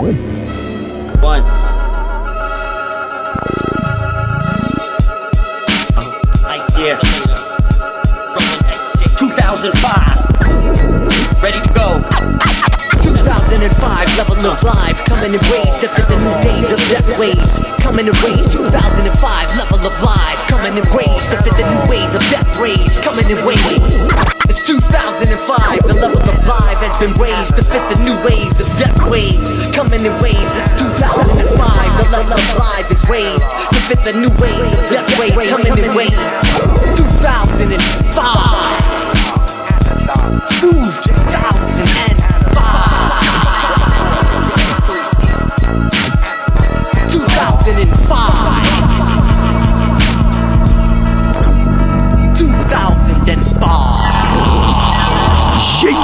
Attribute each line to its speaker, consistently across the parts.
Speaker 1: One. Yeah. 2005. Ready to go.
Speaker 2: 2005, level of life, coming in waves that fit the new days of death waves. Coming in waves, 2005, level of life, coming in waves that fit the new ways of death rays. Coming in waves. It's 2005, the level of life has been raised to fit the new ways of death waves. Coming in waves, it's 2005, the level of life is raised to fit the new ways of death waves. Coming in waves. 2005. 2005. 2005.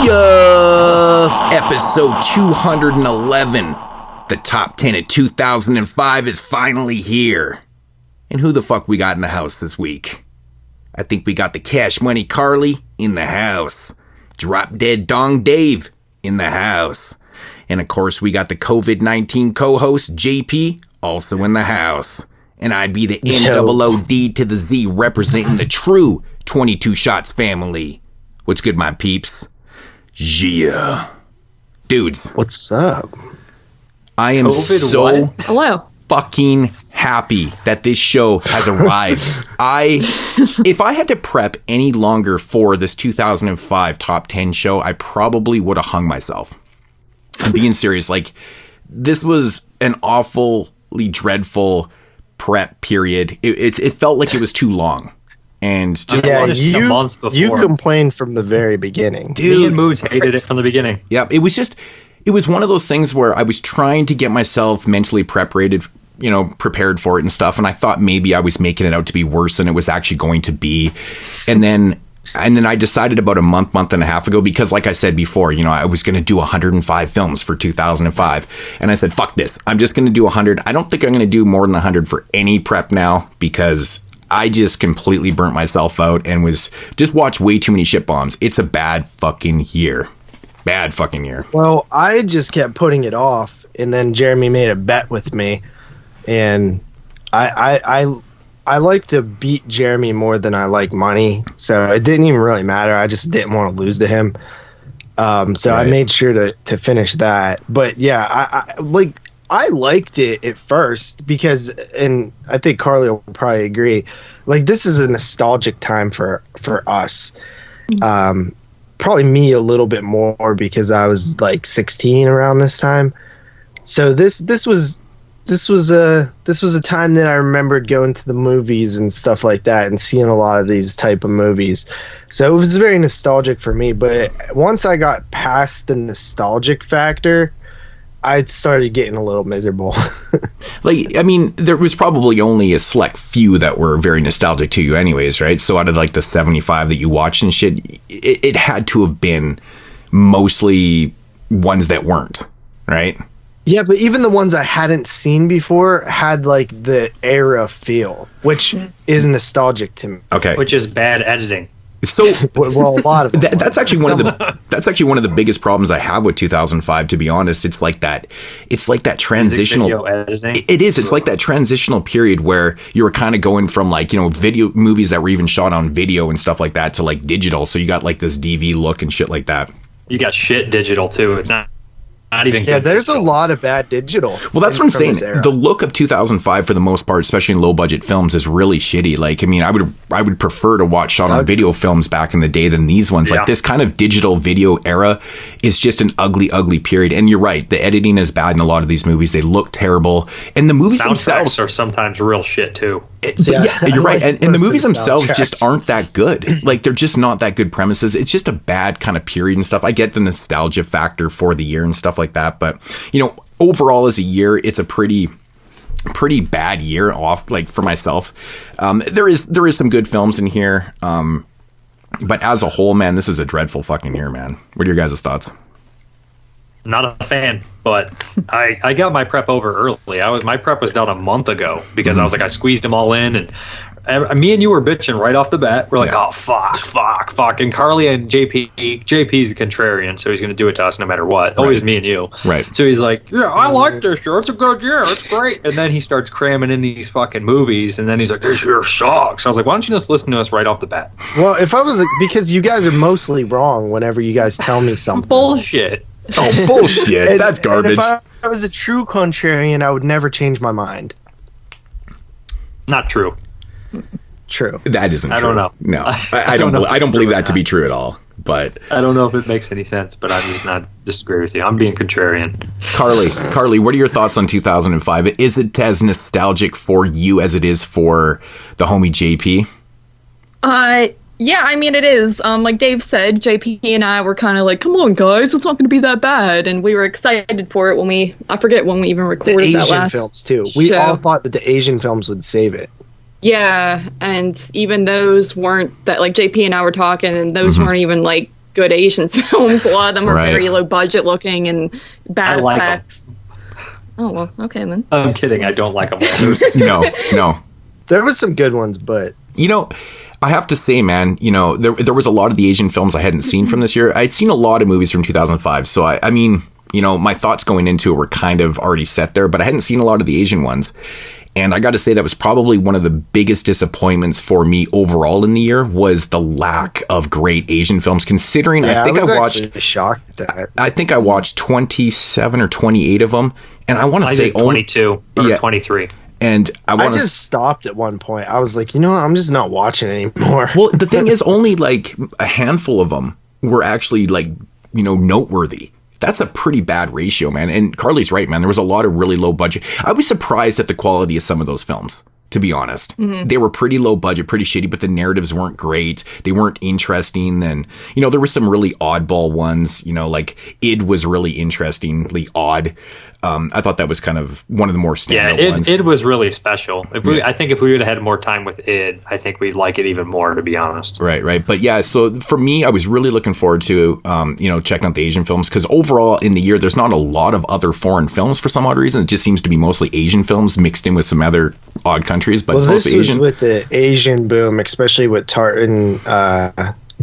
Speaker 3: Yeah! Episode 211. The top 10 of 2005 is finally here. And who the fuck we got in the house this week? I think we got the Cash Money Carly in the house. Drop Dead Dong Dave in the house. And of course, we got the COVID-19 co-host JP also in the house. And I be the MOOD to the Z representing the true 22 Shots family. What's good, my peeps? Yeah. Dudes.
Speaker 4: What's up?
Speaker 3: I am
Speaker 5: Hello.
Speaker 3: Fucking happy that this show has arrived. If I had to prep any longer for this 2005 top 10 show, I probably would have hung myself. I'm being serious. Like, this was an awfully dreadful prep period. It felt like it was too long. And just
Speaker 4: a
Speaker 5: month before.
Speaker 4: You complained from the very beginning.
Speaker 5: Dude, me and Moods hated it from the beginning.
Speaker 3: Yeah, it was one of those things where I was trying to get myself mentally prepared for it and stuff, and I thought maybe I was making it out to be worse than it was actually going to be. And then I decided about a month and a half ago, because like I said before, I was going to do 105 films for 2005. And I said, fuck this. I'm just going to do 100. I don't think I'm going to do more than 100 for any prep now, because I just completely burnt myself out and just watched way too many shit bombs. It's a bad fucking year. Bad fucking year.
Speaker 4: Well, I just kept putting it off, and then Jeremy made a bet with me, and I like to beat Jeremy more than I like money, so it didn't even really matter. I just didn't want to lose to him. So right. I made sure to finish that. But yeah, I liked it at first because, and I think Carly will probably agree, like, this is a nostalgic time for us. Probably me a little bit more because I was like 16 around this time. So this was a time that I remembered going to the movies and stuff like that and seeing a lot of these type of movies. So it was very nostalgic for me. But once I got past the nostalgic factor, I started getting a little miserable.
Speaker 3: There was probably only a select few that were very nostalgic to you anyways, right? So out of like the 75 that you watched and shit, it had to have been mostly ones that weren't, right?
Speaker 4: Yeah, but even the ones I hadn't seen before had like the era feel, which is nostalgic to me.
Speaker 3: Okay.
Speaker 5: Which is bad editing.
Speaker 3: So
Speaker 4: well, a lot of
Speaker 3: that's actually one of the biggest problems I have with 2005. To be honest, it's like that transitional. It is. It's like that transitional period where you were kind of going from like video movies that were even shot on video and stuff like that to like digital. So you got like this DV look and shit like that.
Speaker 5: You got shit digital too. It's not even.
Speaker 4: Yeah, there's a lot of bad digital.
Speaker 3: Well, that's what I'm saying. The look of 2005, for the most part, especially in low budget films, is really shitty. Like, I mean, I would prefer to watch shot on video films back in the day than these ones. Yeah. Like, this kind of digital video era is just an ugly, ugly period. And you're right, the editing is bad in a lot of these movies. They look terrible, and the movies themselves
Speaker 5: are sometimes real shit too.
Speaker 3: Yeah, you're right. And the movies themselves just aren't that good. Like, they're just not that good premises. It's just a bad kind of period and stuff. I get the nostalgia factor for the year and stuff like that, but overall as a year, it's a pretty bad year off, like, for myself. There is some good films in here, but as a whole, man, this is a dreadful fucking year, man. What are your guys' thoughts?
Speaker 5: not a fan, but I got my prep over early. My prep was done a month ago because I was like, I squeezed them all in, and me and you were bitching right off the bat. We're like, oh, fuck. And Carly and JP's a contrarian, so he's going to do it to us no matter what. Always me and you.
Speaker 3: Right.
Speaker 5: So he's like, yeah, I like this year. It's a good year. It's great. And then he starts cramming in these fucking movies, and then he's like, this year sucks. I was like, why don't you just listen to us right off the bat?
Speaker 4: Well, if I was because you guys are mostly wrong whenever you guys tell me something.
Speaker 5: Bullshit.
Speaker 3: Oh, bullshit. That's garbage.
Speaker 4: And if I was a true contrarian, I would never change my mind.
Speaker 5: Not true.
Speaker 4: True.
Speaker 3: That isn't true.
Speaker 5: I don't know.
Speaker 3: No, I don't believe that to be true at all. But
Speaker 5: I don't know if it makes any sense, but I'm just not disagree with you. I'm being contrarian.
Speaker 3: Carly, what are your thoughts on 2005? Is it as nostalgic for you as it is for the homie JP?
Speaker 6: Yeah, I mean, it is. Like Dave said, JP and I were kind of like, come on, guys, it's not going to be that bad. And we were excited for it I forget when we even recorded
Speaker 4: the
Speaker 6: that
Speaker 4: Asian
Speaker 6: last
Speaker 4: films, too. We
Speaker 6: show.
Speaker 4: all thought that the Asian films would save it.
Speaker 6: Yeah, and even those weren't that, like, JP and I were talking, and those weren't even, like, good Asian films. A lot of them were very low budget looking and bad effects. Oh, well, okay, then.
Speaker 5: I'm kidding. I don't like them.
Speaker 3: No.
Speaker 4: There was some good ones, but...
Speaker 3: I have to say, man, there was a lot of the Asian films I hadn't seen from this year. I'd seen a lot of movies from 2005, so I mean, my thoughts going into it were kind of already set there, but I hadn't seen a lot of the Asian ones. And I got to say that was probably one of the biggest disappointments for me overall in the year was the lack of great Asian films, considering I think I watched
Speaker 4: shocked at that.
Speaker 3: I think I watched 27 or 28 of them, and I want to say
Speaker 5: 22 or 23.
Speaker 3: And
Speaker 4: I just stopped at one point. I was like, I'm just not watching anymore.
Speaker 3: Well, the thing is, only like a handful of them were actually like, noteworthy. That's a pretty bad ratio, man. And Carly's right, man. There was a lot of really low budget. I was surprised at the quality of some of those films, to be honest. They were pretty low budget, pretty shitty, but the narratives weren't great. They weren't interesting. And, there were some really oddball ones, like Id was really interestingly odd. I thought that was kind of one of the more standout ones.
Speaker 5: Id was really special. I think if we would have had more time with Id, I think we'd like it even more, to be honest.
Speaker 3: Right. But yeah, so for me, I was really looking forward to, checking out the Asian films, because overall in the year, there's not a lot of other foreign films for some odd reason. It just seems to be mostly Asian films mixed in with some other odd countries, but it's mostly Asian.
Speaker 4: This was with the Asian boom, especially with Tartan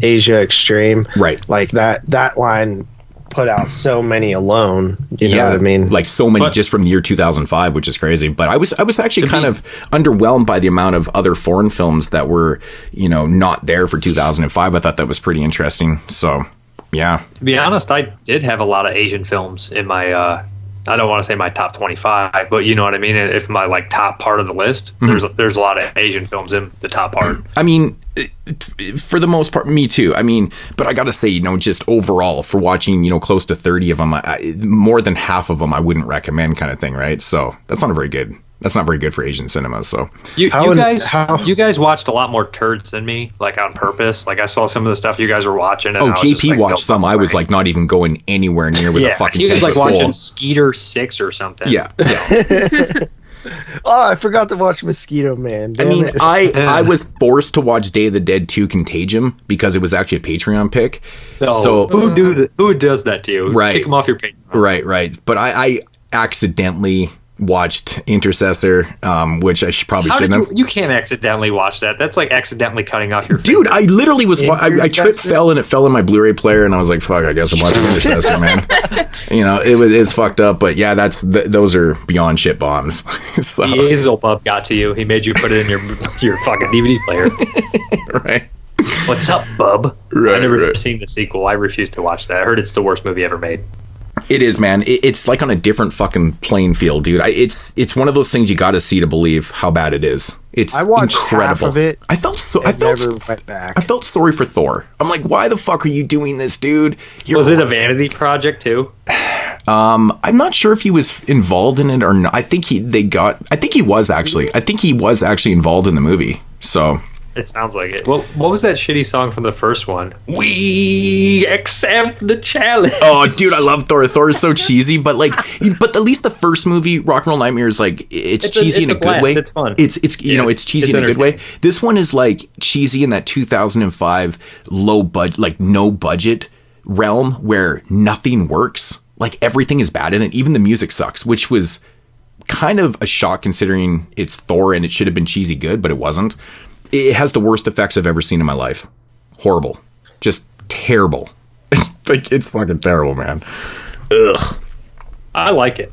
Speaker 4: Asia Extreme.
Speaker 3: Right.
Speaker 4: Like that line put out so many alone, you know what I mean?
Speaker 3: Like so many just from the year 2005, which is crazy. But I was actually kind of underwhelmed by the amount of other foreign films that were, not there for 2005. I thought that was pretty interesting. So, yeah.
Speaker 5: To be honest, I did have a lot of Asian films in my, I don't want to say my top 25, but you know what I mean? If my like top part of the list, there's a lot of Asian films in the top part.
Speaker 3: I mean, for the most part, me too. I mean, but I got to say, just overall for watching, close to 30 of them, more than half of them, I wouldn't recommend kind of thing. Right. So that's not very good. That's not very good for Asian cinema. So
Speaker 5: you guys watched a lot more turds than me, like on purpose. Like I saw some of the stuff you guys were watching. And
Speaker 3: JP watched some. I was like not even going anywhere near with a fucking.
Speaker 5: He was like watching Skeeter 6 or something.
Speaker 3: Yeah.
Speaker 4: Oh, I forgot to watch Mosquito Man. Damn it.
Speaker 3: I was forced to watch Day of the Dead 2 Contagion because it was actually a Patreon pick. So
Speaker 5: who does that to you?
Speaker 3: Right.
Speaker 5: Kick them off your Patreon.
Speaker 3: Right. But I accidentally watched Intercessor, which I probably shouldn't have.
Speaker 5: You can't accidentally watch that. That's like accidentally cutting off your
Speaker 3: Dude, I literally was... I tripped, fell, and it fell in my Blu-ray player, and I was like, fuck, I guess I'm watching Intercessor, man. It's fucked up, but yeah, those are beyond shit bombs. So.
Speaker 5: The Hazel Bub got to you. He made you put it in your fucking DVD player.
Speaker 3: Right.
Speaker 5: What's up, bub?
Speaker 3: Right,
Speaker 5: I've never seen the sequel. I refuse to watch that. I heard it's the worst movie ever made.
Speaker 3: It is, man. It's like on a different fucking playing field, dude. It's one of those things you got to see to believe how bad it is. I watched incredible.
Speaker 4: Half of it.
Speaker 3: I never went back. I felt sorry for Thor. I'm like, why the fuck are you doing this, dude?
Speaker 5: Was it a vanity project too?
Speaker 3: I'm not sure if he was involved in it or not. I think he was actually involved in the movie. So.
Speaker 5: It sounds like it. Well, what was that shitty song from the first one? We accept the challenge.
Speaker 3: Oh, dude, I love Thor. Thor is so cheesy, but at least the first movie, Rock and Roll Nightmare, is like it's cheesy in a good way.
Speaker 5: It's fun.
Speaker 3: It's it's cheesy in a good way. This one is like cheesy in that 2005 low budget, like no budget realm where nothing works. like everything is bad in it. Even the music sucks, which was kind of a shock considering it's Thor and it should have been cheesy good, but it wasn't. It has the worst effects I've ever seen in my life. Horrible. Just terrible. Like, it's fucking terrible, man. Ugh.
Speaker 5: I like it.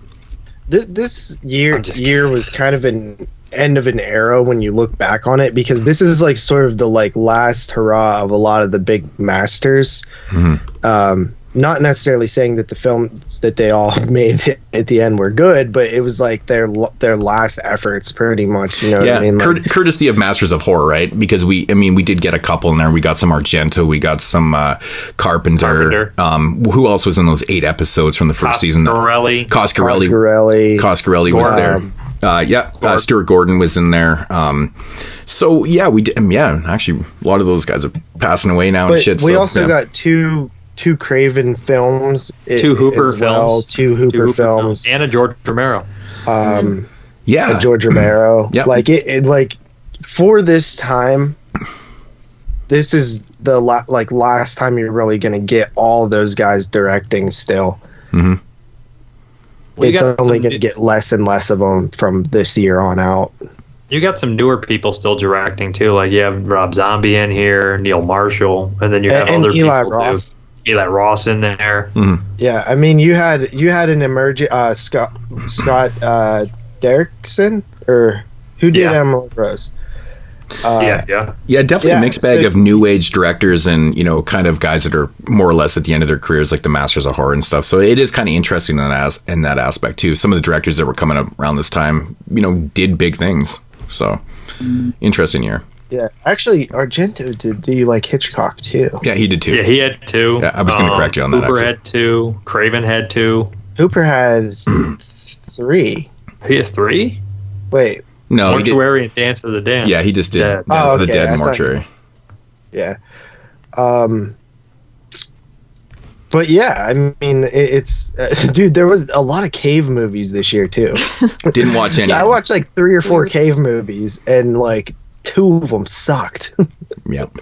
Speaker 4: This year was kind of an end of an era when you look back on it, because this is like sort of the like last hurrah of a lot of the big masters. Not necessarily saying that the films that they all made at the end were good, but it was like their last efforts pretty much, you know what I mean? Like,
Speaker 3: courtesy of Masters of Horror, right? Because we did get a couple in there. We got some Argento, we got some Carpenter. Who else was in those 8 episodes from the first season? Coscarelli was there. Stuart Gordon was in there. So yeah, we did. Yeah, actually, a lot of those guys are passing away now and shit.
Speaker 4: We also got two Craven films,
Speaker 5: two Hooper
Speaker 4: films,
Speaker 5: and a George Romero.
Speaker 4: A George Romero.
Speaker 3: Yep.
Speaker 4: Like it like for this time, this is the last time you're really going to get all those guys directing still.
Speaker 3: Mm-hmm.
Speaker 4: It's only going to get less and less of them from this year on out.
Speaker 5: You got some newer people still directing too. Like you have Rob Zombie in here, Neil Marshall, and then you have other
Speaker 4: Eli
Speaker 5: people
Speaker 4: Roth.
Speaker 5: too. Eli Ross in there.
Speaker 3: Mm-hmm.
Speaker 4: Yeah, I mean you had an emerging Scott Derrickson, or who did Emily Rose?
Speaker 3: Definitely a mixed bag of new age directors and, you know, kind of guys that are more or less at the end of their careers, like the Masters of Horror and stuff. So it is kind of interesting in that aspect too. Some of the directors that were coming up around this time, you know, did big things. So interesting year.
Speaker 4: Yeah, actually, Argento did like Hitchcock too.
Speaker 3: Yeah, he did too.
Speaker 5: Yeah, he had 2.
Speaker 3: Yeah, I was going to correct you on that.
Speaker 5: Hooper had 2. Craven had 2.
Speaker 4: Hooper had 3.
Speaker 5: He has 3?
Speaker 4: Wait.
Speaker 3: No,
Speaker 5: Mortuary and Dance of the Dead.
Speaker 3: Yeah, he just did Dance of the Dead and Mortuary.
Speaker 4: Yeah. But yeah, I mean, it's dude. There was a lot of cave movies this year too.
Speaker 3: Didn't watch any.
Speaker 4: I watched like 3 or 4 cave movies, and like 2 of them sucked.
Speaker 3: Yep.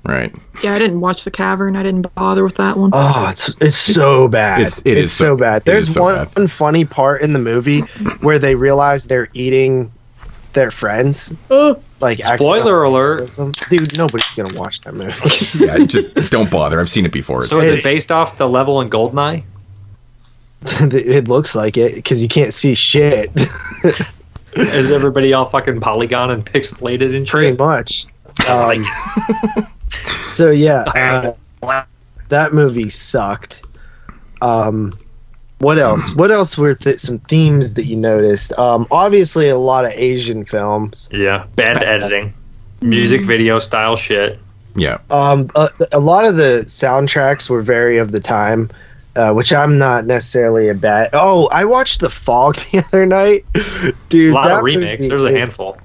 Speaker 3: Right.
Speaker 6: Yeah, I didn't watch The Cavern. I didn't bother with that one.
Speaker 4: Oh, it's so bad. It's so bad. There's one funny part in the movie where they realize they're eating their friends. Like,
Speaker 5: spoiler alert,
Speaker 4: dude. Nobody's gonna watch that movie.
Speaker 3: Yeah, just don't bother. I've seen it before.
Speaker 5: So is it based off the level in Goldeneye?
Speaker 4: It looks like it because you can't see shit.
Speaker 5: Is everybody all fucking polygon and pixelated and shit?
Speaker 4: Pretty much. So yeah, that movie sucked. What else? What else were some themes that you noticed? Obviously, a lot of Asian films.
Speaker 5: Yeah, bad editing, music video style shit.
Speaker 3: Yeah.
Speaker 4: A lot of the soundtracks were very of the time, which I'm not necessarily a bad. Oh, I watched The Fog the other night, dude.
Speaker 5: A lot of remakes. There's a handful.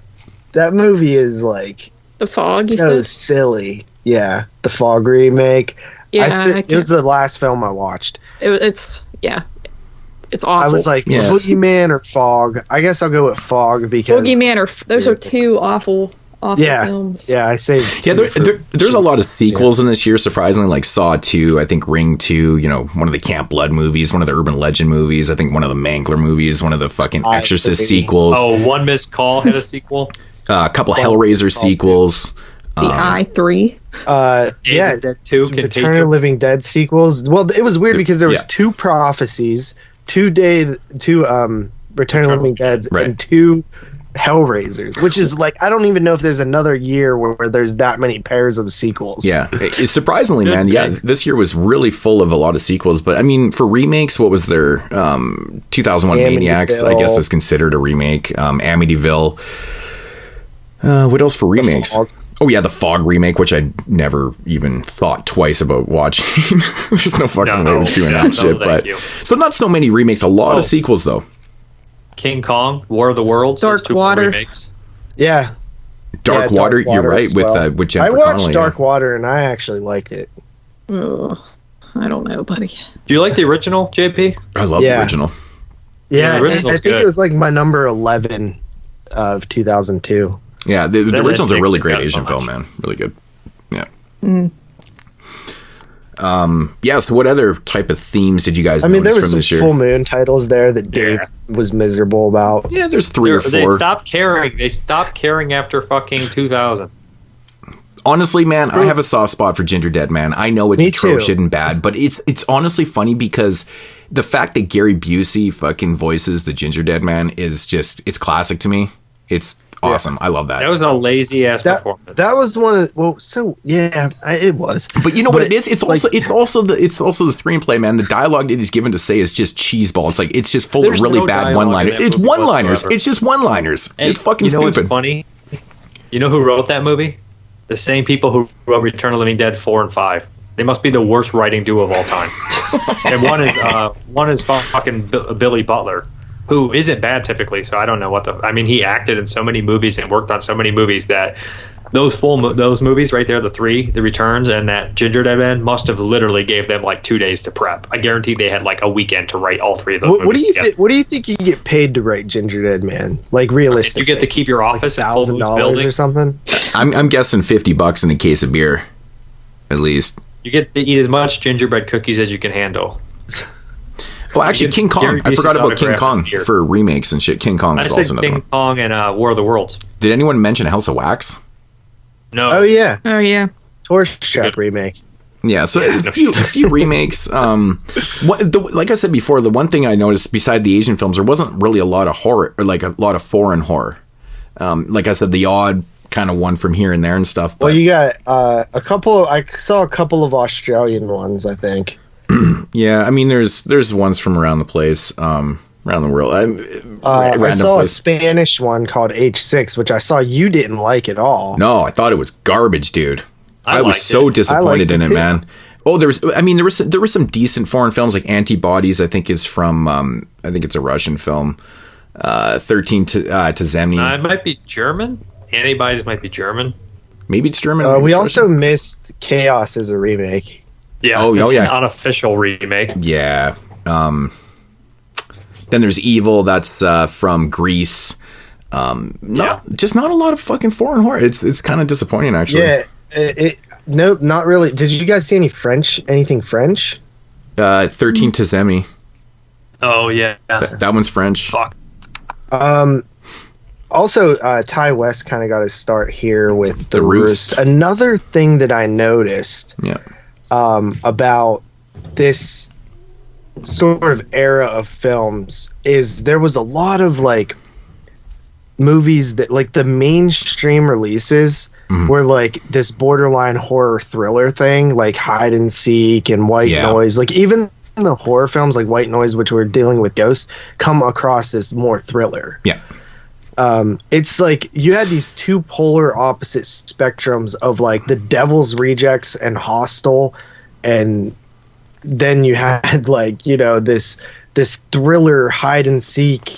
Speaker 4: That movie is like
Speaker 6: The Fog.
Speaker 4: So silly. Yeah, the Fog remake.
Speaker 6: Yeah,
Speaker 4: it was the last film I watched.
Speaker 6: It's awful.
Speaker 4: I was like, Boogeyman or Fog. I guess I'll go with Fog because
Speaker 6: Boogeyman those are 2 awful films.
Speaker 4: Yeah, I say.
Speaker 3: There's a lot of sequels in this year. Surprisingly, like Saw 2, I think Ring 2. You know, one of the Camp Blood movies, one of the Urban Legend movies. I think one of the Mangler movies, one of the fucking Exorcist sequels.
Speaker 5: Oh, One Missed Call had a sequel.
Speaker 3: A couple Hellraiser sequels.
Speaker 6: The I3.
Speaker 5: Dead 2,
Speaker 4: Return of the Living Dead sequels. Well, it was weird because there was 2 prophecies, 2 Return of the Living Deads, and 2 Hellraisers, which is like, I don't even know if there's another year where there's that many pairs of sequels.
Speaker 3: Yeah, it's surprisingly, man. Yeah, this year was really full of a lot of sequels. But I mean, for remakes, what was there? 2001 Maniacs, I guess, was considered a remake. Amityville. What else for remakes? Oh yeah, the Fog remake, which I never even thought twice about watching. There's no fucking way I was doing that shit. But so not so many remakes, a lot of sequels though.
Speaker 5: King Kong, War of the Worlds,
Speaker 6: Dark Water
Speaker 5: remakes.
Speaker 4: Yeah,
Speaker 3: Dark Water. You're right with Jennifer
Speaker 4: I watched
Speaker 3: Connelly,
Speaker 4: Dark Water and I actually liked it.
Speaker 6: I don't know, buddy.
Speaker 5: Do you like the original, JP?
Speaker 3: I love the original.
Speaker 4: Yeah, I think it was like my number 11 of 2002.
Speaker 3: Yeah, the original's a really great Asian film, man. Really good. Yeah. Yeah, so what other type of themes did you guys
Speaker 4: I mean, there
Speaker 3: notice
Speaker 4: was
Speaker 3: from this
Speaker 4: some
Speaker 3: year?
Speaker 4: full moon titles there that Dave was miserable about.
Speaker 3: Yeah, there's 3 or 4.
Speaker 5: They stopped caring. They stopped caring after fucking 2000.
Speaker 3: Honestly, man, I have a soft spot for Ginger Dead Man. I know it's
Speaker 4: Me
Speaker 3: atrocious
Speaker 4: too.
Speaker 3: and bad, but it's honestly funny because the fact that Gary Busey fucking voices the Ginger Dead Man is just, it's classic to me. It's awesome. I love that.
Speaker 5: That was a lazy ass performance.
Speaker 4: That was one of it was.
Speaker 3: But you know what it is? It's also the screenplay, man. The dialogue it is given to say is just cheeseball. It's like it's just full
Speaker 5: There's
Speaker 3: of really
Speaker 5: no
Speaker 3: bad
Speaker 5: dialogue
Speaker 3: one-liners.
Speaker 5: in that
Speaker 3: It's
Speaker 5: movie
Speaker 3: one-liners.
Speaker 5: whatsoever.
Speaker 3: It's just one-liners.
Speaker 5: Hey,
Speaker 3: it's fucking
Speaker 5: you know
Speaker 3: stupid.
Speaker 5: What's funny? You know who wrote that movie? The same people who wrote Return of the Living Dead 4 and 5. They must be the worst writing duo of all time. And one is fucking Billy Butler, who isn't bad typically. So I don't know I mean, he acted in so many movies and worked on so many movies that those movies right there, the 3, The Returns and that Ginger Dead Man, must have literally gave them like 2 days to prep. I guarantee they had like a weekend to write all 3 of those movies.
Speaker 4: What do you think you get paid to write Ginger Dead Man? Like realistically,
Speaker 5: You get to keep your office
Speaker 4: like
Speaker 5: in Full Moon's
Speaker 4: $1,000
Speaker 5: building.
Speaker 4: or something.
Speaker 3: I'm guessing $50 in a case of beer, at least.
Speaker 5: You get to eat as much gingerbread cookies as you can handle.
Speaker 3: Well, actually, King Kong.
Speaker 5: Gary
Speaker 3: I forgot
Speaker 5: Busey's
Speaker 3: about King
Speaker 5: autograph
Speaker 3: Kong
Speaker 5: in beer.
Speaker 3: for remakes and shit. King Kong
Speaker 5: I
Speaker 3: is
Speaker 5: said
Speaker 3: also another
Speaker 5: King
Speaker 3: one.
Speaker 5: Kong and War of the Worlds.
Speaker 3: Did anyone mention House of Wax?
Speaker 5: No.
Speaker 4: Oh yeah,
Speaker 6: Oh yeah.
Speaker 4: Tourist Trap remake.
Speaker 3: Yeah, so a few remakes. Like I said before, the one thing I noticed beside the Asian films, there wasn't really a lot of horror or like a lot of foreign horror. Like I said, the odd kind of one from here and there and stuff. But
Speaker 4: Well, you got a couple. I saw a couple of Australian ones, I think.
Speaker 3: yeah, I mean, there's ones from around the place, around the world.
Speaker 4: I saw a Spanish one called H6, which I saw you didn't like at all.
Speaker 3: No, I thought it was garbage, dude. I was
Speaker 5: liked
Speaker 3: so
Speaker 5: it.
Speaker 3: disappointed in
Speaker 4: I
Speaker 3: it,
Speaker 4: liked it,
Speaker 3: man. Oh, there was some decent foreign films like Antibodies. I think is from I think it's a Russian film. 13 to Zemny.
Speaker 5: It might be German. Antibodies might be German.
Speaker 3: Maybe it's German. maybe
Speaker 4: We
Speaker 3: it's
Speaker 4: also
Speaker 3: Russian.
Speaker 4: missed Chaos as a remake.
Speaker 5: Yeah.
Speaker 3: Oh,
Speaker 5: it's
Speaker 3: yeah.
Speaker 5: an unofficial remake.
Speaker 3: Yeah. Then there's Evil. That's from Greece. Just not a lot of fucking foreign horror. It's kind of disappointing, actually.
Speaker 4: Yeah, no, not really. Did you guys see anything French?
Speaker 3: 13 to Zemny.
Speaker 5: Oh yeah.
Speaker 3: That one's French.
Speaker 5: Fuck.
Speaker 4: Also, Ty West kind of got his start here with The
Speaker 3: Roost.
Speaker 4: Another thing that I noticed
Speaker 3: Yeah.
Speaker 4: about this sort of era of films is there was a lot of like movies that like the mainstream releases were like this borderline horror thriller thing, like Hide and Seek and White Noise. Like even the horror films like White Noise, which were dealing with ghosts, come across as more thriller.
Speaker 3: Yeah.
Speaker 4: It's like you had these two polar opposite spectrums of like The Devil's Rejects and Hostel, and then you had like, you know, this thriller hide and seek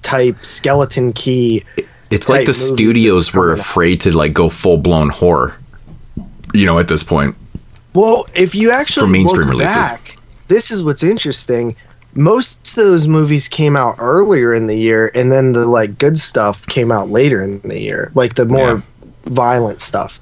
Speaker 4: type Skeleton Key.
Speaker 3: It's like the studios were afraid to like go full blown horror. You know, at this point.
Speaker 4: Well, if you actually
Speaker 3: For mainstream
Speaker 4: look
Speaker 3: releases.
Speaker 4: back, this is what's interesting. Most of those movies came out earlier in the year, and then the like good stuff came out later in the year, like the more violent stuff.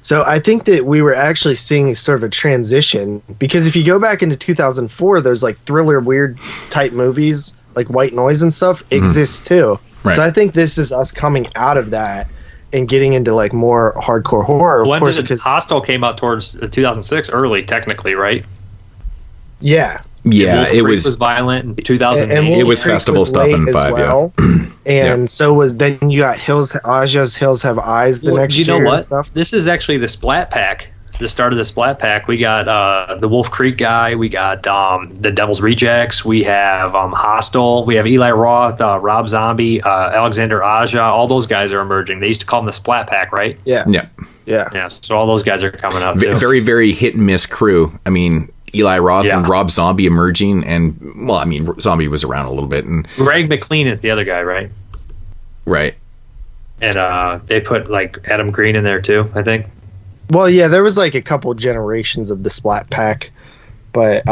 Speaker 4: So I think that we were actually seeing sort of a transition, because if you go back into 2004, those like thriller weird type movies like White Noise and stuff exist too.
Speaker 3: Right.
Speaker 4: So I think this is us coming out of that and getting into like more hardcore horror.
Speaker 5: When
Speaker 4: of course,
Speaker 5: did
Speaker 4: because
Speaker 5: Hostel came out towards 2006, early technically, right?
Speaker 4: yeah.
Speaker 3: Yeah,
Speaker 5: Wolf
Speaker 3: it
Speaker 5: Creek
Speaker 3: was
Speaker 5: violent in 2008.
Speaker 4: And
Speaker 3: It was
Speaker 4: Wolf Creek
Speaker 3: festival stuff
Speaker 4: late
Speaker 3: in
Speaker 4: as
Speaker 3: 5,
Speaker 4: well. And so was then you got Aja's Hills Have Eyes the
Speaker 5: Well,
Speaker 4: next
Speaker 5: you know
Speaker 4: year
Speaker 5: what?
Speaker 4: and stuff.
Speaker 5: This is actually the Splat Pack. The start of the Splat Pack. We got the Wolf Creek guy. We got the Devil's Rejects. We have Hostel. We have Eli Roth, Rob Zombie, Alexander Aja. All those guys are emerging. They used to call them the Splat Pack, right?
Speaker 4: Yeah.
Speaker 3: yeah.
Speaker 5: Yeah. So all those guys are coming out too.
Speaker 3: Very, very hit and miss crew. I mean, Eli Roth
Speaker 5: Yeah.
Speaker 3: and Rob Zombie emerging, and well, I mean, Zombie was around a little bit, and
Speaker 5: Greg McLean is the other guy, right?
Speaker 3: right.
Speaker 5: And they put like Adam Green in there too, I think.
Speaker 4: Well, yeah, there was like a couple generations of the Splat Pack, but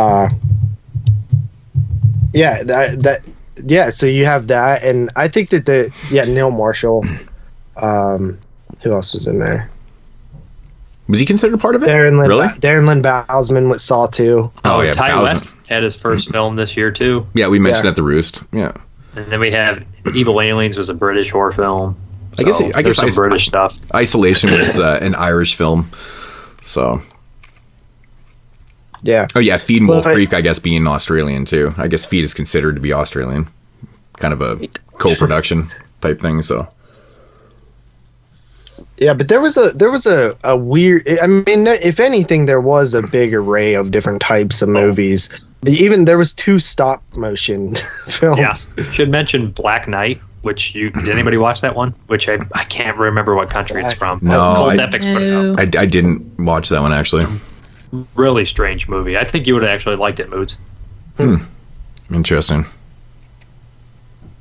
Speaker 4: yeah, that so you have that, and I think that Neil Marshall, who else was in there?
Speaker 3: Was he considered part of it?
Speaker 4: Darren Lynn Bousman with Saw 2.
Speaker 5: Oh,
Speaker 3: yeah,
Speaker 5: Ty
Speaker 3: Bousman.
Speaker 5: West had his first film this year too.
Speaker 3: Yeah, we mentioned at the Roost. Yeah.
Speaker 5: And then we have Evil Aliens was a British horror film.
Speaker 3: I guess
Speaker 5: some British stuff.
Speaker 3: Isolation was an Irish film. So.
Speaker 4: Yeah.
Speaker 3: Oh yeah, Feed and Wolf Creek, I guess, being Australian too. I guess Feed is considered to be Australian. Kind of a co-production type thing, so.
Speaker 4: Yeah, but there was a weird. I mean, if anything, there was a big array of different types of movies. Even there was 2 stop motion films.
Speaker 5: Yeah, should mention Black Knight, which did anybody watch that one? Which I can't remember what country it's from.
Speaker 3: No,
Speaker 5: Cold Epics put it up.
Speaker 3: I didn't watch that one actually.
Speaker 5: Really strange movie. I think you would have actually liked it, Moods.
Speaker 3: Interesting.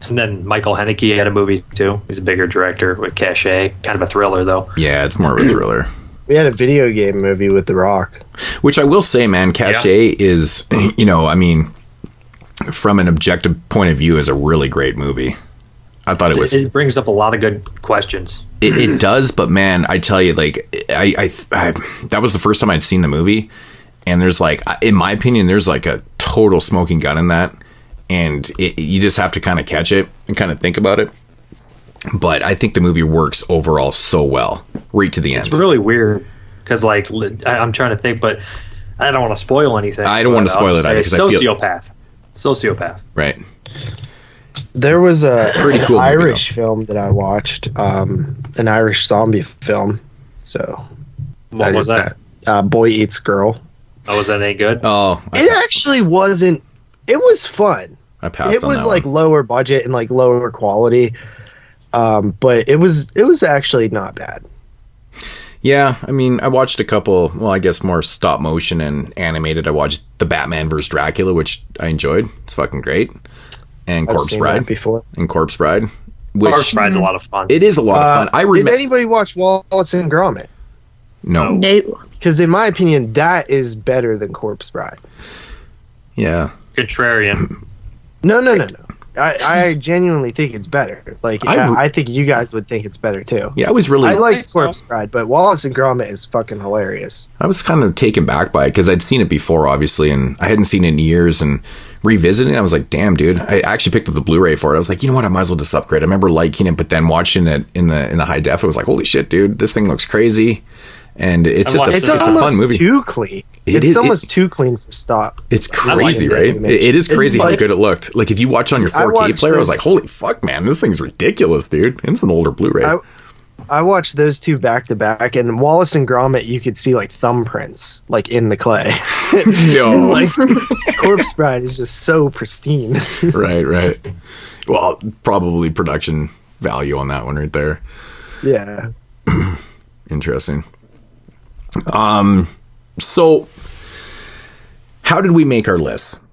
Speaker 5: And then Michael Haneke had a movie too. He's a bigger director with cachet. Kind of a thriller though.
Speaker 3: Yeah, it's more of a thriller.
Speaker 4: We had a video game movie with The Rock.
Speaker 3: Which I will say, man, cachet is, I mean, from an objective point of view, is a really great movie. I thought it was. It
Speaker 5: brings up a lot of good questions.
Speaker 3: It does, but man, I tell you, like, I that was the first time I'd seen the movie, and there's like, in my opinion, there's like a total smoking gun in that, and you just have to kind of catch it and kind of think about it. But I think the movie works overall so well, right to the end.
Speaker 5: It's really weird because, like, I'm trying to think, but I don't want to spoil anything.
Speaker 3: I don't want to spoil it either.
Speaker 5: Sociopath.
Speaker 3: Right.
Speaker 4: There was a
Speaker 3: pretty cool
Speaker 4: Irish film that I watched, an Irish zombie film. So
Speaker 5: what was that?
Speaker 4: Boy Eats Girl.
Speaker 5: Oh, was that any good?
Speaker 3: Oh,
Speaker 4: it actually wasn't. It was fun.
Speaker 3: I passed.
Speaker 4: It was like lower budget and like lower quality, but it was actually not bad.
Speaker 3: Yeah, I mean, I watched a couple. Well, I guess more stop motion and animated. I watched The Batman vs. Dracula, which I enjoyed. It's fucking great. And Corpse Bride
Speaker 4: before.
Speaker 3: And Corpse Bride.
Speaker 5: Corpse Bride's a lot of fun.
Speaker 3: It is a lot of fun.
Speaker 4: Did anybody watch Wallace and Gromit?
Speaker 3: No.
Speaker 4: Because in my opinion, that is better than Corpse Bride.
Speaker 3: Yeah.
Speaker 5: Contrarian.
Speaker 4: No. I genuinely think it's better. Like, I think you guys would think it's better too.
Speaker 3: Yeah, I
Speaker 4: liked Corpse Bride, but Wallace and Gromit is fucking hilarious.
Speaker 3: I was kind of taken back by it because I'd seen it before, obviously, and I hadn't seen it in years. And revisiting it, I was like, damn, dude. I actually picked up the Blu-ray for it. I was like, you know what? I might as well just upgrade. I remember liking it, but then watching it in the high def, it was like, holy shit, dude, this thing looks crazy. And it's just it's a fun movie.
Speaker 4: Too clean. It's almost too clean for stop.
Speaker 3: It's crazy, right? It is crazy how good it looked. Like, if you watch on your 4K player, I was like, holy fuck, man, this thing's ridiculous, dude. And it's an older Blu-ray.
Speaker 4: I watched those two back to back, and Wallace and Gromit, you could see like thumbprints like in the clay.
Speaker 3: No.
Speaker 4: Like, Corpse Bride is just so pristine.
Speaker 3: Right. Well, probably production value on that one right there.
Speaker 4: Yeah.
Speaker 3: Interesting. So how did we make our lists?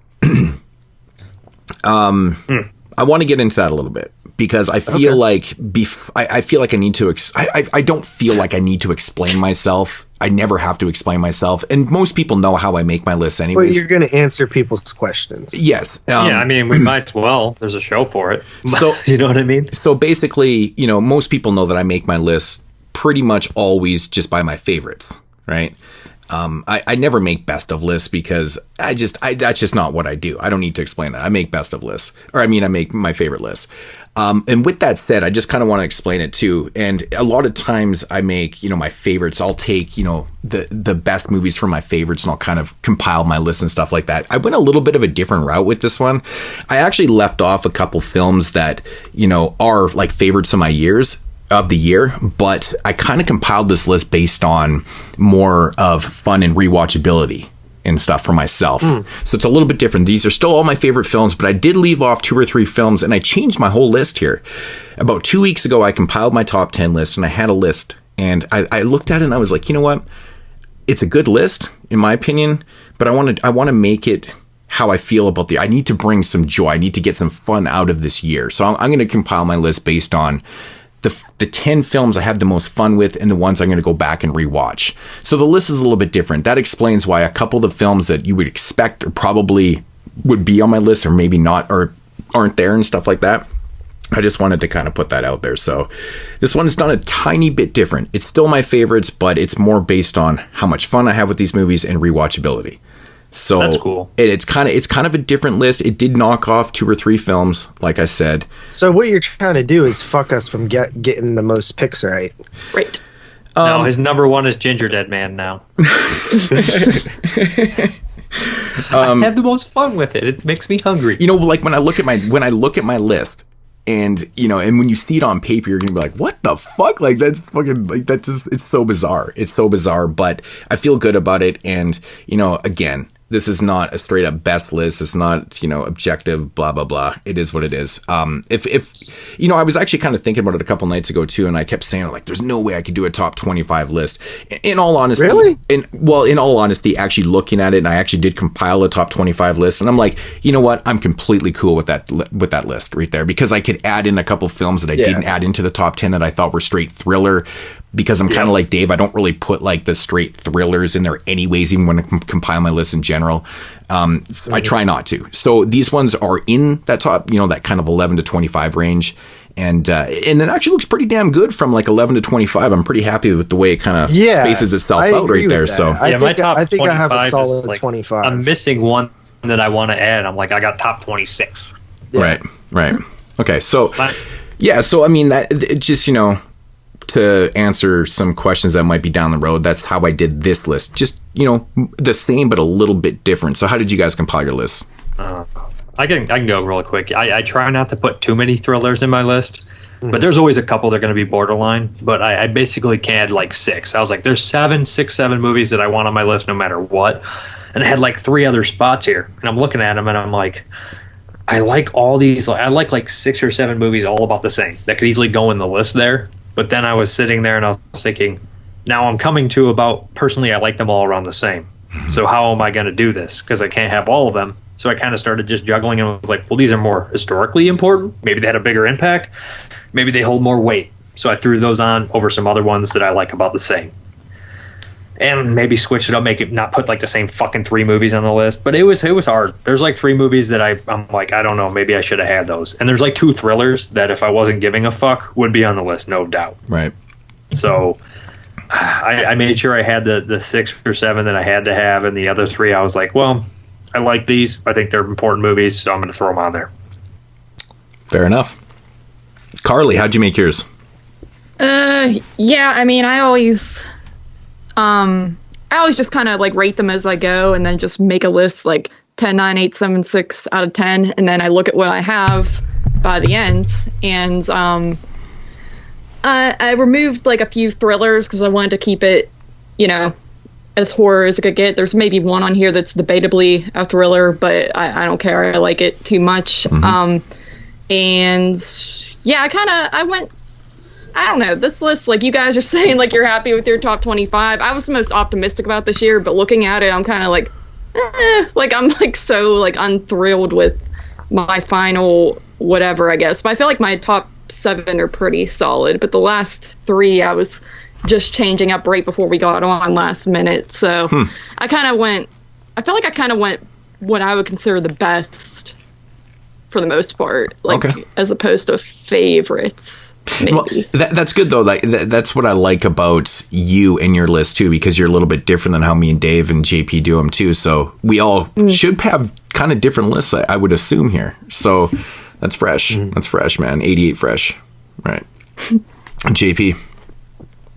Speaker 3: I want to get into that a little bit because I feel like I feel like I need to I don't feel like I need to explain myself. I never have to explain myself, and most people know how I make my lists anyway.
Speaker 4: But you're going to answer people's questions.
Speaker 3: Yes.
Speaker 5: Yeah, I mean, we might as well. There's a show for it.
Speaker 3: So
Speaker 5: you know what I mean?
Speaker 3: So basically, most people know that I make my lists pretty much always just by my favorites, right? I never make best of lists because that's just not what I do. I don't need to explain that. I make best of lists, I make my favorite lists. And with that said, I just kind of want to explain it too. And a lot of times I make, my favorites. I'll take, the best movies from my favorites and I'll kind of compile my list and stuff like that. I went a little bit of a different route with this one. I actually left off a couple films that, are like favorites of the year, but I kind of compiled this list based on more of fun and rewatchability and stuff for myself. So it's a little bit different. These are still all my favorite films, but I did leave off 2 or 3 films and I changed my whole list here. About 2 weeks ago, I compiled my top 10 list and I had a list and I looked at it and I was like, you know what? It's a good list in my opinion, but I want to make it how I feel about I need to bring some joy. I need to get some fun out of this year. So I'm going to compile my list based on the 10 films I had the most fun with and the ones I'm going to go back and rewatch. So the list is a little bit different. That explains why a couple of the films that you would expect or probably would be on my list or maybe not or aren't there and stuff like that. I just wanted to kind of put that out there. So this one is done a tiny bit different. It's still my favorites, but it's more based on how much fun I have with these movies and rewatchability. So
Speaker 5: that's cool.
Speaker 3: It's kind of a different list. It did knock off 2 or 3 films, like I said.
Speaker 4: So what you're trying to do is fuck us from getting the most picks right.
Speaker 6: Right.
Speaker 5: No, his number 1 is Ginger Dead Man now. I had the most fun with it. It makes me hungry.
Speaker 3: You know, like when I look at my list, and you know, and when you see it on paper, you're gonna be like, "What the fuck?" Like that's fucking like that. Just it's so bizarre. It's so bizarre, but I feel good about it. And you know, again, this is not a straight up best list. It's not, you know, objective, blah, blah, blah. It is what it is. If you know, I was actually kind of thinking about it a couple nights ago too, and I kept saying like, there's no way I could do a top 25 list. In all honesty,
Speaker 4: really?
Speaker 3: In all honesty, actually looking at it, and I actually did compile a top 25 list, and I'm like, you know what? I'm completely cool with that list right there, because I could add in a couple films that I didn't add into the top 10 that I thought were straight thriller. Because I'm kind of like Dave, I don't really put like the straight thrillers in there anyways, even when I compile my list in general. I try not to. So these ones are in that top, you know, that kind of 11 to 25 range. And it actually looks pretty damn good from like 11 to 25. I'm pretty happy with the way it kind of spaces itself out right there. So
Speaker 5: my top
Speaker 4: I think I have a solid
Speaker 5: like,
Speaker 4: 25.
Speaker 5: I'm missing one that I want to add. I'm like, I got top 26.
Speaker 3: Yeah. Right. Okay. So yeah. So I mean, that it just, you know, to answer some questions that might be down the road, that's how I did this list. Just, you know, the same but a little bit different. So how did you guys compile your list?
Speaker 5: I can go really quick. I try not to put too many thrillers in my list, but there's always a couple that are going to be borderline. But I basically can add like 6. I was like, there's 7 movies that I want on my list no matter what. And I had like 3 other spots here, and I'm looking at them and I'm like, I like all these. I like 6 or 7 movies all about the same that could easily go in the list there. But then I was sitting there and I was thinking, now I'm coming to about, personally, I like them all around the same. So how am I going to do this? Because I can't have all of them. So I kind of started just juggling and was like, well, these are more historically important. Maybe they had a bigger impact. Maybe they hold more weight. So I threw those on over some other ones that I like about the same. And maybe switch it up, make it not put like the same fucking 3 movies on the list. But it was hard. There's like 3 movies that I'm like, I don't know, maybe I should have had those. And there's like 2 thrillers that if I wasn't giving a fuck would be on the list, no doubt.
Speaker 3: Right.
Speaker 5: So I made sure I had the 6 or 7 that I had to have, and the other 3 I was like, well, I like these. I think they're important movies, so I'm going to throw them on there.
Speaker 3: Fair enough. Carly, how'd you make yours?
Speaker 6: Yeah, I mean, I always just kind of like rate them as I go, and then just make a list like 10, 9, 8, 7, 6 out of 10, and then I look at what I have by the end. And I removed like a few thrillers because I wanted to keep it, you know, as horror as it could get. There's maybe one on here that's debatably a thriller, but I don't care. I like it too much. And yeah, I went, I don't know, this list, like you guys are saying, like you're happy with your top 25. I was the most optimistic about this year, but looking at it, I'm kind of like, like I'm like so like unthrilled with my final whatever, I guess. But I feel like my top 7 are pretty solid, but the last 3 I was just changing up right before we got on last minute. So I feel like I kind of went what I would consider the best for the most part, like as opposed to favorites. Maybe.
Speaker 3: Well, that's good though. Like that's what I like about you and your list too, because you're a little bit different than how me and Dave and JP do them too. So we all should have kind of different lists, I would assume here. So that's fresh. That's fresh, man. 88 fresh, right? JP.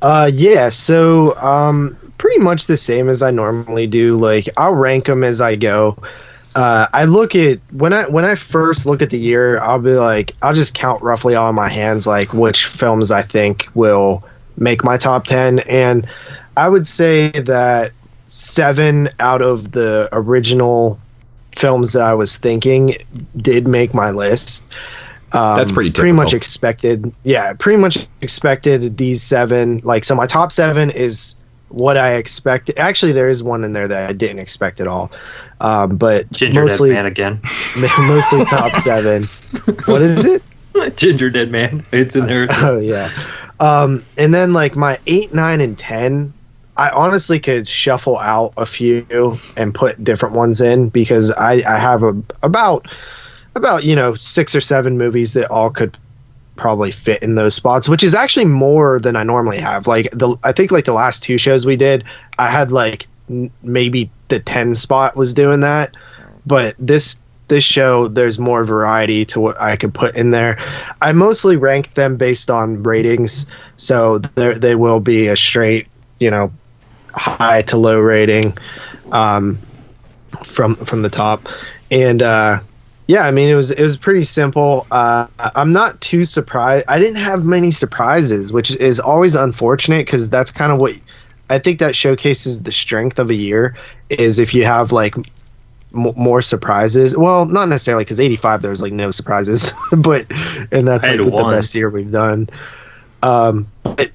Speaker 4: Yeah. So pretty much the same as I normally do. Like I'll rank them as I go. I look at when I first look at the year, I'll be like, I'll just count roughly on my hands, like which films I think will make my top 10. And I would say that 7 out of the original films that I was thinking did make my list.
Speaker 3: That's pretty typical.
Speaker 4: Pretty much expected. Yeah, pretty much expected these 7. Like, so my top 7 is what I expected. Actually, there is one in there that I didn't expect at all. But
Speaker 5: Ginger
Speaker 4: mostly,
Speaker 5: Dead Man again.
Speaker 4: Mostly top 7. What is it?
Speaker 5: Ginger Dead Man. It's in there.
Speaker 4: Oh yeah. And then like my 8, 9, and 10, I honestly could shuffle out a few and put different ones in because I have about 6 or 7 movies that all could probably fit in those spots, which is actually more than I normally have. Like I think like the last 2 shows we did, I had like maybe the 10 spot was doing that, but this show there's more variety to what I could put in there. I mostly rank them based on ratings, so they will be a straight, you know, high to low rating from the top. And yeah, I mean, it was pretty simple. I'm not too surprised. I didn't have many surprises, which is always unfortunate, because that's kind of what I think that showcases the strength of a year, is if you have like more surprises. Well, not necessarily, because 85 there was like no surprises, but and that's like the best year we've done. But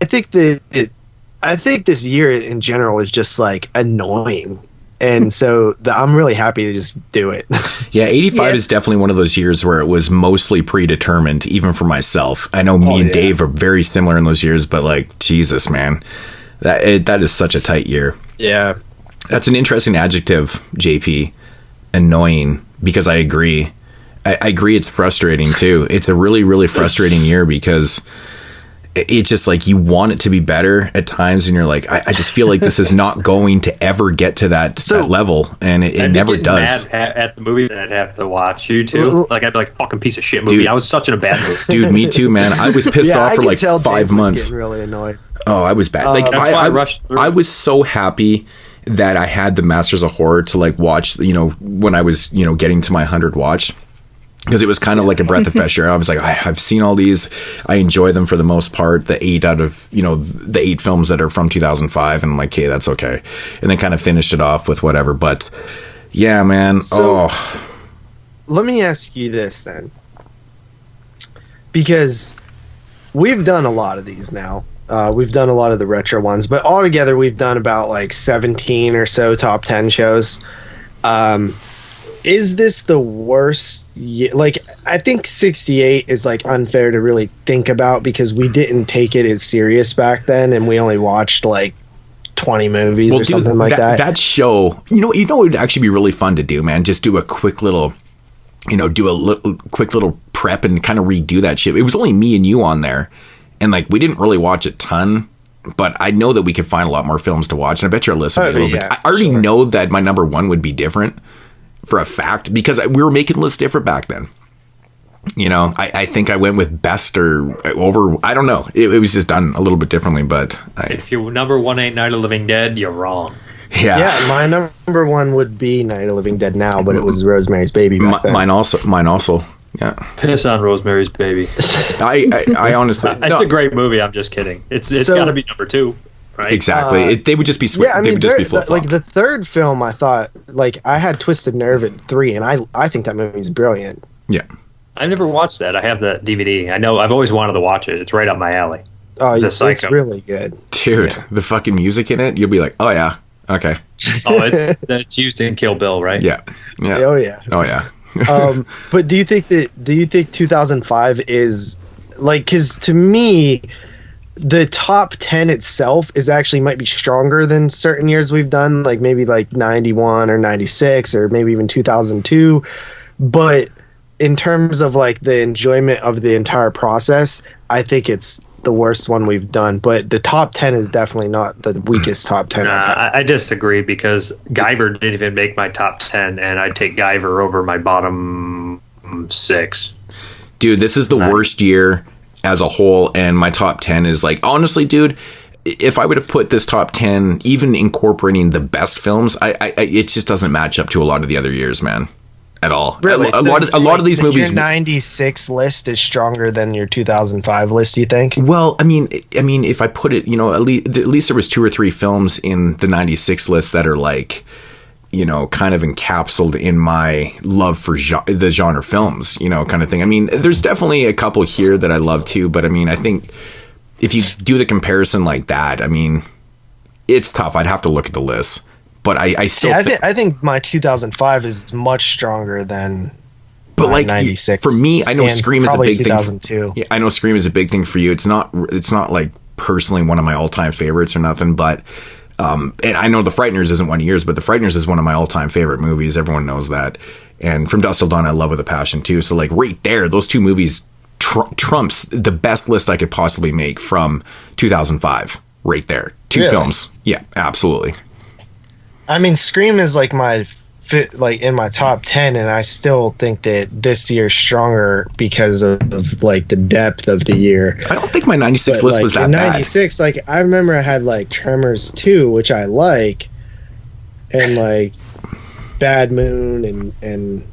Speaker 4: I think this year in general is just like annoying. And so I'm really happy to just do it.
Speaker 3: Yeah, 85 is definitely one of those years where it was mostly predetermined, even for myself. I know me and Dave are very similar in those years, but like, Jesus, man, that is such a tight year.
Speaker 4: Yeah.
Speaker 3: That's an interesting adjective, JP. Annoying, because I agree. I agree it's frustrating, too. It's a really, really frustrating year, because it's just like you want it to be better at times, and you're like, I just feel like this is not going to ever get to that level, and it never does.
Speaker 5: Mad at the movies that I'd have to watch. You too? Like, I'd be like, fucking piece of shit movie. Dude, I was such in a bad mood.
Speaker 3: Dude, me too, man. I was pissed off for like 5 months.
Speaker 4: Getting really annoyed.
Speaker 3: Oh, I was bad. Like I was so happy that I had the Masters of Horror to like watch, you know, when I was, you know, getting to my 100 watch. Because it was kind of like a breath of fresh air. I was like, I've seen all these. I enjoy them for the most part. The 8 out of, you know, the 8 films that are from 2005. And I'm like, hey, that's okay. And then kind of finished it off with whatever. But yeah, man. So,
Speaker 4: let me ask you this then. Because we've done a lot of these now. We've done a lot of the retro ones. But altogether, we've done about like 17 or so top 10 shows. Is this the worst? Like, I think 68 is like unfair to really think about, because we didn't take it as serious back then, and we only watched like 20 movies or something like that.
Speaker 3: That show, you know, it would actually be really fun to do, man. Just do a quick little, you know, quick little prep and kind of redo that shit. It was only me and you on there, and like we didn't really watch a ton. But I know that we could find a lot more films to watch, and I bet you're listening a little bit. I already know that my number 1 would be different. For a fact, because we were making lists different back then. You know, I think I went with best or over. I don't know. It was just done a little bit differently. But
Speaker 5: if your number 1 ain't Night of the Living Dead, you're wrong.
Speaker 4: Yeah, my number 1 would be Night of the Living Dead now, but it was Rosemary's Baby back then.
Speaker 3: Mine also. Yeah.
Speaker 5: Piss on Rosemary's Baby.
Speaker 3: I honestly,
Speaker 5: it's a great movie. I'm just kidding. It's got to be number 2. Right?
Speaker 3: Exactly. They would just be
Speaker 4: yeah, I mean,
Speaker 3: they would just be flip-flop.
Speaker 4: Like the third film, I thought, like, I had Twisted Nerve at 3, and I think that movie's brilliant.
Speaker 3: Yeah.
Speaker 5: I've never watched that. I have the DVD. I know. I've always wanted to watch it. It's right up my alley.
Speaker 4: Oh, it's really good,
Speaker 3: dude. Yeah. The fucking music in it, you'll be like, oh yeah, okay.
Speaker 5: Oh, it's used in Kill Bill, right?
Speaker 3: Yeah.
Speaker 4: Oh yeah. But do you think 2005 is like, because to me, the top 10 itself is actually might be stronger than certain years we've done, like maybe like 91 or 96 or maybe even 2002. But in terms of like the enjoyment of the entire process, I think it's the worst one we've done. But the top 10 is definitely not the weakest top 10.
Speaker 5: I disagree, because Guyver didn't even make my top 10, and I'd take Guyver over my bottom 6.
Speaker 3: Dude, this is the worst year as a whole, and my top 10 is like, honestly, dude, if I were to put this top 10, even incorporating the best films, it just doesn't match up to a lot of the other years, man, at all.
Speaker 4: Really?
Speaker 3: A lot of these movies.
Speaker 4: Your 96 list is stronger than your 2005 list, you think?
Speaker 3: Well, I mean, if I put it, you know, at least there was 2 or 3 films in the 96 list that are like, you know, kind of encapsulated in my love for the genre films, you know, kind of thing. I mean, there's definitely a couple here that I love too, but I mean, I think if you do the comparison like that, I mean, it's tough. I'd have to look at the list, but I still
Speaker 4: I think my 2005 is much stronger than
Speaker 3: but like
Speaker 4: 96.
Speaker 3: For me, I know Scream is a big
Speaker 4: 2002.
Speaker 3: thing. I know Scream is a big thing for you. It's not like personally one of my all-time favorites or nothing, but and I know The Frighteners isn't one of yours, but The Frighteners is one of my all-time favorite movies. Everyone knows that. And From Dusk Till Dawn, I love with a passion too. So like right there, those 2 movies trumps the best list I could possibly make from 2005. Right there, 2
Speaker 4: Really?
Speaker 3: films. Yeah, absolutely.
Speaker 4: I mean, Scream is like like in my top 10, and I still think that this year's stronger because of like the depth of the year.
Speaker 3: I don't think my 96
Speaker 4: But,
Speaker 3: list
Speaker 4: like,
Speaker 3: was that
Speaker 4: in
Speaker 3: bad.
Speaker 4: 96, like I remember I had like Tremors 2, which I like, and like Bad Moon and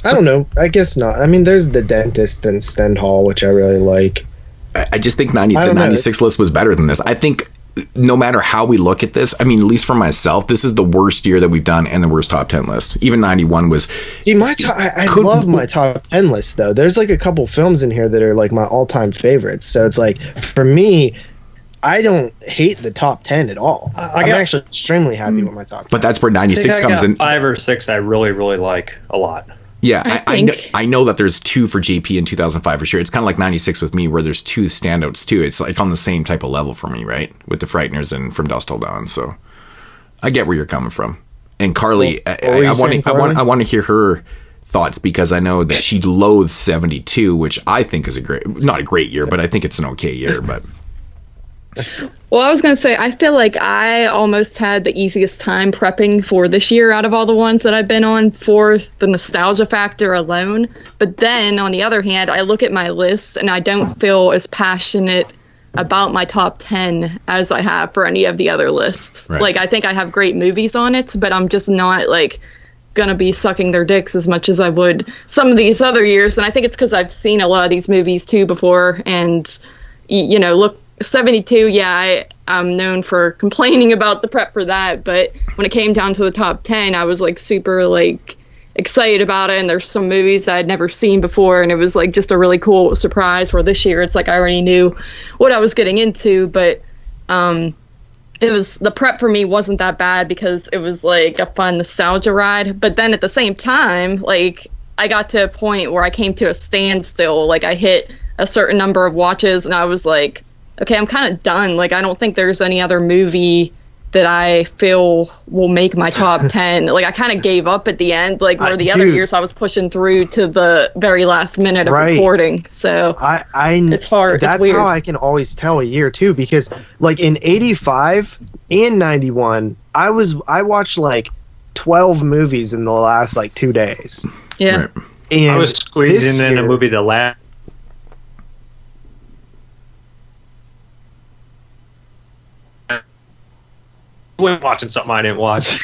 Speaker 4: I don't know. I guess not. I mean, there's The Dentist and Stendhal, which I really like.
Speaker 3: I just think the
Speaker 4: don't know.
Speaker 3: 96 list was better than this. I think no matter how we look at this, I mean, at least for myself, this is the worst year that we've done and the worst top 10 list. Even 91 was...
Speaker 4: See, I love my top 10 list, though. There's like a couple films in here that are like my all-time favorites. So it's like, for me, I don't hate the top 10 at all. I'm actually extremely happy with my top 10.
Speaker 3: But that's where 96
Speaker 5: I
Speaker 3: comes
Speaker 5: got
Speaker 3: in.
Speaker 5: 5 or 6 I really, really like a lot.
Speaker 3: Yeah, I know that there's 2 for JP in 2005 for sure. It's kind of like 96 with me, where there's 2 standouts too. It's like on the same type of level for me, right? With The Frighteners and From Dusk Till Dawn. So I get where you're coming from. And Carly, I want to hear her thoughts, because I know that she loathes 72, which I think is not a great year, but I think it's an okay year. But
Speaker 6: Well, I was going to say, I feel like I almost had the easiest time prepping for this year out of all the ones that I've been on for the nostalgia factor alone. But then, on the other hand, I look at my list and I don't feel as passionate about my top 10 as I have for any of the other lists.
Speaker 3: Right.
Speaker 6: Like, I think I have great movies on it, but I'm just not, like, going to be sucking their dicks as much as I would some of these other years. And I think it's because I've seen a lot of these movies, too, before. And, you know, look, 72, yeah, I'm known for complaining about the prep for that, but when it came down to the top 10, I was like super like excited about it, and there's some movies that I'd never seen before, and it was like just a really cool surprise. Where this year it's like I already knew what I was getting into, but it was, the prep for me wasn't that bad because it was like a fun nostalgia ride. But then at the same time, like I got to a point where I came to a standstill. Like I hit a certain number of watches and I was like, okay, I'm kind of done. Like, I don't think there's any other movie that I feel will make my top 10. Like, I kind of gave up at the end. Like, where the other years I was pushing through to the very last minute of recording. So, it's hard.
Speaker 4: That's
Speaker 6: it's weird.
Speaker 4: how I can always tell a year, too. Because, like, in 85 and 91, I watched, like, 12 movies in the last, like, 2 days.
Speaker 6: Yeah.
Speaker 3: Right.
Speaker 4: And
Speaker 5: I was squeezing in a movie the last. Watching something I didn't watch.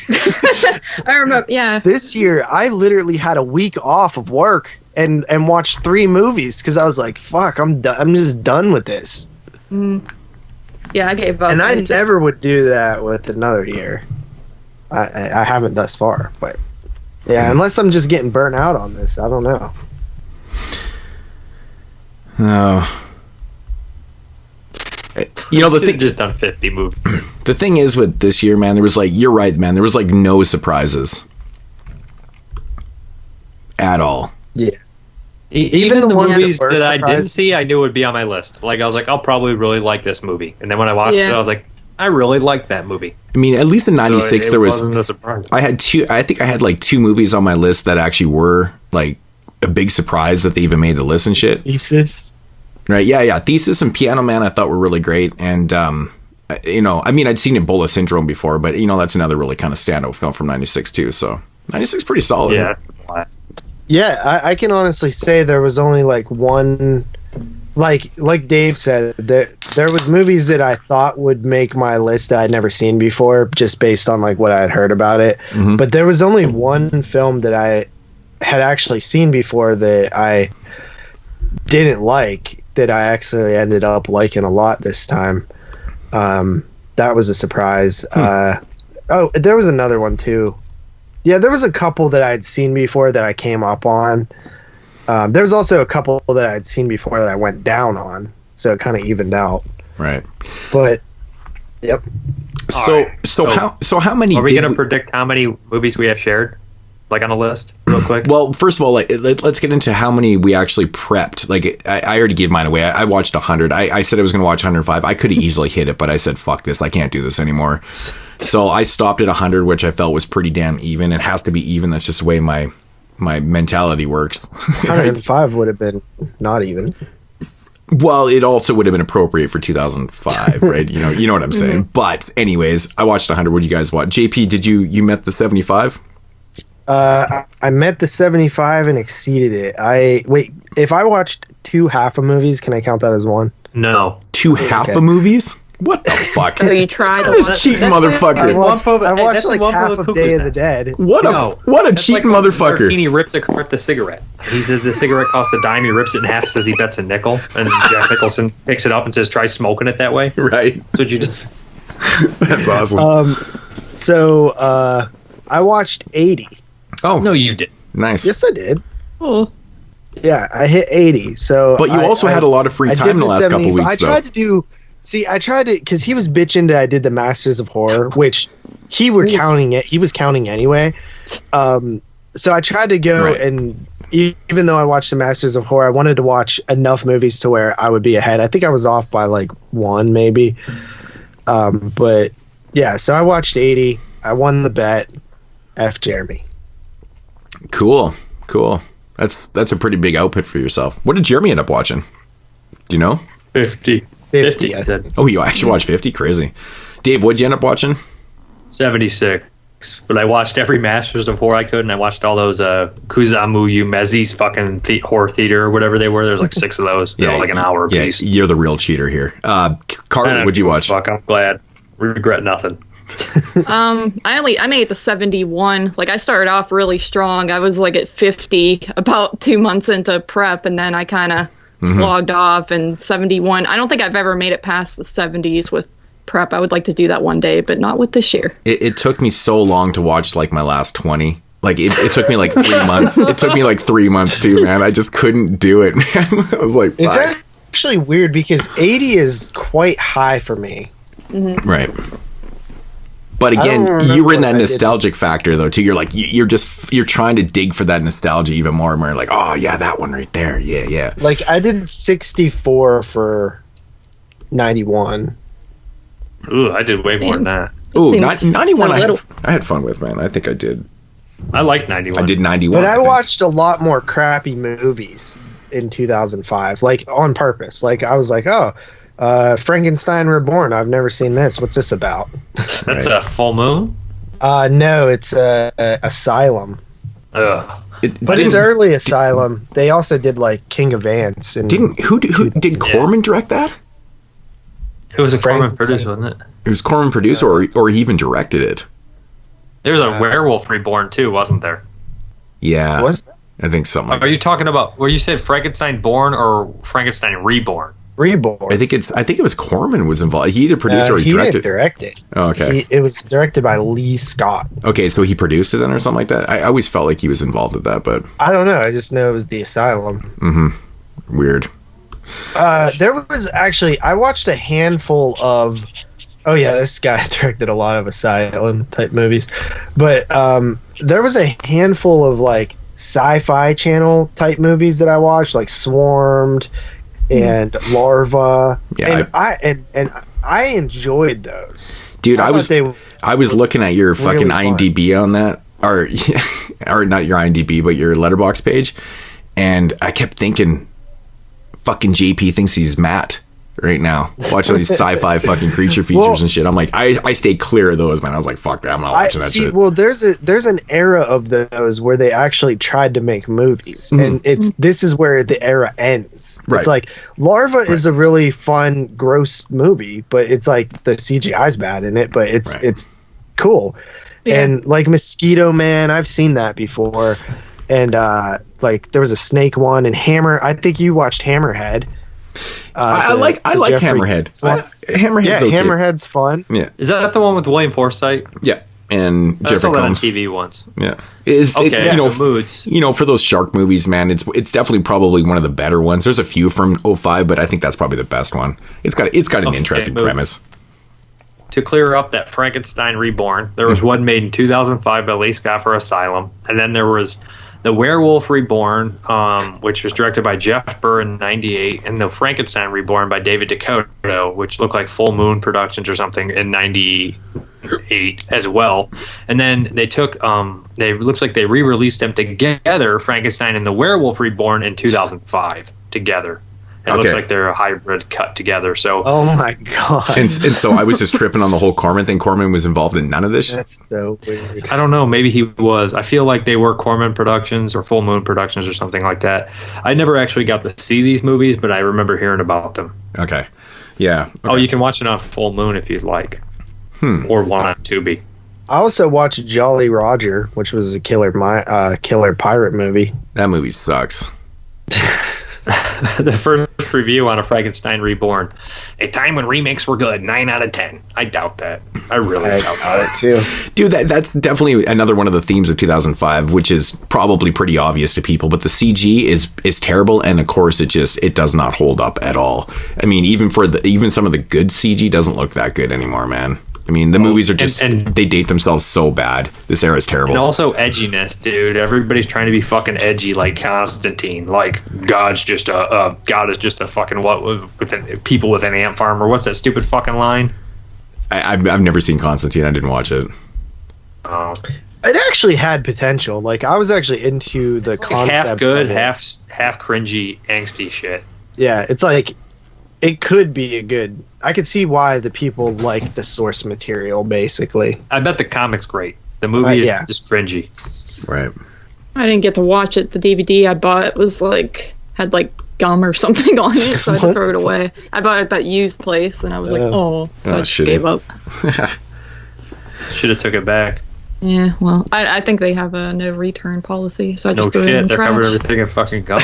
Speaker 6: I remember, yeah.
Speaker 4: This year, I literally had a week off of work and watched 3 movies because I was like, "Fuck, I'm done. I'm just done with this."
Speaker 6: Yeah, I gave up.
Speaker 4: And I never would do that with another year. I haven't thus far, but yeah, unless I'm just getting burnt out on this, I don't know.
Speaker 3: You know, the thing,
Speaker 5: just done 50 movies.
Speaker 3: The thing is with this year, man, there was like, you're right, man, there was like no surprises at all.
Speaker 4: Yeah.
Speaker 5: Even the
Speaker 4: ones
Speaker 5: movies
Speaker 4: were
Speaker 5: that I didn't
Speaker 4: surprises.
Speaker 5: see, I knew would be on my list. Like, I was like, I'll probably really like this movie. And then when I watched it, I was like, I really like that movie.
Speaker 3: I mean, at least in 96,
Speaker 5: So
Speaker 3: there was,
Speaker 5: wasn't a surprise.
Speaker 3: I think I had like 2 movies on my list that actually were like a big surprise that they even made the list and shit.
Speaker 4: Thesis.
Speaker 3: Right. Yeah. Thesis and Piano Man I thought were really great. And, you know, I mean, I'd seen Ebola Syndrome before, but, you know, that's another really kind of standout film from 96 too. So 96 pretty solid.
Speaker 5: Yeah, it's a blast.
Speaker 4: Yeah, I can honestly say there was only like one, like Dave said, there was movies that I thought would make my list that I'd never seen before, just based on like what I had heard about it.
Speaker 3: Mm-hmm.
Speaker 4: But there was only one film that I had actually seen before that I didn't like, that I actually ended up liking a lot this time. That was a surprise. Oh, there was another one too. Yeah, there was a couple that I'd seen before that I came up on. There was also a couple that I'd seen before that I went down on, so it kind of evened out.
Speaker 3: Right.
Speaker 4: But, yep.
Speaker 3: So how many?
Speaker 5: Are we going to predict how many movies we have shared, like on a list, real quick?
Speaker 3: Well, first of all, like, let's get into how many we actually prepped. Like, I already gave mine away. I watched 100. I said I was going to watch 105. I could have easily hit it, but I said, fuck this. I can't do this anymore. So I stopped at 100, which I felt was pretty damn even. It has to be even. That's just the way my my mentality works.
Speaker 4: 105 would have been not even.
Speaker 3: Well, it also would have been appropriate for 2005, right? You know what I'm saying. But anyways, I watched 100. What do you guys watch? JP, did you met the 75?
Speaker 4: I met the 75 and exceeded it. If I watched 2 half a movies, can I count that as one?
Speaker 5: No.
Speaker 3: 2 half a movies? What the fuck?
Speaker 6: So you tried
Speaker 3: this cheating motherfucker.
Speaker 4: I watched like half of Day of the Dead.
Speaker 3: What a cheating motherfucker.
Speaker 5: Martini rips apart the cigarette. He says the cigarette costs a dime. He rips it in half, says he bets a nickel. And Jack Nicholson picks it up and says, try smoking it that way.
Speaker 3: Right.
Speaker 5: So you just...
Speaker 3: That's awesome.
Speaker 4: I watched 80.
Speaker 3: Oh.
Speaker 5: No, you did.
Speaker 3: Nice.
Speaker 4: Yes, I did.
Speaker 6: Oh.
Speaker 4: Yeah, I hit 80. So,
Speaker 3: but you also had a lot of free time the last couple weeks,
Speaker 4: I tried to, because he was bitching that I did the Masters of Horror, which he was counting anyway. So I tried to go and, even though I watched the Masters of Horror, I wanted to watch enough movies to where I would be ahead. I think I was off by like 1 maybe. But yeah, so I watched 80. I won the bet. F Jeremy.
Speaker 3: Cool. That's a pretty big output for yourself. What did Jeremy end up watching? Do you know?
Speaker 5: 50, I said.
Speaker 3: Oh, you actually watched 50? Crazy. Dave, what'd you end up watching?
Speaker 5: 76. But I watched every Masters of Horror I could, and I watched all those Kuzamu Yumezi's fucking horror theater or whatever they were. There's like 6 of those. They're like an hour a piece.
Speaker 3: You're the real cheater here. Carl, what'd you watch?
Speaker 5: Fuck, I'm glad. Regret nothing.
Speaker 6: I made it to 71. Like, I started off really strong. I was like at 50 about 2 months into prep, and then I kind of slogged off. And 71, I don't think I've ever made it past the 70s with prep. I would like to do that one day, but not with this year.
Speaker 3: It took me so long to watch like my last 20. Like it took me like 3 months. It took me like 3 months too, man. I just couldn't do it, man. I was like, fuck.
Speaker 4: It's actually weird because 80 is quite high for me.
Speaker 6: Mm-hmm.
Speaker 3: Right. But again, you were in that nostalgic factor though too. You're like you're trying to dig for that nostalgia even more and more. Like, oh yeah, that one right there. Yeah.
Speaker 4: Like I did 64 for 91.
Speaker 5: Ooh, I did way more than that.
Speaker 3: Ooh, 91 I had fun with, man. I think I did.
Speaker 5: I like 91.
Speaker 3: I did 91.
Speaker 4: But I watched a lot more crappy movies in 2005, like on purpose. Like I was like, Frankenstein Reborn. I've never seen this. What's this about?
Speaker 5: That's a full moon?
Speaker 4: No, it's Asylum.
Speaker 5: Ugh.
Speaker 4: But it's early Asylum. They also did like King of Ants. And
Speaker 3: who did Corman direct that?
Speaker 5: It was a Corman producer, wasn't it?
Speaker 3: It was Corman producer, or he even directed it.
Speaker 5: There was a Werewolf Reborn too, wasn't there?
Speaker 3: Yeah,
Speaker 4: was there?
Speaker 3: I think something. Like
Speaker 5: Are you talking about where you said Frankenstein Born or Frankenstein Reborn?
Speaker 4: Reborn.
Speaker 3: I think it was Corman was involved. He either produced or he directed.
Speaker 4: Didn't direct it.
Speaker 3: Oh, okay.
Speaker 4: It was directed by Lee Scott.
Speaker 3: Okay, so he produced it then or something like that. I always felt like he was involved with that, but
Speaker 4: I don't know. I just know it was the Asylum.
Speaker 3: Mm-hmm. Weird.
Speaker 4: There was actually I watched a handful of. Oh yeah, this guy directed a lot of Asylum type movies, but there was a handful of like Sci-Fi Channel type movies that I watched, like Swarmed and Larva.
Speaker 3: Yeah,
Speaker 4: I enjoyed those.
Speaker 3: Dude, I was looking at your fucking IMDb on that, or not your IMDb, but your Letterboxd page, and I kept thinking, fucking JP thinks he's Matt right now, watching these sci-fi fucking creature features and shit. I'm like, I stayed clear of those, man. I was like, fuck that, I'm not watching that shit.
Speaker 4: Well, there's an era of those where they actually tried to make movies, and this is where the era ends.
Speaker 3: Right.
Speaker 4: It's like Larva is a really fun, gross movie, but it's like the CGI's bad in it, but it's cool. Yeah. And like Mosquito Man, I've seen that before, and like there was a snake one, and Hammer. I think you watched Hammerhead.
Speaker 3: I like Hammerhead. Hammerhead's okay.
Speaker 4: Hammerhead's fun.
Speaker 3: Yeah.
Speaker 5: Is that the one with William Forsythe?
Speaker 3: Yeah. And Jeffrey Combs.
Speaker 5: On TV once.
Speaker 3: Yeah.
Speaker 5: Moods.
Speaker 3: For those shark movies, man, it's definitely probably one of the better ones. There's a few from 05, but I think that's probably the best one. It's got an interesting premise.
Speaker 5: To clear up that Frankenstein Reborn, there was one made in 2005 by Lee Scott for Asylum, and then there was The Werewolf Reborn, which was directed by Jeff Burr in '98, and The Frankenstein Reborn by David DeCoto, which looked like Full Moon Productions or something in '98 as well. And then they took, looks like they re-released them together, Frankenstein and The Werewolf Reborn, in 2005 together. It looks like they're a hybrid cut together. So,
Speaker 4: oh my god!
Speaker 3: And so I was just tripping on the whole Corman thing. Corman was involved in none of this.
Speaker 4: That's so weird.
Speaker 5: I don't know. Maybe he was. I feel like they were Corman Productions or Full Moon Productions or something like that. I never actually got to see these movies, but I remember hearing about them.
Speaker 3: Okay. Yeah. Okay.
Speaker 5: Oh, you can watch it on Full Moon if you'd like, or one on Tubi.
Speaker 4: I also watched Jolly Roger, which was a killer pirate movie.
Speaker 3: That movie sucks.
Speaker 5: The first review on A Frankenstein Reborn. A time when remakes were good. 9 out of 10. I doubt that. I really doubt that.
Speaker 4: Too.
Speaker 3: Dude, that's definitely another one of the themes of 2005, which is probably pretty obvious to people, but the CG is terrible, and of course it does not hold up at all. I mean, even some of the good CG doesn't look that good anymore, man. I mean, the movies are just, they date themselves so bad. This era is terrible.
Speaker 5: And also edginess, dude. Everybody's trying to be fucking edgy like Constantine. Like, God is just a fucking with people with an ant farm, or what's that stupid fucking line?
Speaker 3: I've never seen Constantine. I didn't watch it.
Speaker 5: Oh.
Speaker 4: It actually had potential. Like, I was actually into the concept.
Speaker 5: Half good, half cringy, angsty shit.
Speaker 4: Yeah, it's like, it could be a good... I could see why the people like the source material, basically.
Speaker 5: I bet the comic's great. The movie is just cringy.
Speaker 3: Right.
Speaker 6: I didn't get to watch it. The DVD I bought was had gum or something on it, so I had to throw it away. I bought it at that used place, and I was so I just gave up.
Speaker 5: Should have took it back.
Speaker 6: Yeah, well, I think they have a no return policy, so I just threw it in the
Speaker 5: they're
Speaker 6: trash.
Speaker 5: covering everything in fucking gum.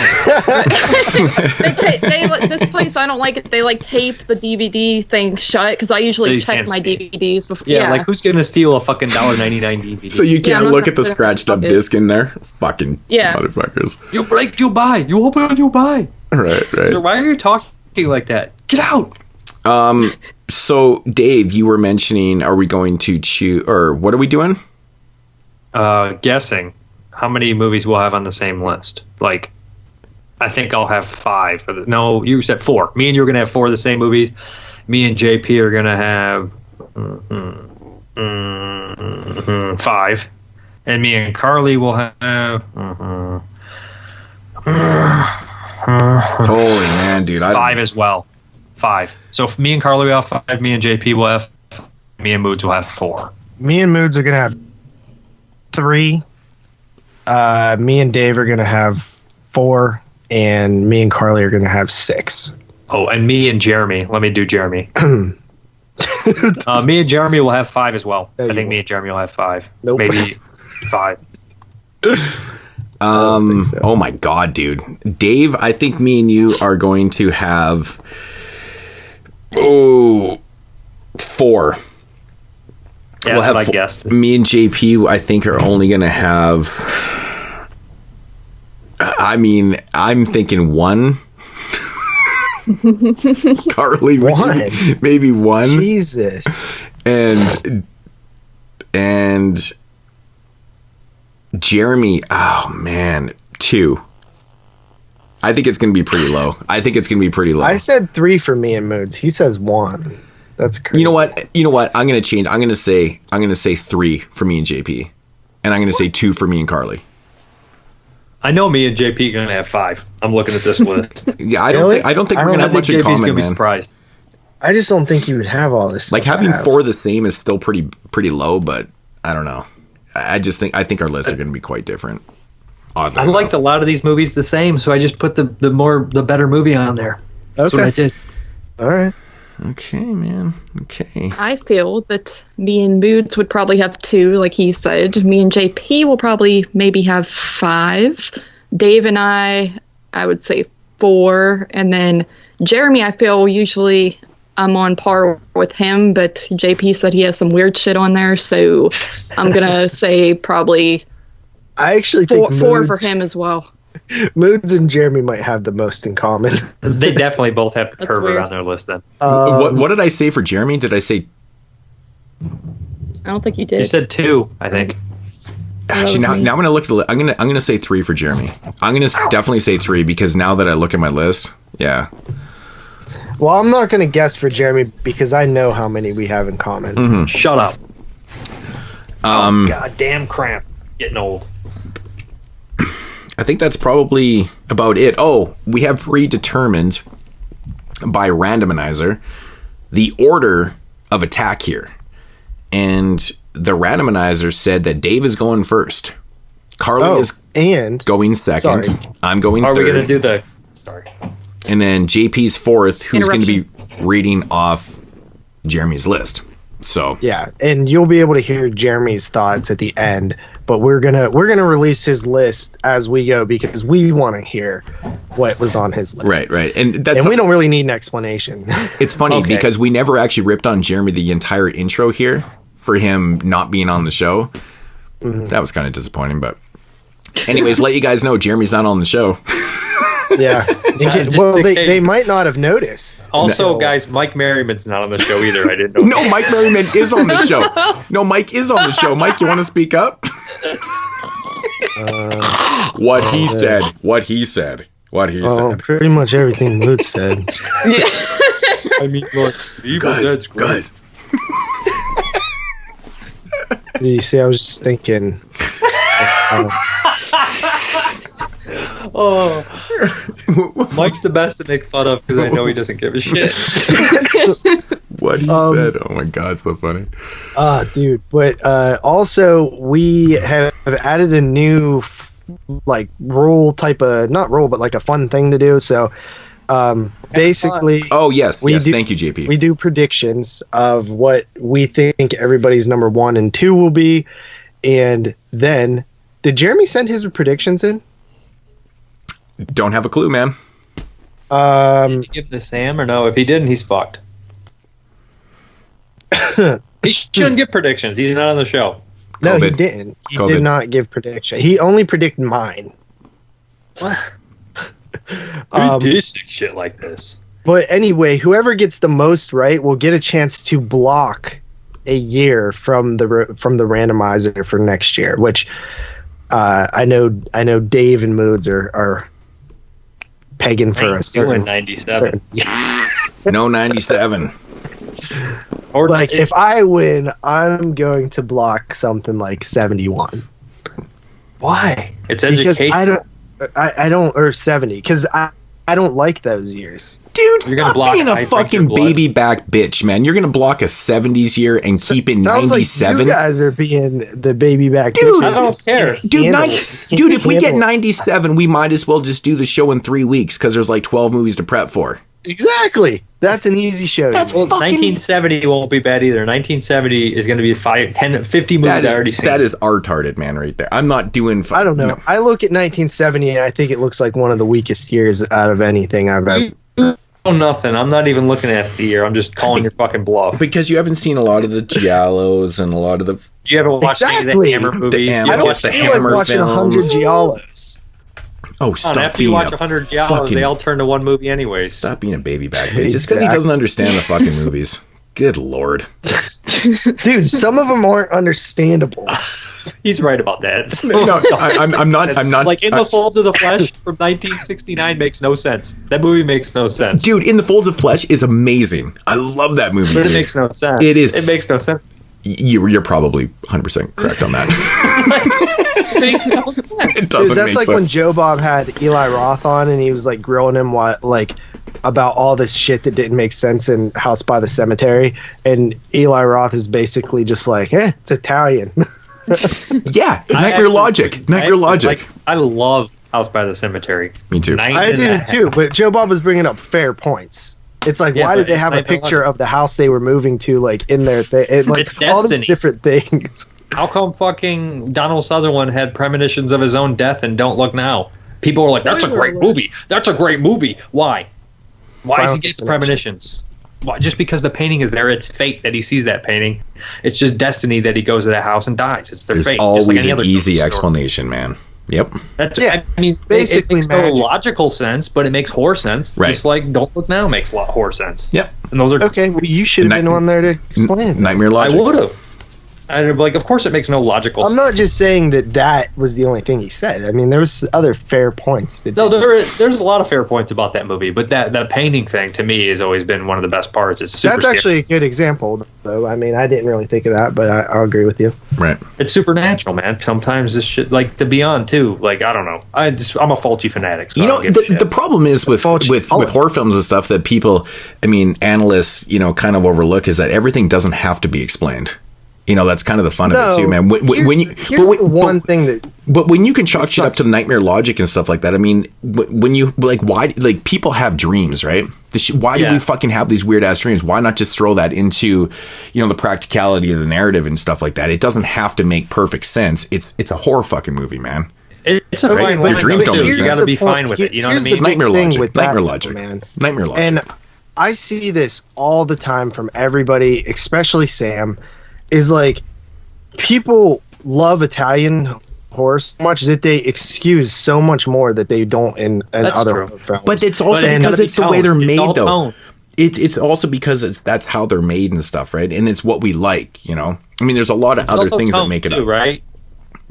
Speaker 6: This place, I don't like it. They tape the DVD thing shut because I usually check my DVDs before.
Speaker 5: Yeah, like who's gonna steal a fucking $1.99 DVD?
Speaker 3: So you can't look at the scratched up disc in there? Fucking motherfuckers.
Speaker 5: You break, you buy. You open, you buy.
Speaker 3: Right.
Speaker 5: So why are you talking like that? Get out.
Speaker 3: So Dave, you were mentioning, are we going to choose, or what are we doing?
Speaker 5: Guessing how many movies we'll have on the same list. Like, I think I'll have 5. No, you said 4. Me and you are going to have 4 of the same movies. Me and JP are going to have 5. And me and Carly will have...
Speaker 3: Holy man, dude.
Speaker 5: 5 as well. 5. So if me and Carly will have 5, me and JP will have 5, me and Moods will have 4.
Speaker 4: Me and Moods are going to have 3. Me and Dave are going to have 4. And me and Carly are going to have 6.
Speaker 5: Oh, and me and Jeremy. Let me do Jeremy. Me and Jeremy will have 5 as well. I think me and Jeremy will have 5.
Speaker 4: Nope.
Speaker 5: Maybe 5.
Speaker 4: So.
Speaker 3: Oh my god, dude. Dave, I think me and you are going to have 4.
Speaker 5: Yeah, that's what I guessed.
Speaker 3: Me and JP, I think, are only going to have... I mean, I'm thinking 1. Carly, maybe 1.
Speaker 4: Jesus.
Speaker 3: And Jeremy, oh man, 2. I think it's going to be pretty low.
Speaker 4: I said 3 for me and Moods. He says 1. That's crazy.
Speaker 3: You know what? I'm going to change. I'm going to say 3 for me and JP, and I'm going to say 2 for me and Carly.
Speaker 5: I know me and JP are going to have 5. I'm looking at this list.
Speaker 3: Yeah, I don't think we're going to have much in common,
Speaker 5: gonna be
Speaker 3: man.
Speaker 5: Surprised.
Speaker 4: I just don't think you would have all this.
Speaker 3: Like having 4 the same is still pretty low, but I don't know. I think our lists are going to be quite different. Oddly
Speaker 5: I liked a lot of these movies the same, so I just put the better movie on there. That's what I did.
Speaker 4: All right.
Speaker 3: Okay, man. Okay.
Speaker 6: I feel that me and Moods would probably have 2, like he said. Me and JP will probably maybe have 5. Dave and I would say 4. And then Jeremy, I feel usually I'm on par with him, but JP said he has some weird shit on there, so I'm going to say probably
Speaker 4: I actually think
Speaker 6: 4 for him as well.
Speaker 4: Moods and Jeremy might have the most in common.
Speaker 5: They definitely both have pervert on their list then.
Speaker 3: What did I say for Jeremy? Did I say...
Speaker 6: I don't think you did.
Speaker 5: You said 2, I think.
Speaker 3: Actually, now I'm gonna look at the. I'm gonna say 3 for Jeremy. I'm gonna definitely say 3 because now that I look at my list, yeah.
Speaker 4: Well, I'm not gonna guess for Jeremy because I know how many we have in common.
Speaker 3: Mm-hmm.
Speaker 5: Shut up. Goddamn cramp. Getting old.
Speaker 3: I think that's probably about it. Oh, we have predetermined by randomizer the order of attack here. And the randomizer said that Dave is going first. Carly is going second.
Speaker 4: Sorry.
Speaker 3: I'm going third.
Speaker 5: Are we going to do the... Sorry.
Speaker 3: And then JP's fourth, who's going to be reading off Jeremy's list. So
Speaker 4: yeah, and you'll be able to hear Jeremy's thoughts at the end, but we're gonna release his list as we go because we want to hear what was on his list.
Speaker 3: Right, and
Speaker 4: we don't really need an explanation.
Speaker 3: It's funny because we never actually ripped on Jeremy the entire intro here for him not being on the show. Mm-hmm. That was kind of disappointing, but anyways, let you guys know Jeremy's not on the show.
Speaker 4: Yeah. Well, they might not have noticed.
Speaker 5: Also, guys, Mike Merriman's not on the show either. I didn't know.
Speaker 3: No, Mike Merriman is on the show. No, Mike is on the show. Mike, you want to speak up? What he said.
Speaker 4: Pretty much everything Mood said.
Speaker 5: I mean, look,
Speaker 3: guys.
Speaker 4: You see, I was just thinking.
Speaker 5: Oh, Mike's the best to make fun of because I know he doesn't give a shit.
Speaker 3: What he said. Oh my god, so funny.
Speaker 4: Dude. But also we have added a new like rule type of not rule but like a fun thing to do. So basically,
Speaker 3: yes, thank you, JP.
Speaker 4: We do predictions of what we think everybody's number 1 and 2 will be, and then did Jeremy send his predictions in?
Speaker 3: Don't have a clue, man.
Speaker 5: Did you give the Sam or no? If he didn't, he's fucked. He shouldn't give predictions. He's not on the show.
Speaker 4: No, he didn't. He did not give prediction. He only predicted mine.
Speaker 5: What? Who did shit like this?
Speaker 4: But anyway, whoever gets the most right will get a chance to block a year from the randomizer for next year. Which I know Dave and Moods are pegging for a certain
Speaker 5: 97.
Speaker 3: No 97.
Speaker 4: Or like if I win, I'm going to block something like 71.
Speaker 5: Why? It's
Speaker 4: because
Speaker 5: education.
Speaker 4: I don't or 70 because I don't like those years.
Speaker 3: Dude, stop being a fucking baby back bitch, man. You're gonna block a 70s year and keep it 97.
Speaker 4: Like you guys are being the baby back
Speaker 3: dude,
Speaker 4: bitches.
Speaker 5: I don't care.
Speaker 3: Dude, if we get 97, we might as well just do the show in 3 weeks because there's like 12 movies to prep for.
Speaker 4: Exactly. That's an easy show.
Speaker 3: That's
Speaker 5: well, 1970 won't be bad either. 1970 is going to be 50 movies I already seen.
Speaker 3: That is retarded, man, right there. I'm not doing...
Speaker 4: I don't know. No. I look at 1970 and I think it looks like one of the weakest years out of anything I've ever...
Speaker 5: Oh, nothing. I'm not even looking at the year. I'm just calling your fucking bluff.
Speaker 3: Because you haven't seen a lot of the Giallos and a lot of the...
Speaker 5: You haven't watched any of the Hammer movies?
Speaker 4: I don't feel like watching 100 Giallos.
Speaker 3: Oh, stop
Speaker 5: after
Speaker 3: being
Speaker 5: you watch 100 Giallos, they all turn to one movie anyways.
Speaker 3: Stop being a baby back bitch. Just because he doesn't understand the fucking movies. Good lord.
Speaker 4: Dude, some of them aren't understandable.
Speaker 5: He's right about that. So,
Speaker 3: no, I'm not.
Speaker 5: Like, In the Folds of the Flesh from 1969 makes no sense. That movie makes no sense.
Speaker 3: Dude, In the Folds of Flesh is amazing. I love that movie.
Speaker 5: But it makes no sense.
Speaker 3: It is.
Speaker 5: It makes no sense.
Speaker 3: You're probably 100% correct on that.
Speaker 5: It makes no sense.
Speaker 3: It doesn't
Speaker 4: Dude, that's
Speaker 3: make
Speaker 4: like
Speaker 3: sense.
Speaker 4: when Joe Bob had Eli Roth on and he was like grilling him about all this shit that didn't make sense in House by the Cemetery, and Eli Roth is basically just like, it's Italian.
Speaker 3: Yeah, Nightmare Logic.
Speaker 5: Like, I love House by the Cemetery.
Speaker 3: Me too.
Speaker 4: I do too, but Joe Bob was bringing up fair points. It's like, why did they have a picture of the house they were moving to, like, in their thing? Like,
Speaker 5: it's
Speaker 4: all these
Speaker 5: destiny.
Speaker 4: different things.
Speaker 5: How come fucking Donald Sutherland had premonitions of his own death and Don't Look Now? People were like, that's a great movie. That's a great movie. Why? Why does he get the premonitions? Why? Just because the painting is there. It's fate that he sees that painting. It's just destiny that he goes to that house and dies. It's their
Speaker 3: There's
Speaker 5: fate.
Speaker 3: always
Speaker 5: just like
Speaker 3: an easy explanation, man. Yep.
Speaker 5: I mean,
Speaker 4: basically,
Speaker 5: it makes no logical sense, but it makes horror sense.
Speaker 3: Right.
Speaker 5: Just like Don't Look Now makes a lot of horror sense.
Speaker 3: Yep.
Speaker 5: And those are
Speaker 4: okay. Well, you should have been on there to explain it.
Speaker 3: Nightmare Logic.
Speaker 5: I would have. like, of course, it makes no logical sense.
Speaker 4: I'm not just saying that was the only thing he said. I mean, there was other fair points.
Speaker 5: No, there's a lot of fair points about that movie, but that painting thing to me has always been one of the best parts. It's super.
Speaker 4: That's actually a good example, though. I mean, I didn't really think of that, but I'll agree with you.
Speaker 3: Right.
Speaker 5: It's supernatural, man. Sometimes this shit, like The Beyond too. Like, I don't know. I'm a Fulci fanatic. So
Speaker 3: the problem is with horror films and stuff that people, I mean, analysts, kind of overlook is that everything doesn't have to be explained. That's kind of the fun of it too, man. But when you can chalk shit up to nightmare logic and stuff like that, I mean, when you why people have dreams, right? Why do we fucking have these weird ass dreams? Why not just throw that into, the practicality of the narrative and stuff like that? It doesn't have to make perfect sense. It's a horror fucking movie, man.
Speaker 5: It's a fine line.
Speaker 3: Your dreams don't make sense.
Speaker 5: You got to be fine with it. You know what I mean?
Speaker 3: It's nightmare logic.
Speaker 4: Nightmare
Speaker 3: logic, man. Nightmare logic.
Speaker 4: And I see this all the time from everybody, especially Sam. Is like people love Italian horror so much that they excuse so much more that they don't in other films.
Speaker 3: But it's also because it's the way they're made, though. It's also because that's how they're made and stuff, right? And it's what we like, I mean, there's a lot of other things that make it up,
Speaker 5: right?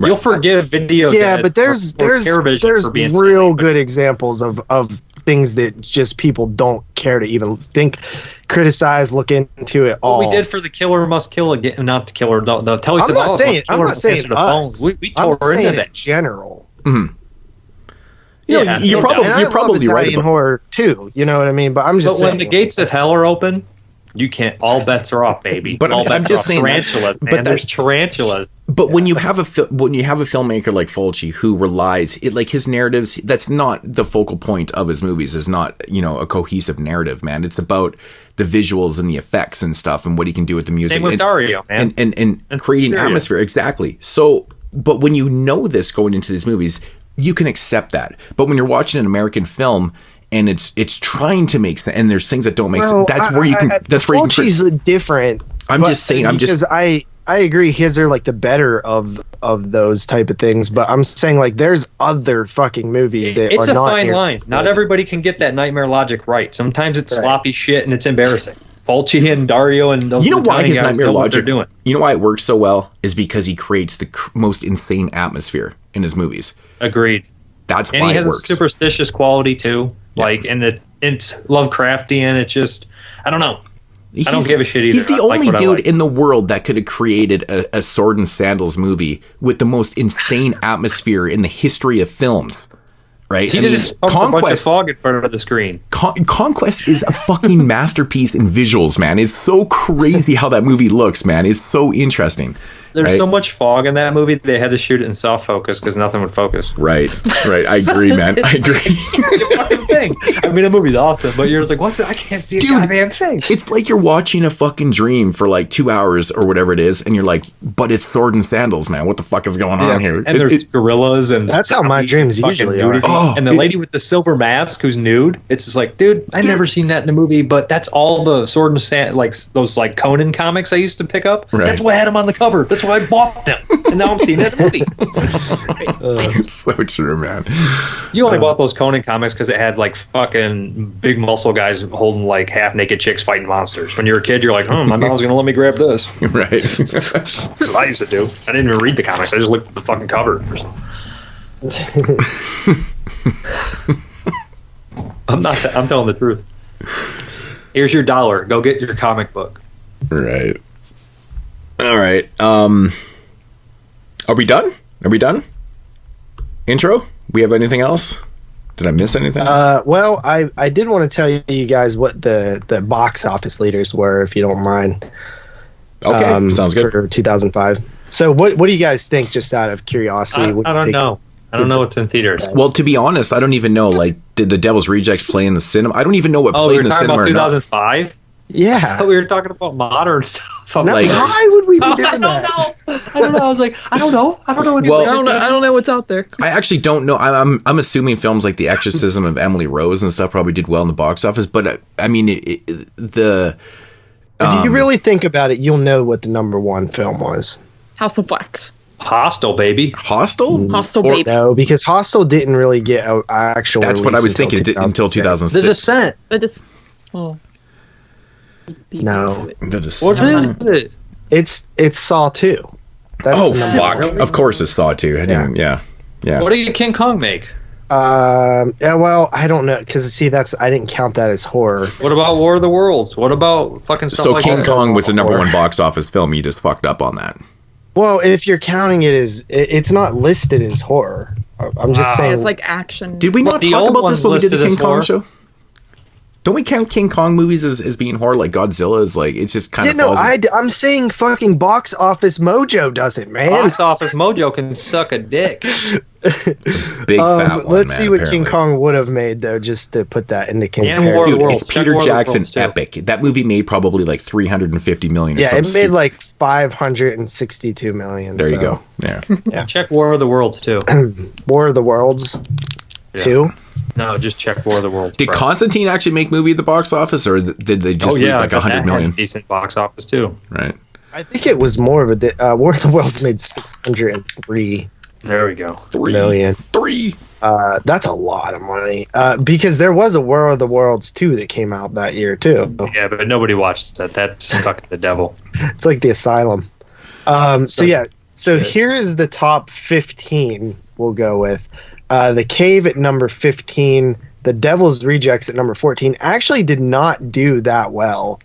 Speaker 5: You'll forgive video.
Speaker 4: Yeah, but there's real good examples of things that just people don't care to even think, criticize, look into it all.
Speaker 5: What we did for The Killer Must Kill Again, not The Killer, the Telly
Speaker 4: I'm not saying us.
Speaker 5: We tore into that
Speaker 4: in general.
Speaker 3: Mm-hmm. You're probably right.
Speaker 4: Italian horror too, you know what I mean? But I'm just saying,
Speaker 5: when the gates of hell are open, you can't. All bets are off, baby.
Speaker 3: But I'm just saying,
Speaker 5: tarantulas, man. There's tarantulas.
Speaker 3: But when you have a filmmaker like Fulci who relies, his narratives, that's not the focal point of his movies. Is not a cohesive narrative, man. It's about the visuals and the effects and stuff, and what he can do with the music.
Speaker 5: Same with Dario, man.
Speaker 3: And creating atmosphere, exactly. So, but when you know this going into these movies, you can accept that. But when you're watching an American film, and it's trying to make sense, and there's things that don't make sense. That's where you can.
Speaker 4: Fulci's different.
Speaker 3: I'm just saying.
Speaker 4: Because I agree. His are like the better of those type of things. But I'm saying there's other fucking movies that
Speaker 5: it's
Speaker 4: are
Speaker 5: a
Speaker 4: not
Speaker 5: fine line. Not everybody can get that nightmare logic right. Sometimes it's sloppy shit and it's embarrassing. Fulci and Dario and those.
Speaker 3: Why his nightmare logic? You know why it works so well is because he creates the most insane atmosphere in his movies.
Speaker 5: Agreed.
Speaker 3: That's why
Speaker 5: he has
Speaker 3: it works.
Speaker 5: A superstitious quality too. And it's Lovecraftian. It's just, I don't know. I don't give a shit either.
Speaker 3: He's the only dude in the world that could have created a sword and sandals movie with the most insane atmosphere in the history of films. Right?
Speaker 5: He just pumped a bunch of fog in front of the screen.
Speaker 3: Conquest is a fucking masterpiece in visuals, man. It's so crazy how that movie looks, man. It's so interesting.
Speaker 5: There's so much fog in that movie, they had to shoot it in soft focus because nothing would focus.
Speaker 3: Right. I agree, man. I agree.
Speaker 5: Fucking thing. I mean, the movie's awesome, but you're just like, what's it? I can't see a goddamn thing.
Speaker 3: It's like you're watching a fucking dream for 2 hours or whatever it is, and you're like, but it's sword and sandals, man. What the fuck is going on here?
Speaker 5: And there's gorillas, and
Speaker 4: that's how my dreams usually are.
Speaker 5: And the lady with the silver mask who's nude, it's just like, dude, I never seen that in a movie, but that's all the sword and sand, those Conan comics I used to pick up. Right. That's what had them on the cover. That's why I bought them, and now I'm seeing it in the movie.
Speaker 3: It's so true, man.
Speaker 5: You only bought those Conan comics because it had fucking big muscle guys holding half naked chicks fighting monsters. When you're a kid, you're like, my mom's gonna let me grab this.
Speaker 3: Right.
Speaker 5: That's what I used to do. I didn't even read the comics. I just looked at the fucking cover. I'm telling the truth. Here's your $1. Go get your comic book.
Speaker 3: Right. All right. Are we done? Intro? We have anything else? Did I miss anything?
Speaker 4: Well, I did want to tell you guys what the box office leaders were, if you don't mind.
Speaker 3: Okay, sounds good.
Speaker 4: For 2005. So what do you guys think, just out of curiosity?
Speaker 5: I don't know. I don't know what's in theaters.
Speaker 3: Well, to be honest, I don't even know. Did the Devil's Rejects play in the cinema? I don't even know what played in the cinema.
Speaker 5: Oh, we were talking about 2005?
Speaker 4: Yeah.
Speaker 5: I thought we were talking about modern stuff.
Speaker 4: Why would we be doing that?
Speaker 5: I don't know. I was like, I don't know. I don't know what's
Speaker 6: I don't know what's out there.
Speaker 3: I actually don't know. I'm assuming films like The Exorcism of Emily Rose and stuff probably did well in the box office. But I mean, if
Speaker 4: you really think about it, you'll know what the number one film was.
Speaker 6: House of Wax.
Speaker 5: Hostel, baby.
Speaker 3: Hostel?
Speaker 6: Hostel, baby.
Speaker 4: No, because Hostel didn't really get an actual.
Speaker 3: That's what I was thinking until 2006.
Speaker 5: The Descent.
Speaker 6: Oh.
Speaker 4: No.
Speaker 3: The Descent.
Speaker 5: What is it?
Speaker 4: It's Saw 2.
Speaker 3: Oh fuck! Of course it's Saw 2. I didn't. Yeah.
Speaker 5: What did King Kong make?
Speaker 4: Yeah, well, I don't know, because see, I didn't count that as horror.
Speaker 5: What about War of the Worlds? What about fucking stuff
Speaker 3: So
Speaker 5: like
Speaker 3: King
Speaker 5: that?
Speaker 3: Kong was the number one box office film. You just fucked up on that.
Speaker 4: Well, if you're counting it as, it's not listed as horror. I'm just saying.
Speaker 6: It's like action.
Speaker 3: Did we not
Speaker 5: the
Speaker 3: talk
Speaker 5: old
Speaker 3: about this when we did the
Speaker 5: one's
Speaker 3: King
Speaker 5: listed
Speaker 3: Kong
Speaker 5: as
Speaker 3: show? Don't we count King Kong movies as being horror? Like Godzilla is like, it's just kind of.
Speaker 4: No, I'm saying fucking Box Office Mojo does it, man.
Speaker 5: Box Office Mojo can suck a dick.
Speaker 3: Big fat one,
Speaker 4: let's see what
Speaker 3: apparently.
Speaker 4: King Kong would have made, though, just to put that into comparison.
Speaker 5: War of the
Speaker 3: Dude,
Speaker 5: Worlds.
Speaker 3: it's Peter
Speaker 5: Check War of the
Speaker 3: Jackson
Speaker 5: Worlds, too.
Speaker 3: epic. That movie made probably like 350 million. Or
Speaker 4: Yeah, it
Speaker 3: something
Speaker 4: made like 562 million.
Speaker 3: There you
Speaker 4: so.
Speaker 3: go. Yeah.
Speaker 5: Check War of the Worlds too.
Speaker 4: War of the Worlds
Speaker 5: Yeah.
Speaker 4: 2.
Speaker 5: No, just check War of the Worlds.
Speaker 3: Did
Speaker 5: bro.
Speaker 3: Constantine actually make movie at the box office, or did they just lose like
Speaker 5: but
Speaker 3: 100
Speaker 5: that
Speaker 3: million?
Speaker 5: had a decent box office too.
Speaker 3: Right.
Speaker 4: I think it was more of a War of the Worlds made 603
Speaker 5: There we go.
Speaker 4: million.
Speaker 3: 3.
Speaker 4: That's a lot of money. Because there was a War of the Worlds 2 that came out that year too.
Speaker 5: Yeah, but nobody watched that. That's fucking the devil.
Speaker 4: It's like The Asylum. So here's the top 15 we'll go with. The Cave at number 15. The Devil's Rejects at number 14 actually did not do that well.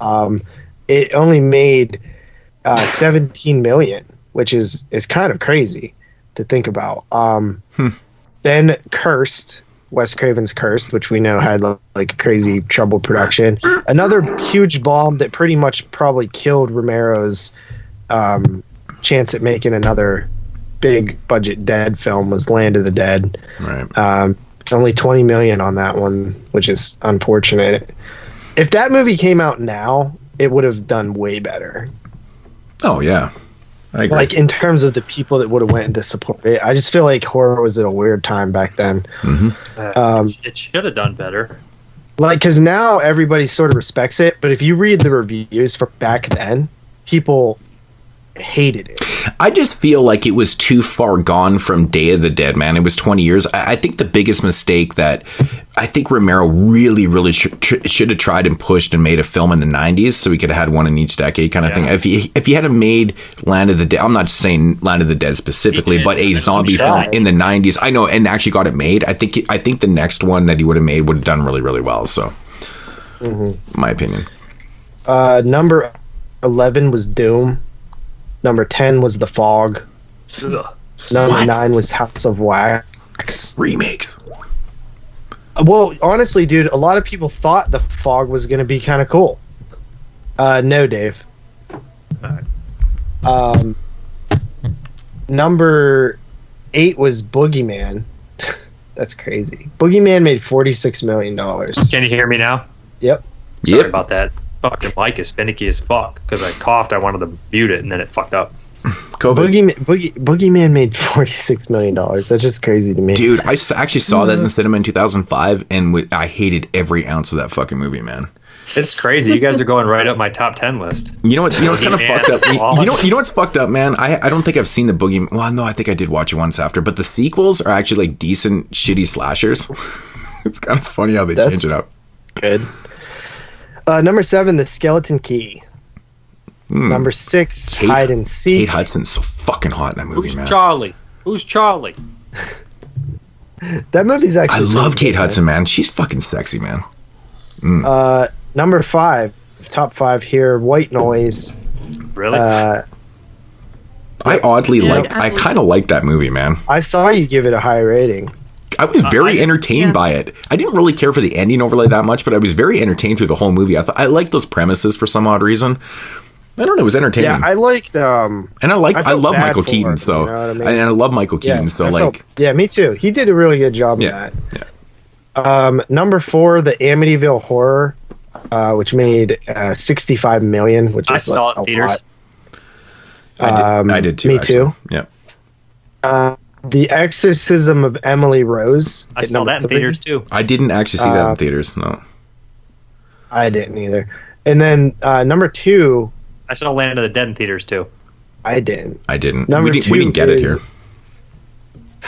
Speaker 4: It only made 17 million, which is kind of crazy to think about. Then Cursed, Wes Craven's Cursed, which we know had like a crazy troubled production. Another huge bomb that pretty much probably killed Romero's chance at making another big budget dead film was Land of the Dead.
Speaker 3: Right.
Speaker 4: Only 20 million on that one, which is unfortunate. If that movie came out now, it would have done way better.
Speaker 3: Oh yeah. I agree.
Speaker 4: Like in terms of the people that would have went to support it. I just feel like horror was at a weird time back then.
Speaker 5: It should have done better.
Speaker 4: Like, because now everybody sort of respects it, but if you read the reviews from back then, people hated it.
Speaker 3: I just feel like it was too far gone from Day of the Dead, man. It was 20 years. I think the biggest mistake that I think Romero really should have tried and pushed and made a film in the 90s so we could have had one in each decade kind of thing. If he had made Land of the Dead, I'm not saying Land of the Dead specifically, but a zombie film in the 90s, I know, and actually got it made. I think the next one that he would have made would have done really well. So, my opinion.
Speaker 4: Number 11 was Doom. Number 10 was The Fog.
Speaker 5: Ugh.
Speaker 4: Number 9 was House of Wax.
Speaker 3: Remakes.
Speaker 4: Well, honestly, dude, a lot of people thought The Fog was going to be kind of cool. No, Dave. Number 8 was Boogeyman. That's crazy. Boogeyman made $46 million.
Speaker 5: Can you hear me now?
Speaker 4: Yep.
Speaker 5: Sorry about that. Fucking mic is finicky as fuck because I coughed. I wanted to mute it and then it fucked up.
Speaker 3: COVID.
Speaker 4: Boogeyman made $46 million. That's just crazy to me.
Speaker 3: Dude, I actually saw that in the cinema in 2005, and I hated every ounce of that fucking movie, man.
Speaker 5: It's crazy. You guys are going right up my top 10 list.
Speaker 3: You know what's kind of fucked up? You know what's fucked up, man? I don't think I've seen the Boogie. Well, no, I think I did watch it once after, but the sequels are actually like decent, shitty slashers. It's kind of funny how they change it up.
Speaker 4: Good. Number 7, The Skeleton Key. Number 6, Hide and Seek.
Speaker 3: Kate Hudson's so fucking hot in that movie, man.
Speaker 5: Who's Charlie?
Speaker 4: That movie's
Speaker 3: I
Speaker 4: actually.
Speaker 3: love Kate Hudson, man. She's fucking sexy, man.
Speaker 4: Number 5, top 5 here, White Noise.
Speaker 5: Really?
Speaker 3: I oddly I kind of like that movie, man.
Speaker 4: I saw you give it a high rating.
Speaker 3: I was very entertained by it. I didn't really care for the ending overlay that much, but I was very entertained through the whole movie. I liked those premises for some odd reason. I don't know. It was entertaining.
Speaker 4: Yeah, I liked.
Speaker 3: And I love Michael Keaton.
Speaker 4: Her,
Speaker 3: so,
Speaker 4: you know what I mean?
Speaker 3: and I love Michael Keaton.
Speaker 4: Yeah, me too. He did a really good job in that.
Speaker 3: Yeah.
Speaker 4: Number 4, The Amityville Horror, which made $65 million, which is
Speaker 5: saw it in theaters.
Speaker 4: Lot.
Speaker 3: I did too.
Speaker 4: Me too.
Speaker 3: Yeah.
Speaker 4: The Exorcism of Emily Rose.
Speaker 5: I saw that in theaters too.
Speaker 3: I didn't actually see that in theaters. No,
Speaker 4: I didn't either. And then number 2.
Speaker 5: I saw Land of the Dead in theaters too.
Speaker 4: I didn't.
Speaker 3: We didn't get it here.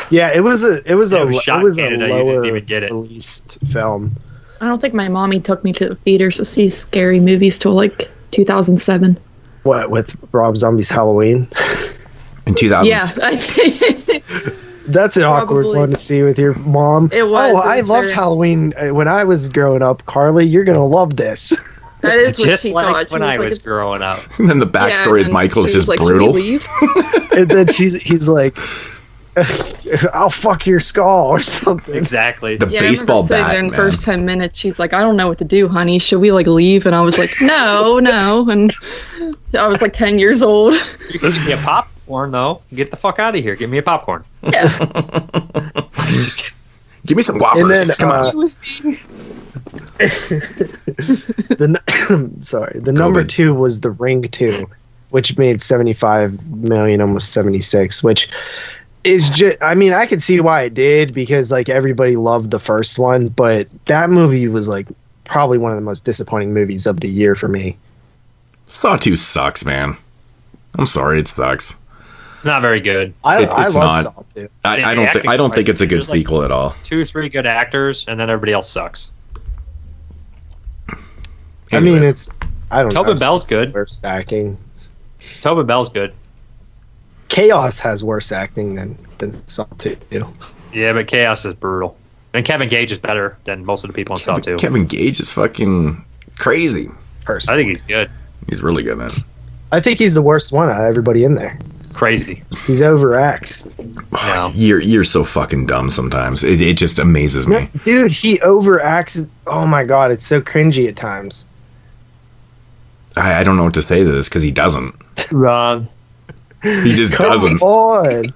Speaker 4: Yeah, it was a
Speaker 5: Canada,
Speaker 4: lower
Speaker 5: you didn't even get it.
Speaker 4: released film.
Speaker 6: I don't think my mommy took me to the theaters to see scary movies till like 2007.
Speaker 4: What, with Rob Zombie's Halloween?
Speaker 3: In 2000s.
Speaker 6: Yeah, I think
Speaker 4: That's an awkward
Speaker 6: Probably.
Speaker 4: one to see with your mom.
Speaker 6: It was.
Speaker 4: Oh,
Speaker 6: It was
Speaker 4: I loved
Speaker 6: very-
Speaker 4: Halloween when I was growing up. Carly, you're going to love this.
Speaker 6: that is what
Speaker 5: Just
Speaker 6: she
Speaker 5: like
Speaker 6: thought. She
Speaker 5: when I was
Speaker 6: like,
Speaker 5: growing up.
Speaker 3: And then the backstory of
Speaker 6: and
Speaker 3: Michael is
Speaker 6: she was
Speaker 3: just
Speaker 6: like, "Should we
Speaker 3: brutal.
Speaker 6: leave?"
Speaker 4: And then he's like, I'll fuck your skull or something.
Speaker 5: Exactly.
Speaker 3: The
Speaker 6: Yeah,
Speaker 3: baseball
Speaker 6: I remember
Speaker 3: bat,
Speaker 6: sitting there in the
Speaker 3: man.
Speaker 6: first 10 minutes, she's like, I don't know what to do, honey. Should we, like, leave? And I was like, no. And I was, like, 10 years old.
Speaker 5: You can give me a popcorn, though. Get the fuck out of here. Give me a popcorn.
Speaker 6: Yeah.
Speaker 3: Give me some whoppers.
Speaker 4: And then,
Speaker 3: Come on.
Speaker 4: the number 2 was The Ring 2, which made 75 million, almost 76, which is just, I mean, I could see why it did, because like everybody loved the first one, but that movie was like probably one of the most disappointing movies of the year for me.
Speaker 3: Saw 2 sucks, man. I'm sorry, it sucks.
Speaker 5: It's not very good.
Speaker 4: I
Speaker 3: It's
Speaker 4: love
Speaker 3: not.
Speaker 4: Saw 2.
Speaker 3: I don't think it's a good
Speaker 5: There's, like,
Speaker 3: sequel at all.
Speaker 5: 2-3 good actors, and then everybody else sucks.
Speaker 4: I mean,
Speaker 3: Anyways.
Speaker 4: it's, I don't know.
Speaker 5: Tobin Bell's good.
Speaker 4: Worst acting.
Speaker 5: Tobin Bell's good.
Speaker 4: Chaos has worse acting than Saw 2.
Speaker 5: Yeah, but Chaos is brutal. And Kevin Gage is better than most of the people in Saw 2.
Speaker 3: Kevin Gage is fucking crazy.
Speaker 5: I
Speaker 4: Personally,
Speaker 5: think he's good.
Speaker 3: He's really good, man.
Speaker 4: I think he's the worst one out of everybody in there.
Speaker 5: Crazy.
Speaker 4: He's overacts.
Speaker 5: No.
Speaker 3: You're so fucking dumb sometimes. It just amazes me.
Speaker 4: Dude, he overacts. Oh my god, it's so cringy at times.
Speaker 3: I don't know what to say to this because he doesn't.
Speaker 5: Wrong.
Speaker 3: He just
Speaker 4: Come
Speaker 3: doesn't.
Speaker 4: on.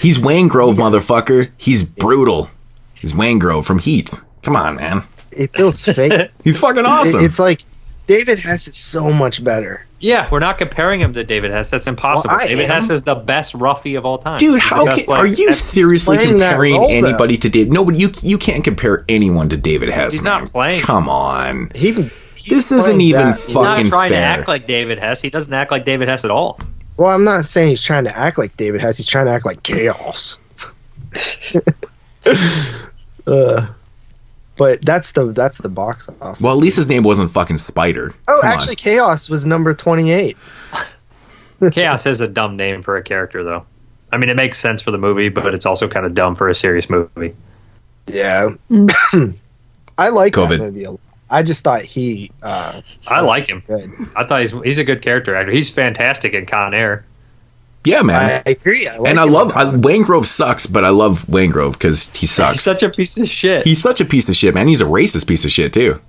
Speaker 3: He's Wayne Grove, motherfucker. He's brutal. He's Wayne Grove from Heat. Come on, man.
Speaker 4: It feels fake.
Speaker 3: He's fucking awesome.
Speaker 4: It's like David Hess is so much better.
Speaker 5: Yeah, we're not comparing him to David Hess. That's impossible.
Speaker 4: Well, I
Speaker 5: David
Speaker 4: am.
Speaker 5: Hess is the best roughie of all time.
Speaker 3: Dude,
Speaker 5: He's the
Speaker 3: how
Speaker 5: best,
Speaker 3: are you seriously
Speaker 4: playing that
Speaker 3: comparing
Speaker 4: role, though.
Speaker 3: anybody to David? Nobody. You can't compare anyone to David Hess.
Speaker 5: He's
Speaker 3: man.
Speaker 5: not playing.
Speaker 3: Come on.
Speaker 4: He's
Speaker 3: This isn't
Speaker 4: playing
Speaker 3: even
Speaker 4: that-
Speaker 5: He's not
Speaker 3: fucking
Speaker 5: trying
Speaker 3: fair.
Speaker 5: to act like David Hess. He doesn't act like David Hess at all.
Speaker 4: Well, I'm not saying he's trying to act like David Hess. He's trying to act like Chaos. But that's the box office.
Speaker 3: Well, at least his name wasn't fucking Spider.
Speaker 4: Oh,
Speaker 3: Come on.
Speaker 4: actually, Chaos was number 28.
Speaker 5: Chaos is a dumb name for a character, though. I mean, it makes sense for the movie, but it's also kind of dumb for a serious movie.
Speaker 4: Yeah. I like
Speaker 3: COVID.
Speaker 4: that movie a lot. I just thought he
Speaker 5: I like him.
Speaker 4: good.
Speaker 5: I thought he's a good character actor. He's fantastic in Con Air.
Speaker 3: Yeah, man.
Speaker 4: I agree. I like
Speaker 3: And I
Speaker 4: him
Speaker 3: love
Speaker 4: a lot.
Speaker 3: Wayne Grove sucks, but I love Wayne Grove because he
Speaker 5: He's
Speaker 3: sucks.
Speaker 5: such a piece of shit.
Speaker 3: He's such a piece of shit, man. He's a racist piece of shit too.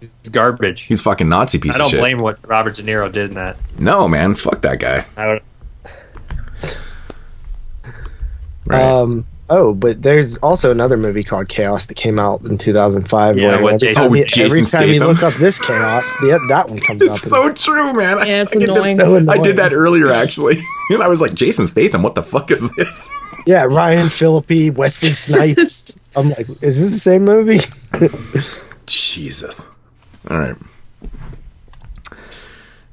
Speaker 5: He's garbage.
Speaker 3: He's fucking Nazi piece
Speaker 5: I don't
Speaker 3: of shit.
Speaker 5: blame what Robert De Niro did in that.
Speaker 3: No, man. Fuck that guy.
Speaker 5: I would,
Speaker 3: Right.
Speaker 4: Oh, but there's also another movie called Chaos that came out in 2005.
Speaker 5: Yeah,
Speaker 4: where
Speaker 5: with
Speaker 4: every
Speaker 5: Jason-
Speaker 4: time,
Speaker 3: Oh, with
Speaker 4: you,
Speaker 3: Jason
Speaker 4: every time you
Speaker 3: Statham.
Speaker 4: look up this Chaos, that one comes up.
Speaker 3: It's so true, man.
Speaker 6: Yeah, it's
Speaker 3: I did
Speaker 6: annoying.
Speaker 4: So annoying.
Speaker 3: I did that earlier, actually. And I was like, Jason Statham, what the fuck is this?
Speaker 4: Yeah, Ryan Phillippe, Wesley Snipes. I'm like, is this the same movie?
Speaker 3: Jesus. All right.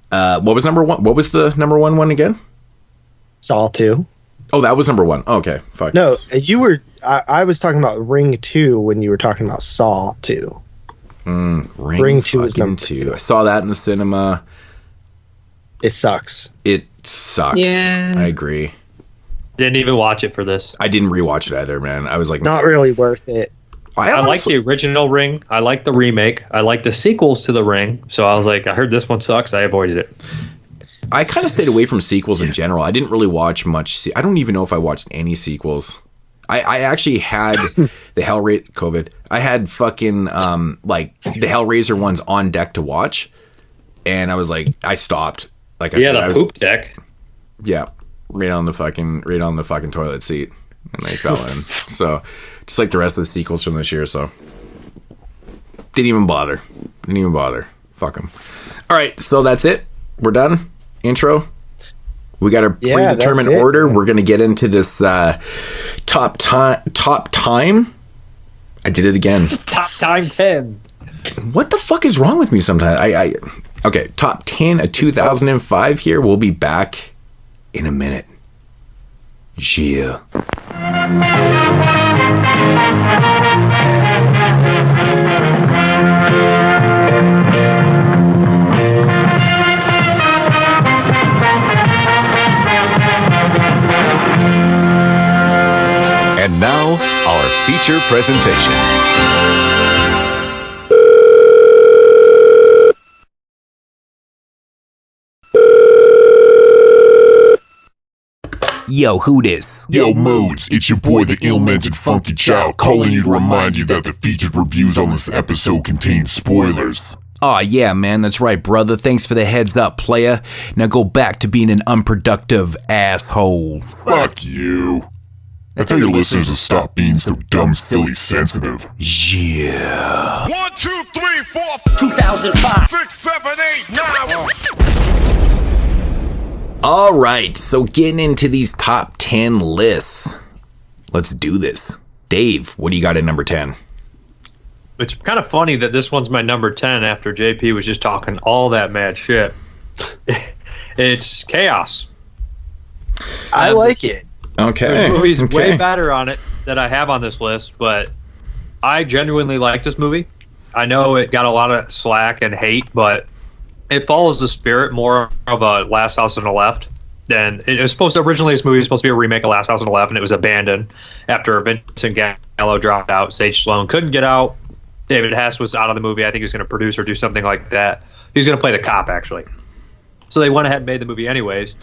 Speaker 3: What was number one? What was the number one again?
Speaker 4: Saw 2.
Speaker 3: Oh, that was number one. Okay, fuck.
Speaker 4: No, you were. I was talking about Ring 2 when you were talking about Saw 2. Ring 2 is
Speaker 3: fucking
Speaker 4: number
Speaker 3: 2. I saw that in the cinema.
Speaker 4: It sucks.
Speaker 3: It sucks.
Speaker 6: Yeah.
Speaker 3: I agree.
Speaker 5: didn't even watch it for this.
Speaker 3: I didn't rewatch it either, man. I was like,
Speaker 4: Not really worth it.
Speaker 5: I like
Speaker 3: honestly-
Speaker 5: the original Ring. I like the remake. I like the sequels to the Ring. So I was like, I heard this one sucks. I avoided it.
Speaker 3: I kind of stayed away from sequels in general. I didn't really watch much. I don't even know if I watched any sequels. I actually had the Hellraiser COVID. I had fucking like the Hellraiser ones on deck to watch, and I was like, I stopped. Like I
Speaker 5: Yeah,
Speaker 3: said,
Speaker 5: the
Speaker 3: I was,
Speaker 5: poop deck.
Speaker 3: yeah, right on the fucking toilet seat, and they fell in. So just like the rest of the sequels from this year. So didn't even bother. Fuck them. All right, so that's it. We're done. Intro. We got a
Speaker 4: Yeah,
Speaker 3: predetermined
Speaker 4: that's it,
Speaker 3: order.
Speaker 4: man.
Speaker 3: We're gonna get into this top time. I did it again.
Speaker 5: Top time 10.
Speaker 3: What the fuck is wrong with me sometimes? Okay, top 10 of 2005 here. We'll be back in a minute. Yeah.
Speaker 7: feature presentation.
Speaker 3: Yo, who this?
Speaker 8: Yo, Modes, it's your boy, the ill-mannered Funky Child, calling you to remind you that the featured reviews on this episode contain spoilers.
Speaker 3: Aw, yeah, man, that's right, brother. Thanks for the heads up, playa. Now go back to being an unproductive asshole.
Speaker 8: Fuck you. Now tell your listeners to stop being so dumb, silly, sensitive.
Speaker 3: Yeah.
Speaker 8: 1, 2, 3, 4,
Speaker 1: 2005.
Speaker 8: 6, 7, 8, 9.
Speaker 3: All right, so getting into these top 10 lists. Let's do this. Dave, what do you got at number 10?
Speaker 5: It's kind of funny that this one's my number 10 after JP was just talking all that mad shit. It's Chaos.
Speaker 4: I like it.
Speaker 3: Okay.
Speaker 5: There's movies way better on it that I have on this list, but I genuinely like this movie. I know it got a lot of slack and hate, but it follows the spirit more of a Last House on the Left than it was supposed to. Originally, this movie was supposed to be a remake of Last House on the Left, and it was abandoned after Vincent Gallo dropped out. Sage Sloan couldn't get out. David Hess was out of the movie. I think he was going to produce or do something like that. He was going to play the cop, actually. So they went ahead and made the movie anyways.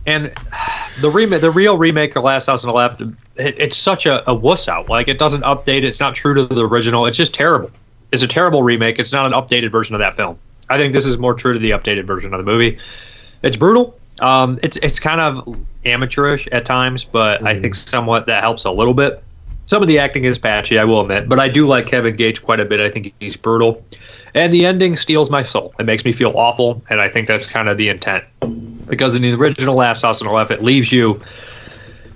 Speaker 5: And the real remake of Last House on the Left, it's such a wuss out. Like, it doesn't update. It's not true to the original. It's just terrible. It's a terrible remake. It's not an updated version of that film. I think this is more true to the updated version of the movie. It's brutal. It's kind of amateurish at times, but I think somewhat that helps a little bit. Some of the acting is patchy, I will admit, but I do like Kevin Gage quite a bit. I think he's brutal. And the ending steals my soul. It makes me feel awful, and I think that's kind of the intent. Because in the original Last House on the Left, it leaves you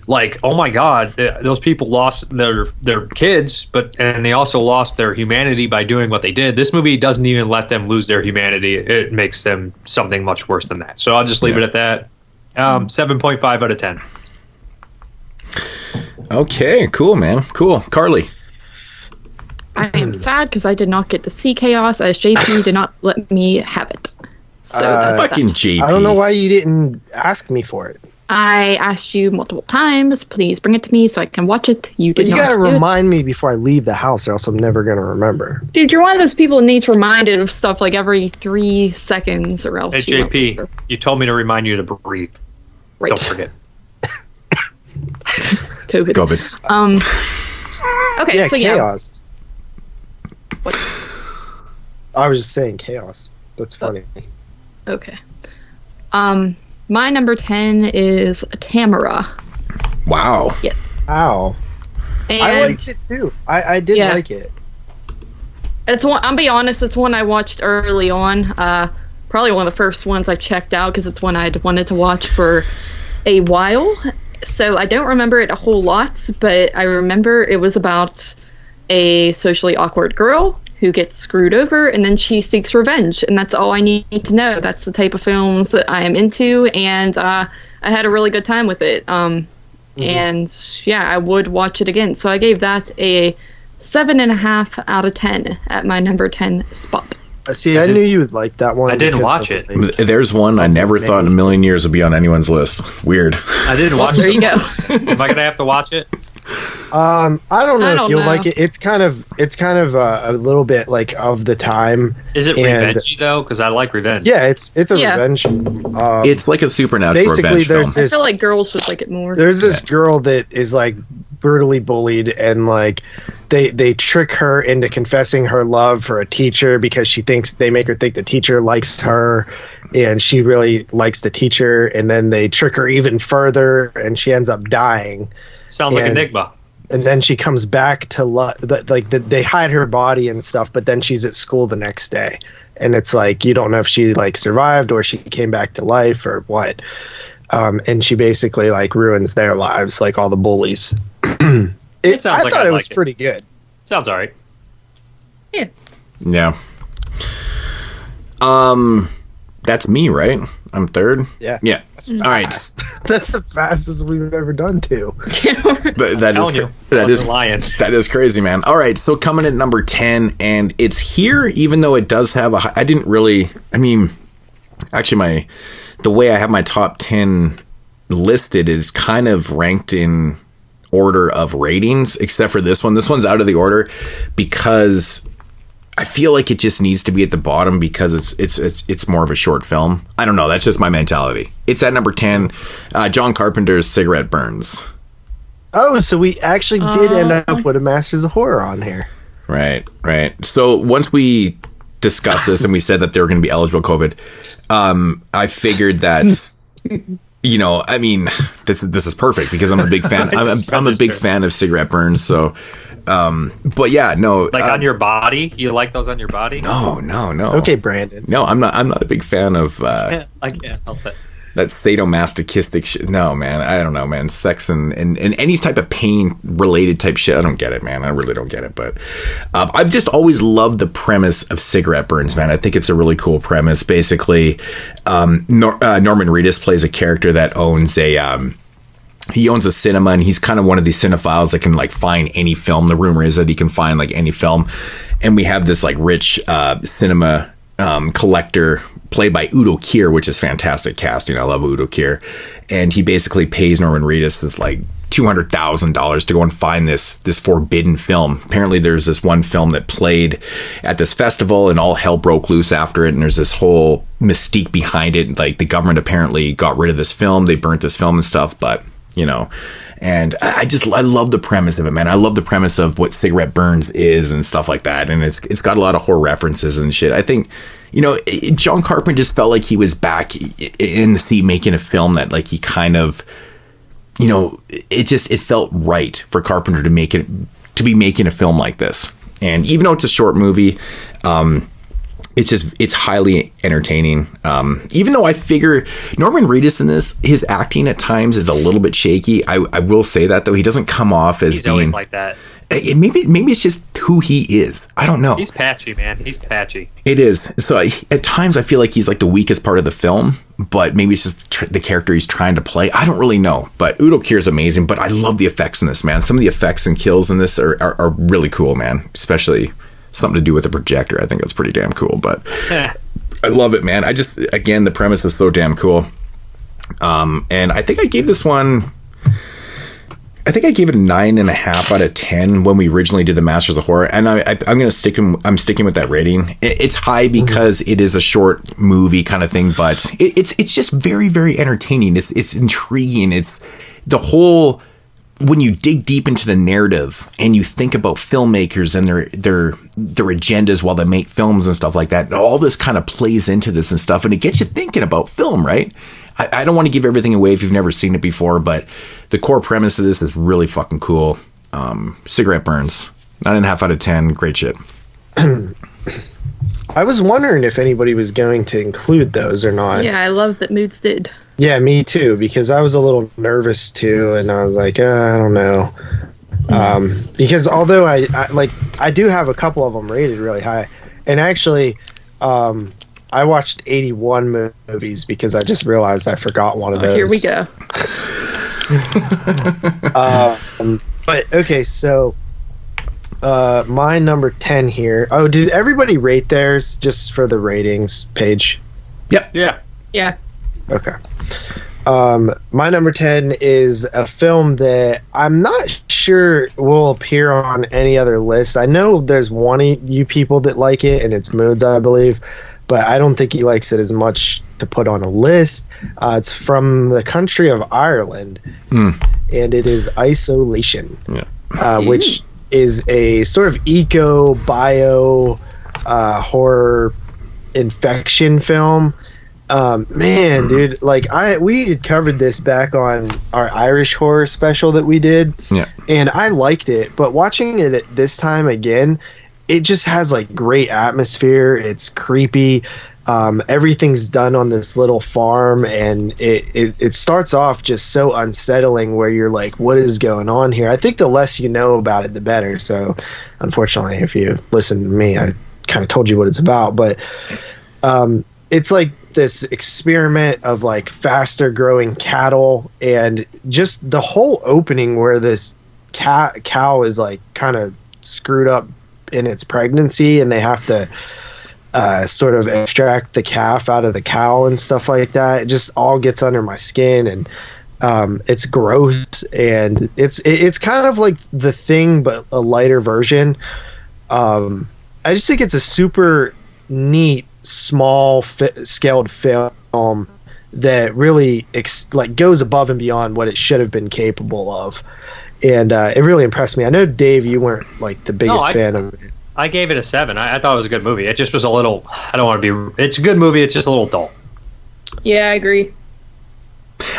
Speaker 5: like, oh my God, those people lost their kids, and they also lost their humanity by doing what they did. This movie doesn't even let them lose their humanity. It makes them something much worse than that. So I'll just leave it at that. 7.5 out of 10.
Speaker 3: Okay, cool, man. Cool. Carly.
Speaker 6: I am sad because I did not get to see Chaos, as JP did not let me have it. So
Speaker 3: Fucking JP.
Speaker 4: I don't know why you didn't ask me for it.
Speaker 6: I asked you multiple times, please bring it to me so I can watch it. You did
Speaker 4: But you
Speaker 6: not.
Speaker 4: gotta
Speaker 6: do it.
Speaker 4: remind me before I leave the house, or else I'm never gonna remember.
Speaker 6: Dude, you're one of those people that needs reminded of stuff like every 3 seconds, or else.
Speaker 5: Hey,
Speaker 6: you won't
Speaker 5: JP,
Speaker 6: remember.
Speaker 5: you told me to remind you to breathe.
Speaker 6: Right.
Speaker 5: Don't forget.
Speaker 6: COVID. Okay,
Speaker 4: Yeah,
Speaker 6: so
Speaker 4: chaos.
Speaker 6: What?
Speaker 4: I was just saying chaos. That's funny.
Speaker 6: Okay. My number 10 is Tamara.
Speaker 3: Wow.
Speaker 6: Yes.
Speaker 4: Ow.
Speaker 6: And
Speaker 4: I liked it too. I did like it.
Speaker 6: It's one. I'll be honest. It's one I watched early on. Probably one of the first ones I checked out because it's one I'd wanted to watch for a while. So I don't remember it a whole lot, but I remember it was about a socially awkward girl who gets screwed over, and then she seeks revenge, and that's all I need to know. That's the type of films that I am into, and I had a really good time with it. And yeah, I would watch it again. So I gave that a 7.5 out of 10 at my number 10 spot.
Speaker 4: See, I knew you would like that one.
Speaker 5: I didn't
Speaker 4: because
Speaker 5: watch
Speaker 4: of,
Speaker 5: it.
Speaker 4: like,
Speaker 3: There's one I never thought in a million years would be on anyone's list. Weird.
Speaker 5: I didn't watch
Speaker 6: There
Speaker 5: it.
Speaker 6: you go.
Speaker 5: Am I going to have to watch it?
Speaker 4: I don't know
Speaker 6: I
Speaker 4: if
Speaker 6: don't
Speaker 4: you'll
Speaker 6: know.
Speaker 4: like it. It's kind of a little bit like of the time.
Speaker 5: Is it
Speaker 4: And-
Speaker 5: revengey, though? Because I like revenge.
Speaker 4: Yeah, it's a
Speaker 6: Yeah.
Speaker 4: revenge.
Speaker 3: It's like a supernatural
Speaker 4: Basically,
Speaker 3: revenge film.
Speaker 4: there's
Speaker 6: I
Speaker 4: this
Speaker 6: feel like girls would like it more.
Speaker 4: there's this girl that is like brutally bullied, and like they trick her into confessing her love for a teacher because they make her think the teacher likes her, and she really likes the teacher, and then they trick her even further, and she ends up dying.
Speaker 5: Sounds like
Speaker 4: And-
Speaker 5: Enigma.
Speaker 4: And then she comes back to they hide her body and stuff, but then she's at school the next day, and it's like you don't know if she like survived or she came back to life or what. And she basically like ruins their lives, like all the bullies.
Speaker 5: It sounds
Speaker 4: I
Speaker 5: like
Speaker 4: thought
Speaker 5: I'd
Speaker 4: it was
Speaker 5: like it.
Speaker 4: pretty good.
Speaker 5: Sounds all right.
Speaker 3: Yeah. That's me, right? I'm third.
Speaker 4: Yeah.
Speaker 3: Yeah. All right.
Speaker 4: That's the fastest we've ever done too.
Speaker 3: But that is
Speaker 5: Telling you,
Speaker 3: that
Speaker 5: I
Speaker 3: is
Speaker 5: wasn't lying.
Speaker 3: that is crazy, man. All right, so coming at number 10, and it's here, even though it does have a. I didn't really. I mean, actually, the way I have my top 10 listed is kind of ranked in order of ratings, except for this one. This one's out of the order because I feel like it just needs to be at the bottom because it's more of a short film. I don't know. That's just my mentality. It's at number 10, John Carpenter's Cigarette Burns.
Speaker 4: Oh, so we actually did end up with a Masters of Horror on here.
Speaker 3: Right. So once we discussed this and we said that they were going to be eligible COVID, I figured that, you know, I mean, this is perfect because I'm a big fan. I'm a big fan of Cigarette Burns. So, but yeah, no,
Speaker 5: like on your body. You like those on your body?
Speaker 3: No.
Speaker 4: Okay, Brandon.
Speaker 3: No, I'm not a big fan of.
Speaker 5: I can't help it.
Speaker 3: That sadomasochistic shit. No, man. I don't know, man. Sex and any type of pain related type shit. I don't get it, man. I really don't get it. But I've just always loved the premise of Cigarette Burns, man. I think it's a really cool premise. Basically, Norman Reedus plays a character that owns he owns a cinema, and he's kind of one of these cinephiles that can like find any film. The rumor is that he can find like any film. And we have this like rich cinema collector played by Udo Kier, which is fantastic casting. I love Udo Kier. And he basically pays Norman Reedus this like $200,000 to go and find this forbidden film. Apparently there's this one film that played at this festival and all hell broke loose after it. And there's this whole mystique behind it. Like the government apparently got rid of this film. They burnt this film and stuff, but you know, and I love the premise of it, man. I love the premise of what Cigarette Burns is and stuff like that. And it's got a lot of horror references and shit. I think, you know, John Carpenter just felt like he was back in the seat making a film that like he kind of, you know, it felt right for Carpenter to be making a film like this. And even though it's a short movie, it's highly entertaining. Even though I figure Norman Reedus in this, his acting at times is a little bit shaky. I will say that though. He doesn't come off as
Speaker 5: he's
Speaker 3: being
Speaker 5: always like that.
Speaker 3: Maybe it's just who he is. I don't know.
Speaker 5: He's patchy, man. He's patchy.
Speaker 3: It is. So at times I feel like he's like the weakest part of the film, but maybe it's just the character he's trying to play. I don't really know. But Udo Kier is amazing. But I love the effects in this, man. Some of the effects and kills in this are really cool, man. Especially something to do with the projector. I think that's pretty damn cool. But I love it, man. Again, the premise is so damn cool. And I think I gave this one. I think I gave it a 9.5 out of 10 when we originally did the Masters of Horror, and I'm sticking with that rating. It's high because it is a short movie kind of thing, but it's just very, very entertaining. It's intriguing. It's the whole, when you dig deep into the narrative and you think about filmmakers and their agendas while they make films and stuff like that, and all this kind of plays into this and stuff, and it gets you thinking about film, right? I don't want to give everything away if you've never seen it before, but the core premise of this is really fucking cool. Cigarette Burns, 9.5 out of 10. Great shit.
Speaker 4: I was wondering if anybody was going to include those or not.
Speaker 6: Yeah, I love that Moods did.
Speaker 4: Yeah, me too, because I was a little nervous too, and I was like, I don't know. Because although I do have a couple of them rated really high, and actually, I watched 81 movies because I just realized I forgot one of those.
Speaker 6: Here we go.
Speaker 4: But okay, so my number 10 here. Oh, did everybody rate theirs just for the ratings page?
Speaker 3: Yep.
Speaker 6: Yeah.
Speaker 4: Okay. My number 10 is a film that I'm not sure will appear on any other list. I know there's one of you people that like it, and it's Moods, I believe. But I don't think he likes it as much to put on a list. It's from the country of Ireland, and it is Isolation, which is a sort of eco-bio horror infection film. Man, dude, like we had covered this back on our Irish horror special that we did, and I liked it. But watching it at this time again, it just has like great atmosphere. It's creepy. Everything's done on this little farm, and it starts off just so unsettling where you're like, what is going on here? I think the less you know about it, the better. So unfortunately, if you listen to me, I kind of told you what it's about, but it's like this experiment of like faster growing cattle, and just the whole opening where this cow is like kind of screwed up in its pregnancy, and they have to sort of extract the calf out of the cow and stuff like that. It just all gets under my skin, and It's gross, and it's kind of like The Thing, but a lighter version. I just think it's a super neat, small scaled film that really goes above and beyond what it should have been capable of, and it really impressed me. I know, Dave, you weren't like the biggest fan of it.
Speaker 5: I gave it a 7. I thought it was a good movie. It just was a little. I don't want to be. It's a good movie. It's just a little dull.
Speaker 6: Yeah, I agree.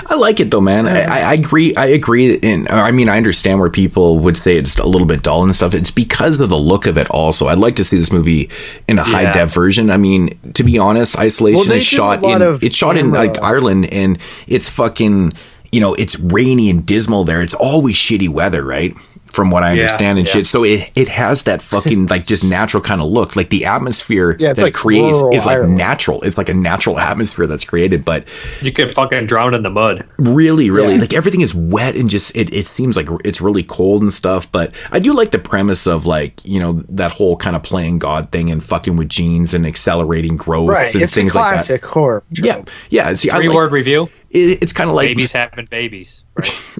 Speaker 3: I like it though, man. I agree. And I mean, I understand where people would say it's a little bit dull and stuff. It's because of the look of it. Also, I'd like to see this movie in a high def version. I mean, to be honest, Isolation is shot in like Ireland, and it's fucking, it's rainy and dismal there. It's always shitty weather, right? From what I understand and shit. So it has that fucking like just natural kind of look. Like the atmosphere that it creates is like natural. It's like a natural atmosphere that's created, but
Speaker 5: you could fucking drown in the mud.
Speaker 3: Really, like everything is wet and just it seems like it's really cold and stuff. But I do like the premise of like, that whole kind of playing God thing and fucking with genes and accelerating growth and things like that. It's a classic horror trope. Yeah. See,
Speaker 5: 3-word review.
Speaker 3: It's kind of like
Speaker 5: babies having babies,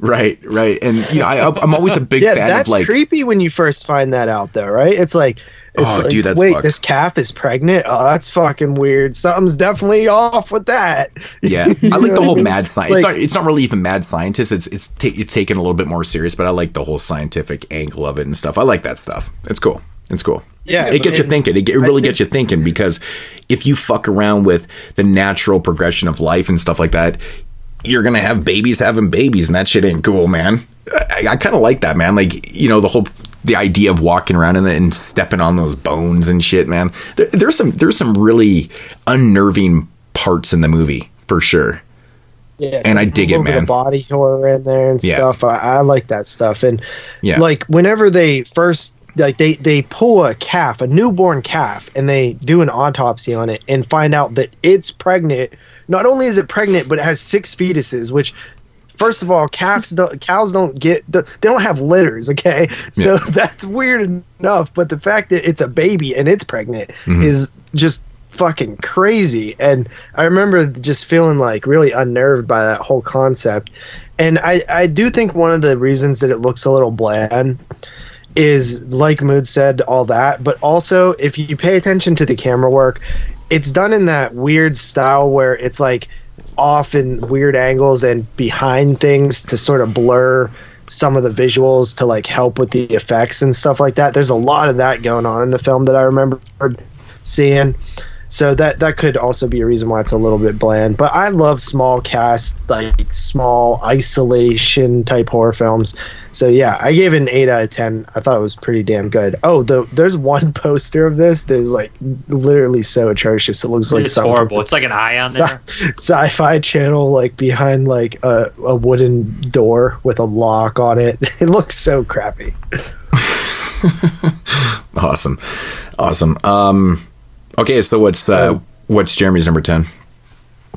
Speaker 5: right?
Speaker 3: right. And I'm always a big fan
Speaker 4: that's
Speaker 3: of like
Speaker 4: creepy when you first find that out, though, right? It's like,
Speaker 3: dude, that's
Speaker 4: wait,
Speaker 3: fucked. This
Speaker 4: calf is pregnant? Oh, that's fucking weird. Something's definitely off with that.
Speaker 3: Yeah, I like the whole mad science. It's not really even mad scientist. It's taken a little bit more serious, but I like the whole scientific angle of it and stuff. I like that stuff. It's cool. Yeah, it gets you thinking. It really gets you thinking, because if you fuck around with the natural progression of life and stuff like that, you're gonna have babies having babies, and that shit ain't cool, man. I kind of like that, man. Like, the idea of walking around and stepping on those bones and shit, man. There's some really unnerving parts in the movie for sure.
Speaker 4: Yeah,
Speaker 3: and I dig it, man.
Speaker 4: The body horror in there and stuff. I like that stuff. And like whenever they first they pull a newborn calf, and they do an autopsy on it and find out that it's pregnant. Not only is it pregnant, but it has 6 fetuses, which, first of all, cows don't have litters, okay? So that's weird enough, but the fact that it's a baby and it's pregnant is just fucking crazy. And I remember just feeling like really unnerved by that whole concept. And I do think one of the reasons that it looks a little bland is, like Mood said, all that, but also if you pay attention to the camera work, it's done in that weird style where it's like off in weird angles and behind things to sort of blur some of the visuals to like help with the effects and stuff like that. There's a lot of that going on in the film that I remember seeing. So that could also be a reason why it's a little bit bland. But I love small cast, like small isolation type horror films. So yeah, I gave it an 8 out of 10. I thought it was pretty damn good. Oh, there's one poster of this that is like literally so atrocious. It looks like
Speaker 5: it's horrible. It's like an eye on there.
Speaker 4: Sci-Fi Channel, like behind like a wooden door with a lock on it. It looks so crappy.
Speaker 3: Awesome. Okay, so what's Jeremy's number 10?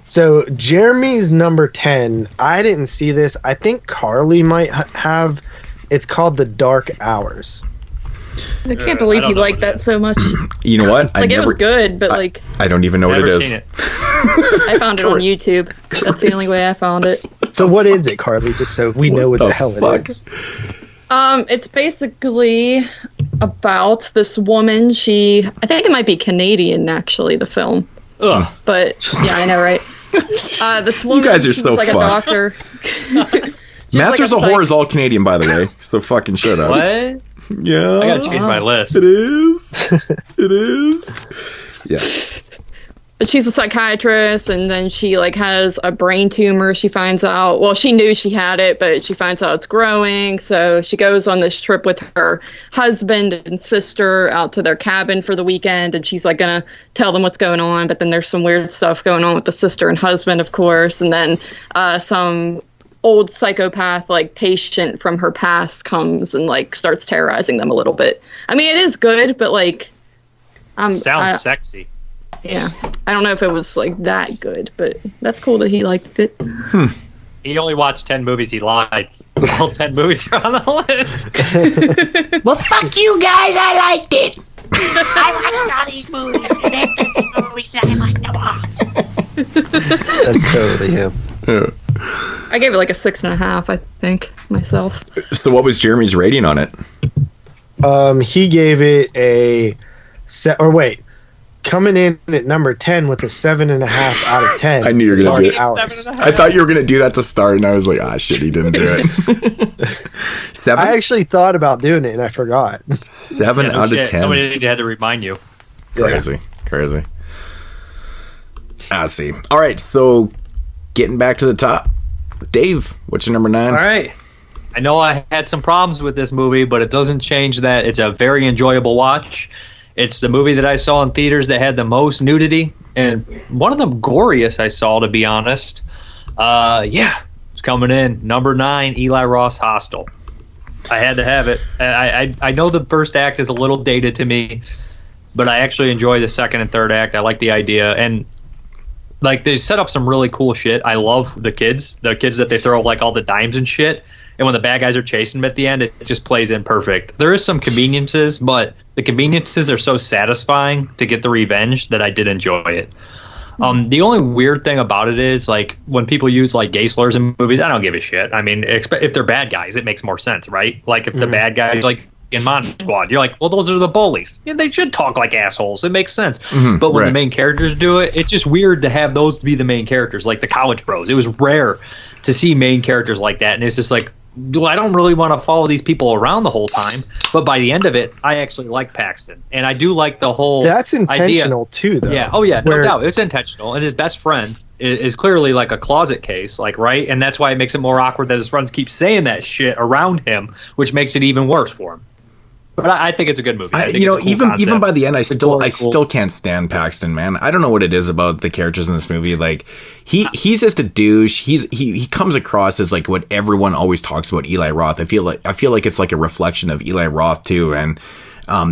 Speaker 4: So Jeremy's number 10, I didn't see this. I think Carly might have. It's called The Dark Hours.
Speaker 6: I can't believe you liked that so much.
Speaker 3: You know what?
Speaker 6: It was good, but like...
Speaker 3: I don't even know what it is.
Speaker 6: I found it on YouTube. That's the only way I found it.
Speaker 4: So what is it, Carly? Just so we know what the hell it is.
Speaker 6: It's basically about this woman. I think it might be Canadian, actually, the film.
Speaker 5: Ugh.
Speaker 6: But yeah, I know, right? This woman,
Speaker 3: you guys are so
Speaker 6: like
Speaker 3: fucked.
Speaker 6: A doctor.
Speaker 3: Masters of Horror is all Canadian, by the way. So fucking shut up.
Speaker 5: What?
Speaker 3: Yeah.
Speaker 5: I gotta change my list.
Speaker 3: It is. Yeah.
Speaker 6: But she's a psychiatrist, and then she like has a brain tumor. She finds out, well, she knew she had it, but she finds out it's growing. So she goes on this trip with her husband and sister out to their cabin for the weekend, and she's like gonna tell them what's going on. But then there's some weird stuff going on with the sister and husband, of course. And then some old psychopath like patient from her past comes and like starts terrorizing them a little bit. I mean, it is good, but like,
Speaker 5: sounds sexy.
Speaker 6: Yeah, I don't know if it was like that good, but that's cool that he liked it.
Speaker 5: He only watched 10 movies. He lied. All 10 movies are on the list.
Speaker 2: Well, fuck you guys. I liked it. I watched all these movies, and after the movies, I liked them all.
Speaker 4: That's totally him.
Speaker 3: Yeah.
Speaker 6: I gave it like a 6.5, I think, myself.
Speaker 3: So what was Jeremy's rating on it?
Speaker 4: He gave it a coming in at number 10 with a 7.5 out of 10.
Speaker 3: I knew you were gonna do it.
Speaker 6: $7.5.
Speaker 3: I thought you were gonna do that to start, and I was like, shit, he didn't do it. 7.
Speaker 4: I actually thought about doing it and I forgot.
Speaker 3: 7 out of 10.
Speaker 5: Somebody had to remind you.
Speaker 3: Crazy. I see. All right, so getting back to the top, Dave, what's your number 9?
Speaker 5: All right. I know I had some problems with this movie, but it doesn't change that it's a very enjoyable watch. It's the movie that I saw in theaters that had the most nudity, and one of the goriest I saw, to be honest. It's coming in. Number 9, Eli Roth's Hostel. I had to have it. I know the first act is a little dated to me, but I actually enjoy the second and third act. I like the idea, and like they set up some really cool shit. I love the kids that they throw like all the dimes and shit. And when the bad guys are chasing them at the end, it just plays in perfect. There is some conveniences, but the conveniences are so satisfying to get the revenge that I did enjoy it. The only weird thing about it is, like, when people use, like, gay slurs in movies, I don't give a shit. I mean, if they're bad guys, it makes more sense, right? Like, if the bad guys, like, in Mod Squad, you're like, well, those are the bullies. Yeah, they should talk like assholes. It makes sense. But when the main characters do it, it's just weird to have those be the main characters, like the college bros. It was rare to see main characters like that, and it's just like, I don't really want to follow these people around the whole time, but by the end of it, I actually like Paxton, and I do like the whole. That's
Speaker 4: intentional too, though.
Speaker 5: Yeah. Oh yeah, no doubt, it's intentional, and his best friend is clearly like a closet case, like, right, and that's why it makes it more awkward that his friends keep saying that shit around him, which makes it even worse for him. But I think it's a good movie.
Speaker 3: Even by the end, I still can't stand Paxton, man. I don't know what it is about the characters in this movie. Like, he's just a douche. He comes across as like what everyone always talks about Eli Roth. I feel like it's like a reflection of Eli Roth too. And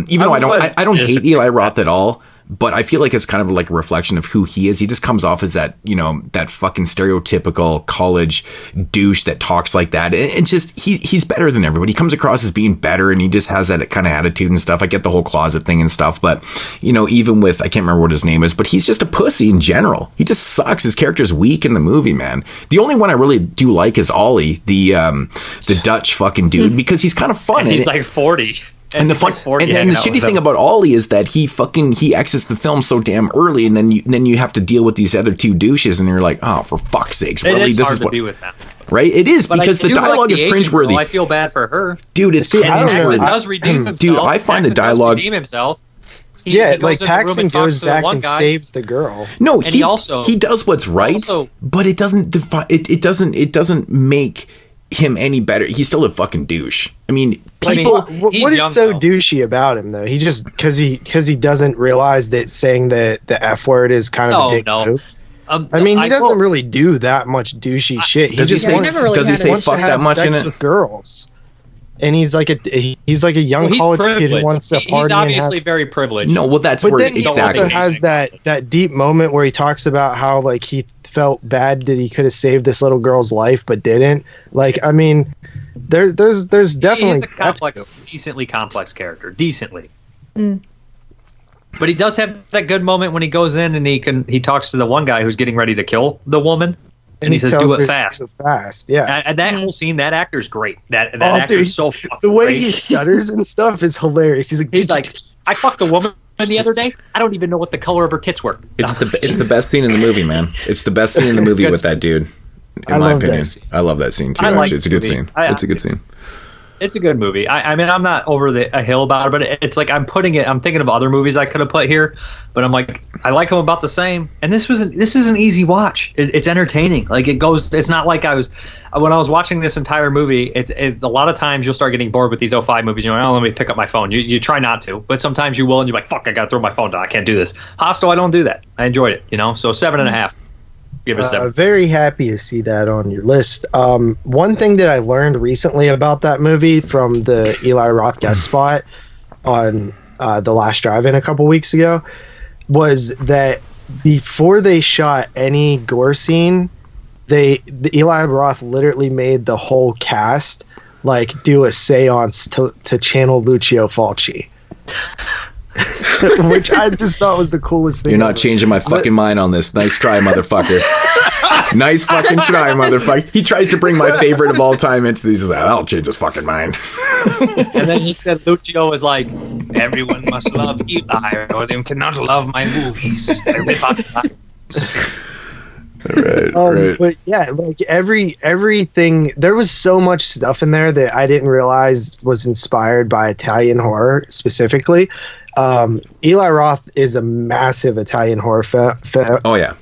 Speaker 3: even though I don't hate Eli Roth at all, but I feel like it's kind of like a reflection of who he is. He just comes off as that, that fucking stereotypical college douche that talks like that. And just, he's better than everybody. He comes across as being better, and he just has that kind of attitude and stuff. I get the whole closet thing and stuff, but, even with, I can't remember what his name is, but he's just a pussy in general. He just sucks. His character's weak in the movie, man. The only one I really do like is Ollie, the Dutch fucking dude, because he's kind of fun.
Speaker 5: And he's like 40.
Speaker 3: And the shitty thing about Ollie is that he exits the film so damn early, and then you have to deal with these other two douches, and you're like, oh, for fuck's sakes, really?
Speaker 5: This is hard to be with them,
Speaker 3: right? It is, because the dialogue is cringeworthy.
Speaker 5: I feel bad for her,
Speaker 3: dude. It's
Speaker 5: Paxton does redeem himself.
Speaker 3: Dude, I find the dialogue.
Speaker 5: Redeem himself.
Speaker 4: He like Paxton goes back and saves the girl.
Speaker 3: No, he does what's right, but it doesn't it doesn't make him any better. He's still a fucking douche. I mean, people.
Speaker 4: What is so douchey about him, though? He just because he doesn't realize that saying the F word is kind of a dick move. I mean, he doesn't really do that much douchey shit.
Speaker 3: Does he say fuck that much in it?
Speaker 4: With girls, and he's like a young college kid who wants to party.
Speaker 5: He's obviously very privileged.
Speaker 3: No, well, that's where
Speaker 4: he also has that deep moment where he talks about how like he felt bad that he could have saved this little girl's life but didn't. Like, I mean, there's definitely
Speaker 5: he's a complex, decently complex character, decently. But he does have that good moment when he goes in and he talks to the one guy who's getting ready to kill the woman, and he says, "Do it fast."
Speaker 4: So fast, yeah.
Speaker 5: And that whole scene, that actor's great. That actor's so fucking
Speaker 4: the way
Speaker 5: great.
Speaker 4: He stutters and stuff is hilarious. He's like,
Speaker 5: I fucked a woman the other day. I don't even know what the color of her tits were.
Speaker 3: It's the best scene in the movie, man. It's the best scene in the movie with that dude. In my opinion, I love that scene too. Actually, it's a good scene. It's a good scene.
Speaker 5: It's a good movie. I mean, I'm not over a hill about it, but it's like I'm thinking of other movies I could have put here, but I'm like, I like them about the same. And this is an easy watch. It's entertaining. Like, it goes. It's not like when I was watching this entire movie. It's a lot of times you'll start getting bored with these 05 movies. You're like, oh, let me pick up my phone. You try not to, but sometimes you will, and you're like, fuck, I gotta throw my phone down. I can't do this. Hostel, I don't do that. I enjoyed it. So 7.5. Give it a 7.
Speaker 4: Very happy to see that on your list. One thing that I learned recently about that movie from the Eli Roth guest spot on The Last Drive-In a couple weeks ago was that before they shot any gore scene, the Eli Roth literally made the whole cast like do a seance to channel Lucio Fulci. which I just thought was the coolest thing.
Speaker 3: You're not changing my fucking mind on this. Nice try, motherfucker. Nice fucking try, motherfucker. He tries to bring my favorite of all time into these. I'll change his fucking mind.
Speaker 5: And then he said Lucio was like, everyone must love Eli or they cannot love my movies. Everybody
Speaker 3: Right.
Speaker 4: But yeah, like everything, there was so much stuff in there that I didn't realize was inspired by Italian horror specifically. Eli Roth is a massive Italian horror fan.
Speaker 3: Yeah,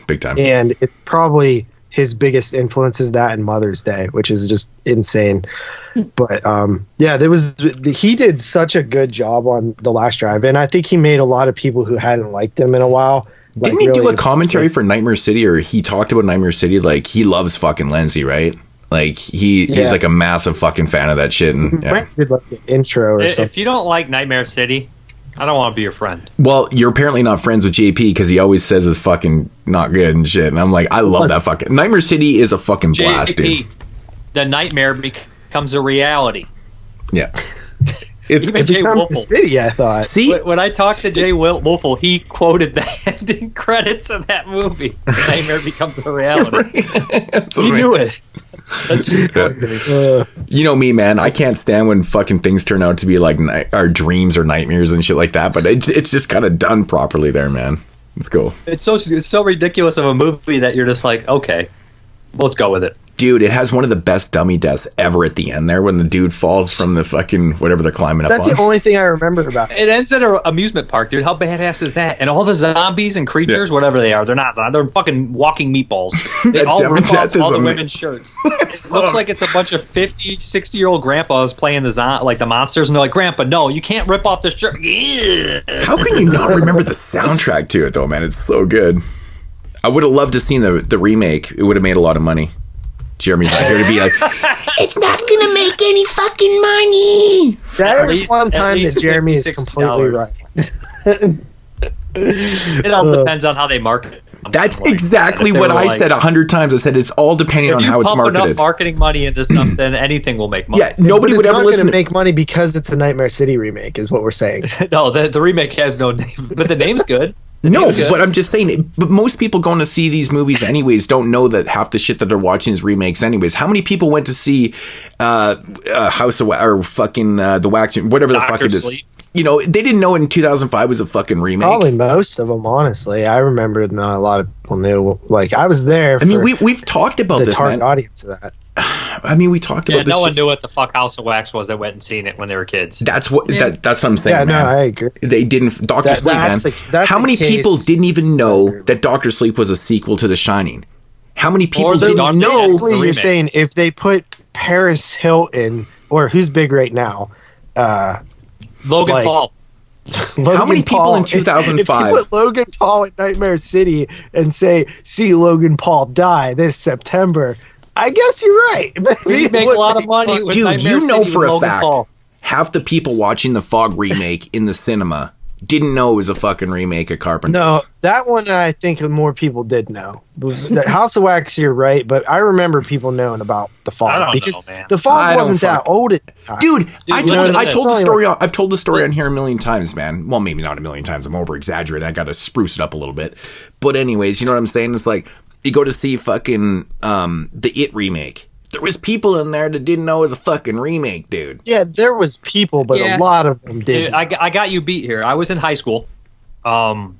Speaker 3: big time.
Speaker 4: And it's probably his biggest influence is that and Mother's Day, which is just insane. But he did such a good job on The Last Drive, and I think he made a lot of people who hadn't liked him in a while.
Speaker 3: Didn't he do a commentary for Nightmare City, or he talked about Nightmare City? Like, he loves fucking Lindsay, right? Like, he's like a massive fucking fan of that shit. And
Speaker 4: did like the intro or something.
Speaker 5: If you don't like Nightmare City, I don't want to be your friend.
Speaker 3: Well, you're apparently not friends with JP because he always says it's fucking not good and shit. And I'm like, I love that fucking... Nightmare City is a fucking blast, dude.
Speaker 5: The nightmare becomes a reality.
Speaker 3: Yeah. It
Speaker 4: becomes the city, I thought.
Speaker 3: See?
Speaker 5: When I talked to Jay Wolfel, he quoted the ending credits of that movie. Nightmare becomes a reality. He knew it. That's
Speaker 3: you know me, man. I can't stand when fucking things turn out to be like our dreams or nightmares and shit like that. But it's just kind of done properly there, man. Let's go.
Speaker 5: It's so ridiculous of a movie that you're just like, okay, let's go with it.
Speaker 3: Dude, it has one of the best dummy deaths ever at the end there when the dude falls from the fucking whatever they're climbing up on.
Speaker 4: That's the only thing I remember about it.
Speaker 5: It ends at an amusement park, dude. How badass is that? And all the zombies and creatures, whatever they are, they're not zombies. They're fucking walking meatballs. They all rip off all the women's shirts. It looks like it's a bunch of 50, 60-year-old grandpas playing the monsters, and they're like, Grandpa, no, you can't rip off the shirt.
Speaker 3: How can you not remember the soundtrack to it, though, man? It's so good. I would have loved to seen the remake. It would have made a lot of money. Jeremy's not here to be like, it's not gonna make any fucking money.
Speaker 4: That is one time that Jeremy is completely right.
Speaker 5: It all depends on how they market it.
Speaker 3: That's exactly what I said 100 times. I said it's all depending on how it's marketed.
Speaker 5: If you pump enough marketing money into something, anything will make money.
Speaker 3: Yeah, nobody would ever listen.
Speaker 4: It's not going to make money because it's a Nightmare City remake, is what we're saying.
Speaker 5: No, the remake has no name, but the name's good.
Speaker 3: But I'm just saying, but most people going to see these movies anyways don't know that half the shit that they're watching is remakes anyways. How many people went to see House of or fucking The Wax, whatever the fuck it is?
Speaker 5: Sleep.
Speaker 3: You know, they didn't know in 2005 was a fucking remake.
Speaker 4: Probably most of them, honestly. I remember not a lot of people knew. Like, I was there.
Speaker 3: I mean, we've talked about
Speaker 4: the
Speaker 3: this,
Speaker 4: target
Speaker 3: man.
Speaker 4: audience of that.
Speaker 3: I mean, we talked about this.
Speaker 5: No one knew what the fuck House of Wax was that went and seen it when they were kids.
Speaker 3: That's what I'm saying.
Speaker 4: Yeah,
Speaker 3: man.
Speaker 4: no, I agree.
Speaker 3: They didn't. Doctor Sleep, man. How many people didn't even know that Doctor Sleep was a sequel to The Shining? How many people didn't know?
Speaker 4: Basically, you're saying if they put Paris Hilton, or who's big right now,
Speaker 5: Logan Paul.
Speaker 3: How many people in 2005?
Speaker 4: If you put Logan Paul at Nightmare City and say, see Logan Paul die this September, I guess you're right.
Speaker 5: We make a lot of money with
Speaker 3: Dude,
Speaker 5: Nightmare
Speaker 3: you know
Speaker 5: City
Speaker 3: for a
Speaker 5: Logan
Speaker 3: fact,
Speaker 5: Paul.
Speaker 3: half the people watching the Fog remake in the cinema didn't know it was a fucking remake of Carpenter's.
Speaker 4: No, that one I think more people did know. The House of Wax, you're right, but I remember people knowing about the Fog because the Fog wasn't that old at the time.
Speaker 3: Dude, I told the story. I've told the story on here a million times, man. Well, maybe not a million times. I'm over exaggerating. I got to spruce it up a little bit. But anyways, you know what I'm saying? It's like you go to see fucking the It remake. There was people in there that didn't know it was a fucking remake, dude.
Speaker 4: Yeah, there was people, but a lot of them didn't.
Speaker 5: I got you beat here. I was in high school,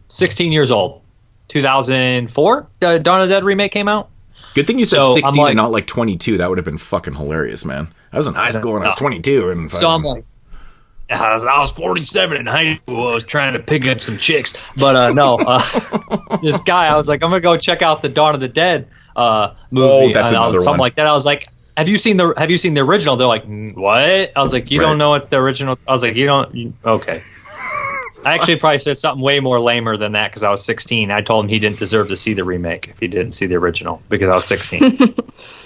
Speaker 5: 16 years old, 2004. The Dawn of the Dead remake came out.
Speaker 3: Good thing you said 16 and not like 22. That would have been fucking hilarious, man. I was in high school and I was 22. And
Speaker 5: so I'm like, I was 47 in high school. I was trying to pick up some chicks, but this guy, I was like, I'm gonna go check out the Dawn of the Dead movie.
Speaker 3: That's another
Speaker 5: something
Speaker 3: one.
Speaker 5: like that. I was like, have you seen the original? They're like, what? I was like, you don't know what the original. I was like, okay. I actually probably said something way more lamer than that because I was 16. I told him he didn't deserve to see the remake if he didn't see the original because I was 16.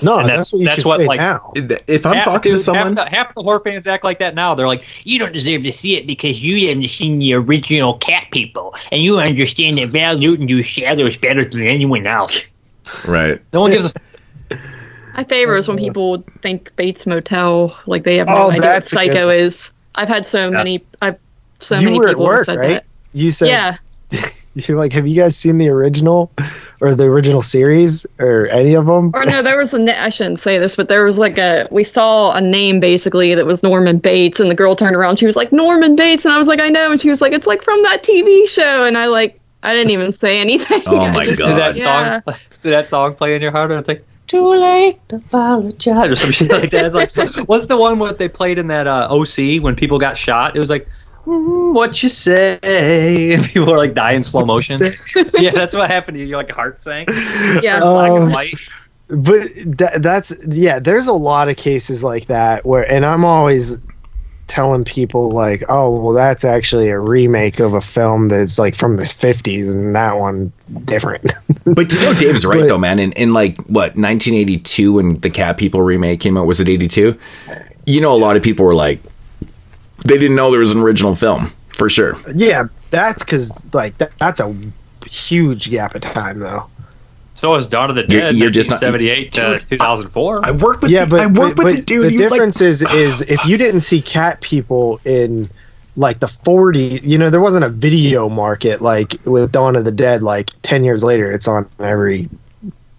Speaker 4: No, that's what like
Speaker 5: now.
Speaker 3: If I'm talking to someone,
Speaker 5: half the horror fans act like that now. They're like, you don't deserve to see it because you haven't seen the original Cat People and you understand that Val Newton used shadows better than anyone else.
Speaker 3: Right.
Speaker 5: No one gives a.
Speaker 6: My favorite is when people think Bates Motel, like they have no idea what Psycho is. I've had so many. I've so
Speaker 4: you
Speaker 6: many
Speaker 4: were at
Speaker 6: people
Speaker 4: work,
Speaker 6: have said
Speaker 4: right?
Speaker 6: that.
Speaker 4: You said,
Speaker 6: Yeah.
Speaker 4: You're like, have you guys seen the original or the original series or any of them?
Speaker 6: Or no, there was I shouldn't say this, but there was like we saw a name basically that was Norman Bates, and the girl turned around, she was like, Norman Bates, and I was like, I know, and she was like, it's like from that TV show, and I didn't even say anything.
Speaker 3: Oh my God.
Speaker 5: Did that song play in your heart? And it's like, too late to apologize, or some shit like that. Like, what's the one what they played in that OC when people got shot? It was like, what you say? And people were like dying in slow motion. Yeah, that's what happened to you. Your like heart sank.
Speaker 6: Yeah,
Speaker 5: black and white.
Speaker 4: But there's a lot of cases like that where, and I'm always telling people like, oh, well, that's actually a remake of a film that's like from the 50s, and that one different.
Speaker 3: But Dave's right though, man. In like what 1982 when the Cat People remake came out, was it 82? A lot of people were like, they didn't know there was an original film for sure.
Speaker 4: Yeah, that's because like that's a huge gap of time though.
Speaker 5: So is Dawn of the Dead,
Speaker 3: You're just not
Speaker 5: 1978 to 2004.
Speaker 3: I work with the dude.
Speaker 4: The difference is if you didn't see Cat People in like the 40s, there wasn't a video market like with Dawn of the Dead. Like 10 years later, it's on every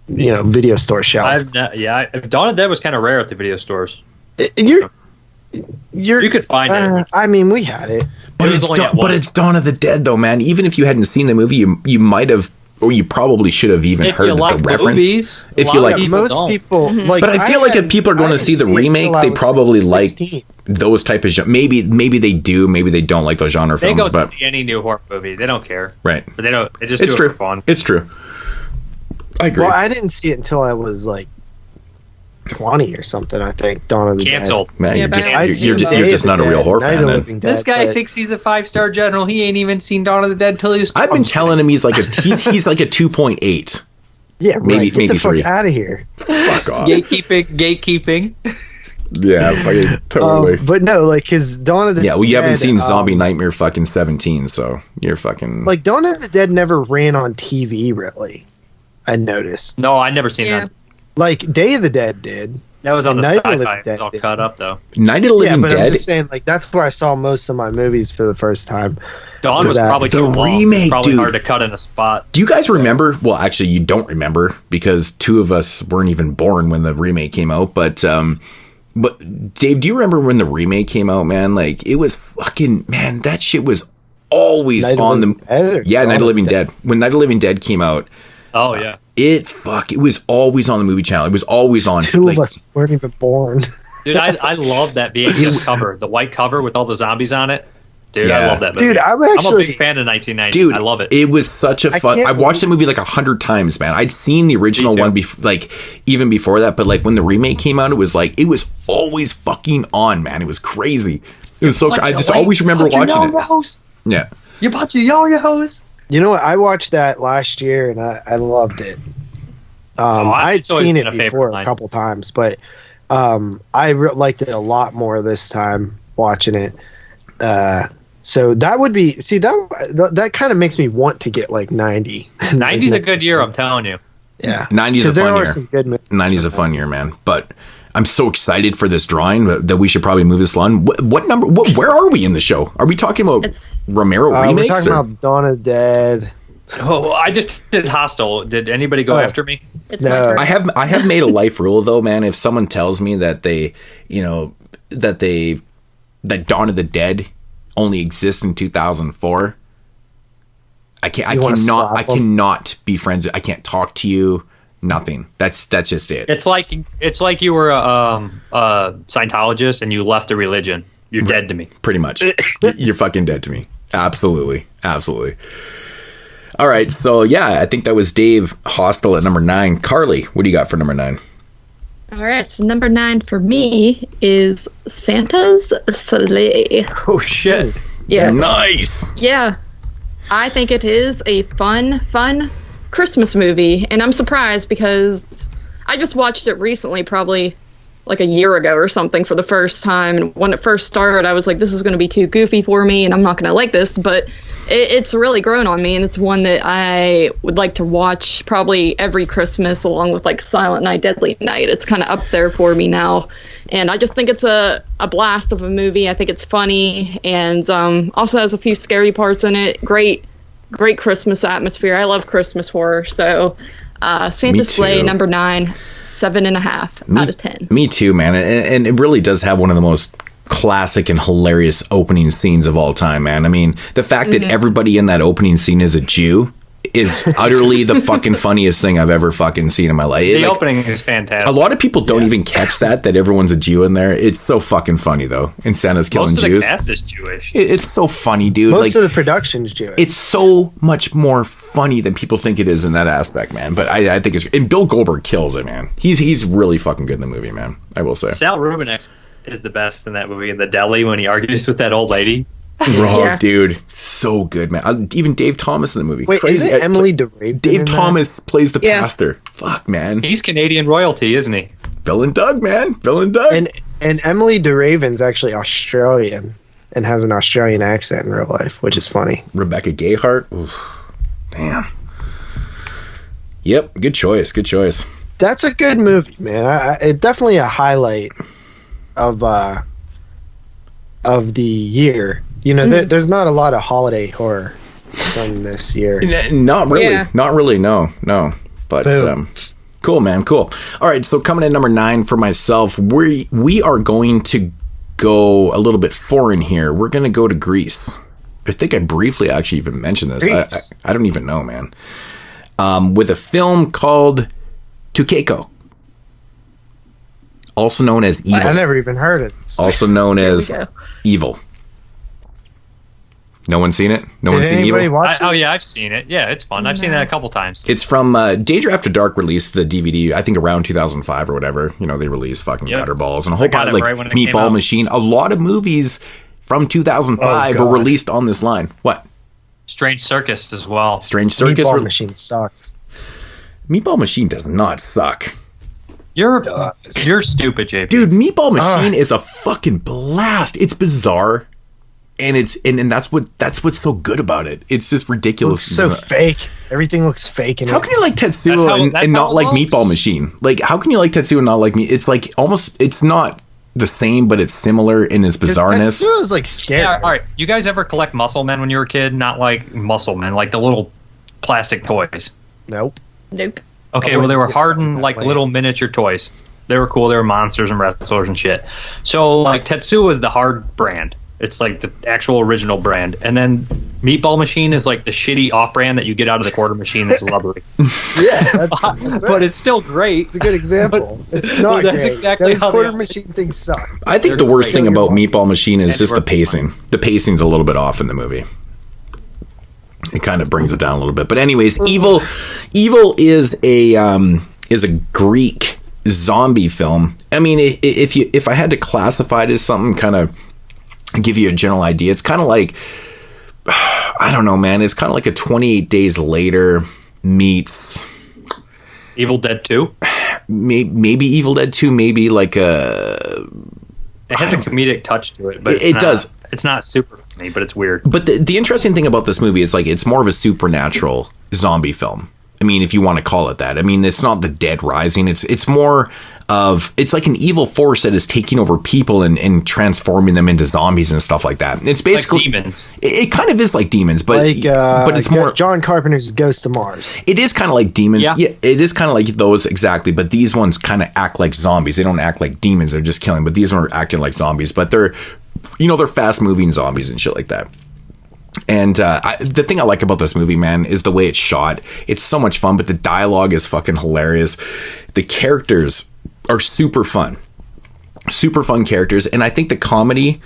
Speaker 4: video store shelf.
Speaker 5: Dawn of the Dead was kind of rare at the video stores.
Speaker 4: You
Speaker 5: could find it.
Speaker 4: I mean, we had it,
Speaker 3: but it's Dawn of the Dead though, man. Even if you hadn't seen the movie, you might have, or you probably should have even heard the reference. If you like,
Speaker 4: most people like.
Speaker 3: But I feel like if people are going to see the remake, they probably like those type of maybe they do, maybe they don't like those genre films.
Speaker 5: They go
Speaker 3: but
Speaker 5: see any new horror movie, they don't care,
Speaker 3: right?
Speaker 5: But they don't. They just
Speaker 3: it's
Speaker 5: do
Speaker 3: true.
Speaker 5: it for fun.
Speaker 3: It's true. I agree.
Speaker 4: Well, I didn't see it until I was like 20 or something. I think Dawn of the
Speaker 5: Canceled.
Speaker 3: Man,
Speaker 6: Yeah,
Speaker 3: you're just not a real horror fan.
Speaker 5: This guy thinks he's a 5-star general. He ain't even seen Dawn of the Dead till he was.
Speaker 3: I've been telling him he's like a 2.8.
Speaker 4: Yeah,
Speaker 3: maybe
Speaker 4: get the fuck
Speaker 3: 3.
Speaker 4: out of here.
Speaker 3: Fuck off.
Speaker 5: Gatekeeping.
Speaker 3: Yeah, fucking totally.
Speaker 4: But no, like his Dawn of the Dead.
Speaker 3: Yeah, well, you haven't seen Zombie Nightmare fucking 17, so you're fucking
Speaker 4: like Dawn of the Dead never ran on TV really. I noticed.
Speaker 5: No, I never seen that.
Speaker 4: Like Day of the Dead did.
Speaker 5: That was on the
Speaker 4: Night of the
Speaker 5: Sci-Fi.
Speaker 4: Living
Speaker 5: It was all
Speaker 4: Dead
Speaker 5: cut up though.
Speaker 3: Night of the Living
Speaker 4: but
Speaker 3: Dead.
Speaker 4: I'm just saying, like that's where I saw most of my movies for the first time.
Speaker 5: Dawn was probably
Speaker 3: the
Speaker 5: too long.
Speaker 3: remake,
Speaker 5: Probably
Speaker 3: dude.
Speaker 5: hard to cut in a spot.
Speaker 3: Do you guys remember? Well, actually, you don't remember because 2 of us weren't even born when the remake came out. But Dave, do you remember when the remake came out, man? Like it was fucking man. That shit was always on the Night of the Living Dead. When Night of the Living Dead came out.
Speaker 5: Oh yeah.
Speaker 3: It was always on the movie channel. It was always on.
Speaker 4: 2 of us weren't even born.
Speaker 5: Dude, I love that VHS cover, the white cover with all the zombies on it. Dude,
Speaker 3: Yeah.
Speaker 5: I love that movie.
Speaker 4: Dude, I'm
Speaker 5: a
Speaker 4: actually
Speaker 5: big fan of 1990.
Speaker 3: Dude,
Speaker 5: I love it.
Speaker 3: It was such a fun. I watched the movie like 100 times, man. I'd seen the original one even before that, but like when the remake came out, it was always fucking on, man. It was crazy. It was so. I just always remember watching it. Yeah.
Speaker 5: You bunch of yo-yos.
Speaker 4: You know what? I watched that last year and I loved it. I'd seen it before a couple times, but I liked it a lot more this time watching it. So that would be that kind of makes me want to get like 90.
Speaker 5: 90's a good year, I'm telling you.
Speaker 4: Yeah,
Speaker 3: 90's a fun year.
Speaker 4: Some good movies.
Speaker 3: 90's a fun year, man. But I'm so excited for this drawing that we should probably move this along. What number? Where are we in the show? Are we talking about Romero remakes?
Speaker 4: We're talking about Dawn of the Dead.
Speaker 5: Oh, I just did Hostel. Did anybody go after me?
Speaker 4: No.
Speaker 3: I have made a life rule though, man. If someone tells me that that Dawn of the Dead only exists in 2004, I cannot be friends. I can't talk to you. Nothing. That's just it.
Speaker 5: It's like you were a Scientologist and you left the religion. You're dead to me.
Speaker 3: Pretty much. You're fucking dead to me. Absolutely. All right, so yeah, I think that was Dave. Hostel at number 9. Carly, what do you got for number 9?
Speaker 6: All right, so number 9 for me is Santa's Sleigh.
Speaker 5: Oh shit!
Speaker 6: Yeah,
Speaker 3: nice.
Speaker 6: Yeah, I think it is a fun Christmas movie, and I'm surprised because I just watched it recently, probably like a year ago or something for the first time. And when it first started, I was like, this is going to be too goofy for me and I'm not going to like this. But it's really grown on me, and it's one that I would like to watch probably every Christmas along with like Silent Night, Deadly Night. It's kind of up there for me now. And I just think it's a blast of a movie. I think it's funny, and also has a few scary parts in it. Great Christmas atmosphere. I love Christmas horror. So Santa's Sleigh, number 9, 7.5 out of 10.
Speaker 3: Me too, man. And it really does have one of the most classic and hilarious opening scenes of all time, man. I mean, the fact that everybody in that opening scene is a Jew is utterly the fucking funniest thing I've ever fucking seen in my life.
Speaker 5: The opening is fantastic.
Speaker 3: A lot of people don't even catch that everyone's a Jew in there. It's so fucking funny, though. And Santa's killing Jews.
Speaker 5: Most of the cast is Jewish.
Speaker 3: It's so funny, dude.
Speaker 4: Most of the production's Jewish.
Speaker 3: It's so much more funny than people think it is in that aspect, man. But I think it's... And Bill Goldberg kills it, man. He's really fucking good in the movie, man. I will say.
Speaker 5: Sal Rubinek is the best in that movie, in the deli, when he argues with that old lady.
Speaker 3: Oh, dude, so good, man. Even Dave Thomas in the movie.
Speaker 4: Wait,
Speaker 3: Crazy.
Speaker 4: is it Emily DeRaven?
Speaker 3: Dave Thomas plays the pastor. Fuck, man.
Speaker 5: He's Canadian royalty, isn't he?
Speaker 3: Bill and Doug, man. Bill and Doug.
Speaker 4: And Emily DeRaven's actually Australian and has an Australian accent in real life, which is funny.
Speaker 3: Rebecca Gayheart. Oof. Damn. Yep, good choice. Good choice.
Speaker 4: That's a good movie, man. It's definitely a highlight of the year. You know, there's not a lot of holiday horror from this year.
Speaker 3: Not really. Yeah. Not really. No. But cool, man. Cool. All right. So coming in number 9 for myself, we are going to go a little bit foreign here. We're going to go to Greece. I think I briefly actually even mentioned this. I don't even know, man. With a film called Tukeko, also known as Evil.
Speaker 4: I never even heard of this.
Speaker 3: Also known as Evil. No one's seen it? No one's seen Evil?
Speaker 5: Oh, yeah, I've seen it. Yeah, it's fun. I've seen that a couple times.
Speaker 3: It's from Danger After Dark released the DVD, I think around 2005 or whatever. You know, they released fucking Gutterballs and a whole bunch like Meatball Machine. A lot of movies from 2005 were released on this line. What?
Speaker 5: Strange Circus as well.
Speaker 3: Strange Circus.
Speaker 4: Meatball Machine sucks.
Speaker 3: Meatball Machine does not suck.
Speaker 5: You're stupid, JP.
Speaker 3: Dude, Meatball Machine is a fucking blast. It's bizarre. And and that's what's so good about it. It's just ridiculous.
Speaker 4: It looks so fake. Everything looks fake.
Speaker 3: How can you like Tetsuo and not like Meatball Machine? Like, how can you like Tetsuo and not like me? It's like almost, it's not the same, but it's similar in its bizarreness.
Speaker 4: Tetsuo is like scary.
Speaker 5: Yeah, all right. You guys ever collect Muscle Men when you were a kid? Not like Muscle Men, like the little plastic toys.
Speaker 4: Nope.
Speaker 5: Okay, well, they were hardened like little miniature toys. They were cool. They were monsters and wrestlers and shit. So like Tetsuo is the hard brand. It's like the actual original brand. And then Meatball Machine is like the shitty off-brand that you get out of the quarter machine that's rubbery.
Speaker 4: Yeah.
Speaker 5: But it's still great.
Speaker 4: It's a good example. It's not
Speaker 5: that's
Speaker 4: great.
Speaker 5: Exactly
Speaker 4: Those quarter machine things suck.
Speaker 3: I think the worst thing about Meatball Machine is just the pacing. The pacing's a little bit off in the movie. It kind of brings it down a little bit. But anyways, Evil is a Greek zombie film. I mean, if I had to classify it as something, kind of give you a general idea, it's kind of like, I don't know, man. It's kind of like a 28 Days Later meets
Speaker 5: Evil Dead 2.
Speaker 3: Maybe Evil Dead 2. Maybe like a.
Speaker 5: It has a comedic touch to it, but
Speaker 3: it does.
Speaker 5: It's not super funny, but it's weird.
Speaker 3: But the interesting thing about this movie is like it's more of a supernatural zombie film. I mean, if you want to call it that. I mean, it's not the dead rising. It's more of, it's like an evil force that is taking over people and transforming them into zombies and stuff like that. It's basically
Speaker 5: like demons.
Speaker 3: It kind of is like demons, but it's more
Speaker 4: John Carpenter's Ghost of Mars.
Speaker 3: It is kind of like demons. Yeah, it is kind of like those exactly. But these ones kind of act like zombies. They don't act like demons. They're just killing. But these are acting like zombies. But they're fast moving zombies and shit like that. And the thing I like about this movie, man, is the way it's shot. It's so much fun, but the dialogue is fucking hilarious. The characters are super fun characters. And I think the comedy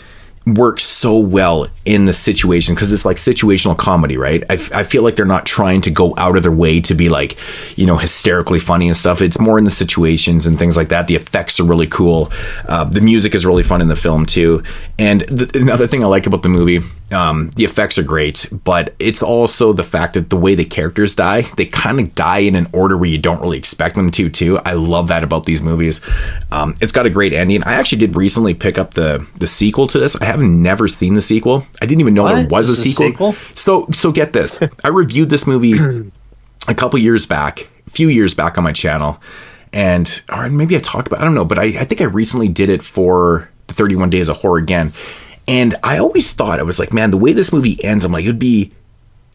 Speaker 3: works so well in the situation because it's like situational comedy, right? I feel like they're not trying to go out of their way to be like, hysterically funny and stuff. It's more in the situations and things like that. The effects are really cool. The music is really fun in the film too. And another thing I like about the movie, The effects are great, but it's also the fact that the way the characters die, they kind of die in an order where you don't really expect them to, too. I love that about these movies. It's got a great ending. I actually did recently pick up the sequel to this. I have never seen the sequel. I didn't even know there was a sequel. So get this. I reviewed this movie a few years back on my channel, or maybe I talked about, I don't know, but I think I recently did it for the 31 Days of Horror again. And I always thought, I was like, man, the way this movie ends, I'm like, it would be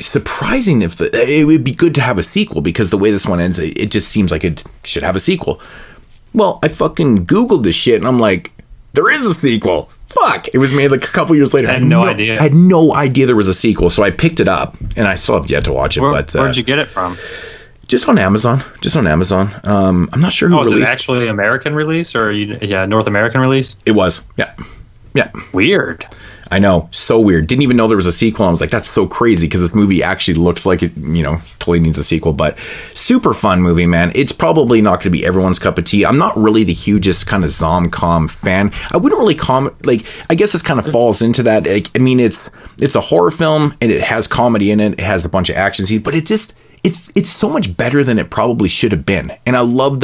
Speaker 3: surprising if it would be good to have a sequel, because the way this one ends, it just seems like it should have a sequel. Well, I fucking Googled this shit and I'm like, there is a sequel. Fuck. It was made like a couple years later.
Speaker 5: I had no idea.
Speaker 3: I had no idea there was a sequel. So I picked it up and I still have yet to watch it.
Speaker 5: Where'd you get it from?
Speaker 3: Just on Amazon. I'm not sure who released it.
Speaker 5: Was it actually American release or North American release?
Speaker 3: It was. Yeah.
Speaker 5: Weird.
Speaker 3: I know. So weird. Didn't even know there was a sequel. I was like, that's so crazy, because this movie actually looks like it, totally needs a sequel. But super fun movie, man. It's probably not going to be everyone's cup of tea. I'm not really the hugest kind of zom-com fan. I wouldn't really I guess this kind of falls into that. It's a horror film and it has comedy in it. It has a bunch of action scenes, but it's so much better than it probably should have been. And I love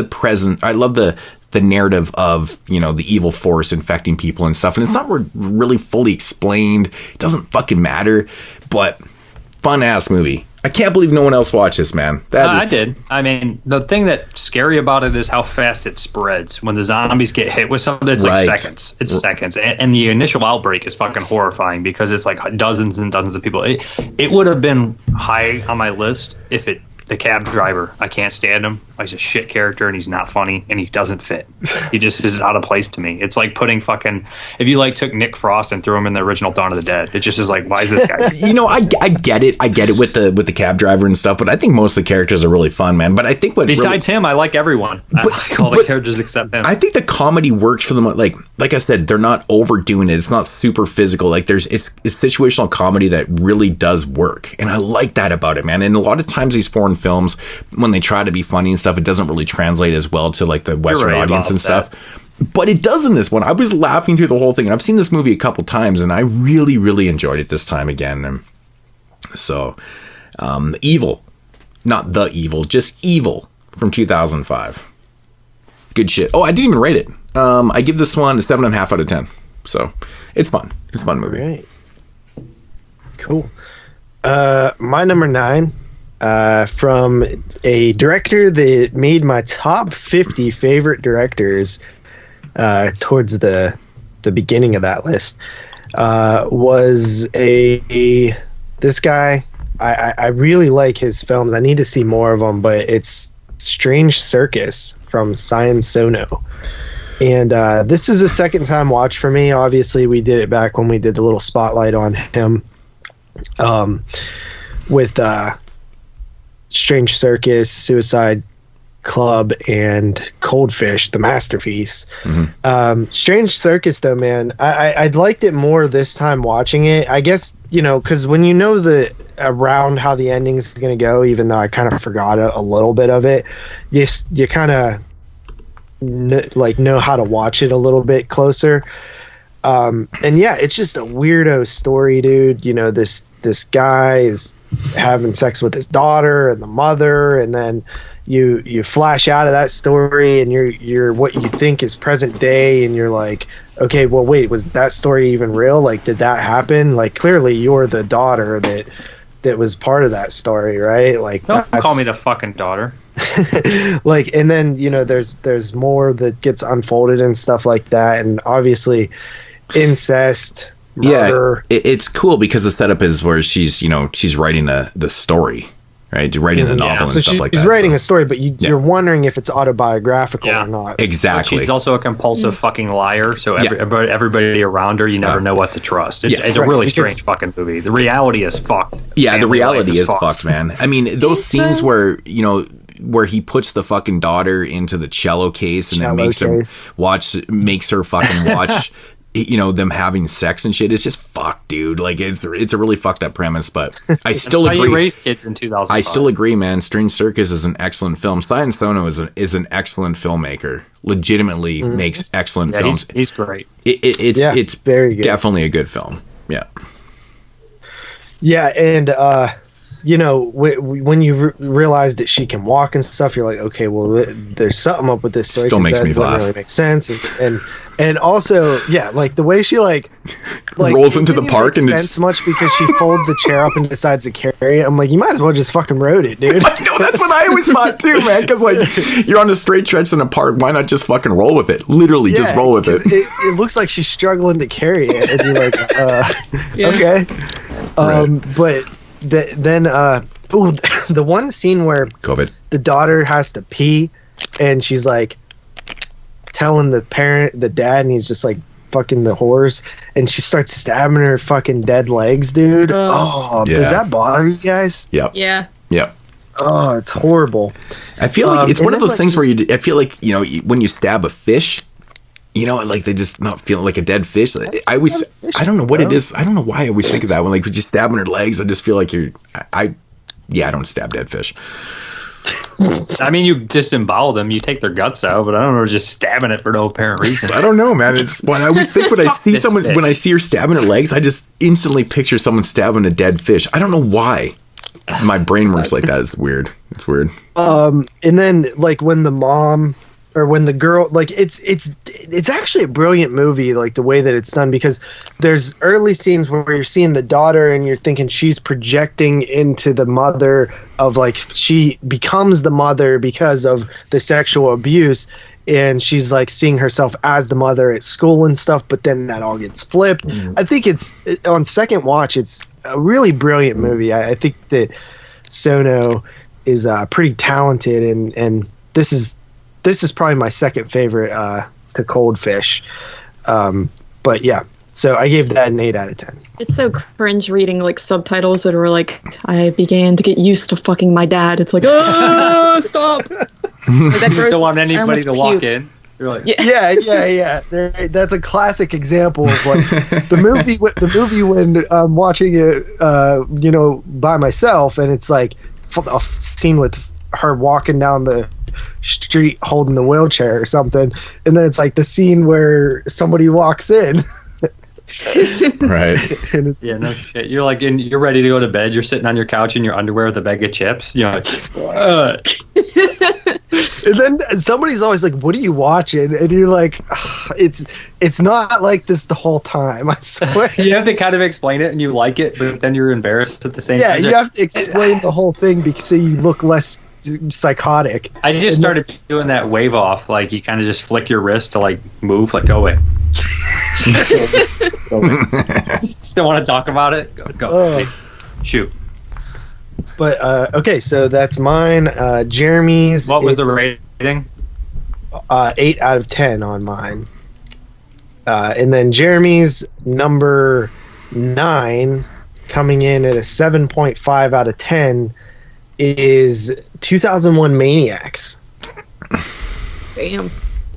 Speaker 3: I love the narrative of, the evil force infecting people and stuff. And it's not really fully explained. It doesn't fucking matter, but fun ass movie. I can't believe no one else watched this, man.
Speaker 5: I did. I mean, the thing that's scary about it is how fast it spreads. When the zombies get hit with something, it's like seconds. It's seconds. And the initial outbreak is fucking horrifying, because it's like dozens and dozens of people. It would have been high on my list if the cab driver, I can't stand him. He's a shit character and he's not funny and he doesn't fit. He just is out of place to me. It's like putting if you took Nick Frost and threw him in the original Dawn of the Dead. It just is like, why is this guy?
Speaker 3: I get it. I get it with the cab driver and stuff, but I think most of the characters are really fun, man. But I think
Speaker 5: besides him, I like everyone. I like all the characters except him.
Speaker 3: I think the comedy works for them. Like I said, they're not overdoing it. It's not super physical. Like it's situational comedy that really does work. And I like that about it, man. And a lot of times these foreign films, when they try to be funny and stuff, it doesn't really translate as well to like the Western audience and stuff. But it does in this one. I was laughing through the whole thing. And I've seen this movie a couple times and I really, really enjoyed it this time again. And so, Evil, not The Evil, just Evil from 2005. Good shit. Oh, I didn't even rate it. I give this one a 7.5 out of 10. So it's fun. It's a fun movie.
Speaker 4: Right. Cool. My number 9. From a director that made my top 50 favorite directors towards the beginning of that list, was this guy. I really like his films. I need to see more of them, but it's Strange Circus from Science Sono. And this is a second time watch for me. Obviously, we did it back when we did the little spotlight on him with Strange Circus, Suicide Club, and Coldfish, the masterpiece. Mm-hmm. Strange Circus, though, man, I liked it more this time watching it. I guess, because when around how the ending is going to go, even though I kind of forgot a little bit of it, you kind of know how to watch it a little bit closer. And yeah, it's just a weirdo story, dude. This guy is having sex with his daughter and the mother, and then you flash out of that story and you're what you think is present day, and you're like, okay, well, wait, was that story even real? Like, did that happen? Like, clearly you're the daughter that was part of that story, right? Like,
Speaker 5: don't call me the fucking daughter.
Speaker 4: Like, and then there's more that gets unfolded and stuff like that, and obviously incest, murder.
Speaker 3: Yeah, it's cool because the setup is where she's writing the story, right? Writing the novel and stuff like that.
Speaker 4: She's writing a story, but you're wondering if it's autobiographical or not.
Speaker 3: Exactly.
Speaker 5: But she's also a compulsive fucking liar, so everybody around her, you never know what to trust. It's a really strange fucking movie. The reality is fucked.
Speaker 3: Yeah, the reality is fucked, man. I mean, those scenes where he puts the fucking daughter into the cello case and then makes her fucking watch them having sex and shit. It's just fucked, dude. Like, it's a really fucked up premise, but I still agree.
Speaker 5: How you raise kids in 2005.
Speaker 3: I still agree, man. Strange Circus is an excellent film. Science Sono is an excellent filmmaker. Legitimately makes excellent films.
Speaker 5: He's great.
Speaker 3: It's
Speaker 4: very good.
Speaker 3: Definitely a good film. Yeah.
Speaker 4: Yeah, and when you realize that she can walk and stuff, you're like, okay, well, there's something up with this story.
Speaker 3: Still makes me
Speaker 4: that
Speaker 3: laugh.
Speaker 4: Really makes sense, and also, yeah, like the way she like
Speaker 3: rolls into the park and
Speaker 4: sense much because she folds the chair up and decides to carry it. I'm like, you might as well just fucking rode it, dude.
Speaker 3: I know, that's what I always thought too, man. Because like you're on a straight stretch in a park, why not just fucking roll with it? Literally, just roll with it.
Speaker 4: It looks like she's struggling to carry it, and you're like, okay, but then the one scene where
Speaker 3: COVID.
Speaker 4: the daughter has to pee, and she's like telling the dad, and he's just like fucking the horse, and she starts stabbing her fucking dead legs, dude. Does that bother you guys?
Speaker 3: Yep.
Speaker 6: Yeah.
Speaker 3: Yep.
Speaker 4: Oh, it's horrible.
Speaker 3: I feel like it's one of those
Speaker 4: like
Speaker 3: things where I feel like, when you stab a fish, like they just not feel like a dead fish. I don't know what it is. I don't know why I always think of that when like just stabbing her legs. I just feel like I don't stab dead fish.
Speaker 5: I mean, you disembowel them, you take their guts out, but I don't know, just stabbing it for no apparent reason.
Speaker 3: I don't know, man. It's what I always think when I see someone, when I see her stabbing her legs, I just instantly picture someone stabbing a dead fish. I don't know why. My brain works like that. It's weird. It's weird.
Speaker 4: And then like when the mom or when the girl, like it's actually a brilliant movie, like the way that it's done, because there's early scenes where you're seeing the daughter and you're thinking she's projecting into the mother of like she becomes the mother because of the sexual abuse, and she's like seeing herself as the mother at school and stuff, but then that all gets flipped. I think it's on second watch, it's a really brilliant movie. I think that Sono is pretty talented, and this is probably my second favorite to Coldfish. But yeah, so I gave that an 8 out of 10.
Speaker 6: It's so cringe reading like subtitles that are like, I began to get used to fucking my dad. It's like, oh, stop. Like,
Speaker 5: you just don't want anybody to walk in. You're like,
Speaker 4: yeah. That's a classic example of like the movie when I'm watching it, by myself, and it's like a scene with her walking down the street holding the wheelchair or something, and then it's like the scene where somebody walks in.
Speaker 3: Right.
Speaker 5: Yeah, no shit. You're like, you're ready to go to bed. You're sitting on your couch in your underwear with a bag of chips.
Speaker 4: And then somebody's always like, "What are you watching?" And you're like, "It's not like this the whole time." I swear.
Speaker 5: You have to kind of explain it, and you like it, but then you're embarrassed at the same time.
Speaker 4: Yeah, you have to explain the whole thing because so you look less psychotic.
Speaker 5: I just started doing that wave off, like you kind of just flick your wrist to like move, like go away. Still want to talk about it? Go. Hey, shoot.
Speaker 4: But okay, so that's mine. Jeremy's.
Speaker 5: What was the rating?
Speaker 4: 8 out of 10 on mine. And then Jeremy's number 9, coming in at a 7.5 out of 10, is 2001 Maniacs.
Speaker 6: Damn.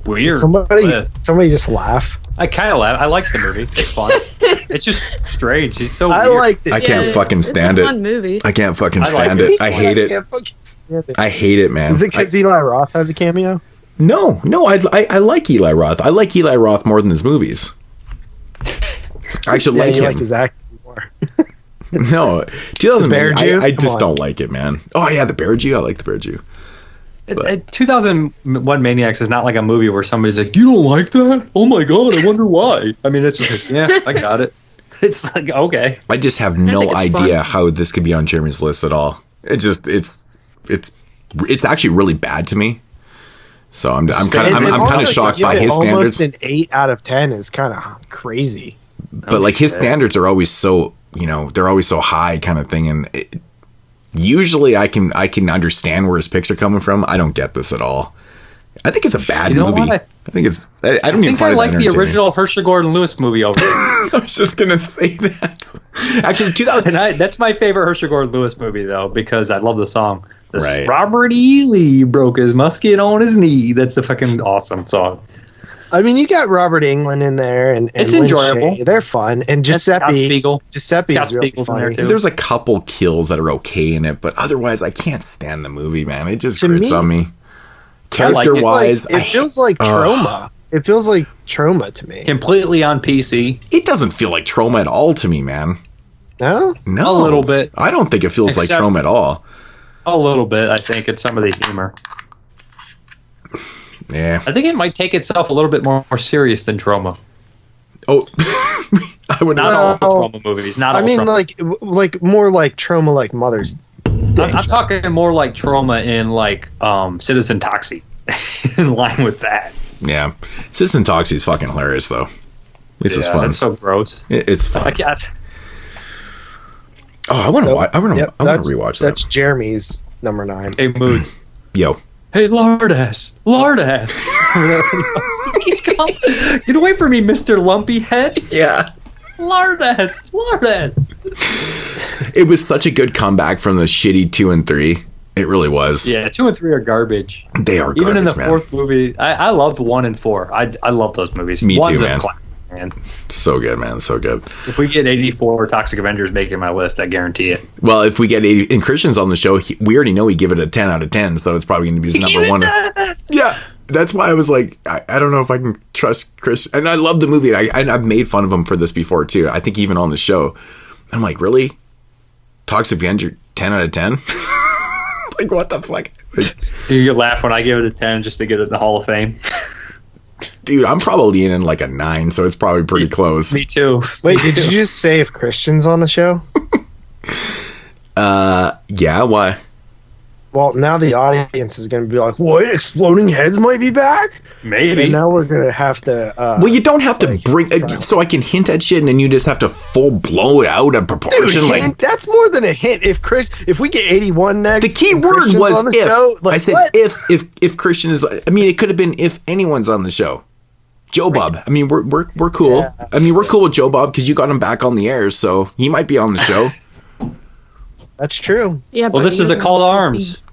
Speaker 5: Weird.
Speaker 4: Somebody just laugh.
Speaker 5: I kind of laugh. I like the movie. It's fun. It's just strange. He's so weird.
Speaker 4: I liked it.
Speaker 3: I can't fucking stand it.
Speaker 6: It's a fun movie.
Speaker 3: I can't fucking stand it. I hate it. I hate it, man.
Speaker 4: Is it because Eli Roth has a cameo?
Speaker 3: No. I like Eli Roth. I like Eli Roth more than his movies. I actually like him.
Speaker 4: You like his acting more.
Speaker 3: No, 2000
Speaker 4: Bear Jew?
Speaker 3: I just don't like it, man. Oh yeah, the Bear Jew. I like the Bear Jew.
Speaker 5: 2001 Maniacs is not like a movie where somebody's like, "You don't like that? Oh my god, I wonder why." I mean, it's just like, yeah, I got it. It's like, okay.
Speaker 3: I just have no idea
Speaker 6: fun.
Speaker 3: how this could be on Jeremy's list at all. It's actually really bad to me. So I'm kind of shocked by his standards.
Speaker 4: Almost an 8 out of 10 is kind of crazy.
Speaker 3: But like his standards are always so, they're always so high kind of thing, and usually I can understand where his picks are coming from. I don't get this at all. I think it's a bad movie. I think it's. I don't even find it
Speaker 5: like the original Herschel Gordon Lewis movie over here.
Speaker 3: I was just gonna say that. Actually, 2000.
Speaker 5: That's my favorite Herschel Gordon Lewis movie though, because I love the song.
Speaker 3: Right.
Speaker 5: Robert E. Lee broke his musket on his knee. That's a fucking awesome song.
Speaker 4: I mean, you got Robert Englund in there, and
Speaker 5: it's
Speaker 4: Lin
Speaker 5: enjoyable.
Speaker 4: Shaye. They're fun, and Giuseppe.
Speaker 5: Scott Spiegel.
Speaker 4: Giuseppe's
Speaker 5: Scott
Speaker 4: really
Speaker 5: Spiegel's
Speaker 4: funny.
Speaker 5: in there too.
Speaker 3: There's a couple kills that are okay in it, but otherwise, I can't stand the movie, man. It just
Speaker 4: To
Speaker 3: grits
Speaker 4: me,
Speaker 3: on me.
Speaker 4: It's
Speaker 3: Character-wise,
Speaker 4: it feels like trauma. It feels like trauma to me.
Speaker 5: Completely on PC.
Speaker 3: It doesn't feel like trauma at all to me, man.
Speaker 4: No?
Speaker 3: No.
Speaker 5: A little bit.
Speaker 3: I don't think it feels like Troma at all.
Speaker 5: A little bit, I think, it's some of the humor.
Speaker 3: Yeah.
Speaker 5: I think it might take itself a little bit more serious than Troma.
Speaker 3: Oh, I would
Speaker 5: not all Troma movies. Not all Troma.
Speaker 4: like more like Troma, like Mother's.
Speaker 5: I'm talking more like Troma in like Citizen Toxie, in line with that.
Speaker 3: Yeah, Citizen Toxie is fucking hilarious though. This is fun.
Speaker 5: It's so gross.
Speaker 3: It's fun.
Speaker 5: I can't.
Speaker 3: Oh, I want to watch. I want to rewatch that.
Speaker 4: That's Jeremy's number 9.
Speaker 5: Hey, Moods.
Speaker 3: Yo.
Speaker 5: Hey, Lardass. He's called. Get away from me, Mr. Lumpy Head.
Speaker 3: Yeah.
Speaker 5: Lardass.
Speaker 3: It was such a good comeback from the shitty 2 and 3. It really was.
Speaker 5: Yeah, 2 and 3 are garbage.
Speaker 3: They are garbage,
Speaker 5: even in the
Speaker 3: man.
Speaker 5: 4th movie. I loved 1 and 4. I love those movies.
Speaker 3: Me
Speaker 5: One's
Speaker 3: too,
Speaker 5: a
Speaker 3: man.
Speaker 5: classic, man.
Speaker 3: So good, man. So good.
Speaker 5: If we get 84 Toxic Avengers making my list, I guarantee it.
Speaker 3: Well, if we get 80, and Christian's on the show, we already know he give it a 10 out of 10, so it's probably going to be his number 1. Yeah. That's why I was like, I don't know if I can trust Chris. And I love the movie. I've made fun of him for this before, too. I think even on the show. I'm like, really? Toxic Avenger 10 out of 10? Like, what the fuck? Like,
Speaker 5: you could laugh when I give it a 10 just to get it in the Hall of Fame.
Speaker 3: Dude, I'm probably in like a 9, so it's probably pretty close.
Speaker 5: Me too.
Speaker 4: Wait, did you just say if Christian's on the show?
Speaker 3: Yeah, why?
Speaker 4: Well, now the audience is going to be like, what? Exploding Heads might be back?
Speaker 5: Maybe.
Speaker 4: And now we're going to have to...
Speaker 3: well, you don't have to bring... so I can hint at shit and then you just have to full blow it out of proportion.
Speaker 4: Dude,
Speaker 3: like
Speaker 4: that's more than a hint. If we get 81 next...
Speaker 3: The key word
Speaker 4: Christian's
Speaker 3: was
Speaker 4: on the
Speaker 3: if.
Speaker 4: show, like,
Speaker 3: I said
Speaker 4: what?
Speaker 3: if Christian is... I mean, it could have been if anyone's on the show. Joe Bob. I mean, we're cool.
Speaker 4: Yeah.
Speaker 3: I mean, we're cool with Joe Bob because you got him back on the air, so he might be on the show.
Speaker 4: That's true.
Speaker 6: Yeah.
Speaker 5: Well, this is a call to arms.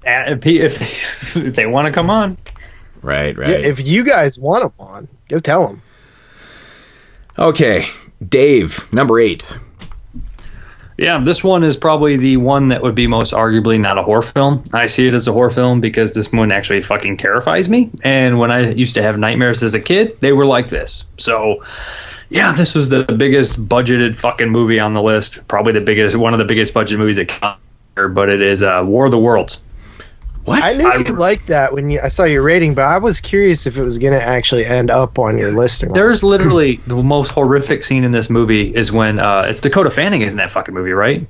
Speaker 5: If they want to come on.
Speaker 3: Right.
Speaker 4: Yeah, if you guys want them on, go tell them.
Speaker 3: Okay, Dave, number 8.
Speaker 5: Yeah, this one is probably the one that would be most arguably not a horror film. I see it as a horror film because this one actually fucking terrifies me. And when I used to have nightmares as a kid, they were like this. So, yeah, this was the biggest budgeted fucking movie on the list. Probably one of the biggest budget movies that came out here, but it is War of the Worlds.
Speaker 3: What?
Speaker 4: I knew you liked that when I saw your rating, but I was curious if it was going to actually end up on your list or not.
Speaker 5: There's literally the most horrific scene in this movie is when it's Dakota Fanning is in that fucking movie, right?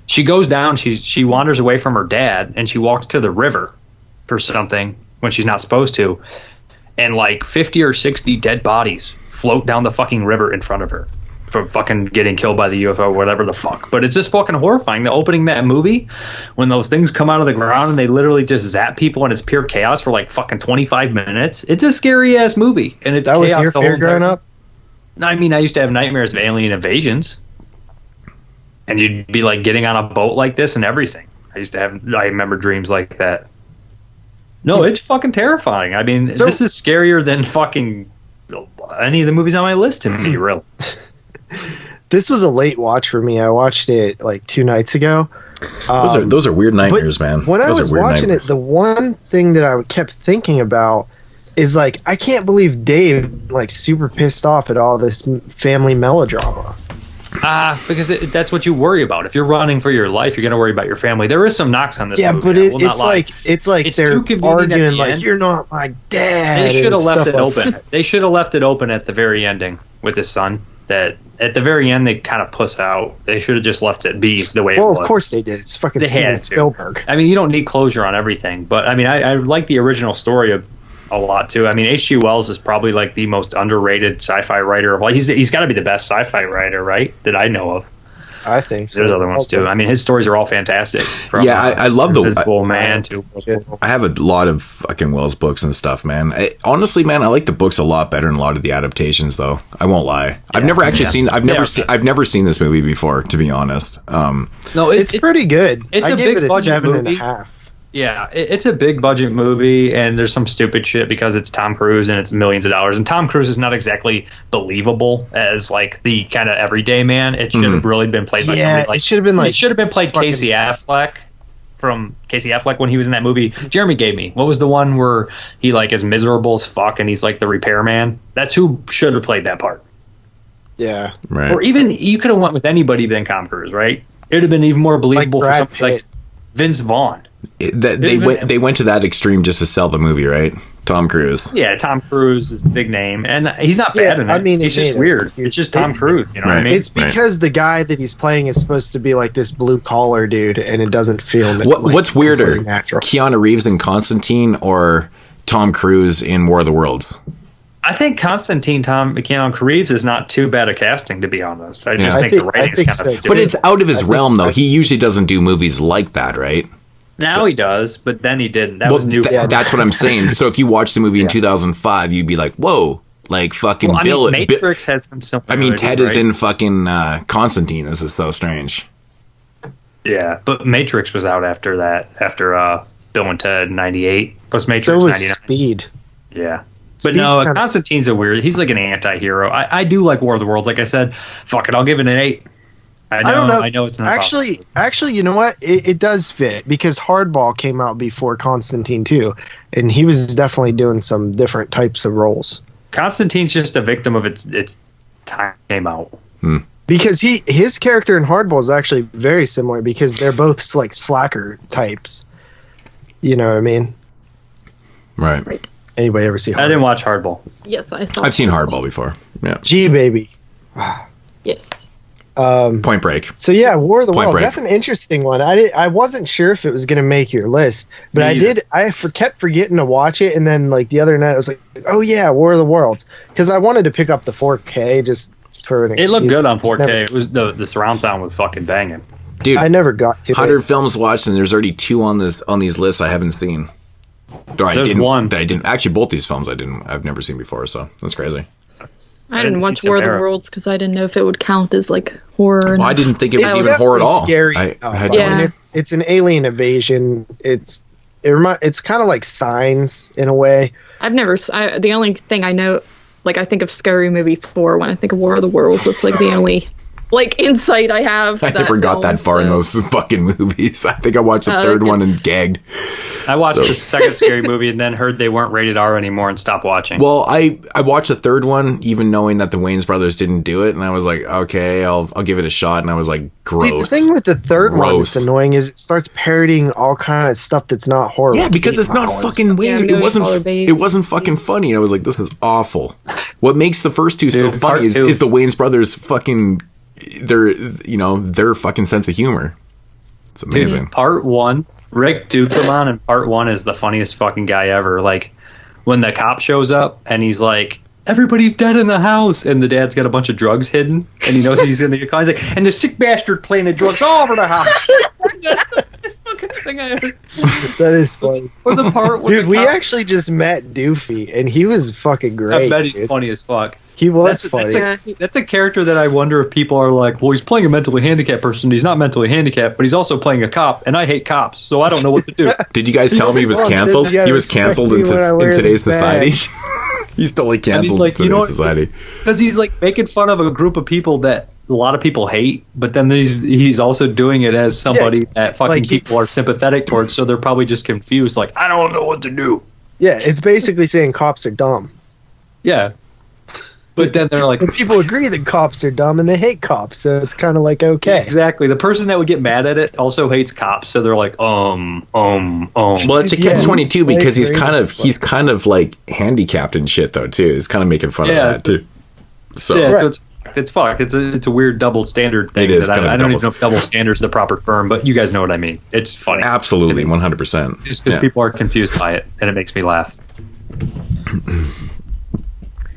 Speaker 5: She goes down, she wanders away from her dad, and she walks to the river for something when she's not supposed to, and like 50 or 60 dead bodies float down the fucking river in front of her from fucking getting killed by the UFO or whatever the fuck. But it's just fucking horrifying. The opening that movie, when those things come out of the ground and they literally just zap people and it's pure chaos for like fucking 25 minutes. It's a scary ass movie. And it's
Speaker 4: that was
Speaker 5: chaos
Speaker 4: your
Speaker 5: the
Speaker 4: fear
Speaker 5: whole
Speaker 4: growing
Speaker 5: time.
Speaker 4: up?
Speaker 5: I mean, I used to have nightmares of alien invasions. And you'd be like getting on a boat like this and everything. I remember dreams like that. No, it's fucking terrifying. I mean, this is scarier than fucking any of the movies on my list to me, really.
Speaker 4: This was a late watch for me. I watched it like 2 nights ago.
Speaker 3: Those are weird nightmares, man.
Speaker 4: When I
Speaker 3: Those
Speaker 4: was
Speaker 3: are weird
Speaker 4: watching
Speaker 3: nightmares.
Speaker 4: it, the one thing that I kept thinking about is like, I can't believe Dave like super pissed off at all this family melodrama.
Speaker 5: Because that's what you worry about. If you're running for your life, you're going to worry about your family. There is some knocks on this
Speaker 4: Yeah,
Speaker 5: movie.
Speaker 4: but
Speaker 5: I will not lie.
Speaker 4: it's like
Speaker 5: It's
Speaker 4: they're
Speaker 5: too convenient at
Speaker 4: arguing
Speaker 5: the
Speaker 4: like,
Speaker 5: end.
Speaker 4: you're not my dad.
Speaker 5: They should have
Speaker 4: and
Speaker 5: left it
Speaker 4: stuff like
Speaker 5: open. They should have left it open at the very ending with his son. That at the very end they kind of puss out. They should have just left it be the way it was.
Speaker 4: Well, of course they did. It's fucking
Speaker 5: They
Speaker 4: Steven
Speaker 5: had to.
Speaker 4: Spielberg.
Speaker 5: I mean, you don't need closure on everything, but I mean, I like the original story a lot too. I mean, H.G. Wells is probably like the most underrated sci-fi writer of all. He's got to be the best sci-fi writer, right? That I know of.
Speaker 4: I think so.
Speaker 5: There's other ones too. I mean, his stories are all fantastic. From,
Speaker 3: Yeah, I love the
Speaker 5: Invisible Man to.
Speaker 3: I have a lot of fucking Wells books and stuff, man. Honestly, man, I like the books a lot better than a lot of the adaptations, though. I won't lie. I've never actually seen. I've never seen this movie before, to be honest.
Speaker 5: No,
Speaker 4: It's pretty good.
Speaker 5: It's
Speaker 4: I
Speaker 5: a
Speaker 4: gave
Speaker 5: big
Speaker 4: it a
Speaker 5: budget
Speaker 4: 7.5.
Speaker 5: movie. Yeah, it's a big budget movie, and there's some stupid shit because it's Tom Cruise and it's millions of dollars. And Tom Cruise is not exactly believable as like the kind of everyday man. It should have really been played by somebody like.
Speaker 4: It should have been like.
Speaker 5: It should have been played Casey Affleck from Casey Affleck when he was in that movie. Jeremy gave me. What was the one where he like is miserable as fuck and he's like the repairman? That's who should have played that part.
Speaker 4: Yeah.
Speaker 3: Right.
Speaker 5: Or even you could have went with anybody than Tom Cruise, right? It'd have been even more believable for
Speaker 4: Brad
Speaker 5: something like
Speaker 4: Pitt.
Speaker 5: Vince Vaughn.
Speaker 3: They went to that extreme just to sell the movie, right? Tom Cruise.
Speaker 5: Yeah, Tom Cruise is a big name, and he's not bad in it.
Speaker 4: I mean,
Speaker 5: he's just weird. It's just Tom Cruise, you know what I mean?
Speaker 4: It's because the guy that he's playing is supposed to be like this blue collar dude, and it doesn't feel
Speaker 3: What's weirder,
Speaker 4: natural.
Speaker 3: Keanu Reeves in Constantine or Tom Cruise in War of the Worlds?
Speaker 5: I think Keanu Reeves is not too bad at casting, to be honest. I just think the writing's kind of stupid.
Speaker 3: But it's out of his realm, though. He usually doesn't do movies like that, right?
Speaker 5: Now he does, but then he didn't. That was new.
Speaker 3: That's what I'm saying. So if you watched the movie in 2005, you'd be like, whoa, like fucking Bill.
Speaker 5: Matrix has some similarities.
Speaker 3: I mean, Ted is in fucking Constantine. This is so strange.
Speaker 5: Yeah, but Matrix was out after that, after Bill and Ted 98. Was Matrix
Speaker 4: So was
Speaker 5: 99?
Speaker 4: Speed.
Speaker 5: Yeah. But
Speaker 4: Speed's
Speaker 5: no,
Speaker 4: kinda-
Speaker 5: Constantine's he's like an anti-hero. I do like War of the Worlds. Like I said, fuck it, I'll give it an 8. I don't know. I know it's not
Speaker 4: Actually, you know what? It does fit because Hardball came out before Constantine too, and he was definitely doing some different types of roles.
Speaker 5: Constantine's just a victim of its time came out.
Speaker 4: Because his character in Hardball is actually very similar because they're both like slacker types. You know what I mean?
Speaker 3: Right.
Speaker 4: Anybody ever see Hardball?
Speaker 5: I didn't watch Hardball.
Speaker 6: Yes, I saw.
Speaker 3: I've seen Hardball before. Yeah.
Speaker 4: G baby.
Speaker 6: Yes.
Speaker 3: Point Break.
Speaker 4: So yeah, War of the
Speaker 3: Point
Speaker 4: Worlds.
Speaker 3: Break.
Speaker 4: That's an interesting one. I wasn't sure if it was going to make your list, but I did. Kept forgetting to watch it, and then like the other night, I was like, "Oh yeah, War of the Worlds," because I wanted to pick up the 4K just for an.
Speaker 5: It looked
Speaker 4: excuse.
Speaker 5: good on 4K.
Speaker 4: Never-
Speaker 5: It was the surround sound was fucking banging.
Speaker 3: Dude,
Speaker 4: I never got to
Speaker 3: 100
Speaker 4: it.
Speaker 3: films watched, and there's already 2 on these lists I haven't seen.
Speaker 5: There's one
Speaker 3: that I didn't. Actually, both these films I've never seen before, so that's crazy.
Speaker 6: I didn't watch
Speaker 5: see
Speaker 6: War of the
Speaker 5: Tamara.
Speaker 6: Worlds because I didn't know if it would count as like horror.
Speaker 3: Well, I didn't think it was
Speaker 4: It's
Speaker 3: even horror at
Speaker 4: definitely
Speaker 3: all.
Speaker 4: Scary.
Speaker 3: I had
Speaker 6: Yeah.
Speaker 4: I mean, it's an alien invasion. It's kind of like Signs in a way.
Speaker 6: I've never. The only thing I know, like I think of Scary Movie 4 when I think of War of the Worlds. It's like the only like insight I have.
Speaker 3: I never got that far in those fucking movies. I think I watched the third one and gagged.
Speaker 5: I watched the second Scary Movie and then heard they weren't rated R anymore and stopped watching.
Speaker 3: Well, I watched the third one, even knowing that the Wayans brothers didn't do it, and I was like, okay, I'll give it a shot, and I was like, gross.
Speaker 4: See, the thing with the third one
Speaker 3: Gross.
Speaker 4: that's annoying is it starts parodying all kind of stuff that's not horror.
Speaker 3: Yeah,
Speaker 4: like
Speaker 3: because
Speaker 4: 8
Speaker 3: it's not
Speaker 4: Mile and
Speaker 3: fucking
Speaker 4: stuff.
Speaker 3: Wayans.
Speaker 6: Yeah,
Speaker 3: It wasn't.
Speaker 6: Million Dollar Baby.
Speaker 3: It wasn't fucking funny. I was like, this is awful. What makes the first two so
Speaker 5: Dude,
Speaker 3: funny
Speaker 5: part
Speaker 3: is
Speaker 5: two-
Speaker 3: the Wayans brothers fucking their fucking sense of humor. It's amazing.
Speaker 5: Part 1, Rick Duperman in Part 1 is the funniest fucking guy ever. Like, when the cop shows up and he's like, everybody's dead in the house, and the dad's got a bunch of drugs hidden, and he knows he's going to get caught. He's like, and the sick bastard playing the drugs all over the house. That's the best fucking thing I ever.
Speaker 4: That is funny.
Speaker 5: Or the part where
Speaker 4: Dude,
Speaker 5: the
Speaker 4: we
Speaker 5: cop-
Speaker 4: actually just met Doofy, and he was fucking
Speaker 5: I
Speaker 4: great.
Speaker 5: bet he's
Speaker 4: dude.
Speaker 5: funny as fuck.
Speaker 4: He was funny.
Speaker 5: That's a character that I wonder if people are like, well, he's playing a mentally handicapped person. He's not mentally handicaed, but he's also playing a cop, and I hate cops, so I don't know what to do.
Speaker 3: Did you guys tell me he was
Speaker 4: Well,
Speaker 3: canceled?
Speaker 4: you gotta
Speaker 3: He was
Speaker 4: respect
Speaker 3: canceled
Speaker 4: me
Speaker 3: in
Speaker 4: when I wear
Speaker 3: today's
Speaker 4: this
Speaker 3: society.
Speaker 4: badge.
Speaker 3: He's totally canceled
Speaker 5: like,
Speaker 3: in
Speaker 5: you know
Speaker 3: today's
Speaker 5: what-
Speaker 3: society.
Speaker 5: Because he's like making fun of a group of people that a lot of people hate, but then he's also doing it as somebody that fucking
Speaker 4: like he-
Speaker 5: people are sympathetic towards, so they're probably just confused, like, I don't know what to do.
Speaker 4: Yeah, it's basically saying cops are dumb.
Speaker 5: Yeah. But then they're like,
Speaker 4: But people agree that cops are dumb, and they hate cops, so it's kind of like okay.
Speaker 5: exactly. The person that would get mad at it also hates cops, so they're like,
Speaker 3: Well, it's a
Speaker 4: Yeah.
Speaker 3: catch-22 because he's
Speaker 4: Like,
Speaker 3: kind of like handicapped and shit though too. He's kind of making fun
Speaker 5: Yeah.
Speaker 3: of that too. So
Speaker 5: yeah,
Speaker 4: Right.
Speaker 5: so it's fucked. It's a weird double standard thing.
Speaker 3: It is
Speaker 5: that
Speaker 3: kind of
Speaker 5: I don't
Speaker 3: double-
Speaker 5: even know if double standard is the proper term, but you guys know what I mean. It's funny.
Speaker 3: absolutely,
Speaker 5: To me.
Speaker 3: 100%.
Speaker 5: Just because
Speaker 3: Yeah.
Speaker 5: people are confused by it, and it makes me laugh.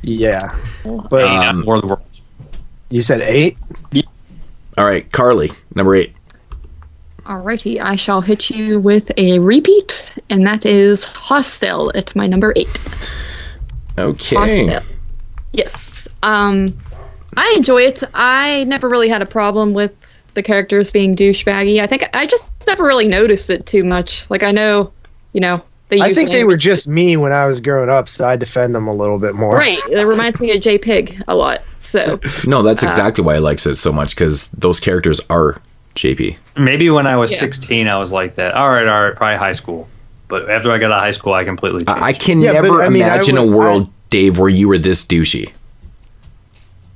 Speaker 4: Yeah, but
Speaker 5: War of the Worlds.
Speaker 4: you said 8.
Speaker 3: All right, Carly, number 8.
Speaker 6: Alrighty, I shall hit you with a repeat, and that is Hostel at my number 8.
Speaker 3: Okay.
Speaker 6: Hostel. Yes. I enjoy it. I never really had a problem with the characters being douchebaggy. I think I just never really noticed it too much. Like I know, they
Speaker 4: I
Speaker 6: use
Speaker 4: think they
Speaker 6: language-
Speaker 4: were just me when I was growing up, so I defend them a little bit more.
Speaker 6: right. It reminds me of J Pig a lot. So
Speaker 3: No, that's exactly why I likes it so much because those characters are JP.
Speaker 5: Maybe when I was
Speaker 6: Yeah.
Speaker 5: 16, I was like that. All right, probably high school. But after I got out of high school, I completely changed.
Speaker 3: I can
Speaker 4: Yeah, but,
Speaker 3: never
Speaker 4: I mean,
Speaker 3: imagine
Speaker 4: I
Speaker 3: a
Speaker 4: would-
Speaker 3: world, Dave, where you were this douchey.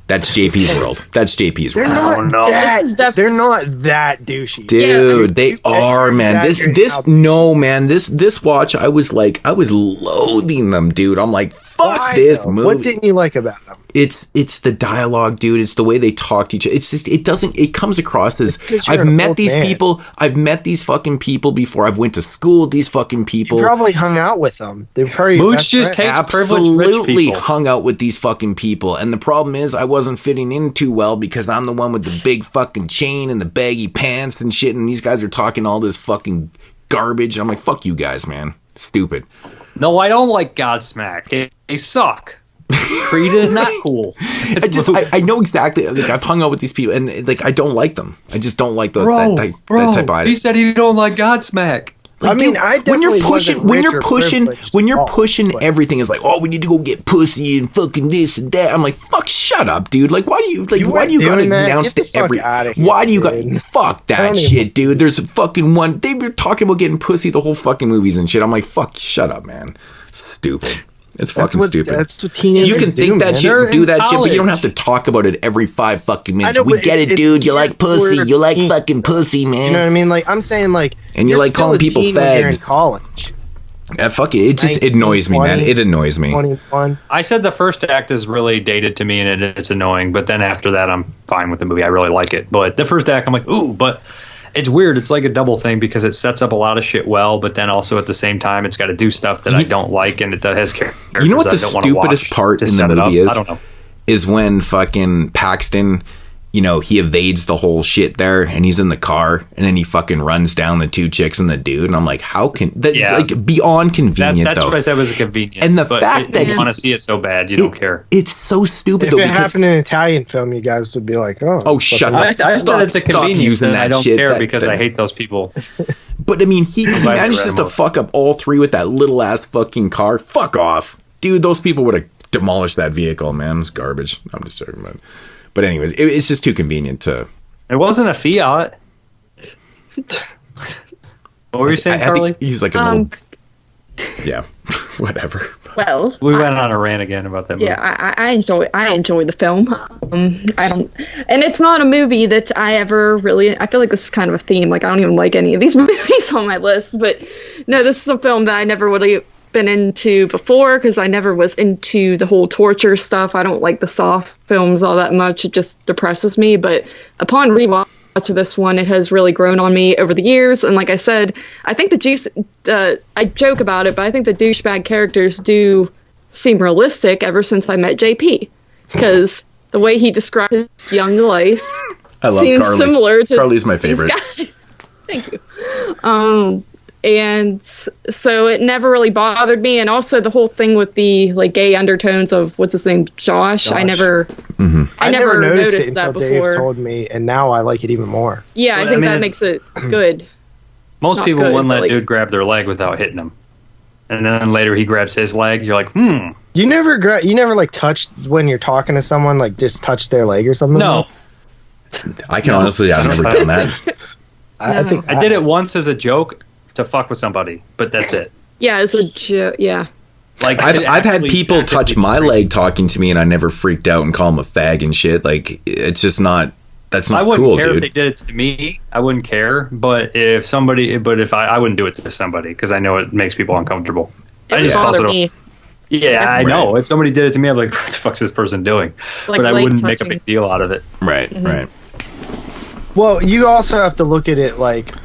Speaker 3: That's JP's world. That's JP's
Speaker 4: They're
Speaker 3: world.
Speaker 4: not that. They're not that douchey,
Speaker 3: dude. They are, man. This watch, I was loathing them, dude. I'm like, fuck this movie.
Speaker 4: What didn't you like about them?
Speaker 3: It's the dialogue, dude. It's the way they talk to each other. It's just, it comes across as I've met these people. I've met these fucking people before. I've went to school with these fucking people.
Speaker 4: You probably hung out with them. They're probably
Speaker 5: Mooch just takes
Speaker 3: absolutely hung out with these fucking people. And the problem is I wasn't fitting in too well because I'm the one with the big fucking chain and the baggy pants and shit. And these guys are talking all this fucking garbage. I'm like, fuck you guys, man. Stupid.
Speaker 5: No, I don't like Godsmack. They suck. Creed is not cool.
Speaker 3: I know exactly. Like, I've hung out with these people, and like, I don't like them. I just don't like that type of item.
Speaker 5: He said he don't like Godsmack.
Speaker 3: Like,
Speaker 4: I mean,
Speaker 3: dude, when you're pushing everything is like, oh, we need to go get pussy and fucking this and that. I'm like, fuck, shut up, dude. Like, why do you gotta announce to every? Why do you got fuck that shit, dude? There's a fucking one. They were talking about getting pussy the whole fucking movies and shit. I'm like, fuck, shut up, man. Stupid. It's fucking stupid.
Speaker 4: That's what teenagers
Speaker 3: You can think
Speaker 4: do,
Speaker 3: that
Speaker 4: man.
Speaker 3: shit, do that shit, but you don't have to talk about it every 5 fucking minutes.
Speaker 4: Know,
Speaker 3: we get it, dude. You like pussy. You like fucking pussy, man.
Speaker 4: You know what I mean? Like, I'm saying, like,
Speaker 3: and you like calling people fags.
Speaker 4: In college.
Speaker 3: Yeah, fuck it. It just annoys me, man. It annoys me.
Speaker 4: 21.
Speaker 5: I said the first act is really dated to me, and it's annoying. But then after that, I'm fine with the movie. I really like it. But the first act, I'm like, ooh, but. It's weird. It's like a double thing because it sets up a lot of shit well, but then also at the same time, it's got to do stuff that I don't like, and it has characters.
Speaker 3: You know what the stupidest part in the movie is?
Speaker 5: I don't know.
Speaker 3: Is when fucking Paxton, you know, he evades the whole shit there, and he's in the car, and then he fucking runs down the 2 chicks and the dude, and I'm like, how can that? Like, beyond convenient.
Speaker 5: That's what I said was a convenience.
Speaker 3: And the fact that
Speaker 5: you want to see it so bad, you don't care.
Speaker 3: It's so stupid.
Speaker 4: If it happened in an Italian film, you guys would be like, oh,
Speaker 3: shut up!
Speaker 5: I said it's a convenience, and I don't care because I hate those people.
Speaker 3: But I mean, he manages to fuck up all 3 with that little ass fucking car. Fuck off, dude. Those people would have demolished that vehicle, man. It's garbage. I'm just talking about it. But anyways, it's just too convenient to...
Speaker 5: It wasn't a Fiat. What were you saying, Carly?
Speaker 3: He's like a little... Yeah, whatever.
Speaker 6: Well,
Speaker 5: we went on a rant again about that movie.
Speaker 6: Yeah, I enjoy the film. And it's not a movie that I ever really... I feel like this is kind of a theme. Like, I don't even like any of these movies on my list. But no, this is a film that I never really been into before because I never was into the whole torture stuff. I don't like the soft films all that much. It just depresses me. But upon rewatch of this one, it has really grown on me over the years. And like I said, I think I joke about it, but I think the douchebag characters do seem realistic ever since I met JP, because the way he describes his young life seems
Speaker 3: Carly.
Speaker 6: similar to
Speaker 3: Carly's my favorite.
Speaker 6: Thank you. And so it never really bothered me. And also the whole thing with the like gay undertones of what's his name, Josh. I never noticed
Speaker 4: it
Speaker 6: that
Speaker 4: until
Speaker 6: before.
Speaker 4: Dave told me, and now I like it even more.
Speaker 6: Yeah, I think that makes it good.
Speaker 5: Most people wouldn't let dude grab their leg without hitting him, and then later he grabs his leg. You're like,
Speaker 4: You never like touched when you're talking to someone, like just touch their leg or something.
Speaker 5: No,
Speaker 3: I can honestly, I've never done that.
Speaker 4: I think
Speaker 5: I did it once as a joke to fuck with somebody, but that's it.
Speaker 6: Yeah, it's a joke. Yeah.
Speaker 3: Like I've had people touch my leg talking to me, and I never freaked out and call them a fag and shit. Like, it's just not. That's not cool, dude.
Speaker 5: I wouldn't care if they did it to me. I wouldn't care, but if I wouldn't do it to somebody because I know it makes people uncomfortable.
Speaker 6: It would bother me.
Speaker 5: Yeah, I know. If somebody did it to me, I'm like, what the fuck's this person doing?
Speaker 6: Like,
Speaker 5: but I wouldn't make a
Speaker 6: touching.
Speaker 5: big deal out of it.
Speaker 3: Right, right.
Speaker 4: Well, you also have to look at it like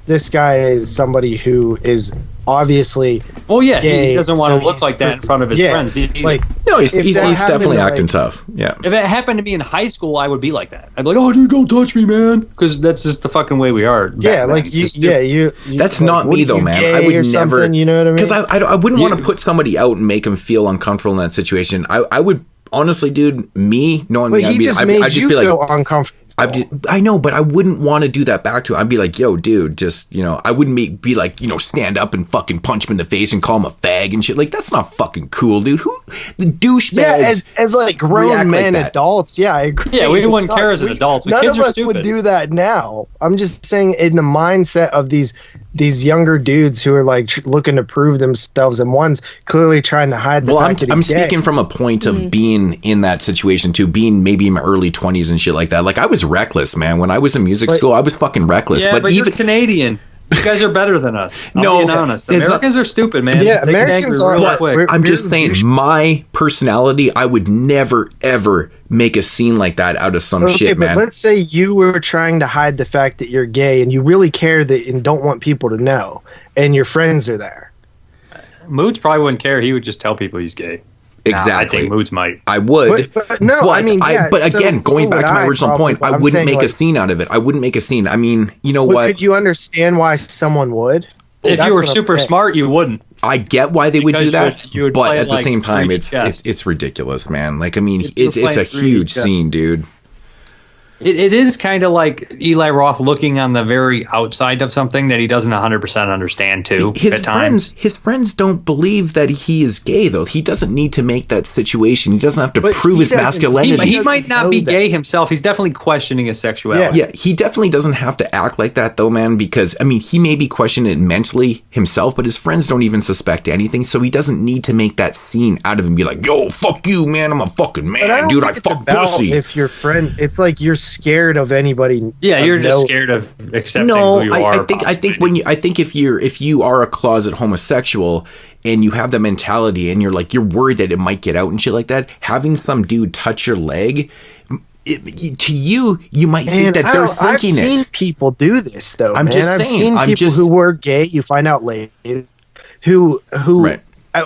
Speaker 4: this guy is somebody who is obviously gay,
Speaker 5: he doesn't want to look like that in front of his friends.
Speaker 3: No, he's definitely acting tough. Yeah.
Speaker 5: If it happened to me in high school, I would be like that. I'd be like, "Oh, dude, don't touch me, man," because that's just the fucking way we are.
Speaker 4: Yeah, like you.
Speaker 3: That's
Speaker 4: like,
Speaker 3: not me though, man. I would never.
Speaker 4: You know what I mean?
Speaker 3: Because I wouldn't want to put somebody out and make them feel uncomfortable in that situation. I would honestly, dude. Me knowing me, I'd just be like
Speaker 4: feel uncomfortable.
Speaker 3: I know, but I wouldn't want to do that back to him. I'd be like, yo, dude, just, I wouldn't be like, stand up and fucking punch him in the face and call him a fag and shit. Like, that's not fucking cool, dude. The douchebags.
Speaker 4: Yeah, as like grown men, adults. Yeah, I agree.
Speaker 5: Yeah, we wouldn't care as adults.
Speaker 4: None of us would do that now. I'm just saying in the mindset of these these younger dudes who are like looking to prove themselves, and one's clearly trying to hide the fact that he's gay.
Speaker 3: I'm speaking from a point of being in that situation too, being maybe in my early 20s and shit like that. Like I was reckless, man. When I was in music school, I was fucking reckless.
Speaker 5: Yeah, but
Speaker 3: even
Speaker 5: you're Canadian. You guys are better than us. I'm being honest. Americans are stupid, man.
Speaker 4: Yeah, Americans are.
Speaker 5: Real quick.
Speaker 3: I'm just saying, my personality, I would never, ever make a scene like that out of some shit, man.
Speaker 4: But let's say you were trying to hide the fact that you're gay and you really care that and don't want people to know, and your friends are there.
Speaker 5: Moods probably wouldn't care. He would just tell people he's gay.
Speaker 3: Exactly.
Speaker 5: I think Moods might.
Speaker 3: I would.
Speaker 4: But again,
Speaker 3: going back to my original point, I wouldn't make a scene out of it. I wouldn't make a scene. I mean, you know what?
Speaker 4: Could you understand why someone would?
Speaker 5: If you were super smart, you wouldn't.
Speaker 3: I get why they would do that,
Speaker 5: you would
Speaker 3: but at the
Speaker 5: like
Speaker 3: same time,
Speaker 5: 3D
Speaker 3: it's ridiculous, man. Like, I mean, it's a huge scene, dude.
Speaker 5: It is kind of like Eli Roth looking on the very outside of something that he doesn't 100% understand too.
Speaker 3: His friends don't believe that he is gay, though. He doesn't need to make that situation. He doesn't have to prove his masculinity.
Speaker 5: He might not be gay himself. He's definitely questioning his sexuality.
Speaker 3: Yeah, he definitely doesn't have to act like that, though, man, because, I mean, he may be questioning it mentally himself, but his friends don't even suspect anything, so he doesn't need to make that scene out of him and be like, yo, fuck you, man, I'm a fucking man, dude, I fuck pussy.
Speaker 4: If your friend, it's like you're scared of anybody.
Speaker 5: Yeah, you're just scared of accepting who you are.
Speaker 3: I think if you are a closet homosexual and you have the mentality and you're worried that it might get out and shit like that, having some dude touch your leg, to you might think that they're thinking it.
Speaker 4: I've seen people do this though.
Speaker 3: I've seen
Speaker 4: people who were gay. You find out later who. Right.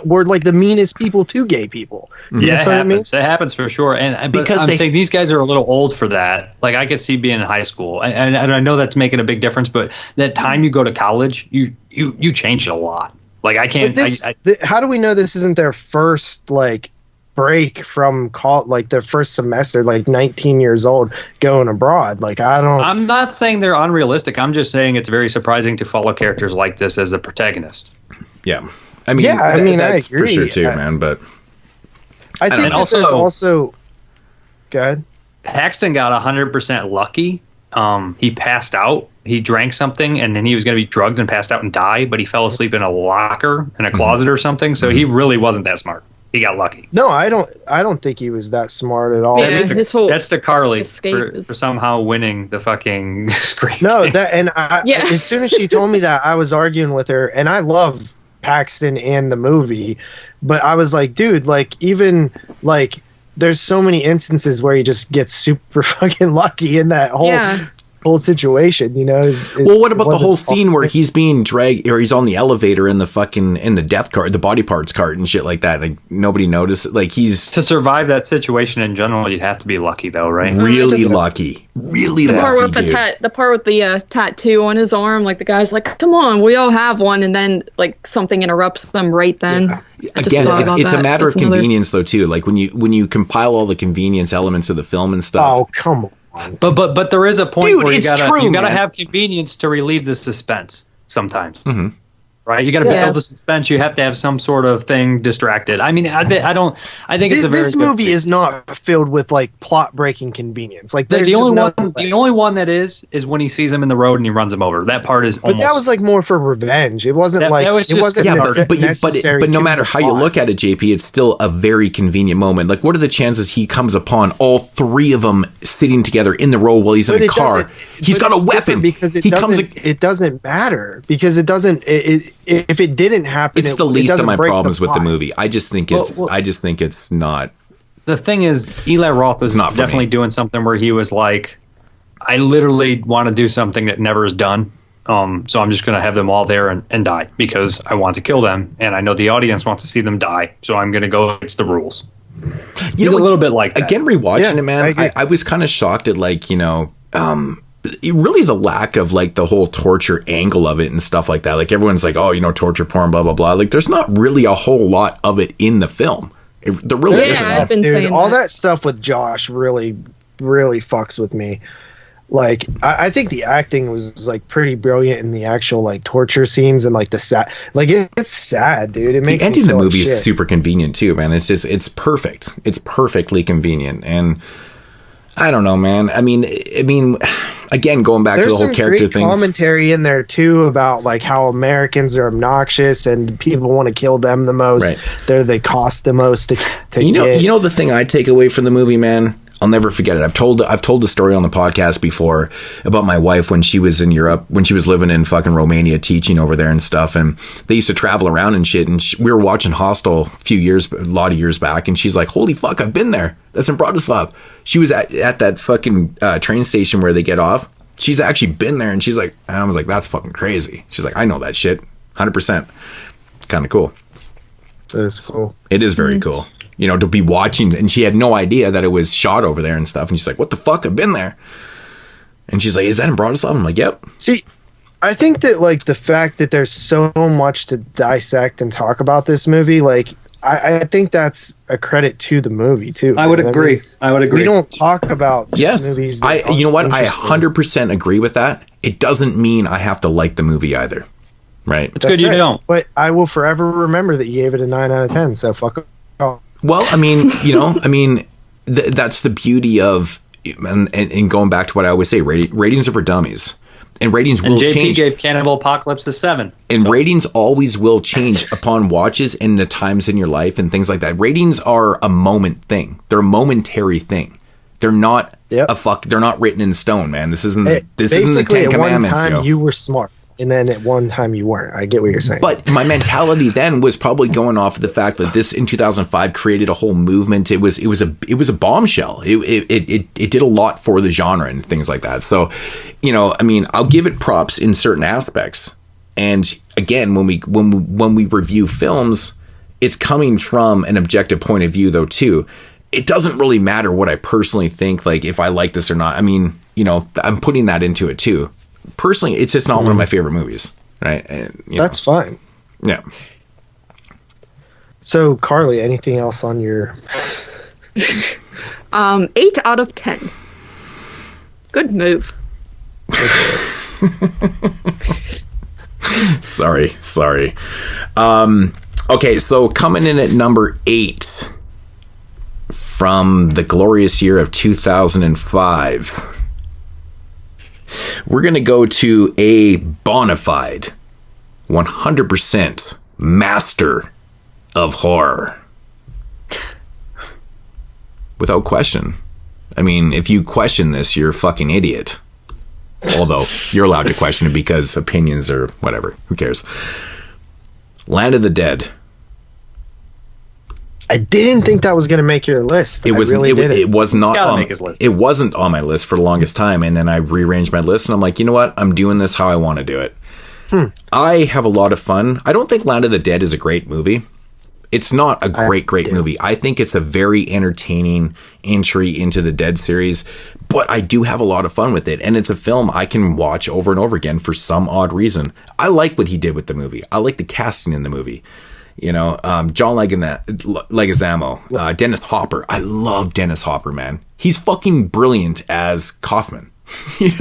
Speaker 4: Were like the meanest people to gay people.
Speaker 5: Yeah, it happens. It happens for sure. And because I'm saying these guys are a little old for that. Like I could see being in high school, and I know that's making a big difference. But that time you go to college, you change a lot. Like I can't.
Speaker 4: How do we know this isn't their first break from their first semester, 19 years old, going abroad? I'm
Speaker 5: not saying they're unrealistic. I'm just saying it's very surprising to follow characters like this as the protagonist.
Speaker 3: Yeah. I mean, that's I agree. For sure too, man. But
Speaker 4: I think also go ahead.
Speaker 5: Paxton got 100% lucky. He passed out. He drank something, and then he was going to be drugged and passed out and die. But he fell asleep in a locker in a closet or something. So he really wasn't that smart. He got lucky.
Speaker 4: No, I don't think he was that smart at all.
Speaker 6: Yeah,
Speaker 5: that's the Carly for somehow winning the fucking screen.
Speaker 4: No, as soon as she told me that, I was arguing with her, and I love Paxton and the movie, but I was like, dude, even there's so many instances where he just gets super fucking lucky in that whole situation,
Speaker 3: well, what about the whole scene where he's being dragged, or he's on the elevator in the death cart, the body parts cart and shit like that? Like nobody noticed. Like he's
Speaker 5: to survive that situation in general, you'd have to be lucky, though, right?
Speaker 3: Really lucky. The
Speaker 6: part with the tattoo on his arm, like the guy's like, "Come on, we all have one," and then something interrupts them right then.
Speaker 3: Yeah. Again, it's a matter of convenience, though, too. Like when you compile all the convenience elements of the film and stuff.
Speaker 4: Oh, come on.
Speaker 5: But there is a point where you gotta have convenience to relieve the suspense sometimes. Mm-hmm. Right, you got to build the suspense. You have to have some sort of thing distracted. I mean, I think it's a very.
Speaker 4: This movie is not filled with plot breaking convenience.
Speaker 5: The only one that is when he sees him in the road and he runs him over. That part is.
Speaker 4: But that was more for revenge. It wasn't necessary.
Speaker 3: But no matter how you look at it, JP, it's still a very convenient moment. Like, what are the chances he comes upon all three of them sitting together in the road while he's in a car? He's got a weapon
Speaker 4: because it doesn't matter because it doesn't. If it didn't happen,
Speaker 3: it's the least of my problems with the movie. I just think it's not.
Speaker 5: The thing is, Eli Roth was definitely doing something where he was like, I literally want to do something that never is done. So I'm just going to have them all there and die because I want to kill them, and I know the audience wants to see them die. So I'm going to go against the rules. He's a little bit like that.
Speaker 3: Again, rewatching it, man. I was kind of shocked at really the lack of the whole torture angle of it and stuff like that. Like everyone's like, oh, torture porn, blah blah blah. Like there's not really a whole lot of it in the film. There really isn't.
Speaker 6: I've been saying
Speaker 4: all that stuff with Josh really fucks with me. I think the acting was pretty brilliant in the actual torture scenes and the sad. It's sad, dude. It makes
Speaker 3: the ending of the movie is super convenient too, man. It's perfect. It's perfectly convenient and. I don't know, man. I mean, again, going back to the whole character
Speaker 4: great
Speaker 3: things.
Speaker 4: Commentary in there too about like how Americans are obnoxious and people want to kill them the most.
Speaker 3: Right.
Speaker 4: They cost the most to
Speaker 3: You
Speaker 4: get.
Speaker 3: know the thing I take away from the movie, man. I'll never forget it. I've told the story on the podcast before about my wife when she was in Europe, when she was living in fucking Romania teaching over there and stuff. And they used to travel around and shit. And we were watching Hostel a lot of years back. And she's like, holy fuck, I've been there. That's in Bratislava. She was at that fucking train station where they get off. She's actually been there. And she's like, and I was like, that's fucking crazy. She's like, I know that shit. 100%. Kind of cool.
Speaker 4: That's cool.
Speaker 3: It is very cool. You know, to be watching, and she had no idea that it was shot over there and stuff. And she's like, what the fuck? I've been there. And she's like, is that in Bratislava? I'm like, yep.
Speaker 4: See, I think that like the fact that there's so much to dissect and talk about this movie, like I think that's a credit to the movie too.
Speaker 5: I would agree.
Speaker 4: We don't talk about movies.
Speaker 3: You know what? I 100% agree with that. It doesn't mean I have to like the movie either. Right.
Speaker 5: It's good you don't.
Speaker 4: But I will forever remember that you gave it a 9 out of 10. So fuck off.
Speaker 3: Well, I mean, that's the beauty of, and going back to what I always say, ratings are for dummies. And ratings will
Speaker 5: JP
Speaker 3: change.
Speaker 5: gave Cannibal Apocalypse a 7.
Speaker 3: And ratings always will change upon watches and the times in your life and things like that. Ratings are a moment thing. They're a momentary thing. They're not they're not written in stone, man. This isn't the Ten Commandments.
Speaker 4: At one time you were smart. And then at one time you weren't. I get what you're saying.
Speaker 3: But my mentality then was probably going off of the fact that this in 2005 created a whole movement. It was a bombshell. It did a lot for the genre and things like that. So, I'll give it props in certain aspects. And again, when we review films, it's coming from an objective point of view though too. It doesn't really matter what I personally think, like if I like this or not. I mean, I'm putting that into it too. Personally, it's just not one of my favorite movies, right? And,
Speaker 4: that's fine.
Speaker 3: Yeah.
Speaker 4: So, Carly, anything else on your
Speaker 6: 8 out of 10. Good move.
Speaker 3: Sorry. Okay, so coming in at number 8 from the glorious year of 2005. We're going to go to a bona fide 100% master of horror. Without question. I mean, if you question this, you're a fucking idiot. Although, you're allowed to question it because opinions are whatever. Who cares? Land of the Dead.
Speaker 4: I didn't think that was going to make your list.
Speaker 3: It was not on
Speaker 5: make his list.
Speaker 3: It wasn't on my list for the longest time, and then I rearranged my list, and I'm like, you know what? I'm doing this how I want to do it. I have a lot of fun. I don't think Land of the Dead is a great movie. It's not a great movie. I think it's a very entertaining entry into the Dead series, but I do have a lot of fun with it, and it's a film I can watch over and over again for some odd reason. I like what he did with the movie. I like the casting in the movie. John Leguizamo, Dennis Hopper. I love Dennis Hopper, man. He's fucking brilliant as Kaufman.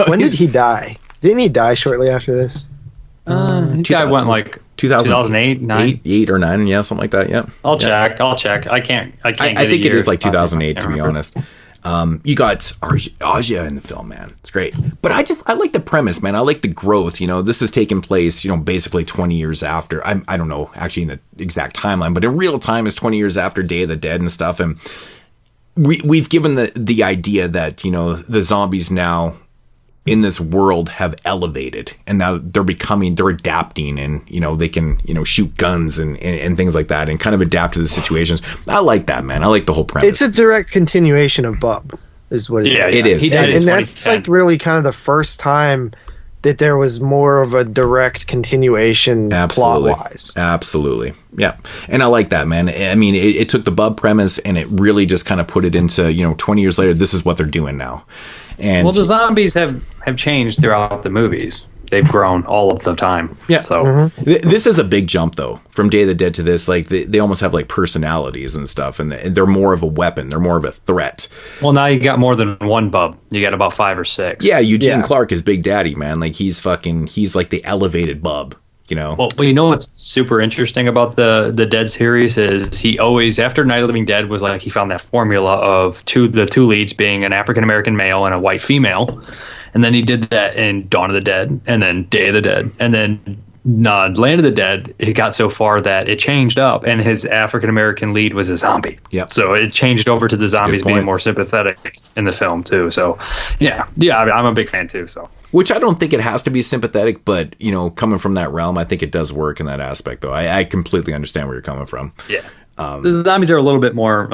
Speaker 4: When did he die? Didn't he die shortly after this?
Speaker 5: This guy went like 2008, 9?
Speaker 3: 8 or 9, yeah, something like that, yeah.
Speaker 5: I'll check. I can't
Speaker 3: I think it is like 2008, to be honest. You got Aja in the film, man. It's great. But I like the premise, man. I like the growth. This is taking place, basically 20 years after. I don't know actually in the exact timeline, but in real time is 20 years after Day of the Dead and stuff. And we've given the idea that, the zombies now in this world have elevated, and now they're adapting, and they can shoot guns and things like that, and kind of adapt to the situations. I like that, man. I like the whole premise.
Speaker 4: It's a direct continuation of Bub, is what it is.
Speaker 3: It is.
Speaker 4: And that's like really kind of the first time that there was more of a direct continuation plot wise.
Speaker 3: Absolutely. Yeah. And I like that, man. I mean, it took the Bub premise and it really just kind of put it into, 20 years later, this is what they're doing now. And
Speaker 5: the zombies have changed throughout the movies. They've grown all of the time.
Speaker 3: Yeah.
Speaker 5: So
Speaker 3: this is a big jump, though, from Day of the Dead to this. Like they almost have like personalities and stuff, and they're more of a weapon. They're more of a threat.
Speaker 5: Well, now you got more than one Bub. You got about 5 or 6.
Speaker 3: Yeah, Eugene Clark is Big Daddy, man. Like he's like the elevated Bub.
Speaker 5: Well, what's super interesting about the Dead series is he always, after Night of the Living Dead, was like he found that formula of the two leads being an African American male and a white female. And then he did that in Dawn of the Dead, and then Day of the Dead, and then Land of the Dead. It got so far that it changed up, and his African American lead was a zombie.
Speaker 3: Yep.
Speaker 5: So it changed over to the zombies being more sympathetic in the film too. So yeah, I'm a big fan too. So.
Speaker 3: Which I don't think it has to be sympathetic, but coming from that realm, I think it does work in that aspect. Though I completely understand where you're coming from.
Speaker 5: Yeah. The zombies are a little bit more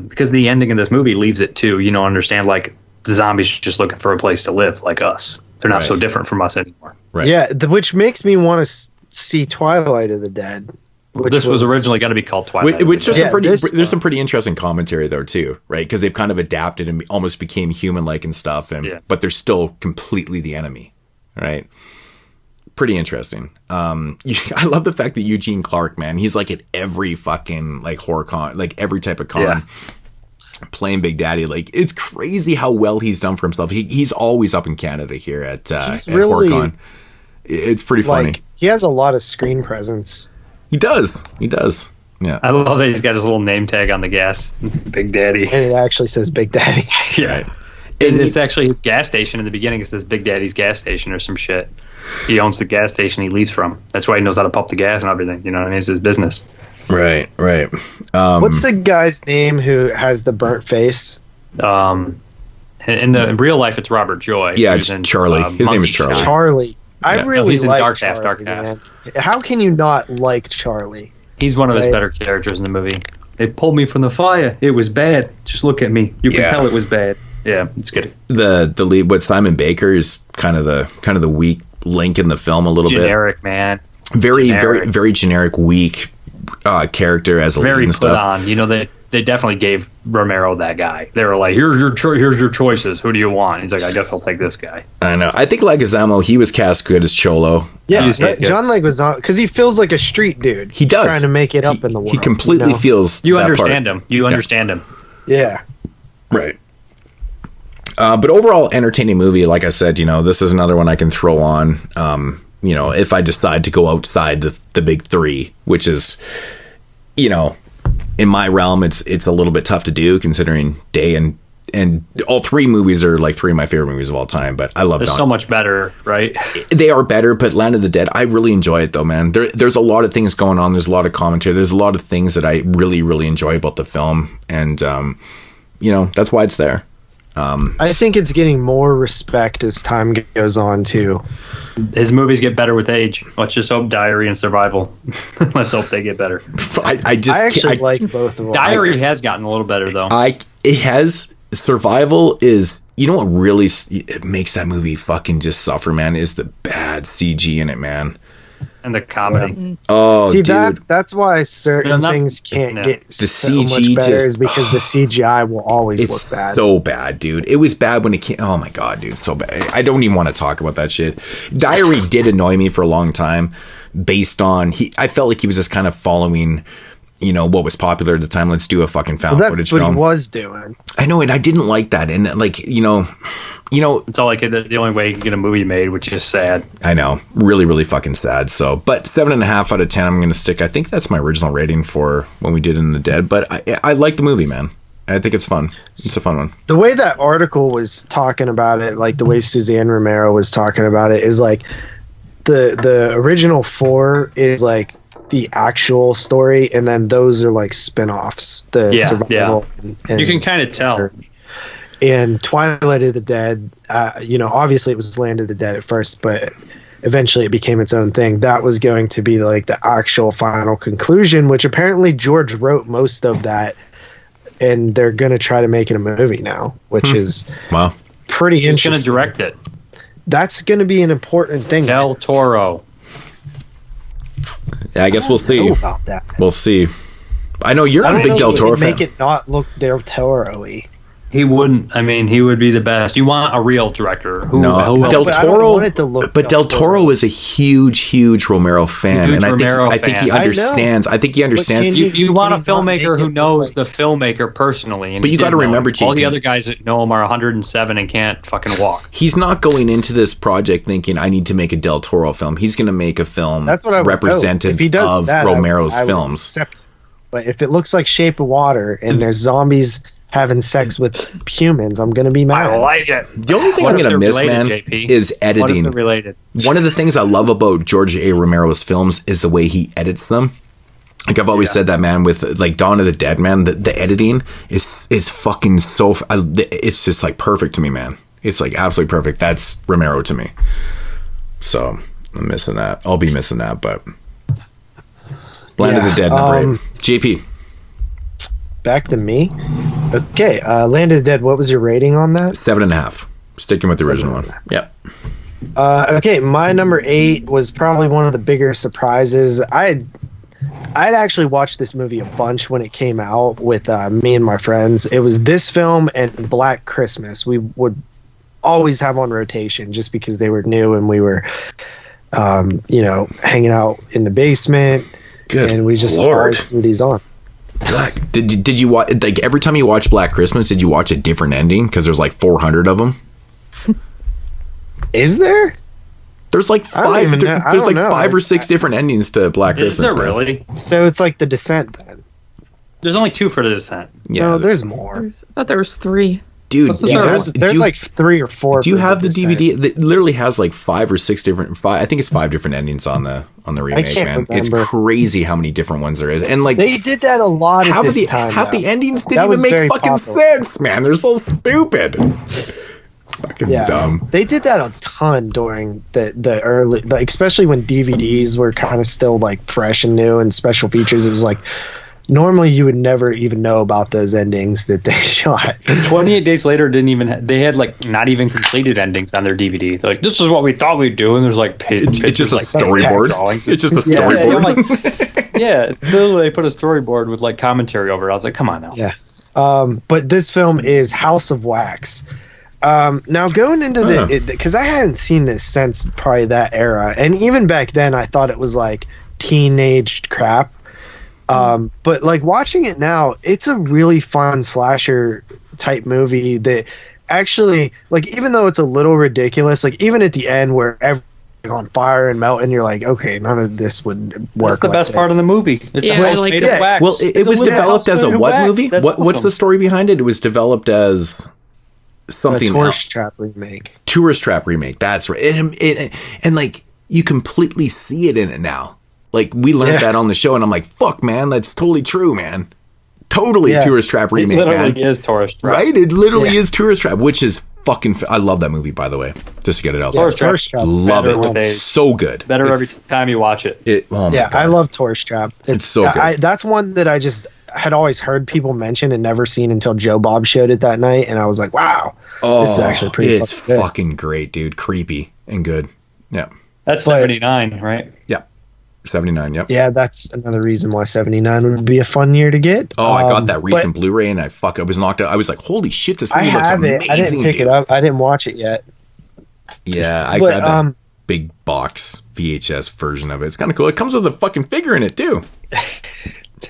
Speaker 5: because the ending of this movie leaves it too. Understand like the zombies are just looking for a place to live like us. They're not so different from us anymore.
Speaker 3: Right.
Speaker 4: Yeah, which makes me want to see Twilight of the Dead.
Speaker 5: This was originally going to be called Twilight.
Speaker 3: Which is there's some pretty interesting commentary there too, right? Because they've kind of adapted and almost became human-like and stuff, but they're still completely the enemy, right? Pretty interesting. I love the fact that Eugene Clark, man, he's like at every fucking like horror con, like every type of con. Playing Big Daddy, like it's crazy how well he's done for himself. He's always up in Canada here at HorrorCon. It's pretty funny.
Speaker 4: He has a lot of screen presence.
Speaker 3: He does. Yeah.
Speaker 5: I love that he's got his little name tag on the gas, Big Daddy,
Speaker 4: and it actually says Big Daddy.
Speaker 5: Yeah. Right. It's actually his gas station in the beginning. It says Big Daddy's gas station or some shit. He owns the gas station he leaves from. That's why he knows how to pump the gas and everything. You know what I mean? It's his business.
Speaker 3: Right.
Speaker 4: What's the guy's name who has the burnt face?
Speaker 5: In the real life, it's Robert Joy.
Speaker 3: Yeah, it's Charlie. His name is Charlie.
Speaker 4: Charlie. I really
Speaker 5: he's
Speaker 4: like
Speaker 5: in Dark
Speaker 4: Charlie,
Speaker 5: Half.
Speaker 4: man. How can you not like Charlie?
Speaker 5: He's one of his better characters in the movie. They pulled me from the fire. It was bad. Just look at me. You can tell it was bad. Yeah, it's good.
Speaker 3: The lead, what Simon Baker is kind of the weak link in the film a little
Speaker 5: generic,
Speaker 3: bit.
Speaker 5: Man.
Speaker 3: Very generic, weak character as a lead and stuff.
Speaker 5: Very put on. They definitely gave Romero that guy. They were like, here's your choices. Who do you want? He's like, I guess I'll take this guy.
Speaker 3: I know. I think Leguizamo, he was cast good as Cholo.
Speaker 4: Yeah, John Leguizamo, because he feels like a street dude.
Speaker 3: He does.
Speaker 4: Trying to make it up in the world.
Speaker 3: He completely feels
Speaker 5: You understand him. You understand him.
Speaker 4: Yeah.
Speaker 3: Right. But overall, entertaining movie. Like I said, this is another one I can throw on. If I decide to go outside the big three, which is, in my realm, it's a little bit tough to do considering Day and all three movies are like three of my favorite movies of all time. But I love them.
Speaker 5: They're so much better, right?
Speaker 3: They are better, but Land of the Dead, I really enjoy it though, man. There's a lot of things going on. There's a lot of commentary. There's a lot of things that I really, really enjoy about the film, and that's why it's there.
Speaker 4: I think it's getting more respect as time goes on too.
Speaker 5: His movies get better with age. Let's just hope Diary and Survival. Let's hope they get better.
Speaker 4: I actually like both of them.
Speaker 5: Diary has gotten a little better though.
Speaker 3: It has. Survival is, what really makes that movie fucking just suffer, man, is the bad CG in it, man.
Speaker 5: And the comedy.
Speaker 3: Yeah. Oh,
Speaker 4: see,
Speaker 3: dude.
Speaker 4: That's why certain things can't get
Speaker 3: the
Speaker 4: so
Speaker 3: CG
Speaker 4: much better is because the CGI will always look bad.
Speaker 3: It's so bad, dude. It was bad when it came. Oh my god, dude, so bad. I don't even want to talk about that shit. Diary did annoy me for a long time, based on I felt like he was just kind of following, what was popular at the time. Let's do a fucking found footage film.
Speaker 4: That's what he was doing.
Speaker 3: I know, and I didn't like that, and
Speaker 5: it's all like the only way you can get a movie made, which is sad. I know, really, really fucking sad. So, but 7.5 out of 10, I'm going to stick. I think that's my original rating for when we did In the Dead. But I like the movie, man. I think it's fun. It's a fun one.
Speaker 4: The way that article was talking about it, like the way Suzanne Romero was talking about it, is like the original 4 is like the actual story, and then those are like spin-offs. Survival. And
Speaker 5: you can kind of tell.
Speaker 4: And Twilight of the Dead, obviously it was Land of the Dead at first, but eventually it became its own thing. That was going to be like the actual final conclusion, which apparently George wrote most of that, and they're going to try to make it a movie now, which is pretty interesting.
Speaker 5: Who's going to direct it?
Speaker 4: That's going to be an important thing.
Speaker 5: Del Toro.
Speaker 3: Yeah, I guess we'll see.
Speaker 4: About that.
Speaker 3: We'll see. I know you're a big Del Toro fan.
Speaker 4: Make it not look Del Toro-y.
Speaker 5: He wouldn't. I mean, he would be the best. You want a real director.
Speaker 3: Del Toro. But Del Toro is a huge Romero fan, and I think he understands. I think he understands.
Speaker 5: You want a filmmaker who knows the filmmaker personally.
Speaker 3: But you got to remember, JP,
Speaker 5: all the other guys that know him are 107 and can't fucking walk.
Speaker 3: He's not going into this project thinking I need to make a Del Toro film. He's going to make a film representative of Romero's films.
Speaker 4: But if it looks like Shape of Water and there's zombies having sex with humans, I'm gonna be mad.
Speaker 5: I like it.
Speaker 3: The only thing I'm gonna miss, man,
Speaker 5: JP?
Speaker 3: is editing.
Speaker 5: What if they're related?
Speaker 3: One of the things I love about George A. Romero's films is the way he edits them. Like I've always said that, man, with like Dawn of the Dead, man, the editing is fucking so, it's just like perfect to me, man. It's like absolutely perfect. That's Romero to me. So I'm missing that. I'll be missing that, but Land of the Dead, number 8. JP.
Speaker 4: Back to me. Okay, Land of the Dead, what was your rating on that?
Speaker 3: 7.5. Sticking with the original one. Yep.
Speaker 4: Okay, my number 8 was probably one of the bigger surprises. I'd actually watched this movie a bunch when it came out with me and my friends. It was this film and Black Christmas. We would always have on rotation just because they were new and we were, hanging out in the basement.
Speaker 3: Good
Speaker 4: and we just
Speaker 3: Lord.
Speaker 4: always threw these on.
Speaker 3: Black. Did you watch, like, every time you watch Black Christmas, did you watch a different ending? Because there's like 400 of them.
Speaker 4: Is there?
Speaker 3: There's like five. There's like 5 or 6 different endings to Black Christmas.
Speaker 5: Is there really?
Speaker 4: So it's like The Descent then.
Speaker 5: There's only 2 for The Descent.
Speaker 3: Yeah,
Speaker 4: no, there's more.
Speaker 6: I thought there was 3.
Speaker 3: Dude,
Speaker 4: there's like 3 or 4.
Speaker 3: Do you have the DVD that literally has like 5 or 6 different? I think it's 5 different endings on the remake.
Speaker 4: I can't
Speaker 3: man,
Speaker 4: remember.
Speaker 3: It's crazy how many different ones there is, and like
Speaker 4: they did that a lot at this time.
Speaker 3: Half the endings
Speaker 4: That
Speaker 3: didn't
Speaker 4: was
Speaker 3: even make
Speaker 4: very
Speaker 3: fucking
Speaker 4: popular.
Speaker 3: sense, man. They're so stupid. Fucking dumb.
Speaker 4: They did that a ton during the early, like, especially when DVDs were kind of still like fresh and new and special features. It was like normally you would never even know about those endings that they shot.
Speaker 5: 28 Days Later didn't even. They had like not even completed endings on their DVD. They're like, this is what we thought we'd do, and there's like
Speaker 3: It's just a
Speaker 5: like,
Speaker 3: storyboard. It's just a storyboard.
Speaker 5: Yeah, literally they put a storyboard with like commentary over it. I was like, come on now.
Speaker 4: Yeah. But this film is House of Wax. Now going into because I hadn't seen this since probably that era, and even back then I thought it was like teenaged crap. But like watching it now, it's a really fun slasher type movie that actually, like, even though it's a little ridiculous, like even at the end where everything's on fire and melting, you're like, okay, none of this would work.
Speaker 5: That's the
Speaker 4: like
Speaker 5: best
Speaker 4: this.
Speaker 5: part of the movie. It's a house made of wax.
Speaker 3: Well, it was developed as a what movie? What's the story behind it? It was developed as something
Speaker 4: a Tourist Trap remake.
Speaker 3: Tourist Trap remake. That's right. And like you completely see it in it now. Like we learned that on the show, and I'm like, fuck, man, that's totally true, man. Totally Tourist Trap remake,
Speaker 5: it literally
Speaker 3: man.
Speaker 5: is Tourist Trap.
Speaker 3: Right? It literally is Tourist Trap, which is fucking. I love that movie, by the way. Just to get it out there.
Speaker 5: Tourist Trap.
Speaker 3: Love it. So good.
Speaker 5: Better every time you watch it.
Speaker 3: Oh my God.
Speaker 4: I love Tourist Trap.
Speaker 3: It's so good.
Speaker 4: That's one that I just had always heard people mention and never seen until Joe Bob showed it that night, and I was like, wow, this is actually pretty
Speaker 3: It's
Speaker 4: fucking good.
Speaker 3: fucking great, dude. Creepy and good. Yeah.
Speaker 5: That's 79, right?
Speaker 3: Yeah. 79, yep.
Speaker 4: Yeah, that's another reason why 79 would be a fun year to get.
Speaker 3: Oh, I got that recent Blu-ray, and I was knocked out. I was like, holy shit, this movie looks amazing.
Speaker 4: I didn't pick it up. I didn't watch it yet.
Speaker 3: Yeah, I grabbed that big box VHS version of it. It's kind of cool. It comes with a fucking figure in it, too.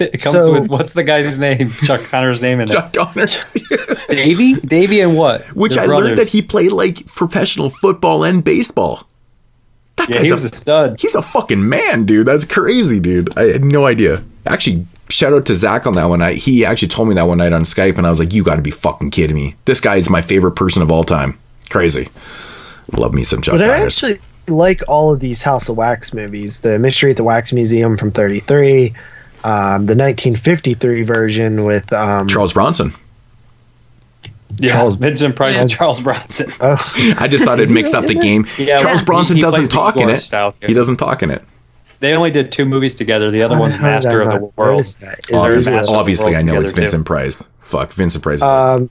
Speaker 5: It comes with, what's the guy's name? Chuck Connor's name in it.
Speaker 3: Chuck Connors.
Speaker 5: Davey and what?
Speaker 3: Which I learned that he played like professional football and baseball.
Speaker 5: He was a stud.
Speaker 3: He's a fucking man, dude. That's crazy, dude. I had no idea. Actually, shout out to Zach on that one. He actually told me that one night on Skype, and I was like, you got to be fucking kidding me. This guy is my favorite person of all time. Crazy. Love me some Chuck Connors.
Speaker 4: But I actually like all of these House of Wax movies. The Mystery at the Wax Museum from 33, the 1953 version with
Speaker 3: Charles Bronson.
Speaker 5: Yeah, Vincent Price and Charles Bronson.
Speaker 4: Oh.
Speaker 3: I just thought it'd mix up the game.
Speaker 5: Yeah,
Speaker 3: Charles Bronson
Speaker 5: he
Speaker 3: doesn't
Speaker 5: plays the
Speaker 3: talk in
Speaker 5: Igor
Speaker 3: it.
Speaker 5: style
Speaker 3: He doesn't talk in it.
Speaker 5: They only did 2 movies together. The other one's Master of the World.
Speaker 3: Obviously, I know it's Vincent Price. Fuck, Vincent Price. One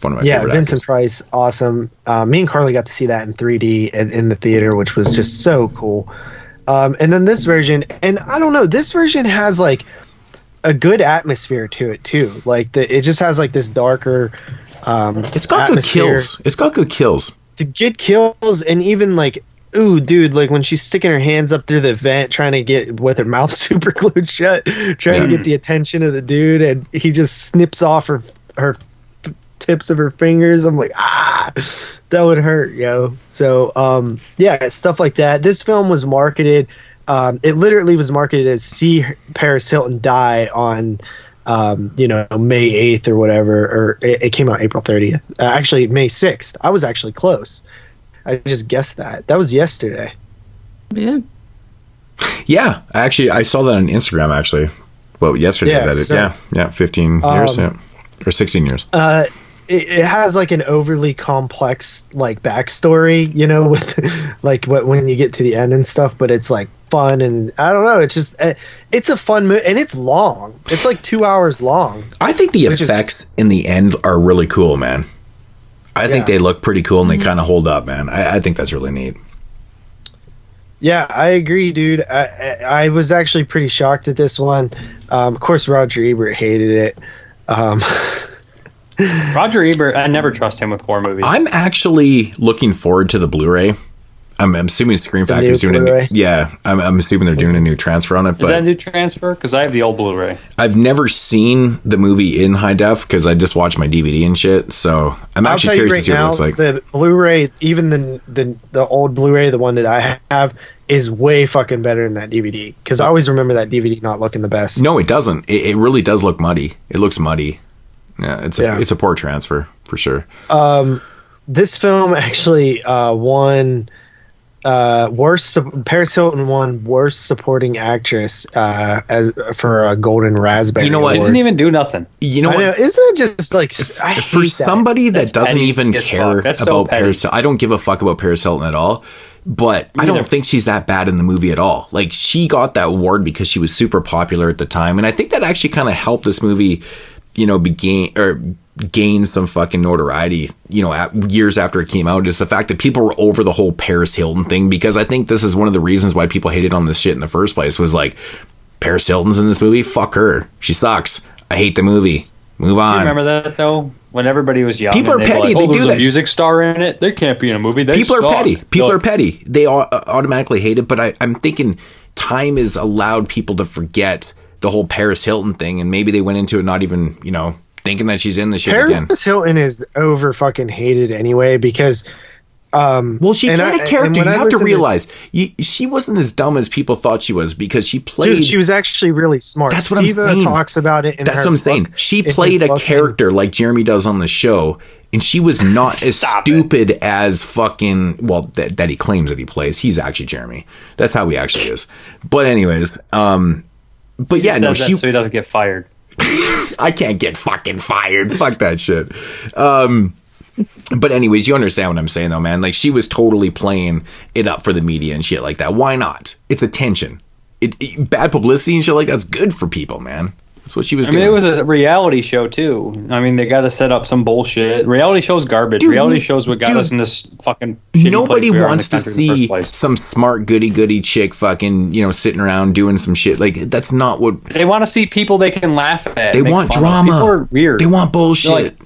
Speaker 3: of my favorite
Speaker 4: Vincent
Speaker 3: actors.
Speaker 4: Price, awesome. Me and Carly got to see that in 3D in the theater, which was just so cool. And then this version, and I don't know, this version has like a good atmosphere to it too. Like it just has like this darker.
Speaker 3: It's got
Speaker 4: atmosphere.
Speaker 3: good kills. It's got good kills.
Speaker 4: The good kills, and even like, ooh, dude, like when she's sticking her hands up through the vent, trying to get with her mouth super glued shut, trying to get the attention of the dude, and he just snips off her tips of her fingers. I'm like, that would hurt, yo. So, stuff like that. This film was marketed. It literally was marketed as "See Paris Hilton Die" on May 8th or whatever, or it came out April 30th. Actually, May 6th. I was actually close. I just guessed that. That was yesterday.
Speaker 6: Yeah.
Speaker 3: Yeah, actually, I saw that on Instagram. Actually, well, yesterday. Yeah, 15 years, or 16 years.
Speaker 4: It has like an overly complex like backstory, with like when you get to the end and stuff. But it's like fun, and I don't know. It's just it's a fun movie, and it's long. It's like 2 hours long.
Speaker 3: I think the effects in the end are really cool, man. I think they look pretty cool, and they kind of hold up, man. I think that's really neat.
Speaker 4: Yeah, I agree, dude. I was actually pretty shocked at this one. Of course, Roger Ebert hated it.
Speaker 5: Roger Ebert, I never trust him with horror movies.
Speaker 3: I'm actually looking forward to the Blu-ray. I'm assuming Scream Factory's doing it. Yeah, I'm assuming they're doing a new transfer on it.
Speaker 5: Is that a new transfer? Because I have the old Blu-ray.
Speaker 3: I've never seen the movie in high def because I just watched my DVD and shit. So I'm actually curious to see what it looks like.
Speaker 4: The Blu-ray, even the old Blu-ray, the one that I have, is way fucking better than that DVD. Because I always remember that DVD not looking the best.
Speaker 3: No, it doesn't. It really does look muddy. It looks muddy. Yeah, it's a poor transfer for sure.
Speaker 4: This film actually won Paris Hilton won worst supporting actress for a Golden Raspberry.
Speaker 3: You know what?
Speaker 5: She didn't even do nothing.
Speaker 3: You know what?
Speaker 4: Isn't it just like
Speaker 3: for somebody that doesn't even care about Paris Hilton? I don't give a fuck about Paris Hilton at all. But I don't think she's that bad in the movie at all. Like, she got that award because she was super popular at the time, and I think that actually kind of helped this movie, gain some fucking notoriety, years after it came out, is the fact that people were over the whole Paris Hilton thing, because I think this is one of the reasons why people hated on this shit in the first place, was like, Paris Hilton's in this movie? Fuck her. She sucks. I hate the movie. Move on.
Speaker 5: Do you remember that, though? When everybody was young.
Speaker 3: People are petty.
Speaker 5: They do that. A music star in it. They can't be in a movie.
Speaker 3: People are petty. People are petty. They automatically hate it, but I'm thinking time has allowed people to forget the whole Paris Hilton thing, and maybe they went into it not even, thinking that she's in the shit again.
Speaker 4: Paris Hilton is over fucking hated anyway because
Speaker 3: well, she played a character. You have to realize she wasn't as dumb as people thought she was, because she played.
Speaker 4: Dude, she was actually really smart.
Speaker 3: That's what I'm saying.
Speaker 4: Talks about it.
Speaker 3: That's what I'm saying. She played a character like Jeremy does on the show, and she was not as stupid as fucking that he claims that he plays. He's actually Jeremy. That's how he actually is. But anyways, but yeah, no, so
Speaker 5: he doesn't get fired.
Speaker 3: I can't get fucking fired. Fuck that shit. But anyways, you understand what I'm saying, though, man. Like, she was totally playing it up for the media and shit like that. Why not? It's attention. Bad publicity and shit like that's good for people, man. That's what she was doing.
Speaker 5: I mean, it was a reality show, too. I mean, they got to set up some bullshit. Reality shows garbage.
Speaker 3: Dude,
Speaker 5: reality shows what got us in this fucking shitty
Speaker 3: nobody
Speaker 5: place
Speaker 3: wants to see some smart goody chick fucking, sitting around doing some shit. Like, that's not what...
Speaker 5: They want to see people they can laugh at.
Speaker 3: They want drama.
Speaker 5: People are weird.
Speaker 3: They want bullshit.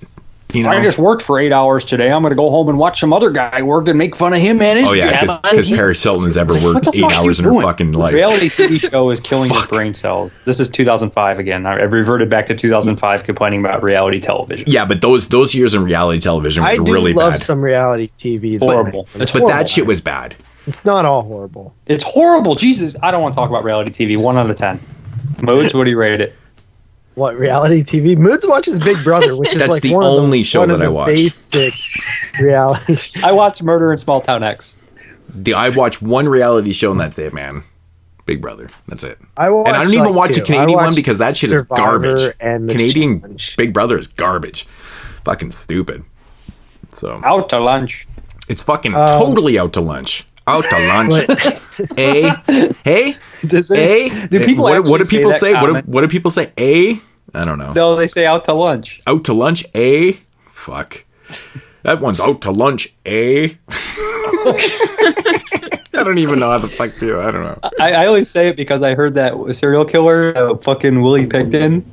Speaker 5: I just worked for 8 hours today. I'm going to go home and watch some other guy work and make fun of him and his
Speaker 3: because Paris Hilton has ever worked 8 hours in her fucking life.
Speaker 5: Reality TV show is killing your brain cells. This is 2005 again. I reverted back to 2005 complaining about reality television.
Speaker 3: Yeah, but those years in reality television was really bad.
Speaker 4: I love some reality TV.
Speaker 5: Horrible.
Speaker 3: But that shit was bad.
Speaker 4: It's not all horrible.
Speaker 5: It's horrible. Jesus, I don't want to talk about reality TV. 1 out of 10. Moods, what do you rate it?
Speaker 4: What, reality TV? Moods watches Big Brother, which is
Speaker 3: that's
Speaker 4: like
Speaker 3: the only show that I watch.
Speaker 4: Basic reality.
Speaker 5: I watch Murder in Small Town X.
Speaker 3: I watch one reality show and that's it, man. Big Brother. That's it.
Speaker 4: I
Speaker 3: don't even watch a Canadian one because that shit is garbage. And Canadian challenge. Big Brother is garbage. Fucking stupid. So
Speaker 5: out to lunch.
Speaker 3: It's fucking totally out to lunch. Out to lunch. Hey. What do people say? What do people say? I don't know.
Speaker 5: No, they say out to lunch.
Speaker 3: Out to lunch. Fuck. That one's out to lunch. I don't even know how the fuck to. I don't know.
Speaker 5: I only say it because I heard that serial killer, fucking Willie Picton.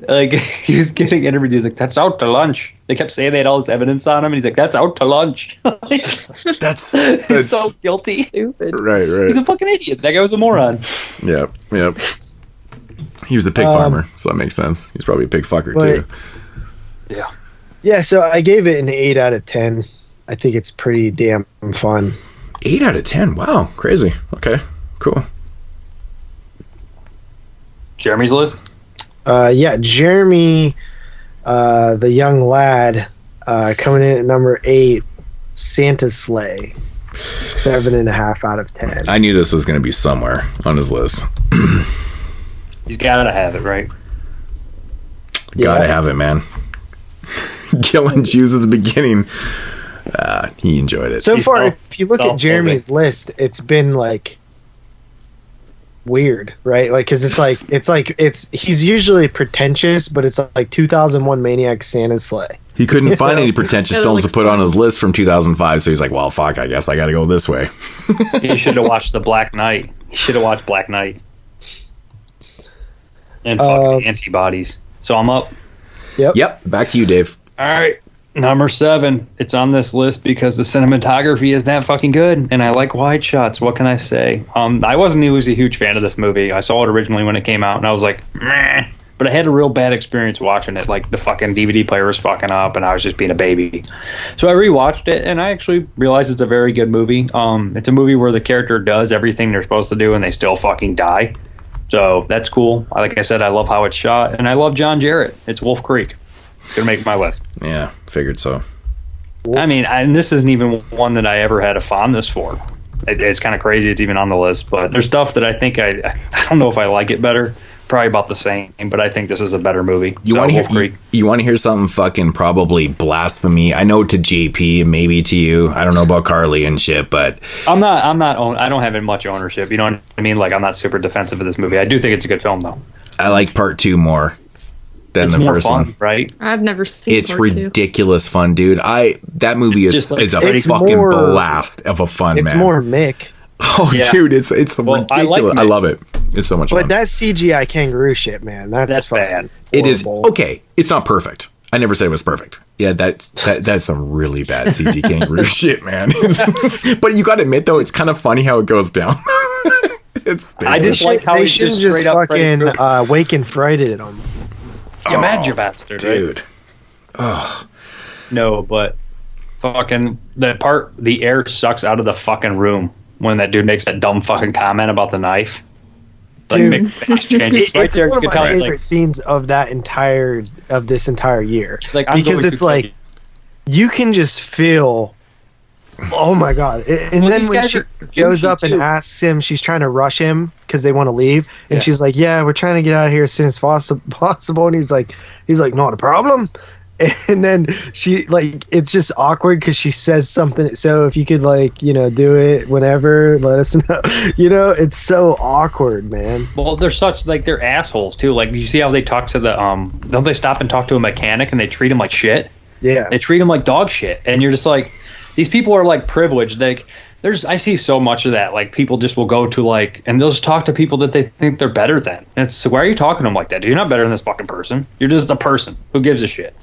Speaker 5: Like, he was getting interviewed. He's like, that's out to lunch. They kept saying they had all this evidence on him, and he's like, that's out to lunch.
Speaker 3: That's
Speaker 5: he's so guilty. Stupid.
Speaker 3: Right.
Speaker 5: He's a fucking idiot. That guy was a moron.
Speaker 3: Yep. He was a pig farmer, so that makes sense. He's probably a pig fucker, too.
Speaker 5: Yeah.
Speaker 4: Yeah, so I gave it an 8 out of 10. I think it's pretty damn fun.
Speaker 3: 8 out of 10? Wow. Crazy. Okay. Cool.
Speaker 5: Jeremy's list?
Speaker 4: Yeah, Jeremy, the young lad, coming in at number 8, Santa's Sleigh. 7.5 out of 10.
Speaker 3: I knew this was going to be somewhere on his list.
Speaker 5: He's got to have it, right?
Speaker 3: Gotta have it, man. Gillen Hughes at the beginning. He enjoyed it.
Speaker 4: So far, if you look at Jeremy's list, it's been like weird, right? Like, because he's usually pretentious, but it's like 2001 Maniac Santa's Sleigh.
Speaker 3: He couldn't find any pretentious films to put on his list from 2005, so he's like, well, fuck, I guess I gotta go this way.
Speaker 5: He should have watched The Black Knight. He should have watched Black Knight. And fucking Antibodies. So I'm up.
Speaker 3: Yep, back to you, Dave.
Speaker 5: All right. Number 7. It's on this list because the cinematography is that fucking good, and I like wide shots. What can I say? I wasn't always a huge fan of this movie. I saw it originally when it came out, and I was like, meh. But I had a real bad experience watching it. Like, the fucking DVD player was fucking up, and I was just being a baby. So I rewatched it, and I actually realized it's a very good movie. It's a movie where the character does everything they're supposed to do, and they still fucking die. So that's cool. Like I said, I love how it's shot, and I love John Jarrett. It's Wolf Creek. It's going to make my list.
Speaker 3: Yeah, figured so.
Speaker 5: I mean, and this isn't even one that I ever had a fondness for. It's kind of crazy it's even on the list, but there's stuff that I think I don't know if I like it better. Probably about the same, but I think this is a better movie.
Speaker 3: You want to hear something fucking probably blasphemy? I know to JP and maybe to you. I don't know about Carly and shit, but
Speaker 5: I don't have much ownership. You know what I mean? Like, I'm not super defensive of this movie. I do think it's a good film, though.
Speaker 3: I like part 2 more than
Speaker 5: it's
Speaker 3: the
Speaker 5: more
Speaker 3: first
Speaker 5: fun,
Speaker 3: one.
Speaker 5: Right?
Speaker 6: I've never seen.
Speaker 3: It's ridiculous fun, dude. That movie is a fucking blast of a fun.
Speaker 4: It's more Mick.
Speaker 3: Oh, yeah. Dude, it's ridiculous. I love it. It's so much fun.
Speaker 4: But that CGI kangaroo shit, man, that's
Speaker 5: bad.
Speaker 3: It is okay. It's not perfect. I never said it was perfect. Yeah, that's some really bad CG kangaroo shit, man. But you got to admit, though, it's kind of funny how it goes down.
Speaker 5: I just like how
Speaker 4: they
Speaker 5: he's just
Speaker 4: shouldn't
Speaker 5: straight
Speaker 4: just
Speaker 5: up
Speaker 4: fucking wake and frighted at him.
Speaker 5: You mad, you bastard,
Speaker 3: dude.
Speaker 5: Right? Oh no, but fucking the air sucks out of the fucking room when that dude makes that dumb fucking comment about the knife. Like,
Speaker 4: it's one of my favorite scenes of this entire year. Because it's like you can just feel, oh my god! And then when she goes up and asks him, she's trying to rush him because they want to leave, and she's like, "Yeah, we're trying to get out of here as soon as possible." And he's like, "Not a problem." And then she it's just awkward because she says something. So if you could do it whenever, let us know. It's so awkward, man.
Speaker 5: Well, they're assholes too. Like, you see how they talk to the don't they stop and talk to a mechanic and they treat him like shit?
Speaker 4: Yeah,
Speaker 5: they treat him like dog shit, and you're just like, these people are like privileged. Like, I see so much of that. Like, people just will go to and they'll just talk to people that they think they're better than. And it's, so why are you talking to them like that? You're not better than this fucking person. You're just a person. Who gives a shit?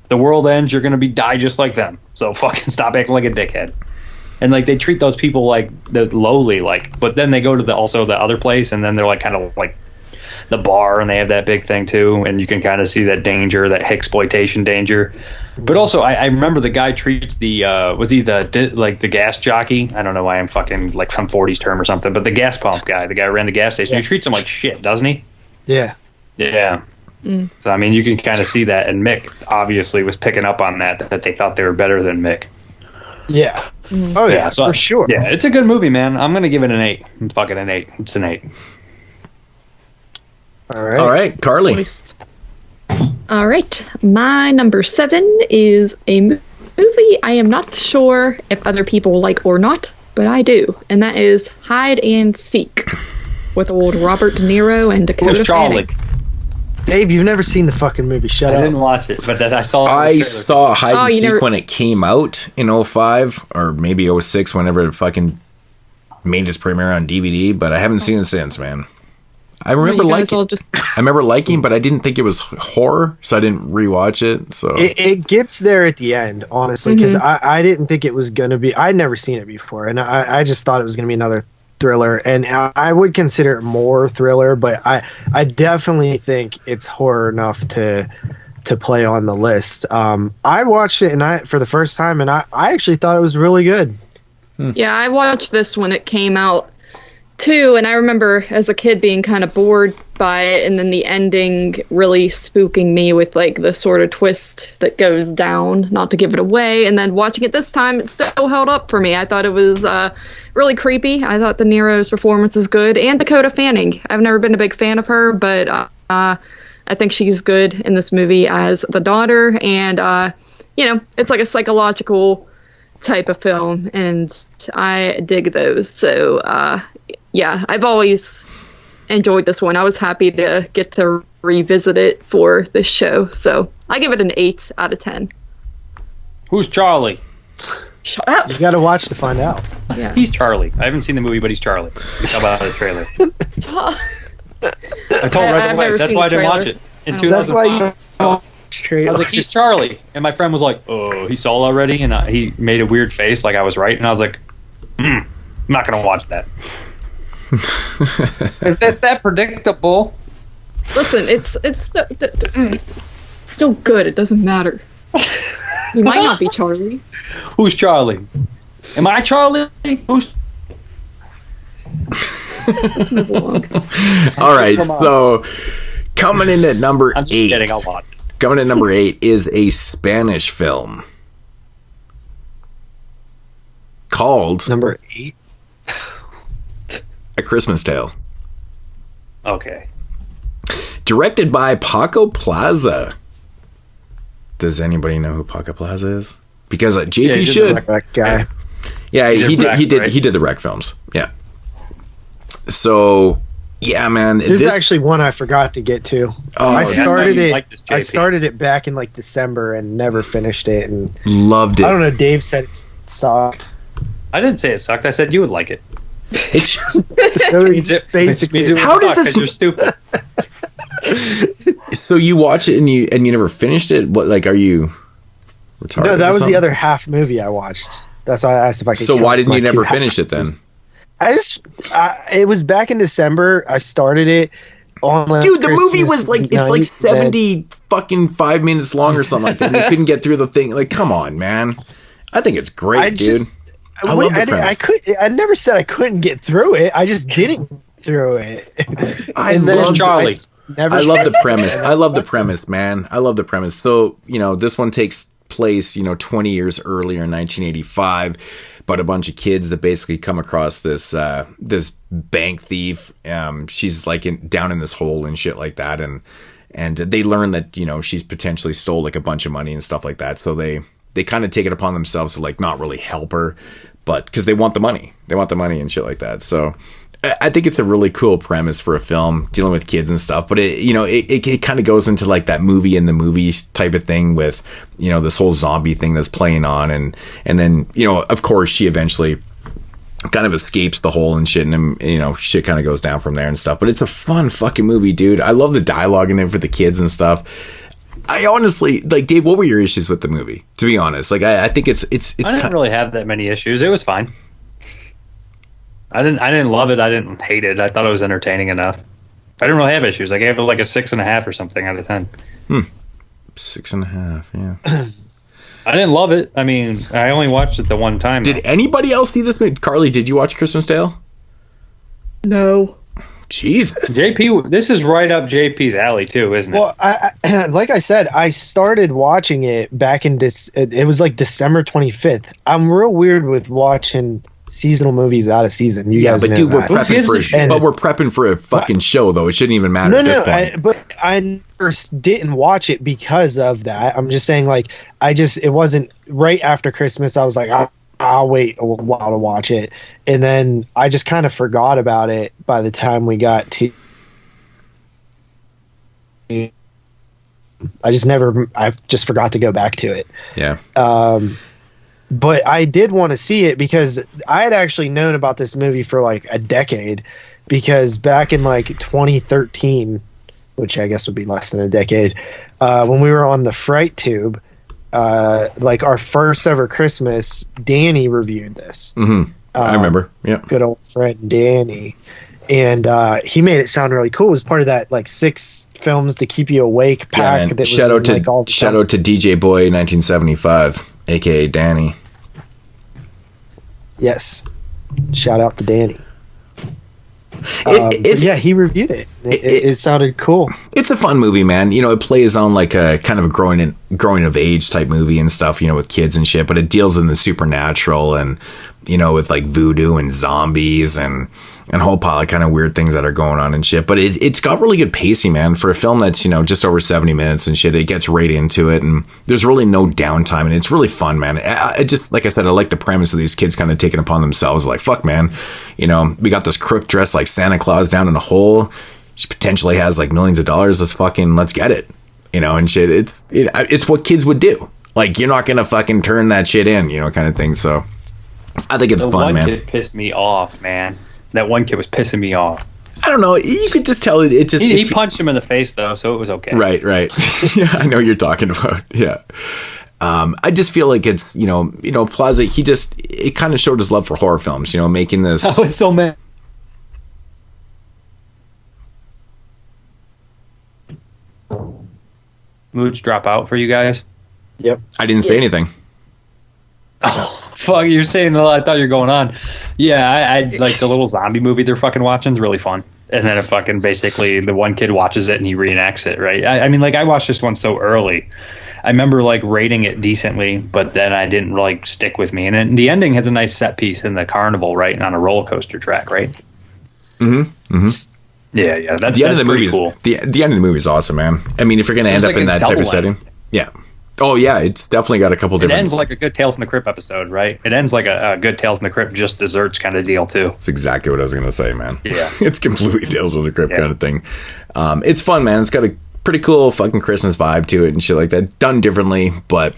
Speaker 5: The world ends, you're gonna die just like them. So fucking stop acting like a dickhead. And they treat those people like they're lowly, but then they go to the other place, and then they're kind of like the bar, and they have that big thing too, and you can kind of see that danger, that exploitation danger. But also, I remember the guy treats the the gas jockey. I don't know why I'm fucking some 40s term or something, but the gas pump guy, the guy who ran the gas station, he treats him like shit, doesn't he?
Speaker 4: Yeah.
Speaker 5: Yeah. So, I mean, you can kind of see that, and Mick obviously was picking up on that they thought they were better than Mick.
Speaker 4: Yeah. Oh, yeah, for sure.
Speaker 5: Yeah, it's a good movie, man. I'm going to give it an 8. It's fucking an 8. It's an 8.
Speaker 4: All
Speaker 3: right, Carly.
Speaker 6: All right. My number 7 is a movie I am not sure if other people like or not, but I do, and that is Hide and Seek with old Robert De Niro and Dakota Fanning.
Speaker 4: Dave, you've never seen the fucking movie. Shut up.
Speaker 5: I didn't watch it, but I saw.
Speaker 3: I saw Hide and Seek when it came out in 05 or maybe 06, whenever it fucking made its premiere on DVD. But I haven't seen it since, man. I remember liking, but I didn't think it was horror, so I didn't rewatch it. So
Speaker 4: it gets there at the end, honestly, because I didn't think it was gonna be. I'd never seen it before, and I just thought it was gonna be another thriller, and I would consider it more thriller, but I definitely think it's horror enough to play on the list. I watched it for the first time, and I actually thought it was really good.
Speaker 6: Yeah, I watched this when it came out, too, and I remember as a kid being kind of bored by it, and then the ending really spooking me with like the sort of twist that goes down, not to give it away. And then watching it this time, it still held up for me. I thought it was really creepy. I thought De Niro's performance is good, and Dakota Fanning. I've never been a big fan of her, but I think she's good in this movie as the daughter. And it's like a psychological type of film, and I dig those. So I've always enjoyed this one. I was happy to get to revisit it for this show, so I give it an 8 out of 10.
Speaker 5: Who's Charlie?
Speaker 6: Shut up.
Speaker 4: You gotta watch to find out.
Speaker 6: Yeah.
Speaker 5: He's Charlie. I haven't seen the movie, but he's Charlie. How about the trailer? I told right away. That's why I didn't watch it. In 2005.
Speaker 4: That's why you
Speaker 5: I was like, he's Charlie. And my friend was like, oh, he saw it already? And he made a weird face like I was right. And I was like, I'm not going to watch that. If that's that predictable.
Speaker 6: Listen, it's still good. It doesn't matter. You might not be Charlie.
Speaker 5: Who's Charlie? Am I Charlie? Who's...
Speaker 6: Let's move along.
Speaker 3: All right, so coming in at number
Speaker 5: I'm just
Speaker 3: 8.
Speaker 5: kidding, I'll watch it.
Speaker 3: Coming in at number 8 is a Spanish film called
Speaker 4: number 8.
Speaker 3: A Christmas Tale.
Speaker 5: Okay.
Speaker 3: Directed by Paco Plaza. Does anybody know who Paco Plaza is? Because JP should.
Speaker 4: That guy.
Speaker 3: Yeah, he
Speaker 5: Right?
Speaker 3: did the Wreck films. Yeah. So, yeah, man.
Speaker 4: This is actually one I forgot to get to. I started it.
Speaker 5: Like this,
Speaker 4: I started it back in like December and never finished it. And
Speaker 3: loved it.
Speaker 4: I don't know. Dave said it sucked.
Speaker 5: I didn't say it sucked. I said you would like it.
Speaker 3: It's
Speaker 4: So it's basically.
Speaker 3: How does this?
Speaker 5: You're stupid.
Speaker 3: So you watch it and you never finished it? What, like, are you retarded?
Speaker 4: No, that
Speaker 3: or
Speaker 4: was
Speaker 3: something?
Speaker 4: the other half movie I watched. That's why I asked if I could.
Speaker 3: So
Speaker 4: count
Speaker 3: why didn't
Speaker 4: my
Speaker 3: you never
Speaker 4: 2
Speaker 3: finish it then?
Speaker 4: halves. It was back in December. I started it on like
Speaker 3: Dude, the movie
Speaker 4: Christmas
Speaker 3: was like, it's like 70 fucking 5 minutes long or something like that. And you couldn't get through the thing. Like, come on, man. I think it's great, dude. I love the premise.
Speaker 4: I never said I couldn't get through it. I just didn't get through it.
Speaker 3: I
Speaker 5: love Charlie.
Speaker 3: I love the premise. I love the premise, man. I love the premise. So, this one takes place, 20 years earlier in 1985. But a bunch of kids that basically come across this this bank thief. She's like down in this hole and shit like that, and they learn that she's potentially stole like a bunch of money and stuff like that. So they kind of take it upon themselves to like not really help her, but because they want the money and shit like that. So I think it's a really cool premise for a film dealing with kids and stuff, but it kind of goes into like that movie in the movies type of thing with, this whole zombie thing that's playing on. And then, of course she eventually kind of escapes the hole and shit, and shit kind of goes down from there and stuff, but it's a fun fucking movie, dude. I love the dialogue in it for the kids and stuff. I honestly, like, Dave, what were your issues with the movie? To be honest, like, I think it's
Speaker 5: I didn't really have that many issues. It was fine. I didn't love it. I didn't hate it. I thought it was entertaining enough. I didn't really have issues. I gave it like a 6.5 or something out of 10.
Speaker 3: 6.5, yeah.
Speaker 5: I didn't love it. I mean, I only watched it the one time.
Speaker 3: Did anybody else see this movie? Carly, did you watch Christmas Tale?
Speaker 6: No.
Speaker 3: Jesus.
Speaker 5: JP, this is right up JP's alley too, isn't it?
Speaker 4: Well, I like I said, I started watching it back in it was like December 25th. I'm real weird with watching seasonal movies out of season. You guys
Speaker 3: but
Speaker 4: know
Speaker 3: dude,
Speaker 4: that.
Speaker 3: we're prepping for a fucking show though. It shouldn't even matter at this point.
Speaker 4: But I never didn't watch it because of that. I'm just saying, like, it wasn't right after Christmas. I was like, I'll wait a while to watch it, and then I just kind of forgot about it by the time we got to. I just forgot to go back to it.
Speaker 3: Yeah.
Speaker 4: But I did want to see it because I had actually known about this movie for like a decade, because back in like 2013, which I guess would be less than a decade, when we were on the Fright Tube, like our first ever Christmas, Danny reviewed this.
Speaker 3: Mm-hmm. I remember. Yeah.
Speaker 4: Good old friend Danny. And he made it sound really cool. It was part of that like 6 films to keep you awake pack. That
Speaker 3: shout out to DJ Boy 1975, aka Danny.
Speaker 4: Yes. Shout out to Danny. Yeah, he reviewed it. It sounded cool.
Speaker 3: It's a fun movie, man. You know, it plays on like a kind of a growing of age type movie and stuff, you know, with kids and shit, but it deals in the supernatural and, you know, with like voodoo and zombies and a whole pile of kind of weird things that are going on and shit. But it's got really good pacing, man, for a film that's, you know, just over 70 minutes and shit. It gets right into it, and there's really no downtime, and it's really fun, man. I just, like I said, I like the premise of these kids kind of taking upon themselves, like, fuck, man, you know, we got this crook dressed like Santa Claus down in a hole. She potentially has like millions of dollars. Let's get it, you know, and shit. It's what kids would do. Like, you're not gonna fucking turn that shit in, you know, kind of thing. So I think it's fun, man.
Speaker 5: One kid pissed me off, man. That one kid was pissing me off.
Speaker 3: I don't know. You could just tell it just.
Speaker 5: He punched him in the face though, so it was okay.
Speaker 3: Right. Yeah, I know what you're talking about. Yeah. I just feel like it's, you know, Plaza. It kind of showed his love for horror films. You know, making this.
Speaker 5: I was so mad. Moods drop out for you guys.
Speaker 4: Yep.
Speaker 3: I didn't say anything.
Speaker 5: Oh, fuck, you're saying a lot. I thought you were going on. Yeah, I like the little zombie movie they're fucking watching is really fun. And then it fucking basically the one kid watches it and he reenacts it, right? I mean, like, I watched this one so early. I remember like rating it decently, but then I didn't like stick with me. And then the ending has a nice set piece in the carnival, right? And on a roller coaster track, right?
Speaker 3: Mm-hmm.
Speaker 5: Yeah.
Speaker 3: That's the end of the movie. Cool. The end of the movie is awesome, man. I mean, if you're gonna end up in that type of setting, yeah. Oh yeah, it's definitely got a couple different.
Speaker 5: It ends like a good Tales from the Crypt episode, right? It ends like a good Tales from the Crypt, just desserts kind of deal too.
Speaker 3: That's exactly what I was gonna say, man.
Speaker 5: Yeah,
Speaker 3: it's completely Tales from the Crypt kind of thing. It's fun, man. It's got a pretty cool fucking Christmas vibe to it and shit like that. Done differently, but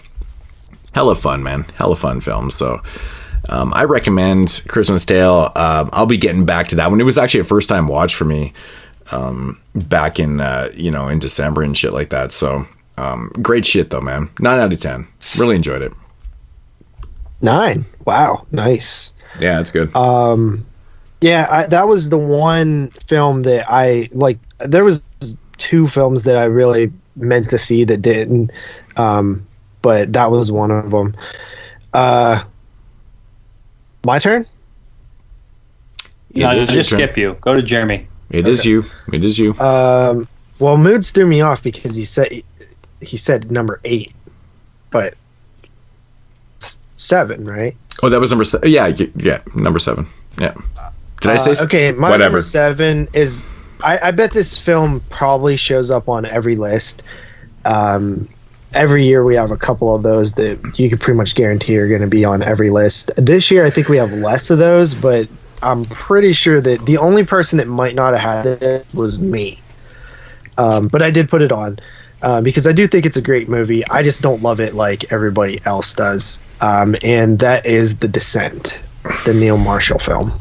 Speaker 3: hella fun, man. Hella fun film. So I recommend Christmas Tale. I'll be getting back to that one. It was actually a first time watch for me back in in December and shit like that. So. Great shit though, man. 9 out of 10. Really enjoyed it.
Speaker 4: 9. Wow, nice.
Speaker 3: Yeah, it's good.
Speaker 4: That was the one film that I like. There was 2 films that I really meant to see that didn't, but that was one of them. My turn.
Speaker 5: Yeah, just skip you. Go to Jeremy.
Speaker 3: It is you.
Speaker 4: Well, Moods threw me off because he said number 8, but 7, right?
Speaker 3: Oh, that was number 7. Yeah, number 7. Yeah. Did I say
Speaker 4: okay? My number 7 is. I bet this film probably shows up on every list. Every year we have a couple of those that you could pretty much guarantee are going to be on every list. This year I think we have less of those, but I'm pretty sure that the only person that might not have had it was me. But I did put it on. Because I do think it's a great movie. I just don't love it like everybody else does. And that is The Descent, the Neil Marshall film.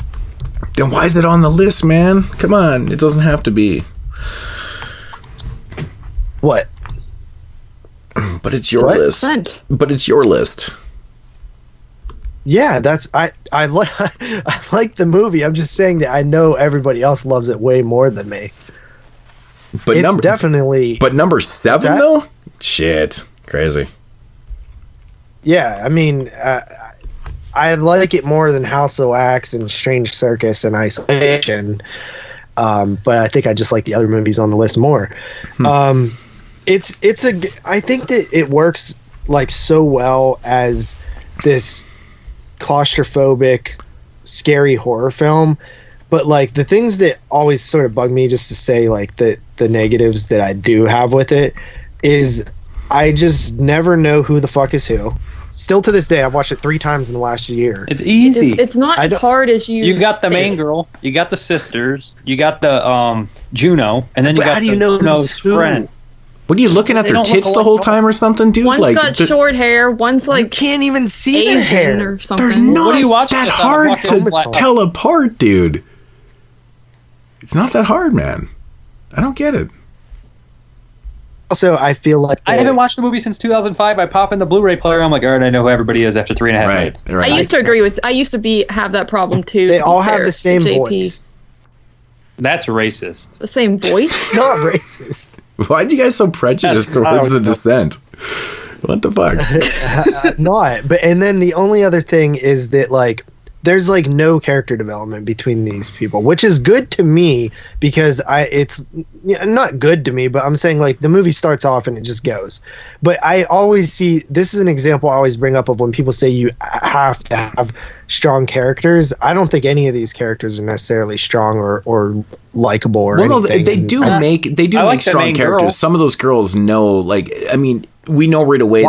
Speaker 3: Then why is it on the list, man? Come on. It doesn't have to be.
Speaker 4: What?
Speaker 3: But it's your list. But it's your list.
Speaker 4: Yeah, I like the movie. I'm just saying that I know everybody else loves it way more than me.
Speaker 3: But
Speaker 4: it's definitely.
Speaker 3: But number 7 though? Shit, crazy.
Speaker 4: Yeah, I mean, I like it more than House of Wax and Strange Circus and Isolation. But I think I just like the other movies on the list more. I think that it works like so well as this claustrophobic, scary horror film. But like the things that always sort of bug me, just to say like the negatives that I do have with it, is I just never know who the fuck is who. Still to this day, I've watched it 3 times in the last year.
Speaker 5: It's easy.
Speaker 6: It's not as hard as you.
Speaker 5: You got the main girl, you got the sisters, you got the Juno, and then you got Juno's friend.
Speaker 3: What are you looking at their tits the whole time or something, dude?
Speaker 6: One's got short hair, one's like
Speaker 4: you can't even see
Speaker 6: Asian
Speaker 4: their hair
Speaker 6: or something.
Speaker 3: They're not that hard to tell apart, dude. It's not that hard, man. I don't get it.
Speaker 4: Also, I feel like
Speaker 5: I haven't watched the movie since 2005. I pop in the Blu-ray player. I'm like, all right, I know who everybody is after 3.5 minutes.
Speaker 3: Right.
Speaker 6: I used to agree with. I used to have that problem too.
Speaker 4: They all have the same voice.
Speaker 5: That's racist.
Speaker 6: The same voice?
Speaker 4: It's not racist.
Speaker 3: Why are you guys so prejudiced towards The Descent? What the fuck?
Speaker 4: Not. But and then the only other thing is that like there's like no character development between these people, which is good to me because it's not good to me, but I'm saying like the movie starts off and it just goes. But I always see, this is an example I always bring up of when people say you have to have strong characters. I don't think any of these characters are necessarily strong or likable or anything.
Speaker 3: No, they do make strong characters. Girl. Some of those girls know, like, I mean, we know right away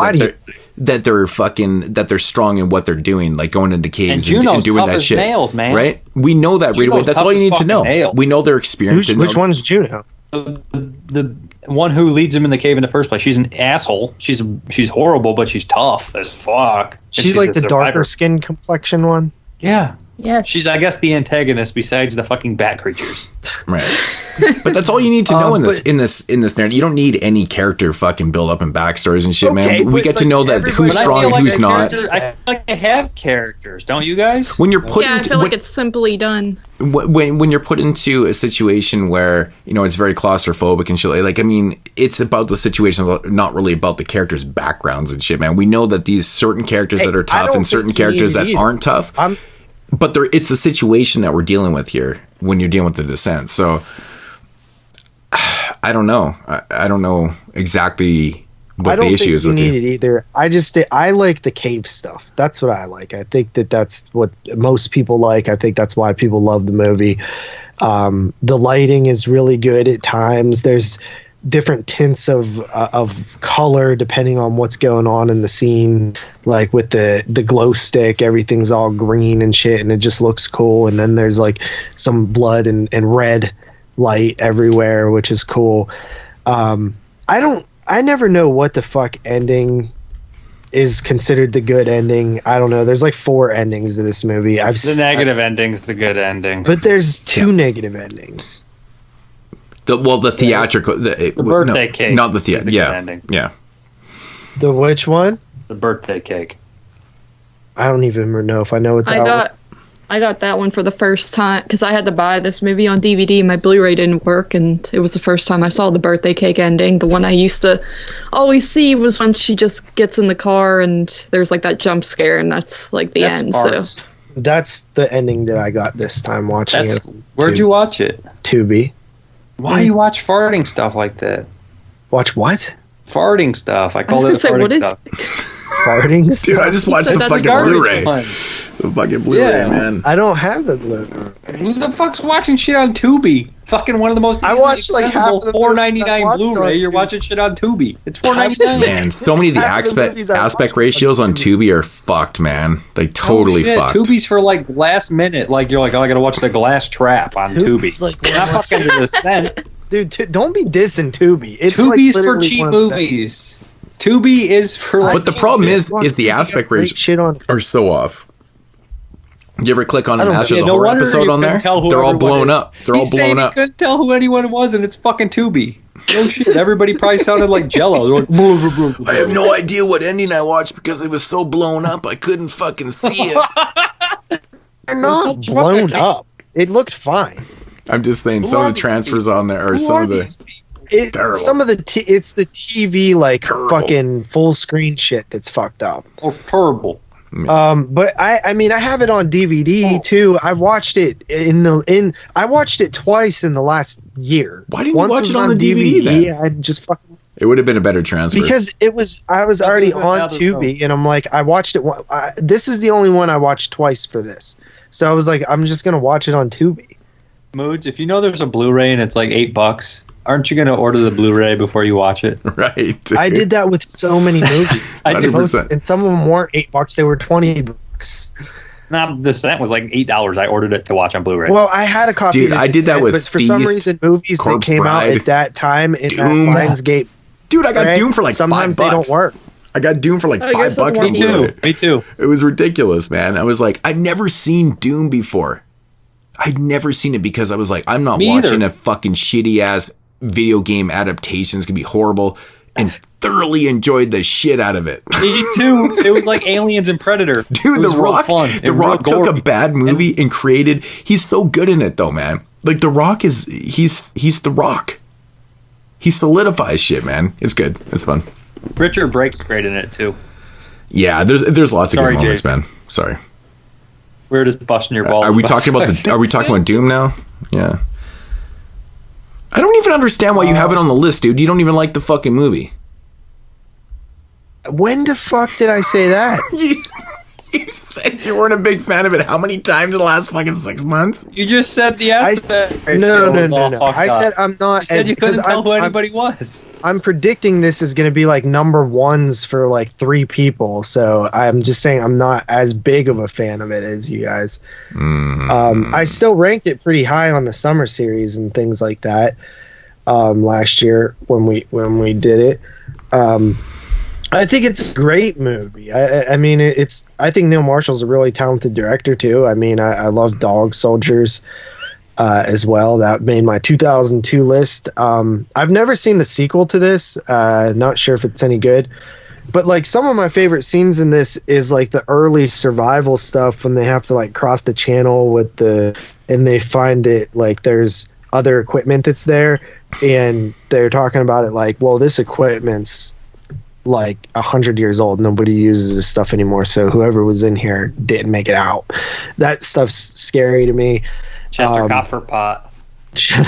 Speaker 3: that they're strong in what they're doing, like going into caves and doing that shit. Nails, man. Right? We know that right away. That's all you need to know. Nails. We know their experience.
Speaker 4: Which one's Juno?
Speaker 5: The one who leads him in the cave in the first place. She's an asshole. She's horrible, but she's tough as fuck.
Speaker 4: She's like the darker skin complexion one.
Speaker 5: Yeah.
Speaker 6: Yeah.
Speaker 5: She's, I guess, the antagonist besides the fucking bat creatures.
Speaker 3: Right. But that's all you need to know in this narrative. You don't need any character fucking build up and backstories and shit, man. We get to know that who's strong and who's not.
Speaker 5: I feel like they have characters, don't you guys?
Speaker 3: When you're put
Speaker 6: I feel like it's simply done.
Speaker 3: When you're put into a situation where, you know, it's very claustrophobic and shit, like, I mean, it's about the situation, not really about the characters' backgrounds and shit, man. We know that these certain characters that are tough and certain characters that aren't tough. But it's a situation that we're dealing with here when you're dealing with the Descent. So I don't know. I don't know exactly what the issue is with you. I don't think you need it either. I like the cave stuff. That's what I like. I think that's what most people like. I think that's why people love the movie. The lighting is really good at times. There's different tints of color depending on what's going on in the scene, like with the glow stick, everything's all green and shit and it just looks cool, and then there's like some blood and red light everywhere, which is cool. I never know what the fuck ending is considered the good ending. I don't know. There's like 4 endings to this movie.
Speaker 5: The negative ending's the good ending,
Speaker 4: but there's 2 negative endings.
Speaker 3: The theatrical, the
Speaker 5: birthday cake,
Speaker 3: not the theater. Yeah,
Speaker 5: ending.
Speaker 3: Yeah.
Speaker 4: The which one?
Speaker 5: The birthday cake.
Speaker 4: I don't even know if I know what that was.
Speaker 6: I got that one for the first time because I had to buy this movie on DVD. My Blu-ray didn't work, and it was the first time I saw the birthday cake ending. The one I used to always see was when she just gets in the car and there's like that jump scare, and that's like the end.
Speaker 5: Farts.
Speaker 6: So
Speaker 4: that's the ending that I got this time watching it.
Speaker 5: Where'd you watch it?
Speaker 4: Tubi.
Speaker 5: Why you watch farting stuff like that?
Speaker 4: Watch what?
Speaker 5: Farting stuff. I call it farting stuff.
Speaker 4: Farting stuff?
Speaker 3: Dude, I just watched the fucking Blu-ray. The fucking Blu-ray, man.
Speaker 4: I don't have the Blu-ray.
Speaker 5: Who the fuck's watching shit on Tubi? Fucking one of the most easily accessible $4.99 Blu-ray. You're watching shit on Tubi. It's $4.99.
Speaker 3: Man, so many of the aspect ratios on Tubi are fucked, man. Like totally fucked.
Speaker 5: Tubi's for like last minute. Like you're like, oh, I gotta watch The Glass Trap on Tubi.
Speaker 4: Like,
Speaker 5: not fucking The Descent.
Speaker 4: Dude, don't be dissing Tubi.
Speaker 5: Tubi's like for cheap movies. Tubi is for like.
Speaker 3: But the problem is the aspect ratios are so off. You ever click on a Masters of Horror episode on there? They're all blown up. They're all blown up.
Speaker 5: You couldn't tell who anyone was, and it's fucking Tubi. No shit. Everybody probably sounded like Jello. They're like, blah, blah, blah.
Speaker 3: I have no idea what ending I watched because it was so blown up. I couldn't fucking see it.
Speaker 4: They're not blown up. It looked fine.
Speaker 3: I'm just saying some of the transfers on there are some of the.
Speaker 4: It's the TV like fucking full screen shit that's fucked up.
Speaker 5: Oh, terrible.
Speaker 4: But I mean I have it on DVD too. I've watched it I watched it twice in the last year.
Speaker 3: Why didn't you watch it on the DVD then?
Speaker 4: I just fucking.
Speaker 3: It would have been a better transfer
Speaker 4: because I was already on Tubi, and I'm like I watched it. This is the only one I watched twice for this, so I was like I'm just gonna watch it on Tubi.
Speaker 5: Moods, if you know there's a Blu-ray and it's like $8, aren't you gonna order the Blu-ray before you watch it?
Speaker 3: Right. Dude.
Speaker 4: I did that with so many movies.
Speaker 5: I did,
Speaker 4: and some of them weren't $8; they were $20.
Speaker 5: Nah, The Descent was like $8. I ordered it to watch on Blu-ray.
Speaker 4: Well, I had a copy.
Speaker 3: Dude, I did that with
Speaker 4: but for some reason, movies that came out at that time in
Speaker 3: Doom.
Speaker 4: that Lionsgate.
Speaker 3: Dude, I got Doom for like
Speaker 4: sometimes
Speaker 3: $5.
Speaker 4: They don't work.
Speaker 3: I got Doom for like $5.
Speaker 5: Me too.
Speaker 3: It was ridiculous, man. I was like, I'd never seen Doom before. I'd never seen it because I was like, I'm not watching a fucking shitty ass video game adaptation. It's gonna be horrible, and thoroughly enjoyed the shit out of it.
Speaker 5: Me too. It was like Aliens and Predator.
Speaker 3: Dude, The Rock. The Rock took a bad movie and created. He's so good in it though, man. Like The Rock is. He's The Rock. He solidifies shit, man. It's good. It's fun.
Speaker 5: Richard Brake's great in it too.
Speaker 3: Yeah, there's lots of good moments, man. Sorry.
Speaker 5: We're just busting your balls.
Speaker 3: Are we talking about Are we talking about Doom now? Yeah. I don't even understand why you have it on the list, dude. You don't even like the fucking movie.
Speaker 4: When the fuck did I say that?
Speaker 3: You said you weren't a big fan of it. How many times in the last fucking 6 months?
Speaker 5: You just said the
Speaker 4: I
Speaker 5: aspect.
Speaker 4: said no. I said I'm not.
Speaker 5: You said you couldn't tell who anybody was.
Speaker 4: I'm predicting this is going to be like number ones for like 3 people. So I'm just saying I'm not as big of a fan of it as you guys. I still ranked it pretty high on the summer series and things like that last year when we did it. I think it's a great movie. I mean, I think Neil Marshall's a really talented director too. I mean, I love Dog Soldiers as well. That made my 2002 list. I've never seen the sequel to this. Not sure if it's any good. But like some of my favorite scenes in this is like the early survival stuff when they have to like cross the channel and they find it like there's other equipment that's there and they're talking about it like, well, this equipment's like 100 years old. Nobody uses this stuff anymore. So whoever was in here didn't make it out. That stuff's scary to me.
Speaker 5: Chester Copperpot.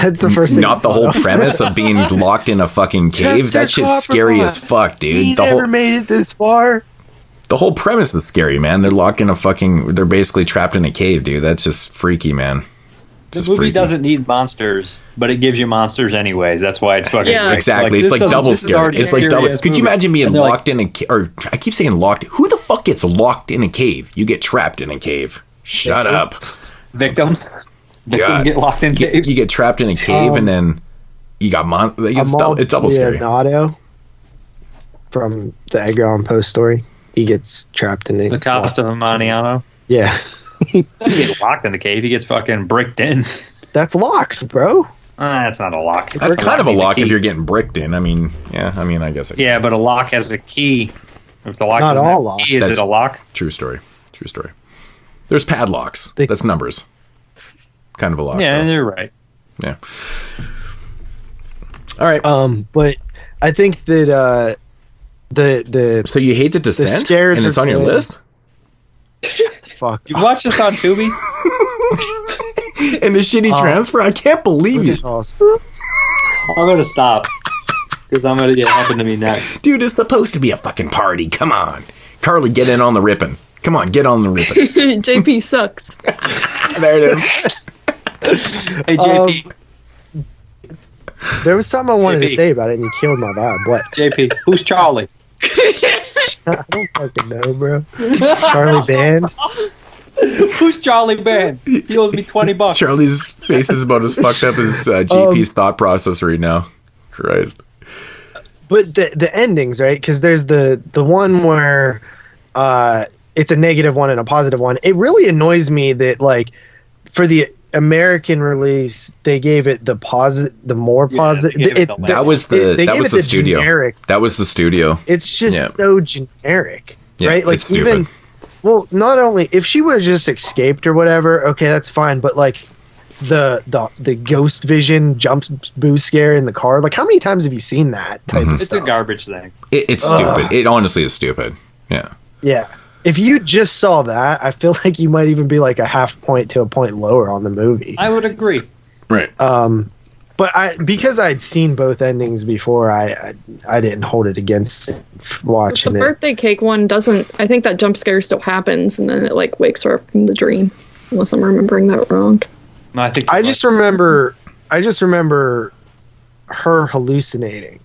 Speaker 4: That's the first thing.
Speaker 3: Not the whole premise of being locked in a fucking cave. That shit's scary as fuck, dude.
Speaker 4: We never made it this far.
Speaker 3: The whole premise is scary, man. They're locked in a fucking. They're basically trapped in a cave, dude. That's just freaky, man.
Speaker 5: This movie doesn't need monsters, but it gives you monsters anyways. That's why it's fucking
Speaker 3: exactly. It's like double scary. It's like double. Could you imagine being locked in a cave? Or I keep saying locked. Who the fuck gets locked in a cave? You get trapped in a cave. Shut up.
Speaker 5: Victims get locked in caves.
Speaker 3: You get trapped in a cave, and then you got it's double scary.
Speaker 4: Leonardo from the Edgar Allan Poe story. He gets trapped in
Speaker 5: the cost of Amontillado.
Speaker 4: Yeah.
Speaker 5: He doesn't get locked in the cave. He gets fucking bricked in.
Speaker 4: That's locked, bro.
Speaker 5: That's not a lock.
Speaker 3: That's kind of a lock if you're getting bricked in. I mean, yeah. I mean, I guess.
Speaker 5: Yeah, but a lock has a key. If the lock
Speaker 4: not
Speaker 5: doesn't
Speaker 4: all
Speaker 5: have a
Speaker 4: locks.
Speaker 5: key, is it a lock?
Speaker 3: True story. There's padlocks. That's numbers. Kind of a lock.
Speaker 5: Yeah, you're right.
Speaker 3: Yeah. All right.
Speaker 4: But I think that the
Speaker 3: so you hate The Descent, and it's on your list.
Speaker 4: Fuck.
Speaker 5: You watched this on Tubi?
Speaker 3: And the shitty transfer? I can't believe you.
Speaker 5: I'm gonna stop because I'm gonna get happened to me next.
Speaker 3: Dude, it's supposed to be a fucking party. Come on, Carly, get in on the ripping. Come on, get on the ripping.
Speaker 6: JP sucks.
Speaker 3: There it is.
Speaker 5: Hey JP.
Speaker 4: There was something I wanted to say about it, and you killed my vibe. What?
Speaker 5: JP, who's Charlie?
Speaker 4: I don't fucking know, bro. Charlie Band.
Speaker 5: Who's Charlie Band? He owes me $20.
Speaker 3: Charlie's face is about as fucked up as JP's thought process right now. Christ.
Speaker 4: But the endings, right? Because there's the one where it's a negative one and a positive one. It really annoys me that like for the American release they gave it the more positive.
Speaker 3: That was the studio. Generic. That was the studio.
Speaker 4: It's just so generic, right? Like
Speaker 3: it's
Speaker 4: even
Speaker 3: stupid.
Speaker 4: Well, not only if she would have just escaped or whatever, okay, that's fine. But like the ghost vision jump boo scare in the car, like how many times have you seen that type of stuff?
Speaker 5: It's a garbage thing.
Speaker 3: It's stupid. It honestly is stupid. Yeah.
Speaker 4: Yeah. If you just saw that, I feel like you might even be like a half point to a point lower on the movie.
Speaker 5: I would agree.
Speaker 3: Right.
Speaker 4: But because I'd seen both endings before, I didn't hold it against watching
Speaker 6: the birthday cake one doesn't. I think that jump scare still happens, and then it like wakes her up from the dream. Unless I'm remembering that wrong.
Speaker 5: No,
Speaker 4: I just remember her hallucinating.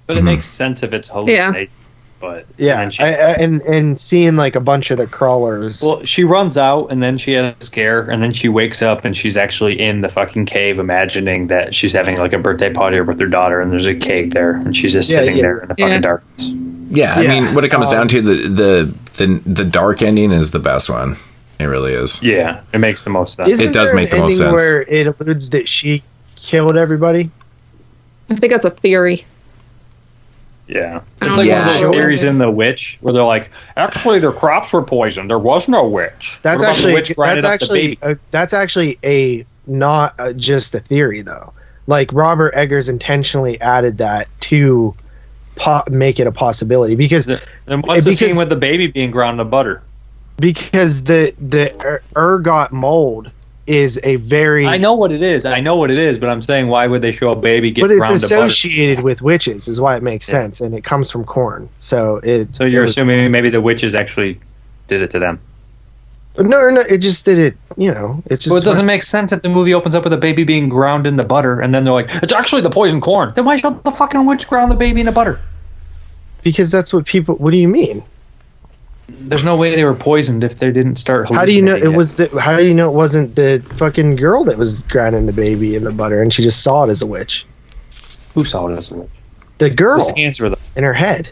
Speaker 5: But it makes sense if it's hallucinating. But
Speaker 4: yeah, and seeing like a bunch of the crawlers.
Speaker 5: Well, she runs out and then she has a scare and then she wakes up and she's actually in the fucking cave, imagining that she's having like a birthday party with her daughter and there's a cake there and she's just sitting there in the fucking darkness.
Speaker 3: Yeah, I mean, when it comes down to the dark ending is the best one. It really is.
Speaker 5: Yeah, it makes the most sense.
Speaker 4: Isn't
Speaker 3: it does make the most sense.
Speaker 4: Where it alludes that she killed everybody.
Speaker 6: I think that's a theory.
Speaker 5: Yeah. It's like one of those theories in The Witch where they're like, actually their crops were poisoned. There was no witch.
Speaker 4: That's actually a not just a theory though. Like Robert Eggers intentionally added that to make it a possibility because
Speaker 5: then what's the scene with the baby being ground in butter?
Speaker 4: Because the ergot mold is a very...
Speaker 5: I know what it is, but I'm saying why would they show a baby get
Speaker 4: But it's
Speaker 5: ground to butter?
Speaker 4: associated with witches is why it makes sense, and it comes from corn. So
Speaker 5: you're assuming maybe the witches actually did it to them?
Speaker 4: No, it just did it, it just...
Speaker 5: Well, it doesn't make sense if the movie opens up with a baby being ground in the butter, and then they're like, it's actually the poison corn. Then why show the fucking witch ground the baby in the butter?
Speaker 4: Because that's what people... What do you mean?
Speaker 5: There's no way they were poisoned if they didn't start hallucinating.
Speaker 4: How do you know it was how do you know it wasn't the fucking girl that was grounding the baby in the butter and she just saw it as a witch?
Speaker 5: Who saw it as a witch?
Speaker 4: The girl.
Speaker 5: Whose hands were
Speaker 4: in her head.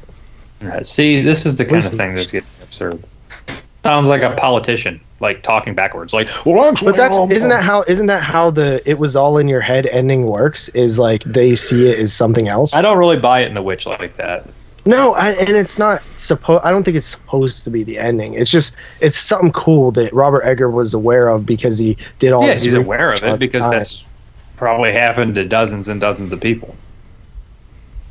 Speaker 5: Right. See, this is the kind of thing that's getting absurd. Sounds like a politician, like talking backwards, like, well, actually,
Speaker 4: but isn't that how the "it was all in your head" ending works? Is like they see it as something else.
Speaker 5: I don't really buy it in the witch like that.
Speaker 4: No, and it's not supposed. I don't think it's supposed to be the ending. It's just something cool that Robert Eggers was aware of because he did all.
Speaker 5: Yeah, he's aware of it because that's probably happened to dozens and dozens of people.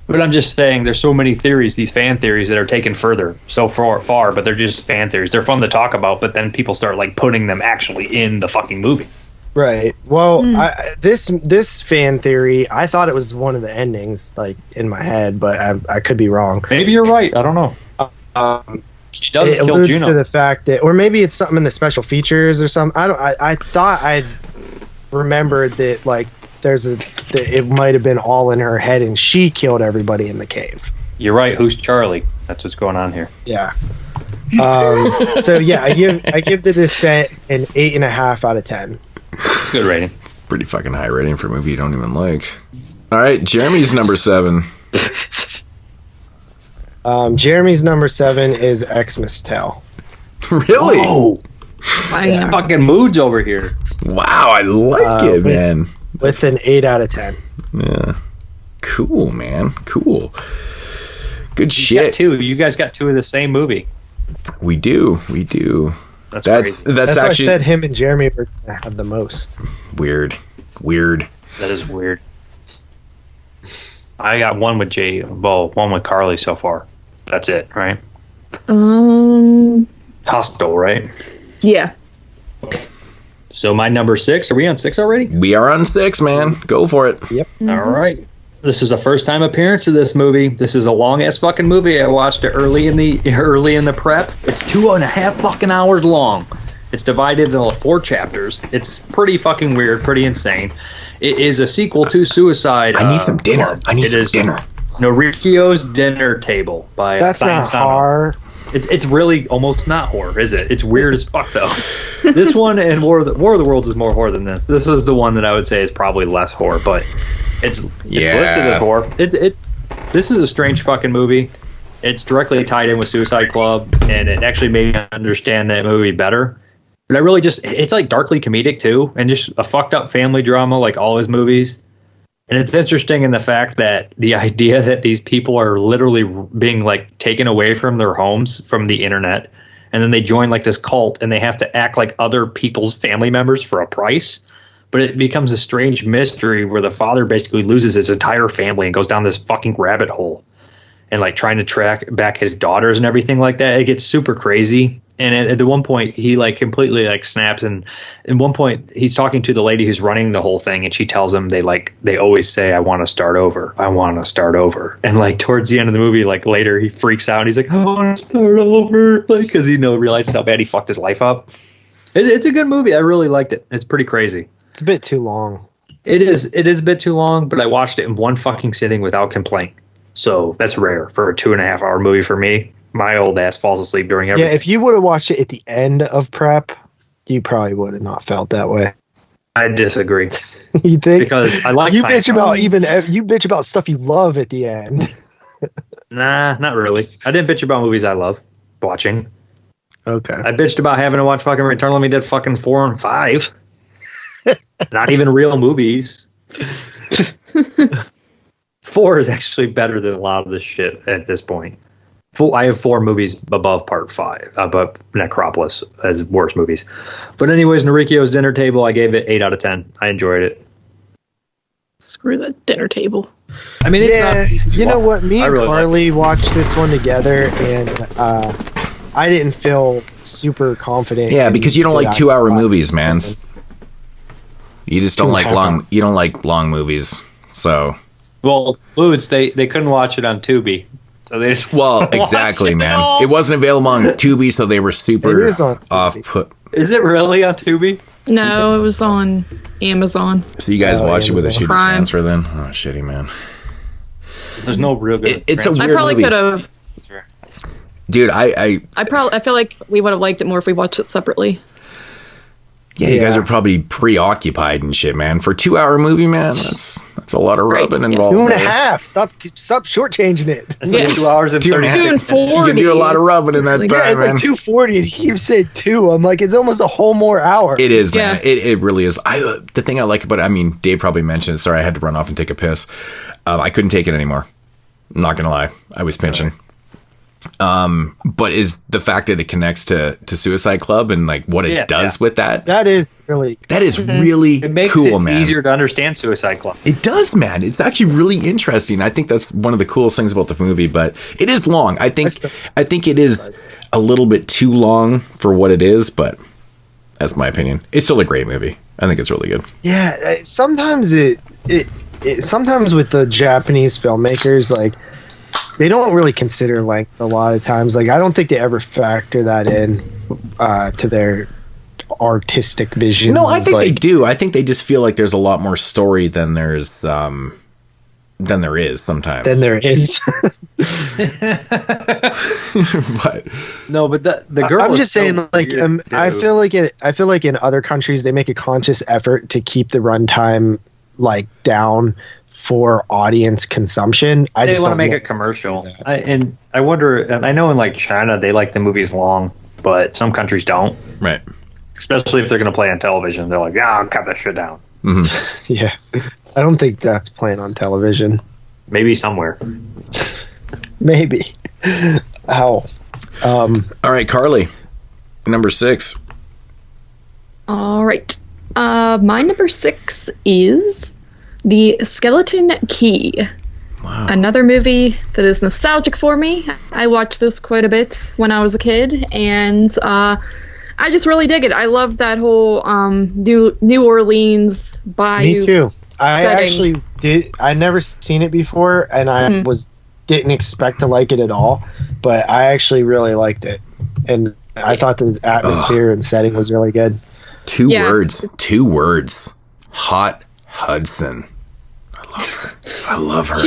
Speaker 5: But I'm just saying, there's so many theories, these fan theories that are taken further so far, but they're just fan theories. They're fun to talk about, but then people start like putting them actually in the fucking movie.
Speaker 4: Right. Well, this fan theory, I thought it was one of the endings, like in my head, but I could be wrong.
Speaker 5: Maybe you're right. I don't know. She does
Speaker 4: it
Speaker 5: kill
Speaker 4: alludes
Speaker 5: Juno.
Speaker 4: To the fact that, or maybe it's something in the special features or something. I thought I remembered that like it might have been all in her head and she killed everybody in the cave.
Speaker 5: You're right. Who's Charlie? That's what's going on here.
Speaker 4: Yeah. So yeah, I give The Descent an 8.5 out of 10.
Speaker 5: It's a good rating.
Speaker 3: It's pretty fucking high rating for a movie you don't even like. All right, Jeremy's number 7.
Speaker 4: Jeremy's number 7 is Xmas Tale.
Speaker 3: Really?
Speaker 5: Oh, yeah. Fucking moods over here.
Speaker 3: Wow, I like it, man.
Speaker 4: With an 8 out of 10.
Speaker 3: Yeah. Cool, man. Cool. Good shit.
Speaker 5: You guys got 2 of the same movie.
Speaker 3: We do. That's
Speaker 4: actually
Speaker 3: why I
Speaker 4: said him and Jeremy were gonna have the most.
Speaker 3: Weird.
Speaker 5: That is weird. I got one with one with Carly so far. That's it, right? Hostel, right?
Speaker 6: Yeah.
Speaker 5: So my number 6. Are we on 6 already?
Speaker 3: We are on 6, man. Go for it.
Speaker 4: Yep.
Speaker 6: Mm-hmm.
Speaker 5: All right. This is a first time appearance of this movie. This is a long ass fucking movie. I watched it early in the prep. It's 2.5 fucking hours long. It's divided into 4 chapters. It's pretty fucking weird, pretty insane. It is a sequel to Suicide.
Speaker 3: I need some dinner. I need some dinner.
Speaker 5: Norikyo's Dinner Table by
Speaker 4: That's not horror.
Speaker 5: It's really almost not horror, is it? It's weird as fuck though. This one and War of the Worlds is more horror than this. This is the one that I would say is probably less horror, but it's listed as horror. This is a strange fucking movie. It's directly tied in with Suicide Club, and it actually made me understand that movie better. But I really it's like darkly comedic too, and just a fucked up family drama like all his movies. And it's interesting in the fact that the idea that these people are literally being like taken away from their homes from the internet, and then they join like this cult and they have to act like other people's family members for a price. But it becomes a strange mystery where the father basically loses his entire family and goes down this fucking rabbit hole and like trying to track back his daughters and everything like that. It gets super crazy. And at the one point he like completely like snaps, and at one point he's talking to the lady who's running the whole thing, and she tells him they always say, I want to start over. And like towards the end of the movie, like later he freaks out and he's like, I want to start over, like because he realizes how bad he fucked his life up. It's a good movie. I really liked it. It's pretty crazy.
Speaker 4: It's a bit too long.
Speaker 5: It is a bit too long, but I watched it in one fucking sitting without complaint. So that's rare for a 2.5 hour movie for me. My old ass falls asleep during everything.
Speaker 4: Yeah, if you would have watched it at the end of prep, you probably would have not felt that way.
Speaker 5: I disagree.
Speaker 4: You think?
Speaker 5: Because I like
Speaker 4: you bitch about stuff you love at the end.
Speaker 5: Nah, not really. I didn't bitch about movies I love watching.
Speaker 4: Okay.
Speaker 5: I bitched about having to watch fucking Return of the Living Dead fucking 4 and 5. Not even real movies. 4 is actually better than a lot of this shit at this point. I have 4 movies above Part 5, above Necropolis as worst movies. But anyways, Norikyo's Dinner Table, I gave it 8 out of 10. I enjoyed it.
Speaker 6: Screw the dinner table.
Speaker 5: I mean, it's not
Speaker 4: you know what? Me and
Speaker 5: really
Speaker 4: Carly watched this one together, and I didn't feel super confident.
Speaker 3: Yeah, because you don't like 2-hour movies, man. You just don't like long. You don't like long movies. So.
Speaker 5: Well, Ludes, they couldn't watch it on Tubi. So they just
Speaker 3: exactly, man. It wasn't available on Tubi, so they were super off-put.
Speaker 5: Is it really on Tubi?
Speaker 6: No, it was on Amazon.
Speaker 3: So you guys watch it with a shitty
Speaker 6: Prime.
Speaker 3: transfer then? Oh, shitty, man.
Speaker 5: There's no real good.
Speaker 3: It's a weird
Speaker 6: I probably
Speaker 3: movie.
Speaker 6: could have.
Speaker 3: Dude, I
Speaker 6: feel like we would have liked it more if we watched it separately.
Speaker 3: Yeah, you guys are probably preoccupied and shit, man. For a 2-hour movie, man, that's a lot of rubbing involved.
Speaker 4: 2.5. Stop shortchanging it.
Speaker 5: It's 2 hours and 30
Speaker 6: minutes.
Speaker 3: You can do a lot of rubbing in that time,
Speaker 4: Yeah, it's
Speaker 3: man.
Speaker 4: like 2:40, and he said 2. I'm like, it's almost a whole more hour.
Speaker 3: It is, man. It really is. The thing I like about it, I mean, Dave probably mentioned it. Sorry, I had to run off and take a piss. I couldn't take it anymore. I'm not gonna lie, I was pinching. But is the fact that it connects to Suicide Club and like what it does with that?
Speaker 4: That is really
Speaker 5: it makes
Speaker 3: cool,
Speaker 5: it
Speaker 3: man.
Speaker 5: easier to understand Suicide Club.
Speaker 3: It does, man. It's actually really interesting. I think that's one of the coolest things about the movie. But it is long. I think it is a little bit too long for what it is. But that's my opinion. It's still a great movie. I think it's really good.
Speaker 4: Yeah, sometimes sometimes with the Japanese filmmakers, like, they don't really consider length a lot of times. Like, I don't think they ever factor that in to their artistic visions.
Speaker 3: No, I think they do. I think they just feel like there's a lot more story than there is sometimes.
Speaker 4: Than there is.
Speaker 3: But
Speaker 5: the girl.
Speaker 4: I'm just saying,
Speaker 5: so
Speaker 4: like, I feel like in other countries they make a conscious effort to keep the runtime like down for audience consumption.
Speaker 5: They just want to make it commercial. I wonder, and I know in like China they like the movies long, but some countries don't.
Speaker 3: Right.
Speaker 5: Especially if they're going to play on television, they're like, "Yeah, I'll cut that shit down."
Speaker 3: Mm-hmm.
Speaker 4: Yeah, I don't think that's playing on television.
Speaker 5: Maybe somewhere.
Speaker 4: Maybe. Ow.
Speaker 3: All right, Carly, number 6.
Speaker 6: All right. My number 6 is The Skeleton Key.
Speaker 3: Wow.
Speaker 6: Another movie that is nostalgic for me. I watched this quite a bit when I was a kid, and I just really dig it. I love that whole New Orleans bayou.
Speaker 4: Me too. I
Speaker 6: setting.
Speaker 4: actually did. I never seen it before, and I didn't expect to like it at all. But I actually really liked it, and I thought the atmosphere and setting was really good.
Speaker 3: 2 words. Hot Hudson. I love her.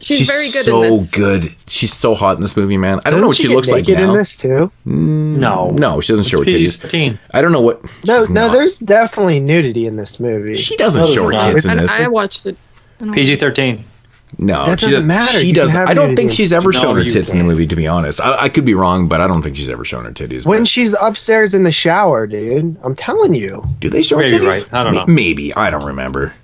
Speaker 6: She's very good
Speaker 3: so
Speaker 6: in this.
Speaker 3: good. She's so hot in this movie, man. I don't know what she looks like now.
Speaker 4: in this too?
Speaker 3: No, she doesn't show her titties.
Speaker 5: PG-13.
Speaker 3: I don't know what.
Speaker 4: No, there's definitely nudity in this movie.
Speaker 3: She doesn't show her tits in this.
Speaker 6: I watched it.
Speaker 5: PG-13.
Speaker 3: No,
Speaker 4: that doesn't matter.
Speaker 3: She
Speaker 4: You can
Speaker 3: doesn't.
Speaker 4: have
Speaker 3: I don't
Speaker 4: nudity.
Speaker 3: think she's ever shown her
Speaker 5: you
Speaker 3: tits in the
Speaker 5: can't.
Speaker 3: movie. To be honest, I could be wrong, but I don't think she's ever shown her titties.
Speaker 4: When
Speaker 3: but-
Speaker 4: she's upstairs in the shower, dude. I'm telling you.
Speaker 3: do they show her
Speaker 5: Maybe
Speaker 3: titties?
Speaker 5: right. I don't know.
Speaker 3: Maybe I don't remember.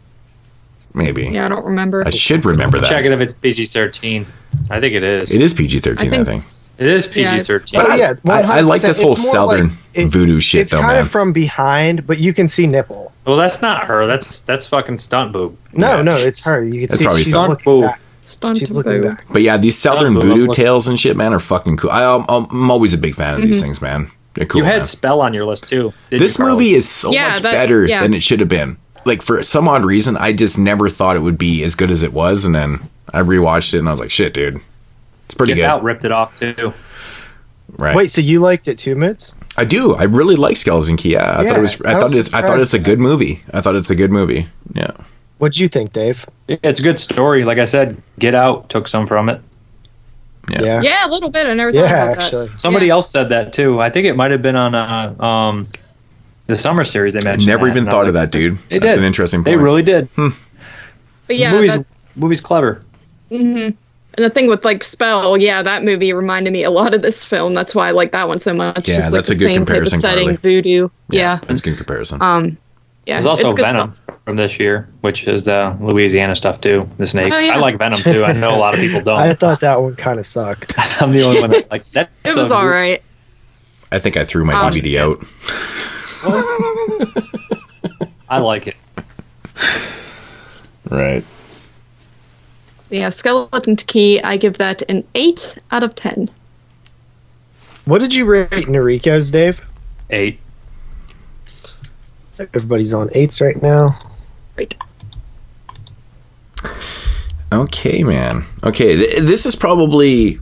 Speaker 3: Maybe.
Speaker 6: Yeah, I don't remember.
Speaker 3: I should remember that.
Speaker 5: Check it if it's PG-13. I think it is.
Speaker 3: It is PG-13, I think.
Speaker 5: It is PG-13.
Speaker 4: Oh, yeah,
Speaker 3: I like
Speaker 4: 100%.
Speaker 3: this whole
Speaker 4: It's more
Speaker 3: southern voodoo shit,
Speaker 4: it's
Speaker 3: though,
Speaker 4: kind
Speaker 3: man.
Speaker 4: of from behind, but you can see nipple.
Speaker 5: Well, that's not her. That's fucking stunt boob.
Speaker 4: No,
Speaker 3: Yeah.
Speaker 4: it's her. You can
Speaker 3: That's
Speaker 4: see
Speaker 3: probably
Speaker 4: she's
Speaker 5: stunt
Speaker 4: looking
Speaker 5: boob.
Speaker 4: back.
Speaker 6: Stunt
Speaker 4: She's looking
Speaker 6: boob.
Speaker 4: back.
Speaker 3: But yeah, these southern
Speaker 5: Stunt boob,
Speaker 3: voodoo
Speaker 5: I'm looking-
Speaker 3: tales and shit, man, are fucking cool. I'm always a big fan of these things, man. They're cool.
Speaker 5: You had
Speaker 3: man.
Speaker 5: Spell on your list too. didn't
Speaker 3: This
Speaker 5: you, Carl?
Speaker 3: movie is so
Speaker 6: Yeah,
Speaker 3: much
Speaker 6: that-
Speaker 3: better
Speaker 6: yeah.
Speaker 3: than it should have been. Like, for some odd reason, I just never thought it would be as good as it was, and then I rewatched it and I was like, shit, dude, it's pretty
Speaker 5: Get
Speaker 3: good.
Speaker 5: Out ripped it off too.
Speaker 3: Right?
Speaker 4: Wait, so you liked it too, Mitz?
Speaker 3: I do. I really like Skeleton Key. Yeah, I
Speaker 4: Yeah,
Speaker 3: thought it was. I
Speaker 4: I
Speaker 3: thought
Speaker 4: was
Speaker 3: it's a good movie. I thought it's a good movie. Yeah.
Speaker 4: What'd you think, Dave?
Speaker 5: It's a good story. Like I said, Get Out took some from it.
Speaker 3: Yeah.
Speaker 6: Yeah, a little bit. I never thought
Speaker 4: Yeah,
Speaker 6: about
Speaker 4: actually.
Speaker 5: Somebody
Speaker 6: Yeah.
Speaker 5: else said that too. I think it might have been on the summer series they mentioned.
Speaker 3: Never
Speaker 5: that,
Speaker 3: even
Speaker 5: and I
Speaker 3: thought
Speaker 5: was
Speaker 3: of
Speaker 5: like,
Speaker 3: that, dude.
Speaker 5: They
Speaker 3: That's
Speaker 5: did.
Speaker 3: an interesting
Speaker 5: They
Speaker 3: point.
Speaker 5: really did.
Speaker 6: that. But yeah,
Speaker 5: movie's clever.
Speaker 6: and the thing with like Spell, yeah, that movie reminded me a lot of this film. That's why I like that one so much.
Speaker 3: Yeah,
Speaker 6: Just, like,
Speaker 3: that's a
Speaker 6: the
Speaker 3: good
Speaker 6: same type of
Speaker 3: comparison,
Speaker 6: setting,
Speaker 3: Carly.
Speaker 6: voodoo. Yeah.
Speaker 3: That's a good comparison.
Speaker 6: Yeah.
Speaker 5: There's also
Speaker 6: it's good
Speaker 5: Venom
Speaker 6: stuff.
Speaker 5: from this year, which is the Louisiana stuff too. The snakes.
Speaker 6: Oh, yeah.
Speaker 5: I like Venom too. I know a lot of people don't.
Speaker 4: I thought that one kind of sucked.
Speaker 5: I'm the only one that like that.
Speaker 6: It was all right.
Speaker 3: I think I threw my DVD out.
Speaker 5: I like it.
Speaker 3: Right.
Speaker 6: Yeah, Skeleton Key, I give that an 8 out of 10.
Speaker 4: What did you rate Noriko's, Dave?
Speaker 5: 8.
Speaker 4: Everybody's on 8s right now.
Speaker 6: Right.
Speaker 3: Okay, man. Okay, this is probably...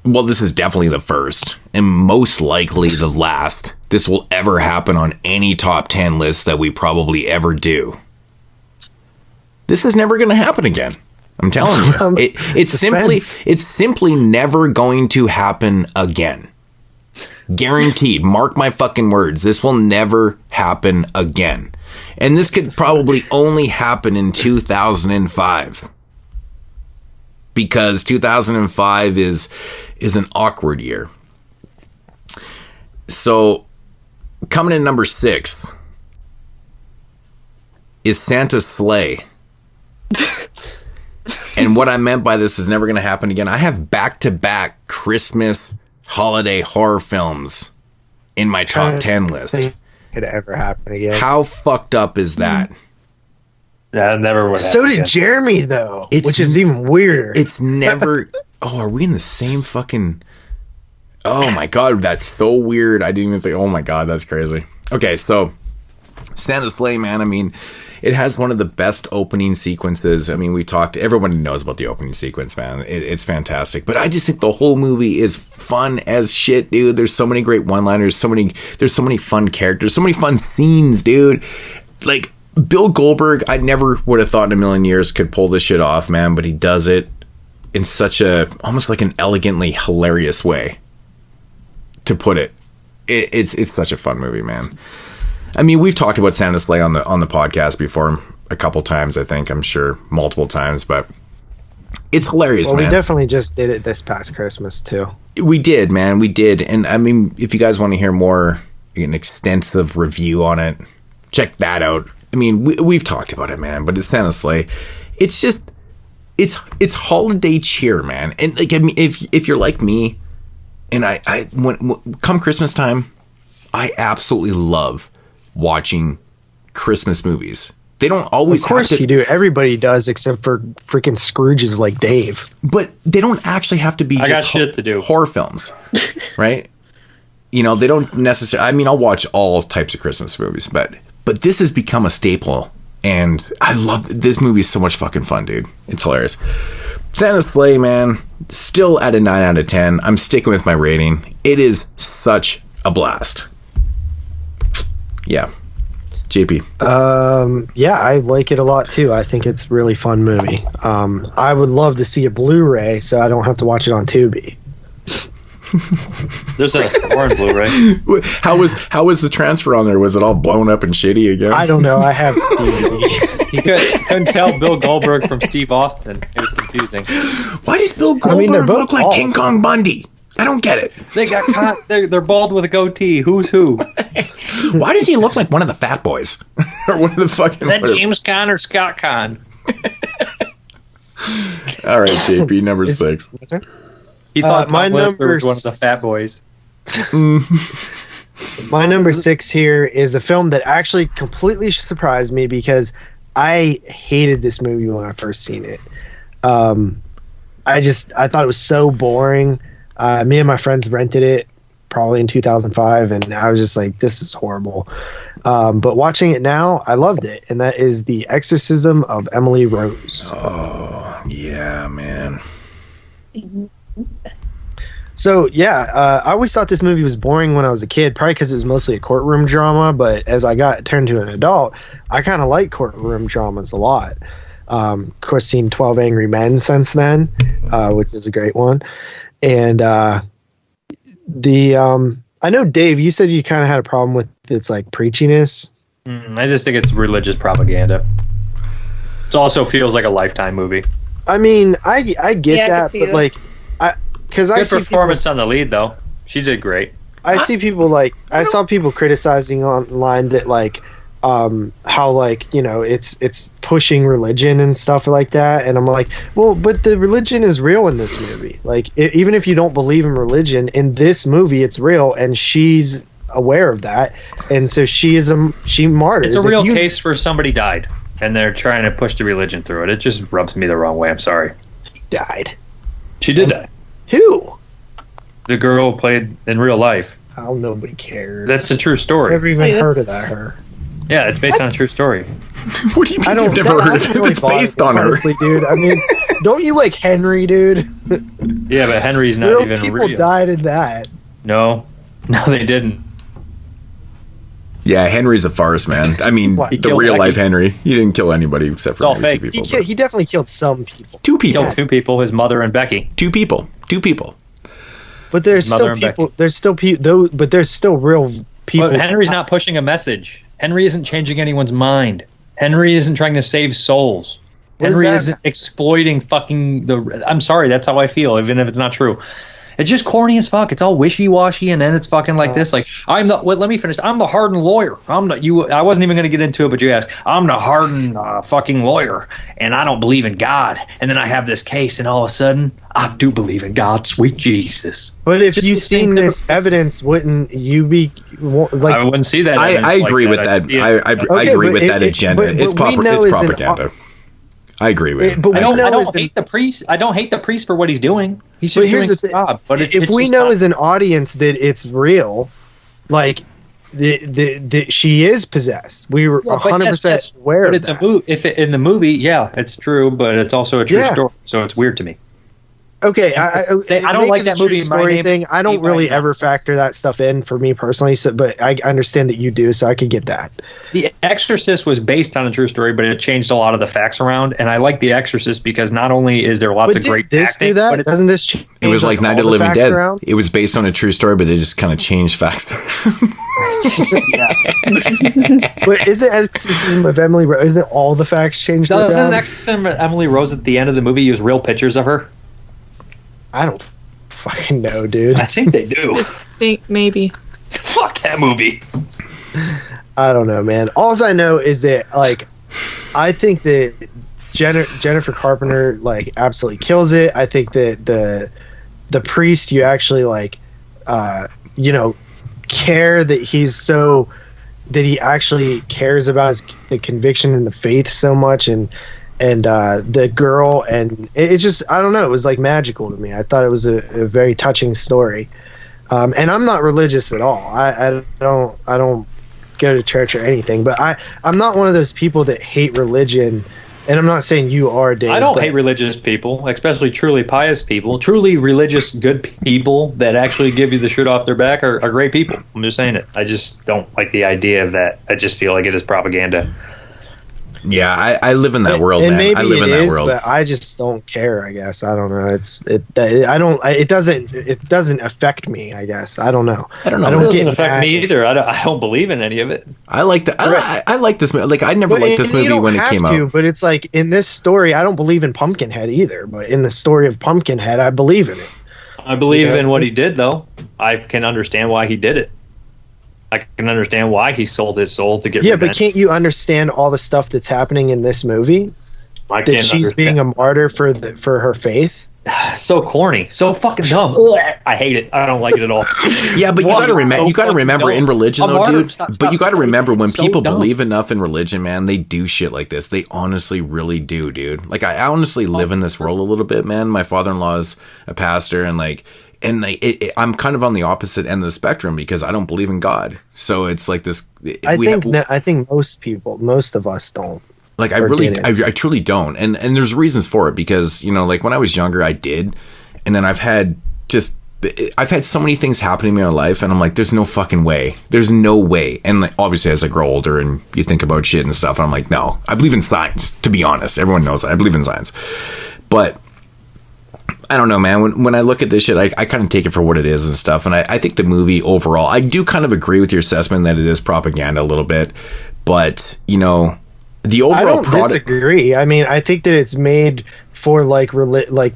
Speaker 3: Well, this is definitely the first, and most likely the last this will ever happen on any top 10 list that we probably ever do. This is never going to happen again. I'm telling you. It's simply never going to happen again. Guaranteed. Mark my fucking words. This will never happen again. And this could probably only happen in 2005. Because 2005 is an awkward year. So, coming in number 6 is Santa's Sleigh. And what I meant by this is never going to happen again. I have back-to-back Christmas holiday horror films in my top 10 list.
Speaker 4: Could ever happen again?
Speaker 3: How fucked up is that?
Speaker 5: Yeah, never would.
Speaker 4: So did Jeremy, though, which is even weirder.
Speaker 3: It's never. Oh, are we in the same fucking? Oh my god, that's so weird. I didn't even think. Oh my god, that's crazy. Okay, so Santa's Sleigh, man. I mean, it has one of the best opening sequences. I mean, we talked. Everyone knows about the opening sequence, man. It's fantastic. But I just think the whole movie is fun as shit, dude. There's so many great one-liners. There's so many fun characters. So many fun scenes, dude. Like. Bill Goldberg, I never would have thought in a million years could pull this shit off, man, but he does it in such a, almost like an elegantly hilarious way to put it. It's such a fun movie, man. I mean, we've talked about Santa's Sleigh on the podcast before a couple times, I think, I'm sure, multiple times, but it's hilarious, man.
Speaker 4: We definitely just did it this past Christmas, too.
Speaker 3: We did, man, we did. And I mean, if you guys want to hear more, an extensive review on it, check that out. I mean, we've talked about it, man, but it's Santa's Sleigh. It's just, it's holiday cheer, man. And like, I mean, if you're like me, and when come Christmas time, I absolutely love watching Christmas movies. They don't always.
Speaker 4: Of course you do. Everybody does, except for freaking Scrooges like Dave.
Speaker 3: But they don't actually have to be.
Speaker 5: I got shit to do.
Speaker 3: Horror films, right? You know, they don't necessarily. I mean, I'll watch all types of Christmas movies, but this has become a staple, and I love this movie. Is so much fucking fun, dude. It's hilarious. Santa's Sleigh, man, still at a 9 out of 10. I'm sticking with my rating. It is such a blast. Yeah. JP.
Speaker 4: Yeah, I like it a lot too. I think it's a really fun movie. I would love to see a Blu-ray so I don't have to watch it on Tubi.
Speaker 5: There's a foreign Blu-ray.
Speaker 3: How was the transfer on there? Was it all blown up and shitty again?
Speaker 4: I don't know. I have DVD.
Speaker 5: You couldn't tell Bill Goldberg from Steve Austin. It was confusing.
Speaker 3: Why does Bill Goldberg look like
Speaker 4: bald.
Speaker 3: King Kong Bundy? I don't get it.
Speaker 5: They got caught. They're bald with a goatee. Who's who?
Speaker 3: Why does he look like one of the Fat Boys? Or one of the fucking...
Speaker 5: Is that James Caan or Scott Caan?
Speaker 3: All right, JP, number 6.
Speaker 5: He thought
Speaker 4: my
Speaker 5: Tom Lister
Speaker 4: number
Speaker 5: was one of the Fat Boys.
Speaker 4: My number 6 here is a film that actually completely surprised me because I hated this movie when I first seen it. I thought it was so boring. Me and my friends rented it probably in 2005, and I was just like, this is horrible. But watching it now, I loved it, and that is The Exorcism of Emily Rose.
Speaker 3: Oh, yeah, man.
Speaker 4: So, yeah, I always thought this movie was boring when I was a kid, probably because it was mostly a courtroom drama, but as I turned to an adult, I kind of like courtroom dramas a lot. Of course, seen 12 Angry Men since then, which is a great one. And I know, Dave, you said you kind of had a problem with its like preachiness.
Speaker 5: I just think it's religious propaganda. It also feels like a Lifetime movie.
Speaker 4: I mean, I get that, but
Speaker 6: that.
Speaker 4: like, because I see
Speaker 5: performance on the lead though. She did great.
Speaker 4: I see people like I saw people criticizing online that like how like, you know, it's pushing religion and stuff like that, and I'm like, well, but the religion is real in this movie. Like even if you don't believe in religion, in this movie it's real, and she's aware of that, and so she martyrs.
Speaker 5: It's a real case where somebody died and they're trying to push the religion through it. It just rubs me the wrong way. I'm sorry.
Speaker 4: Died.
Speaker 5: She did die.
Speaker 4: Who?
Speaker 5: The girl who played in real life.
Speaker 4: How nobody cares.
Speaker 5: That's a true story.
Speaker 4: Never even heard of that. Her.
Speaker 5: Yeah, it's based on a true story.
Speaker 3: What do you mean you've never heard of it? It's based on her.
Speaker 4: Honestly, dude. I mean, don't you like Henry, dude?
Speaker 5: Yeah, but Henry's not even
Speaker 4: people
Speaker 5: real.
Speaker 4: Died in that.
Speaker 5: No, they didn't.
Speaker 3: Yeah, Henry's a farce, man. I mean, the real life Henry. He didn't kill anybody except for
Speaker 5: fake.
Speaker 3: 2 people.
Speaker 4: He definitely killed some people.
Speaker 3: 2 people.
Speaker 5: Killed 2 people, his mother and Becky.
Speaker 3: 2 people. 2 people.
Speaker 4: But there's still people. There's still people. But there's still real people.
Speaker 5: But Henry's not pushing a message. Henry isn't changing anyone's mind. Henry isn't trying to save souls. Henry isn't exploiting fucking the. I'm sorry, that's how I feel, even if it's not true. It's just corny as fuck. It's all wishy-washy, and then it's fucking like this. Like, let me finish. I'm the hardened lawyer. I wasn't even going to get into it, but you asked. I'm the hardened fucking lawyer, and I don't believe in God. And then I have this case, and all of a sudden, I do believe in God. Sweet Jesus.
Speaker 4: But if you've seen this evidence, wouldn't you be like?
Speaker 5: I wouldn't see that.
Speaker 3: I agree with that. I agree with that agenda. It's propaganda. I agree with it.
Speaker 5: But I don't hate the priest. I don't hate the priest for what he's doing. He's just doing his job. But
Speaker 4: if we know as an audience that it's real, like she is possessed, we were 100% aware.
Speaker 5: But it's a movie. In the movie, yeah, it's true, but it's also a true story. So it's weird to me.
Speaker 4: Okay, I
Speaker 5: don't like that movie.
Speaker 4: Story thing. I don't really ever factor that stuff in for me personally. So, but I understand that you do, so I could get that.
Speaker 5: The Exorcist was based on a true story, but it changed a lot of the facts around. And I like The Exorcist because not only is there lots of great acting,
Speaker 4: do that? But doesn't this change?
Speaker 3: It was like Night of the Living Dead. Around? It was based on a true story, but they just kind of changed facts.
Speaker 4: But isn't Exorcism of Emily Rose? Isn't all the facts changed?
Speaker 5: Doesn't Exorcism of Emily Rose at the end of the movie use real pictures of her?
Speaker 4: I don't fucking know, dude.
Speaker 5: I think they do.
Speaker 6: I think maybe.
Speaker 5: Fuck that movie.
Speaker 4: I don't know, man. All I know is that, like, I think that Jennifer Carpenter, like, absolutely kills it. I think that the priest, you actually, like, care that he actually cares about the conviction and the faith so much, and the girl, and it's just, I don't know, it was like magical to me. I thought it was a very touching story. And I'm not religious at all. I don't go to church or anything, but I'm not one of those people that hate religion. And I'm not saying you are, Dave.
Speaker 5: I don't hate religious people, especially truly pious people. Truly religious, good people that actually give you the shit off their back are great people. I'm just saying it. I just don't like the idea of that. I just feel like it is propaganda.
Speaker 3: Yeah, I live in that world,
Speaker 4: and
Speaker 3: man.
Speaker 4: Maybe
Speaker 3: I live in that world,
Speaker 4: but I just don't care. I guess I don't know. It doesn't affect me. I guess I don't know.
Speaker 5: I don't know. It doesn't affect me either. I don't believe in any of it.
Speaker 3: I like this movie. Like I never liked this movie when it came out.
Speaker 4: But it's like in this story, I don't believe in Pumpkinhead either. But in the story of Pumpkinhead, I believe in it.
Speaker 5: I believe in what he did, though. I can understand why he did it. I can understand why he sold his soul to get revenge.
Speaker 4: But can't you understand all the stuff that's happening in this movie? That she's being a martyr for her faith?
Speaker 5: So corny, so fucking dumb. I hate it. I don't like it at all.
Speaker 3: Yeah, but you gotta remember in religion, though, dude. But you gotta remember when people believe enough in religion, man, they do shit like this. They honestly, really do, dude. Like I honestly live in this world a little bit, man. My father-in-law is a pastor, and I'm kind of on the opposite end of the spectrum because I don't believe in God. So it's like this.
Speaker 4: I think most of us don't.
Speaker 3: Like I truly don't, and there's reasons for it because like when I was younger I did, and then I've had so many things happen to me in my life, and I'm like, there's no fucking way, there's no way. And like, obviously as I grow older and you think about shit and stuff, and I'm like, no, I believe in science. To be honest, everyone knows I believe in science, but I don't know, man. When I look at this shit, I kind of take it for what it is and stuff. And I think the movie overall, I do kind of agree with your assessment that it is propaganda a little bit. But, the overall
Speaker 4: I don't disagree. I mean, I think that it's made for like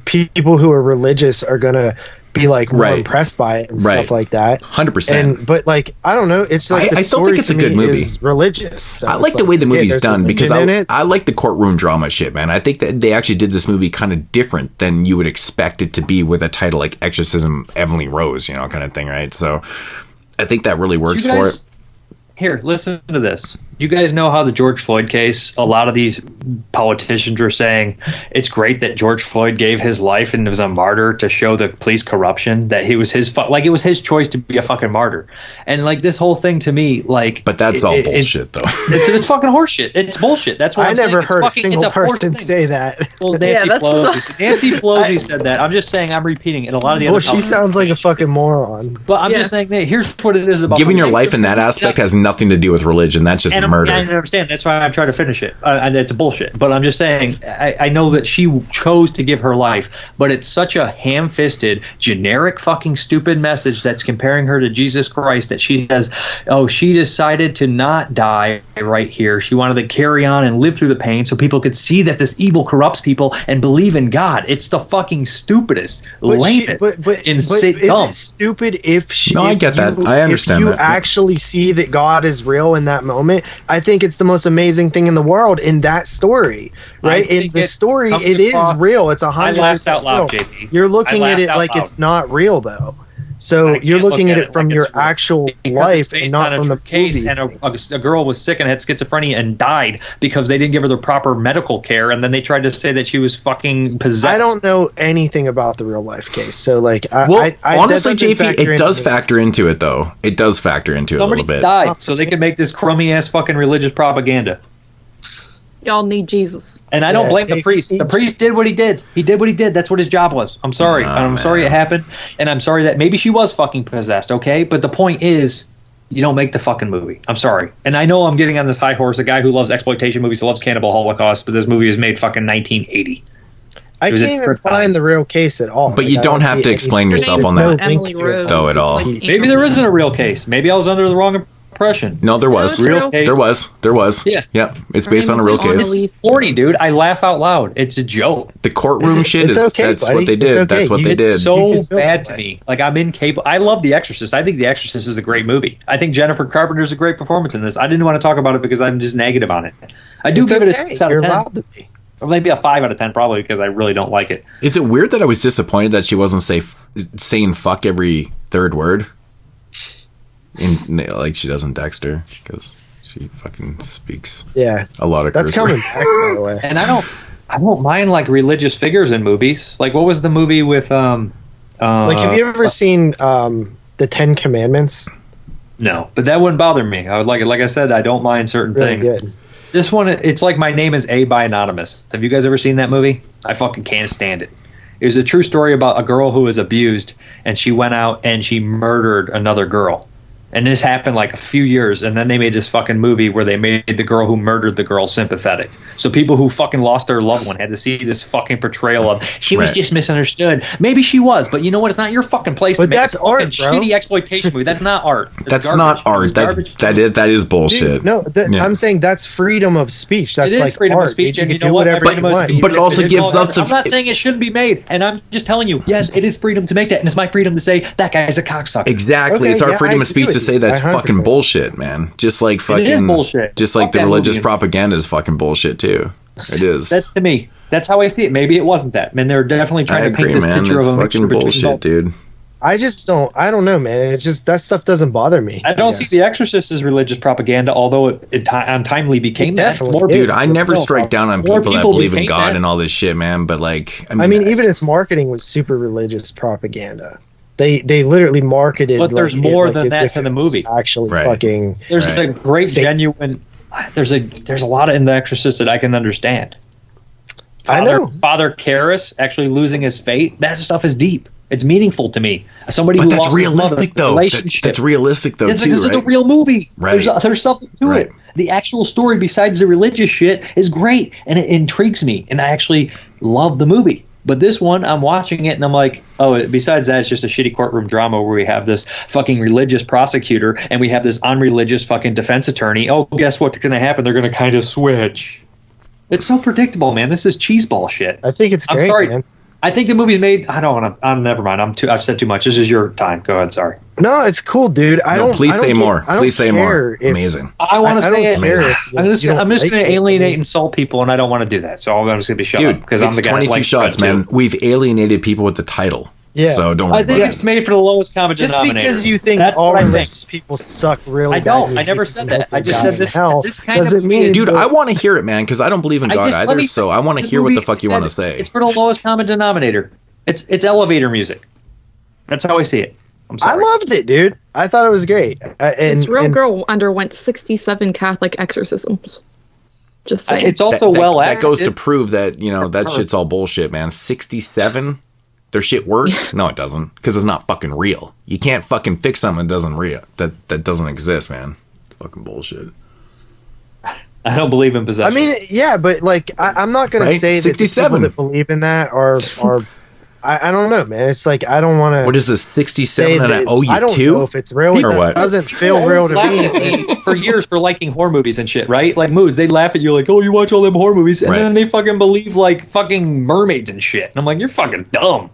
Speaker 4: people who are religious are going to be like more impressed by it and stuff like that.
Speaker 3: 100%.
Speaker 4: But like, I don't know. It's like
Speaker 3: I still think it's a good movie.
Speaker 4: Is religious. So
Speaker 3: I like the way the movie's done because I like the courtroom drama shit, man. I think that they actually did this movie kind of different than you would expect it to be with a title like Exorcism Emily Rose, kind of thing, right? So I think that really works for it.
Speaker 5: Here, listen to this. You guys know how the George Floyd case, a lot of these politicians were saying it's great that George Floyd gave his life and was a martyr to show the police corruption, that he was like it was his choice to be a fucking martyr. And like this whole thing to me, like,
Speaker 3: but that's all bullshit though.
Speaker 5: It's fucking horseshit. It's bullshit. That's what
Speaker 4: I never heard a single person say that.
Speaker 5: Well, Nancy Pelosi said that. I'm just saying, I'm repeating it. A lot of the other
Speaker 4: she sounds like a fucking moron.
Speaker 5: But I'm just saying that here's what it is about
Speaker 3: giving your life in that aspect has nothing to do with religion. That's just murder.
Speaker 5: I understand. That's why I'm trying to finish it. And it's bullshit. But I'm just saying, I know that she chose to give her life, but it's such a ham-fisted, generic, fucking stupid message that's comparing her to Jesus Christ, that she says, oh, she decided to not die right here. She wanted to carry on and live through the pain so people could see that this evil corrupts people and believe in God. It's the fucking stupidest, lamest, insane.
Speaker 4: Is it stupid if she?
Speaker 3: No, I get that. I understand that.
Speaker 4: If you actually see that God is real in that moment, I think it's the most amazing thing in the world in that story, right? In the story, it is real. It's 100%.
Speaker 5: I laughed out loud, JP.
Speaker 4: You're looking at it like it's not real, though. So you're looking at it from your actual life and not from the
Speaker 5: case.
Speaker 4: movie.
Speaker 5: And a girl was sick and had schizophrenia and died because they didn't give her the proper medical care, and then they tried to say that she was fucking possessed.
Speaker 4: I don't know anything about the real life case, so like,
Speaker 3: honestly, JP, it does factor into it, though. It does factor into it a little bit.
Speaker 5: Somebody died, so they could make this crummy ass fucking religious propaganda.
Speaker 6: Y'all need Jesus.
Speaker 5: And I don't blame the priest. The priest did what he did. He did what he did. That's what his job was. I'm sorry. I'm sorry it happened. And I'm sorry that maybe she was fucking possessed, okay? But the point is, you don't make the fucking movie. I'm sorry. And I know I'm getting on this high horse, a guy who loves exploitation movies, loves Cannibal Holocaust, but this movie was made fucking 1980.
Speaker 4: I can't even find the real case at all.
Speaker 3: But you don't have to explain yourself on that, though, at all.
Speaker 5: Maybe there isn't a real case. Maybe I was under the wrong impression.
Speaker 3: No, there was.
Speaker 6: Real case.
Speaker 3: There was. Yeah. It's based on a real case.
Speaker 5: It's corny, dude. I laugh out loud. It's a joke.
Speaker 3: The courtroom shit that's what they did. That's what they did.
Speaker 5: It's so bad to me. Like, I'm incapable. I love The Exorcist. I think The Exorcist is a great movie. I think Jennifer Carpenter's a great performance in this. I didn't want to talk about it because I'm just negative on it. I do give it a 6 out of 10. You're allowed to be. Or maybe a 5 out of 10, probably, because I really don't like it.
Speaker 3: Is it weird that I was disappointed that she wasn't saying fuck every third word? Like she does in Dexter, because she fucking speaks a lot of
Speaker 4: that's coming back, by the way.
Speaker 5: And I don't mind like religious figures in movies. Like, what was the movie with like,
Speaker 4: have you ever seen the 10 Commandments?
Speaker 5: No, but that wouldn't bother me. I would like I said, I don't mind certain things. Good. This one, it's like My Name is A by Anonymous. Have you guys ever seen that movie? I fucking can't stand it. It was a true story about a girl who was abused, and she went out and she murdered another girl. And this happened like a few years, and then they made this fucking movie where they made the girl who murdered the girl sympathetic. So people who fucking lost their loved one had to see this fucking portrayal of she was just misunderstood. Maybe she was, but you know what? It's not your fucking place to make a fucking shitty exploitation movie. That's not art.
Speaker 3: That's not art. That is bullshit.
Speaker 4: Dude, no, I'm saying that's freedom of speech. That's like
Speaker 5: freedom
Speaker 4: art.
Speaker 5: of speech, and you
Speaker 4: do
Speaker 5: know what?
Speaker 4: Whatever you want.
Speaker 3: But it also gives us.
Speaker 5: I'm not saying it shouldn't be made, and I'm just telling you, yes, it is freedom to make that, and it's my freedom to say that guy's a cocksucker.
Speaker 3: Exactly, it's our freedom of speech to say that's fucking bullshit, man. Just like fucking
Speaker 5: it is bullshit.
Speaker 3: Just like the religious propaganda is fucking bullshit too. It is.
Speaker 5: That's to me. That's how I see it. Maybe it wasn't that. Man, they're definitely trying to paint this picture of a
Speaker 3: fucking bullshit, dude.
Speaker 4: I don't know, man. It's just that stuff doesn't bother me.
Speaker 5: I don't see The Exorcist as religious propaganda, although it untimely became that.
Speaker 3: Dude, I never strike down on people that believe in God and all this shit, man. But like,
Speaker 4: I mean, even its marketing was super religious propaganda. They literally marketed.
Speaker 5: But there's more than that to the movie.
Speaker 4: Actually, fucking.
Speaker 5: There's a great genuine. There's a lot in The Exorcist that I can understand.
Speaker 4: I know.
Speaker 5: Father Karras actually losing his fate. That stuff is deep. It's meaningful to me. Somebody who lost
Speaker 3: realistic,
Speaker 5: his mother, relationship.
Speaker 3: That's realistic, though.
Speaker 5: It's because it's a real movie.
Speaker 3: Right.
Speaker 5: There's something to it. The actual story, besides the religious shit, is great, and it intrigues me, and I actually love the movie. But this one, I'm watching it, and I'm like, oh, besides that, it's just a shitty courtroom drama where we have this fucking religious prosecutor, and we have this unreligious fucking defense attorney. Oh, guess what's going to happen? They're going to kind of switch. It's so predictable, man. This is cheeseball shit.
Speaker 4: I think it's great,
Speaker 5: I'm sorry.
Speaker 4: Man.
Speaker 5: I think the movie's made. I don't want to. Never mind. I've said too much. This is your time. Go ahead. Sorry.
Speaker 4: No, it's cool, dude.
Speaker 3: Please say more. Please say more. Amazing.
Speaker 5: I want to say it. I'm just going to alienate and insult people, and I don't want to do that. So I'm just going to be shut up because I'm the guy.
Speaker 3: 22 shots, man. We've alienated people with the title.
Speaker 4: Yeah.
Speaker 3: So don't worry
Speaker 5: I think
Speaker 3: about
Speaker 5: it's made for the lowest common
Speaker 4: Just
Speaker 5: denominator.
Speaker 4: because you think
Speaker 5: That's
Speaker 4: all
Speaker 5: what I think.
Speaker 4: religious people suck really
Speaker 5: I
Speaker 4: bad.
Speaker 5: don't.
Speaker 4: and
Speaker 5: I
Speaker 4: you
Speaker 5: never
Speaker 4: think
Speaker 5: said
Speaker 4: they
Speaker 5: that. I just
Speaker 4: die
Speaker 5: said
Speaker 4: in
Speaker 5: this.
Speaker 4: hell
Speaker 5: This kind
Speaker 4: doesn't
Speaker 5: of
Speaker 4: mean
Speaker 3: Dude,
Speaker 4: that-
Speaker 3: I want to hear it, man, because I don't believe in God
Speaker 5: let
Speaker 3: either.
Speaker 5: me-
Speaker 3: So I want to
Speaker 5: this
Speaker 3: hear what the
Speaker 5: movie
Speaker 3: fuck you
Speaker 5: said
Speaker 3: want to say.
Speaker 5: It's for the lowest common denominator. It's elevator music. That's how I see it. I'm
Speaker 4: I
Speaker 5: sorry.
Speaker 4: loved it, dude. I thought it was great.
Speaker 6: This real girl underwent 67 Catholic exorcisms. Just saying.
Speaker 5: It's also well
Speaker 3: that
Speaker 5: acted.
Speaker 3: goes to prove that, you know, that shit's all bullshit, man. 67? Their shit works? No, it doesn't, because it's not fucking real. You can't fucking fix something that doesn't exist, man. Fucking bullshit.
Speaker 5: I don't believe in possession.
Speaker 4: I mean, yeah, but like, I'm not gonna
Speaker 3: Right?
Speaker 4: say that the
Speaker 3: 67.
Speaker 4: people that believe in that are I don't know, man. It's like I don't want to.
Speaker 3: What is this, 67 and I owe you
Speaker 4: I don't
Speaker 3: two?
Speaker 4: know if it's real
Speaker 3: Or what?
Speaker 4: It doesn't feel
Speaker 5: People
Speaker 4: real to
Speaker 5: laughed
Speaker 4: me.
Speaker 5: at me for years for liking horror movies and shit, right? Like moods, they laugh at you like, "Oh, you watch all them horror movies," and
Speaker 3: Right.
Speaker 5: then they fucking believe like fucking mermaids and shit. And I'm like, "You're fucking dumb."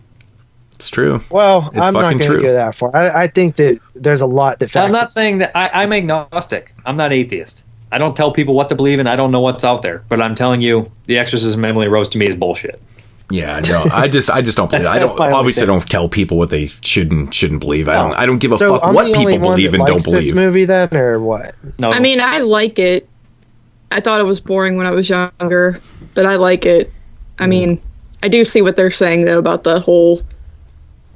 Speaker 3: It's true.
Speaker 4: Well,
Speaker 3: It's
Speaker 4: I'm not
Speaker 3: fucking
Speaker 4: going to
Speaker 3: true.
Speaker 4: go that far. I think that there's a lot that.
Speaker 5: I'm not saying that I'm agnostic. I'm not atheist. I don't tell people what to believe in. I don't know what's out there. But I'm telling you, The Exorcism Emily Rose to me is bullshit.
Speaker 3: Yeah, no, I just don't believe it. I
Speaker 5: That's
Speaker 3: don't
Speaker 5: my only
Speaker 3: obviously
Speaker 5: thing.
Speaker 3: don't tell people what they shouldn't believe. I don't give a
Speaker 4: So
Speaker 3: fuck
Speaker 4: I'm
Speaker 3: what
Speaker 4: the only
Speaker 3: people
Speaker 4: one
Speaker 3: believe
Speaker 4: that
Speaker 3: and
Speaker 4: likes
Speaker 3: don't
Speaker 4: this
Speaker 3: believe.
Speaker 4: movie then, or what?
Speaker 5: No,
Speaker 6: I mean, I like it. I thought it was boring when I was younger, but I like it. I mean, I do see what they're saying though about the whole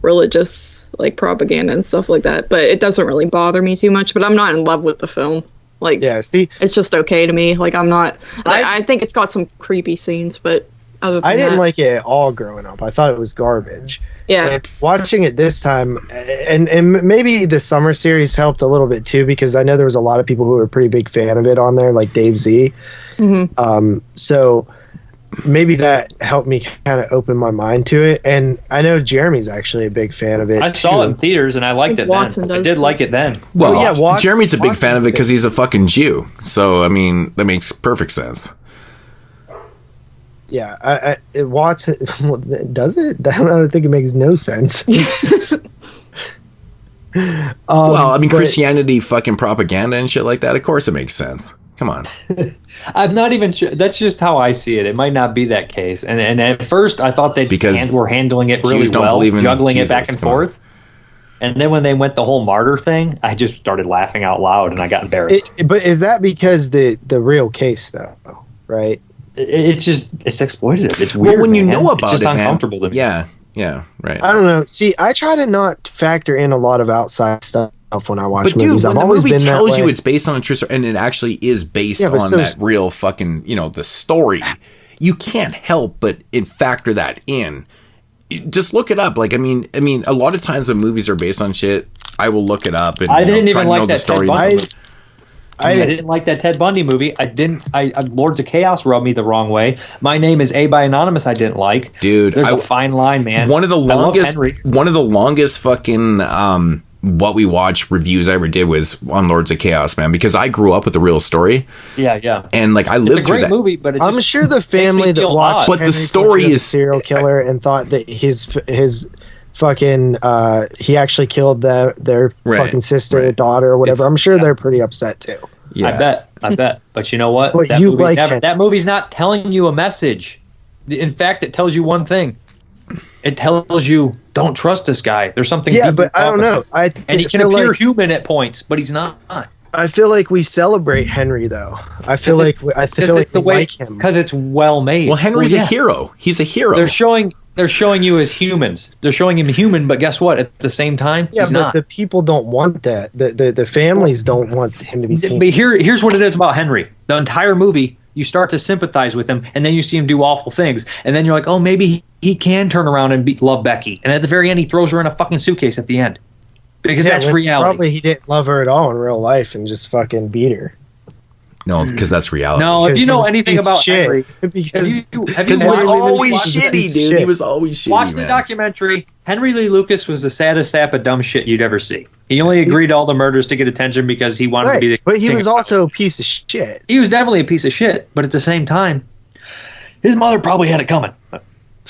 Speaker 6: religious like propaganda and stuff like that, but it doesn't really bother me too much. But I'm not in love with the film. Like,
Speaker 4: Yeah, see,
Speaker 6: it's just okay to me. Like, I'm not.
Speaker 4: I-
Speaker 6: I think it's got some creepy scenes, but other than
Speaker 4: I didn't
Speaker 6: that,
Speaker 4: like it at all growing up. I thought it was garbage.
Speaker 6: Yeah,
Speaker 4: And watching it this time, and maybe the summer series helped a little bit too, because I know there was a lot of people who were a pretty big fan of it on there, like Dave Z. So maybe that helped me kind of open my mind to it. And I know Jeremy's actually a big fan of it.
Speaker 5: I saw it in
Speaker 4: too.
Speaker 5: theaters and I liked it
Speaker 6: Watson
Speaker 5: then. I
Speaker 6: does
Speaker 5: did
Speaker 6: too.
Speaker 5: like it then.
Speaker 3: Well,
Speaker 4: yeah,
Speaker 3: Jeremy's a big fan of it
Speaker 4: Watson's
Speaker 3: because he's a fucking Jew. So I mean, that makes perfect sense.
Speaker 4: Yeah, Watson does it? I don't think it makes no sense.
Speaker 3: Well, I mean,
Speaker 4: but-
Speaker 3: Christianity, fucking propaganda and shit like that. Of course, it makes sense. Come on.
Speaker 5: I'm not even sure. That's just how I see it. It might not be that case. And at first, I thought they were handling it really
Speaker 3: Jews don't
Speaker 5: well,
Speaker 3: believe in
Speaker 5: juggling
Speaker 3: Jesus.
Speaker 5: it back and
Speaker 3: Come on.
Speaker 5: forth. And then when they went the whole martyr thing, I just started laughing out loud and I got embarrassed.
Speaker 4: But is that because the real case though? Right?
Speaker 5: It's exploitative. It's weird.
Speaker 3: Well, when you
Speaker 5: man.
Speaker 3: know about
Speaker 5: it's just
Speaker 3: it, man.
Speaker 5: uncomfortable to me.
Speaker 3: Yeah, right.
Speaker 4: I don't know. See, I try to not factor in a lot of outside stuff when I watch
Speaker 3: But dude,
Speaker 4: movies.
Speaker 3: when
Speaker 4: I've
Speaker 3: the
Speaker 4: always
Speaker 3: movie
Speaker 4: been that
Speaker 3: tells you
Speaker 4: way.
Speaker 3: it's based on a true story, and it actually is based
Speaker 4: Yeah, but
Speaker 3: on
Speaker 4: so-
Speaker 3: that real fucking, the story, you can't help but factor that in. Just look it up. Like, I mean, a lot of times when movies are based on shit, I will look it up and
Speaker 5: I didn't
Speaker 3: try
Speaker 5: even
Speaker 3: to
Speaker 5: like
Speaker 3: know the
Speaker 5: that Ted
Speaker 3: story.
Speaker 5: Bundy. I
Speaker 4: I
Speaker 5: didn't like that Ted Bundy movie. I Lords of Chaos rubbed me the wrong way. My Name is A by Anonymous. I didn't like.
Speaker 3: Dude,
Speaker 5: there's a fine line, man.
Speaker 3: One of the
Speaker 5: I love
Speaker 3: longest,
Speaker 5: Henry.
Speaker 3: fucking what we watch reviews I ever did was on Lords of Chaos, man, because I grew up with the real story,
Speaker 5: Yeah.
Speaker 3: and like I
Speaker 5: It's
Speaker 3: lived
Speaker 5: a
Speaker 3: through
Speaker 5: great
Speaker 3: that.
Speaker 5: movie, but it
Speaker 4: I'm
Speaker 5: just
Speaker 4: sure the
Speaker 5: makes me
Speaker 4: family that
Speaker 5: feel
Speaker 4: watched
Speaker 5: odd.
Speaker 3: But the
Speaker 4: Henry
Speaker 3: story
Speaker 4: Portrait of the
Speaker 3: is-
Speaker 4: serial killer and thought that his fucking he actually killed their
Speaker 3: Right,
Speaker 4: fucking sister or
Speaker 3: right.
Speaker 4: daughter or whatever.
Speaker 3: It's-
Speaker 4: I'm sure they're pretty upset too.
Speaker 3: Yeah.
Speaker 5: I bet. But you know what?
Speaker 4: But you
Speaker 5: movie
Speaker 4: like Henry.
Speaker 5: that movie's not telling you a message. In fact, it tells you one thing. It tells you don't trust this guy. There's something.
Speaker 4: Yeah,
Speaker 5: deep
Speaker 4: but I don't know.
Speaker 5: And he can
Speaker 4: feel
Speaker 5: appear
Speaker 4: like,
Speaker 5: human at points, but he's not.
Speaker 4: I feel like we celebrate Henry though. I feel like we like him.
Speaker 5: Because it's well made.
Speaker 3: Well, Henry's a hero. He's a hero.
Speaker 5: They're showing you as humans. They're showing him human, but guess what? At the same time,
Speaker 4: Yeah,
Speaker 5: he's
Speaker 4: but
Speaker 5: not.
Speaker 4: the people don't want that. The families don't want him to be seen.
Speaker 5: But here's what it is about Henry. The entire movie, you start to sympathize with him, and then you see him do awful things, and then you're like, oh, maybe he can turn around and love Becky. And at the very end, he throws her in a fucking suitcase at the end. Because that's
Speaker 4: when
Speaker 5: reality.
Speaker 4: Probably he didn't love her at all in real life and just fucking beat her.
Speaker 3: No, because that's reality.
Speaker 5: No, if
Speaker 4: Because
Speaker 5: you know
Speaker 4: he was a
Speaker 5: anything
Speaker 4: piece of
Speaker 5: about
Speaker 4: shit.
Speaker 5: Henry,
Speaker 4: Because
Speaker 5: have you
Speaker 3: Because he was
Speaker 5: watched-
Speaker 3: always
Speaker 4: watched the
Speaker 3: shitty,
Speaker 4: piece of
Speaker 3: dude.
Speaker 4: shit.
Speaker 3: He was always shitty,
Speaker 5: Watch the
Speaker 3: man.
Speaker 5: documentary. Henry Lee Lucas was the saddest sap of dumb shit you'd ever see. He only agreed to all the murders to get attention because he wanted to be the
Speaker 4: right, but he
Speaker 5: king
Speaker 4: was
Speaker 5: of
Speaker 4: also a piece of shit.
Speaker 5: He was definitely a piece of shit, but at the same time, his mother probably had it coming.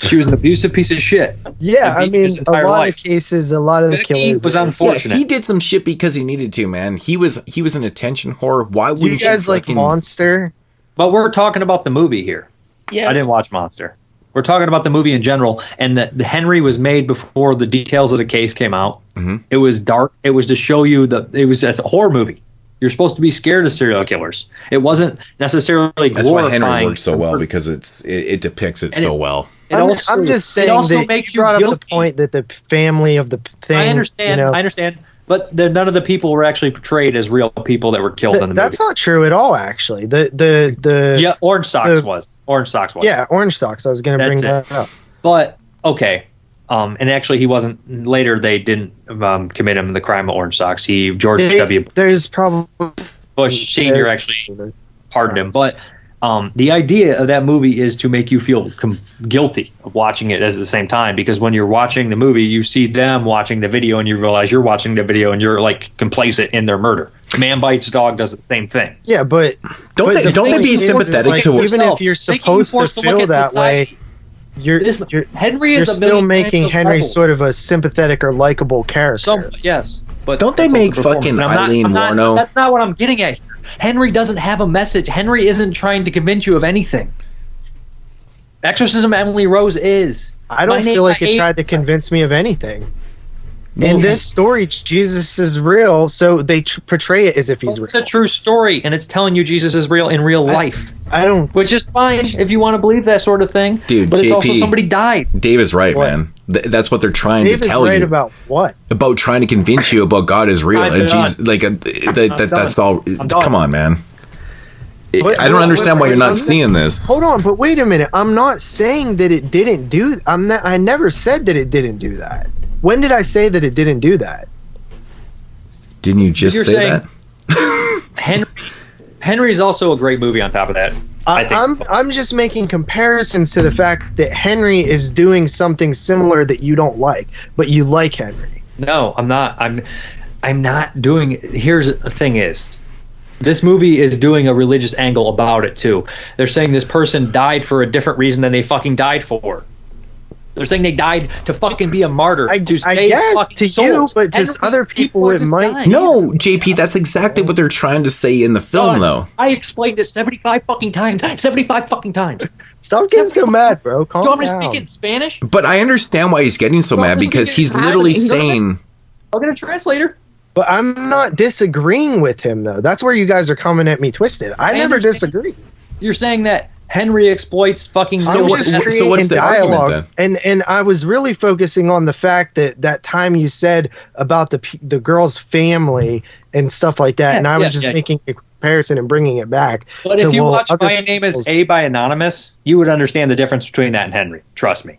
Speaker 5: She was an abusive piece of shit.
Speaker 4: Yeah, I
Speaker 5: beat
Speaker 4: mean,
Speaker 5: his
Speaker 4: a
Speaker 5: entire
Speaker 4: lot
Speaker 5: life.
Speaker 4: of cases, a lot of the
Speaker 5: Becky
Speaker 4: killers
Speaker 5: was
Speaker 3: Yeah,
Speaker 5: unfortunate.
Speaker 3: he did some shit because he needed to, man. He was an attention whore. Why wouldn't
Speaker 4: Do you guys like
Speaker 3: fucking-
Speaker 4: Monster?
Speaker 5: But we're talking about the movie here.
Speaker 6: yeah.
Speaker 5: I didn't watch Monster. We're talking about the movie in general, and that the Henry was made before the details of the case came out. Mm-hmm. It was dark. It was to show you it was as a horror movie. You're supposed to be scared of serial killers. It wasn't necessarily glorifying.
Speaker 3: That's why Henry works so well, because it depicts it so well.
Speaker 4: I'm just saying that you brought up the point that the family of the thing.
Speaker 5: I understand. But none of the people were actually portrayed as real people that were killed in the movie.
Speaker 4: That's not true at all, actually.
Speaker 5: Orange Socks was.
Speaker 4: Yeah, Orange Socks. I was going to bring that up.
Speaker 5: But okay, and actually, he wasn't. Later, they didn't commit him the crime of Orange Socks. George W.
Speaker 4: There's probably
Speaker 5: Bush Sr. actually pardoned him, but. The idea of that movie is to make you feel guilty of watching it at the same time, because when you're watching the movie, you see them watching the video and you realize you're watching the video and you're like complacent in their murder. Man Bites Dog does the same thing.
Speaker 4: Yeah, but
Speaker 3: don't they be sympathetic to
Speaker 4: even if you're supposed to feel that way,
Speaker 5: Henry
Speaker 4: you're
Speaker 5: is
Speaker 4: still making Henry sort of a sympathetic or likable character.
Speaker 5: Yes, but
Speaker 3: don't they make fucking Eileen Warno?
Speaker 5: That's not what I'm getting at here. Henry doesn't have a message. Henry isn't trying to convince you of anything. Exorcism Emily Rose is.
Speaker 4: I don't feel like it tried to convince me of anything. In this story, Jesus is real, so they portray it as if he's real.
Speaker 5: It's a true story, and it's telling you Jesus is real in real life. Which is fine if you want to believe that sort of thing.
Speaker 3: Dude,
Speaker 5: but
Speaker 3: JP,
Speaker 5: it's also somebody died.
Speaker 3: Dave is right, man. That's what they're trying to tell you.
Speaker 4: Dave is right about what?
Speaker 3: About trying to convince you about God is real. And Jesus, that's all. Come on, man. I don't understand why you're not seeing this.
Speaker 4: Hold on, but wait a minute. I'm not saying that it didn't do. I never said that it didn't do that. When did I say that it didn't do that?
Speaker 3: Didn't you just say that?
Speaker 5: Henry's also a great movie on top of that.
Speaker 4: I'm just making comparisons to the fact that Henry is doing something similar that you don't like, but you like Henry.
Speaker 5: No, I'm not. I'm not doing it. Here's the thing is, this movie is doing a religious angle about it too. They're saying this person died for a different reason than they fucking died for. They're saying they died to fucking be a martyr. I guess
Speaker 4: to you, but to other people it might.
Speaker 3: No, JP, that's exactly what they're trying to say in the film, though.
Speaker 5: I explained it 75 fucking times. 75 fucking times.
Speaker 4: Stop getting so mad, bro. Calm down.
Speaker 5: Do you want me to speak in Spanish?
Speaker 3: But I understand why he's getting so mad, because he's literally saying...
Speaker 5: I'll get a translator.
Speaker 4: But I'm not disagreeing with him, though. That's where you guys are coming at me twisted. I never disagree.
Speaker 5: You're saying that Henry exploits fucking...
Speaker 3: So what's the dialogue argument, then?
Speaker 4: And I was really focusing on the fact that time you said about the girl's family and stuff like that, and I was just making a comparison and bringing it back.
Speaker 5: But if you watch My Name is A by Anonymous, you would understand the difference between that and Henry. Trust me.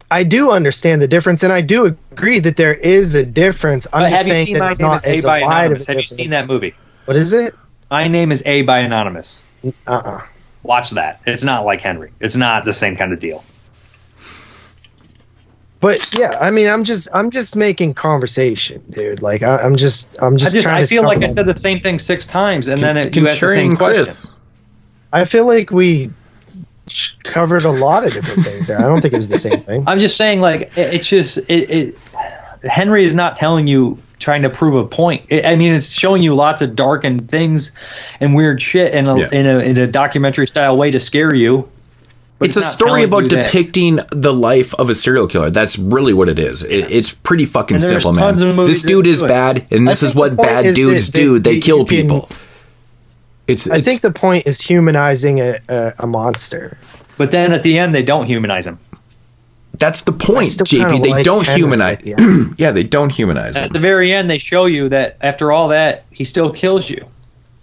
Speaker 4: I do understand the difference, and I do agree that there is a difference. I'm just saying that it's not as wide of a difference.
Speaker 5: Have you seen that movie?
Speaker 4: What is it?
Speaker 5: My Name is A by Anonymous.
Speaker 4: Uh-uh.
Speaker 5: Watch that. It's not like Henry. It's not the same kind of deal.
Speaker 4: But yeah, I mean, I'm just making conversation, dude. Like I'm just trying to.
Speaker 5: I feel like I said the same thing 6 times, and then you asked the same question.
Speaker 4: I feel like we covered a lot of different things there. I don't think it was the same thing.
Speaker 5: I'm just saying, like, it's just Henry is not telling you, trying to prove a point. It's showing you lots of darkened things and weird shit in a documentary style way to scare you.
Speaker 3: It's a story about depicting the life of a serial killer. That's really what it is. It's pretty fucking simple, man. This dude is bad, and this is what bad dudes do. They kill people.
Speaker 4: I think the point is humanizing a monster.
Speaker 5: But then at the end, they don't humanize him.
Speaker 3: That's the point, JP. They don't humanize. Yeah, they don't humanize him.
Speaker 5: At the very end, they show you that after all that, he still kills you.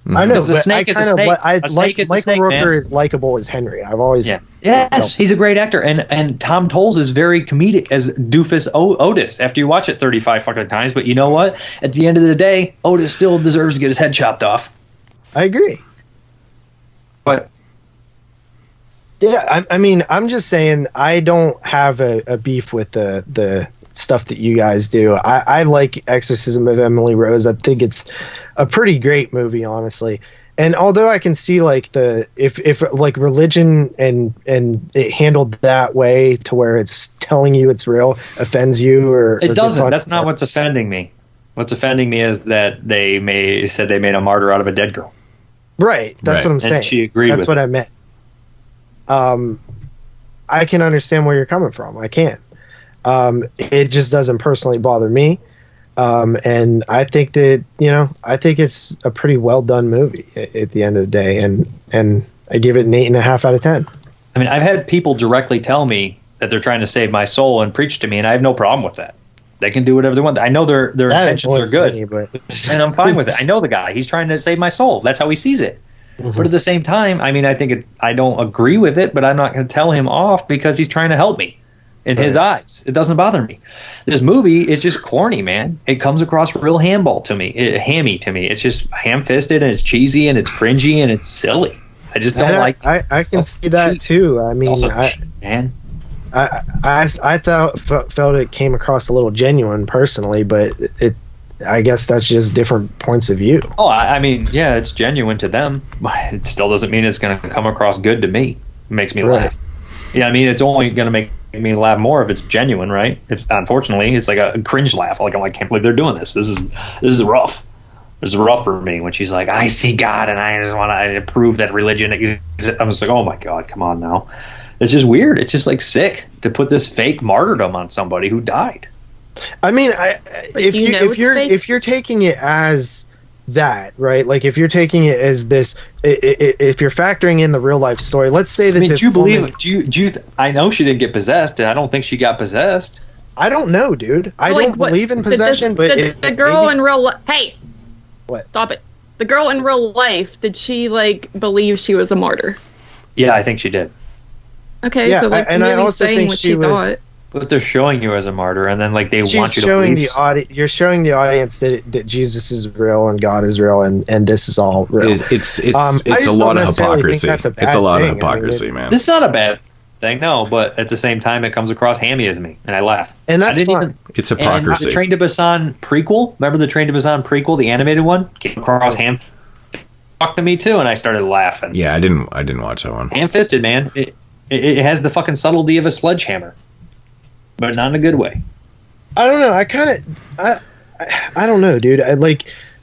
Speaker 4: Mm-hmm. I know,
Speaker 5: but the snake is a snake.
Speaker 4: Michael Rooker is likable as Henry. I've always
Speaker 5: yes, he's a great actor, and Tom Tolles is very comedic as Doofus Otis. After you watch it 35 fucking times, but you know what? At the end of the day, Otis still deserves to get his head chopped off.
Speaker 4: I agree,
Speaker 5: but.
Speaker 4: Yeah, I mean, I'm just saying I don't have a beef with the stuff that you guys do. I like Exorcism of Emily Rose. I think it's a pretty great movie, honestly. And although I can see like if like religion and it handled that way to where it's telling you it's real offends you or
Speaker 5: it doesn't. That's not what's offending me. What's offending me is that they said they made a martyr out of a dead girl.
Speaker 4: Right. That's what I'm saying.
Speaker 5: And she agreed.
Speaker 4: That's what I meant. I can understand where you're coming from. I can. It just doesn't personally bother me. And I think that, I think it's a pretty well done movie at the end of the day. And I give it an 8.5 out of 10.
Speaker 5: I mean, I've had people directly tell me that they're trying to save my soul and preach to me, and I have no problem with that. They can do whatever they want. I know their intentions are good, and I'm fine with it. I know the guy. He's trying to save my soul. That's how he sees it. Mm-hmm. But at the same time, I mean, I don't agree with it, but I'm not going to tell him off because he's trying to help me. In his eyes, it doesn't bother me. This movie is just corny, man. It comes across real hammy to me. It's just ham-fisted, and it's cheesy, and it's cringy, and it's silly. I just don't like.
Speaker 4: I can see that too. I mean, I felt it came across a little genuine personally, but I guess that's just different points of view.
Speaker 5: Oh, I mean, yeah, it's genuine to them, but it still doesn't mean it's going to come across good to me. It makes me laugh. Yeah, I mean, it's only going to make me laugh more if it's genuine, right? Unfortunately, it's like a cringe laugh. Like, I can't believe they're doing this. This is rough. This is rough for me when she's like, I see God and I just want to prove that religion exists. I'm just like, oh my God, come on now. It's just weird. It's just like sick to put this fake martyrdom on somebody who died.
Speaker 4: I mean, if you're taking it as that, right? Like if you're taking it as this, if you're factoring in the real life story, let's say that this woman,
Speaker 5: I know she didn't get possessed. I don't think she got possessed.
Speaker 4: I don't know, dude. I don't believe in possession, but
Speaker 6: the girl in real life. Hey,
Speaker 4: what?
Speaker 6: Stop it. The girl in real life, did she believe she was a martyr?
Speaker 5: Yeah, I think she did.
Speaker 6: Okay, yeah, so
Speaker 4: I also think she thought.
Speaker 5: But they're showing you as a martyr, and then they want you to
Speaker 4: showing
Speaker 5: believe.
Speaker 4: You're showing the audience that Jesus is real and God is real, and this is all real.
Speaker 3: It's a lot of hypocrisy. It's a lot of hypocrisy, man.
Speaker 5: It's not a bad thing, no. But at the same time, it comes across hammy as me, and I laugh.
Speaker 4: And that's fine.
Speaker 3: It's hypocrisy.
Speaker 5: And the Train to Busan prequel. Remember the Train to Busan prequel, the animated one, came across ham. Fuck to me too, and I started laughing.
Speaker 3: Yeah, I didn't watch that one.
Speaker 5: Ham-fisted, man. It has the fucking subtlety of a sledgehammer. But not in a good way.
Speaker 4: I don't know. I don't know, dude.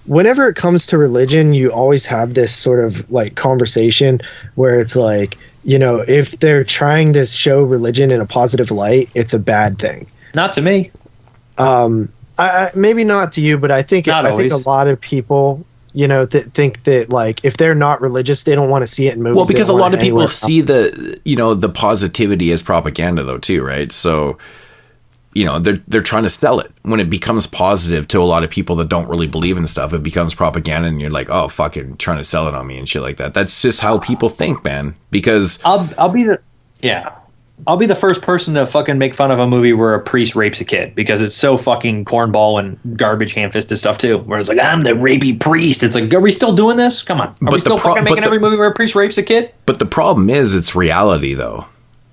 Speaker 4: Whenever it comes to religion, you always have this sort of conversation where it's like, if they're trying to show religion in a positive light, it's a bad thing.
Speaker 5: Not to me.
Speaker 4: Maybe not to you, but I think a lot of people, think that if they're not religious, they don't want to see it in movies.
Speaker 3: Well, because a lot of people see the positivity as propaganda, though, too, right? So, they're trying to sell it. When it becomes positive to a lot of people that don't really believe in stuff, it becomes propaganda, and you're like, oh, fucking trying to sell it on me and shit like that. That's just how people think, man. Because
Speaker 5: I'll be the first person to fucking make fun of a movie where a priest rapes a kid, because it's so fucking cornball and garbage ham-fisted stuff too. Where it's like, I'm the rapey priest. It's like, are we still doing this? Come on, are we still fucking making every movie where a priest rapes a kid?
Speaker 3: But the problem is, it's reality, though.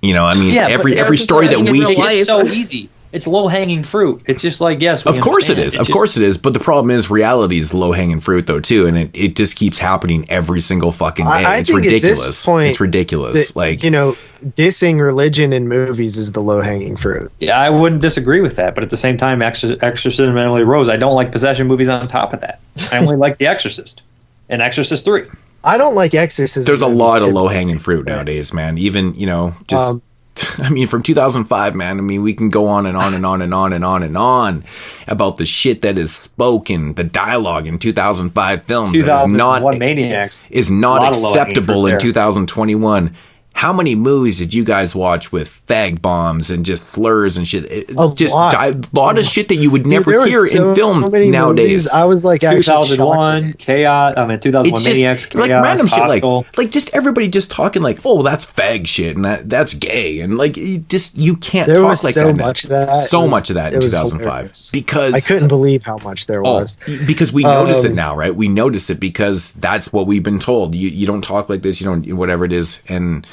Speaker 3: Every story that we hear,
Speaker 5: it's so easy. It's low-hanging fruit. It's just like, yes,
Speaker 3: of course it is. Of course it is. But the problem is, reality is low-hanging fruit, though, too. And it just keeps happening every single fucking day. It's ridiculous. At this point, it's ridiculous.
Speaker 4: Dissing religion in movies is the low-hanging fruit.
Speaker 5: Yeah, I wouldn't disagree with that. But at the same time, Exorcism and Emily Rose, I don't like possession movies on top of that. I only like The Exorcist and Exorcist 3.
Speaker 4: I don't like Exorcism.
Speaker 3: There's a lot of low-hanging fruit nowadays, man. Even, just... from 2005, man. We can go on and on and on and on and on and on about the shit that is spoken, the dialogue in 2005 films that is not acceptable in 2021. How many movies did you guys watch with fag bombs and just slurs and shit? A lot of shit that you would never hear in film nowadays.
Speaker 4: Movies, I was like,
Speaker 5: 2001 Chaos. 2001 Maniacs. Chaos,
Speaker 3: like random
Speaker 5: Hostel.
Speaker 3: shit, like just everybody just talking like, oh, that's fag shit and that's gay, and you can't talk like that.
Speaker 4: Much of that.
Speaker 3: So much of that in 2005 hilarious. Because
Speaker 4: I couldn't believe how much there was.
Speaker 3: Because we notice it now, right? We notice it because that's what we've been told. You don't talk like this. You don't whatever it is, and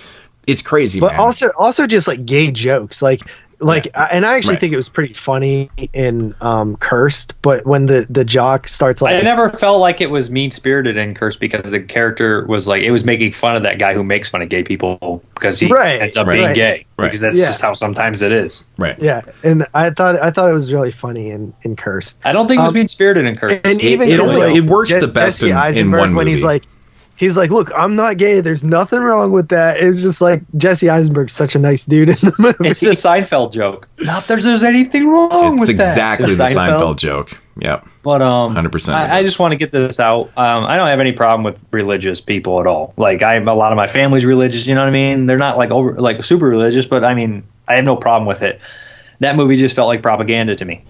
Speaker 3: it's crazy,
Speaker 4: but
Speaker 3: man.
Speaker 4: also just gay jokes, and I actually think it was pretty funny in Cursed. But when the jock starts
Speaker 5: I never felt like it was mean spirited in Cursed, because the character was it was making fun of that guy who makes fun of gay people because he ends up being gay, because that's just how sometimes it is.
Speaker 3: Right.
Speaker 4: Yeah, and I thought it was really funny in Cursed.
Speaker 5: I don't think it was mean spirited in Cursed.
Speaker 4: And even
Speaker 3: it works the best
Speaker 4: Jesse
Speaker 3: in
Speaker 4: Eisenberg
Speaker 3: one movie.
Speaker 4: when he's like, he's like, look, I'm not gay. There's nothing wrong with that. It's just like Jesse Eisenberg's such a nice dude in the movie.
Speaker 5: It's the Seinfeld joke. Not that there's anything wrong with that.
Speaker 3: It's exactly the Seinfeld joke. Yep.
Speaker 5: But
Speaker 3: 100%.
Speaker 5: I just want to get this out. I don't have any problem with religious people at all. Like a lot of my family's religious. You know what I mean? They're not like super religious, but I mean, I have no problem with it. That movie just felt like propaganda to me.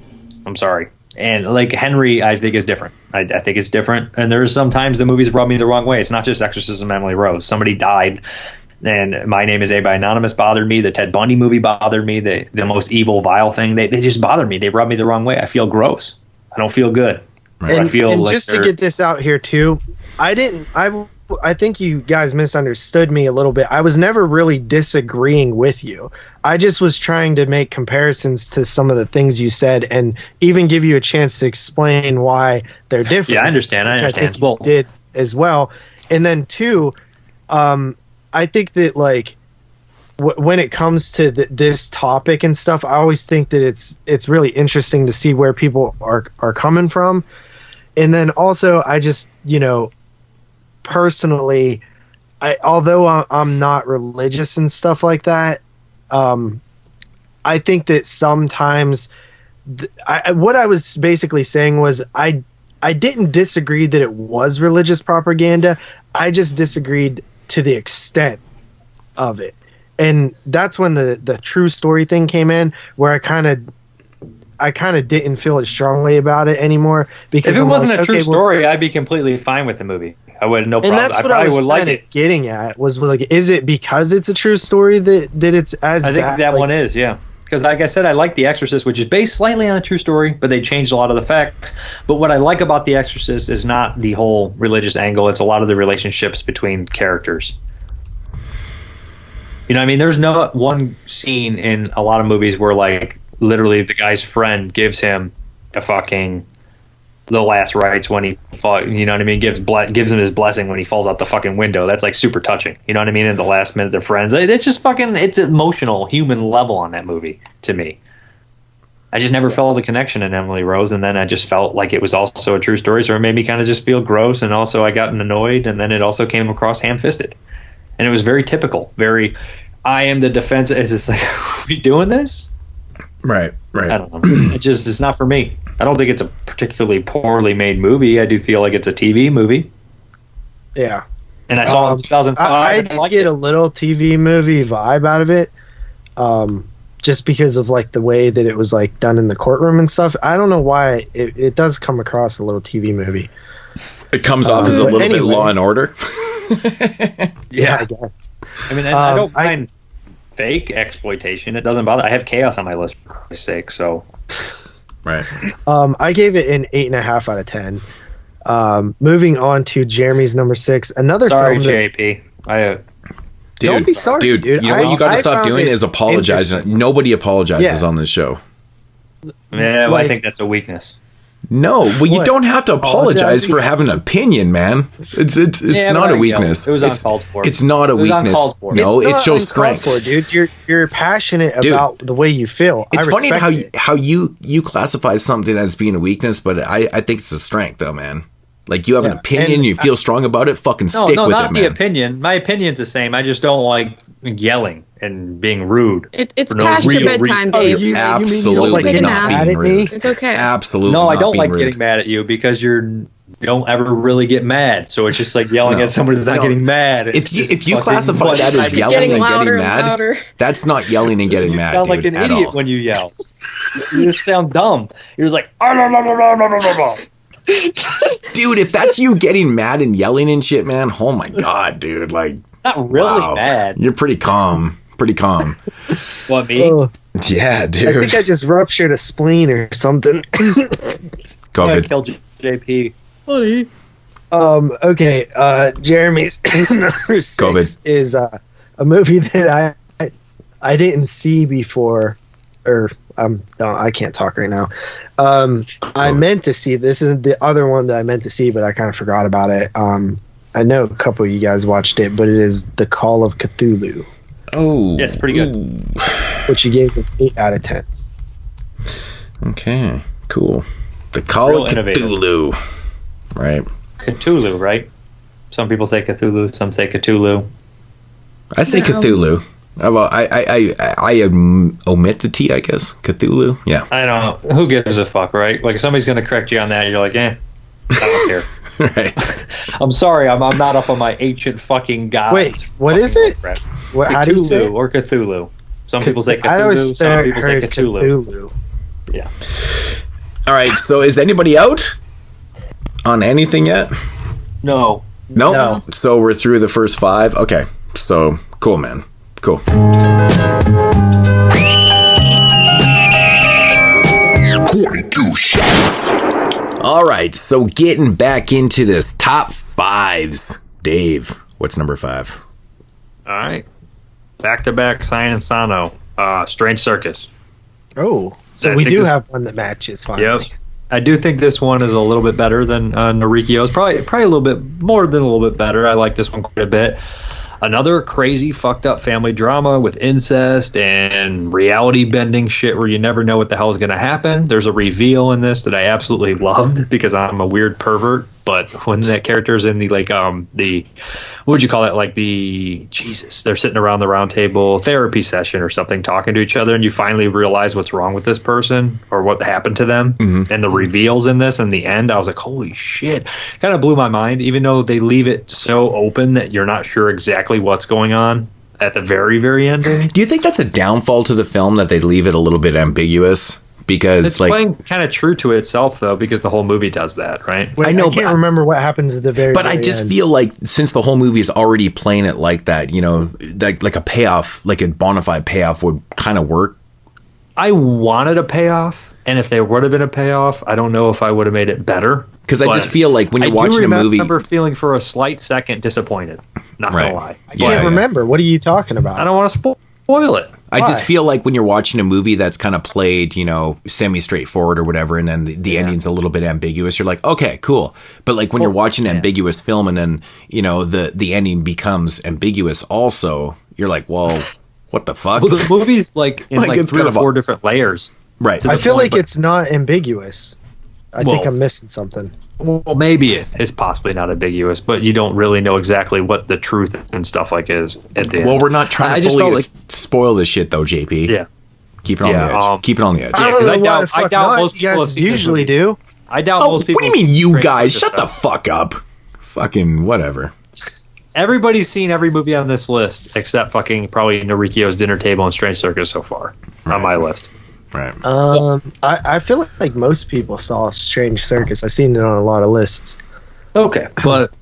Speaker 5: I'm sorry. And like Henry, I think is different. I think it's different. And there's sometimes the movies rub me the wrong way. It's not just Exorcism Emily Rose. Somebody died. And My Name is A by Anonymous bothered me. The Ted Bundy movie bothered me. The most evil, vile thing. They just bothered me. They rub me the wrong way. I feel gross. I don't feel good.
Speaker 4: And,
Speaker 5: I feel
Speaker 4: and
Speaker 5: like
Speaker 4: just to get this out here too, I think you guys misunderstood me a little bit. I was never really disagreeing with you. I just was trying to make comparisons to some of the things you said and even give you a chance to explain why they're different.
Speaker 5: Yeah, I understand. I
Speaker 4: think you did as well. And then two, I think that like when it comes to this topic and stuff, I always think that it's really interesting to see where people are coming from. And then also I just, personally, although I'm not religious and stuff like that, I think that sometimes what I was basically saying was I didn't disagree that it was religious propaganda. I just disagreed to the extent of it. And that's when the true story thing came in, where I kind of didn't feel as strongly about it anymore. Because
Speaker 5: if it wasn't a true story, I'd be completely fine with the movie. I would no problem.
Speaker 4: And that's what I was kind of getting at, was like, is it because it's a true story that it's as bad?
Speaker 5: I think that one is, yeah. Because like I said, I like The Exorcist, which is based slightly on a true story, but they changed a lot of the facts. But what I like about The Exorcist is not the whole religious angle. It's a lot of the relationships between characters. You know what I mean? There's no one scene in a lot of movies where like literally the guy's friend gives him a fucking the last rites when he fought, you know what I mean, gives him his blessing when he falls out the fucking window. That's like super touching, you know what I mean? At the last minute they're friends. It's just fucking, it's emotional human level on that movie to me. I just never felt the connection in Emily Rose, and then I just felt like it was also a true story, so it made me kind of just feel gross, and also I got annoyed, and then it also came across ham-fisted. And it was very typical, very, I am the defense. It's just like, are we doing this?
Speaker 3: Right.
Speaker 5: I don't know. It's not for me. I don't think it's a particularly poorly made movie. I do feel like it's a TV movie.
Speaker 4: Yeah.
Speaker 5: And I saw it in 2005.
Speaker 4: I did get a little TV movie vibe out of it, just because of like the way that it was like done in the courtroom and stuff. I don't know why it does come across a little TV movie.
Speaker 3: It comes off as a little bit Law and Order.
Speaker 4: Yeah, I guess.
Speaker 5: I mean, I don't mind fake exploitation. It doesn't bother. I have chaos on my list, for Christ's sake. So,
Speaker 3: right.
Speaker 4: I gave it an 8.5 out of 10. Moving on to Jeremy's number 6. Another
Speaker 5: sorry,
Speaker 4: film.
Speaker 5: JP.
Speaker 4: Don't be sorry, dude.
Speaker 3: You know what you got to stop doing is apologizing. Nobody apologizes on this show.
Speaker 5: Yeah, well, I think that's a weakness.
Speaker 3: No, well, you don't have to apologize for having an opinion, man. It's not a weakness.
Speaker 5: It was uncalled for.
Speaker 3: It's not a weakness. No, it shows strength.
Speaker 4: Dude, you're passionate about the way you feel.
Speaker 3: It's funny how you classify something as being a weakness, but I think it's a strength, though, man. Like, you have an opinion, you feel strong about it, fucking stick with it, man.
Speaker 5: No, not the opinion. My opinion's the same. I just don't like yelling and being rude.
Speaker 6: It's past your bedtime, Dave.
Speaker 3: You're absolutely not being rude.
Speaker 6: It's okay.
Speaker 3: Absolutely
Speaker 5: no, I don't like
Speaker 3: rude.
Speaker 5: Getting mad at you because you don't ever really get mad. So it's just like yelling at someone who's not getting mad.
Speaker 3: If you classify that as yelling and getting mad, that's not yelling and getting mad.
Speaker 5: You sound like an idiot when you yell. You just sound dumb. You're just like,
Speaker 3: dude, if that's you getting mad and yelling and shit, man, oh my god, dude, like,
Speaker 5: not really mad.
Speaker 3: You're pretty calm.
Speaker 5: What, me?
Speaker 3: Yeah, dude.
Speaker 4: I think I just ruptured a spleen or something.
Speaker 3: COVID.
Speaker 5: Kill JP.
Speaker 6: Funny.
Speaker 4: Okay. Jeremy's number 6 is a movie that I didn't see before, or I can't talk right now. I meant to see, this is the other one that I meant to see, but I kind of forgot about it. I know a couple of you guys watched it, but it is The Call of Cthulhu.
Speaker 3: Oh.
Speaker 5: Yeah, it's pretty good.
Speaker 4: Which you gave an 8 out of 10.
Speaker 3: Okay, cool. The Call of Cthulhu. Right.
Speaker 5: Cthulhu, right? Some people say Cthulhu. Some say Cthulhu.
Speaker 3: I say Cthulhu. Well, I omit the T, I guess. Cthulhu. Yeah.
Speaker 5: I don't know. Who gives a fuck, right? Like, if somebody's going to correct you on that, you're like, I don't care.
Speaker 3: Right.
Speaker 5: I'm sorry, I'm not up on my ancient fucking gods.
Speaker 4: Wait, what is it? What, how do you say it?
Speaker 5: Or Cthulhu. Some people say
Speaker 4: I always
Speaker 5: Cthulhu, some people say
Speaker 4: heard
Speaker 5: Cthulhu. Yeah.
Speaker 3: All right, so is anybody out on anything yet?
Speaker 5: No.
Speaker 3: Nope.
Speaker 4: No.
Speaker 3: So we're through the first 5? Okay. So, cool, man. Cool.
Speaker 8: 22 shots.
Speaker 3: All right, so getting back into this top 5s. Dave, what's number 5?
Speaker 5: All right. Back-to-back Cyan and Sano. Strange Circus.
Speaker 4: Oh, so
Speaker 5: I
Speaker 4: we
Speaker 5: think
Speaker 4: do
Speaker 5: this-
Speaker 4: have one that matches finally.
Speaker 5: Yep. I do think this one is a little bit better than Norikyo's. Probably a little bit more than a little bit better. I like this one quite a bit. Another crazy, fucked up family drama with incest and reality bending shit where you never know what the hell is going to happen. There's a reveal in this that I absolutely loved because I'm a weird pervert. But when that character's in the what would you call it? Like they're sitting around the round table therapy session or something, talking to each other, and you finally realize what's wrong with this person or what happened to them. Mm-hmm. And the reveals in this, in the end, I was like, holy shit. Kind of blew my mind, even though they leave it so open that you're not sure exactly what's going on at the very, very ending.
Speaker 3: Do you think that's a downfall to the film that they leave it a little bit ambiguous? Because
Speaker 5: it's playing kind of true to itself, though, because the whole movie does that, right?
Speaker 4: Wait, I know, I can't remember what happens at the very.
Speaker 3: But I just
Speaker 4: end.
Speaker 3: feel like since the whole movie is already playing it like that, like a payoff, like a bona fide payoff would kind of work.
Speaker 5: I wanted a payoff, and if there would have been a payoff, I don't know if I would have made it better.
Speaker 3: Because I just feel like when you're watching a movie,
Speaker 5: I remember feeling for a slight second disappointed. Not gonna lie.
Speaker 4: I can't remember. What are you talking about?
Speaker 5: I don't want to spoil it.
Speaker 3: I just feel like when you're watching a movie that's kind of played, semi-straightforward or whatever, and then the ending's a little bit ambiguous, you're like, okay, cool. But like when you're watching an ambiguous film and then, the ending becomes ambiguous also, you're like, well, what the fuck?
Speaker 5: Well, the movie's like in like 3 or 4 different layers.
Speaker 3: Right.
Speaker 4: I feel like it's not ambiguous. I think I'm missing something.
Speaker 5: Well, maybe it is possibly not ambiguous, but you don't really know exactly what the truth and stuff like is at the end.
Speaker 3: Well, we're not trying to fully spoil this shit, though, JP.
Speaker 5: Yeah.
Speaker 3: Keep it on the edge. Keep it on the edge.
Speaker 5: Yeah, because I doubt most people
Speaker 4: guys usually do.
Speaker 5: I doubt most people.
Speaker 3: What do you mean, you guys? Shut the fuck up. Fucking whatever.
Speaker 5: Everybody's seen every movie on this list except fucking probably Norikyo's Dinner Table and Strange Circus so far on my list.
Speaker 3: Right.
Speaker 4: I feel like most people saw Strange Circus. I've seen it on a lot of lists.
Speaker 5: Okay, but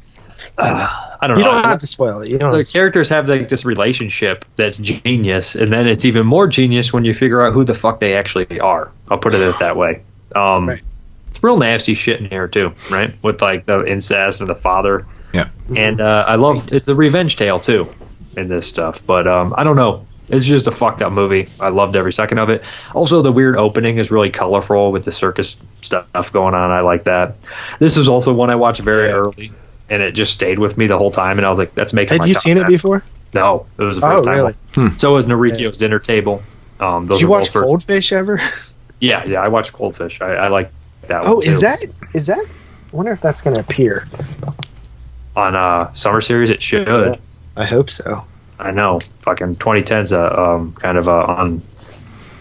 Speaker 5: I don't know.
Speaker 4: You don't have to spoil it.
Speaker 5: The characters have like this relationship that's genius, and then it's even more genius when you figure out who the fuck they actually are. I'll put it that way.
Speaker 4: Right.
Speaker 5: It's real nasty shit in here too, right? With like the incest and the father.
Speaker 3: Yeah.
Speaker 5: And I love it's a revenge tale too in this stuff, but I don't know. It's just a fucked up movie. I loved every second of it. Also, the weird opening is really colorful with the circus stuff going on. I like that. This is also one I watched very early, and it just stayed with me the whole time. And I was like, "That's making."
Speaker 4: Had you seen it before?
Speaker 5: No, it was the first time.
Speaker 4: Really?
Speaker 5: So was Norikyo's Dinner Table. Those
Speaker 4: Did you watch Goldfish ever?
Speaker 5: Yeah, I watched Goldfish. I like that one.
Speaker 4: Oh,
Speaker 5: too.
Speaker 4: is that? I wonder if that's going to appear
Speaker 5: on Summer Series. It should.
Speaker 4: Yeah, I hope so.
Speaker 5: I know. Fucking 2010's kind of on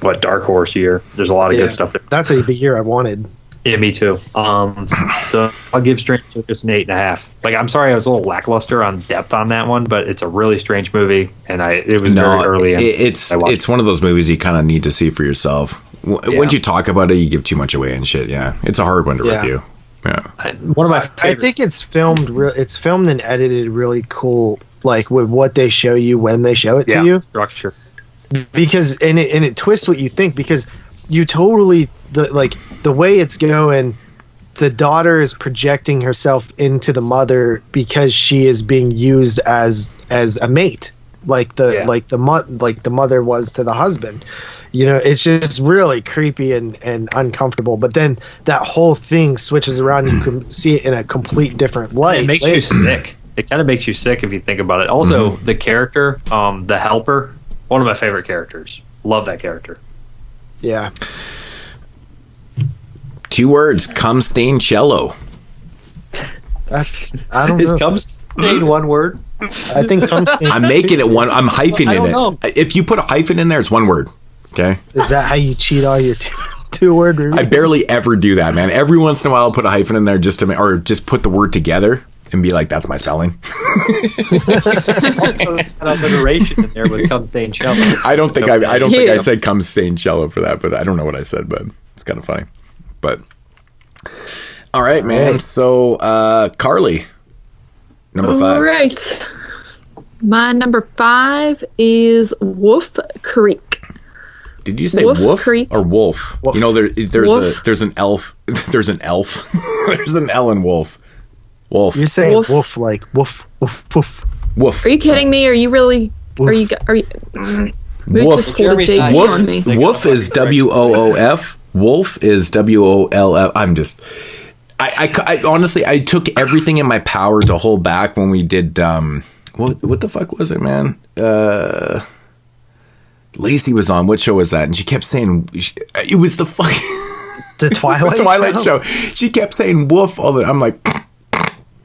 Speaker 5: what Dark Horse year. There's a lot of good stuff there.
Speaker 4: That's the year I wanted.
Speaker 5: Yeah, me too. So I'll give Strange Circus an 8.5. Like, I'm sorry I was a little lackluster on depth on that one, but it's a really strange movie, and it was very early.
Speaker 3: It's one of those movies you kind of need to see for yourself. Once you talk about it, you give too much away and shit. Yeah, it's a hard one to review. Yeah,
Speaker 5: one of my favorites.
Speaker 4: I think it's filmed. It's filmed and edited really cool. Like with what they show you when they show it to you.
Speaker 5: Structure.
Speaker 4: Because and it twists what you think, because you totally the way it's going, the daughter is projecting herself into the mother because she is being used as a mate, like the mother was to the husband. It's just really creepy and uncomfortable. But then that whole thing switches around. You can see it in a complete different light.
Speaker 5: It makes you sick. It kind of makes you sick if you think about it. Also, the character, the helper, one of my favorite characters. Love that character.
Speaker 4: Yeah.
Speaker 3: 2 words: cum stain cello.
Speaker 4: I don't know.
Speaker 5: In one word.
Speaker 4: I think cum stain.
Speaker 3: I'm making it one. I'm hyphening
Speaker 5: I don't
Speaker 3: it.
Speaker 5: know.
Speaker 3: If you put a hyphen in there, it's one word. Okay.
Speaker 4: Is that how you cheat all your two-word reviews?
Speaker 3: I barely ever do that, man. Every once in a while, I'll put a hyphen in there just to, or just put the word together and be like, "That's my spelling."
Speaker 5: Also, alliteration in there with cum stain cello.
Speaker 3: I don't think I don't think
Speaker 6: Yeah.
Speaker 3: I said cum stain cello for that, but I don't know what I said, but it's kind of funny. But all right, man. So Carly, number 5.
Speaker 6: All right. My number 5 is Wolf Creek.
Speaker 3: Did you say
Speaker 6: Wolf
Speaker 3: wolf
Speaker 6: Creek.
Speaker 3: or wolf?
Speaker 4: Wolf.
Speaker 3: You know, there's
Speaker 6: Wolf.
Speaker 3: there's an elf. There's an elf. There's an L in wolf. Wolf.
Speaker 4: You're saying
Speaker 6: Wolf.
Speaker 4: wolf like woof, woof, woof.
Speaker 3: Woof.
Speaker 6: Are you kidding me? Are you really? Are you? We
Speaker 3: Woof.
Speaker 6: just pulled a
Speaker 5: Jeremy's
Speaker 6: JP
Speaker 5: not-
Speaker 6: on me.
Speaker 3: Woof is WOOF. Wolf is WOLF. I'm just. I honestly, I took everything in my power to hold back when we did. What the fuck was it, man? Lacey was on. What show was that? And she kept saying it was the fuck.
Speaker 4: The Twilight,
Speaker 3: Twilight show. She kept saying "woof" all the. I'm like,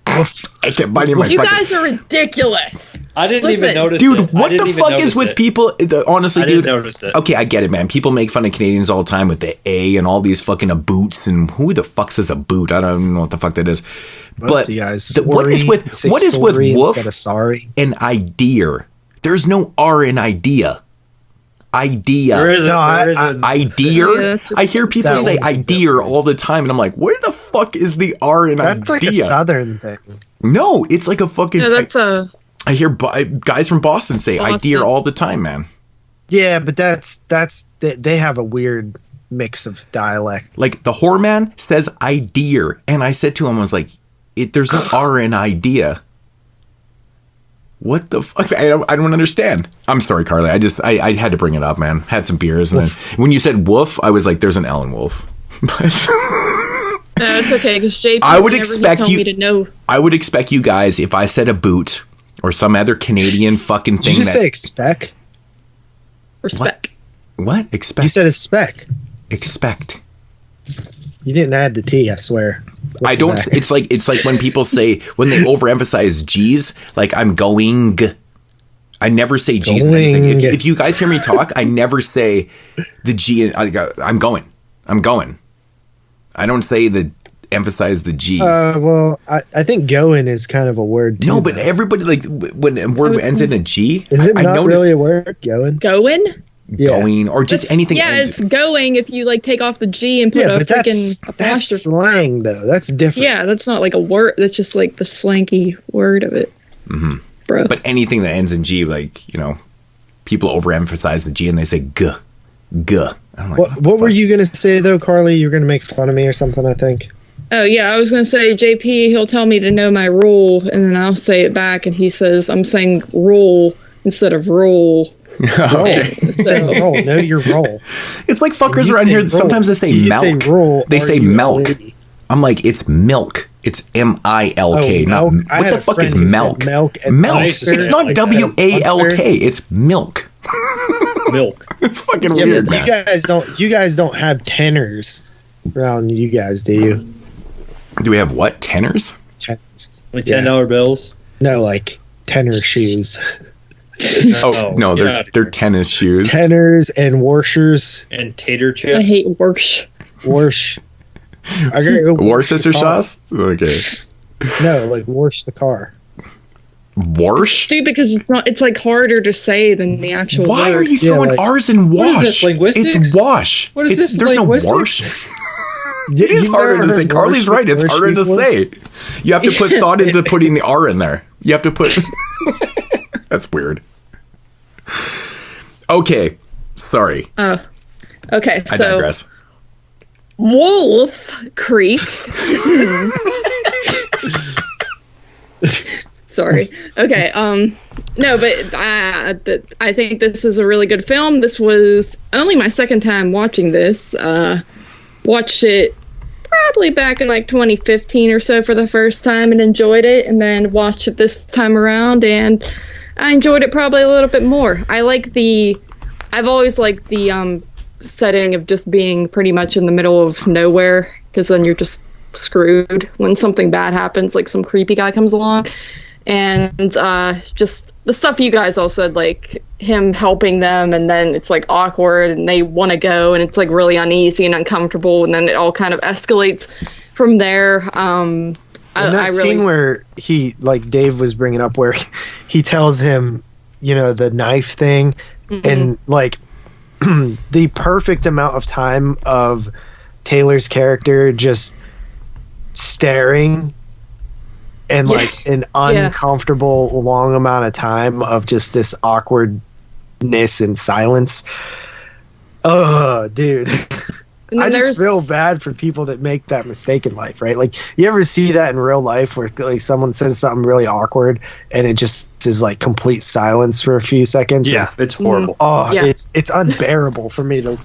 Speaker 3: I kept biting my.
Speaker 6: You
Speaker 3: fucking,
Speaker 6: guys are ridiculous.
Speaker 5: I didn't
Speaker 6: Listen.
Speaker 5: even notice
Speaker 3: dude,
Speaker 5: it. I
Speaker 3: what
Speaker 5: didn't
Speaker 3: the
Speaker 5: even
Speaker 3: fuck is
Speaker 5: notice
Speaker 3: with
Speaker 5: it.
Speaker 3: people? Honestly,
Speaker 5: I
Speaker 3: dude.
Speaker 5: didn't notice it.
Speaker 3: Okay, I get it, man. People make fun of Canadians all the time with the A and all these fucking boots and who the fuck says a boot? I don't even know what the fuck that is.
Speaker 4: But you guys,
Speaker 3: what is with
Speaker 4: say
Speaker 3: what is with
Speaker 4: sorry
Speaker 3: woof
Speaker 4: instead of sorry?
Speaker 3: and idea? There's no R in idea. Idea.
Speaker 5: There is
Speaker 4: No,
Speaker 3: Idea.
Speaker 6: Yeah, that's just-
Speaker 3: I hear people
Speaker 4: That
Speaker 3: say
Speaker 4: one's
Speaker 3: idea all the time, and I'm like, where the fuck is the R in
Speaker 4: That's like a
Speaker 3: idea?
Speaker 4: southern thing.
Speaker 3: No, it's like a fucking.
Speaker 6: No, that's a.
Speaker 3: I hear guys from Boston say
Speaker 6: Boston.
Speaker 3: idea all the time, man.
Speaker 4: Yeah, but they have a weird mix of dialect.
Speaker 3: Like the whore man says idea, and I said to him, I was like, there's no R in idea. What the fuck? I don't understand. I'm sorry, Carly. I had to bring it up, man. Had some beers, and then when you said woof, I was like, there's an L in wolf. But
Speaker 6: No, it's okay because JP.
Speaker 3: I would
Speaker 6: whenever he
Speaker 3: expect
Speaker 6: told
Speaker 3: you-
Speaker 6: me to know.
Speaker 3: I would expect you guys, if I said a boot or some other Canadian fucking
Speaker 4: Did
Speaker 3: thing
Speaker 4: you just
Speaker 3: that
Speaker 4: say expect?
Speaker 6: Respect.
Speaker 3: what expect
Speaker 4: You said a spec.
Speaker 3: expect.
Speaker 4: You didn't add the T, I swear.
Speaker 3: I
Speaker 4: Listen
Speaker 3: don't.
Speaker 4: back.
Speaker 3: It's like when people say when they overemphasize G's. Like I'm going. I never say G's in anything.
Speaker 4: Going.
Speaker 3: If you guys hear me talk, I never say the G. I'm going. I'm going. I don't say the emphasize the G.
Speaker 4: Well, I think going is kind of a word too.
Speaker 3: no, but
Speaker 4: though.
Speaker 3: everybody like when a word ends in a G.
Speaker 4: Is it
Speaker 3: I
Speaker 4: not
Speaker 3: notice
Speaker 4: really a word? Going?
Speaker 6: Going?
Speaker 4: Yeah.
Speaker 3: going or just anything.
Speaker 6: Yeah,
Speaker 3: ends,
Speaker 6: it's going if you like take off the G and put
Speaker 4: Yeah,
Speaker 6: a
Speaker 4: but that's
Speaker 6: freaking apostrophe.
Speaker 4: slang though. That's different.
Speaker 6: Yeah, that's not like a word. That's just like the slanky word of it. Mm-hmm. Bro.
Speaker 3: but anything that ends in G, like people overemphasize the G and they say g. I'm like,
Speaker 4: What were you gonna say though, Carly? You were gonna make fun of me or something, I think.
Speaker 6: Oh yeah, I was gonna say JP. He'll tell me to know my rule, and then I'll say it back, and he says I'm saying rule instead of rule.
Speaker 3: Okay.
Speaker 6: So
Speaker 4: Roll, know your role.
Speaker 3: It's like fuckers
Speaker 4: You
Speaker 3: around
Speaker 4: say
Speaker 3: here.
Speaker 4: roll.
Speaker 3: Sometimes they say
Speaker 4: You
Speaker 3: milk.
Speaker 4: say roll,
Speaker 3: they say
Speaker 4: R-U-L-E.
Speaker 3: milk. I'm like, it's milk. It's MILK.
Speaker 4: Oh,
Speaker 3: not,
Speaker 4: milk. I
Speaker 3: what
Speaker 4: had
Speaker 3: the
Speaker 4: a
Speaker 3: fuck is
Speaker 4: friend who said
Speaker 3: milk?
Speaker 4: milk and
Speaker 3: Milk.
Speaker 4: mustard,
Speaker 3: It's not
Speaker 4: like
Speaker 3: WALK.
Speaker 4: mustard.
Speaker 3: It's milk.
Speaker 5: Milk.
Speaker 3: It's fucking
Speaker 4: Yeah,
Speaker 3: weird,
Speaker 4: but
Speaker 3: man.
Speaker 4: you guys don't have tenors around you guys, do you?
Speaker 3: Do we have what? Tenors?
Speaker 4: Tenors.
Speaker 5: Like
Speaker 4: Yeah.
Speaker 5: $10 bills.
Speaker 4: No, like tenor shoes.
Speaker 3: Oh, no,
Speaker 5: get
Speaker 3: they're
Speaker 5: outta
Speaker 3: they're
Speaker 5: here.
Speaker 3: tennis shoes.
Speaker 4: Tenors and warshers.
Speaker 5: And tater chips.
Speaker 6: I hate worsh.
Speaker 4: Warsh. I gotta go
Speaker 3: Worcester
Speaker 4: the car.
Speaker 3: sauce? Okay.
Speaker 4: No, like wash the car.
Speaker 3: Warsh?
Speaker 6: Dude, because it's not. It's like harder to say than the actual
Speaker 3: Why
Speaker 6: word.
Speaker 3: are you
Speaker 4: Yeah,
Speaker 3: throwing
Speaker 4: like-
Speaker 3: R's in wash?
Speaker 5: What is this, linguistics?
Speaker 3: It's wash.
Speaker 5: What is
Speaker 3: It's-
Speaker 5: this,
Speaker 3: There's no
Speaker 5: linguistics?
Speaker 3: wash. It is harder to say. Carly's right. It's harder to say. You have to put thought into putting the R in there. You have to put. That's weird. Okay. Sorry.
Speaker 6: Oh, okay.
Speaker 3: I
Speaker 6: So
Speaker 3: digress.
Speaker 6: Wolf Creek. Sorry. Okay. No, but I think this is a really good film. This was only my second time watching this. Watched it probably back in like 2015 or so for the first time and enjoyed it, and then watched it this time around and I enjoyed it probably a little bit more. I've always liked the setting of just being pretty much in the middle of nowhere, because then you're just screwed when something bad happens, like some creepy guy comes along. and just the stuff you guys all said, like him helping them, and then it's like awkward, and they want to go, and it's like really uneasy and uncomfortable, and then it all kind of escalates from there.
Speaker 4: And that scene where he, like Dave was bringing up, where he tells him, the knife thing, and like the perfect amount of time of Taylor's character just staring, and like an uncomfortable long amount of time of just this awkwardness and silence. Oh, dude. I just feel bad for people that make that mistake in life, right? Like, you ever see that in real life where like someone says something really awkward and it just is like complete silence for a few seconds?
Speaker 5: Yeah, it's horrible.
Speaker 4: It's unbearable for me to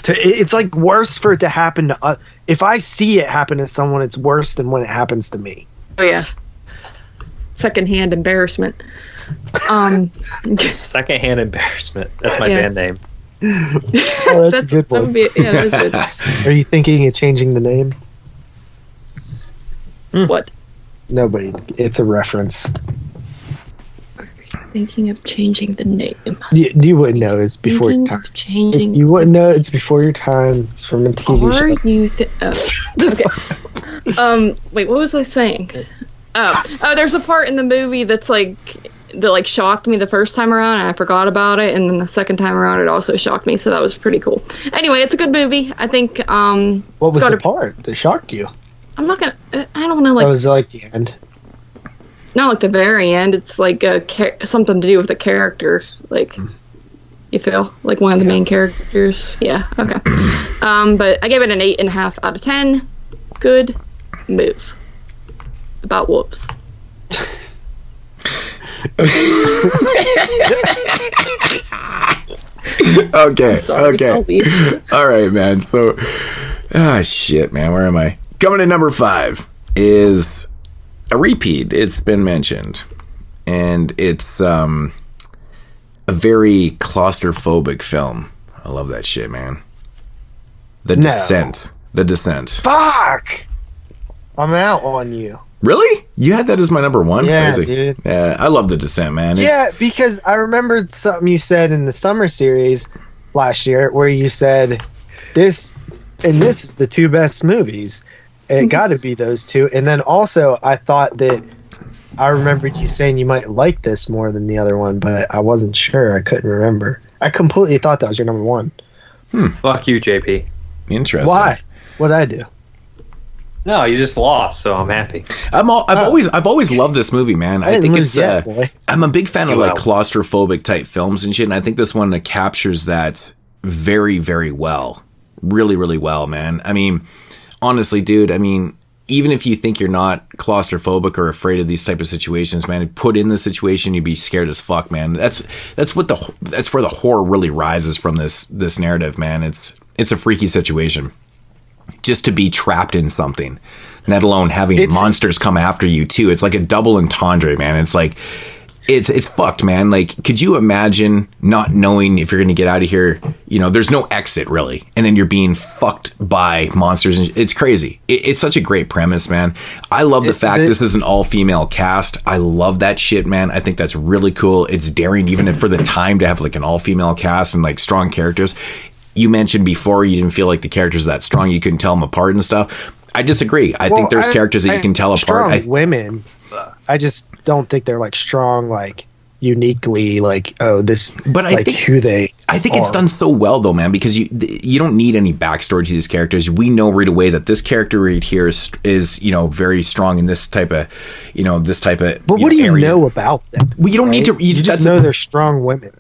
Speaker 4: it's like worse for it to happen to if I see it happen to someone, it's worse than when it happens to me.
Speaker 6: Oh yeah. Secondhand embarrassment.
Speaker 5: Secondhand embarrassment. That's my band name.
Speaker 4: Oh, that's a good one.
Speaker 6: That's good.
Speaker 4: Are you thinking of changing the name?
Speaker 6: What?
Speaker 4: Nobody. It's a reference.
Speaker 6: Thinking of changing the name.
Speaker 4: You wouldn't know. It's before your time. You wouldn't know. It's before your time. It's from a TV show.
Speaker 6: Okay. Wait, what was I saying? Oh, there's a part in the movie that shocked me the first time around, and I forgot about it, and then the second time around it also shocked me, so that was pretty cool. Anyway, it's a good movie. I think
Speaker 4: what was the part that shocked you?
Speaker 6: I don't want to
Speaker 4: was it like the end?
Speaker 6: Not like the very end. It's like something to do with the character, like you feel like one of the main characters. Yeah, okay. But I gave it an 8.5 out of 10. Good move. About whoops.
Speaker 3: Okay. All right, man. So, shit, man. Where am I? Coming in number 5 is a repeat. It's been mentioned, and it's a very claustrophobic film. I love that shit, man. The Descent.
Speaker 4: Fuck! I'm out on you.
Speaker 3: Really? You had that as my number 1?
Speaker 4: Yeah,
Speaker 3: Crazy.
Speaker 4: Dude.
Speaker 3: Yeah, I love The Descent, man.
Speaker 4: Because I remembered something you said in the summer series last year where you said this is the 2 best movies. It got to be those 2. And then also I thought that I remembered you saying you might like this more than the other one, but I wasn't sure. I couldn't remember. I completely thought that was your number 1.
Speaker 5: Fuck you, JP.
Speaker 3: Interesting.
Speaker 4: Why? What'd I do?
Speaker 5: No, you just lost, so I'm happy.
Speaker 3: I've always loved this movie, man. I think it's I'm a big fan of like claustrophobic type films and shit, and I think this one captures that very, very well. Really, really well, man. I mean, honestly, dude, even if you think you're not claustrophobic or afraid of these type of situations, man, put in the situation, you'd be scared as fuck, man. That's where the horror really rises from this narrative, man. It's a freaky situation. Just to be trapped in something, let alone having monsters come after you too. It's like a double entendre, man. It's like it's fucked, man. Like, could you imagine not knowing if you're going to get out of here? There's no exit really, and then you're being fucked by monsters. And it's crazy. It's such a great premise, man. I love the fact this is an all-female cast. I love that shit, man. I think that's really cool. It's daring, even for the time, to have like an all-female cast and like strong characters. You mentioned before you didn't feel like the characters that strong, you couldn't tell them apart and stuff. I disagree. I think there's characters that you can tell apart.
Speaker 4: Women, I just don't think they're like strong, like uniquely, like this. But I think who they. I think
Speaker 3: it's done so well though, man, because you don't need any backstory to these characters. We know right away that this character right here is very strong in this type of
Speaker 4: But what do you know about them?
Speaker 3: Well, you don't need to.
Speaker 4: You just know they're strong women.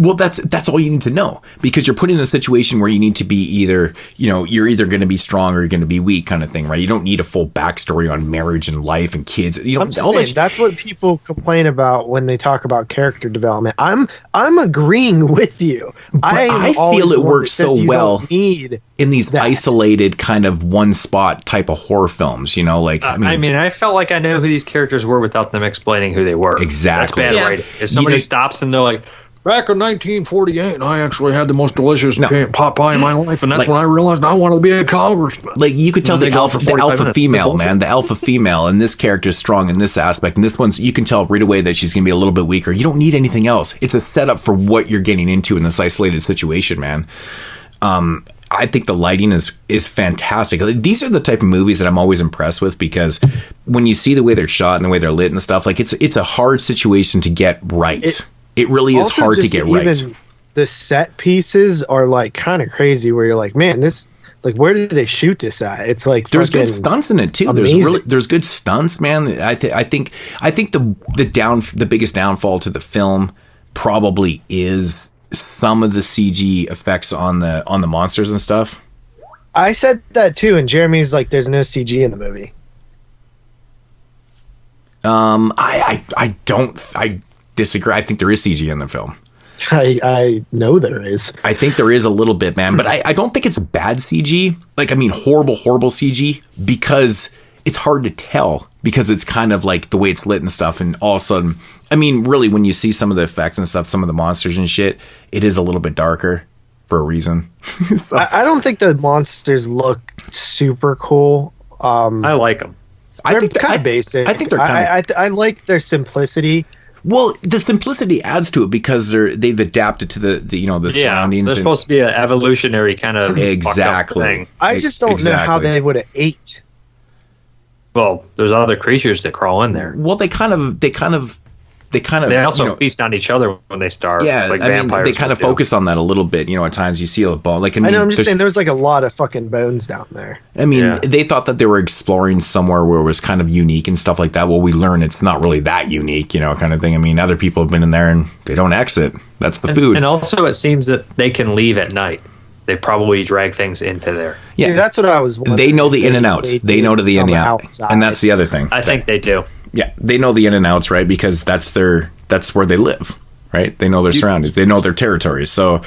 Speaker 3: Well, that's all you need to know, because you're put in a situation where you need to be either, you're either going to be strong or you're going to be weak, kind of thing, right? You don't need a full backstory on marriage and life and kids.
Speaker 4: I'm just saying, that's what people complain about when they talk about character development. I'm agreeing with you.
Speaker 3: I feel it works so well in these isolated kind of one spot type of horror films,
Speaker 5: I felt like I know who these characters were without them explaining who they were.
Speaker 3: Exactly.
Speaker 5: That's bad writing. If somebody stops and they're like, back in 1948, I actually had the most delicious pot pie in my life, and that's when I realized I wanted to be a congressman.
Speaker 3: Like, you could tell the alpha female, man, the alpha female, and this character is strong in this aspect, and this one's, you can tell right away that she's going to be a little bit weaker. You don't need anything else. It's a setup for what you're getting into in this isolated situation, man. I think the lighting is fantastic. These are the type of movies that I'm always impressed with, because when you see the way they're shot and the way they're lit and stuff, like, it's a hard situation to get right. It really is hard to get right. Even
Speaker 4: the set pieces are like kind of crazy, where you're like, man, this, like, where did they shoot this at? It's like,
Speaker 3: there's good stunts in it too.
Speaker 4: Amazing.
Speaker 3: There's good stunts, man. I think the biggest downfall to the film probably is some of the CG effects on the monsters and stuff.
Speaker 4: I said that too, and Jeremy was like, "There's no CG in the movie."
Speaker 3: I disagree. I think there is CG in the film.
Speaker 4: I know there is.
Speaker 3: I think there is a little bit, man, but I don't think it's bad CG. Like, I mean, horrible CG, because it's hard to tell, because it's kind of like the way it's lit and stuff. And all of a sudden, I mean, really, when you see some of the effects and stuff, some of the monsters and shit, it is a little bit darker for a reason. So,
Speaker 4: I don't think the monsters look super cool.
Speaker 5: I like them.
Speaker 4: They're kind of basic.
Speaker 3: I think they're kind of...
Speaker 4: I like their simplicity.
Speaker 3: Well, the simplicity adds to it because they've adapted to the surroundings.
Speaker 5: They're supposed to be an evolutionary kind of
Speaker 3: exactly
Speaker 5: thing.
Speaker 4: I just don't know how they would have ate.
Speaker 5: Well, there's other creatures that crawl in there.
Speaker 3: Well, they
Speaker 5: also feast on each other when they starve.
Speaker 3: Yeah,
Speaker 5: like
Speaker 3: I mean, they kind of focus on that a little bit. At times you see a bone. Like, I mean,
Speaker 4: I'm just saying, there's like a lot of fucking bones down there.
Speaker 3: I mean, they thought that they were exploring somewhere where it was kind of unique and stuff like that. Well, we learn it's not really that unique, kind of thing. I mean, other people have been in there and they don't exit. That's the food.
Speaker 5: And also, it seems that they can leave at night. They probably drag things into there.
Speaker 3: Yeah,
Speaker 4: see, that's what I was wondering.
Speaker 3: They know the in and outs. They know the in and out, and that's the other thing.
Speaker 5: I think they do.
Speaker 3: Yeah, they know the in and outs, right? Because that's where they live, right? They know their surroundings. They know their territories. So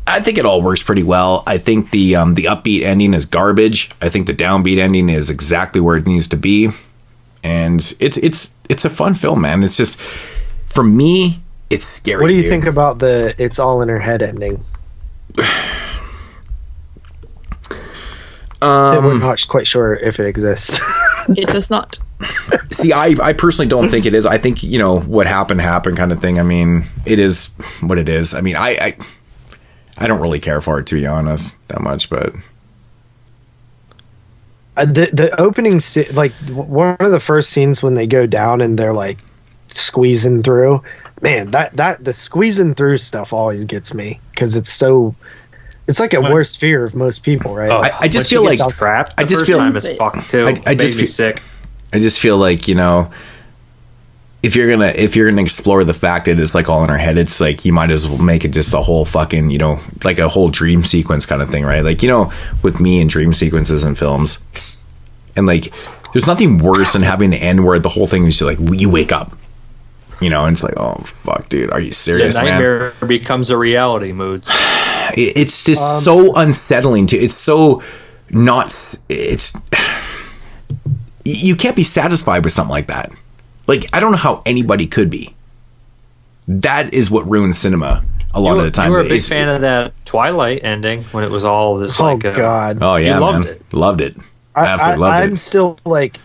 Speaker 3: I think it all works pretty well. I think the upbeat ending is garbage. I think the downbeat ending is exactly where it needs to be. And it's a fun film, man. It's just, for me, it's scary.
Speaker 4: What do you think about the "it's all in her head" ending? We're not quite sure if it exists.
Speaker 6: It does not.
Speaker 3: See, I personally don't think it is. I think, what happened kind of thing. I mean, it is what it is. I mean, I don't really care for it, to be honest, that much, but
Speaker 4: the opening like one of the first scenes when they go down and they're like squeezing through, man, that the squeezing through stuff always gets me, because it's like a worst fear of most people, right?
Speaker 3: Oh, I just feel like
Speaker 5: trapped. I just feel time is fucked too. I just feel sick.
Speaker 3: I just feel like, if you're gonna explore the fact that it's like all in our head, it's like you might as well make it just a whole fucking, like a whole dream sequence kind of thing, right? Like, with me and dream sequences in films, and like, there's nothing worse than having to end where the whole thing is just like you wake up, and it's like, oh fuck, dude, are you serious, man?
Speaker 5: Nightmare becomes a reality, Moods.
Speaker 3: It's just so unsettling to. It's so not. It's. You can't be satisfied with something like that. Like, I don't know how anybody could be. That is what ruins cinema a lot of the time.
Speaker 5: You were a big fan of that Twilight ending when it was all this.
Speaker 4: Oh God!
Speaker 3: Oh yeah,
Speaker 5: man,
Speaker 3: loved it. Absolutely loved it.
Speaker 4: I'm still like,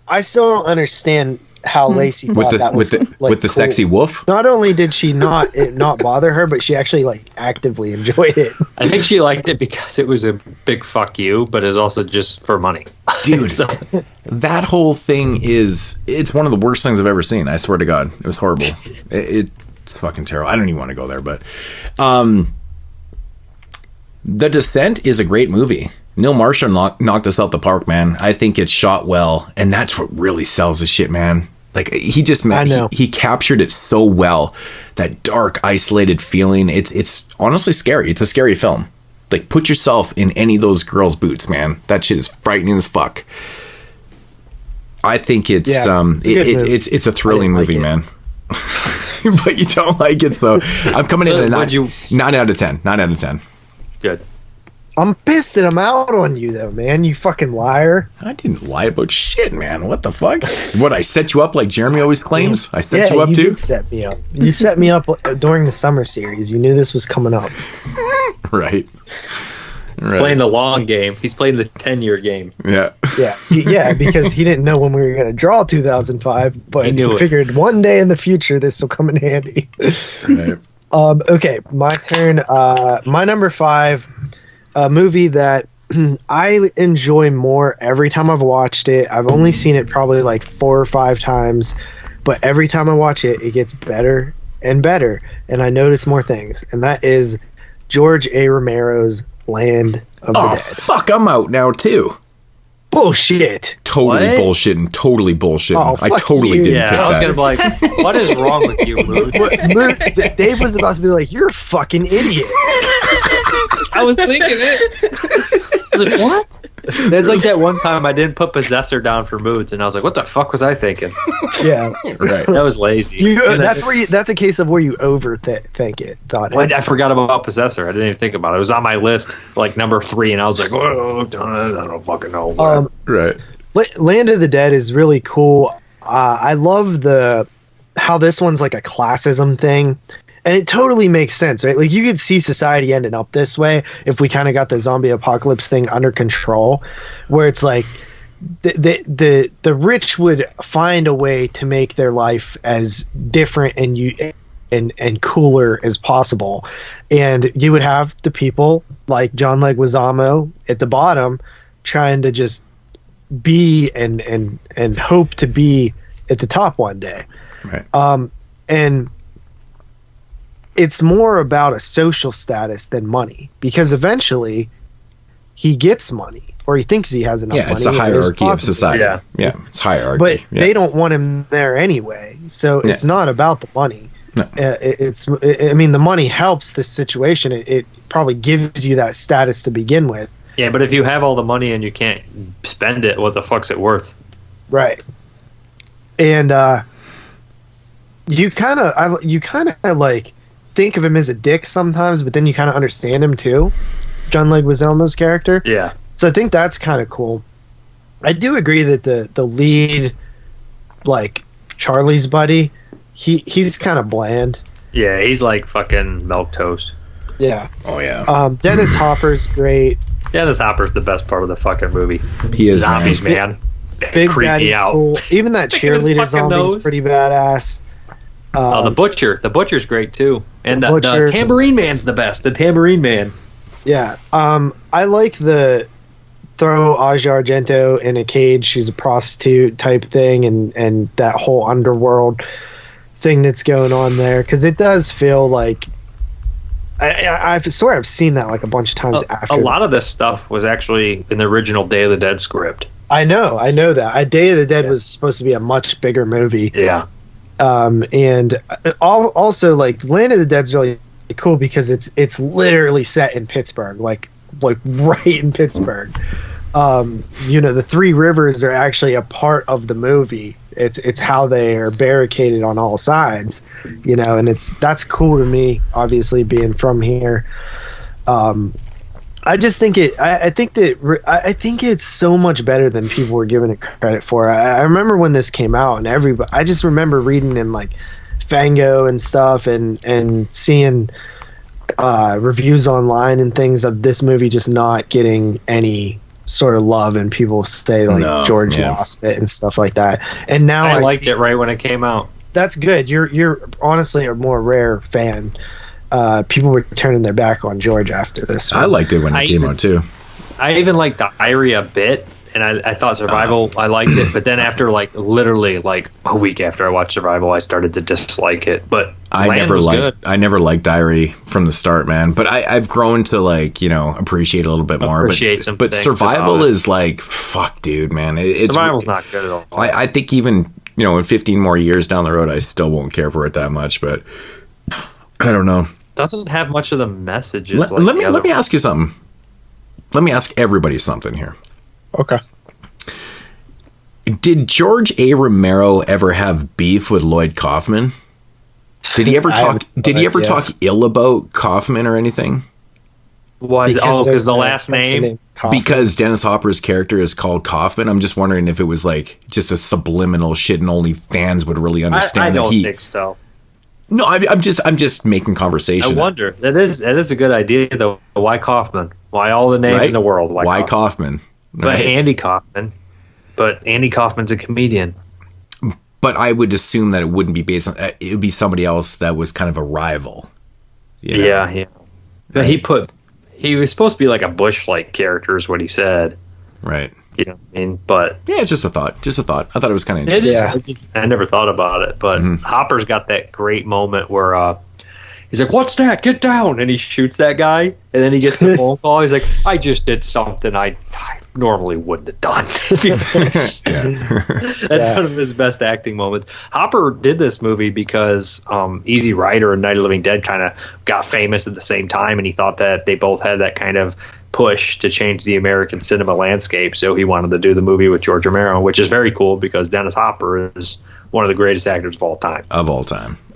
Speaker 4: I still don't understand how Lacey thought that was
Speaker 3: with the
Speaker 4: cool.
Speaker 3: sexy wolf.
Speaker 4: Not only did she not bother her, but she actually like actively enjoyed it.
Speaker 5: I think she liked it because it was a big fuck you, but it's also just for money.
Speaker 3: Dude, that whole thing it's one of the worst things I've ever seen. I swear to God, it was horrible. It's fucking terrible. I don't even want to go there, but The Descent is a great movie. Neil Marshall knocked us out the park, man. I think it's shot well, and that's what really sells the shit, man. Like, he captured it so well. That dark, isolated feeling. It's honestly scary. It's a scary film. Like, put yourself in any of those girls' boots, man. That shit is frightening as fuck. I think it's it's a thrilling movie, man. But you don't like it, so I'm coming in at 9 out of 10. 9 out of 10.
Speaker 5: Good.
Speaker 4: I'm pissed that I'm out on you, though, man. You fucking liar.
Speaker 3: I didn't lie about shit, man. What the fuck? What, I set you up like Jeremy always claims? I set you up, too?
Speaker 4: You did set me up. You set me up during the summer series. You knew this was coming up.
Speaker 3: Right.
Speaker 5: Playing the long game. He's playing the 10-year game.
Speaker 3: Yeah.
Speaker 4: Yeah, because he didn't know when we were going to draw 2005, but he figured one day in the future this will come in handy.
Speaker 3: Right.
Speaker 4: Okay, my turn. My number 5, a movie that I enjoy more every time I've watched it. I've only seen it probably like 4 or 5 times, but every time I watch it, it gets better and better, and I notice more things, and that is George A. Romero's Land of the Dead.
Speaker 3: Fuck, I'm out now, too.
Speaker 4: Bullshit.
Speaker 3: Totally bullshitting.
Speaker 4: Oh,
Speaker 3: I totally didn't pick that.
Speaker 5: I was going to be like, what is wrong with you, Mood?
Speaker 4: Dave was about to be like, you're a fucking idiot.
Speaker 6: I was thinking it.
Speaker 5: I was like, what? That's like that one time I didn't put Possessor down for Moods, and I was like, what the fuck was I thinking?
Speaker 4: Yeah.
Speaker 3: Right.
Speaker 5: That was lazy.
Speaker 4: That's a case of where you overthink it.
Speaker 5: I forgot about Possessor. I didn't even think about it. It was on my list, like number 3, and I was like, oh, I don't fucking know.
Speaker 3: Right.
Speaker 4: Land of the Dead is really cool. I love how this one's like a classism thing. And it totally makes sense, right? Like, you could see society ending up this way if we kind of got the zombie apocalypse thing under control, where it's like the rich would find a way to make their life as different and cooler as possible, and you would have the people like John Leguizamo at the bottom trying to just be and hope to be at the top one day,
Speaker 3: right?
Speaker 4: And it's more about a social status than money, because eventually he gets money, or he thinks he has enough money.
Speaker 3: Yeah, it's a hierarchy of society. Yeah, it's hierarchy.
Speaker 4: But they don't want him there anyway, so it's not about the money.
Speaker 3: No.
Speaker 4: I mean, the money helps the situation. It probably gives you that status to begin with.
Speaker 5: Yeah, but if you have all the money and you can't spend it, what the fuck's it worth?
Speaker 4: Right. And you kind of like think of him as a dick sometimes, but then you kind of understand him too, John Leguizamo's character.
Speaker 5: Yeah.
Speaker 4: So I think that's kind of cool. I do agree that the lead, like Charlie's buddy, he's kind of bland.
Speaker 5: Yeah, he's like fucking milquetoast.
Speaker 4: Yeah.
Speaker 3: Oh yeah.
Speaker 4: Dennis Hopper's great.
Speaker 5: Dennis Hopper's the best part of the fucking movie.
Speaker 3: He is,
Speaker 5: zombies, man.
Speaker 4: Big
Speaker 5: Creep
Speaker 4: Daddy's
Speaker 5: me out.
Speaker 4: cool. Even that cheerleader zombie's pretty badass.
Speaker 5: The Butcher's great too, and the
Speaker 4: Butcher.
Speaker 5: Tambourine Man's the best. The Tambourine Man.
Speaker 4: Yeah. I like the throw Asia Argento in a cage. She's a prostitute type thing, and that whole underworld thing that's going on there, because it does feel like I swear I've seen that like a bunch of times after.
Speaker 5: A lot of this stuff was actually in the original Day of the Dead script.
Speaker 4: I know that. Day of the Dead was supposed to be a much bigger movie.
Speaker 5: Yeah.
Speaker 4: And also like Land of the Dead's really cool because it's literally set in Pittsburgh, like right in Pittsburgh. The Three Rivers are actually a part of the movie. It's how they are barricaded on all sides, and that's cool to me, obviously being from here. I just think I think it's so much better than people were giving it credit for. I remember when this came out, and I just remember reading in like Fango and stuff, and seeing reviews online and things of this movie just not getting any sort of love, and people say like George lost it and stuff like that. And now
Speaker 5: I liked it right when it came out.
Speaker 4: That's good. You're honestly a more rare fan. People were turning their back on George after this one.
Speaker 3: I liked it when it came out too.
Speaker 5: I even liked Diary a bit, and I thought Survival, I liked it, but then after literally a week after I watched Survival, I started to dislike it. But
Speaker 3: I never liked Diary from the start, man. But I've grown to appreciate a little bit more. But Survival is fuck, dude, man.
Speaker 5: Survival's not good at all.
Speaker 3: I think even in 15 more years down the road, I still won't care for it that much. But I don't know.
Speaker 5: Doesn't have much of the messages.
Speaker 3: Let me ask you something. Let me ask everybody something here.
Speaker 4: Okay.
Speaker 3: Did George A. Romero ever have beef with Lloyd Kaufman? Did he ever talk? Did he ever talk ill about Kaufman or anything?
Speaker 5: Why? Because the last name.
Speaker 3: Because Dennis Hopper's character is called Kaufman. I'm just wondering if it was like just a subliminal shit, and only fans would really understand.
Speaker 5: I don't think so.
Speaker 3: No, I'm just making conversation.
Speaker 5: I wonder. That is a good idea though. Why Kaufman? Why all the names in the world?
Speaker 3: Why Kaufman?
Speaker 5: But Andy Kaufman. But Andy Kaufman's a comedian.
Speaker 3: But I would assume that it wouldn't be based on. It would be somebody else that was kind of a rival. You know?
Speaker 5: Yeah. But he was supposed to be like a Bush-like character, is what he said.
Speaker 3: Right.
Speaker 5: You know what I mean? But
Speaker 3: yeah, it's just a thought. I thought it was kind of interesting.
Speaker 5: I never thought about it, but Hopper's got that great moment where he's like, "What's that? Get down!" And he shoots that guy, and then he gets the phone call. He's like, "I just did something I normally wouldn't have done." That's one of his best acting moments. Hopper did this movie because Easy Rider and Night of the Living Dead kind of got famous at the same time, and he thought that they both had that kind of push to change the American cinema landscape. So he wanted to do the movie with George Romero, which is very cool because Dennis Hopper is one of the greatest actors of all time.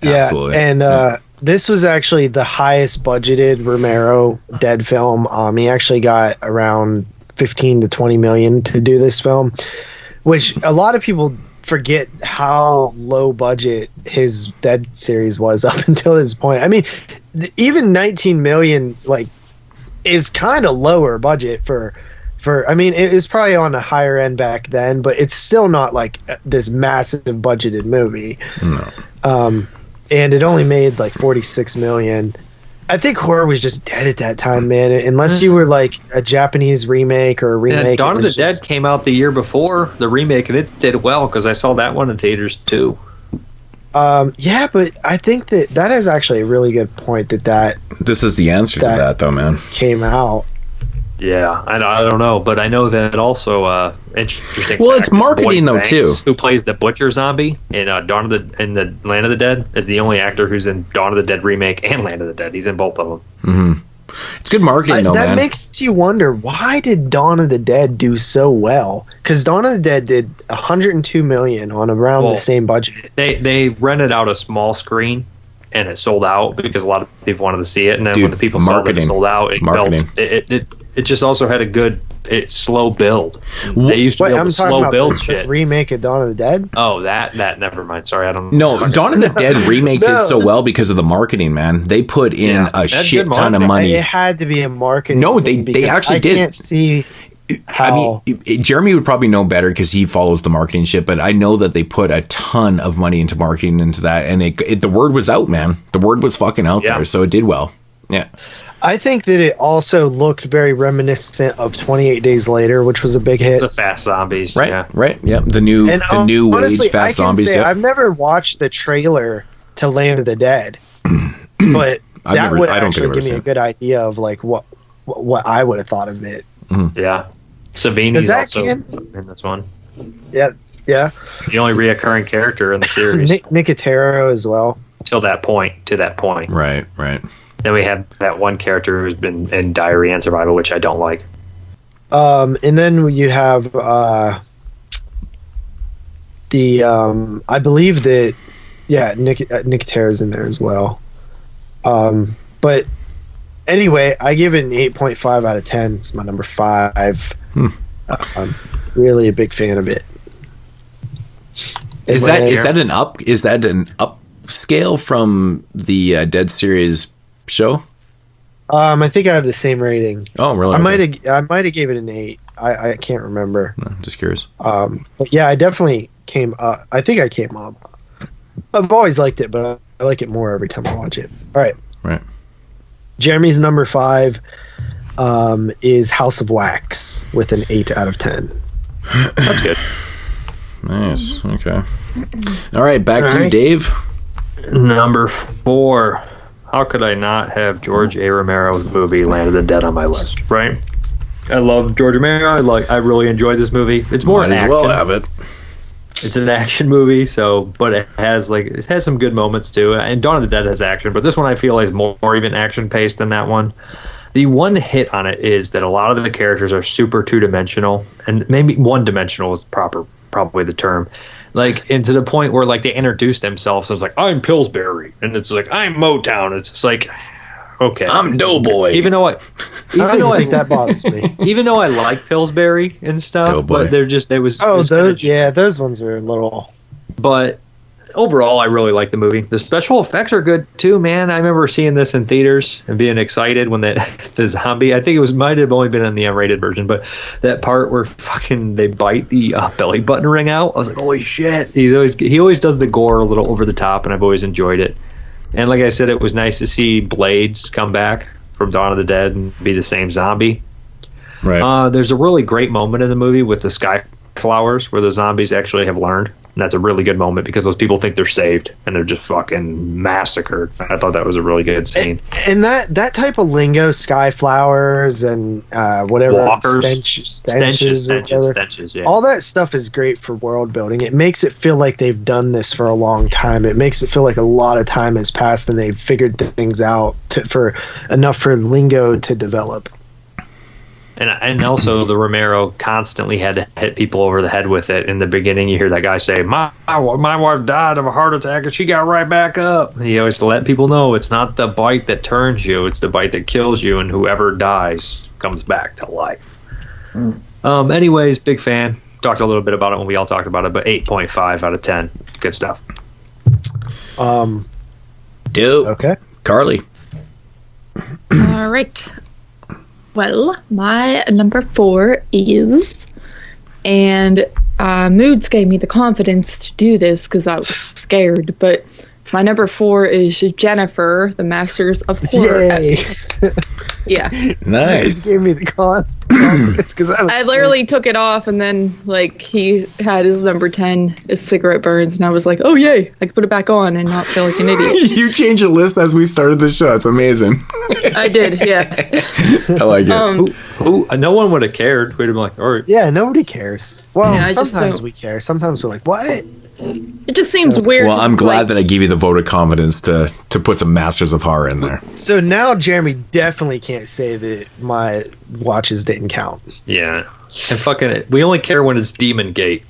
Speaker 3: Absolutely.
Speaker 4: And this was actually the highest budgeted Romero Dead film. He actually got around 15 to 20 million to do this film, which a lot of people forget how low budget his Dead series was up until this point. I mean, even 19 million is kind of lower budget for I mean, it was probably on a higher end back then, but it's still not like this massive budgeted movie. No. And it only made like 46 million. I think horror was just dead at that time, man. Unless you were like a Japanese remake or a remake.
Speaker 5: Yeah, Dawn of the Dead came out the year before the remake, and it did well because I saw that one in theaters too.
Speaker 4: Yeah, but I think that is actually a really good point. That
Speaker 3: this is the answer to that, though, man.
Speaker 4: Came out.
Speaker 5: Yeah, I don't know, but I know that also interesting.
Speaker 3: Well, it's marketing though too.
Speaker 5: Who plays the butcher zombie in in the Land of the Dead is the only actor who's in Dawn of the Dead remake and Land of the Dead. He's in both of them.
Speaker 3: Mm-hmm. It's good marketing though,
Speaker 4: man.
Speaker 3: That
Speaker 4: makes you wonder, why did Dawn of the Dead do so well? Because Dawn of the Dead did 102 million on around the same budget.
Speaker 5: They rented out a small screen. And it sold out because a lot of people wanted to see it. And then when the people saw that it sold out, it just also had a good slow build. They used to be able to slow build shit.
Speaker 4: Remake of Dawn of the Dead?
Speaker 5: Oh, that never mind. Sorry, I don't.
Speaker 3: No, Dawn of the Dead remake did so well because of the marketing, man. They put in a shit ton of money.
Speaker 4: It had to be a marketing.
Speaker 3: No, they actually did.
Speaker 4: I can't see.
Speaker 3: How? I mean, Jeremy would probably know better because he follows the marketing shit, but I know that they put a ton of money into marketing into that, and the word was out, man. The word was fucking out there, so it did well. Yeah.
Speaker 4: I think that it also looked very reminiscent of 28 Days Later, which was a big hit.
Speaker 5: The Fast Zombies.
Speaker 3: Right, yeah. The new
Speaker 4: honestly,
Speaker 3: age Fast Zombies.
Speaker 4: I've never watched the trailer to Land of the Dead, but that would actually give me a good idea of like what I would have thought of it.
Speaker 3: Mm-hmm.
Speaker 5: Yeah. Savini's also in this one.
Speaker 4: Yeah.
Speaker 5: The only reoccurring character in the series.
Speaker 4: Nicotero as well. To that point.
Speaker 3: Right.
Speaker 5: Then we have that one character who's been in Diary and Survival, which I don't like.
Speaker 4: And then you have I believe that Nicotero's in there as well. But anyway, I give it an 8.5 out of 10. It's my number 5. I'm really a big fan of it.
Speaker 3: Is that an upscale from the Dead series show?
Speaker 4: I think I have the same rating.
Speaker 3: Oh, really?
Speaker 4: I might have gave it an 8. I can't remember.
Speaker 3: No, just curious.
Speaker 4: But yeah, I definitely came up. I think I came up. I've always liked it, but I like it more every time I watch it. All right.
Speaker 3: Right.
Speaker 4: Jeremy's number 5 is House of Wax with an 8 out of 10.
Speaker 5: That's good.
Speaker 3: Nice. Okay. All right, back to you, Dave.
Speaker 5: Number 4. How could I not have George A. Romero's movie Land of the Dead on my list? Right. I love George Romero. I really enjoyed this movie. It's more
Speaker 3: Might as well have it.
Speaker 5: It's an action movie, but it has some good moments too. And Dawn of the Dead has action, but this one I feel is more even action paced than that one. The one hit on it is that a lot of the characters are super two-dimensional, and maybe one-dimensional is probably the term. And to the point where they introduce themselves as I'm Pillsbury, and it's I'm Motown. It's just okay.
Speaker 3: I'm Doughboy.
Speaker 5: Even though I
Speaker 4: don't think that bothers me.
Speaker 5: Even though I like Pillsbury and stuff,
Speaker 3: Doughboy.
Speaker 5: but
Speaker 4: those ones are a little.
Speaker 5: But overall, I really like the movie. The special effects are good too, man. I remember seeing this in theaters and being excited when the zombie. I think it might have only been in the M-rated version, but that part where they bite the belly button ring out. I was like, holy shit! He always does the gore a little over the top, and I've always enjoyed it. And like I said, it was nice to see Blades come back from Dawn of the Dead and be the same zombie.
Speaker 3: Right.
Speaker 5: There's a really great moment in the movie with the sky flowers where the zombies actually have learned. And that's a really good moment because those people think they're saved and they're just fucking massacred. I thought that was a really good scene.
Speaker 4: And that type of lingo, sky flowers and whatever,
Speaker 5: Walkers,
Speaker 4: stenches,
Speaker 5: yeah.
Speaker 4: all that stuff is great for world building. It makes it feel like they've done this for a long time. It makes it feel like a lot of time has passed and they've figured things out for enough for lingo to develop.
Speaker 5: And also the Romero constantly had to hit people over the head with it. In the beginning, you hear that guy say, my wife died of a heart attack and she got right back up. And he always let people know it's not the bite that turns you, it's the bite that kills you, and whoever dies comes back to life. Anyways, big fan. Talked a little bit about it when we all talked about it, but 8.5 out of 10. Good stuff.
Speaker 3: Dude.
Speaker 4: Okay.
Speaker 3: Carly.
Speaker 6: All right. Well, my number 4 is, and Moods gave me the confidence to do this because I was scared, but my number 4 is Jennifer, the Masters of Horror.
Speaker 4: Yay.
Speaker 6: Yeah.
Speaker 3: Nice.
Speaker 4: He gave me the confidence because
Speaker 6: I literally took it off, and then he had his number 10 is Cigarette Burns, and I was like, oh yay, I could put it back on and not feel like an idiot.
Speaker 3: You changed your list as we started the show. It's amazing.
Speaker 6: I did, yeah.
Speaker 3: I like it.
Speaker 5: Who? No one would have cared. We'd have been like, all right.
Speaker 4: Yeah, nobody cares. Well,
Speaker 6: Yeah, I just
Speaker 4: sometimes
Speaker 6: don't-
Speaker 4: we care. Sometimes we're like, what?
Speaker 6: It just seems weird.
Speaker 3: Well, I'm glad
Speaker 6: like,
Speaker 3: that I gave you the vote of confidence to put some Masters of Horror in there.
Speaker 4: So now Jeremy definitely can't say that my watches didn't count.
Speaker 5: Yeah. And fucking, we only care when it's Demon Gate.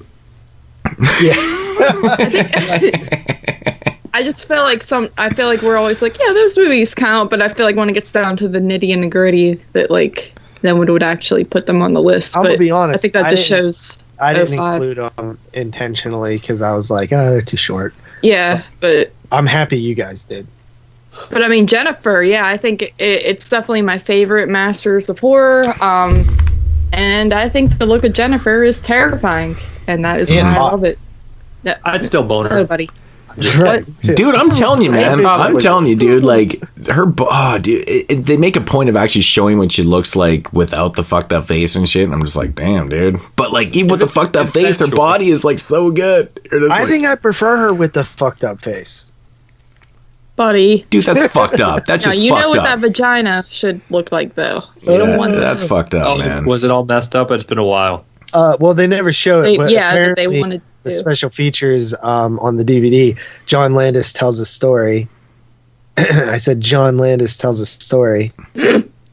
Speaker 6: I just feel like I feel like we're always like, yeah, those movies count, but I feel like when it gets down to the nitty and the gritty, that like then we would actually put them on the list.
Speaker 4: I'm
Speaker 6: but
Speaker 4: gonna be honest.
Speaker 6: I think that just shows.
Speaker 4: I didn't
Speaker 6: 05.
Speaker 4: include them intentionally because I was like, oh, they're too short.
Speaker 6: Yeah, but
Speaker 4: I'm happy you guys did.
Speaker 6: I mean Jennifer, yeah, I think it's definitely my favorite Masters of Horror. And I think the look of Jennifer is terrifering, and that is why I love it. Yeah,
Speaker 5: I'd still bone her.
Speaker 6: everybody.
Speaker 4: Right.
Speaker 3: Dude, I'm telling you, man.
Speaker 5: Probably.
Speaker 3: I'm telling you, dude. Like dude, they make a point of actually showing what she looks like without the fucked up face and shit. And I'm just like, damn, dude. But like, even with the fucked up face, her body is like so good.
Speaker 4: I think I prefer her with the fucked up face.
Speaker 6: Buddy.
Speaker 3: dude, that's fucked up. That's
Speaker 6: Now,
Speaker 3: just
Speaker 6: you know
Speaker 3: fucked
Speaker 6: what
Speaker 3: up.
Speaker 6: that vagina should look like, though. You don't want that.
Speaker 3: That's fucked up, man.
Speaker 5: Was it all messed up? It's been a while.
Speaker 4: Well, they never show it. But
Speaker 6: But they
Speaker 4: apparently
Speaker 6: wanted
Speaker 4: the
Speaker 6: to.
Speaker 4: special features on the DVD. John Landis tells a story. I said John Landis tells a story.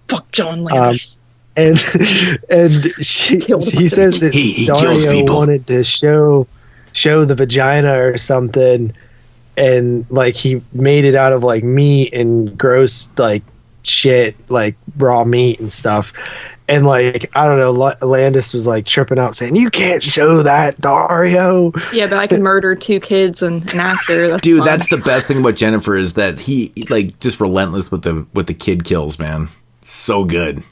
Speaker 6: Fuck John Landis.
Speaker 4: And she says that
Speaker 3: He kills
Speaker 4: Dario
Speaker 3: people.
Speaker 4: wanted to show the vagina or something, and like he made it out of like meat and gross like shit, like raw meat and stuff. And like I don't know, Landis was like tripping out, saying, "You can't show that, Dario."
Speaker 6: Yeah, but I can murder 2 kids and an actor. That's
Speaker 3: Dude,
Speaker 6: fun.
Speaker 3: that's the best thing about Jennifer is that he like just relentless with the kid kills, man. So good.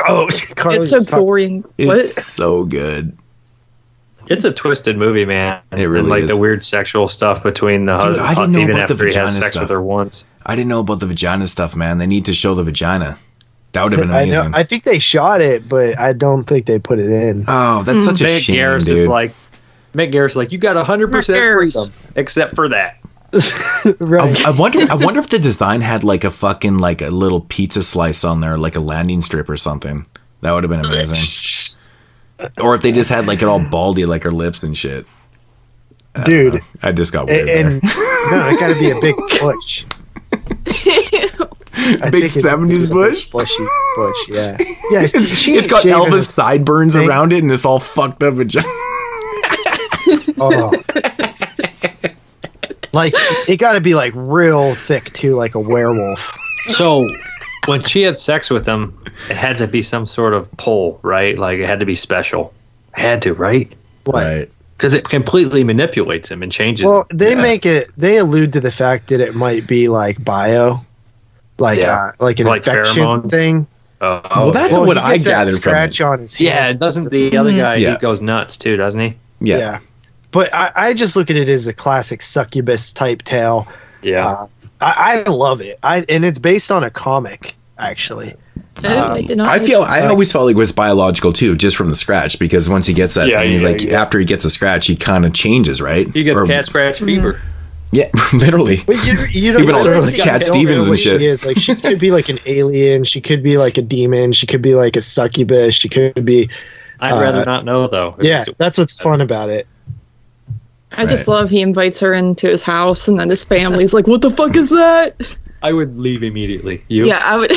Speaker 4: Oh, Carly
Speaker 6: It's so
Speaker 4: was talking-
Speaker 6: boring.
Speaker 3: It's
Speaker 6: What?
Speaker 3: so good.
Speaker 5: It's a twisted movie, man.
Speaker 3: It really
Speaker 5: and like
Speaker 3: is.
Speaker 5: the weird sexual stuff between the
Speaker 3: Dude, I didn't know
Speaker 5: even
Speaker 3: about the
Speaker 5: after he
Speaker 3: vagina
Speaker 5: has sex
Speaker 3: stuff.
Speaker 5: with her once.
Speaker 3: I didn't know about the vagina stuff, man. They need to show the vagina. That would have been
Speaker 4: I know.
Speaker 3: amazing.
Speaker 4: I think they shot it, but I don't think they put it in.
Speaker 3: Oh, that's such a
Speaker 5: Mick
Speaker 3: shame,
Speaker 5: Garris
Speaker 3: dude.
Speaker 5: is like, Mick Garris is like, you got 100%
Speaker 6: Garris.
Speaker 5: freedom, except for that.
Speaker 4: Right.
Speaker 3: I wonder if the design had like a fucking like a little pizza slice on there, like a landing strip or something. That would have been amazing. Or if they just had like it all baldy, like her lips and shit.
Speaker 4: Dude.
Speaker 3: I just got weird
Speaker 4: And
Speaker 3: there.
Speaker 4: no, it got to be a big bush. I
Speaker 3: Big
Speaker 4: think it-
Speaker 3: 70s
Speaker 4: it's a
Speaker 3: bush?
Speaker 4: Bushy bush, yeah. Yeah, she
Speaker 3: It's got
Speaker 4: shaving
Speaker 3: Elvis
Speaker 4: her-
Speaker 3: sideburns
Speaker 4: thing.
Speaker 3: around it and it's all fucked up vagina.
Speaker 4: Oh. Like it got to be like real thick too, like a werewolf.
Speaker 5: So when she had sex with him, it had to be some sort of pull, right? Like it had to be special. Had to, right?
Speaker 3: Right.
Speaker 5: Because it completely manipulates him and changes.
Speaker 4: Well, they make it. They allude to the fact that it might be like bio, like an infection
Speaker 5: pheromones
Speaker 4: thing.
Speaker 3: Well, that's what I gathered
Speaker 4: scratch
Speaker 3: from it.
Speaker 4: on his hand.
Speaker 5: Yeah, doesn't the other guy? He goes nuts too, doesn't he?
Speaker 4: Yeah. But I just look at it as a classic succubus type tale.
Speaker 5: Yeah.
Speaker 4: I love it. And it's based on a comic, actually.
Speaker 3: I always felt like it was biological too, just from the scratch, because once he gets that thing, after he gets a scratch, he kind of changes, right?
Speaker 5: He gets cat scratch fever.
Speaker 3: Yeah, literally.
Speaker 4: But you don't know
Speaker 3: Cat Stevens and shit.
Speaker 4: She is. Like, she could be like an alien. She could be like a demon. She could be like a succubus. She could be.
Speaker 5: I'd rather not know, though.
Speaker 4: Yeah, that's what's fun about it.
Speaker 6: I just love he invites her into his house, and then his family's like, "What the fuck is that?"
Speaker 5: I would leave immediately. You?
Speaker 6: Yeah, I would.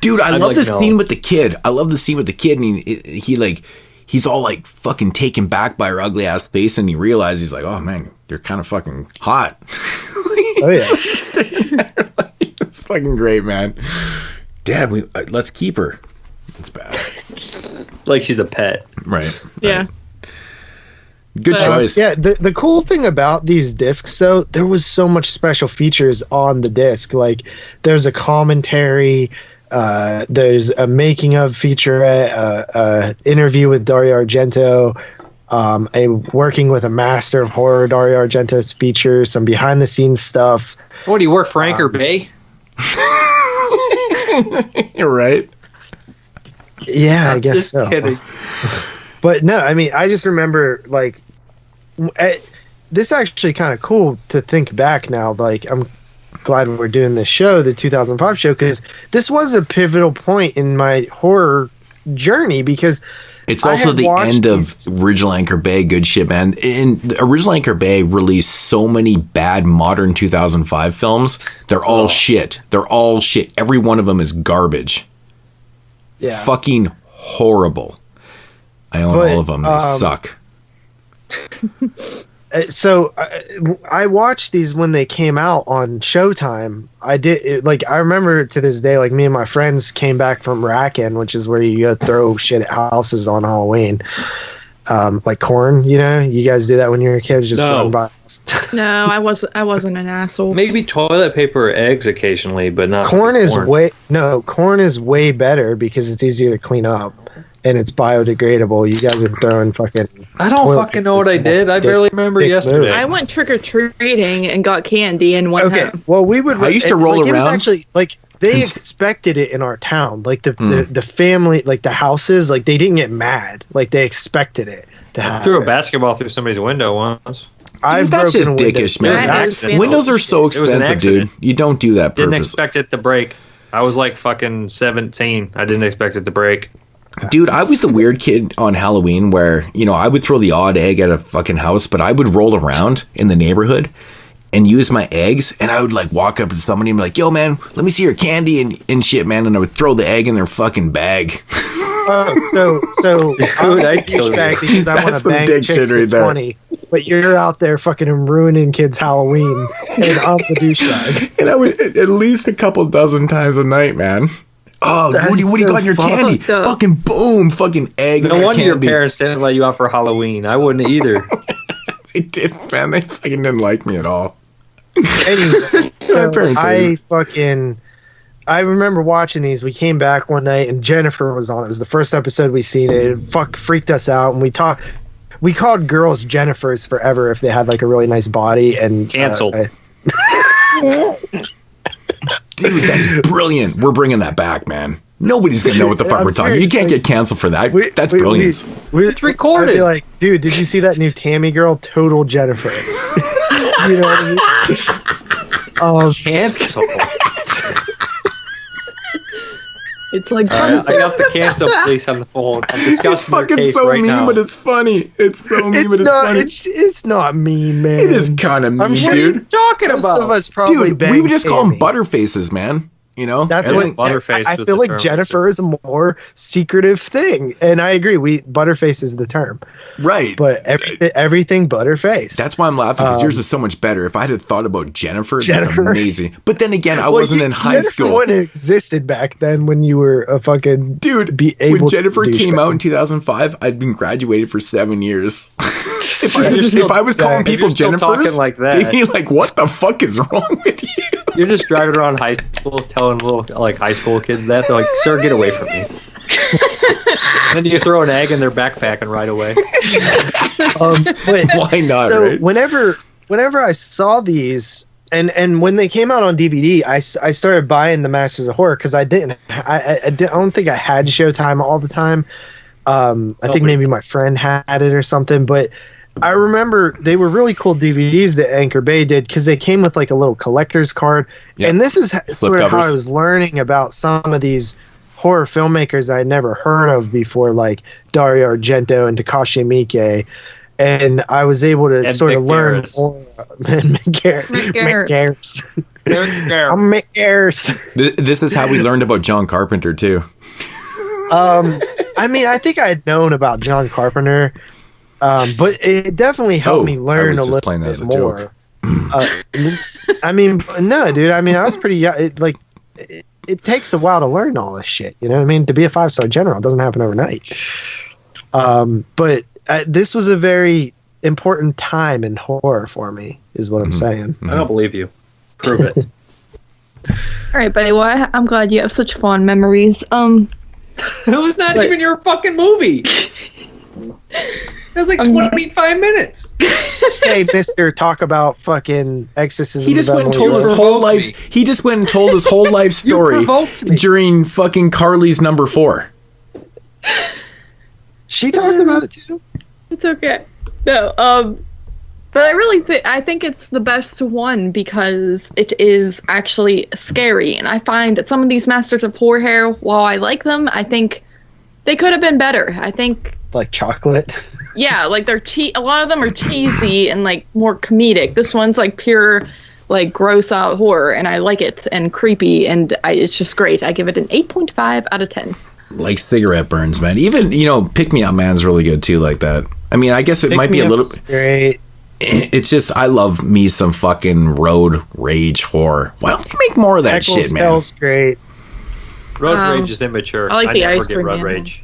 Speaker 3: Dude, I love the scene with the kid. I love the scene with the kid, and he's all like fucking taken back by her ugly ass face, and he realizes he's like, "Oh man, you're kind of fucking hot."
Speaker 4: Oh yeah,
Speaker 3: it's fucking great, man. Dad, let's keep her. It's bad.
Speaker 5: Like she's a pet,
Speaker 3: right?
Speaker 6: Yeah.
Speaker 3: Good choice.
Speaker 4: Yeah, the cool thing about these discs, though, there was so much special features on the disc. Like, there's a commentary, there's a making of featurette, interview with Dario Argento, a working with a master of horror, Dario Argento's features, some behind the scenes stuff.
Speaker 5: What do you work for, Anchor Bay?
Speaker 3: You're right.
Speaker 4: Yeah, I guess so.
Speaker 5: Kidding.
Speaker 4: But no, I mean, I just remember, like, this is actually kind of cool to think back now. Like, I'm glad we're doing this show, the 2005 show, because this was a pivotal point in my horror journey, because
Speaker 3: it's also the end of original Anchor Bay. Good shit, man. And original Anchor Bay released so many bad modern 2005 films. They're all shit. They're all shit. Every one of them is garbage.
Speaker 4: Yeah.
Speaker 3: Fucking horrible. I own all of them. They suck.
Speaker 4: So I watched these when they came out on Showtime. I remember to this day, like, me and my friends came back from Rackin', which is where you go throw shit at houses on Halloween. Like corn, you know? You guys do that when you were kids, just run by.
Speaker 6: No, I wasn't an asshole.
Speaker 5: Maybe toilet paper or eggs occasionally, but not
Speaker 4: corn is way better because it's easier to clean up. And it's biodegradable. You guys are throwing fucking.
Speaker 5: I don't fucking know what I did. I barely remember yesterday.
Speaker 6: I went trick or treating and got candy and went home.
Speaker 4: Well, we would.
Speaker 3: I used to roll around.
Speaker 4: It was actually like they expected it in our town. Like the family, like the houses, like they didn't get mad. Like they expected it to happen.
Speaker 5: I threw a basketball through somebody's window once.
Speaker 3: That's just dickish, man. Windows are so expensive, dude. You don't do that purposely.
Speaker 5: Didn't expect it to break. I was like fucking 17. I didn't expect it to break.
Speaker 3: Dude, I was the weird kid on Halloween where, you know, I would throw the odd egg at a fucking house, but I would roll around in the neighborhood and use my eggs, and I would like walk up to somebody and be like, "Yo, man, let me see your candy and shit, man," and I would throw the egg in their fucking bag.
Speaker 4: So I kill back because I want to bang chicks at 20, but you're out there fucking ruining kids' Halloween, and I'm the douchebag.
Speaker 3: And I would at least a couple dozen times a night, man. Oh, what do you got in your candy? Fucking boom, fucking egg.
Speaker 5: No wonder your parents didn't let you out for Halloween. I wouldn't either.
Speaker 3: They did, man. They fucking didn't like me at all.
Speaker 4: Anyway, I remember watching these. We came back one night and Jennifer was on. It was the first episode we seen it. It freaked us out, and we called girls Jennifers forever if they had like a really nice body. And
Speaker 5: canceled.
Speaker 3: Dude, that's brilliant. We're bringing that back, man. Nobody's gonna know what the fuck we're talking. You can't get canceled for that. That's brilliant.
Speaker 5: It's recorded.
Speaker 4: I'd be like, dude, did you see that new Tammy girl? Total Jennifer. You know what I mean?
Speaker 5: Cancel.
Speaker 6: It's like
Speaker 5: I got the cancel police on the phone. I'm discussing
Speaker 3: it's fucking
Speaker 5: case
Speaker 3: so
Speaker 5: right
Speaker 3: mean,
Speaker 5: now.
Speaker 3: but it's funny. It's so mean, but it's funny.
Speaker 4: It's not mean, man.
Speaker 3: It is kind of mean,
Speaker 5: What are you
Speaker 3: dude.
Speaker 5: talking
Speaker 4: Most
Speaker 5: about?
Speaker 4: of us probably
Speaker 3: Dude, we would just call them butterfaces, man. You know,
Speaker 4: that's what
Speaker 5: Butterface.
Speaker 4: I feel like Jennifer is a more secretive thing, and I agree. Butterface is the term,
Speaker 3: right?
Speaker 4: But everything Butterface.
Speaker 3: That's why I'm laughing because yours is so much better. If I had thought about Jennifer, that's amazing. But then again, I wasn't in high school.
Speaker 4: When it existed back then, when you were a fucking
Speaker 3: dude. When Jennifer came out in 2005, I'd been graduated for 7 years. If I was calling people Jennifers,
Speaker 5: like that,
Speaker 3: they'd be like, "What the fuck is wrong with you?"
Speaker 5: You're just driving around high school telling little like high school kids that they're like, "Sir, get away from me." Then you throw an egg in their backpack and ride away.
Speaker 3: Why not?
Speaker 4: So
Speaker 3: right?
Speaker 4: whenever I saw these, and when they came out on DVD, I started buying the Masters of Horror because I don't think I had Showtime all the time. I think maybe my friend had it or something, but I remember they were really cool DVDs that Anchor Bay did because they came with like a little collector's card. Yep. And this is sort of how I was learning about some of these horror filmmakers I'd never heard of before, like Dario Argento and Takashi Miike. And I was able to sort of learn more. Mick Garris. I'm Mick Garris.
Speaker 3: This is how we learned about John Carpenter too.
Speaker 4: I mean, I think I had known about John Carpenter, but it definitely helped me learn a little bit more. I mean, no, dude. I mean, I was pretty young. It takes a while to learn all this shit. You know what I mean? To be a 5-star general, it doesn't happen overnight. But this was a very important time in horror for me, is what I'm saying.
Speaker 5: I don't believe you. Prove it.
Speaker 6: All right, buddy. Well, I'm glad you have such fond memories.
Speaker 5: It was not even your fucking movie. It was like 25 minutes.
Speaker 4: Hey, mister, talk about fucking exorcism.
Speaker 3: He just went and told his whole life. He just went and told his whole life story during fucking Carly's number 4.
Speaker 4: She talked about it too.
Speaker 6: It's okay. No, but I really think it's the best one because it is actually scary, and I find that some of these Masters of Horror, while I like them, I think they could have been better. I think
Speaker 4: like chocolate.
Speaker 6: Yeah, like they're a lot of them are cheesy and like more comedic. This one's like pure, like gross out horror, and I like it and creepy, and it's just great. I give it an 8.5 out of 10.
Speaker 3: Like cigarette burns, man. Even Pick Me Up Man's really good too, like that. I mean, I guess it might be a little.
Speaker 4: Great.
Speaker 3: It's just I love me some fucking road rage horror. Why don't you make more of that shit, man?
Speaker 4: Smells great.
Speaker 5: Road rage is immature.
Speaker 6: I like the ice
Speaker 5: cream. Road
Speaker 6: man.
Speaker 5: rage.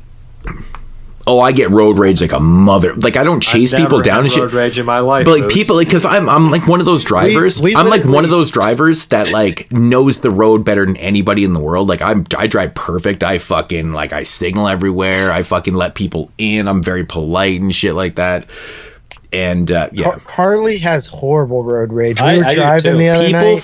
Speaker 3: Oh, I get road rage like a mother. Like I don't chase people down and shit.
Speaker 5: Road rage in my life,
Speaker 3: but like people, like because I'm like one of those drivers. I'm like one of those drivers that like knows the road better than anybody in the world. Like I drive perfect. I fucking like I signal everywhere. I fucking let people in. I'm very polite and shit like that. And yeah,
Speaker 4: Carly has horrible road rage. We were driving the other night.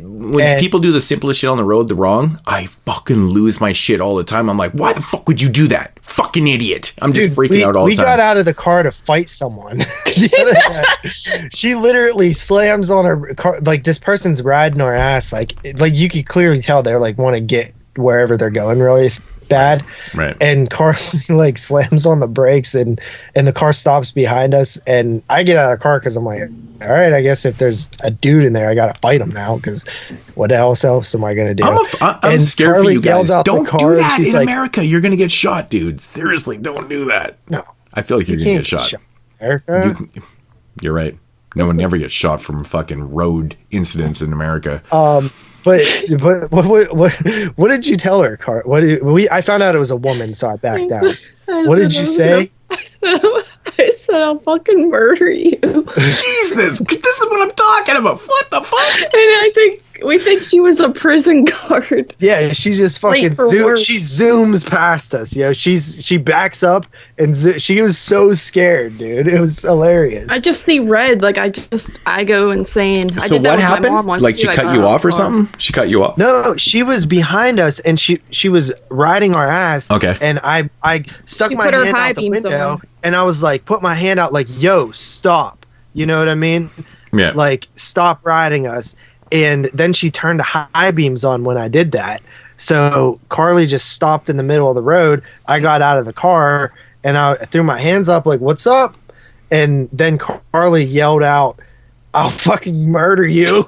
Speaker 3: When people do the simplest shit on the road wrong, I fucking lose my shit all the time. I'm like, why the fuck would you do that? Fucking idiot. I'm just freaking out all the time.
Speaker 4: We got out of the car to fight someone. The other night. She literally slams on her car. Like this person's riding her ass. Like you could clearly tell they're like want to get wherever they're going really bad.
Speaker 3: Right.
Speaker 4: And Carly like slams on the brakes and the car stops behind us, and I get out of the car because I'm like, all right, I guess if there's a dude in there, I gotta fight him now because what else am I gonna do?
Speaker 3: I'm scared for you guys. Don't do that in America. You're gonna get shot, dude. Seriously, don't do that.
Speaker 4: No,
Speaker 3: I feel like you're gonna get shot.
Speaker 4: America?
Speaker 3: You're right. No one ever gets shot from fucking road incidents in America.
Speaker 4: But what did you tell her, Car? I found out it was a woman, so I backed down. What did you say?
Speaker 6: I said I'll fucking murder you.
Speaker 3: Jesus, this is what I'm talking about. What the fuck?
Speaker 6: And we think she was a prison guard.
Speaker 4: Yeah, she just fucking she zooms past us. She backs up and she was so scared, dude. It was hilarious.
Speaker 6: I just see red. Like I go insane.
Speaker 3: So what happened? Like she cut you off or something? She cut you off?
Speaker 4: No, she was behind us and she was riding our ass.
Speaker 3: Okay.
Speaker 4: And I stuck my hand out the window and I was like, put my hand out like, yo, stop. You know what I mean?
Speaker 3: Yeah.
Speaker 4: Like, stop riding us. And then she turned high beams on when I did that. So Carly just stopped in the middle of the road. I got out of the car and I threw my hands up like, what's up? And then Carly yelled out, I'll fucking murder you.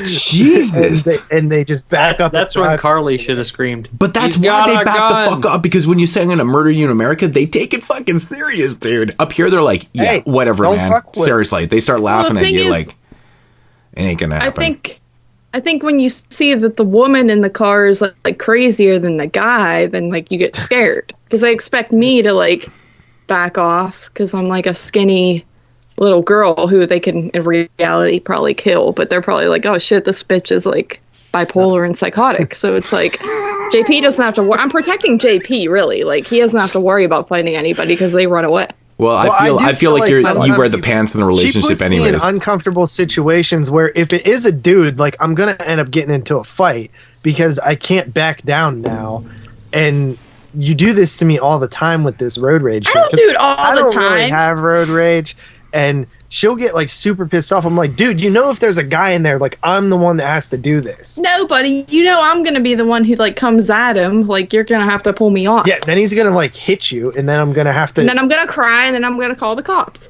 Speaker 3: Jesus.
Speaker 4: And they just back up.
Speaker 5: That's when Carly should have screamed.
Speaker 3: But that's why they back the fuck up, because when you say I'm gonna murder you in America, they take it fucking serious, dude. Up here, they're like, yeah,
Speaker 4: hey,
Speaker 3: whatever, man. Seriously, they start laughing at you like, it ain't gonna happen.
Speaker 6: I think when you see that the woman in the car is like crazier than the guy, then like you get scared, because they expect me to like back off because I'm like a skinny little girl who they can in reality probably kill, but they're probably like, oh shit, this bitch is like bipolar and psychotic. So it's like JP doesn't have to I'm protecting JP, really. Like, he doesn't have to worry about fighting anybody because they run away.
Speaker 3: Well, I feel like you wear the pants in the relationship
Speaker 4: she puts
Speaker 3: anyways.
Speaker 4: me in uncomfortable situations where if it is a dude, like, I'm gonna end up getting into a fight because I can't back down now. And you do this to me all the time with this road rage shit.
Speaker 6: I don't do it all the time.
Speaker 4: I don't really have road rage, and she'll get like super pissed off. I'm like, dude, you know, if there's a guy in there, like, I'm the one that has to do this.
Speaker 6: No, buddy, you know I'm gonna be the one who like comes at him. Like, you're gonna have to pull me off.
Speaker 4: Yeah, then he's gonna like hit you, and then I'm gonna have to.
Speaker 6: And then I'm gonna cry, and then I'm gonna call the cops.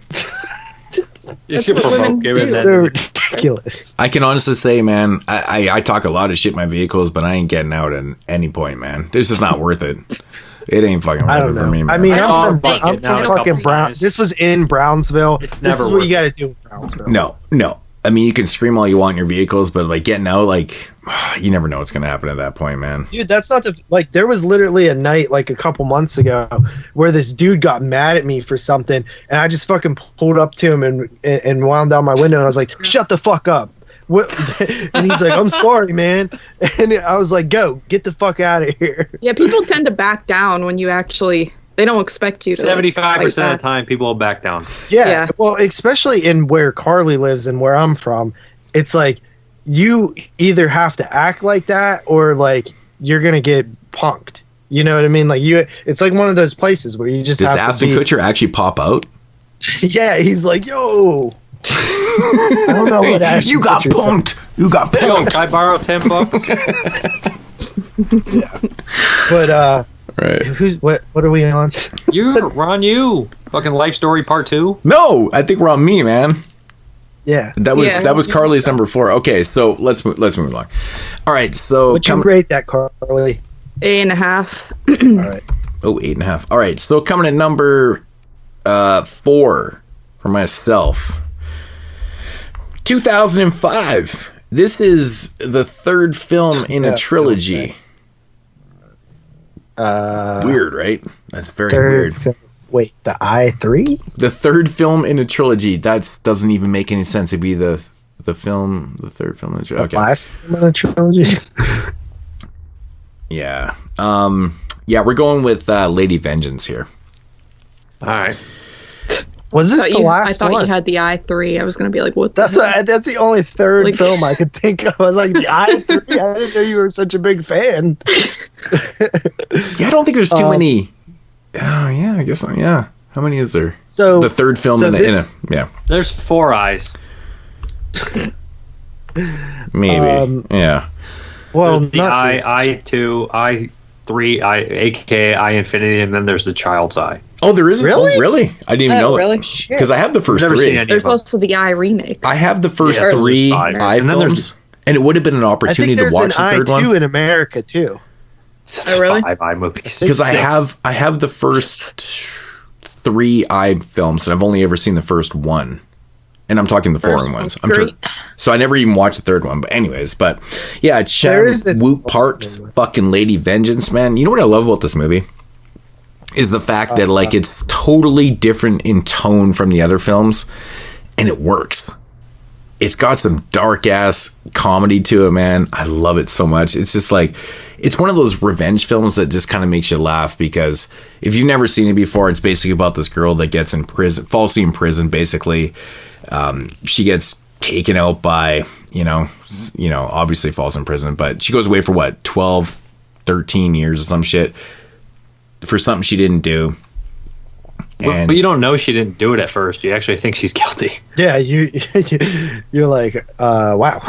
Speaker 5: That's what women do.
Speaker 4: It's so ridiculous.
Speaker 3: I can honestly say, man, I talk a lot of shit in my vehicles, but I ain't getting out at any point, man. This is not worth it. It ain't fucking worth it for me, man.
Speaker 4: I mean, I'm from fucking Brown. This was in Brownsville.
Speaker 5: It's
Speaker 4: this
Speaker 5: never
Speaker 4: is what you got to do in Brownsville.
Speaker 3: No. I mean, you can scream all you want in your vehicles, but like getting out, like, you never know what's gonna happen at that point, man.
Speaker 4: Dude, that's not there was literally a night like a couple months ago where this dude got mad at me for something, and I just fucking pulled up to him and wound down my window, and I was like, shut the fuck up. What? And he's like, I'm sorry, man. And I was like, get the fuck out of here.
Speaker 6: Yeah, people tend to back down when you actually, they don't expect you to.
Speaker 5: 75% of the time, people will back down.
Speaker 4: Yeah. Well, especially in where Carly lives and where I'm from, it's like you either have to act like that or like you're gonna get punked. You know what I mean? Like it's like one of those places where you just
Speaker 3: Does
Speaker 4: have
Speaker 3: Ashton
Speaker 4: to be.
Speaker 3: Kutcher actually pop out?
Speaker 4: Yeah, he's like, yo. I don't know what Ashton
Speaker 3: You got
Speaker 4: Kutcher
Speaker 3: punked.
Speaker 4: says.
Speaker 3: You got
Speaker 5: Yo,
Speaker 3: punked.
Speaker 5: can I borrow $10?
Speaker 4: Yeah. But
Speaker 3: Right.
Speaker 4: what are we on?
Speaker 5: We're on you. Fucking Life Story Part 2.
Speaker 3: No, I think we're on me, man.
Speaker 4: Yeah.
Speaker 3: That was Carly's number 4. Okay, so let's move along. All right, so
Speaker 4: Would you rate that, Carly?
Speaker 6: 8.5.
Speaker 4: All right.
Speaker 3: Oh, 8.5. All right, so coming at number 4 for myself. 2005. This is the third film in a trilogy. Weird, right? That's very weird.
Speaker 4: Wait, the I3?
Speaker 3: The third film in a trilogy. That doesn't even make any sense. It'd be the third film in a trilogy. Okay.
Speaker 4: The last film in a trilogy?
Speaker 3: Yeah. We're going with Lady Vengeance here.
Speaker 5: All right.
Speaker 4: Was this the last one?
Speaker 6: I thought you had the I3. I was going to be like, what the heck?
Speaker 4: That's the only third film I could think of. I was like, the I3? I didn't know you were such a big fan.
Speaker 3: Yeah, I don't think there's too many. Oh, yeah, I guess, yeah. How many is there?
Speaker 4: So
Speaker 3: the third film in a yeah.
Speaker 5: There's 4 eyes.
Speaker 3: Maybe. Yeah.
Speaker 4: Well,
Speaker 5: there's the I2, I3, aka I Infinity, and then there's the child's eye.
Speaker 3: Oh, there is?
Speaker 4: Really?
Speaker 3: Oh, really? I didn't even know
Speaker 6: really?
Speaker 3: that. Because I have the first
Speaker 5: Never
Speaker 3: 3.
Speaker 5: seen any
Speaker 6: There's
Speaker 5: of them.
Speaker 6: also the I remake.
Speaker 3: I have the first
Speaker 5: Yeah,
Speaker 3: 3
Speaker 5: there's 5.
Speaker 3: I
Speaker 5: And then
Speaker 3: films,
Speaker 5: there's-
Speaker 3: and it would have been an
Speaker 4: I
Speaker 3: opportunity
Speaker 4: think
Speaker 3: to
Speaker 4: there's
Speaker 3: watch
Speaker 4: an
Speaker 3: the third
Speaker 4: I2
Speaker 3: one.
Speaker 4: in America, too.
Speaker 6: Oh, really?
Speaker 5: 5 eye movies.
Speaker 3: Because I
Speaker 5: 6.
Speaker 3: have the first 3 I films, and I've only ever seen the first one. And I'm talking the foreign ones. I'm sure.
Speaker 6: great.
Speaker 3: So I never even watched the third one. But anyways, yeah,
Speaker 4: There is
Speaker 3: Chan
Speaker 4: a-
Speaker 3: Wook Park's fucking Lady Vengeance, man. You know what I love about this movie? Is the fact that like it's totally different in tone from the other films, and it works. It's got some dark ass comedy to it, man. I love it so much. It's just like, it's one of those revenge films that just kind of makes you laugh, because if you've never seen it before, it's basically about this girl that gets in prison, falsely in prison, basically. She gets taken out by, obviously falls in prison, but she goes away for 12, 13 years or some shit for something she didn't do. And
Speaker 5: But you don't know she didn't do it at first. You actually think she's guilty.
Speaker 4: Yeah, you're like, wow.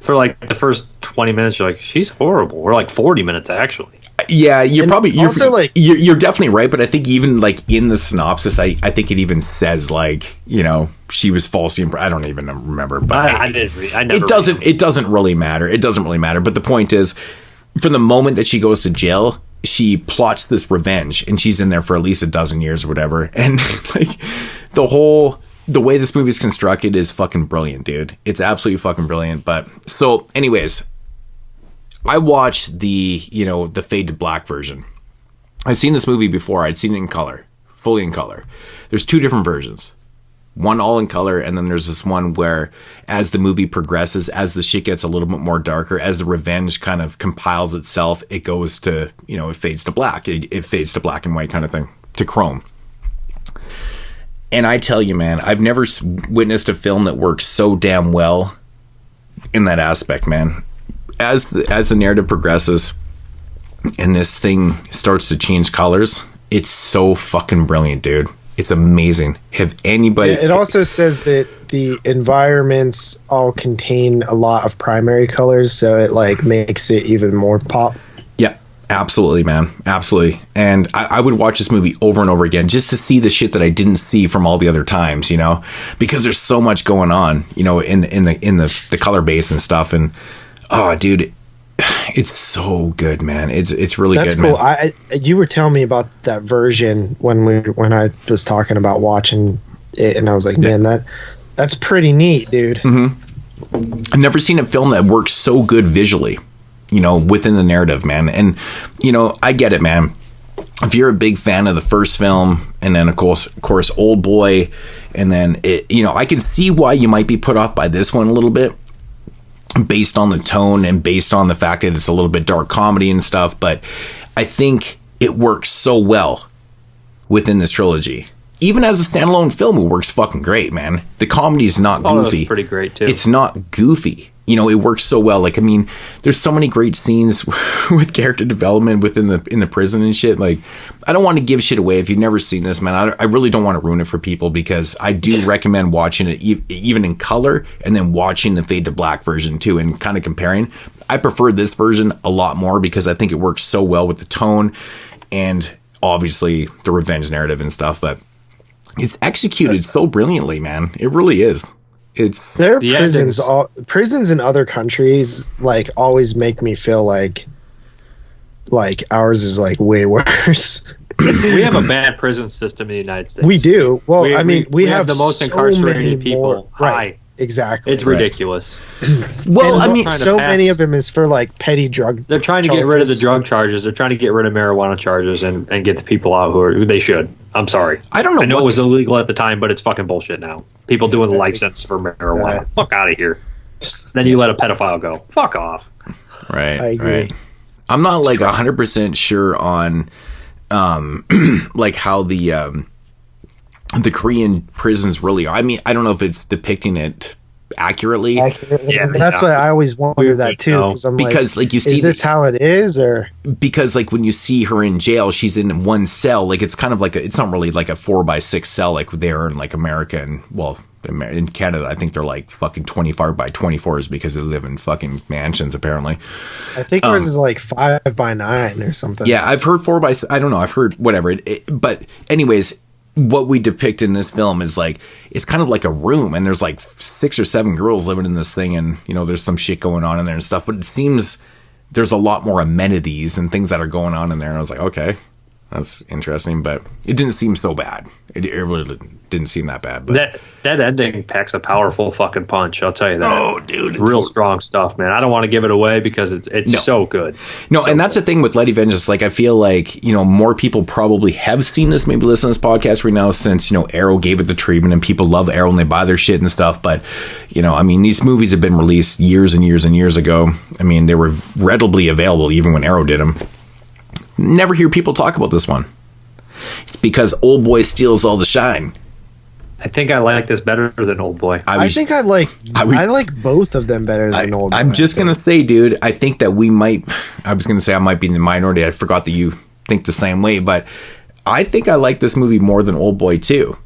Speaker 5: For like the first 20 minutes, you're like, she's horrible. Or like 40 minutes, actually.
Speaker 3: Yeah, you're
Speaker 4: also like
Speaker 3: you're definitely right, but I think even like in the synopsis, I think it even says like, you know, she was falsely I don't even remember, but it doesn't really matter. It doesn't really matter. But the point is, from the moment that she goes to jail, she plots this revenge, and she's in there for at least a dozen years or whatever. And like the way this movie is constructed is fucking brilliant, dude. It's absolutely fucking brilliant. But so anyways, I watched the fade to black version. I've seen this movie before. I'd seen it in color, fully in color. There's two different versions. One all in color, and then there's this one where as the movie progresses, as the shit gets a little bit more darker, as the revenge kind of compiles itself, it goes to, it fades to black. It fades to black and white kind of thing, to chrome. And I tell you, man, I've never witnessed a film that works so damn well in that aspect, man. As the narrative progresses and this thing starts to change colors, it's so fucking brilliant, dude. It's amazing. Have anybody...
Speaker 4: Yeah, it also says that the environments all contain a lot of primary colors, so it like makes it even more pop.
Speaker 3: Yeah, absolutely, man. Absolutely. And I would watch this movie over and over again just to see the shit that I didn't see from all the other times, because there's so much going on, in the color base and stuff. And oh, dude, it's so good, man. It's really
Speaker 4: That's
Speaker 3: good,
Speaker 4: cool.
Speaker 3: man.
Speaker 4: You were telling me about that version when I was talking about watching it, and I was like, man, that's pretty neat, dude.
Speaker 3: Mm-hmm. I've never seen a film that works so good visually, within the narrative, man. And I get it, man. If you're a big fan of the first film, and then of course Old Boy, and then I can see why you might be put off by this one a little bit, based on the tone and based on the fact that it's a little bit dark comedy and stuff. But I think it works so well within this trilogy. Even as a standalone film, it works fucking great, man. The comedy is not goofy.
Speaker 5: That's pretty great too.
Speaker 3: It's not goofy. It works so well. Like, I mean, there's so many great scenes with character development in the prison and shit. Like, I don't want to give shit away if you've never seen this, man. I really don't want to ruin it for people, because I do recommend watching it even in color, and then watching the fade to black version too, and kind of comparing. I prefer this version a lot more because I think it works so well with the tone and obviously the revenge narrative and stuff. But it's executed so brilliantly, man. It really is.
Speaker 4: Their prisons in other countries like always make me feel like ours is like way worse.
Speaker 5: We have a bad prison system in the United States.
Speaker 4: We do. Well, we have
Speaker 5: the most incarcerated people.
Speaker 4: Right. Exactly.
Speaker 5: It's ridiculous.
Speaker 3: Well, I mean,
Speaker 4: so many of them is for like petty drug.
Speaker 5: They're trying to get rid of the drug charges. They're trying to get rid of marijuana charges and get the people out who they should. I'm sorry.
Speaker 3: I don't know.
Speaker 5: I know it was illegal at the time, but it's fucking bullshit now. People doing the life sentence for marijuana. Fuck out of here. Then you let a pedophile go. Fuck off.
Speaker 3: Right.
Speaker 4: I agree.
Speaker 3: Right. I'm not like 100% sure on like how the Korean prisons really are. I mean, I don't know if it's depicting it accurately.
Speaker 5: Yeah,
Speaker 4: that's what I always wonder that too.
Speaker 3: Because like you see,
Speaker 4: is this how it is, or
Speaker 3: because like when you see her in jail, she's in one cell. Like it's kind of like it's not really like a 4x6 cell like they're in like America and in Canada. I think they're like fucking 24 by 24s because they live in fucking mansions apparently.
Speaker 4: I think ours is like 5x9 or something.
Speaker 3: Yeah, I've heard 4x. I don't know. I've heard whatever. But anyways, what we depict in this film is like it's kind of like a room, and there's like 6 or 7 girls living in this thing, and there's some shit going on in there and stuff. But it seems there's a lot more amenities and things that are going on in there. And I was like, okay, that's interesting, but it didn't seem so bad. It really didn't seem that bad. But
Speaker 5: that ending packs a powerful fucking punch. I'll tell you that.
Speaker 3: Oh, dude,
Speaker 5: real strong stuff, man. I don't want to give it away because it's so good.
Speaker 3: No, and that's the thing with Letty Vengeance. Like, I feel like more people probably have seen this, maybe listen to this podcast right now since Arrow gave it the treatment, and people love Arrow and they buy their shit and stuff. But I mean, these movies have been released years and years and years ago. I mean, they were readily available even when Arrow did them. Never hear people talk about this one. It's because Old Boy steals all the shine.
Speaker 5: I think I like this better than Old Boy.
Speaker 4: I think I like both of them better than Old Boy.
Speaker 3: I'm just going to say, dude, I think that I was going to say I might be in the minority. I forgot that you think the same way, but I think I like this movie more than Old Boy too.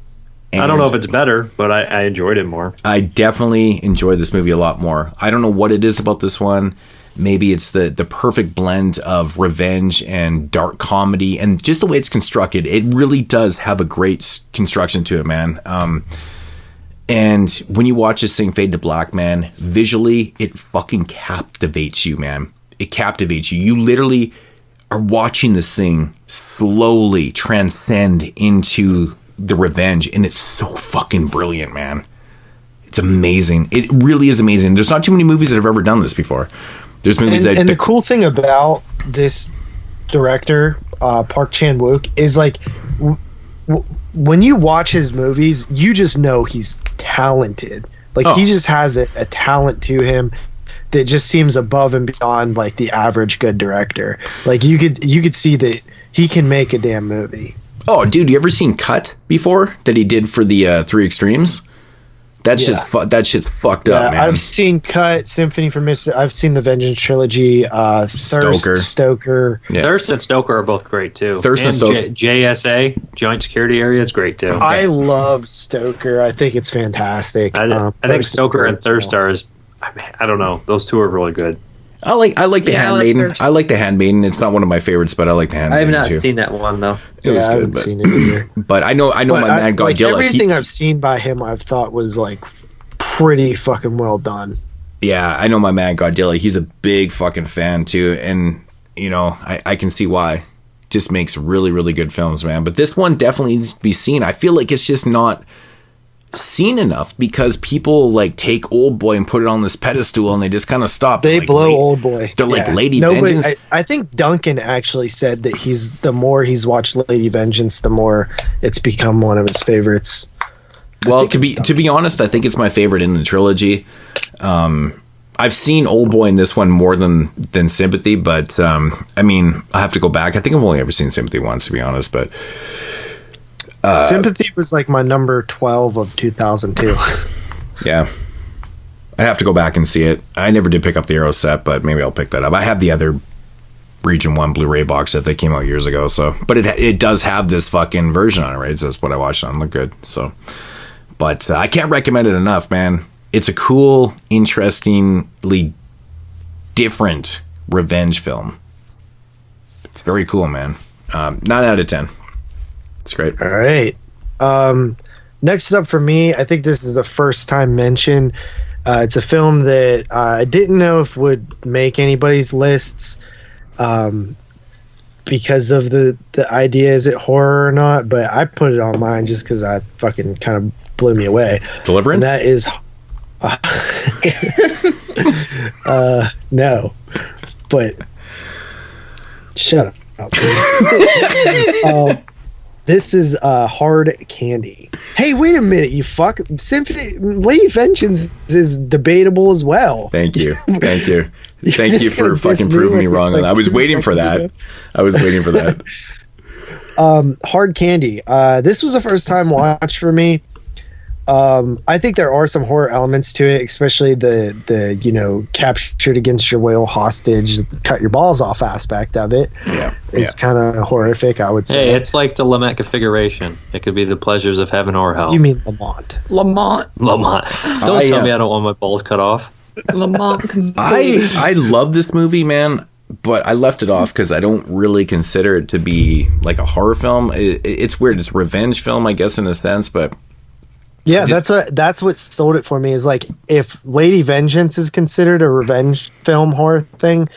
Speaker 3: And
Speaker 5: I don't know if it's better, but I enjoyed it more.
Speaker 3: I definitely enjoyed this movie a lot more. I don't know what it is about this one. maybe it's the perfect blend of revenge and dark comedy, and just the way it's constructed, it really does have a great construction to it, man. And when you watch this thing fade to black, man, visually, it fucking captivates you, man. It captivates you. You literally are watching this thing slowly transcend into the revenge, and it's so fucking brilliant, man. It's amazing. It really is amazing. There's not too many movies that have ever done this before. There's movies
Speaker 4: and the cool thing about this director, Park Chan-wook, is like when you watch his movies, you just know he's talented. Like he just has a talent to him that just seems above and beyond like the average good director. Like you could see that he can make a damn movie.
Speaker 3: Oh, dude, you ever seen Cut before that he did for the Three Extremes? That shit's fucked up, man.
Speaker 4: I've seen Cut, Symphony for Mist. I've seen the Vengeance trilogy. Stoker.
Speaker 5: Yeah. Thirst and Stoker are both great too.
Speaker 3: Thirst and Stoker.
Speaker 5: JSA, Joint Security Area, is great too.
Speaker 4: I love Stoker. I think it's fantastic.
Speaker 5: I think Stoker and Thirst are. I don't know. Those two are really good.
Speaker 3: I like the Handmaiden. I like the Handmaiden. It's not one of my favorites, but I like the Handmaiden.
Speaker 5: I have not seen that one though.
Speaker 3: It was
Speaker 4: I haven't seen it either.
Speaker 3: But I know my man Godzilla.
Speaker 4: Like everything I've seen by him, I've thought was like pretty fucking well done.
Speaker 3: Yeah, I know my man Godzilla. He's a big fucking fan too, and you know I can see why. Just makes really, really good films, man. But this one definitely needs to be seen. I feel like it's just not seen enough because people like take Old Boy and put it on this pedestal and they just kind of stop.
Speaker 4: They blow Old Boy.
Speaker 3: They're like Lady Vengeance.
Speaker 4: I think Duncan actually said that the more he's watched Lady Vengeance, the more it's become one of his favorites.
Speaker 3: Well, to be honest, I think it's my favorite in the trilogy. I've seen Old Boy in this one more than Sympathy, but I mean, I have to go back. I think I've only ever seen Sympathy once, to be honest, but
Speaker 4: Sympathy was like my number 12 of 2002.
Speaker 3: Yeah. I'd have to go back and see it. I never did pick up the Arrow set, but maybe I'll pick that up. I have the other Region 1 Blu-ray box set that came out years ago, so but it does have this fucking version on it, right? So that's what I watched on. Look good. So but I can't recommend it enough, man. It's a cool, interestingly different revenge film. It's very cool, man. 9 out of 10. It's great.
Speaker 4: All right. Next up for me, I think this is a first time mention. It's a film that I didn't know if would make anybody's lists because of the idea, is it horror or not? But I put it on mine just because I fucking kind of blew me away.
Speaker 3: Deliverance?
Speaker 4: And that is... no. But... Shut up. This is Hard Candy. Hey, wait a minute, you fuck. Symphony Lady Vengeance is debatable as well.
Speaker 3: Thank you. Thank you for fucking proving me wrong on that. I was waiting for that.
Speaker 4: Hard Candy. This was a first time watch for me. I think there are some horror elements to it, especially the captured against your will hostage, cut your balls off aspect of it.
Speaker 3: Yeah,
Speaker 4: it's kind of horrific, I would say.
Speaker 5: Hey, it's like the Lamont configuration. It could be the pleasures of heaven or hell.
Speaker 4: You mean Lamont?
Speaker 6: Lamont.
Speaker 5: Don't tell me I don't want my balls cut off.
Speaker 6: Lamont.
Speaker 3: I love this movie, man, but I left it off because I don't really consider it to be like a horror film. It's weird. It's a revenge film, I guess, in a sense, but.
Speaker 4: Yeah, that's what sold it for me, is like if Lady Vengeance is considered a revenge film horror thing,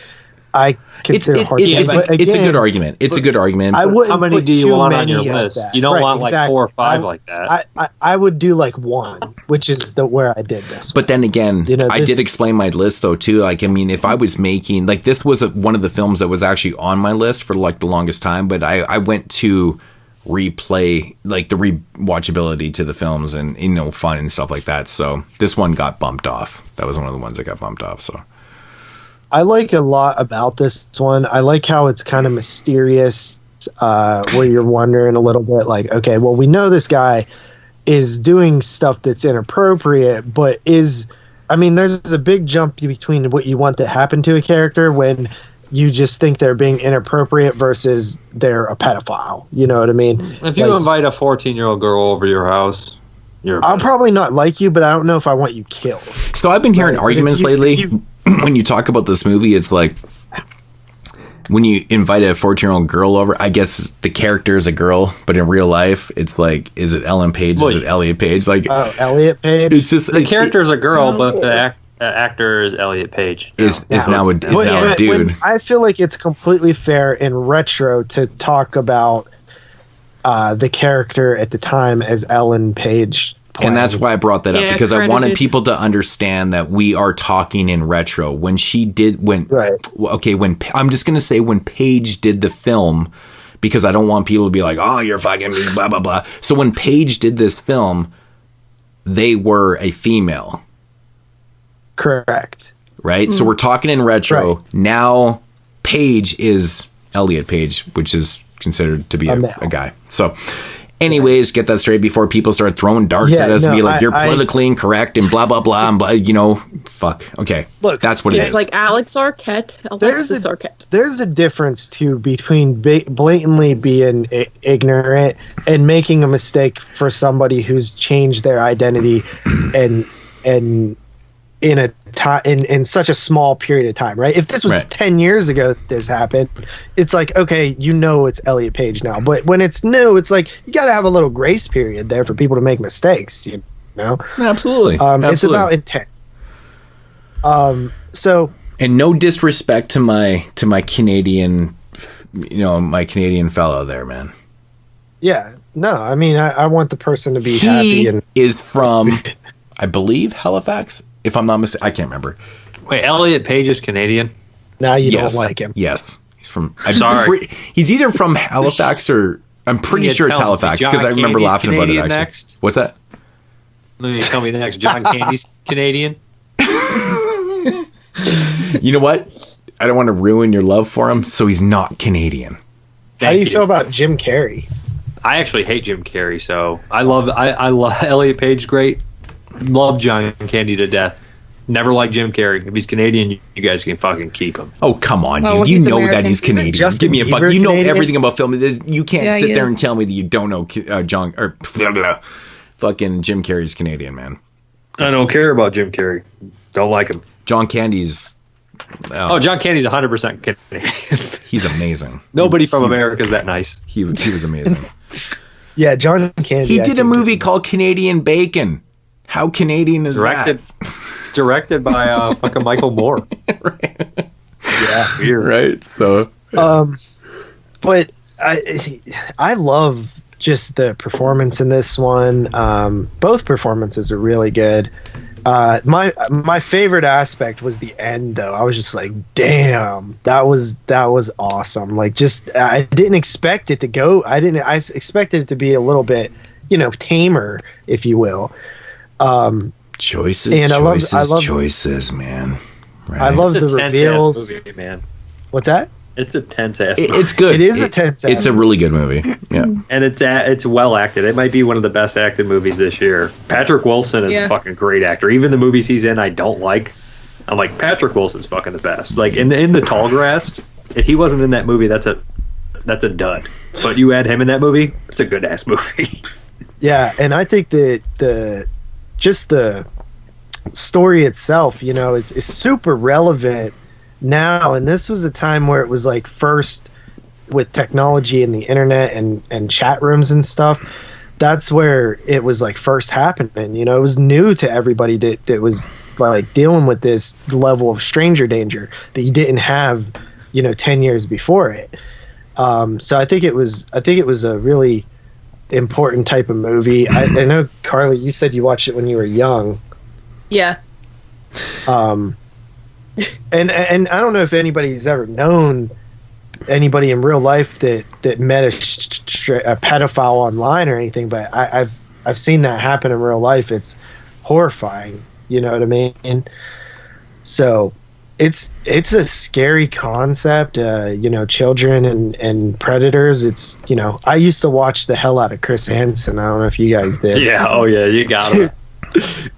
Speaker 4: I consider
Speaker 3: it's a good argument. It's a good argument.
Speaker 5: How many do you want on your list? You don't want like 4 or 5 like that.
Speaker 4: I would do like 1, which is where I did this.
Speaker 3: But then again, I did explain my list though too. Like, I mean, if I was making like this was one of the films that was actually on my list for like the longest time, but I went to replay like the rewatchability to the films and fun and stuff like that, so this one got bumped off. That was one of the ones that got bumped off. So
Speaker 4: I like a lot about this one. I like how it's kind of mysterious, where you're wondering a little bit like, okay, well, we know this guy is doing stuff that's inappropriate, but there's a big jump between what you want to happen to a character when you just think they're being inappropriate versus they're a pedophile. You know what I mean?
Speaker 5: If you invite a 14-year-old girl over your house,
Speaker 4: I'll probably not like you, but I don't know if I want you killed.
Speaker 3: So I've been hearing arguments lately. when you talk about this movie, it's like when you invite a 14-year-old girl over, I guess the character is a girl, but in real life, it's like, is it Ellen Page? Is it Elliot Page? Like,
Speaker 4: Elliot Page.
Speaker 3: It's just
Speaker 5: the character is a girl, but the actor is Elliot Page.
Speaker 3: Is now a dude.
Speaker 4: I feel like it's completely fair in retro to talk about the character at the time as Ellen Page.
Speaker 3: And that's why I brought that up, because I wanted people to understand that we are talking in retro. When I'm just going to say when Paige did the film, because I don't want people to be like, oh, you're fucking blah, blah, blah. So when Paige did this film, they were a female.
Speaker 4: Correct.
Speaker 3: Right? So we're talking in retro. Right. Now Paige is Elliot Page, which is considered to be a guy. So anyways, get that straight before people start throwing darts at us and be like, you're politically incorrect and blah, blah, blah, and blah, fuck. Okay. Look, that's what it is.
Speaker 6: It's like Alex Arquette.
Speaker 4: There's a difference, too, between blatantly being ignorant and making a mistake for somebody who's changed their identity and in a time in such a small period of time, right? If this was 10 years ago that this happened, it's like, okay, it's Elliot Page now. But when it's new, it's like you got to have a little grace period there for people to make mistakes,
Speaker 3: Absolutely.
Speaker 4: It's about intent. So,
Speaker 3: and no disrespect to my Canadian, my Canadian fellow there, man.
Speaker 4: Yeah, no, I mean, I want the person to be happy. And
Speaker 3: is from, I believe, Halifax. If I'm not mistaken, I can't remember.
Speaker 5: Wait, Elliot Page is Canadian?
Speaker 4: Now you don't like him.
Speaker 3: Yes. He's from...
Speaker 5: Sorry.
Speaker 3: He's either from Halifax or... I'm pretty sure it's Halifax because I remember laughing about it, actually.
Speaker 5: Next?
Speaker 3: What's that?
Speaker 5: Let me tell me the next. John Candy's Canadian?
Speaker 3: You know what? I don't want to ruin your love for him, so he's not Canadian.
Speaker 4: How do you feel about Jim Carrey?
Speaker 5: I actually hate Jim Carrey, so I love Elliot Page, great. Love John Candy to death. Never liked Jim Carrey. If he's Canadian, you guys can fucking keep him.
Speaker 3: Oh, come on, dude. You know American. That he's Canadian. Give me a fuck. You know everything about film. You can't sit there and tell me that you don't know John or fucking Jim Carrey's Canadian, man.
Speaker 5: I don't care about Jim Carrey. Don't like him.
Speaker 3: John Candy's...
Speaker 5: John Candy's 100% Canadian.
Speaker 3: He's amazing.
Speaker 5: Nobody from America is that nice.
Speaker 3: He was amazing.
Speaker 4: Yeah, John Candy.
Speaker 3: He did a movie called Canadian Bacon. How Canadian is that?
Speaker 5: Directed by fucking Michael Moore.
Speaker 3: Right.
Speaker 5: Yeah, weird.
Speaker 3: Right. So,
Speaker 4: but I love just the performance in this one. Both performances are really good. My favorite aspect was the end, though. I was just like, damn, that was awesome. Like, just I didn't expect it to go. I expected it to be a little bit, tamer, if you will.
Speaker 3: Choices, man. Right.
Speaker 4: I love the reveals.
Speaker 5: Movie, man.
Speaker 4: What's that?
Speaker 5: It's a tense ass movie.
Speaker 3: It's good.
Speaker 4: It is a tense ass
Speaker 3: It's a really good movie. Yeah.
Speaker 5: And it's well acted. It might be one of the best acted movies this year. Patrick Wilson is a fucking great actor. Even the movies he's in I don't like. I'm like, Patrick Wilson's fucking the best. Like in the Tall Grass, if he wasn't in that movie, that's a dud. But you add him in that movie, it's a good ass movie.
Speaker 4: Yeah, and I think that the story itself, is super relevant now. And this was a time where it was like first with technology and the internet and chat rooms and stuff. That's where it was like first happening. It was new to everybody that was like dealing with this level of stranger danger that you didn't have, 10 years before it. So I think it was a really important type of movie. I know, Carly, you said you watched it when you were young.
Speaker 6: Yeah.
Speaker 4: And I don't know if anybody's ever known anybody in real life that met a pedophile online or anything, but I've seen that happen in real life. It's horrifying. You know what I mean? So it's a scary concept. Children and predators. It's I used to watch the hell out of Chris Hansen. I don't know if you guys did.
Speaker 5: Yeah. Oh yeah. You got it.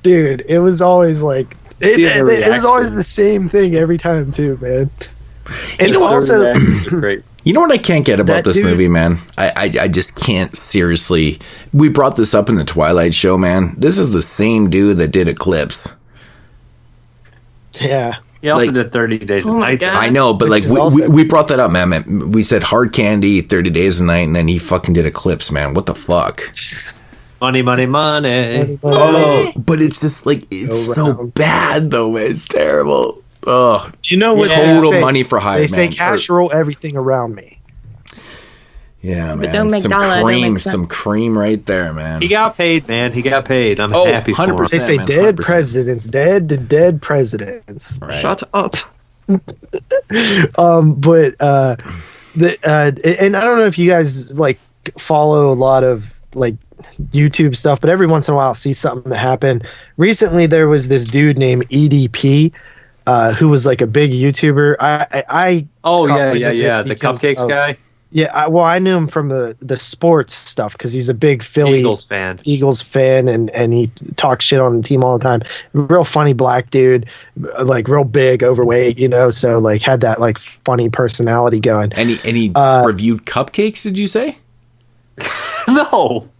Speaker 4: Dude, it was always like it was always the same thing every time too, man. And also,
Speaker 5: great.
Speaker 3: You know what I can't get about this movie, man? I just can't, seriously. We brought this up in the Twilight Show, man. This is the same dude that did Eclipse.
Speaker 4: Yeah.
Speaker 5: He also
Speaker 3: Like-
Speaker 5: did 30 Days a
Speaker 6: Oh my
Speaker 5: Night.
Speaker 6: God.
Speaker 3: I know, but
Speaker 4: Which
Speaker 3: like
Speaker 4: is also-
Speaker 3: we brought that up, man. We said Hard Candy, 30 Days a Night, and then he fucking did Eclipse, man. What the fuck?
Speaker 5: Money, money, money.
Speaker 3: Oh, but it's just like it's so
Speaker 4: around.
Speaker 3: bad though, man. It's terrible. Oh,
Speaker 4: You know what?
Speaker 5: Yeah.
Speaker 4: they
Speaker 3: total
Speaker 4: say?
Speaker 3: money for hire.
Speaker 4: They say
Speaker 3: man.
Speaker 4: cash roll everything around me.
Speaker 3: Yeah, man.
Speaker 6: don't make
Speaker 3: some
Speaker 6: dollar, don't
Speaker 3: cream,
Speaker 6: make sense.
Speaker 3: some cream right there, man.
Speaker 5: He got paid, man. He got paid. I'm
Speaker 3: Oh,
Speaker 5: happy for him.
Speaker 3: 100%.
Speaker 4: They say
Speaker 3: man,
Speaker 4: dead
Speaker 3: 100%.
Speaker 4: presidents, dead presidents.
Speaker 3: Right.
Speaker 6: Shut up.
Speaker 4: But and I don't know if you guys like follow a lot of like YouTube stuff, but every once in a while I'll see something that happened. Recently there was this dude named EDP who was like a big YouTuber. I
Speaker 5: Oh,
Speaker 4: caught
Speaker 5: yeah,
Speaker 4: wind
Speaker 5: yeah,
Speaker 4: of it
Speaker 5: yeah. The
Speaker 4: because
Speaker 5: cupcakes
Speaker 4: of-
Speaker 5: guy.
Speaker 4: Yeah, I knew him from the sports stuff because he's a big Philly
Speaker 5: Eagles
Speaker 4: fan
Speaker 5: fan.
Speaker 4: and he talks shit on the team all the time. Real funny black dude, like real big, overweight, so like had that like funny personality going.
Speaker 3: And he reviewed cupcakes, did you say?
Speaker 5: No.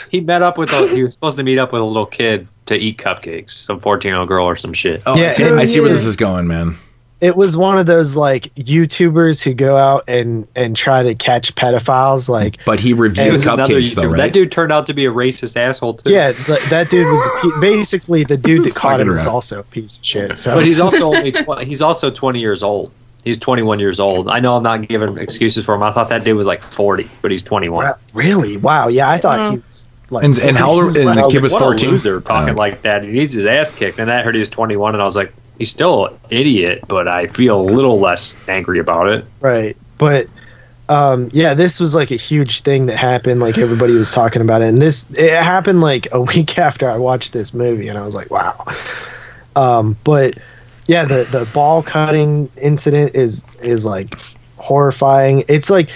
Speaker 5: He was supposed to meet up with a little kid to eat cupcakes. Some 14-year-old girl or some shit.
Speaker 3: Oh,
Speaker 4: Yeah,
Speaker 3: I see where
Speaker 4: yeah.
Speaker 3: this is going, man.
Speaker 4: It was one of those like YouTubers who go out and try to catch pedophiles. Like,
Speaker 3: But he
Speaker 5: He
Speaker 3: reviewed
Speaker 5: was another
Speaker 3: cupcakes, though,
Speaker 5: YouTuber.
Speaker 3: right?
Speaker 5: That dude turned out to be a racist asshole, too.
Speaker 4: yeah, that dude was basically the dude that caught him
Speaker 3: fucking
Speaker 4: is
Speaker 3: around.
Speaker 4: also a piece of shit. So,
Speaker 5: But he's also he's also 20 years old. He's 21 years old. I know I'm not giving excuses for him. I thought that dude was like 40, but he's 21.
Speaker 4: really, wow, yeah, I thought he was like.
Speaker 3: And how old? And the kid was
Speaker 5: What
Speaker 3: 14.
Speaker 5: a loser talking like that. He needs his ass kicked. And then I heard he was 21, and I was like, he's still an idiot, but I feel a little less angry about it.
Speaker 4: Right. But yeah, this was like a huge thing that happened. Like everybody was talking about it. And it happened like a week after I watched this movie, and I was like, wow. But yeah, the ball cutting incident is like horrifying. It's like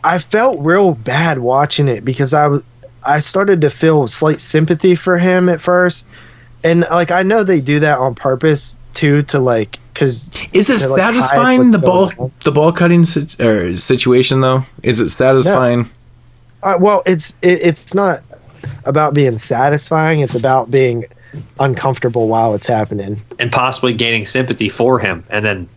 Speaker 4: I felt real bad watching it because I started to feel slight sympathy for him at first. And like I know they do that on purpose too, to like, because
Speaker 3: Is it
Speaker 4: to, like, hide
Speaker 3: satisfying
Speaker 4: what's
Speaker 3: the ball cutting situation though? Is it satisfying?
Speaker 4: well, it's not about being satisfying. It's about being uncomfortable while it's happening.
Speaker 5: And possibly gaining sympathy for him. And then,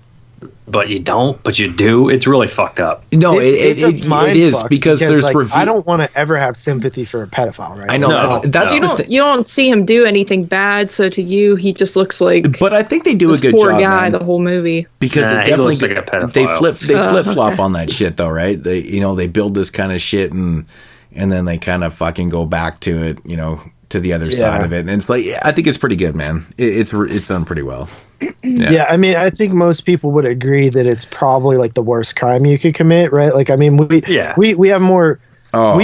Speaker 5: but you don't, but you do. It's really fucked up.
Speaker 3: No,
Speaker 4: It's a
Speaker 3: it
Speaker 4: mind
Speaker 3: is
Speaker 4: fuck
Speaker 3: because there's
Speaker 4: like, I don't want to ever have sympathy for a pedophile, right?
Speaker 3: I know
Speaker 5: No,
Speaker 3: that's
Speaker 6: You
Speaker 3: the
Speaker 6: don't
Speaker 3: thing.
Speaker 6: you don't see him do anything bad, so to you he just looks like
Speaker 3: But I think they do a
Speaker 6: this
Speaker 3: good
Speaker 6: poor
Speaker 3: job,
Speaker 6: guy
Speaker 3: man,
Speaker 6: the whole movie.
Speaker 3: because
Speaker 5: Nah,
Speaker 3: they
Speaker 5: he
Speaker 3: definitely
Speaker 5: looks like a pedophile.
Speaker 3: they flip flop
Speaker 6: okay.
Speaker 3: on that shit though, right? They build this kind of shit and then they kind of fucking go back to it, to the other side of it, and it's like I think it's pretty good, man. It's done pretty well.
Speaker 4: Yeah, I mean, I think most people would agree that it's probably like the worst crime you could commit, right? Like, I mean, we have more.
Speaker 3: Oh,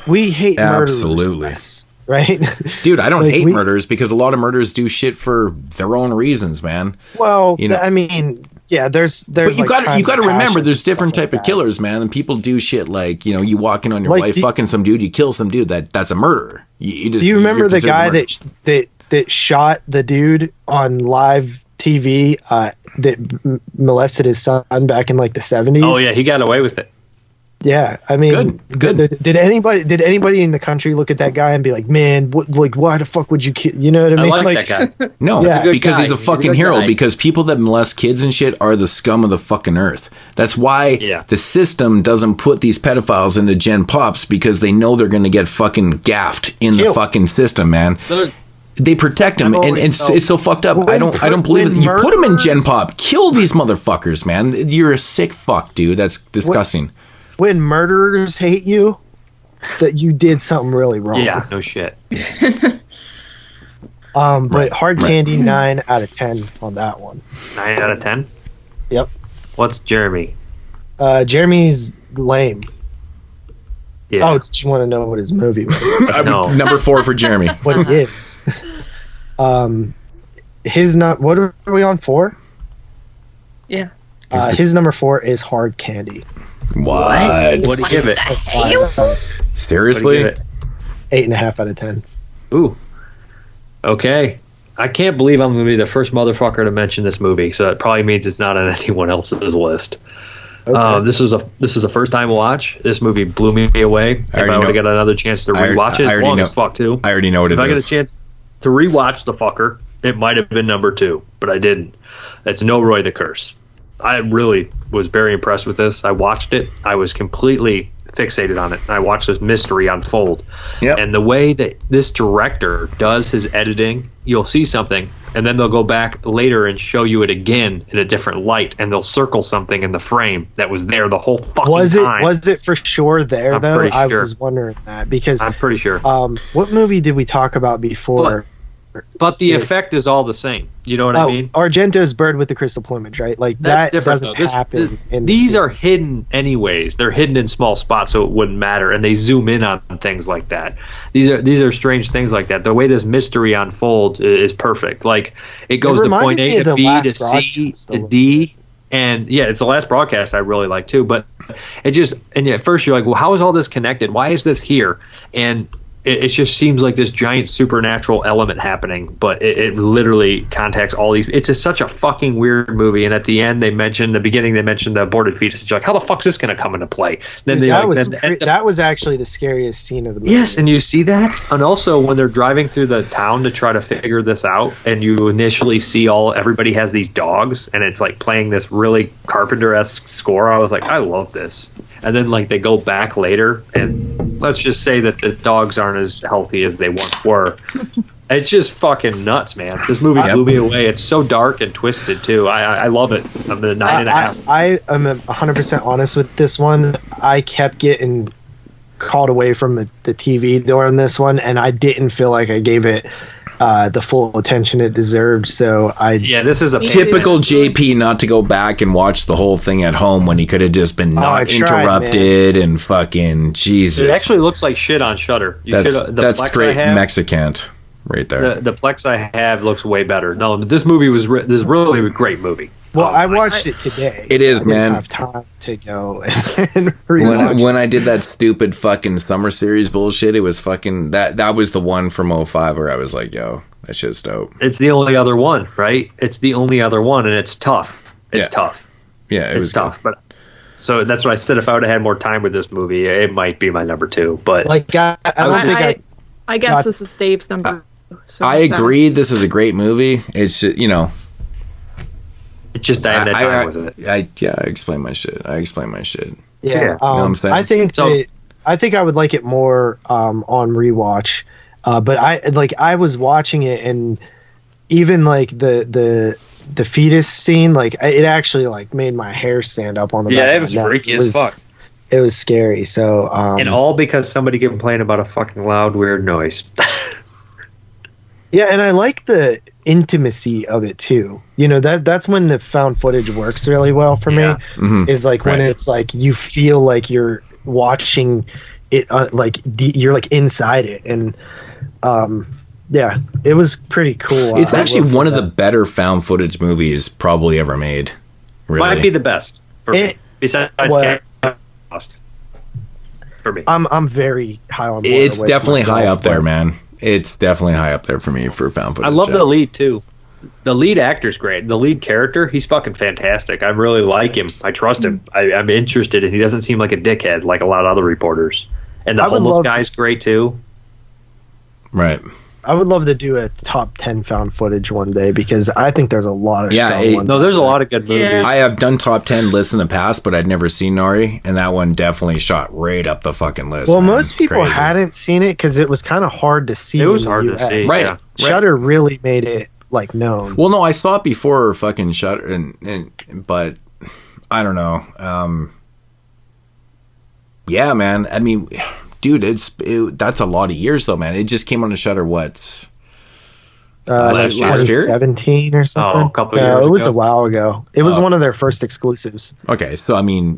Speaker 4: We hate
Speaker 3: absolutely.
Speaker 4: murderers less, right?
Speaker 3: dude, I don't
Speaker 4: Like,
Speaker 3: hate murders because a lot of murderers do shit for their own reasons, man.
Speaker 4: Well,
Speaker 3: You know-
Speaker 4: I mean, yeah, there's.
Speaker 3: But you
Speaker 4: like,
Speaker 3: got
Speaker 4: crimes
Speaker 3: to
Speaker 4: of
Speaker 3: remember,
Speaker 4: passion
Speaker 3: there's
Speaker 4: and stuff
Speaker 3: different
Speaker 4: like
Speaker 3: type of
Speaker 4: that.
Speaker 3: killers, man, and people do shit like you walk in on your
Speaker 4: Like,
Speaker 3: wife fucking some dude, you kill some dude. That's a murder. You just,
Speaker 4: Do you remember
Speaker 3: you're
Speaker 4: the
Speaker 3: considered
Speaker 4: guy
Speaker 3: murder.
Speaker 4: that shot the dude on live TV that molested his son back in like the 70s?
Speaker 5: Oh, yeah, he got away with it.
Speaker 4: Yeah, I mean,
Speaker 3: Good.
Speaker 4: Did anybody in the country look at that guy and be like, "Man, why the fuck would you kill?" You know what I
Speaker 5: I
Speaker 4: mean?
Speaker 5: like that guy.
Speaker 3: No,
Speaker 4: Yeah.
Speaker 5: good
Speaker 3: because
Speaker 5: guy.
Speaker 3: he's a
Speaker 5: He's a
Speaker 3: fucking
Speaker 5: good
Speaker 3: hero.
Speaker 5: guy.
Speaker 3: Because people that molest kids and shit are the scum of the fucking earth. That's why
Speaker 5: Yeah.
Speaker 3: the system doesn't put these pedophiles into Gen Pops because they know they're going to get fucking gaffed in the
Speaker 4: Killed.
Speaker 3: fucking system, man. They protect them,
Speaker 5: I've
Speaker 3: and
Speaker 5: always
Speaker 3: it's so fucked up.
Speaker 4: When
Speaker 3: I don't believe it.
Speaker 4: when
Speaker 3: You put them in Gen
Speaker 4: murderers-
Speaker 3: Pop, kill these motherfuckers, man. You're a sick fuck, dude. That's disgusting.
Speaker 4: When murderers hate you, that you did something really wrong.
Speaker 5: Yeah, no shit.
Speaker 4: But Hard Candy 9 out of 10 on that one.
Speaker 5: 9 out of 10?
Speaker 4: Yep.
Speaker 5: What's Jeremy?
Speaker 4: Jeremy's lame.
Speaker 5: Yeah.
Speaker 4: Oh, did you want to know what his movie was?
Speaker 5: No.
Speaker 3: Number 4 for Jeremy.
Speaker 4: What it is? His not. What are we on 4?
Speaker 6: Yeah.
Speaker 4: His number 4 is Hard Candy.
Speaker 3: What?
Speaker 5: What do you give it?
Speaker 3: Seriously?
Speaker 5: What do
Speaker 4: 8.5 out of 10.
Speaker 5: Ooh. Okay. I can't believe I'm going to be the first motherfucker to mention this movie, so that probably means it's not on anyone else's list.
Speaker 4: Okay.
Speaker 5: This is a first time watch. This movie blew me away. If I
Speaker 3: already
Speaker 5: would
Speaker 3: know-
Speaker 5: have got another chance to rewatch it,
Speaker 3: I
Speaker 5: it's
Speaker 3: already
Speaker 5: long
Speaker 3: know-
Speaker 5: as fuck too.
Speaker 3: I already know what
Speaker 5: If
Speaker 3: it
Speaker 5: I get a
Speaker 3: is.
Speaker 5: chance to rewatch the fucker, It might have been number 2, but I didn't. It's No Roy the Curse. I really was very impressed with this. I watched it. I was completely fixated on it. I watched this mystery unfold.
Speaker 3: Yep.
Speaker 5: And the way that this director does his editing, you'll see something, and then they'll go back later and show you it again in a different light, and they'll circle something in the frame that was there the whole fucking time.
Speaker 4: Was it for sure there,
Speaker 5: I'm
Speaker 4: though?
Speaker 5: pretty
Speaker 4: I
Speaker 5: sure.
Speaker 4: was wondering that, because
Speaker 5: I'm pretty sure.
Speaker 4: what movie did we talk about before?
Speaker 5: But the effect is all the same. You know what I mean?
Speaker 4: Argento's Bird with the Crystal Plumage, right? Like,
Speaker 5: That's
Speaker 4: that
Speaker 5: different,
Speaker 4: doesn't
Speaker 5: though.
Speaker 4: happen.
Speaker 5: These are hidden anyways. They're hidden in small spots, so it wouldn't matter, and they zoom in on things like that. These are strange things like that. The way this mystery unfolds is perfect. Like, it goes to point A to B to C to D. And yeah, it's the last broadcast I really like too. But it just, and at first you're like, well, how is all this connected? Why is this here? And it just seems like this giant supernatural element happening, but it literally contacts all these. It's just such a fucking weird movie. And at the end, they mentioned the aborted fetus. You're like, how the fuck's this going to come into play? Then
Speaker 4: that was actually the scariest scene of the movie.
Speaker 5: Yes, and you see that, and also when they're driving through the town to try to figure this out, and you initially see everybody has these dogs, and it's like playing this really Carpenter-esque score. I was like, I love this. And then like they go back later, and let's just say that the dogs aren't as healthy as they once were. It's just fucking nuts, man. This movie blew me away. It's so dark and twisted too. I love it. I'm at a 9.5.
Speaker 4: I am 100% honest with this one. I kept getting called away from the TV during this one, and I didn't feel like I gave it the full attention it deserved. So
Speaker 5: this is a
Speaker 3: typical JP not to go back and watch the whole thing at home when he could have just been not interrupted and fucking Jesus.
Speaker 5: It actually looks like shit on Shudder.
Speaker 3: That's straight Mexican right there.
Speaker 5: The Plex I have looks way better. No, this movie was this really a great movie.
Speaker 4: Well, I watched it today.
Speaker 3: It is, man.
Speaker 4: I didn't have time to go and rewatch.
Speaker 3: When I did that stupid fucking summer series bullshit, it was fucking that was the one from 05 where I was like, yo, that shit's dope.
Speaker 5: It's the only other one, right? It's the only other one, and it's tough. It's tough.
Speaker 3: Yeah,
Speaker 5: it's tough. But so that's what I said. If I would have had more time with this movie, it might be my number 2. But
Speaker 4: like,
Speaker 6: I guess this is Dave's number. So
Speaker 3: I agree. This is a great movie. It's just,
Speaker 5: it's just I had that time with it.
Speaker 3: I explain my shit.
Speaker 4: Yeah,
Speaker 3: you know what
Speaker 4: I'm
Speaker 3: saying?
Speaker 4: I think I would like it more on rewatch. But I was watching it, and even like the fetus scene, like it actually like made my hair stand up on the back.
Speaker 5: Yeah, it was freaky as fuck.
Speaker 4: It was scary. So
Speaker 5: and all because somebody complained about a fucking loud weird noise.
Speaker 4: Yeah, and I like the intimacy of it too. That's when the found footage works really well for me.
Speaker 3: Mm-hmm.
Speaker 4: Is like when it's like you feel like you're watching it, you're like inside it, and it was pretty cool.
Speaker 3: It's actually one of the better found footage movies probably ever made. Really.
Speaker 5: Might be the best for me. Besides Lost. For me,
Speaker 4: I'm very high on.
Speaker 3: It's definitely high up there, man. It's definitely high up there for me for found footage.
Speaker 5: I love the lead too. The lead actor's great. The lead character, he's fucking fantastic. I really like him. I trust him. I'm interested, and he doesn't seem like a dickhead like a lot of other reporters. And the homeless guy's great too.
Speaker 3: Right.
Speaker 4: I would love to do a top 10 found footage one day, because I think there's a lot of strong ones.
Speaker 5: No, there's a lot of good movies.
Speaker 3: Yeah. I have done top 10 lists in the past, but I'd never seen Nori, and that one definitely shot right up the fucking list.
Speaker 4: Well, most people hadn't seen it because it was kind of hard to see.
Speaker 5: It was hard to see.
Speaker 3: Right.
Speaker 5: Yeah.
Speaker 4: Shudder really made it like known.
Speaker 3: Well, no, I saw it before fucking Shudder, but I don't know. Yeah, man. I mean, dude, that's a lot of years though, man. It just came on the Shudder last year,
Speaker 4: 17 or something.
Speaker 5: A couple years
Speaker 4: it was a while ago. It was one of their first exclusives.
Speaker 3: Okay, so I mean,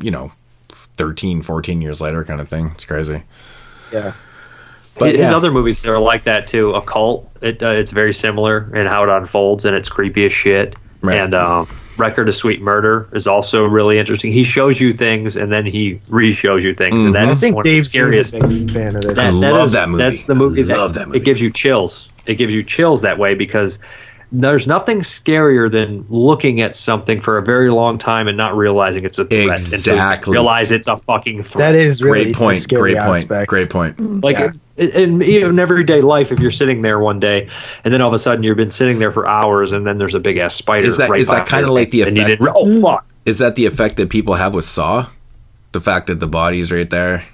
Speaker 3: 13, 14 years later, kind of thing. It's crazy.
Speaker 4: Yeah.
Speaker 5: But his other movies are like that too. Occult, it's very similar in how it unfolds, and it's creepy as shit. Right. And Record of Sweet Murder is also really interesting. He shows you things, and then he re-shows you things, and that's one of the scariest.
Speaker 4: I think Dave's a big fan of this.
Speaker 3: I love that movie.
Speaker 5: That's the movie
Speaker 3: that
Speaker 5: it gives you chills. It gives you chills that way, because there's nothing scarier than looking at something for a very long time and not realizing it's a threat.
Speaker 3: Exactly.
Speaker 5: Until you realize it's a fucking threat.
Speaker 4: That is really
Speaker 3: great point.
Speaker 4: the scary aspect.
Speaker 3: Great point.
Speaker 5: Like in everyday life, if you're sitting there one day and then all of a sudden you've been sitting there for hours and then there's a big ass spider.
Speaker 3: Is that kind of like the effect?
Speaker 5: And you didn't, oh fuck!
Speaker 3: Is that the effect that people have with Saw? The fact that the body's right there.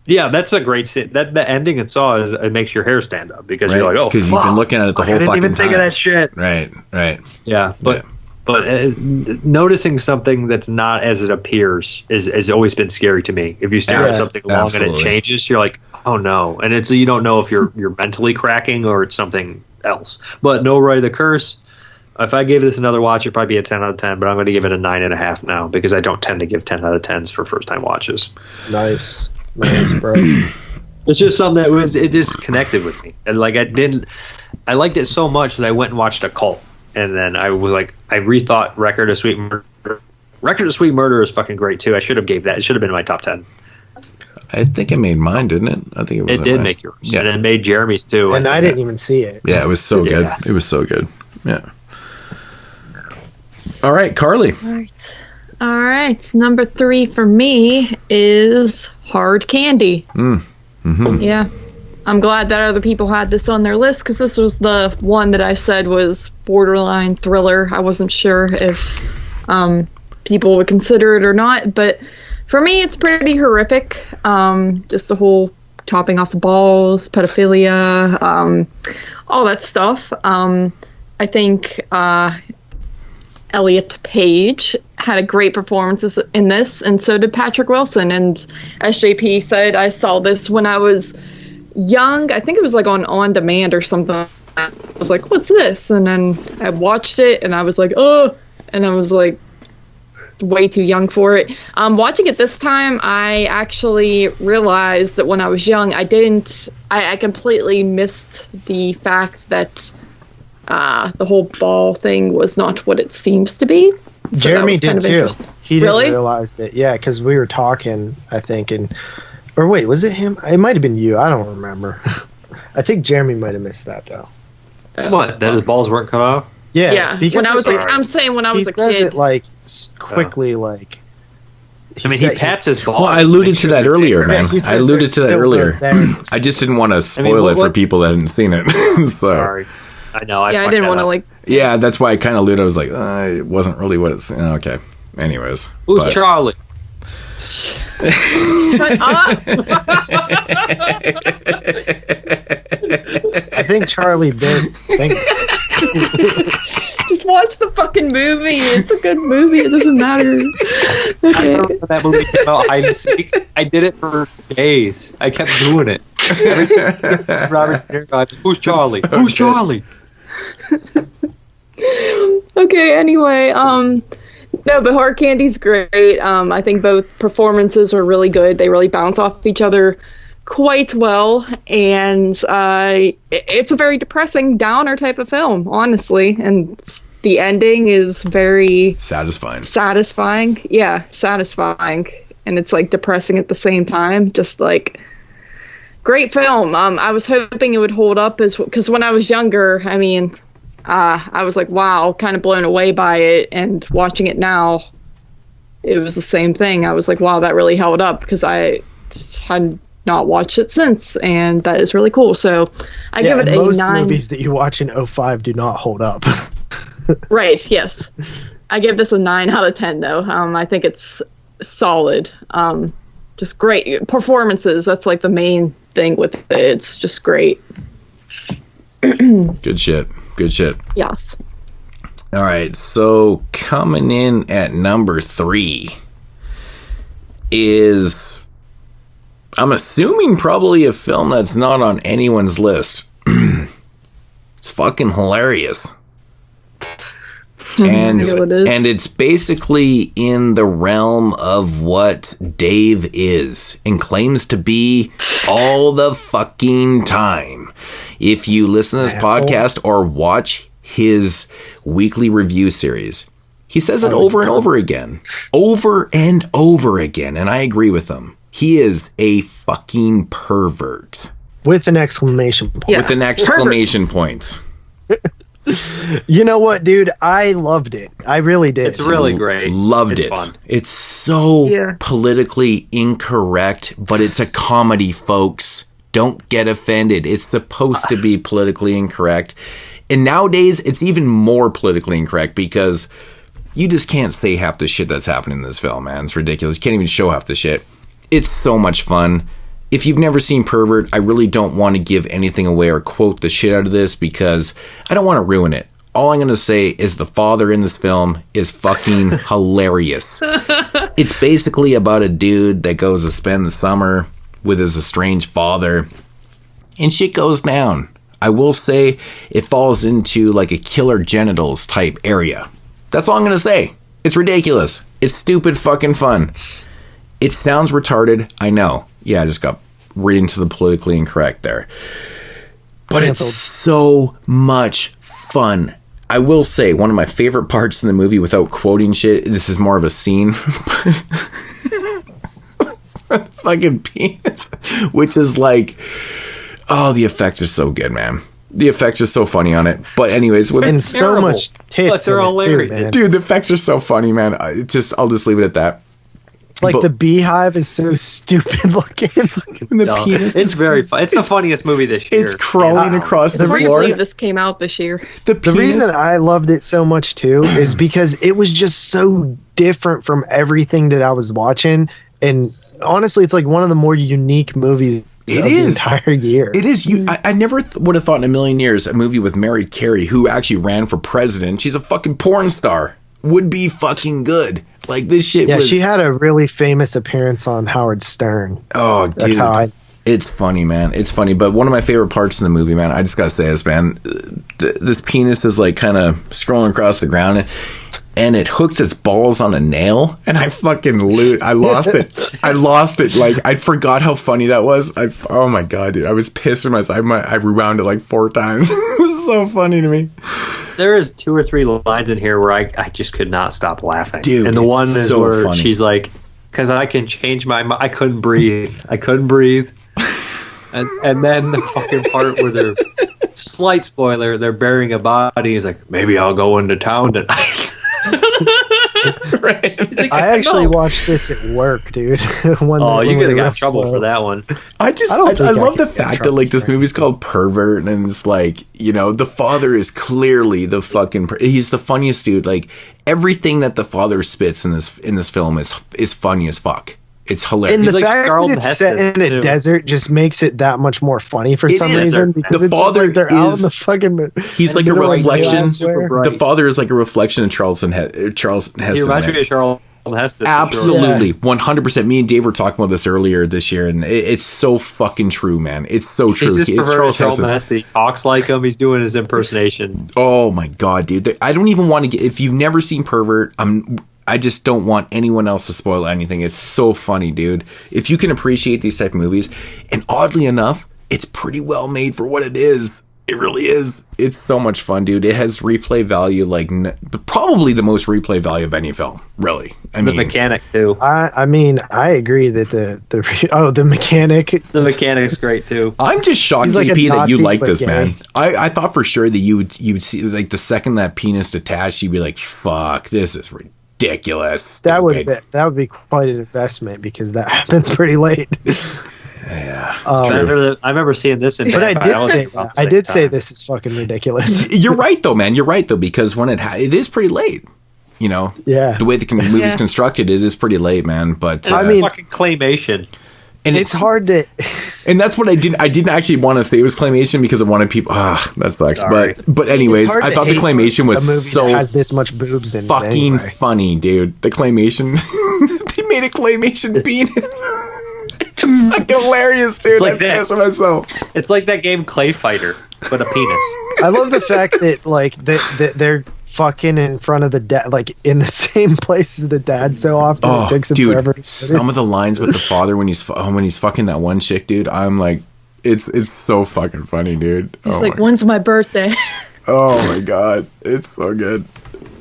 Speaker 5: Yeah, that's a great scene. That the ending of Saw is it makes your hair stand up because you're like, oh,
Speaker 3: because you've been looking at it the whole fucking time.
Speaker 5: I didn't even think of that shit.
Speaker 3: Right.
Speaker 5: Yeah, but noticing something that's not as it appears has always been scary to me. If you stare at something long and it changes, you're like, oh no, and it's you don't know if you're mentally cracking or it's something else. But No Right of the Curse. If I gave this another watch, it'd probably be a 10 out of 10, but I'm going to give it a 9.5 now because I don't tend to give 10 out of 10s for first time watches.
Speaker 4: Nice, bro.
Speaker 5: It's just something it just connected with me, and like I liked it so much that I went and watched Occult, and then I was like, I rethought Record of Sweet Murder. Record of Sweet Murder is fucking great too. I should have gave that. It should have been in my top 10.
Speaker 3: I think it made mine, didn't it? I think
Speaker 5: it did make yours, and it made Jeremy's too.
Speaker 4: And I didn't even see it.
Speaker 3: Yeah, it was so good. It was so good. Yeah. All right, Carly.
Speaker 6: All right. Number 3 for me is Hard Candy. Yeah. I'm glad that other people had this on their list because this was the one that I said was borderline thriller. I wasn't sure if people would consider it or not, but for me, it's pretty horrific. Just the whole chopping off the balls, pedophilia, all that stuff. I think Elliot Page had a great performance in this, and so did Patrick Wilson. And as JP said, I saw this when I was young. I think it was like on demand or something. I was like, what's this? And then I watched it, and I was like, oh, and I was like, way too young for it. Watching it this time, I actually realized that when I was young, I completely missed the fact that the whole ball thing was not what it seems to be. So
Speaker 4: Jeremy did too. He didn't
Speaker 6: really?
Speaker 4: realize it. Yeah, because we were talking, I think, or wait, was it him? It might have been you. I don't remember. I think Jeremy might have missed that though.
Speaker 5: What? That his balls weren't cut off?
Speaker 6: Yeah.
Speaker 4: Because
Speaker 6: when I was, I'm saying when I was a kid.
Speaker 4: He says it like quickly, like.
Speaker 5: He pats his balls.
Speaker 3: Well, I alluded to that earlier, man. I alluded to that earlier.
Speaker 4: I
Speaker 3: just didn't want to spoil it for people that hadn't seen it. So.
Speaker 5: Sorry. I know.
Speaker 6: I didn't want to like.
Speaker 3: Yeah, that's why I kind of alluded. I was like, it wasn't really what it's. Okay. Anyways.
Speaker 5: Who's Charlie?
Speaker 6: Shut up.
Speaker 4: I think Charlie bit.
Speaker 6: Just watch the fucking movie. It's a good movie. It doesn't matter. Okay.
Speaker 5: I remember that movie came out hide and seek. I did it for days. I kept doing it. Robert De Niro, who's Charlie? Who's Charlie?
Speaker 6: Okay, anyway, no, but Hard Candy's great. I think both performances are really good. They really bounce off each other quite well, and it's a very depressing, downer type of film, honestly, and the ending is very satisfying. Yeah, satisfying, and it's like depressing at the same time, just like great film. I was hoping it would hold up because when I was younger, I mean, I was like, wow, kind of blown away by it, and watching it now, it was the same thing. I was like, wow, that really held up because I had not watched it since, and that is really cool. So I give it a 9. Most
Speaker 4: movies that you watch in 2005 do not hold up.
Speaker 6: Right, yes. I give this a 9 out of 10 though. I think it's solid. Just great performances. That's like the main thing with it. It's just great.
Speaker 3: Good shit.
Speaker 6: Yes.
Speaker 3: All right, so coming in at number 3 is, I'm assuming, probably a film that's not on anyone's list. It's fucking hilarious. And it's basically in the realm of what Dave is and claims to be all the fucking time. If you listen to this podcast or watch his weekly review series, he says it over and over again. Over and over again. And I agree with him. He is a fucking pervert.
Speaker 4: With an exclamation point.
Speaker 3: Yeah. With an exclamation point.
Speaker 4: You know what, dude? I loved it. I really did.
Speaker 5: It's really great.
Speaker 3: Loved it.
Speaker 5: Fun.
Speaker 3: It's so
Speaker 6: Yeah.
Speaker 3: politically incorrect, but it's a comedy, folks. Don't get offended. It's supposed to be politically incorrect. And nowadays, it's even more politically incorrect because you just can't say half the shit that's happening in this film, man. It's ridiculous. You can't even show half the shit. It's so much fun. If you've never seen Pervert, I really don't want to give anything away or quote the shit out of this because I don't want to ruin it. All I'm going to say is the father in this film is fucking hilarious. It's basically about a dude that goes to spend the summer with his estranged father, and shit goes down. I will say it falls into like a killer genitals type area. That's all I'm going to say. It's ridiculous. It's stupid fucking fun. It sounds retarded, I know. Yeah, I just got right into the politically incorrect there. But it's so much fun. I will say, one of my favorite parts in the movie, without quoting shit, this is more of a scene. Fucking penis. Which is like, oh, the effects are so good, man. The effects are so funny on it. But anyways,
Speaker 4: and so much tits.
Speaker 5: But they're hilarious.
Speaker 4: Too, man.
Speaker 3: Dude, the effects are so funny, man. I'll just leave it at that.
Speaker 4: Like,
Speaker 3: But-
Speaker 4: the beehive is so stupid looking.
Speaker 3: And the
Speaker 5: No,
Speaker 3: penis
Speaker 5: it's very fun. It's the funniest movie this year.
Speaker 3: It's crawling across the
Speaker 6: Hard to
Speaker 3: floor.
Speaker 6: believe this came out this year.
Speaker 3: The
Speaker 4: The reason I loved it so much too is because it was just so different from everything that I was watching, and honestly, it's like one of the more unique movies
Speaker 3: It
Speaker 4: of
Speaker 3: is.
Speaker 4: the entire year.
Speaker 3: It is. I never would have thought in a million years a movie with Mary Carey, who actually ran for president. She's a fucking porn star. Would be fucking good. Like, this shit
Speaker 4: Yeah,
Speaker 3: was...
Speaker 4: she had a really famous appearance on Howard Stern.
Speaker 3: Oh, dude.
Speaker 4: That's how I.
Speaker 3: It's funny, man. It's funny. But one of my favorite parts in the movie, man, I just gotta say this, man. This penis is like kind of scrolling across the ground, and it hooks its balls on a nail, and I fucking I lost it. I lost it. Like, I forgot how funny that was. Oh my god, dude. I was pissing myself. I rewound it like 4 times. It was so funny to me.
Speaker 5: There is 2 or 3 lines in here where I just could not stop laughing.
Speaker 3: Dude,
Speaker 5: and the
Speaker 3: it's
Speaker 5: one is
Speaker 3: so
Speaker 5: where
Speaker 3: funny.
Speaker 5: she's like, because I can change my mind. I couldn't breathe. And then the fucking part where they're, slight spoiler, they're burying a body. He's like, maybe I'll go into town tonight.
Speaker 3: Right.
Speaker 5: He's like,
Speaker 4: I actually
Speaker 5: "No."
Speaker 4: watched this at work, dude.
Speaker 5: Oh, you could have got in trouble for that one.
Speaker 3: I
Speaker 4: don't think I
Speaker 3: love the
Speaker 4: could get
Speaker 3: fact that, like, this
Speaker 4: trouble for
Speaker 3: movie's called Pervert, and it's like, you know, the father is clearly the fucking he's the funniest dude. Like, everything that the father spits in this film is funny as fuck. It's hilarious.
Speaker 4: And the
Speaker 5: He's like
Speaker 4: fact
Speaker 5: Charlton
Speaker 4: that it's set
Speaker 5: Heston,
Speaker 4: in a
Speaker 5: too.
Speaker 4: desert just makes it that much more funny for
Speaker 3: It
Speaker 4: some
Speaker 3: is.
Speaker 4: reason. Because
Speaker 3: The
Speaker 4: it's just
Speaker 3: father
Speaker 4: like they're out
Speaker 3: is-
Speaker 4: in the fucking.
Speaker 3: He's like a
Speaker 4: middle of
Speaker 3: reflection.
Speaker 4: nowhere.
Speaker 3: The father is like a reflection of Charles Heston.
Speaker 5: He reminds me
Speaker 3: man.
Speaker 5: of Charlton Heston. for sure.
Speaker 3: Absolutely, 100%. Me and Dave were talking about this earlier this year, and it's so fucking true, man. It's so true.
Speaker 5: He's just
Speaker 3: It's
Speaker 5: perverted
Speaker 3: Charles
Speaker 5: Charlton
Speaker 3: Heston.
Speaker 5: Heston. He talks like him. He's doing his impersonation.
Speaker 3: Oh my god, dude! I don't even want to get. If you've never seen Pervert, I just don't want anyone else to spoil anything. It's so funny, dude. If you can appreciate these type of movies, and oddly enough, it's pretty well made for what it is. It really is. It's so much fun, dude. It has replay value, like probably the most replay value of any film. Really, I
Speaker 5: The
Speaker 3: mean,
Speaker 5: mechanic too.
Speaker 4: I mean, I agree that the mechanic.
Speaker 5: The mechanic's great too.
Speaker 3: I'm just shocked,
Speaker 4: He's like a
Speaker 3: JP, that you
Speaker 4: Nazi,
Speaker 3: like
Speaker 4: but
Speaker 3: this,
Speaker 4: gay.
Speaker 3: man. I thought for sure that you would see, like, the second that penis detached, you'd be like, "Fuck, this is ridiculous."
Speaker 4: That
Speaker 3: stupid."
Speaker 4: would be quite an investment because that happens pretty late.
Speaker 3: Yeah.
Speaker 4: Um,
Speaker 5: I remember seeing this in.
Speaker 4: But I
Speaker 5: Bed-Stuy.
Speaker 4: did
Speaker 5: was
Speaker 4: say
Speaker 5: about
Speaker 4: that. I
Speaker 5: the
Speaker 4: did
Speaker 5: same
Speaker 4: say
Speaker 5: time.
Speaker 4: this is fucking ridiculous.
Speaker 3: You're right, though, man. You're right, though, because when it is pretty late. You know,
Speaker 4: Yeah.
Speaker 3: the way the movie's
Speaker 6: Yeah.
Speaker 3: constructed, it is pretty late, man. But
Speaker 5: And
Speaker 4: I
Speaker 5: it's
Speaker 4: mean-
Speaker 5: fucking claymation.
Speaker 3: and
Speaker 4: It's hard to.
Speaker 3: and that's what I didn't actually want to say it was claymation because I wanted people. That sucks.
Speaker 5: Sorry.
Speaker 3: But anyways,
Speaker 4: It's hard
Speaker 3: I
Speaker 4: to
Speaker 3: thought the
Speaker 4: hate
Speaker 3: claymation was
Speaker 4: a movie
Speaker 3: so
Speaker 4: that has this much boobs in it
Speaker 3: fucking
Speaker 4: anyway.
Speaker 3: funny, dude. The claymation. They made a claymation penis. It's fucking hilarious, dude.
Speaker 5: like
Speaker 3: I'm
Speaker 5: that.
Speaker 3: pissing myself.
Speaker 5: It's like that game Clay Fighter, but a penis.
Speaker 4: I love the fact that like that they're fucking in front of the dad, like in the same place as the dad so often. It
Speaker 3: Oh,
Speaker 4: takes him forever.
Speaker 3: dude, some of the lines with the father when he's fucking that one chick, dude. I'm like, it's so fucking funny, dude.
Speaker 6: He's like, when's my birthday?
Speaker 3: Oh my god, it's so good,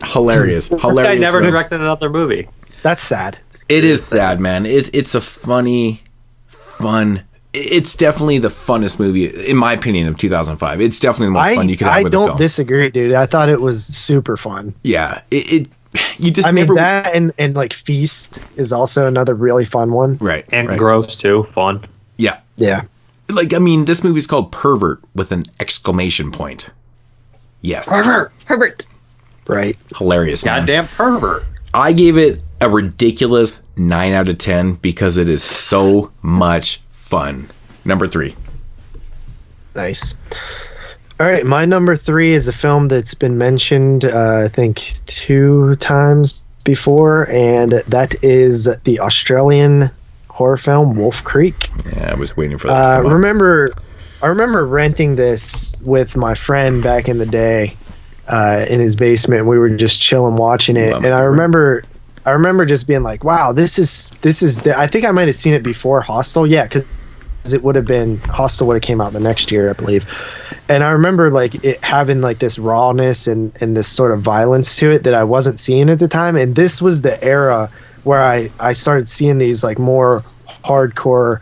Speaker 3: hilarious,
Speaker 5: This guy
Speaker 3: hilarious.
Speaker 5: never
Speaker 3: man.
Speaker 5: directed another movie.
Speaker 4: That's sad.
Speaker 3: It is sad, man. It's a funny, fun it's definitely the funnest movie, in my opinion, of 2005. It's definitely the most fun you could have with a film. I don't
Speaker 4: disagree, dude. I thought it was super fun.
Speaker 3: Yeah, you just.
Speaker 4: I mean, that and like Feast is also another really fun one.
Speaker 3: Right,
Speaker 5: and
Speaker 3: right.
Speaker 5: Gross too, fun.
Speaker 3: Yeah,
Speaker 4: yeah.
Speaker 3: Like, I mean, this movie's called Pervert with an exclamation point. Yes,
Speaker 6: Pervert.
Speaker 4: Right,
Speaker 3: hilarious.
Speaker 5: Goddamn pervert.
Speaker 3: I gave it a ridiculous 9 out of 10 because it is so much fun. Number 3.
Speaker 4: Nice. All right, my number 3 is a film that's been mentioned, I think, 2 times before, and that is the Australian horror film Wolf Creek.
Speaker 3: Yeah, I was waiting for that.
Speaker 4: I remember renting this with my friend back in the day in his basement. We were just chilling watching it, and I remember just being like, "Wow, this is." I think I might have seen it before Hostel. Yeah, because it would have been Hostel would have came out the next year, I believe. And I remember like it having like this rawness and this sort of violence to it that I wasn't seeing at the time. And this was the era where I started seeing these like more hardcore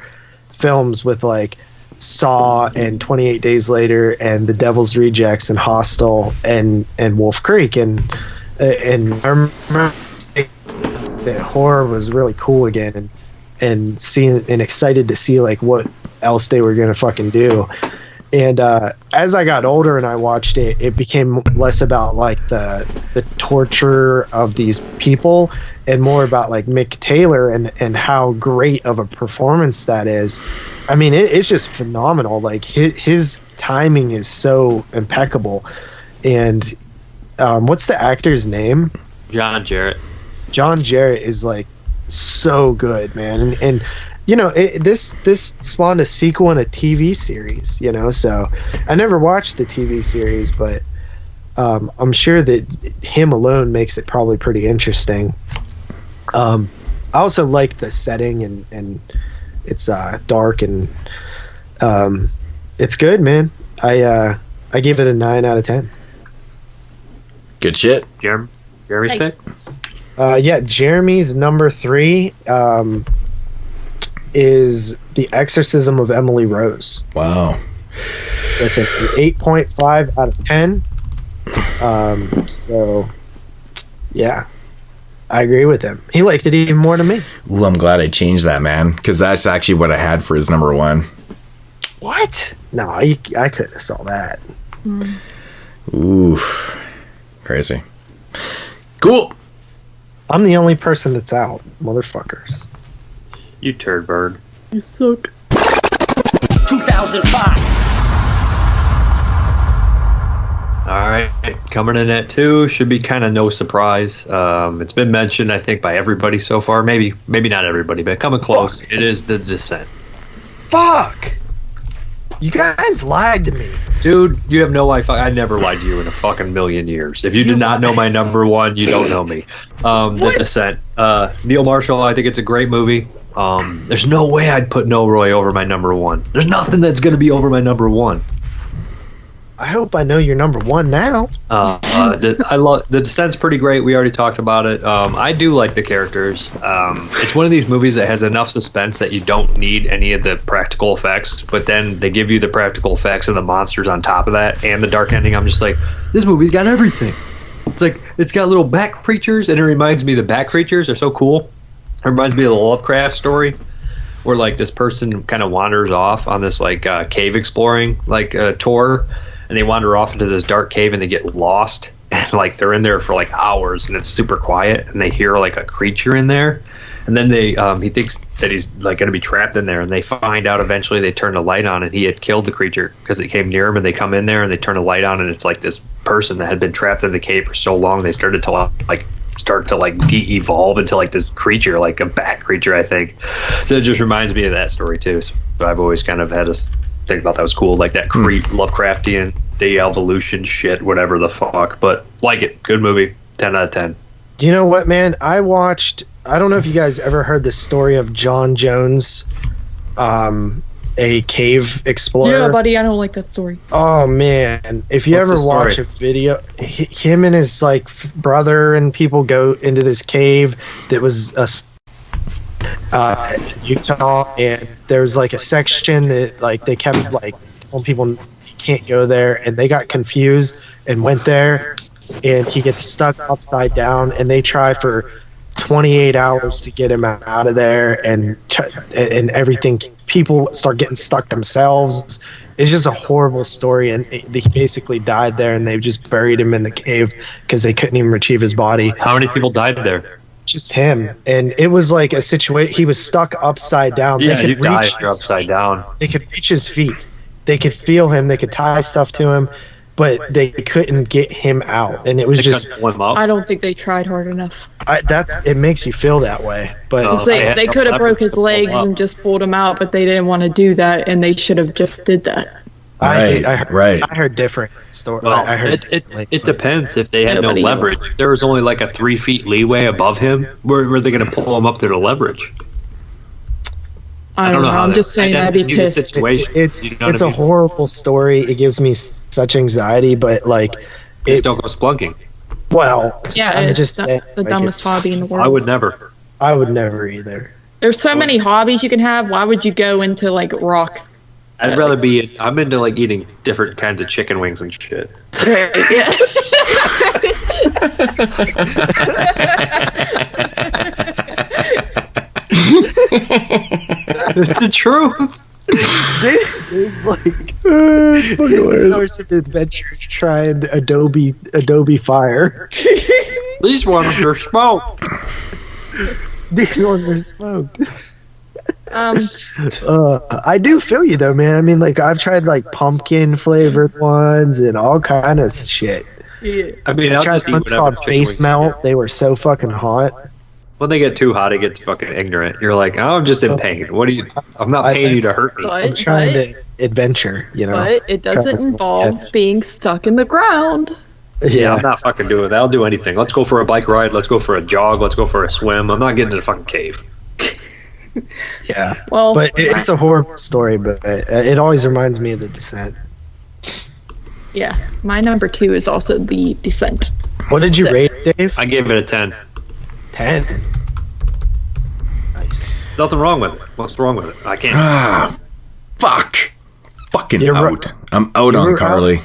Speaker 4: films with like Saw and 28 Days Later and The Devil's Rejects and Hostel and Wolf Creek. And I remember that horror was really cool again and seeing and excited to see like what else they were gonna fucking do. And as I got older and I watched it, it became less about like the torture of these people and more about like Mick Taylor and how great of a performance that is. I mean, it's just phenomenal. Like his timing is so impeccable. And what's the actor's name?
Speaker 5: John Jarrett.
Speaker 4: John Jarrett is like so good, man. And you know, this spawned a sequel and a TV series, you know, so I never watched the TV series, but I'm sure that him alone makes it probably pretty interesting. I also like the setting and it's dark and it's good, man. I give it a 9 out of 10.
Speaker 3: Good shit.
Speaker 5: Jeremy's
Speaker 6: Nice.
Speaker 5: pick?
Speaker 4: Yeah, Jeremy's number 3 is The Exorcism of Emily Rose.
Speaker 3: Wow.
Speaker 4: With an 8.5 out of 10. So, yeah, I agree with him. He liked it even more than me.
Speaker 3: Ooh, I'm glad I changed that, man, because that's actually what I had for his number 1.
Speaker 4: What? No, I couldn't have saw that.
Speaker 3: Ooh, crazy. Cool.
Speaker 4: I'm the only person that's out, motherfuckers.
Speaker 5: You turd bird.
Speaker 6: You suck.
Speaker 1: 2005.
Speaker 5: Alright, coming in at 2 should be kind of no surprise. It's been mentioned, I think, by everybody so far. Maybe not everybody, but coming close. Fuck. It is The Descent.
Speaker 4: Fuck! You guys lied to me.
Speaker 5: Dude, you have no idea. I never lied to you in a fucking million years. If you did not know my number 1, you don't know me. The Descent. Neil Marshall, I think it's a great movie. There's no way I'd put No Roy over my number 1. There's nothing that's going to be over my number 1.
Speaker 4: I hope I know your number 1 now.
Speaker 5: I love The Descent's pretty great. We already talked about it. I do like the characters. It's one of these movies that has enough suspense that you don't need any of the practical effects, but then they give you the practical effects and the monsters on top of that and the dark ending. I'm just like, this movie's got everything. It's like it's got little bat creatures, and it reminds me the bat creatures are so cool. It reminds me of the Lovecraft story, where like this person kind of wanders off on this like cave exploring like tour. And they wander off into this dark cave and they get lost. And like they're in there for like hours and it's super quiet and they hear like a creature in there. And then they he thinks that he's like going to be trapped in there. And they find out eventually they turn the light on and he had killed the creature because it came near him. And they come in there and they turn the light on and it's like this person that had been trapped in the cave for so long. They started to de-evolve into like this creature, like a bat creature, I think. So it just reminds me of that story too. So I've always kind of had a think about that was cool, like that Lovecraftian de-evolution shit, whatever the fuck. But like it, good movie, 10 out of 10.
Speaker 4: You know what, man? I don't know if you guys ever heard the story of John Jones, a cave explorer.
Speaker 6: Yeah, buddy, I don't like that story.
Speaker 4: Oh man, if you ever watch a video, him and his like brother and people go into this cave that was Utah, and there was like a section that like they kept like telling people you can't go there, and they got confused and went there, and he gets stuck upside down, and they try for 28 hours to get him out of there, and everything. People start getting stuck themselves. It's just a horrible story, and he basically died there, and they just buried him in the cave because they couldn't even retrieve his body.
Speaker 5: How many people died there?
Speaker 4: Just him, and it was like a situation. He was stuck upside down.
Speaker 5: Yeah, you die if you're upside down.
Speaker 4: They could reach his feet. They could feel him. They could tie stuff to him, but they couldn't get him out. And it was just.
Speaker 6: I don't think they tried hard enough.
Speaker 4: It makes you feel that way, but
Speaker 6: they could have broke his legs and just pulled him out, but they didn't want to do that, and they should have just did that.
Speaker 4: I heard different stories.
Speaker 5: Well, it depends if they had no leverage. If there was only like a 3 feet leeway above him, were they going to pull him up to the leverage?
Speaker 6: I don't know. I'm just saying I'd be pissed.
Speaker 4: It's a horrible story. It gives me such anxiety, but like,
Speaker 5: just don't go splunking.
Speaker 4: Well,
Speaker 6: yeah,
Speaker 4: I'm
Speaker 6: it's
Speaker 4: just saying,
Speaker 6: the dumbest hobby in the world.
Speaker 5: I would never.
Speaker 4: I would never either.
Speaker 6: There's so many hobbies you can have. Why would you go into like rock?
Speaker 5: I'd rather be. I'm into like eating different kinds of chicken wings and shit.
Speaker 6: Yeah.
Speaker 5: It's the truth.
Speaker 4: It's like it's source of adventure trying Adobe Fire.
Speaker 5: These ones are smoked.
Speaker 4: These ones are smoked. I do feel you though, man. I mean, like I've tried like pumpkin flavored ones and all kind of shit.
Speaker 5: Yeah. I mean,
Speaker 4: I tried ones called face melt. They were so fucking hot.
Speaker 5: When they get too hot, it gets fucking ignorant. You're like, oh, I'm just in pain. What are you? I'm not paying you to hurt me.
Speaker 4: I'm trying to adventure, you know.
Speaker 6: But it doesn't involve being stuck in the ground.
Speaker 5: Yeah, I'm not fucking doing that. I'll do anything. Let's go for a bike ride. Let's go for a jog. Let's go for a swim. I'm not getting in a fucking cave.
Speaker 4: Yeah. Well, but it's a horrible story, but it always reminds me of The Descent.
Speaker 6: Yeah, my number 2 is also The Descent.
Speaker 4: What did you rate, Dave?
Speaker 5: I gave it a 10.
Speaker 4: 10. Nice.
Speaker 5: Nothing wrong with it. What's wrong with it? I can't.
Speaker 3: Fuck. Fucking out. I'm out on Carly.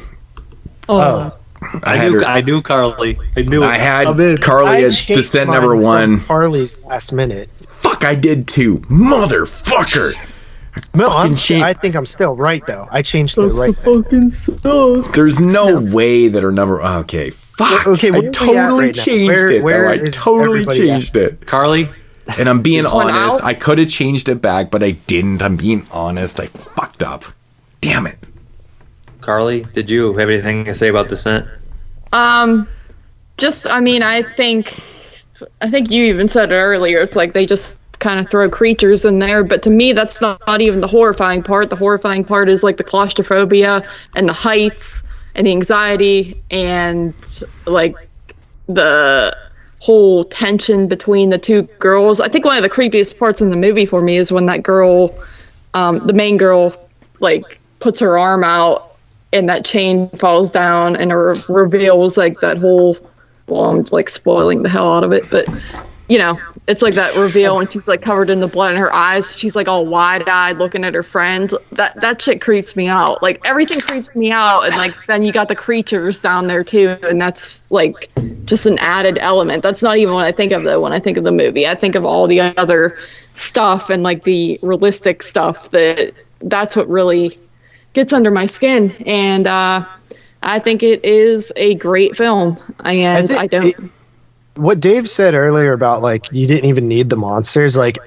Speaker 6: Oh.
Speaker 5: I knew Carly. I knew it.
Speaker 3: I had Carly at Descent number 1.
Speaker 4: Carly's last minute.
Speaker 3: Fuck, I did too. Motherfucker.
Speaker 4: No, I think I'm still right though. I changed the right.
Speaker 6: Fucking suck.
Speaker 3: There's no way that our number. Okay, fuck.
Speaker 4: Okay,
Speaker 3: I totally changed it. I totally changed it.
Speaker 5: Carly.
Speaker 3: And I'm being honest. I could have changed it back, but I didn't. I'm being honest. I fucked up. Damn it.
Speaker 5: Carly, did you have anything to say about Descent?
Speaker 6: Just, I mean, I think you even said it earlier. It's like they just kind of throw creatures in there, but to me, that's not even the horrifying part. The horrifying part is like the claustrophobia and the heights and the anxiety and like the whole tension between the two girls. I think one of the creepiest parts in the movie for me is when that girl, the main girl, like puts her arm out and that chain falls down and it reveals like that whole, well, I'm like spoiling the hell out of it, but you know, it's like that reveal and she's like covered in the blood in her eyes. She's like all wide-eyed looking at her friend. That shit creeps me out. Like everything creeps me out, and like then you got the creatures down there too, and that's like just an added element. That's not even what I think of though when I think of the movie. I think of all the other stuff and like the realistic stuff that's what really gets under my skin. And I think it is a great film, and I don't.
Speaker 4: What Dave said earlier about like you didn't even need the monsters, like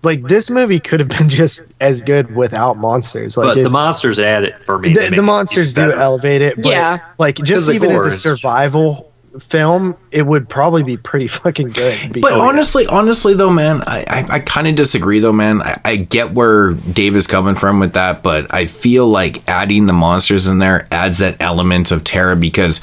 Speaker 4: this movie could have been just as good without monsters. Like,
Speaker 5: but the monsters add it for me.
Speaker 4: The monsters do elevate it, but
Speaker 6: yeah.
Speaker 4: Like just even as a survival film, it would probably be pretty fucking good.
Speaker 3: But honestly though, man, I kind of disagree though, man. I get where Dave is coming from with that, but I feel like adding the monsters in there adds that element of terror, because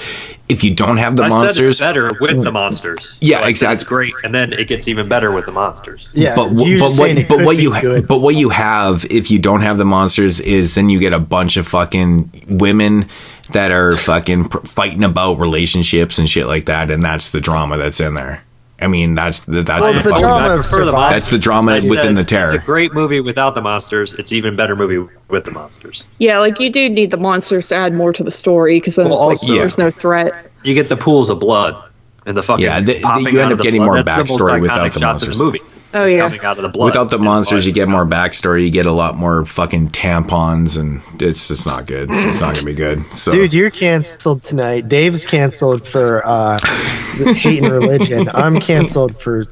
Speaker 3: if you don't have the monsters,
Speaker 5: said it's better with the monsters.
Speaker 3: Yeah,
Speaker 5: so
Speaker 3: exactly.
Speaker 5: It's great, and then it gets even better with the monsters.
Speaker 4: Yeah,
Speaker 3: but what you have if you don't have the monsters is then you get a bunch of fucking women that are fucking fighting about relationships and shit like that, and that's the drama that's in there. I mean, that's the
Speaker 4: drama of
Speaker 3: that's the drama within the terror.
Speaker 5: It's a great movie without the monsters. It's even better movie with the monsters.
Speaker 6: Yeah, like you do need the monsters to add more to the story because then there's no threat.
Speaker 5: You get the pools of blood and the fucking
Speaker 3: you end up getting more backstory without the monsters.
Speaker 5: In the movie.
Speaker 6: Oh yeah.
Speaker 5: Coming out of the blood.
Speaker 3: Without the monsters, you get more backstory. You get a lot more fucking tampons, and it's just not good. It's not gonna be good. So.
Speaker 4: Dude, you're canceled tonight. Dave's canceled for hating religion. I'm canceled for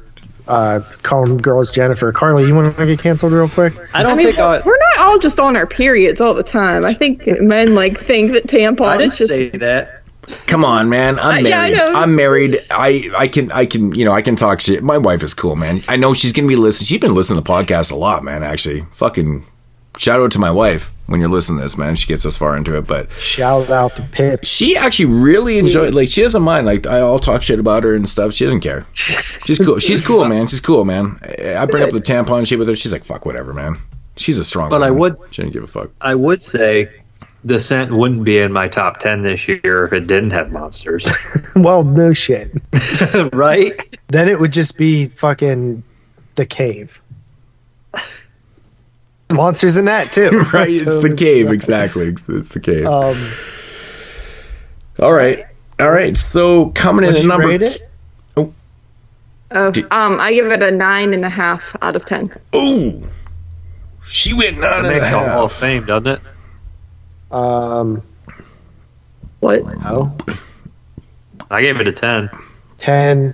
Speaker 4: calling girls Jennifer. Carly, you want to get canceled real quick?
Speaker 6: I mean, we're not all just on our periods all the time. I think men think that tampons.
Speaker 5: I didn't say that.
Speaker 3: Come on, man. I'm married.
Speaker 6: Yeah,
Speaker 3: I'm married. I can talk shit. My wife is cool, man. I know she's gonna be listening. She's been listening to the podcast a lot, man. Actually, fucking shout out to my wife when you're listening to this, man. She gets us far into it, but
Speaker 4: shout out to Pip.
Speaker 3: She actually really enjoyed. Like, she doesn't mind. Like, I'll talk shit about her and stuff. She doesn't care. She's cool. She's cool, man. She's cool, man. I bring up the tampon shit with her. She's like, fuck whatever, man. She's a strong.
Speaker 5: But
Speaker 3: woman. She didn't give a fuck.
Speaker 5: I would say. Descent wouldn't be in my top 10 this year if it didn't have monsters.
Speaker 4: Well, no shit.
Speaker 5: Right?
Speaker 4: Then it would just be fucking The Cave. Monsters in that, too.
Speaker 3: Right, it's The Cave, exactly. It's The Cave. All right. So, coming in at number...
Speaker 4: Rate it?
Speaker 6: I give it a 9.5 out of 10.
Speaker 3: Oh! She went 9.5.
Speaker 5: Hall of Fame, doesn't it?
Speaker 6: What?
Speaker 4: No.
Speaker 5: I gave it a 10.
Speaker 4: 10.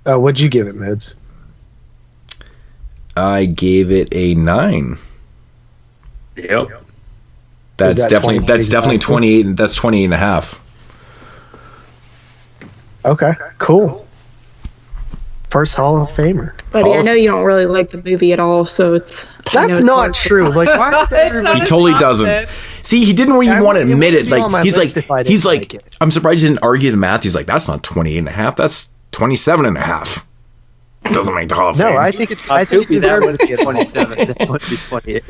Speaker 4: What'd you give it, Moods?
Speaker 3: I gave it a 9.
Speaker 5: Yep.
Speaker 3: That's definitely 28. That's 28 and a half.
Speaker 4: Okay, cool. First Hall of Famer.
Speaker 6: Buddy, I know you don't really like the movie at all, so
Speaker 4: that's not true. Like, why does everybody?
Speaker 3: He totally doesn't. See, he didn't even want to admit it. Like, he's like, I'm surprised he didn't argue the math. He's like, that's not 28 and a half. That's 27 and a half. Doesn't make the Hall of Fame.
Speaker 4: No, I think it deserves to be a
Speaker 5: 27. That would be 28.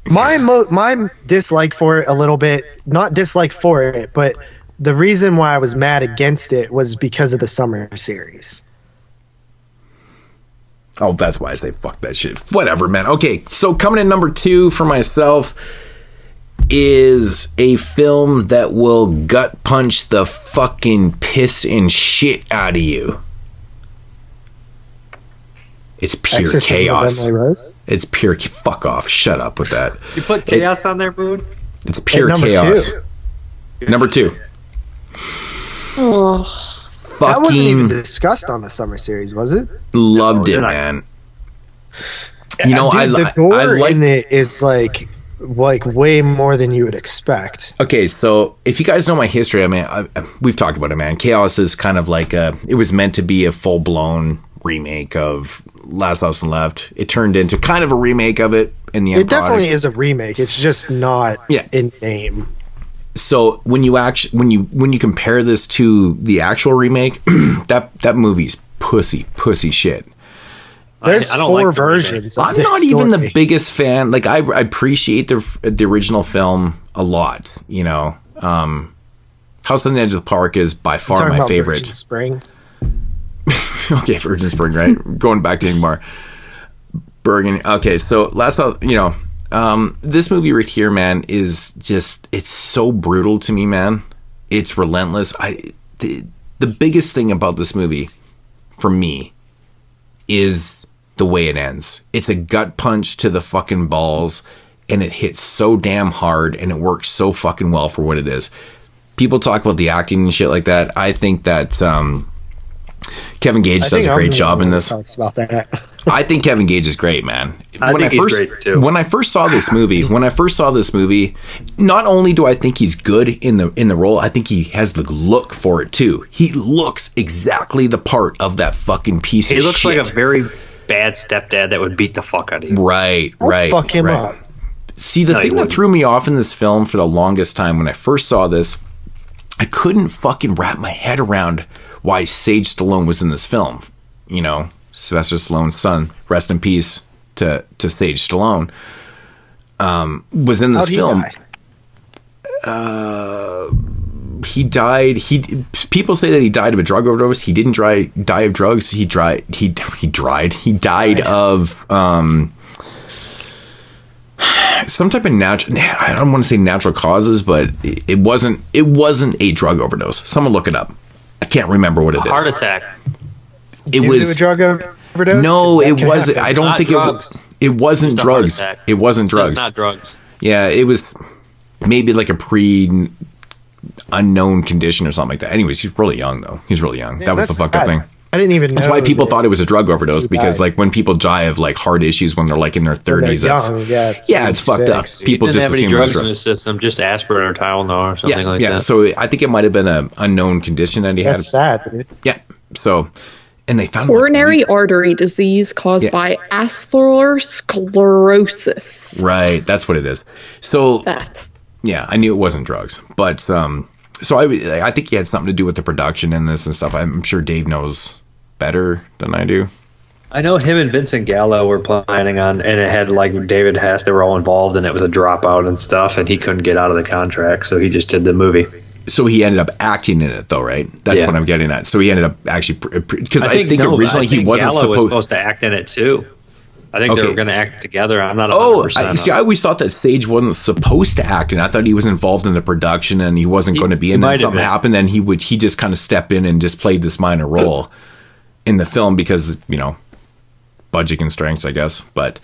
Speaker 4: My dislike for it a little bit, not dislike for it, but the reason why I was mad against it was because of the summer series.
Speaker 3: Oh, that's why I say fuck that shit. Whatever, man. Okay, so coming in number 2 for myself is a film that will gut punch the fucking piss and shit out of you. It's pure
Speaker 4: Exorcism
Speaker 3: chaos.
Speaker 4: of Emily Rose?
Speaker 3: It's pure... Fuck off. Shut up with that.
Speaker 5: You put chaos on there, Boots?
Speaker 3: It's pure chaos. Number 2.
Speaker 6: Oh...
Speaker 4: That wasn't even discussed on the summer series, was it?
Speaker 3: Loved it, man. You know,
Speaker 4: dude, the gore in it is like way more than you would expect.
Speaker 3: Okay, so if you guys know my history, I mean, we've talked about it, man. Chaos is kind of like it was meant to be a full-blown remake of Last House on the Left. It turned into kind of a remake of it in the end.
Speaker 4: It definitely is a remake. It's just not in name.
Speaker 3: So when you compare this to the actual remake, that movie's pussy shit.
Speaker 4: There's 4 versions.
Speaker 3: I'm not even the biggest fan. Like, I appreciate the original film a lot. You know, House on the Edge of the Park is by far my favorite.
Speaker 4: Virgin Spring.
Speaker 3: Okay, Virgin Spring, right? Going back to Ingmar Bergen. Okay, so this movie right here, man, is just, it's so brutal to me, man. It's relentless. The biggest thing about this movie for me is the way it ends. It's a gut punch to the fucking balls, and it hits so damn hard, and it works so fucking well for what it is. People talk about the acting and shit like that. I think that Kevin Gage does a great job in this.
Speaker 4: Talks about that.
Speaker 3: I think Kevin Gage is great, man.
Speaker 5: I think he's great too.
Speaker 3: When I first saw this movie, not only do I think he's good in the role, I think he has the look for it too. He looks exactly the part of that fucking piece of shit.
Speaker 5: He looks like a very bad stepdad that would beat the fuck out of you.
Speaker 3: Right.
Speaker 4: Fuck him up.
Speaker 3: See, the thing that threw me off in this film for the longest time when I first saw this, I couldn't fucking wrap my head around why Sage Stallone was in this film. You know, Sylvester Stallone's son, rest in peace to Sage Stallone, was in this film. he died. People say that he died of a drug overdose. He didn't die of drugs. He died of some type of natural. I don't want to say natural causes, but it wasn't a drug overdose. Someone look it up. I can't remember what it is.
Speaker 5: Heart attack.
Speaker 3: It was
Speaker 4: a drug overdose.
Speaker 3: No, it wasn't. I don't think it wasn't drugs. It wasn't drugs.
Speaker 5: It's not drugs.
Speaker 3: Yeah, it was maybe like a unknown condition or something like that. Anyways, he's really young though. He's really young. That was the fucked up thing.
Speaker 4: I didn't even know.
Speaker 3: That's why people thought it was a drug overdose, because like when people die of like heart issues when they're like in their 30s, it's fucked up. People
Speaker 5: didn't
Speaker 3: just
Speaker 5: have any
Speaker 3: assume
Speaker 5: drugs
Speaker 3: it
Speaker 5: in his system, just aspirin or Tylenol or something like that.
Speaker 3: Yeah, so I think it might have been an unknown condition that he had.
Speaker 4: That's sad, dude.
Speaker 3: Yeah. So, and they found
Speaker 6: coronary artery disease caused by atherosclerosis.
Speaker 3: Right, that's what it is. So yeah, I knew it wasn't drugs, but so I think he had something to do with the production in this and stuff. I'm sure Dave knows better than I do.
Speaker 5: I know him and Vincent Gallo were planning on, and it had like David Hess, they were all involved, and it was a dropout and stuff, and he couldn't get out of the contract, so he just did the movie.
Speaker 3: So he ended up acting in it, though, right? That's what I'm getting at. So he ended up actually, because I think originally he wasn't
Speaker 5: supposed to act in it too. I think they were going to act together. I'm not 100%.
Speaker 3: I always thought that Sage wasn't supposed to act, and I thought he was involved in the production, and he wasn't going to be in. Then something happened, and he just kind of step in and just played this minor role in the film because budget constraints, I guess. But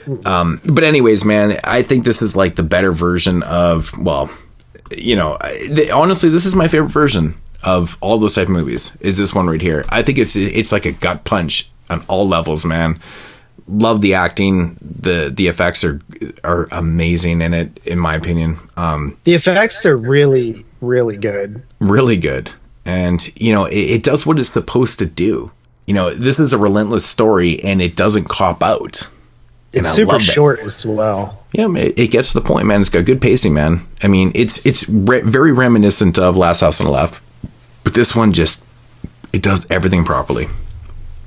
Speaker 3: anyways, man, I think this is like the better version of honestly, this is my favorite version of all those type of movies. Is this one right here? I think it's like a gut punch on all levels, man. Love the acting. The effects are amazing in it, in my opinion.
Speaker 4: The effects are really, really good.
Speaker 3: Really good. And, it does what it's supposed to do. This is a relentless story, and it doesn't cop out.
Speaker 4: It's super short as well.
Speaker 3: Yeah, it gets to the point, man. It's got good pacing, man. I mean, it's very reminiscent of Last House on the Left. But this one it does everything properly.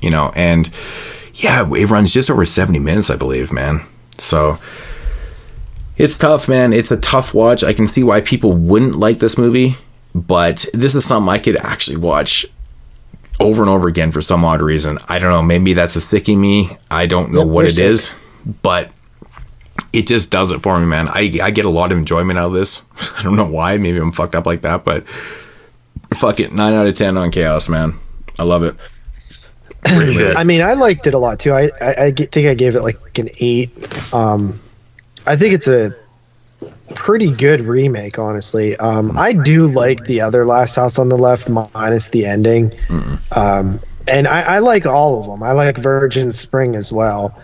Speaker 3: And... yeah, it runs just over 70 minutes, I believe, man. So it's tough, man. It's a tough watch. I can see why people wouldn't like this movie, but this is something I could actually watch over and over again for some odd reason. I don't know. Maybe that's a sick in me. I don't know what it is, but it just does it for me, man. I get a lot of enjoyment out of this. I don't know why. Maybe I'm fucked up like that, but fuck it. 9 out of 10 on Chaos, man. I love it.
Speaker 4: I mean, I liked it a lot too. I think I gave it like an 8. I think it's a pretty good remake, honestly. I do like the other Last House on the Left minus the ending. And I like all of them. I like Virgin Spring as well.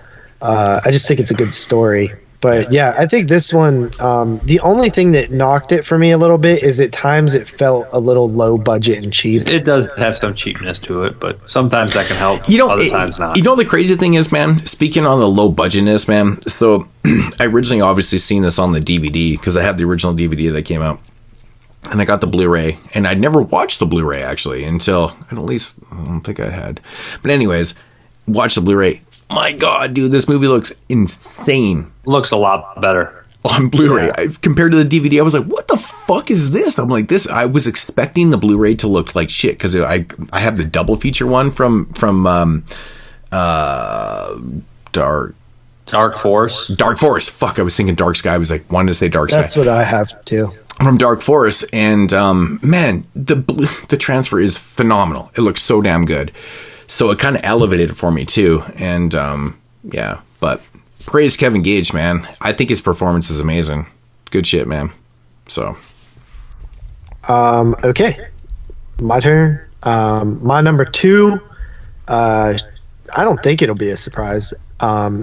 Speaker 4: I just think it's a good story. But yeah, I think this one, the only thing that knocked it for me a little bit is at times it felt a little low budget and cheap.
Speaker 5: It does have some cheapness to it, but sometimes that can help. Other times not.
Speaker 3: The crazy thing is, man, speaking on the low budgetness, man, so I originally obviously seen this on the DVD because I have the original DVD that came out. And I got the Blu-ray, and I'd never watched the Blu-ray actually until, I don't think I had. But anyways, watched the Blu-ray. My God, dude, this movie looks insane.
Speaker 5: Looks a lot better
Speaker 3: on Blu-ray compared to the DVD. I was like, "What the fuck is this?" I'm like, "This." I was expecting the Blu-ray to look like shit because I have the double feature one from Dark
Speaker 5: Force.
Speaker 3: Dark Force. Fuck, I was thinking Dark Sky. I was like, wanted to say Dark Sky.
Speaker 4: That's what I have too.
Speaker 3: From Dark Force, and man, the transfer is phenomenal. It looks so damn good. So it kind of elevated it for me too. And but praise Kevin Gage, man. I think his performance is amazing. Good shit, man. So
Speaker 4: okay. My turn. My number 2, I don't think it'll be a surprise,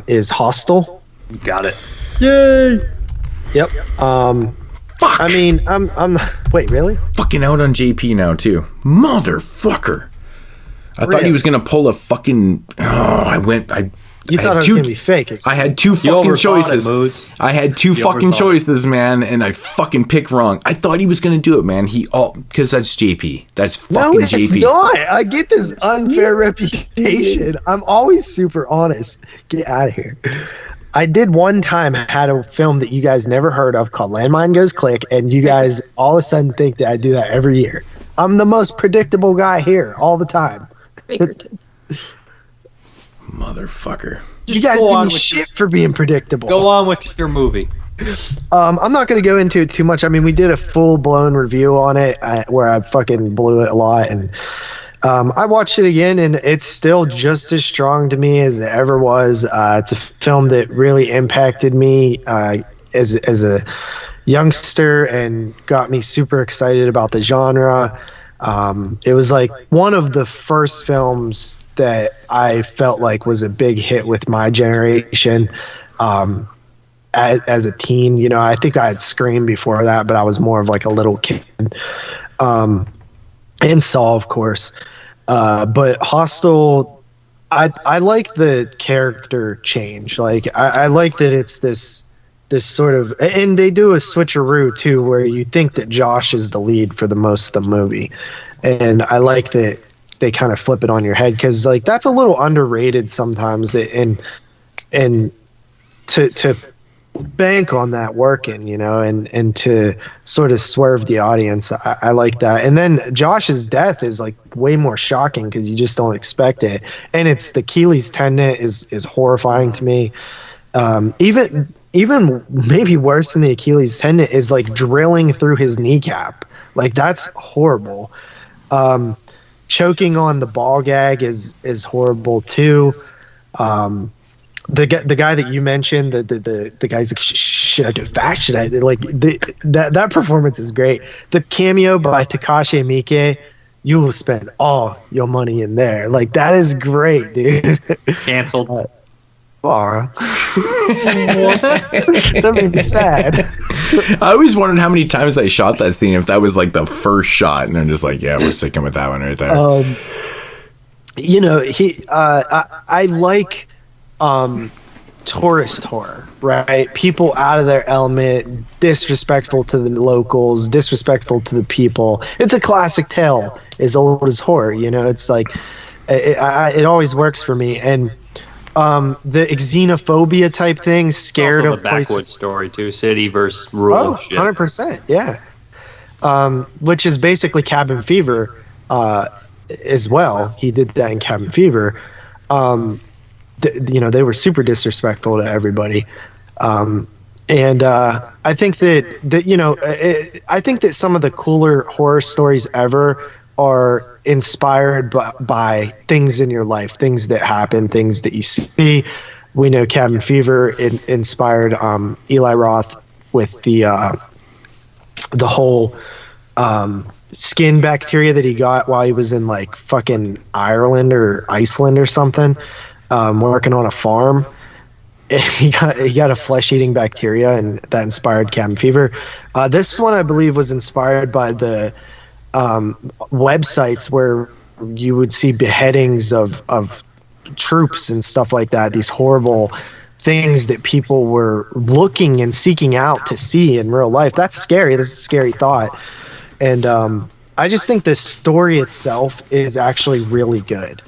Speaker 4: is Hostel.
Speaker 5: Got it.
Speaker 4: Yay. Yep. Fuck. I mean, I'm wait, really?
Speaker 3: Fucking out on JP now too. Motherfucker. I thought he was going to pull a fucking... You thought
Speaker 4: it was going to be fake.
Speaker 3: I had 2 fucking choices. I had 2 fucking choices, man, and I fucking picked wrong. I thought he was going to do it, man. Because that's JP. That's fucking JP.
Speaker 4: No, it's not. I get this unfair reputation. I'm always super honest. Get out of here. I did one time had a film that you guys never heard of called Landmine Goes Click, and you guys all of a sudden think that I do that every year. I'm the most predictable guy here all the time.
Speaker 3: Motherfucker.
Speaker 4: You guys give me shit for being predictable.
Speaker 5: Go on with your movie.
Speaker 4: I'm not going to go into it too much. I mean, we did a full-blown review on it where I fucking blew it a lot, and I watched it again, and it's still just as strong to me as it ever was. It's a film that really impacted me as a youngster and got me super excited about the genre. It was like one of the first films that I felt like was a big hit with my generation. As a teen, you know, I think I had Scream before that, but I was more of like a little kid. And Saw, of course. But Hostel, I like the character change. Like, I like that it's this sort of, and they do a switcheroo too, where you think that Josh is the lead for the most of the movie. And I like that they kind of flip it on your head, because like that's a little underrated sometimes, and to bank on that working, you know, and to sort of swerve the audience. I like that. And then Josh's death is like way more shocking because you just don't expect it. And it's the Achilles tendon is horrifying to me. Even maybe worse than the Achilles tendon is like drilling through his kneecap. Like that's horrible. Choking on the ball gag is horrible too. The guy that you mentioned, the guy's like, should I do it fast? Should I like that performance is great. The cameo by Takashi Miike, you will spend all your money in there. Like that is great, dude.
Speaker 5: Canceled.
Speaker 4: That made me sad.
Speaker 3: I always wondered how many times I shot that scene, if that was like the first shot, and I'm just like, yeah, we're sticking with that one right there.
Speaker 4: You know, I like tourist horror, right? People out of their element, disrespectful to the locals, disrespectful to the people. It's a classic tale as old as horror, you know. It's like it always works for me. And the xenophobia type thing, scared
Speaker 5: also
Speaker 4: of
Speaker 5: the backwoods
Speaker 4: places.
Speaker 5: story too, city versus rural.
Speaker 4: 100%, yeah. Which is basically Cabin Fever as well. He did that in Cabin Fever. You know, they were super disrespectful to everybody. And I think that you know, I think that some of the cooler horror stories ever are inspired by things in your life, things that happen, things that you see. We know Cabin Fever inspired Eli Roth with the whole skin bacteria that he got while he was in like fucking Ireland or Iceland or something, working on a farm. He got a flesh-eating bacteria, and that inspired Cabin Fever. This one, I believe, was inspired by the websites where you would see beheadings of troops and stuff like that. These horrible things that people were looking and seeking out to see in real life. That's scary. That's a scary thought. And I just think the story itself is actually really good.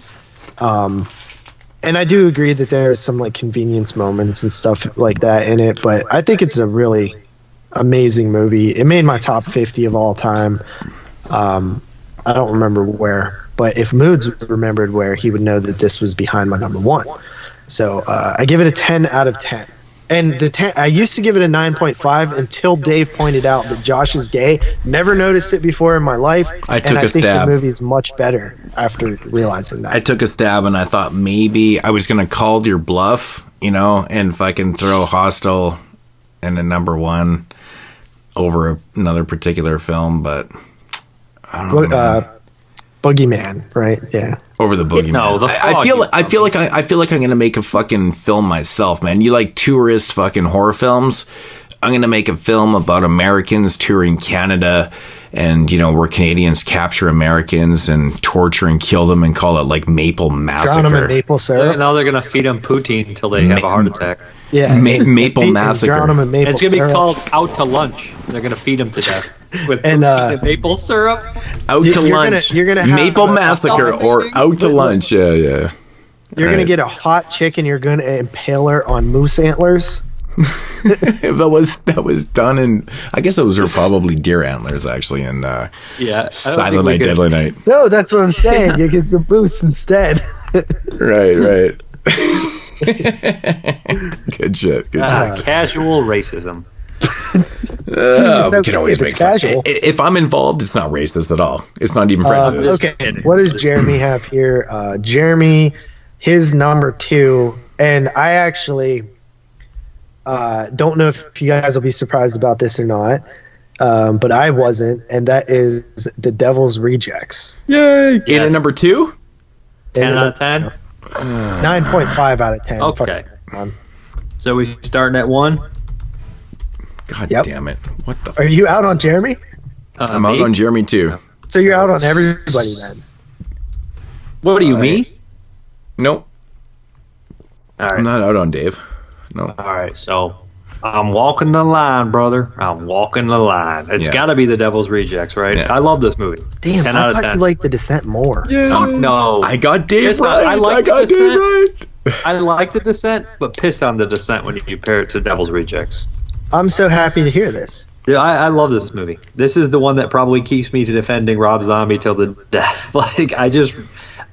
Speaker 4: And I do agree that there are some like convenience moments and stuff like that in it, but I think it's a really amazing movie. It made my top 50 of all time. I don't remember where, but if Moods remembered where, he would know that this was behind my number one. So I give it a 10 out of 10. And I used to give it a 9.5 until Dave pointed out that Josh is gay. Never noticed it before in my life.
Speaker 3: I think
Speaker 4: the movie's much better after realizing that.
Speaker 3: I took a stab, and I thought maybe I was going to call your bluff, you know, and if I can throw Hostel in a number one over another particular film, but I don't know.
Speaker 4: Boogeyman, right? Yeah.
Speaker 3: Over the Boogeyman.
Speaker 5: No,
Speaker 3: I feel like I'm gonna make a fucking film myself, man. You like tourist fucking horror films? I'm gonna make a film about Americans touring Canada, and you know, where Canadians capture Americans and torture and kill them, and call it like Maple Massacre.
Speaker 4: Drown them in maple syrup.
Speaker 5: Now they're gonna feed them poutine until they have a heart attack.
Speaker 4: Yeah,
Speaker 3: Maple Massacre.
Speaker 4: Drown them in maple
Speaker 5: It's gonna
Speaker 4: syrup.
Speaker 5: be called Out to Lunch. They're gonna feed them to death with
Speaker 4: And,
Speaker 5: poutine and maple syrup.
Speaker 3: Out to lunch.
Speaker 4: You're gonna have
Speaker 3: Maple Massacre or Out to Lunch. Yeah.
Speaker 4: You're gonna get a hot chick and you're gonna impale her on moose antlers.
Speaker 3: that was done in, I guess those were probably deer antlers actually in Silent Night, Deadly Night.
Speaker 4: No, that's what I'm saying. You get some moose instead.
Speaker 3: Right. Good shit.
Speaker 5: Casual racism.
Speaker 3: We can always make fun. If I'm involved, it's not racist at all. It's not even prejudice.
Speaker 4: Okay, what does Jeremy have here? Jeremy, his number 2, and I actually don't know if you guys will be surprised about this or not, but I wasn't, and that is The Devil's Rejects.
Speaker 3: Yay! Yes. In at number 2?
Speaker 5: 10 out of 10?
Speaker 4: 9.5 out of 10.
Speaker 5: Okay. So we starting at 1?
Speaker 3: God damn it. What the
Speaker 4: Are you out on Jeremy?
Speaker 3: I'm out on Jeremy too.
Speaker 4: So you're out on everybody then?
Speaker 5: What do you mean?
Speaker 3: Nope.
Speaker 5: All right.
Speaker 3: I'm not out on Dave. No.
Speaker 5: All right. So I'm walking the line, brother. I'm walking the line. It's got to be The Devil's Rejects, right? Yeah. I love this movie.
Speaker 4: Damn, 10 I thought you liked The Descent more.
Speaker 5: Yeah. No.
Speaker 3: I got Dave right.
Speaker 5: I like The Descent. I like The Descent, but piss on The Descent when you compare it to Devil's Rejects.
Speaker 4: I'm so happy to hear this.
Speaker 5: Dude, I love this movie. This is the one that probably keeps me to defending Rob Zombie till the death.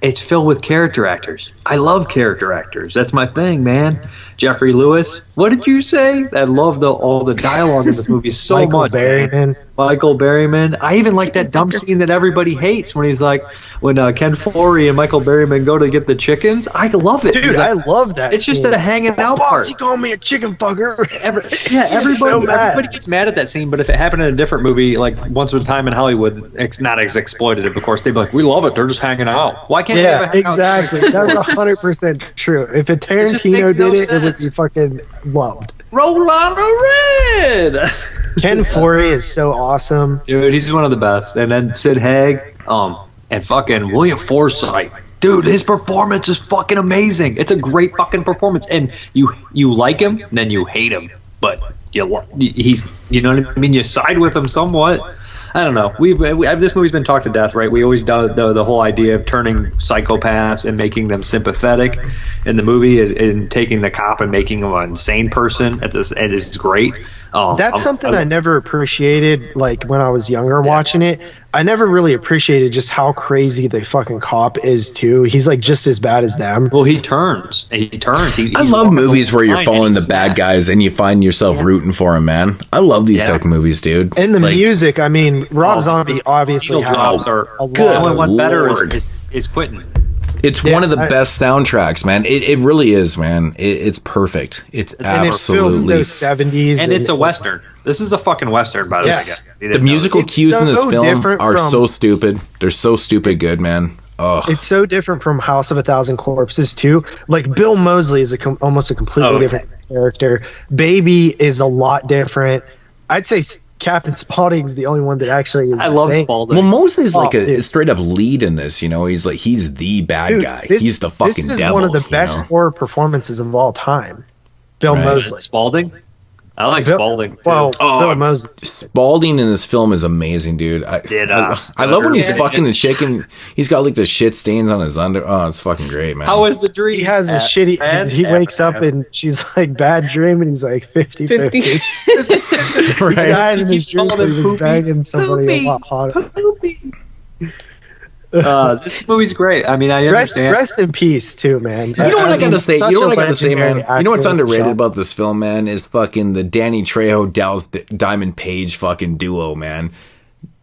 Speaker 5: It's filled with character actors. I love character actors. That's my thing, man. Jeffrey Lewis. What did you say? I love all the dialogue in this movie so much. Michael Berryman. I even like that dumb scene that everybody hates when he's like, when Ken Foree and Michael Berryman go to get the chickens. I love it.
Speaker 4: Dude, I love that.
Speaker 5: It's just a hanging out part.
Speaker 4: He called me a chicken fucker.
Speaker 5: Everybody gets mad at that scene, but if it happened in a different movie, like Once Upon a Time in Hollywood, it's not as exploitative, of course, they'd be like, we love it. They're just hanging out. Why can't they have a hangout?
Speaker 4: Exactly. That's 100% true. If a Tarantino did it, it would be fucking loved.
Speaker 5: Roll on the red.
Speaker 4: Ken Foree is so awesome.
Speaker 5: Dude, he's one of the best. And then Sid Haig, and fucking William Forsythe. Dude, his performance is fucking amazing. It's a great fucking performance. And you like him, then you hate him. But he's, you know what I mean? You side with him somewhat. I don't know. This movie's been talked to death, right? We always do the whole idea of turning psychopaths and making them sympathetic in the movie and taking the cop and making him an insane person. It is great.
Speaker 4: That's something I never appreciated, like when I was younger watching it. I never really appreciated just how crazy the fucking cop is too. He's like just as bad as them.
Speaker 5: Well, he turns.
Speaker 3: I love movies where you're following the bad guys and you find yourself rooting for him, man. I love these type of movies, dude.
Speaker 4: And the music, I mean, Rob Zombie obviously has a lot.
Speaker 5: The only one better is Quentin.
Speaker 3: It's one of the best soundtracks, man. It really is, man. It's perfect. It's absolutely.
Speaker 4: And it feels so 70s.
Speaker 5: And it's a Western. This is a fucking Western, by the way.
Speaker 3: The musical cues in this film are so stupid. They're so stupid good, man. Oh.
Speaker 4: It's so different from House of a Thousand Corpses, too. Like, Bill Moseley is almost a completely different character. Baby is a lot different. I'd say Captain Spaulding's the only one that actually is.
Speaker 5: I love Spaulding.
Speaker 3: Well, Mosley's like a straight up lead in this. You know, he's the bad guy. He's the fucking devil. This is
Speaker 4: one of the best horror performances of all time. Bill Moseley.
Speaker 5: Spaulding. I like Spaulding.
Speaker 4: Well, Bill Moseley.
Speaker 3: Spaulding in this film is amazing, dude. I love when he's fucking and shaking. He's got like the shit stains on his under. Oh, it's fucking great, man.
Speaker 5: How was the dream?
Speaker 4: He has a shitty. He wakes up and she's like bad dream, and he's like 50-50. Right. He died in his dream, but he was banging somebody a lot hotter.
Speaker 5: This movie's great. I mean, I understand.
Speaker 4: Rest in peace, too, man.
Speaker 3: You know what I gotta say? You know what I gotta say, man? You know what's underrated about this film, man? Is fucking the Danny Trejo, Dallas Diamond Page fucking duo, man.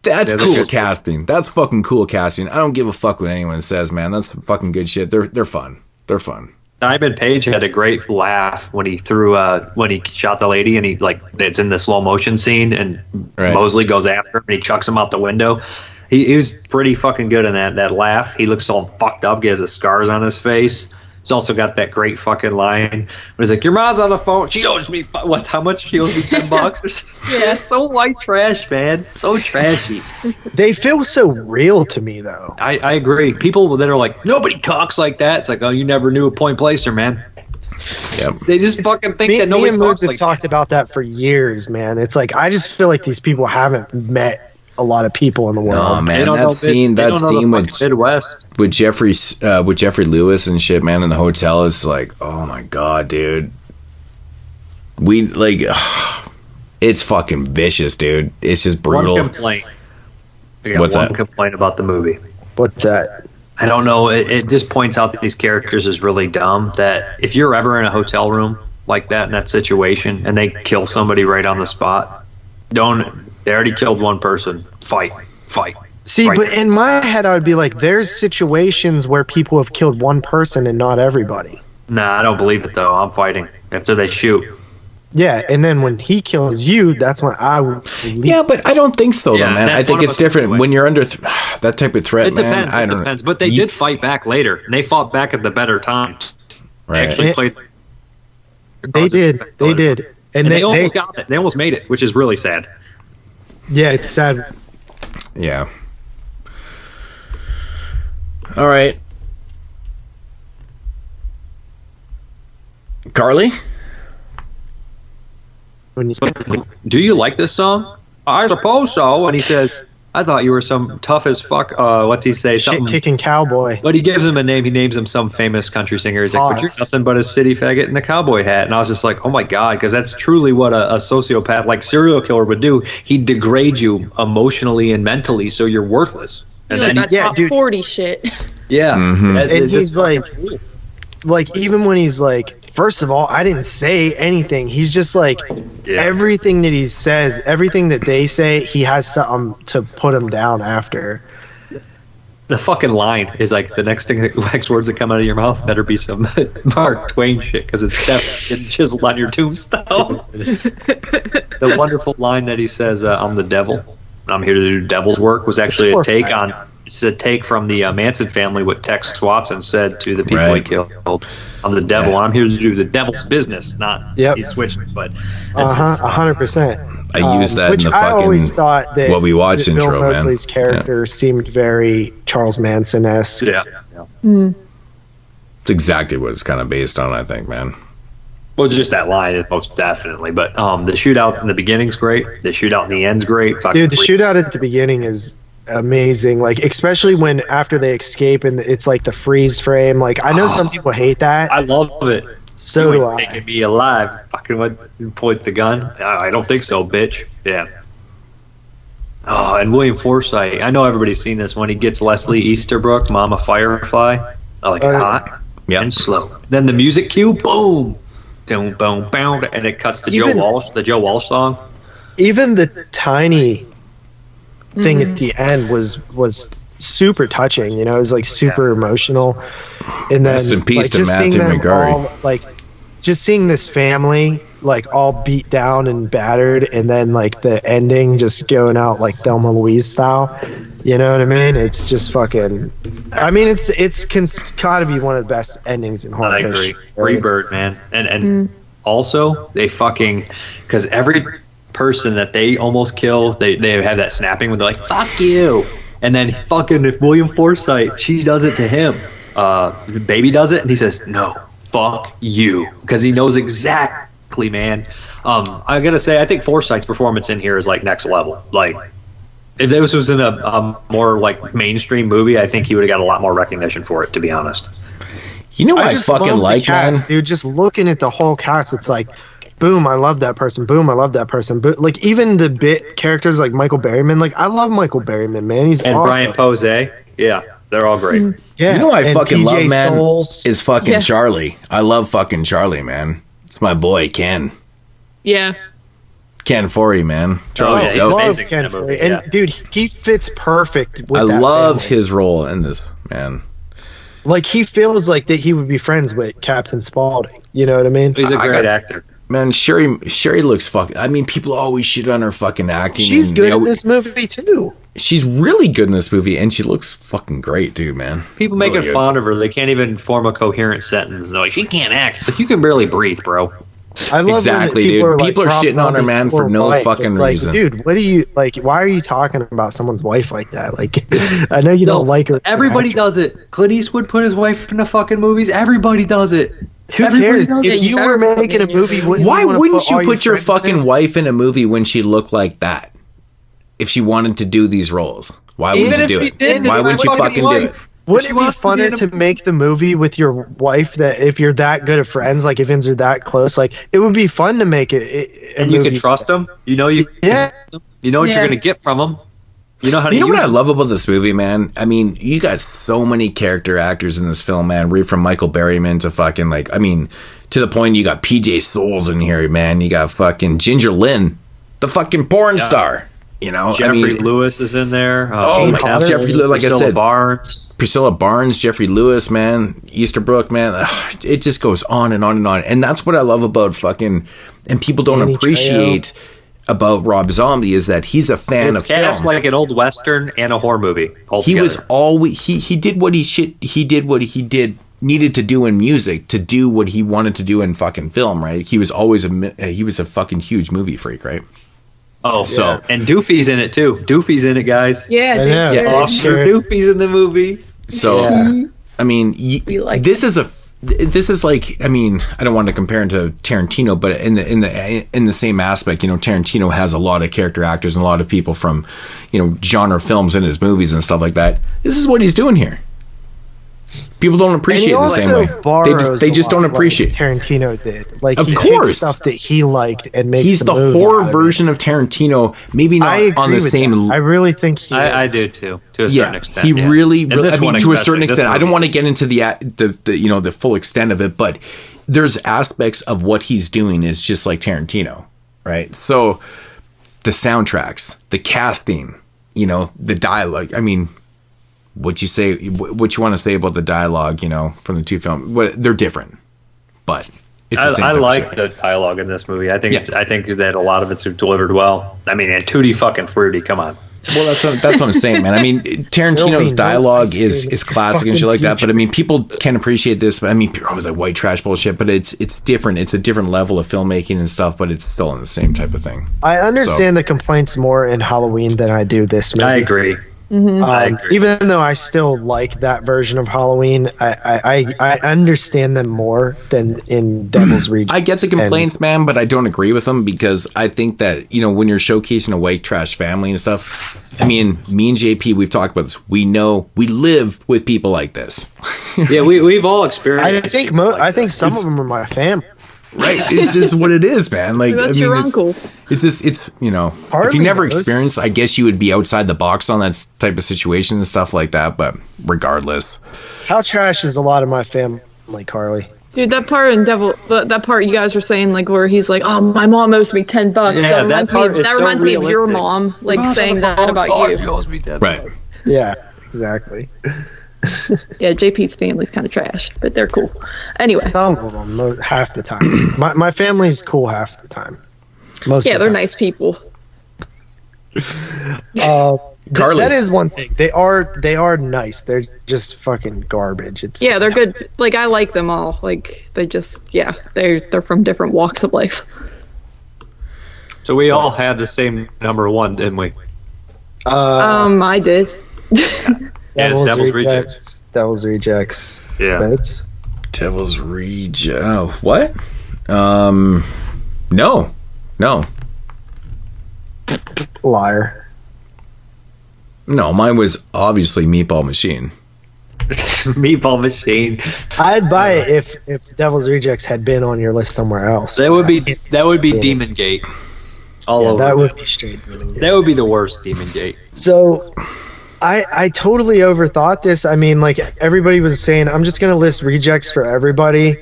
Speaker 3: That's cool casting. That's fucking cool casting. I don't give a fuck what anyone says, man. That's fucking good shit. They're fun. They're fun.
Speaker 5: Diamond Page had a great laugh when he when he shot the lady, and he it's in the slow motion scene, and Moseley goes after him and he chucks him out the window. He was pretty fucking good in that laugh. He looks all fucked up. He has the scars on his face. He's also got that great fucking line where he's like, your mom's on the phone. She owes me, how much? She owes me $10 or something. Yeah, it's so white trash, man. So trashy.
Speaker 4: They feel so real to me, though.
Speaker 5: I agree. People that are like, nobody talks like that. It's like, oh, you never knew a point placer, man.
Speaker 3: Yep.
Speaker 5: They just fucking think that nobody talks like that.
Speaker 4: Have talked about that for years, man. It's like, I just feel like these people haven't met a lot of people in the world.
Speaker 3: Oh man, that scene with
Speaker 5: Midwest
Speaker 3: with Jeffrey Lewis and shit, man, in the hotel is like, oh my god, dude. We like, it's fucking vicious, dude. It's just brutal.
Speaker 5: One complaint. What's one complaint about the movie?
Speaker 4: What's that?
Speaker 5: I don't know. It just points out that these characters is really dumb. That if you're ever in a hotel room like that in that situation and they kill somebody right on the spot, they already killed one person. Fight.
Speaker 4: See, but in my head, I would be like, there's situations where people have killed one person and not everybody.
Speaker 5: Nah, I don't believe it though. I'm fighting after they shoot.
Speaker 4: Yeah, and then when he kills you, that's when I would leave.
Speaker 3: Yeah, but I don't think so, though, man. I think it's different when you're under that type of threat,
Speaker 5: it depends,
Speaker 3: man.
Speaker 5: It depends. But they did fight back later, and they fought back at the better time.
Speaker 3: Right.
Speaker 5: They actually played.
Speaker 4: They did.
Speaker 5: And they almost got it. They almost made it, which is really sad.
Speaker 4: Yeah, it's sad.
Speaker 3: Yeah. All right. Carly?
Speaker 5: Do you like this song? I suppose so. And he says, I thought you were some tough as fuck. What's he say?
Speaker 4: Shit-kicking cowboy.
Speaker 5: But he gives him a name. He names him some famous country singer. He's like, but you're nothing but a city faggot in a cowboy hat. And I was just like, oh my God, because that's truly what a sociopath, like serial killer, would do. He'd degrade you emotionally and mentally, so you're worthless. And
Speaker 6: then
Speaker 5: that's
Speaker 6: top 40 shit.
Speaker 5: Yeah.
Speaker 3: Mm-hmm.
Speaker 4: And he's like, even when he's like, first of all, I didn't say anything. He's just like, everything that he says, everything that they say, he has something to put him down after.
Speaker 5: The fucking line is like, the next words that come out of your mouth better be some Mark Twain shit, because it's definitely chiseled on your tombstone. The wonderful line that he says, I'm the devil, I'm here to do devil's work, was actually a take on... It's a take from the Manson family, what Tex Watson said to the people he killed. I'm the devil, and I'm here to do the devil's business. Not he switched, but
Speaker 4: 100%.
Speaker 3: I used that
Speaker 4: which
Speaker 3: in the
Speaker 4: I always thought that
Speaker 3: what we watched
Speaker 4: Bill
Speaker 3: intro, man.
Speaker 4: Mosley's character seemed very Charles Manson-esque.
Speaker 5: Yeah.
Speaker 3: It's exactly what it's kind of based on, I think, man.
Speaker 5: Well, just that line is most definitely. But the shootout in the beginning's great. The shootout in the end's great.
Speaker 4: Dude, the shootout at the beginning is amazing, like especially when after they escape and it's like the freeze frame. Like I know some people hate that.
Speaker 5: I love it.
Speaker 4: So do I.
Speaker 5: Taking me alive. Fucking what points the gun? I don't think so, bitch. Yeah. Oh, and William Forsythe. I know everybody's seen this when he gets Leslie Easterbrook, Mama Firefly. I like it hot and slow. Then the music cue, boom, boom, boom, boom, and it cuts to Joe Walsh, the Joe Walsh song.
Speaker 4: Even the tiny thing at the end was super touching, you know. It was like super emotional. And then
Speaker 3: rest in peace
Speaker 4: like,
Speaker 3: to Matthew McGarry.
Speaker 4: Like just seeing this family like all beat down and battered, and then like the ending just going out like Thelma Louise style, you know what I mean? It's just fucking, I mean, it's gotta be one of the best endings in horror history.
Speaker 5: Free Bird, man. And also they fucking, because every person that they almost kill, they have that snapping when they're like, fuck you. And then fucking if William Forsythe, she does it to him. The baby does it and he says, no, fuck you. Because he knows exactly, man. I gotta say, I think Forsythe's performance in here is like next level. Like if this was in a more like mainstream movie, I think he would have got a lot more recognition for it, to be honest.
Speaker 3: You know what I fucking like,
Speaker 4: cast, man? Dude, just looking at the whole cast, it's like, boom, I love that person. Boom, I love that person. But like even the bit characters like Michael Berryman, like I love Michael Berryman, man. He's
Speaker 5: and
Speaker 4: awesome.
Speaker 5: Brian Posey, yeah, they're all great.
Speaker 4: Yeah,
Speaker 3: you know what I fucking love, man,
Speaker 4: Souls.
Speaker 3: is fucking Charlie. I love fucking Charlie, man. It's my boy Ken.
Speaker 6: Yeah.
Speaker 3: Ken Forey, man. Charlie's dope.
Speaker 5: Amazing
Speaker 4: Ken
Speaker 5: in that movie,
Speaker 4: and dude, he fits perfect with
Speaker 3: I
Speaker 4: that
Speaker 3: love
Speaker 4: family.
Speaker 3: his role in this, man.
Speaker 4: Like he feels like that he would be friends with Captain Spaulding. You know what I mean?
Speaker 5: He's a great actor.
Speaker 3: Man, Sherry looks fucking... I mean, people always shit on her fucking acting.
Speaker 4: She's good in this movie, too.
Speaker 3: She's really good in this movie, and she looks fucking great, too, man.
Speaker 5: People making fun of her. They can't even form a coherent sentence. They're like, she can't act. It's like, you can barely breathe, bro.
Speaker 4: I love
Speaker 3: exactly, dude. People are shitting on her, man, for no fucking reason.
Speaker 4: Dude, what do you... Like, why are you talking about someone's wife like that? Like, I know you don't like her.
Speaker 5: Everybody does it. Clint Eastwood put his wife in the fucking movies. Everybody does it.
Speaker 4: Who cares? If you were making a movie,
Speaker 3: why wouldn't you put your fucking wife in a movie when she looked like that? if she wanted to do these roles? Why wouldn't you do it? Why wouldn't you fucking do it?
Speaker 4: Wouldn't it be funner to make the movie with your wife that if you're that good of friends, like if you're that close, like it would be fun to make it.
Speaker 5: And you can trust them. You know what you're going to get from them. You know how to.
Speaker 3: You know what I love about this movie, man? I mean, you got so many character actors in this film, man. Right from Michael Berryman to fucking to the point you got PJ Souls in here, man. You got fucking Ginger Lynn, the fucking porn star. You know,
Speaker 5: Jeffrey Lewis is in there.
Speaker 3: Jeffrey Lewis, like I said,
Speaker 5: Priscilla
Speaker 3: Barnes, Jeffrey Lewis, man, Easterbrook, man. It just goes on and on and on. And that's what I love about fucking, and people don't appreciate about Rob Zombie is that he's a fan of film. It's cast
Speaker 5: like an old Western and a horror movie.
Speaker 3: He was always, he did what he needed to do in music to do what he wanted to do in fucking film, right? He was always he was a fucking huge movie freak, right?
Speaker 5: Oh, so and Doofy's in it too. Doofy's in it, guys.
Speaker 6: Yeah,
Speaker 5: Officer Doofy's in the movie.
Speaker 3: So, I mean, this is like, I mean, I don't want to compare it to Tarantino, but in the same aspect, you know, Tarantino has a lot of character actors and a lot of people from, you know, genre films in his movies and stuff like that. This is what he's doing here. People don't appreciate it the same way. They just don't appreciate.
Speaker 4: Tarantino did. Like,
Speaker 3: of
Speaker 4: he
Speaker 3: course,
Speaker 4: stuff that he liked and makes.
Speaker 3: He's the horror version of Tarantino. Maybe not on the same.
Speaker 4: I really think he.
Speaker 5: I do too, to a certain extent.
Speaker 3: He really. I mean, to a certain extent. I don't want to get into the full extent of it, but there's aspects of what he's doing is just like Tarantino, right? So, the soundtracks, the casting, you know, the dialogue. I mean. What you want to say about the dialogue, you know, from the two films? They're different, but it's the same.
Speaker 5: I like the dialogue in this movie. I think I think that a lot of it's delivered well. I mean, and Tutti fucking Fruity, come on.
Speaker 3: Well, that's what I'm saying, man. I mean, Tarantino's dialogue is classic and shit like that. But I mean, people can appreciate this. But I mean, people are always like white trash bullshit. But it's different. It's a different level of filmmaking and stuff. But it's still in the same type of thing.
Speaker 4: I understand the complaints more in Halloween than I do this movie.
Speaker 5: I agree.
Speaker 4: Even though I still like that version of Halloween, I understand them more than in Devil's Rejects.
Speaker 3: I get the complaints, man, but I don't agree with them because I think that, you know, when you're showcasing a white trash family and stuff, I mean, me and JP, we've talked about this. We know, we live with people like this.
Speaker 5: Yeah, we've all experienced.
Speaker 4: I think some of them are my family.
Speaker 3: Right, it's just what it is, man. Like,
Speaker 6: that's your uncle.
Speaker 3: It's you know, if you never experienced, I guess you would be outside the box on that type of situation and stuff like that. But regardless,
Speaker 4: how trash is a lot of my family, Carly?
Speaker 6: Dude, that part in that part you guys were saying, like, where he's like, "Oh, my mom owes me $10."
Speaker 5: Yeah,
Speaker 6: that reminds me of your mom, like, saying that about you.
Speaker 3: Right?
Speaker 4: Yeah, exactly.
Speaker 6: Yeah, JP's family's kind of trash, but they're cool. Anyway,
Speaker 4: some of them half the time. My family's cool half the time.
Speaker 6: They're nice people.
Speaker 3: Carly,
Speaker 6: that
Speaker 4: is one thing. They are nice. They're just fucking garbage.
Speaker 6: They're good. Like, I like them all. Like, they're from different walks of life.
Speaker 5: So we all had the same number one, didn't we?
Speaker 6: I did.
Speaker 5: Yeah, it's Devil's Rejects.
Speaker 4: Devil's Rejects.
Speaker 5: Yeah.
Speaker 4: That's
Speaker 3: Devil's Rejects. Oh, what? No.
Speaker 4: Liar.
Speaker 3: No, mine was obviously Meatball Machine.
Speaker 5: Meatball Machine.
Speaker 4: I'd buy it if Devil's Rejects had been on your list somewhere else.
Speaker 5: That would be Demon Gate. All over.
Speaker 4: That would be straight Demon Gate.
Speaker 5: That would be the worst Demon Gate.
Speaker 4: So I totally overthought this. I mean, like, everybody was saying, I'm just going to list rejects for everybody.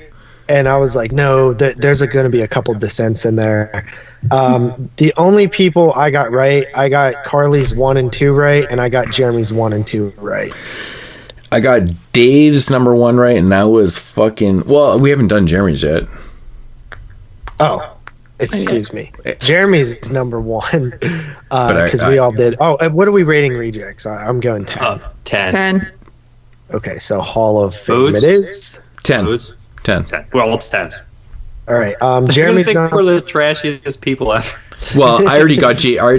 Speaker 4: And I was like, no, there's going to be a couple dissents in there. The only people I got right, I got Carly's 1 and 2 right, and I got Jeremy's 1 and 2 right.
Speaker 3: I got Dave's number 1 right, and that was fucking... Well, we haven't done Jeremy's yet.
Speaker 4: Oh. Excuse me. Jeremy's number 1 because we all did. Oh, what are we rating rejects? I'm going 10.
Speaker 5: 10.
Speaker 4: Okay, so Hall of Fame
Speaker 5: Foods?
Speaker 4: it is.
Speaker 3: 10.
Speaker 5: Foods?
Speaker 3: 10.
Speaker 5: Well, it's 10.
Speaker 4: All right. Jeremy's
Speaker 5: not. We're the trashiest people ever.
Speaker 3: Well, I already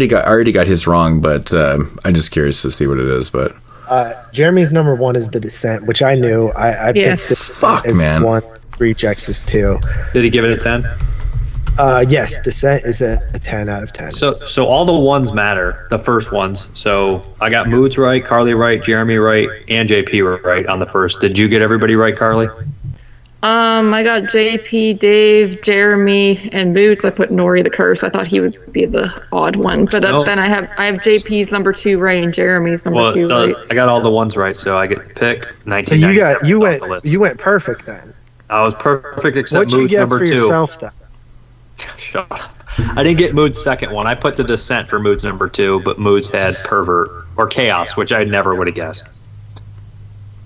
Speaker 3: got his wrong, but I'm just curious to see what it is. But
Speaker 4: Jeremy's number 1 is The Descent, which I knew. I picked it as 1. Rejects is 2.
Speaker 5: Did he give it a 10?
Speaker 4: Yes, Descent is a 10 out of 10.
Speaker 5: So all the ones matter, the first ones. So I got Moods right, Carly right, Jeremy right, and JP right on the first. Did you get everybody right, Carly?
Speaker 6: I got JP, Dave, Jeremy, and Moods. I put Nori the Curse. I thought he would be the odd one, but then I have JP's number 2 right and Jeremy's number 2 right.
Speaker 5: I got all the ones right, so I get to pick.
Speaker 4: So you went perfect then.
Speaker 5: I was perfect except
Speaker 4: What'd you
Speaker 5: Moods
Speaker 4: guess
Speaker 5: number
Speaker 4: for
Speaker 5: 2.
Speaker 4: yourself then?
Speaker 5: Shut up. I didn't get Moods' second one. I put the Descent for Moods number 2, but Moods had Pervert or Chaos, which I never would have guessed.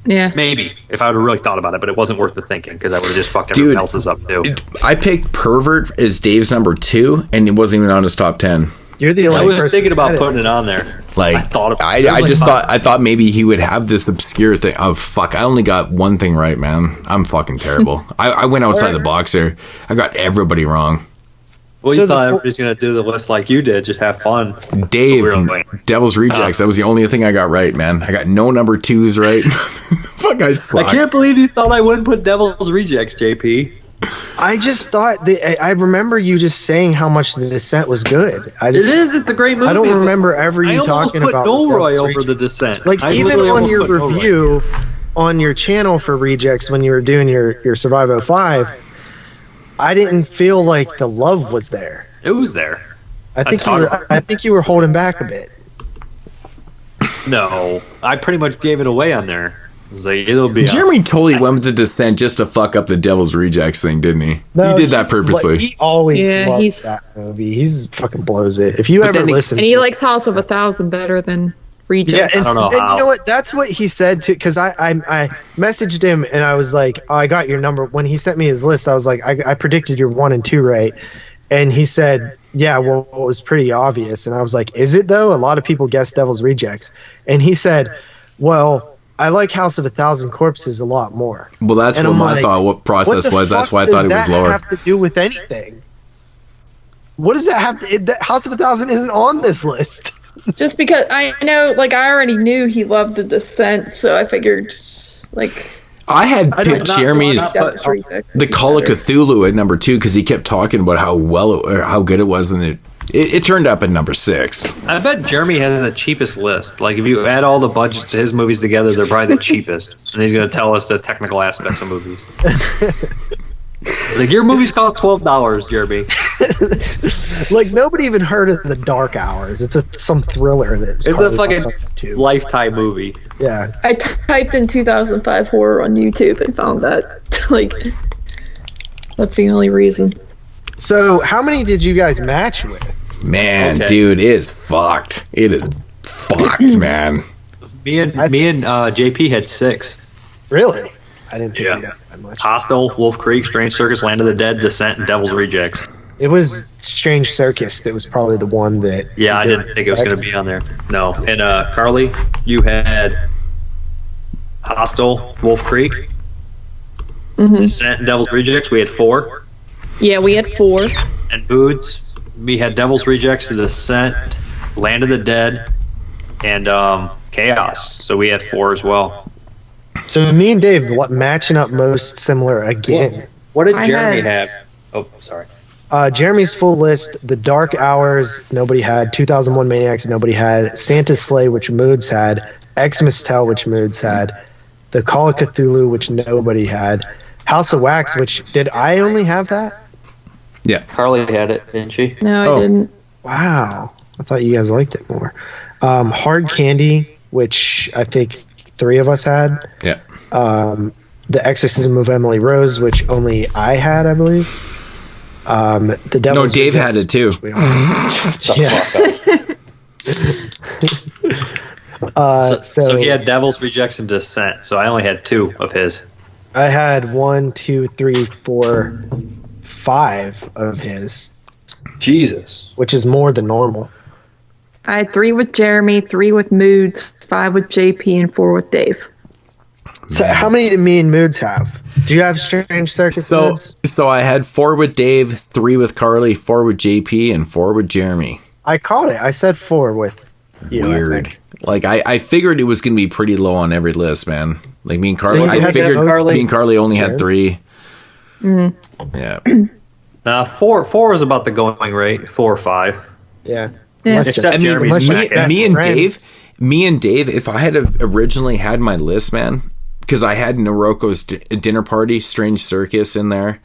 Speaker 6: Yeah.
Speaker 5: Maybe, if I would have really thought about it, but it wasn't worth the thinking because I would have just fucked everyone else's up too.
Speaker 3: I picked Pervert as Dave's number 2, and it wasn't even on his top 10.
Speaker 4: You're the only
Speaker 5: I was
Speaker 4: person
Speaker 5: thinking about putting it on there.
Speaker 3: Like, I thought maybe he would have this obscure thing. Oh fuck! I only got one thing right, man. I'm fucking terrible. I went outside the box here. I got everybody wrong.
Speaker 5: Well, you thought everybody's gonna do the list like you did, just have fun.
Speaker 3: Dave, Devil's Rejects. That was the only thing I got right, man. I got no number 2s right. Fuck, I suck.
Speaker 5: I can't believe you thought I wouldn't put Devil's Rejects, JP.
Speaker 4: I just thought I remember you just saying how much The Descent was good.
Speaker 5: It's a great movie.
Speaker 4: I don't remember ever you talking about
Speaker 5: Noroy over The Descent.
Speaker 4: Like, even on your review on your channel for Rejects when you were doing your Survive 05, I didn't feel like the love was there.
Speaker 5: It was there.
Speaker 4: I think you were holding back a bit.
Speaker 5: No, I pretty much gave it away on there. Like, it'll be
Speaker 3: Jeremy totally went with The Descent just to fuck up the Devil's Rejects thing, didn't he?
Speaker 4: No,
Speaker 3: he did that purposely.
Speaker 4: He always loved that movie. He's fucking blows it. If you ever listen,
Speaker 6: and he likes House of 1,000 better than Rejects.
Speaker 5: Yeah, I don't know how.
Speaker 4: You know what? That's what he said too. Because I messaged him and I was like, oh, I got your number. When he sent me his list, I was like, I predicted your 1 and 2 right. And he said, yeah, well, it was pretty obvious. And I was like, is it though? A lot of people guessed Devil's Rejects. And he said, well, I like House of 1,000 Corpses a lot more.
Speaker 3: Well, that's what my thought process was. That's why I thought it was lower.
Speaker 4: What does that have to do with anything? What does that have to... House of 1,000 isn't on this list.
Speaker 6: Just because I know, like, I already knew he loved The Descent, so I figured, like...
Speaker 3: I had picked Jeremy's The Call of Cthulhu at number 2 because he kept talking about how good it was, and it turned up at number 6.
Speaker 5: I bet Jeremy has the cheapest list. Like, if you add all the budgets of his movies together, they're probably the cheapest. And he's going to tell us the technical aspects of movies. Like, your movies cost $12, Jeremy.
Speaker 4: Like, nobody even heard of The Dark Hours. It's some thriller that.
Speaker 5: It's a fucking Lifetime movie.
Speaker 4: Yeah.
Speaker 6: I typed in 2005 horror on YouTube and found that. Like, that's the only reason.
Speaker 4: So, how many did you guys match with?
Speaker 3: Man, dude, it is fucked. It is fucked, man.
Speaker 5: Me and JP had 6.
Speaker 4: Really? I didn't think we had that much.
Speaker 5: Hostel, Wolf Creek, Strange Circus, Land of the Dead, Descent, and Devil's Rejects.
Speaker 4: It was Strange Circus that was probably the one that...
Speaker 5: Yeah, I didn't think it was going to be on there. No. And Carly, you had Hostel, Wolf Creek, Descent, and Devil's Rejects. We had 4.
Speaker 6: Yeah, we had 4.
Speaker 5: And Boods, we had Devil's Rejects, The Descent, Land of the Dead, and Chaos. So we had 4 as well.
Speaker 4: So me and Dave, matching up most similar again.
Speaker 5: What did Jeremy have? Oh, sorry.
Speaker 4: Jeremy's full list: The Dark Hours, nobody had. 2001 Maniacs, nobody had. Santa's Sleigh, which Moods had. Xmas Tell, which Moods had. The Call of Cthulhu, which nobody had. House of Wax, which did I only have that?
Speaker 3: Yeah,
Speaker 5: Carly had it, didn't she?
Speaker 6: No, I didn't.
Speaker 4: Wow, I thought you guys liked it more. Hard Candy, which I think 3 of us had.
Speaker 3: Yeah.
Speaker 4: The Exorcism of Emily Rose, which only I had, I believe. The Devil's
Speaker 3: Dave had it too.
Speaker 5: So he had Devil's Rejects and Descent. So I only had 2 of his.
Speaker 4: I had 1, 2, 3, 4, 5 of his.
Speaker 5: Jesus.
Speaker 4: Which is more than normal.
Speaker 6: I had 3 with Jeremy, 3 with Moods, 5 with JP, and 4 with Dave.
Speaker 4: So how many did me and Moods have? Do you have Strange Circus Moods?
Speaker 3: So I had 4 with Dave, 3 with Carly, 4 with JP, and 4 with Jeremy.
Speaker 4: I caught it. I said 4 with you.
Speaker 3: Weird. Like I figured it was going to be pretty low on every list, man. Like me and Carly,
Speaker 4: So
Speaker 3: I figured me and Carly only had 3.
Speaker 6: Mm-hmm.
Speaker 3: Yeah.
Speaker 5: Nah, four was about the going rate. 4 or 5.
Speaker 4: Yeah.
Speaker 6: Yeah.
Speaker 4: Unless
Speaker 5: Except
Speaker 4: just-
Speaker 5: Jeremy's
Speaker 4: unless
Speaker 5: back
Speaker 4: you're
Speaker 5: at
Speaker 3: me
Speaker 4: best
Speaker 3: and
Speaker 4: friends.
Speaker 3: Dave, if I had originally had my list, man, because I had Noroko's dinner party, Strange Circus in there,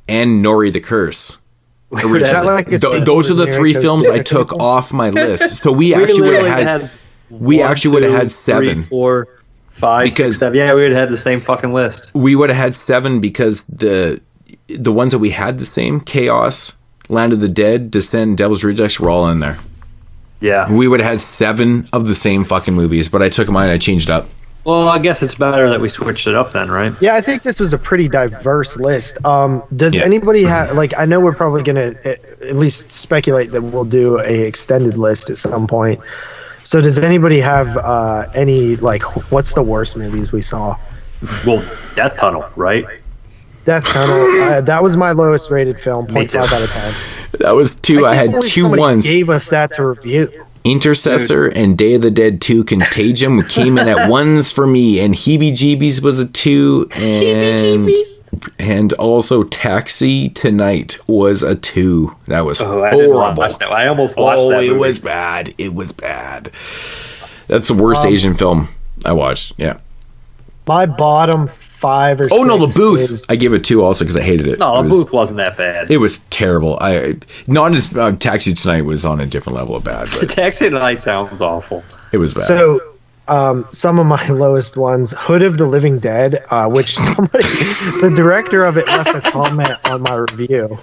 Speaker 3: and Nori the Curse.
Speaker 4: Is that like a sequel
Speaker 3: Those are
Speaker 4: to
Speaker 3: the 3
Speaker 4: Nariko's
Speaker 3: films I
Speaker 4: Dinner
Speaker 3: took
Speaker 4: Table?
Speaker 3: off my list. So we actually would have had. We
Speaker 5: one,
Speaker 3: actually would have
Speaker 5: two,
Speaker 3: had 7.
Speaker 5: 3, 4, 5,
Speaker 3: Because-
Speaker 5: 6, 7. Yeah, we would have had the same fucking list.
Speaker 3: We would have had 7 because the ones that we had the same, Chaos, Land of the Dead, Descent, Devil's Rejects, were all in there.
Speaker 5: Yeah.
Speaker 3: We would have had 7 of the same fucking movies, but I took mine and I changed it up.
Speaker 5: Well, I guess it's better that we switched it up then, right?
Speaker 4: Yeah, I think this was a pretty diverse list. Does
Speaker 3: Yeah.
Speaker 4: anybody have, like, I know we're probably going to at least speculate that we'll do a extended list at some point. So does anybody have any, like, what's the worst movies we saw?
Speaker 5: Well, Death Tunnel, right?
Speaker 4: Death Tunnel, that was my lowest rated film,
Speaker 5: Me
Speaker 4: 0.5
Speaker 5: too.
Speaker 4: out of 10.
Speaker 3: That was 2. I
Speaker 4: can't
Speaker 3: had
Speaker 4: believe
Speaker 3: 2
Speaker 4: somebody
Speaker 3: ones.
Speaker 4: gave us that to review.
Speaker 3: Intercessor and Day of the Dead 2 Contagion came in at 1s for me, and Heebie Jeebies was a 2, and also Taxi Tonight was a 2. That was
Speaker 5: Oh, I didn't
Speaker 3: horrible.
Speaker 5: watch that. I almost watched
Speaker 3: Oh,
Speaker 5: that
Speaker 3: it
Speaker 5: movie.
Speaker 3: was bad. It was bad. That's the worst Asian film I watched. Yeah.
Speaker 4: My bottom 5 or 6
Speaker 3: Oh no, The Booth.
Speaker 4: is-
Speaker 3: I gave it 2 also because I hated it.
Speaker 5: No,
Speaker 3: It
Speaker 5: The
Speaker 3: was-
Speaker 5: Booth wasn't that bad.
Speaker 3: It was terrible. Not as Taxi Tonight was on a different level of bad, but
Speaker 5: Taxi Tonight sounds awful.
Speaker 3: it was bad.
Speaker 4: So, some of my lowest ones, Hood of the Living Dead, which the director of it left a comment on my review.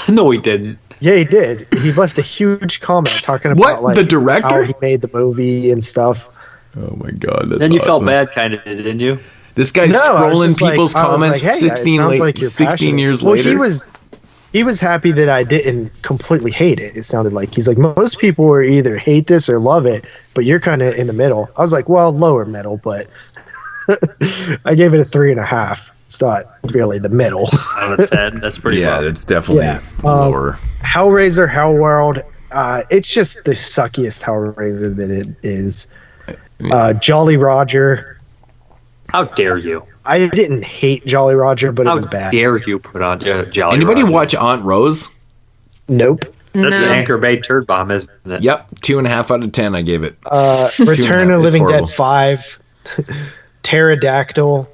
Speaker 5: No, he didn't.
Speaker 4: Yeah, he did. He left a huge comment talking about
Speaker 3: What?
Speaker 4: like
Speaker 3: The director?
Speaker 4: how he made the movie and stuff.
Speaker 3: Oh my god, that's
Speaker 5: Then you felt
Speaker 3: awesome.
Speaker 5: bad, kind of, didn't you?
Speaker 3: This guy's
Speaker 4: No, I was
Speaker 3: trolling
Speaker 4: just like-
Speaker 3: people's
Speaker 4: I was
Speaker 3: comments
Speaker 4: like, hey, it
Speaker 3: 16
Speaker 4: sounds
Speaker 3: late,
Speaker 4: like you're
Speaker 3: 16
Speaker 4: passionate.
Speaker 3: years
Speaker 4: well,
Speaker 3: later.
Speaker 4: He was happy that I didn't completely hate it. It sounded like he's like, most people were either hate this or love it, but you're kind of in the middle. I was like, well, lower middle, but I gave it a 3.5. It's not really the middle.
Speaker 5: Out of 10. That's pretty
Speaker 3: Yeah,
Speaker 5: low.
Speaker 3: that's definitely
Speaker 4: Yeah,
Speaker 3: lower.
Speaker 4: Hellraiser, Hellworld. It's just the suckiest Hellraiser that it is. Jolly Roger.
Speaker 5: How dare you?
Speaker 4: I didn't hate Jolly Roger, but it
Speaker 5: How
Speaker 4: was bad.
Speaker 5: dare you put on Jolly
Speaker 3: Anybody
Speaker 5: Roger?
Speaker 3: watch Aunt Rose?
Speaker 4: Nope.
Speaker 5: That's
Speaker 6: No.
Speaker 5: an Anchor Bay turd bomb, isn't it?
Speaker 3: Yep, 2.5 out of 10. I gave it.
Speaker 4: Return of
Speaker 3: It's
Speaker 4: Living
Speaker 3: horrible.
Speaker 4: Dead 5. Pterodactyl.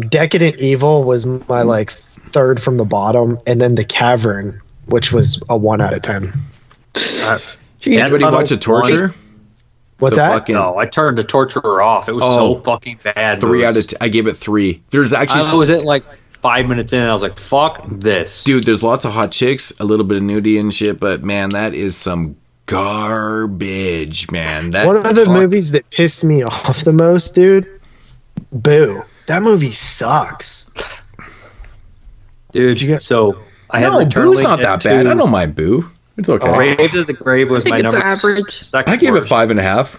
Speaker 4: Decadent Evil was my like third from the bottom, and then The Cavern, which was a 1 out of 10.
Speaker 3: Anybody
Speaker 5: Tunnel
Speaker 3: watch The Torture?
Speaker 4: What's
Speaker 3: The
Speaker 4: that?
Speaker 3: fucking
Speaker 5: No, I turned the Torturer off. It was
Speaker 3: Oh.
Speaker 5: so fucking bad.
Speaker 3: 3 out of 10. I gave it 3. There's actually
Speaker 5: I was at like 5 minutes in, and I was like, "Fuck this,
Speaker 3: dude, there's lots of hot chicks, a little bit of nudity and shit, but man, that is some garbage, man. That
Speaker 4: One of the movies that pissed me off the most, dude. Boo. That movie sucks.
Speaker 5: dude."
Speaker 4: you get-
Speaker 5: So I had
Speaker 3: No,
Speaker 5: Return
Speaker 3: Boo's
Speaker 5: Living
Speaker 3: not
Speaker 5: Dead
Speaker 3: that bad.
Speaker 5: 2.
Speaker 3: I don't mind Boo. It's okay.
Speaker 5: Grave to the Grave was
Speaker 6: I think
Speaker 5: my
Speaker 6: it's
Speaker 5: number.
Speaker 6: average.
Speaker 5: Second
Speaker 3: I gave it
Speaker 5: worst.
Speaker 3: 5.5.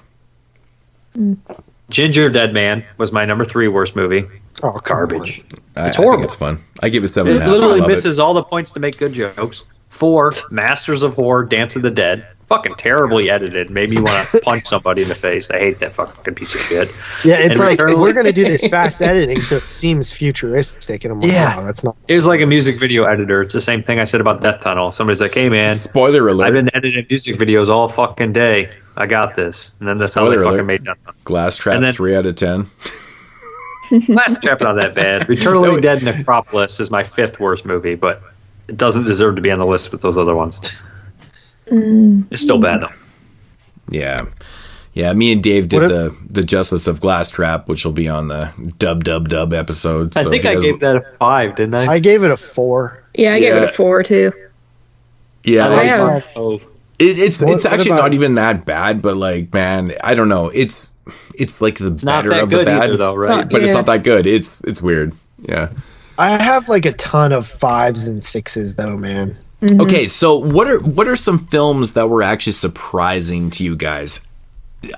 Speaker 5: Ginger Dead Man was my number 3 worst movie.
Speaker 4: Oh, come
Speaker 5: Garbage.
Speaker 3: I
Speaker 5: horrible.
Speaker 3: think it's fun. I give it
Speaker 5: It
Speaker 3: 7.5.
Speaker 5: literally
Speaker 3: I love
Speaker 5: misses all the points to make good jokes. 4, Masters of Horror, Dance of the Dead. Fucking terribly edited. Made me want to punch somebody in the face. I hate that fucking piece of shit.
Speaker 4: Yeah, it's
Speaker 5: And
Speaker 4: like
Speaker 5: Return-
Speaker 4: we're gonna do this fast editing, so it seems futuristic, and I'm like,
Speaker 5: Yeah.
Speaker 4: oh, that's not.
Speaker 5: It was like a music video editor. It's the same thing I said about Death Tunnel. Somebody's like, "Hey man,
Speaker 3: Spoiler alert.
Speaker 5: I've been editing music videos all fucking day. I got this." And then that's how
Speaker 3: Spoiler
Speaker 5: they fucking
Speaker 3: alert.
Speaker 5: made Death Tunnel.
Speaker 3: Glass Trap,
Speaker 5: And then-
Speaker 3: 3 out of 10.
Speaker 5: Last Trap not that bad. Return of the Living Dead Necropolis is my 5th worst movie, but it doesn't deserve to be on the list with those other ones. It's still bad though.
Speaker 3: Yeah. Yeah, me and Dave did
Speaker 4: What
Speaker 3: the Justice of Glass Trap, which will be on the dub episode.
Speaker 5: I
Speaker 3: So
Speaker 5: think
Speaker 3: if
Speaker 5: I
Speaker 3: you guys-
Speaker 5: gave that a 5, didn't I?
Speaker 4: I gave it a 4.
Speaker 6: Yeah, I gave
Speaker 3: Yeah.
Speaker 6: it a 4 too.
Speaker 3: Yeah,
Speaker 6: I
Speaker 3: like,
Speaker 6: have-
Speaker 5: Oh,
Speaker 3: it's
Speaker 4: What
Speaker 3: actually
Speaker 4: about-
Speaker 3: not even that bad, but like, man, I don't know. It's like the
Speaker 5: not
Speaker 3: better
Speaker 5: that
Speaker 3: of the
Speaker 5: good
Speaker 3: bad,
Speaker 5: either, though, right?
Speaker 6: not-
Speaker 3: but it's
Speaker 6: Yeah.
Speaker 3: not that good. It's weird. Yeah.
Speaker 4: I have like a ton of 5s and 6s though, man.
Speaker 3: Okay, so what are some films that were actually surprising to you guys?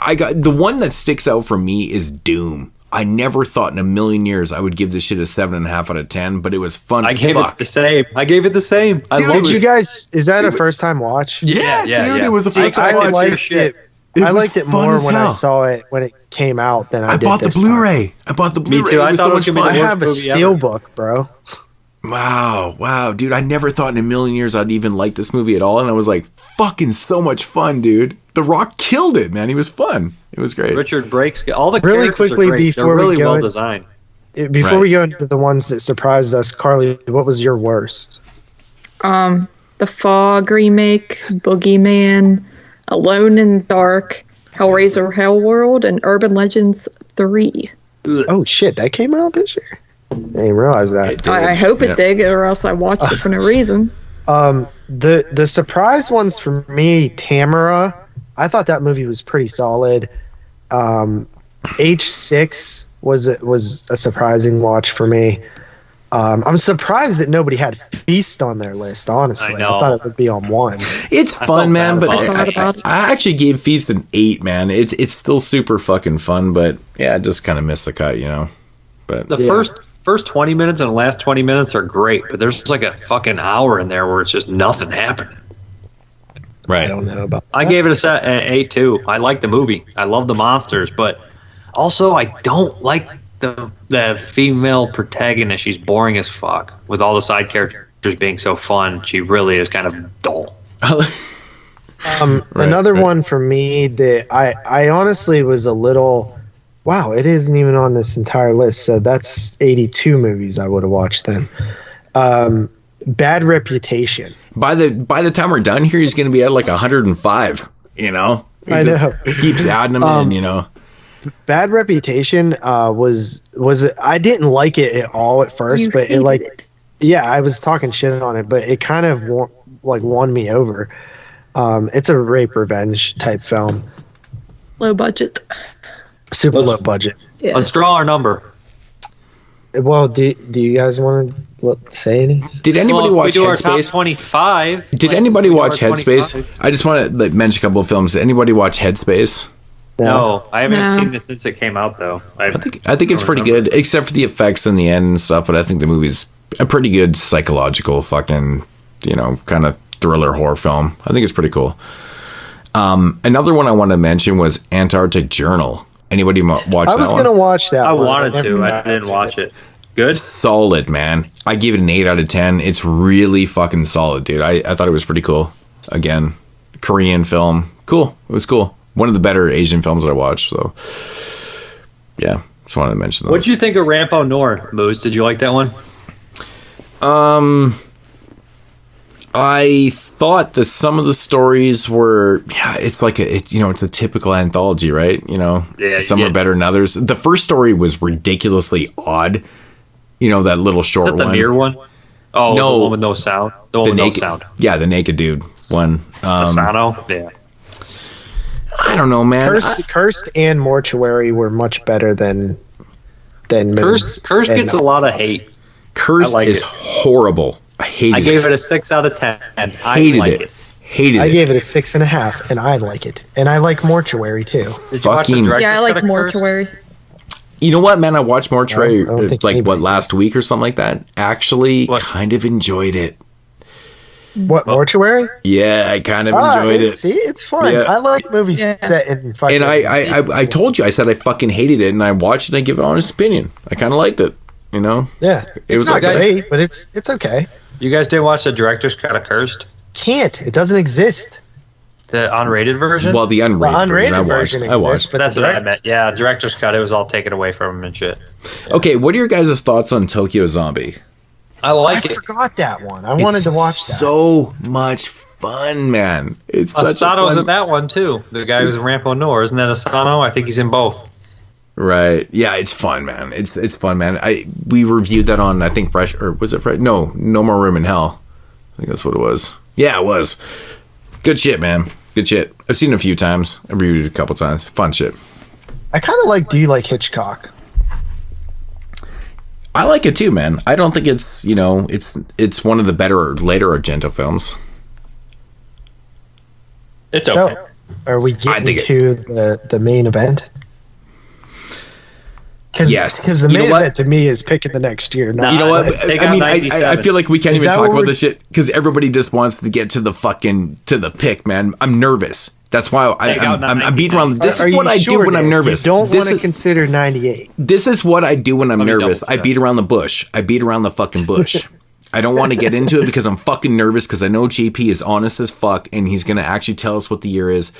Speaker 3: I got the one that sticks out for me is Doom. I never thought in a million years I would give this shit a 7.5 out of 10, but it was fun.
Speaker 5: I
Speaker 3: as
Speaker 5: gave
Speaker 3: fuck.
Speaker 5: it the same. I gave it the same. I
Speaker 3: Dude,
Speaker 5: loved
Speaker 4: Did you
Speaker 5: it.
Speaker 4: guys? Is that a first time watch?
Speaker 3: Yeah,
Speaker 5: Yeah,
Speaker 3: dude,
Speaker 5: yeah.
Speaker 3: it was the
Speaker 5: See,
Speaker 3: first time
Speaker 5: I
Speaker 3: I watched
Speaker 5: liked
Speaker 3: it.
Speaker 5: it.
Speaker 4: I
Speaker 3: was
Speaker 4: liked it
Speaker 3: fun
Speaker 4: more
Speaker 3: as
Speaker 4: when I
Speaker 3: hell.
Speaker 4: saw it when it came out than I
Speaker 3: I
Speaker 4: did
Speaker 3: bought the
Speaker 4: this time.
Speaker 3: Blu-ray. I bought the Blu-ray.
Speaker 5: too.
Speaker 3: It
Speaker 5: I
Speaker 3: was
Speaker 5: thought
Speaker 3: so
Speaker 5: it
Speaker 3: much
Speaker 5: was gonna be
Speaker 3: fun.
Speaker 4: I
Speaker 5: the
Speaker 4: have a
Speaker 5: worst movie
Speaker 4: steel
Speaker 5: ever.
Speaker 4: book, bro.
Speaker 3: Wow, dude! I never thought in a million years I'd even like this movie at all, and I was like, fucking so much fun, dude. The Rock killed it, man. He was fun. It was great.
Speaker 5: Richard breaks all the
Speaker 4: really
Speaker 5: characters
Speaker 4: quickly
Speaker 5: are great.
Speaker 4: before
Speaker 5: They're really
Speaker 4: we go
Speaker 5: well designed.
Speaker 4: Before we go into the ones that surprised us, Carly, what was your worst?
Speaker 6: The Fog remake, Boogeyman, Alone in the Dark, Hellraiser Hellworld, and Urban Legends 3.
Speaker 4: Oh shit, that came out this year? I didn't realize that.
Speaker 6: I hope it did, or else I watched it for no reason.
Speaker 4: The surprise ones for me, Tamara, I thought that movie was pretty solid. H6 was a surprising watch for me. I'm surprised that nobody had Feast on their list, honestly. I thought it would be on one.
Speaker 3: It's fun, man, but I actually gave Feast an 8, man. It's still super fucking fun, but yeah, I just kind of missed the cut, But
Speaker 5: the first 20 minutes and the last 20 minutes are great, but there's like a fucking hour in there where it's just nothing happening.
Speaker 3: Right.
Speaker 4: I don't know about that.
Speaker 5: I gave it an 8 too. I like the movie. I love the monsters, but also I don't like the female protagonist. She's boring as fuck. With all the side characters being so fun, she really is kind of dull.
Speaker 4: Another one for me that I honestly was a little... Wow, it isn't even on this entire list, so that's 82 movies I would have watched then. Bad Reputation.
Speaker 3: By the time we're done here, he's going to be at like 105, He
Speaker 4: I know.
Speaker 3: keeps adding them in,
Speaker 4: Bad Reputation was I didn't like it at all at first, but it I was talking shit on it, but it kind of won me over. It's a rape revenge type film.
Speaker 6: Low budget.
Speaker 4: Super low budget.
Speaker 6: Yeah.
Speaker 5: Let's draw our number.
Speaker 4: Well, do you guys want to say anything?
Speaker 3: Did anybody watch
Speaker 5: we do
Speaker 3: Headspace?
Speaker 5: Our top 25.
Speaker 3: Did anybody watch Headspace? I just want to mention a couple of films. Did anybody watch Headspace?
Speaker 5: No, I haven't seen this since it came out, though.
Speaker 3: I think it's pretty good, except for the effects in the end and stuff. But I think the movie's a pretty good psychological fucking, kind of thriller horror film. I think it's pretty cool. Another one I want to mention was Antarctic Journal. Anybody watch that one?
Speaker 4: I was going to watch that.
Speaker 5: I wanted to. I didn't watch it. Good?
Speaker 3: Solid, man. I gave it an 8 out of 10. It's really fucking solid, dude. I thought it was pretty cool. Again, Korean film. Cool. It was cool. One of the better Asian films that I watched. So, yeah. Just wanted to mention those.
Speaker 5: What did you think of Rampo North, Moose? Did you like that one?
Speaker 3: I thought that some of the stories were, it's like it's a typical anthology, right? Some are better than others. The first story was ridiculously odd. That little short one.
Speaker 5: Is that the mirror one? Oh, no, the one with no sound. The one with no sound.
Speaker 3: Yeah, the naked dude one.
Speaker 5: Asano? Yeah.
Speaker 3: I don't know, man.
Speaker 4: Cursed and Mortuary were much better than
Speaker 5: Cursed gets a lot of hate.
Speaker 3: Cursed is horrible. I hated it.
Speaker 5: I gave it a 6 out of 10.
Speaker 3: Hated it.
Speaker 4: I gave it a 6.5, and I like it. And I like Mortuary, too.
Speaker 5: Did you watch the director's
Speaker 6: I liked
Speaker 5: cut of
Speaker 6: Mortuary.
Speaker 5: Cursed?
Speaker 3: You know what, man? I watched Mortuary last week or something like that. Actually, kind of enjoyed it.
Speaker 4: What, Mortuary?
Speaker 3: Yeah, I kind of enjoyed it.
Speaker 4: See, it's fun. Yeah. I like movies set in fucking...
Speaker 3: And I told you, I said I fucking hated it, and I watched it and I give it an honest opinion. I kind of liked it,
Speaker 4: Yeah, it's not great, but it's okay.
Speaker 5: You guys didn't watch the director's cut of Cursed?
Speaker 4: Can't. It doesn't exist.
Speaker 5: The unrated version?
Speaker 3: Well, the unrated version
Speaker 4: I watched.
Speaker 5: But that's what I meant. Yeah, director's cut. It was all taken away from him and shit.
Speaker 3: Okay, what are your guys' thoughts on Tokyo Zombie?
Speaker 5: I
Speaker 4: forgot that one. I wanted to watch that.
Speaker 3: So much fun, man. It's
Speaker 5: Asano's in that one, too. The guy who's in Rampo Noir. Isn't that Asano? I think he's in both.
Speaker 3: Right. Yeah, it's fun, man. It's fun, man. We reviewed that on, I think, Fresh, or was it Fresh? No More Room in Hell. I think that's what it was. Yeah, it was. Good shit, man. Good shit. I've seen it a few times. I've reviewed it a couple times. Fun shit.
Speaker 4: I kind of like Do You Like Hitchcock?
Speaker 3: I like it too, man. I don't think it's, it's one of the better later Argento films.
Speaker 5: It's okay.
Speaker 4: So, are we getting to the main event?
Speaker 3: Yes.
Speaker 4: Because the main event to me is picking the next year.
Speaker 3: You know what? I feel like we can't even talk about this shit because everybody just wants to get to the pick, man. I'm nervous. That's why I'm beating around. This is what I do when I'm nervous.
Speaker 4: You don't want to consider 98.
Speaker 3: This is what I do when I'm nervous. I beat around the bush. I beat around the fucking bush. I don't want to get into it because I'm fucking nervous because I know JP is honest as fuck and he's going to actually tell us what the year is.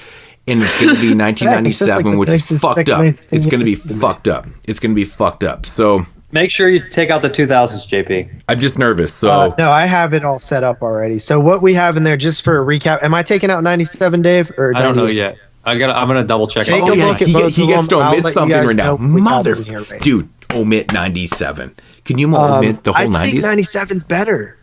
Speaker 3: And it's going to be 1997, which is fucked up. It's going to be fucked up. It's going to be fucked up. So
Speaker 5: make sure you take out the 2000s, JP.
Speaker 3: I'm just nervous. So
Speaker 4: no, I have it all set up already. So what we have in there, just for a recap, am I taking out 97, Dave? Or
Speaker 5: I don't know yet. I'm gonna double check.
Speaker 4: Take a look at both
Speaker 3: he
Speaker 4: of
Speaker 3: gets
Speaker 4: them.
Speaker 3: to
Speaker 4: I'll
Speaker 3: omit
Speaker 4: let
Speaker 3: something
Speaker 4: you guys
Speaker 3: right now.
Speaker 4: know what we have in here right now.
Speaker 3: Dude, omit 97. Can you omit the whole 90s?
Speaker 4: I think 97's better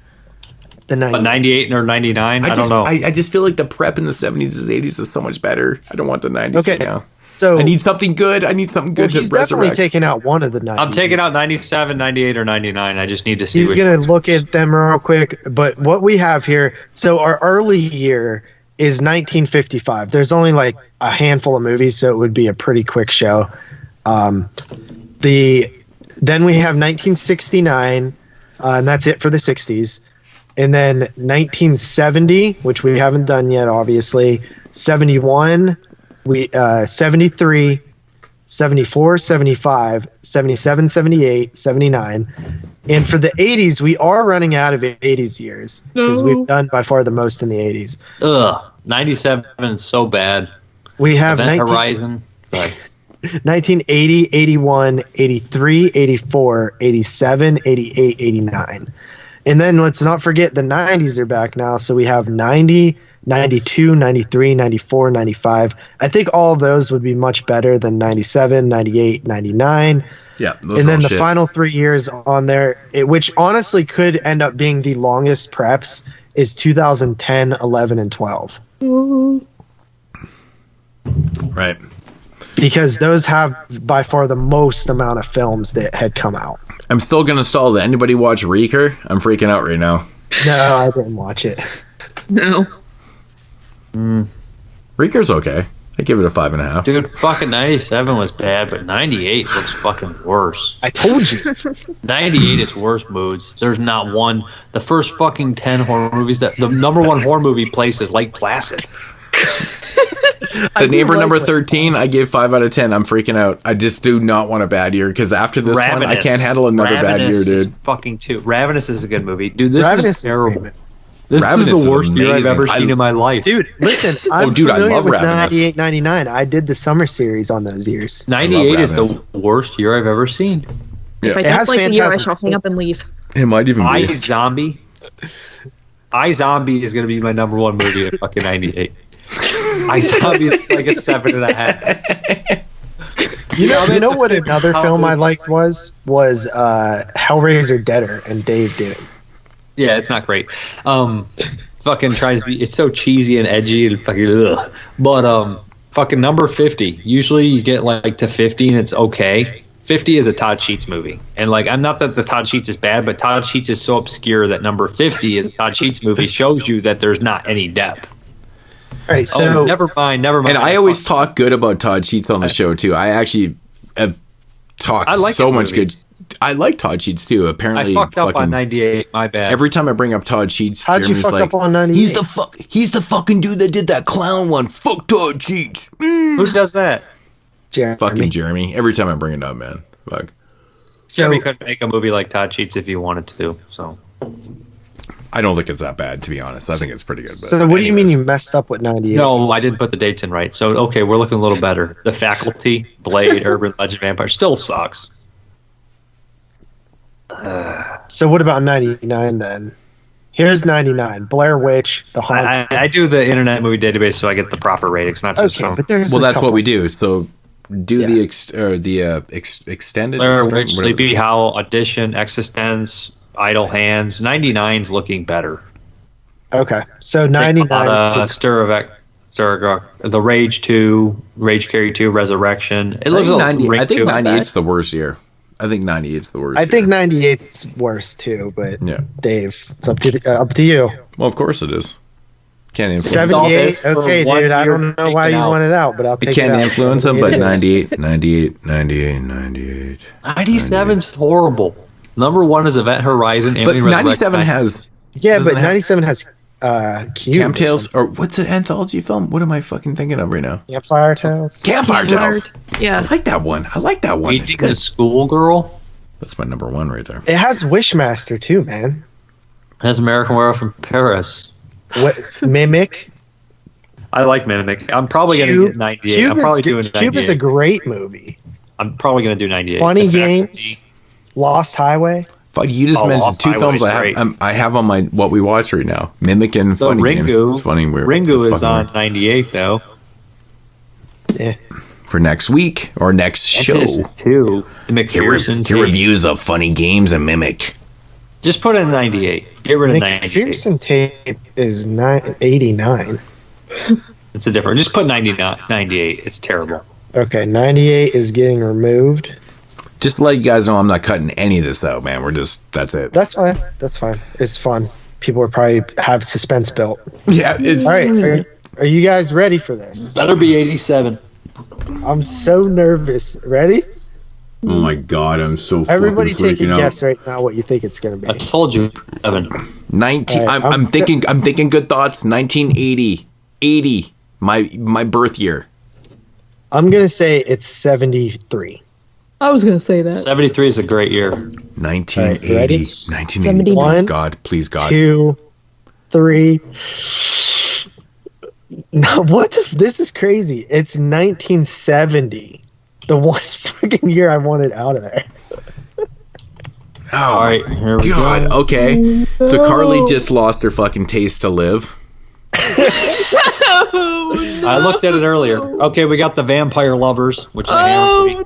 Speaker 4: than 98.
Speaker 5: But 98 or 99? I don't know.
Speaker 3: I just feel like the prep in the 70s and 80s is so much better. I don't want the 90s right now.
Speaker 4: So
Speaker 3: I need something good. I need something good to
Speaker 4: he's definitely
Speaker 3: resurrect.
Speaker 4: taking out one of the 90s.
Speaker 5: I'm taking out 97, 98, or 99. I just need to see.
Speaker 4: He's going to look at them real quick. But what we have here, so our early year is 1955. There's only like a handful of movies, so it would be a pretty quick show. Then we have 1969, and that's it for the 60s. And then 1970, which we haven't done yet, obviously. 71, 73, 74, 75, 77, 78, 79. And for the 80s, we are running out of 80s years because we've done by far the most in the 80s.
Speaker 5: 97 is so bad.
Speaker 4: We have
Speaker 5: Event Horizon.
Speaker 4: 1980, 81, 83, 84, 87, 88, 89. And then let's not forget the 90s are back now. So we have 90, 92, 93, 94, 95. I think all of those would be much better than 97, 98, 99.
Speaker 3: Yeah.
Speaker 4: And then the final 3 years on there, which honestly could end up being the longest preps, is 2010, 11, and 12.
Speaker 3: Right.
Speaker 4: Because those have by far the most amount of films that had come out.
Speaker 3: I'm still going to stall. Did anybody watch Reeker? I'm freaking out right now.
Speaker 4: No, I didn't watch it.
Speaker 6: No.
Speaker 3: Reeker's okay. I give it a 5.5.
Speaker 5: Dude, fucking 97 was bad, but 98 looks fucking worse.
Speaker 4: I told you.
Speaker 5: 98 is worse moods. There's not one. The first fucking 10 horror movies, the number one horror movie place is Lake Placid.
Speaker 3: The Neighbor number 13, I gave 5 out of 10. I'm freaking out. I just do not want a bad year because after this one, I can't handle another bad year, dude.
Speaker 5: Fucking two. Ravenous is a good movie. Dude, this
Speaker 4: Ravenous
Speaker 5: is terrible.
Speaker 4: Is
Speaker 5: this
Speaker 3: Ravenous
Speaker 5: is
Speaker 3: is
Speaker 5: the worst year I've
Speaker 3: amazing.
Speaker 5: ever seen in my life.
Speaker 4: Dude, listen, I'm
Speaker 3: dude, I
Speaker 4: familiar
Speaker 3: love
Speaker 4: with
Speaker 3: Ravenous.
Speaker 4: 98, 99. I did the summer series on those years.
Speaker 5: 98 is
Speaker 3: Ravenous.
Speaker 5: the worst year I've ever seen.
Speaker 6: If I
Speaker 4: It has
Speaker 6: don't like the year, I
Speaker 4: fantastic-
Speaker 6: shall hang up and leave.
Speaker 3: It might even be.
Speaker 5: iZombie is going to be my number one movie of fucking 98. iZombie is like a 7.5.
Speaker 4: You know what another film I liked was Hellraiser Deader, and Dave did it.
Speaker 5: Yeah, it's not great. Fucking tries to be. It's so cheesy and edgy and fucking. Ugh. But fucking number 50. Usually you get like to 50 and it's okay. 50 is a Todd Sheets movie, and like I'm not that the Todd Sheets is bad, but Todd Sheets is so obscure that number 50 is a Todd Sheets movie shows you that there's not any depth.
Speaker 4: All right, so
Speaker 5: never mind.
Speaker 3: And I always talk good about Todd Sheets on the show too. I actually have talked so much
Speaker 5: movies.
Speaker 3: good. I like Todd Sheets too. Apparently,
Speaker 5: I fucked up on 98. My bad.
Speaker 3: Every time I bring up Todd Sheets,
Speaker 4: how'd you
Speaker 3: Jeremy's
Speaker 4: fuck
Speaker 3: like,
Speaker 4: up on 98?
Speaker 3: He's the fucking dude that did that clown one. Fuck Todd Sheets.
Speaker 5: Who does that?
Speaker 4: Jeremy.
Speaker 3: Fucking Jeremy. Every time I bring it up, man. Fuck.
Speaker 4: So
Speaker 5: Jeremy couldn't make a movie like Todd Sheets if he wanted to. So
Speaker 3: I don't think it's that bad, to be honest. I think it's pretty good. But
Speaker 4: So what do you mean
Speaker 3: anyways.
Speaker 4: you messed up with 98?
Speaker 5: no, I didn't put the dates in right. So okay, we're looking a little better. The Faculty, Blade, Urban Legend, Vampire still sucks.
Speaker 4: So what about 99 then? Here's 99. Blair Witch, The Haunted.
Speaker 5: I do the Internet Movie Database so I get the proper ratings, not just
Speaker 4: Okay,
Speaker 5: some.
Speaker 4: but there's
Speaker 3: Well,
Speaker 4: a
Speaker 3: that's
Speaker 4: couple.
Speaker 3: what we do. So do
Speaker 4: Yeah.
Speaker 3: the extended.
Speaker 5: Blair
Speaker 3: whatever.
Speaker 5: Witch, Sleepy Hollow, Audition, Existence, Idle Hands. 99's looking better.
Speaker 4: Okay, so 99.
Speaker 5: The Rage 2, Rage Carry 2, Resurrection. It
Speaker 3: I
Speaker 5: looks
Speaker 3: think,
Speaker 5: like
Speaker 3: 98's the worst year. I think 98's the worst.
Speaker 4: I think
Speaker 3: year.
Speaker 4: 98's worse too, but
Speaker 3: Yeah.
Speaker 4: Dave, it's up to you.
Speaker 3: Well, of course it is. Can't influence.
Speaker 5: all
Speaker 4: 78.
Speaker 5: this for
Speaker 4: Okay,
Speaker 5: 1
Speaker 4: dude. I
Speaker 5: year
Speaker 4: don't know why you
Speaker 5: taken out.
Speaker 4: want it out, but I'll
Speaker 3: It
Speaker 4: take it
Speaker 3: can't
Speaker 4: out.
Speaker 3: influence them, but
Speaker 4: 78 is.
Speaker 3: 98.
Speaker 5: 97's horrible. Number 1 is Event Horizon.
Speaker 3: But
Speaker 5: Alien
Speaker 3: 97
Speaker 5: Resurrection.
Speaker 3: has
Speaker 4: Yeah,
Speaker 3: doesn't
Speaker 4: but
Speaker 3: have-
Speaker 4: 97 has Cube.
Speaker 3: Camp Tales, or what's the anthology film? What am I fucking thinking of right now?
Speaker 4: Campfire Tales.
Speaker 3: Campfire Tales. I
Speaker 6: Yeah.
Speaker 3: like that one. It's
Speaker 5: Meeting
Speaker 3: good.
Speaker 5: the Schoolgirl.
Speaker 3: That's my number 1 right there.
Speaker 4: It has Wishmaster too, man.
Speaker 5: Has American Werewolf in Paris.
Speaker 4: What Mimic?
Speaker 5: I like Mimic. I'm probably going to get 98. I'm probably doing 98.
Speaker 4: Cube is a great movie.
Speaker 5: I'm probably going to do 98.
Speaker 4: Funny Games, Lost Highway.
Speaker 3: Fuck, you just mentioned two films I have on my what we watch right now. Mimic and Funny Games. It's funny and weird.
Speaker 5: Ringu is on 98 though.
Speaker 4: Yeah.
Speaker 3: For next week or next show.
Speaker 5: Too. The McPherson
Speaker 3: Your reviews of Funny Games and Mimic.
Speaker 5: Just put in 98. Get rid of 98.
Speaker 4: McPherson tape is 89.
Speaker 5: It's a different. Just put 99, 98. It's terrible.
Speaker 4: Okay, 98 is getting removed.
Speaker 3: Just to let you guys know, I'm not cutting any of this out, man. That's it.
Speaker 4: That's fine. That's fine. It's fun. People will probably have suspense built.
Speaker 3: Yeah, it's...
Speaker 4: All right, are you guys ready for this?
Speaker 5: Better be 87.
Speaker 4: I'm so nervous. Ready?
Speaker 3: Oh my god, I'm so
Speaker 4: Everybody
Speaker 3: fucking
Speaker 4: take a
Speaker 3: freaking
Speaker 4: guess
Speaker 3: out.
Speaker 4: right now what you think it's going to
Speaker 5: I
Speaker 4: be.
Speaker 5: told you, Evan.
Speaker 3: 19.
Speaker 4: Right,
Speaker 3: I'm thinking good thoughts. 1980. 80. My birth year.
Speaker 4: I'm going to say it's 73.
Speaker 6: I was going to say that.
Speaker 5: 73 is a great year.
Speaker 3: 1980.
Speaker 4: All right, ready?
Speaker 3: 1980.
Speaker 4: One,
Speaker 3: Please God.
Speaker 4: 2, 3. No, this is crazy. It's 1970. The one freaking year I wanted out of there.
Speaker 3: Oh,
Speaker 5: All right, here we
Speaker 3: God.
Speaker 5: go.
Speaker 3: Okay. So Carly just lost her fucking taste to live.
Speaker 5: I looked at it earlier. Okay, we got The Vampire Lovers, which I am.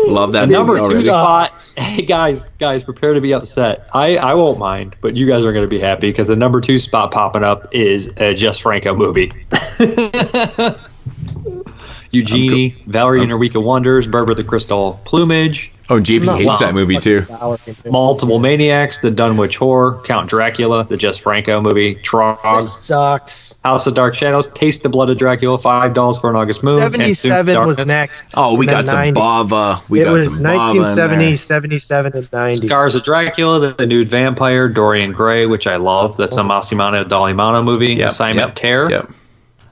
Speaker 3: Love that
Speaker 5: Number
Speaker 3: movie
Speaker 5: 2
Speaker 3: already.
Speaker 5: spot. Hey guys, prepare to be upset. I won't mind, but you guys are going to be happy because the number 2 spot popping up is a Jess Franco movie. Eugenie, Valerie and Her Week of Wonders, Berber the Crystal Plumage.
Speaker 3: Oh, JP hates that movie too.
Speaker 5: Multiple Maniacs, The Dunwich Horror, Count Dracula, the Jess Franco movie, Trog,
Speaker 4: This sucks.
Speaker 5: House of Dark Shadows, Taste the Blood of Dracula, $5 for an August Moon.
Speaker 4: 77 was next.
Speaker 3: Oh, we got some
Speaker 4: 90.
Speaker 3: Bava.
Speaker 4: It was 1970, 77, and 90.
Speaker 5: Scars of Dracula, The Nude Vampire, Dorian Gray, which I love. That's a Massimano Dalimano movie. Assignment Terror.
Speaker 3: Yep.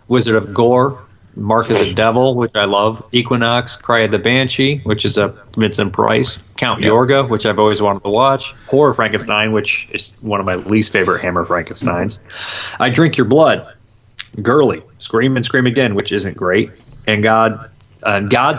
Speaker 5: Wizard of Gore, Mark of the Devil, which I love. Equinox, Cry of the Banshee, which is a Vincent Price. Count Yorga, which I've always wanted to watch. Horror Frankenstein, which is one of my least favorite Hammer Frankensteins. I Drink Your Blood. Girly, Scream and Scream Again, which isn't great. And God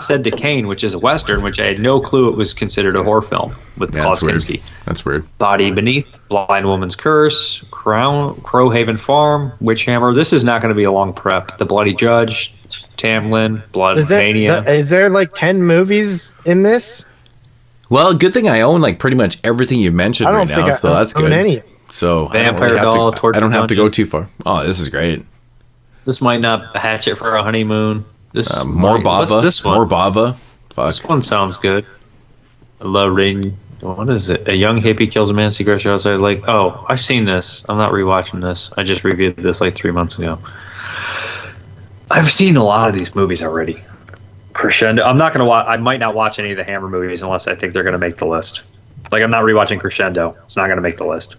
Speaker 5: Said to Cain, which is a Western, which I had no clue it was considered a horror film with Klaus Kinski.
Speaker 3: That's weird.
Speaker 5: Body Beneath, Blind Woman's Curse, Crowhaven Farm, Witch Hammer. This is not going to be a long prep. The Bloody Judge, Tamlin, Blood Mania.
Speaker 4: Is there like 10 movies in this?
Speaker 3: Well, good thing I own like pretty much everything you've mentioned right now, so that's good.
Speaker 4: Any.
Speaker 3: So
Speaker 5: Vampire Doll,
Speaker 3: I don't have to go too far. Oh, this is great.
Speaker 5: This might not Hatchet for a Honeymoon. This
Speaker 3: more Bava.
Speaker 5: What's this one?
Speaker 3: More Bava. Fuck.
Speaker 5: This one sounds good. La Ring. What is it? A young hippie kills a man secretly outside. Like, oh, I've seen this. I'm not rewatching this. I just reviewed this like 3 months ago. I've seen a lot of these movies already. Crescendo. I'm not gonna watch. I might not watch any of the Hammer movies unless I think they're gonna make the list. Like, I'm not rewatching Crescendo. It's not gonna make the list.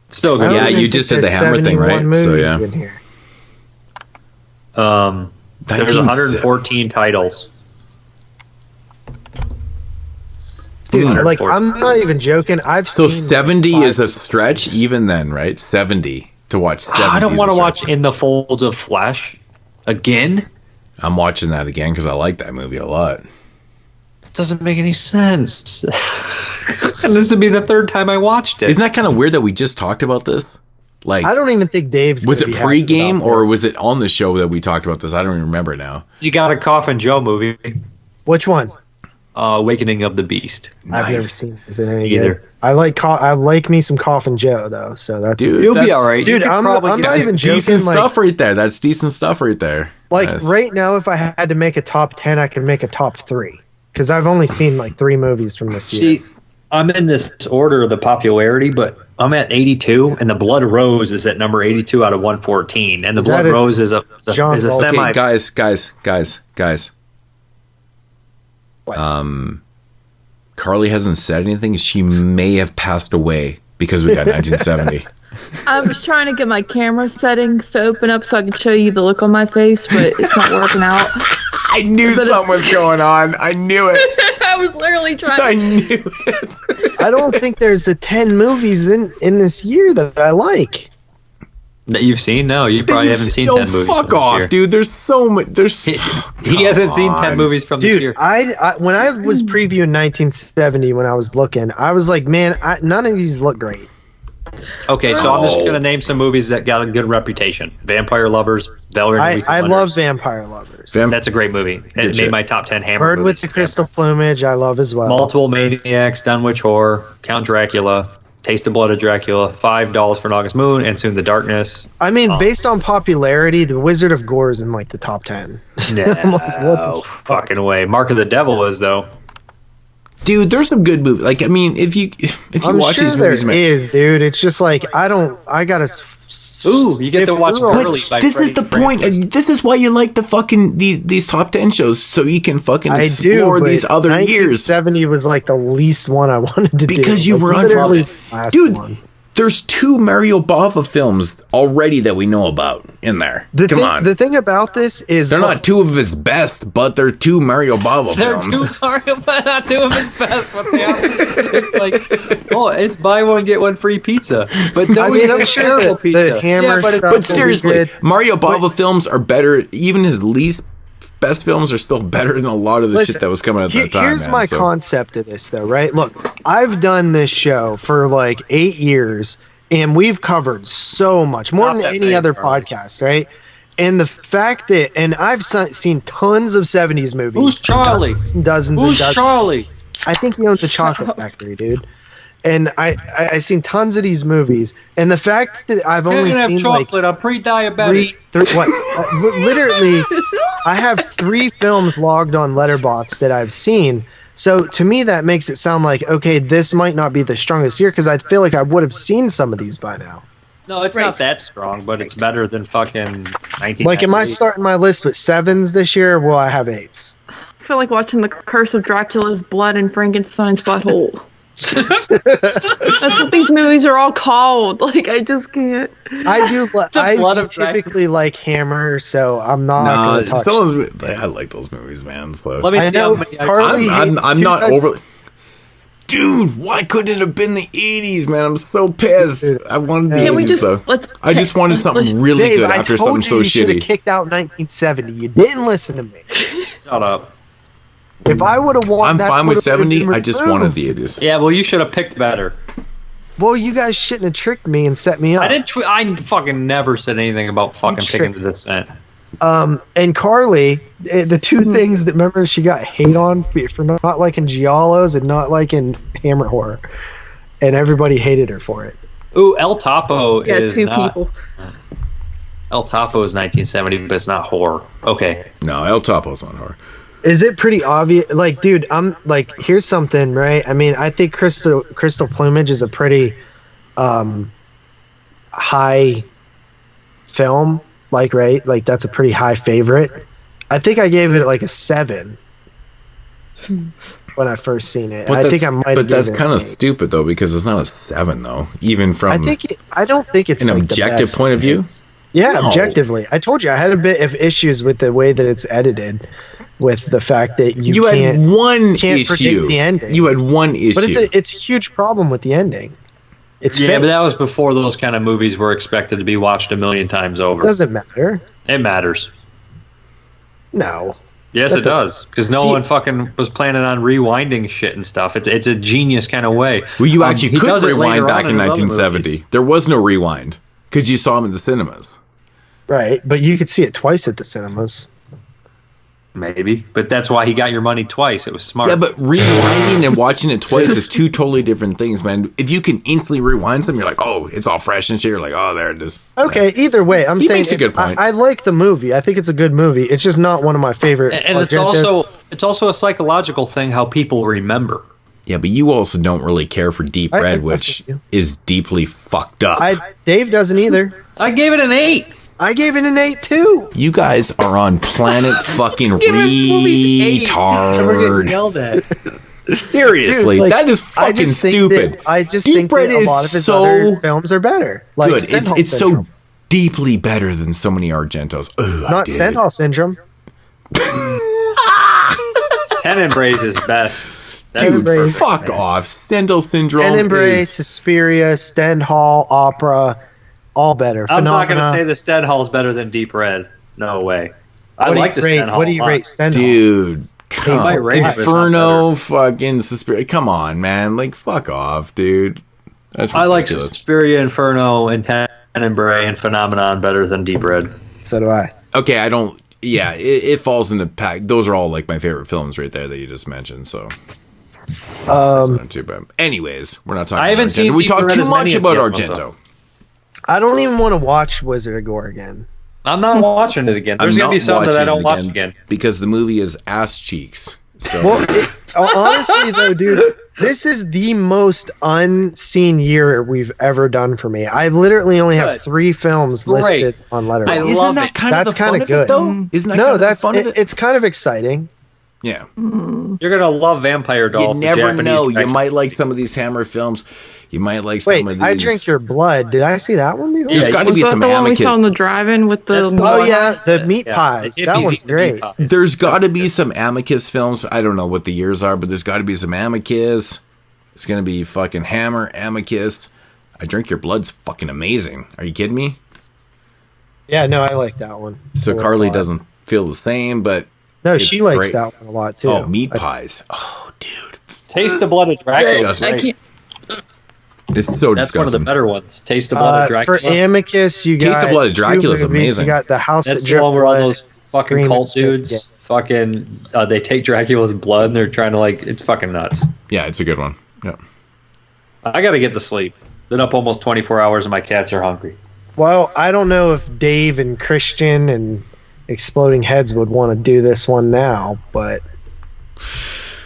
Speaker 5: Still good.
Speaker 3: Yeah, you just did the Hammer thing, right? So yeah.
Speaker 4: In here.
Speaker 5: There's 114 titles.
Speaker 4: Dude, like, I'm not even joking.
Speaker 3: So 70 is a stretch even then, right? 70 to watch 70.
Speaker 5: I don't want to watch In the Folds of Flesh again.
Speaker 3: I'm watching that again because I like that movie a lot.
Speaker 5: It doesn't make any sense. And this would be the third time I watched it.
Speaker 3: Isn't that kind of weird that we just talked about this? Like,
Speaker 4: I don't even think Dave's.
Speaker 3: Was it pre-game or
Speaker 4: this.
Speaker 3: was it on the show that we talked about this? I don't even remember now.
Speaker 5: You got a Coffin Joe movie.
Speaker 4: Which one?
Speaker 5: Awakening of the Beast.
Speaker 3: Nice.
Speaker 4: I've never seen. Is it any
Speaker 5: Either.
Speaker 4: good? I like me some Coffin Joe though, so that's.
Speaker 3: Dude,
Speaker 5: You'll be all right.
Speaker 4: Dude, I'm not even joking.
Speaker 3: Decent
Speaker 4: like,
Speaker 3: stuff right there. That's decent stuff right there.
Speaker 4: Like
Speaker 3: Nice.
Speaker 4: right now, if I had to make a top 10, I could make a top 3 because I've only seen like 3 movies from this year.
Speaker 5: See, I'm in this order of the popularity, but I'm at 82, and The Blood Rose is at number 82 out of 114, and The Blood Rose is a
Speaker 4: John Volpe?
Speaker 5: semi.
Speaker 3: Okay, guys.
Speaker 4: What?
Speaker 3: Carly hasn't said anything. She may have passed away because we got 1970.
Speaker 6: I was trying to get my camera settings to open up so I could show you the look on my face, but it's not working out.
Speaker 3: I knew something was going on. I knew it.
Speaker 6: I was literally trying.
Speaker 3: I knew it.
Speaker 4: I don't think there's a 10 movies in this year that I like.
Speaker 5: That you've seen? No, you probably haven't seen 10 movies.
Speaker 3: Fuck off, dude. There's so much.
Speaker 5: He hasn't seen 10 movies from this year.
Speaker 4: I when I was previewing 1970, when I was looking, I was like, man, none of these look great.
Speaker 5: Okay, so I'm just gonna name some movies that got a good reputation. Vampire Lovers, Valerie.
Speaker 4: I love Vampire Lovers.
Speaker 5: That's a great movie. It made my top 10 Hammer
Speaker 4: Bird
Speaker 5: movies.
Speaker 4: with the Crystal Plumage, I love as well.
Speaker 5: Multiple Maniacs, Dunwich Horror, Count Dracula, Taste the Blood of Dracula, $5 for an August Moon, and Soon the Darkness.
Speaker 4: I mean, based on popularity, The Wizard of Gore is in like the top 10.
Speaker 5: No,
Speaker 4: what the
Speaker 5: fucking way. Mark of the Devil is though.
Speaker 3: Dude, there's some good movies. Like, I mean, if you watch these movies,
Speaker 4: there is, dude. It's just like I gotta.
Speaker 5: Ooh, you get to watch Girly.
Speaker 3: But this is the point. This is why you like the fucking these top 10 shows, so you can fucking explore these other years.
Speaker 4: 1970 was like the least one I wanted to do
Speaker 3: because you were
Speaker 4: literally
Speaker 3: on. Dude, there's 2 Mario Bava films already that we know about in there. Come on.
Speaker 4: The thing about this is
Speaker 3: they're not 2 of his best, but they're 2 Mario Bava films.
Speaker 5: They're 2 Mario, but not 2 of his best. But they are. It's like, oh, it's buy one get one free pizza. But then we have terrible pizza.
Speaker 4: The hammer
Speaker 3: but seriously, Mario Bava films are better. Even his least best films are still better than a lot of the shit that was coming at that time.
Speaker 4: Here's my concept of this, though, right? Look, I've done this show for like 8 years, and we've covered so much more than any other podcast, right? And the fact that, and I've seen tons of 70s movies.
Speaker 5: Who's Charlie?
Speaker 4: Dozens
Speaker 5: Who's
Speaker 4: and dozens.
Speaker 5: Charlie?
Speaker 4: I think he owns the chocolate factory, dude. And I seen tons of these movies, and the fact that I've only seen
Speaker 5: chocolate, I'm pre-diabetic.
Speaker 4: Literally, I have 3 films logged on Letterboxd that I've seen. So to me, that makes it sound like, okay, this might not be the strongest year, because I feel like I would have seen some of these by now.
Speaker 5: No, it's not that strong, but it's better than fucking 1998.
Speaker 4: Like, am I starting my list with 7s this year, or will I have 8s?
Speaker 6: I feel like watching The Curse of Dracula's Blood and Frankenstein's Butthole. That's what these movies are all called. Like, I just can't.
Speaker 4: I typically like Hammer, so I'm not going to touch.
Speaker 3: I like those movies, man. So
Speaker 5: let me see.
Speaker 3: I'm not overly. Dude, why couldn't it have been the 80s, man? I'm so pissed. Dude, I wanted the 80s, though. I just wanted something really good after something so shitty. You should have
Speaker 4: kicked out 1970. You didn't listen to me.
Speaker 5: Shut up.
Speaker 4: If I would have won,
Speaker 3: I'm fine with 70. I just wanted the 80s.
Speaker 5: Yeah, well, you should have picked better.
Speaker 4: Well, you guys shouldn't have tricked me and set me up.
Speaker 5: I fucking never said anything about fucking picking the Descent.
Speaker 4: And Carly, the 2 things that, remember, she got hate on for not liking Giallos and not liking Hammer horror, and everybody hated her for it.
Speaker 5: Ooh, El Topo is
Speaker 6: 2
Speaker 5: not.
Speaker 6: people.
Speaker 5: El Topo is 1970, but it's not horror. Okay.
Speaker 3: No, El Topo's not horror.
Speaker 4: Is it pretty obvious? Like, dude, I'm like, here's something, right? I mean, I think Crystal Plumage is a pretty high film, like, right? Like, that's a pretty high favorite. I think I gave it like a 7 when I first seen it. I think I might.
Speaker 3: But that's kind of stupid though, because it's not a 7 though, even from.
Speaker 4: I don't think it's
Speaker 3: an
Speaker 4: like
Speaker 3: objective point of view.
Speaker 4: Yeah, no. Objectively, I told you I had a bit of issues with the way that it's edited. With the fact that you
Speaker 3: had one issue.
Speaker 4: Predict the ending.
Speaker 3: You had one issue.
Speaker 4: But it's a huge problem with the ending. It's
Speaker 5: but that was before those kind of movies were expected to be watched a million times over.
Speaker 4: It doesn't matter.
Speaker 5: It matters.
Speaker 4: No.
Speaker 5: Yes, it does. Because no one fucking was planning on rewinding shit and stuff. It's a genius kind of way.
Speaker 3: Well, you actually could rewind back in 1970. There was no rewind because you saw them in the cinemas.
Speaker 4: Right, but you could see it twice at the cinemas.
Speaker 5: Maybe, but that's why he got your money twice. It was smart.
Speaker 3: Yeah, but rewinding and watching it twice is 2 totally different things, man. If you can instantly rewind something, you're like, oh, it's all fresh and shit. You're like, oh, there it is.
Speaker 4: Okay, either way, I'm saying
Speaker 3: makes a good point.
Speaker 4: I like the movie. I think it's a good movie. It's just not one of my favorite.
Speaker 5: And it's also a psychological thing how people remember.
Speaker 3: Yeah, but you also don't really care for Deep Red, which is deeply fucked up.
Speaker 4: Dave doesn't either.
Speaker 5: I gave it an 8.
Speaker 4: I gave it an 8 too.
Speaker 3: You guys are on planet fucking retard.
Speaker 5: We're getting yelled at.
Speaker 3: Seriously, dude, that is fucking stupid.
Speaker 4: I just think that a lot of his other films are better. Like
Speaker 3: good. It's so deeply better than so many Argentos. Ugh,
Speaker 4: not Stendhal Syndrome.
Speaker 5: Tenenbaum's is best.
Speaker 3: Dude, fuck off. Stendhal Syndrome
Speaker 4: Tenenbaum,
Speaker 3: is...
Speaker 4: Suspiria, Stendhal, Opera, all better.
Speaker 5: I'm not going to say the Stendhal's better than Deep Red. No way. I like the Stendhal.
Speaker 4: What do you rate Stendhal?
Speaker 3: Dude, come on. Inferno,
Speaker 5: better.
Speaker 3: fucking Suspiria. Come on, man. Like, fuck off, dude. That's
Speaker 5: I like
Speaker 3: ridiculous.
Speaker 5: Suspiria, Inferno, and Tenenbaum and Phenomenon better than Deep Red.
Speaker 4: So do I.
Speaker 3: Okay, I don't... Yeah, it falls in the pack. Those are all, like, my favorite films right there that you just mentioned, so... not too bad. Anyways, we're not talking
Speaker 5: I haven't
Speaker 3: about
Speaker 5: seen
Speaker 3: Argento. We
Speaker 5: Deep
Speaker 3: talk
Speaker 5: Red
Speaker 3: too
Speaker 5: as
Speaker 3: much
Speaker 5: many as
Speaker 3: about
Speaker 5: the other ones,
Speaker 3: Argento.
Speaker 4: I don't even want to watch Wizard of Gore again.
Speaker 5: I'm not watching it again. There's going to be some that I don't watch again.
Speaker 3: Because the movie is ass cheeks. So.
Speaker 4: Well, honestly, though, dude, this is the most unseen year we've ever done for me. I literally only have 3 films listed on Letterboxd.
Speaker 3: Isn't that kind of the fun of it, though? Isn't that kind of the fun of it?
Speaker 4: It's kind of exciting.
Speaker 3: Yeah.
Speaker 5: You're going to love Vampire Dolls.
Speaker 3: You never know. You might like some of these Hammer films. You might like some of these.
Speaker 4: I Drink Your Blood. Did I see that one before?
Speaker 3: There's got to be some
Speaker 6: the one we
Speaker 3: Amicus.
Speaker 6: saw in the drive-in with the...
Speaker 4: the meat pies. That one's great.
Speaker 3: There's got to be some Amicus films. I don't know what the years are, but there's got to be some Amicus. It's going to be fucking Hammer, Amicus. I Drink Your Blood's fucking amazing. Are you kidding me?
Speaker 4: Yeah, no, I like that one.
Speaker 3: So Carly doesn't feel the same, but...
Speaker 4: No, she likes that one a lot, too.
Speaker 3: Oh, meat pies. Oh, dude.
Speaker 5: Taste the Blood of Dracula.
Speaker 3: It's so
Speaker 5: That's
Speaker 3: disgusting.
Speaker 5: one of the better ones. Taste the Blood of Dracula.
Speaker 4: For Amicus, you got...
Speaker 3: Taste the Blood of Dracula is amazing.
Speaker 4: You got The House
Speaker 5: That's
Speaker 4: That
Speaker 5: the
Speaker 4: Dripped
Speaker 5: one where all
Speaker 4: Blood,
Speaker 5: those fucking cult
Speaker 4: Scream,
Speaker 5: dudes fucking... they take Dracula's blood and they're trying to, like... It's fucking nuts.
Speaker 3: Yeah, it's a good one. Yeah.
Speaker 5: I got to get to sleep. Been up almost 24 hours and my cats are hungry.
Speaker 4: Well, I don't know if Dave and Christian and Exploding Heads would want to do this one now, but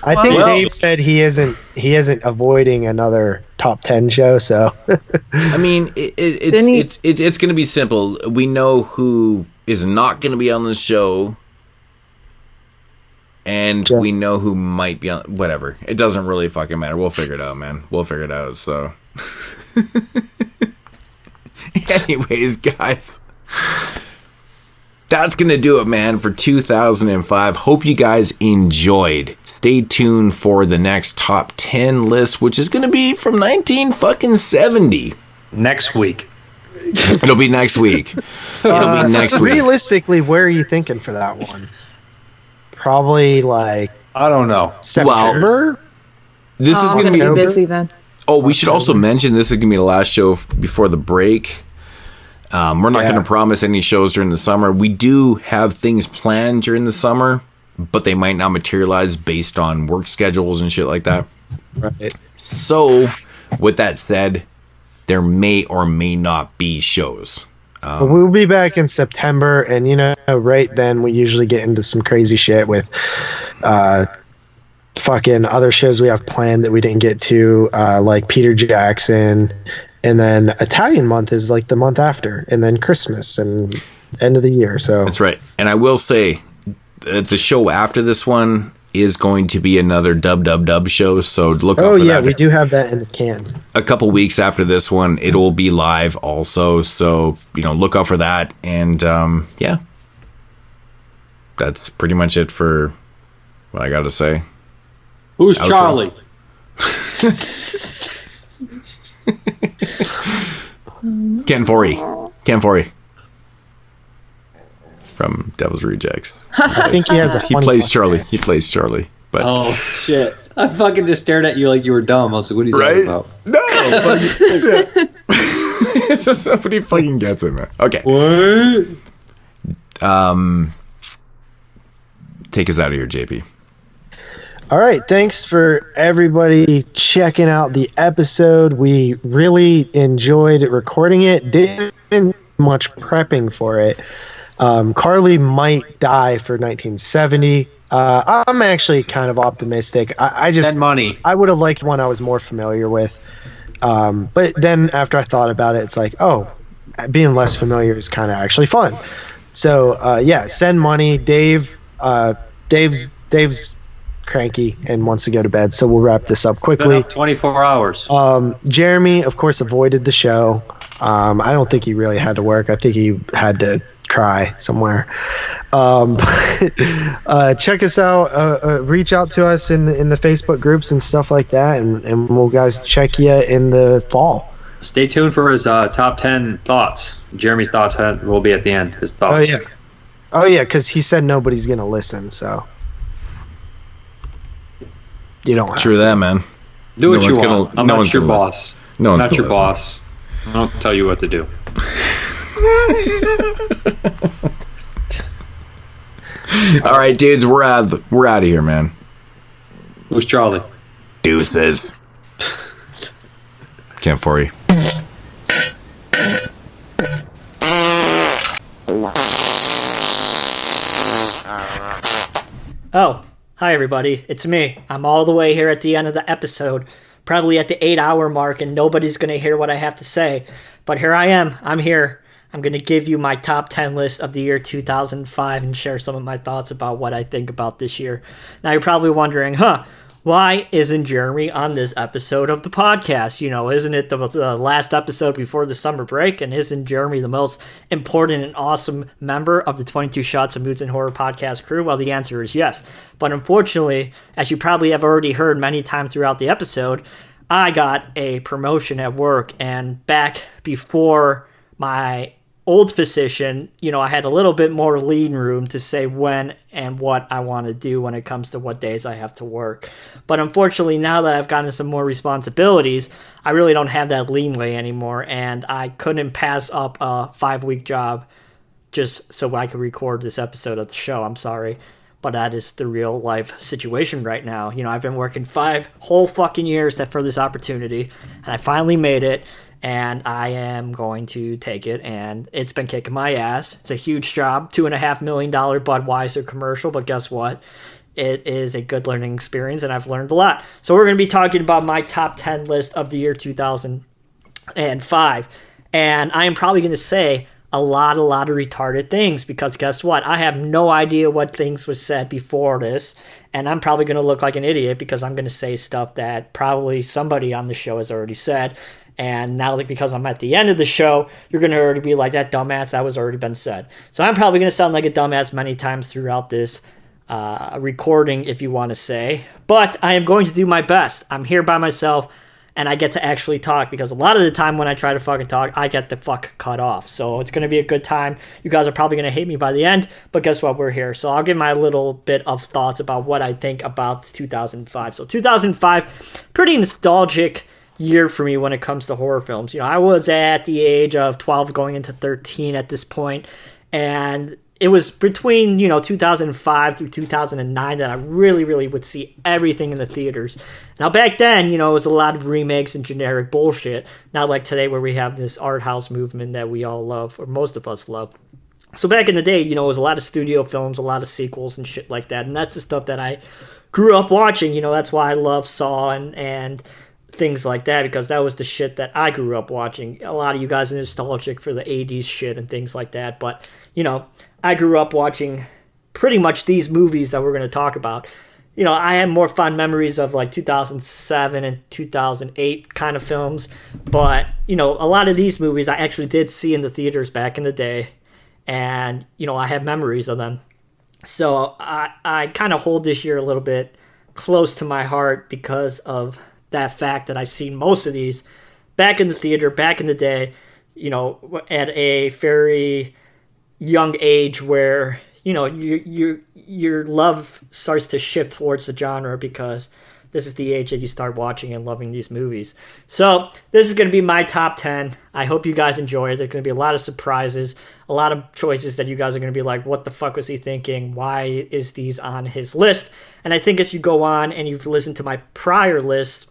Speaker 4: I think Dave said he isn't avoiding another top 10 show. So
Speaker 3: I mean, it's going to be simple. We know who is not going to be on the show, and we know who might be on. Whatever, it doesn't really fucking matter. We'll figure it out, man. We'll figure it out. So, anyways, guys. That's going to do it, man, for 2005. Hope you guys enjoyed. Stay tuned for the next top 10 list, which is going to be from 1970.
Speaker 5: Next week.
Speaker 3: It'll be next week. It'll be next week.
Speaker 4: Realistically, where are you thinking for that one? Probably like...
Speaker 5: I don't know.
Speaker 4: September?
Speaker 3: This is going to be
Speaker 6: busy then.
Speaker 3: Oh, we should also mention this is going to be the last show before the break. We're not going to promise any shows during the summer. We do have things planned during the summer, but they might not materialize based on work schedules and shit like that.
Speaker 4: Right.
Speaker 3: So, with that said, there may or may not be shows.
Speaker 4: But we'll be back in September, and right then we usually get into some crazy shit with fucking other shows we have planned that we didn't get to, like Peter Jackson. And then Italian month is like the month after, and then Christmas and end of the year. So
Speaker 3: that's right. And I will say that the show after this one is going to be another dub show. So look out for that. Oh yeah,
Speaker 4: we do have that in the can.
Speaker 3: A couple weeks after this one, it will be live also. So look out for that. And yeah, that's pretty much it for what I got to say.
Speaker 5: Who's Charlie?
Speaker 3: Ken Forey from Devil's Rejects.
Speaker 4: I think he has a funny mustache.
Speaker 3: He plays Charlie. But
Speaker 5: oh shit! I fucking just stared at you like you were dumb. I was like, "What are you talking about?"
Speaker 3: No, nobody fucking gets it, man. Okay.
Speaker 5: What?
Speaker 3: Take us out of here, JP.
Speaker 4: All right, thanks for everybody checking out the episode. We really enjoyed recording it. Didn't much prepping for it. Carly might die for 1970. I'm actually kind of optimistic. I just
Speaker 5: Spend money.
Speaker 4: I would have liked one I was more familiar with. But then after I thought about it, it's like, oh, being less familiar is kind of actually fun. So yeah, send money. Dave's cranky and wants to go to bed, so we'll wrap this up quickly.
Speaker 5: 24 hours.
Speaker 4: Jeremy, of course, avoided the show. I don't think he really had to work. I think he had to cry somewhere. Check us out. Reach out to us in the Facebook groups and stuff like that, and we'll guys check you in the fall.
Speaker 5: Stay tuned for his top 10 thoughts. Jeremy's thoughts will be at the end. His thoughts.
Speaker 4: Oh yeah, because he said nobody's gonna listen, so you don't have
Speaker 3: True
Speaker 4: to.
Speaker 3: that, man.
Speaker 5: Do what you want. I'm not your boss.
Speaker 3: No one's
Speaker 5: not your boss. I don't tell you what to do.
Speaker 3: All right, dudes, we're out of here, man.
Speaker 5: Who's Charlie?
Speaker 3: Deuces. Can't for you.
Speaker 7: Oh, hi everybody, it's me. I'm all the way here at the end of the episode, probably at the 8-hour mark, and nobody's going to hear what I have to say. But here I am, I'm here. I'm going to give you my top 10 list of the year 2005 and share some of my thoughts about what I think about this year. Now you're probably wondering, why isn't Jeremy on this episode of the podcast? You know, isn't it the last episode before the summer break? And isn't Jeremy the most important and awesome member of the 22 Shots of Moods and Horror podcast crew? Well, the answer is yes. But unfortunately, as you probably have already heard many times throughout the episode, I got a promotion at work. And back before my old position, you know, I had a little bit more lean room to say when and what I want to do when it comes to what days I have to work. But unfortunately, now that I've gotten some more responsibilities, I really don't have that leeway anymore, and I couldn't pass up a 5-week job just so I could record this episode of the show. I'm sorry, but that is the real life situation right now. You know, I've been working 5 whole fucking years for this opportunity, and I finally made it. And I am going to take it, and it's been kicking my ass. It's a huge job, $2.5 million Budweiser commercial, but guess what? It is a good learning experience, and I've learned a lot. So we're going to be talking about my top 10 list of the year 2005, and I am probably going to say a lot of retarded things, because guess what? I have no idea what things was said before this, and I'm probably going to look like an idiot because I'm going to say stuff that probably somebody on the show has already said. And now that because I'm at the end of the show, you're going to already be like, that dumbass, that was already been said. So I'm probably going to sound like a dumbass many times throughout this recording, if you want to say. But I am going to do my best. I'm here by myself, and I get to actually talk, because a lot of the time when I try to fucking talk, I get the fuck cut off. So it's going to be a good time. You guys are probably going to hate me by the end, but guess what? We're here. So I'll give my little bit of thoughts about what I think about 2005. So 2005, pretty nostalgic year for me when it comes to horror films. You know, I was at the age of 12 going into 13 at this point, and it was between, 2005 through 2009 that I really would see everything in the theaters. Now back then, it was a lot of remakes and generic bullshit, not like today where we have this art house movement that we all love, or most of us love. So back in the day, it was a lot of studio films, a lot of sequels and shit like that, and that's the stuff that I grew up watching. That's why I love Saw and things like that, because that was the shit that I grew up watching. A lot of you guys are nostalgic for the 80s shit and things like that, but I grew up watching pretty much these movies that we're going to talk about. I have more fond memories of like 2007 and 2008 kind of films, but a lot of these movies I actually did see in the theaters back in the day, and I have memories of them. So I kind of hold this year a little bit close to my heart because of that fact that I've seen most of these back in the theater, back in the day, at a very young age where, your love starts to shift towards the genre, because this is the age that you start watching and loving these movies. So this is going to be my top 10. I hope you guys enjoy it. There's going to be a lot of surprises, a lot of choices that you guys are going to be like, what the fuck was he thinking? Why is these on his list? And I think as you go on and you've listened to my prior lists,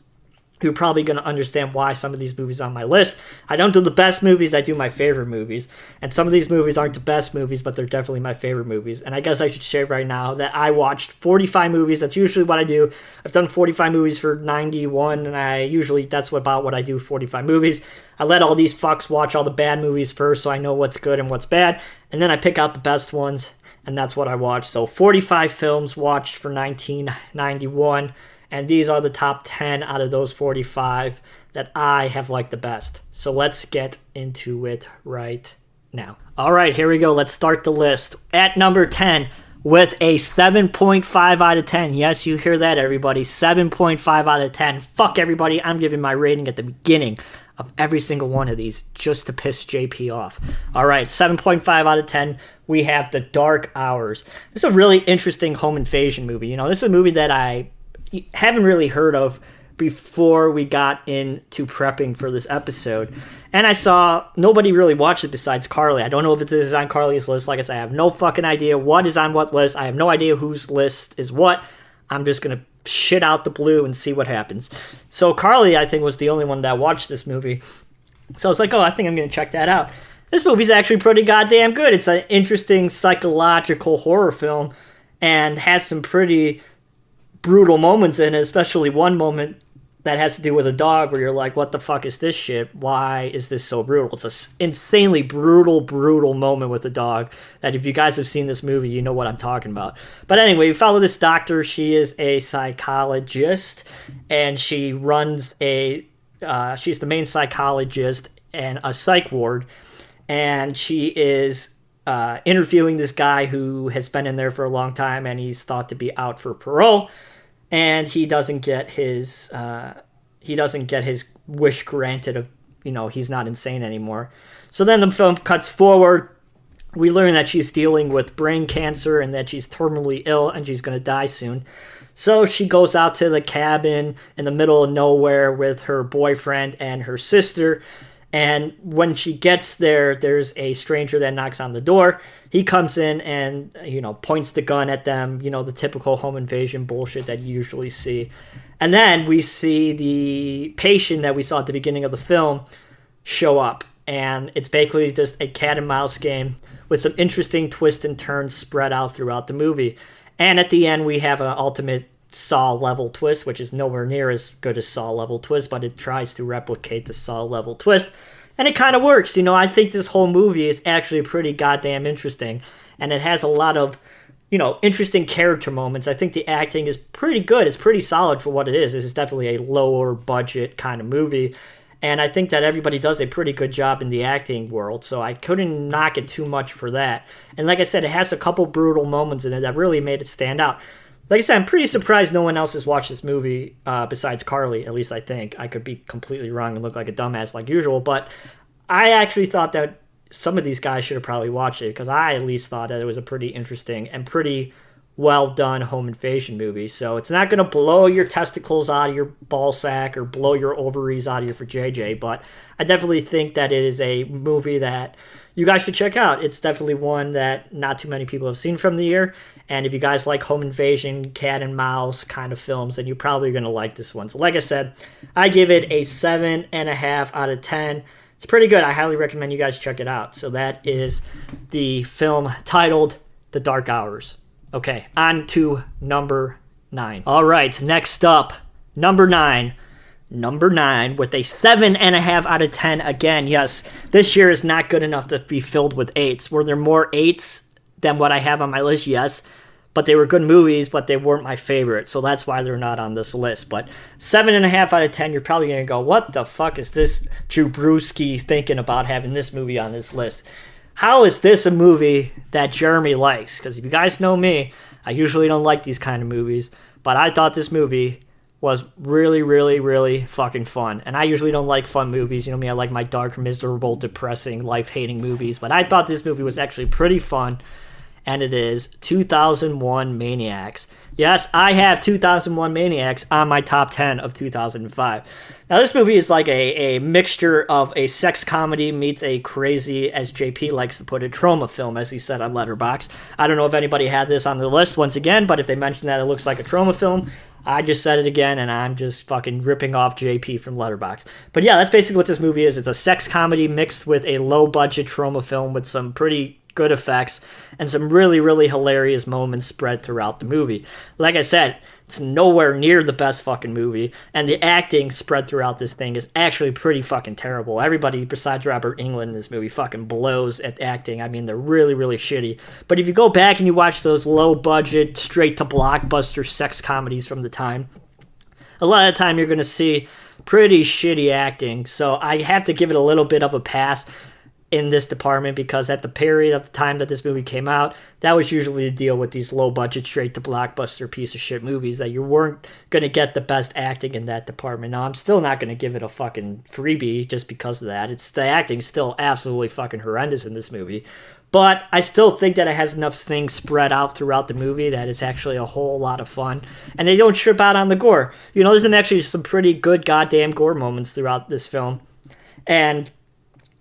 Speaker 7: you're probably going to understand why some of these movies are on my list. I don't do the best movies, I do my favorite movies. And some of these movies aren't the best movies, but they're definitely my favorite movies. And I guess I should share right now that I watched 45 movies. That's usually what I do. I've done 45 movies for 91, and that's about what I do, 45 movies. I let all these fucks watch all the bad movies first so I know what's good and what's bad. And then I pick out the best ones, and that's what I watch. So 45 films watched for 1991. And these are the top 10 out of those 45 that I have liked the best. So let's get into it right now. All right, here we go. Let's start the list. At number 10, with a 7.5 out of 10. Yes, you hear that, everybody. 7.5 out of 10. Fuck everybody. I'm giving my rating at the beginning of every single one of these just to piss JP off. All right, 7.5 out of 10. We have The Dark Hours. This is a really interesting home invasion movie. You know, this is a movie that I haven't really heard of before we got into prepping for this episode. And I saw nobody really watched it besides Carly. I don't know if this is on Carly's list. Like I said, I have no fucking idea what is on what list. I have no idea whose list is what. I'm just going to shit out the blue and see what happens. So Carly, I think, was the only one that watched this movie. So I was like, oh, I think I'm going to check that out. This movie's actually pretty goddamn good. It's an interesting psychological horror film and has some pretty brutal moments in it, especially one moment that has to do with a dog where you're like, what the fuck is this shit? Why is this so brutal? It's an insanely brutal moment with a dog that if you guys have seen this movie, you know what I'm talking about. But anyway, we follow this doctor. She is a psychologist, and she runs she's the main psychologist and a psych ward, and she is interviewing this guy who has been in there for a long time, and he's thought to be out for parole. And he doesn't get his wish granted of, you know, he's not insane anymore. So then the film cuts forward. We learn that she's dealing with brain cancer and that she's terminally ill and she's going to die soon. So she goes out to the cabin in the middle of nowhere with her boyfriend and her sister. And when she gets there, there's a stranger that knocks on the door. He comes in and, you know, points the gun at them, you know, the typical home invasion bullshit that you usually see. And then we see the patient that we saw at the beginning of the film show up. And it's basically just a cat and mouse game with some interesting twists and turns spread out throughout the movie. And at the end, we have an ultimate Saw level twist, which is nowhere near as good as Saw level twist, but it tries to replicate the Saw level twist, and it kind of works. You know, I think this whole movie is actually pretty goddamn interesting, and it has a lot of, you know, interesting character moments. I think the acting is pretty good. It's pretty solid for what it is. This is definitely a lower budget kind of movie, and I think that everybody does a pretty good job in the acting world, so I couldn't knock it too much for that. And like I said, it has a couple brutal moments in it that really made it stand out. Like I said, I'm pretty surprised no one else has watched this movie besides Carly, at least I think. I could be completely wrong and look like a dumbass like usual, but I actually thought that some of these guys should have probably watched it because I at least thought that it was a pretty interesting and pretty well-done home invasion movie. So it's not going to blow your testicles out of your ball sack or blow your ovaries out of your JJ, but I definitely think that it is a movie that you guys should check out. It's definitely one that not too many people have seen from the year, and if you guys like home invasion, cat and mouse kind of films, then you're probably going to like this one. So like I said, I give it a 7.5 out of 10. It's pretty good. I highly recommend you guys check it out. So that is the film titled The Dark Hours. Okay, on to number 9. All right, next up, number 9. Number 9 with a 7.5 out of 10. Again, yes, this year is not good enough to be filled with 8s. Were there more 8s than what I have on my list? Yes, but they were good movies, but they weren't my favorite, so that's why they're not on this list. But 7.5 out of 10, you're probably going to go, what the fuck is this Drew Brewski thinking about having this movie on this list? How is this a movie that Jeremy likes? Because if you guys know me, I usually don't like these kind of movies, but I thought this movie was really, really, really fucking fun. And I usually don't like fun movies. You know me, I like my dark, miserable, depressing, life-hating movies. But I thought this movie was actually pretty fun. And it is 2001 Maniacs. Yes, I have 2001 Maniacs on my top 10 of 2005. Now, this movie is like a mixture of a sex comedy meets a crazy, as JP likes to put it, trauma film, as he said on Letterboxd. I don't know if anybody had this on the list once again, but if they mentioned that it looks like a trauma film, I just said it again, and I'm just fucking ripping off JP from Letterboxd. But yeah, that's basically what this movie is. It's a sex comedy mixed with a low-budget trauma film with some pretty good effects and some really, really hilarious moments spread throughout the movie. Like I said, it's nowhere near the best fucking movie, and the acting spread throughout this thing is actually pretty fucking terrible. Everybody besides Robert Englund in this movie fucking blows at acting. I mean, they're really, really shitty. But if you go back and you watch those low-budget, straight-to-blockbuster sex comedies from the time, a lot of the time you're going to see pretty shitty acting, so I have to give it a little bit of a pass. in this department, because at the period of time that this movie came out, that was usually the deal with these low budget straight to blockbuster piece of shit movies, that you weren't going to get the best acting in that department. Now, I'm still not going to give it a fucking freebie just because of that. The acting's still absolutely fucking horrendous in this movie. But I still think that it has enough things spread out throughout the movie that it's actually a whole lot of fun. And they don't trip out on the gore. You know, there's actually some pretty good goddamn gore moments throughout this film. And,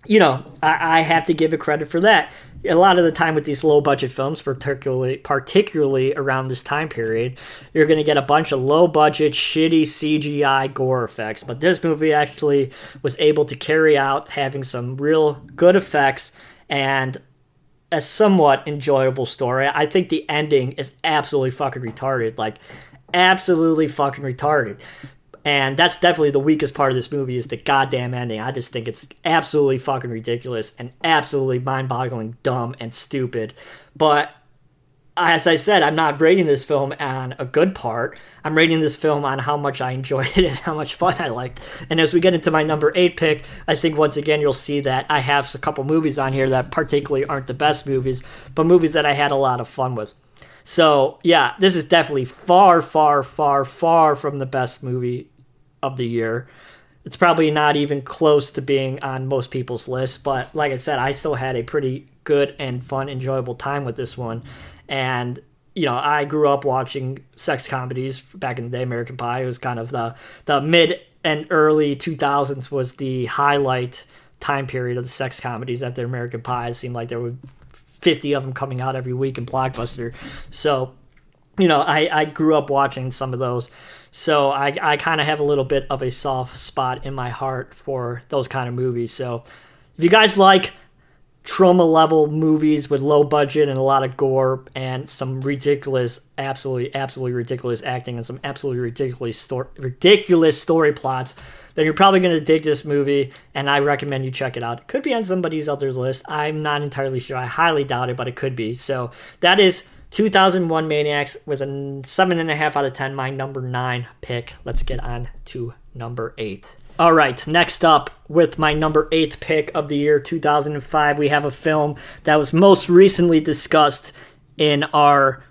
Speaker 7: you know, I have to give it credit for that. A lot of the time with these low-budget films, particularly around this time period, you're going to get a bunch of low-budget, shitty CGI gore effects. But this movie actually was able to carry out having some real good effects and a somewhat enjoyable story. I think the ending is absolutely fucking retarded. Like, absolutely fucking retarded. And that's definitely the weakest part of this movie, is the goddamn ending. I just think it's absolutely fucking ridiculous and absolutely mind-boggling dumb and stupid. But as I said, I'm not rating this film on a good part. I'm rating this film on how much I enjoyed it and how much fun I liked. And as we get into my number 8 pick, I think once again you'll see that I have a couple movies on here that particularly aren't the best movies, but movies that I had a lot of fun with. So, yeah, this is definitely far, far, far, far from the best movie of the year. It's probably not even close to being on most people's list, but like I said, I still had a pretty good and fun, enjoyable time with this one. And, you know, I grew up watching sex comedies back in the day. American Pie was kind of the mid and early 2000s was the highlight time period of the sex comedies after American Pie. It seemed like there were 50 of them coming out every week in Blockbuster. So, you know, I grew up watching some of those. So I kind of have a little bit of a soft spot in my heart for those kind of movies. So if you guys like trauma level movies with low budget and a lot of gore and some ridiculous, absolutely ridiculous acting and some absolutely ridiculous story plots, then you're probably going to dig this movie, and I recommend you check it out. It could be on somebody's other list. I'm not entirely sure. I highly doubt it, but it could be. So that is 2001 Maniacs with a 7.5 out of 10, my number 9 pick. Let's get on to number 8. All right, next up with my number 8 pick of the year 2005, we have a film that was most recently discussed in our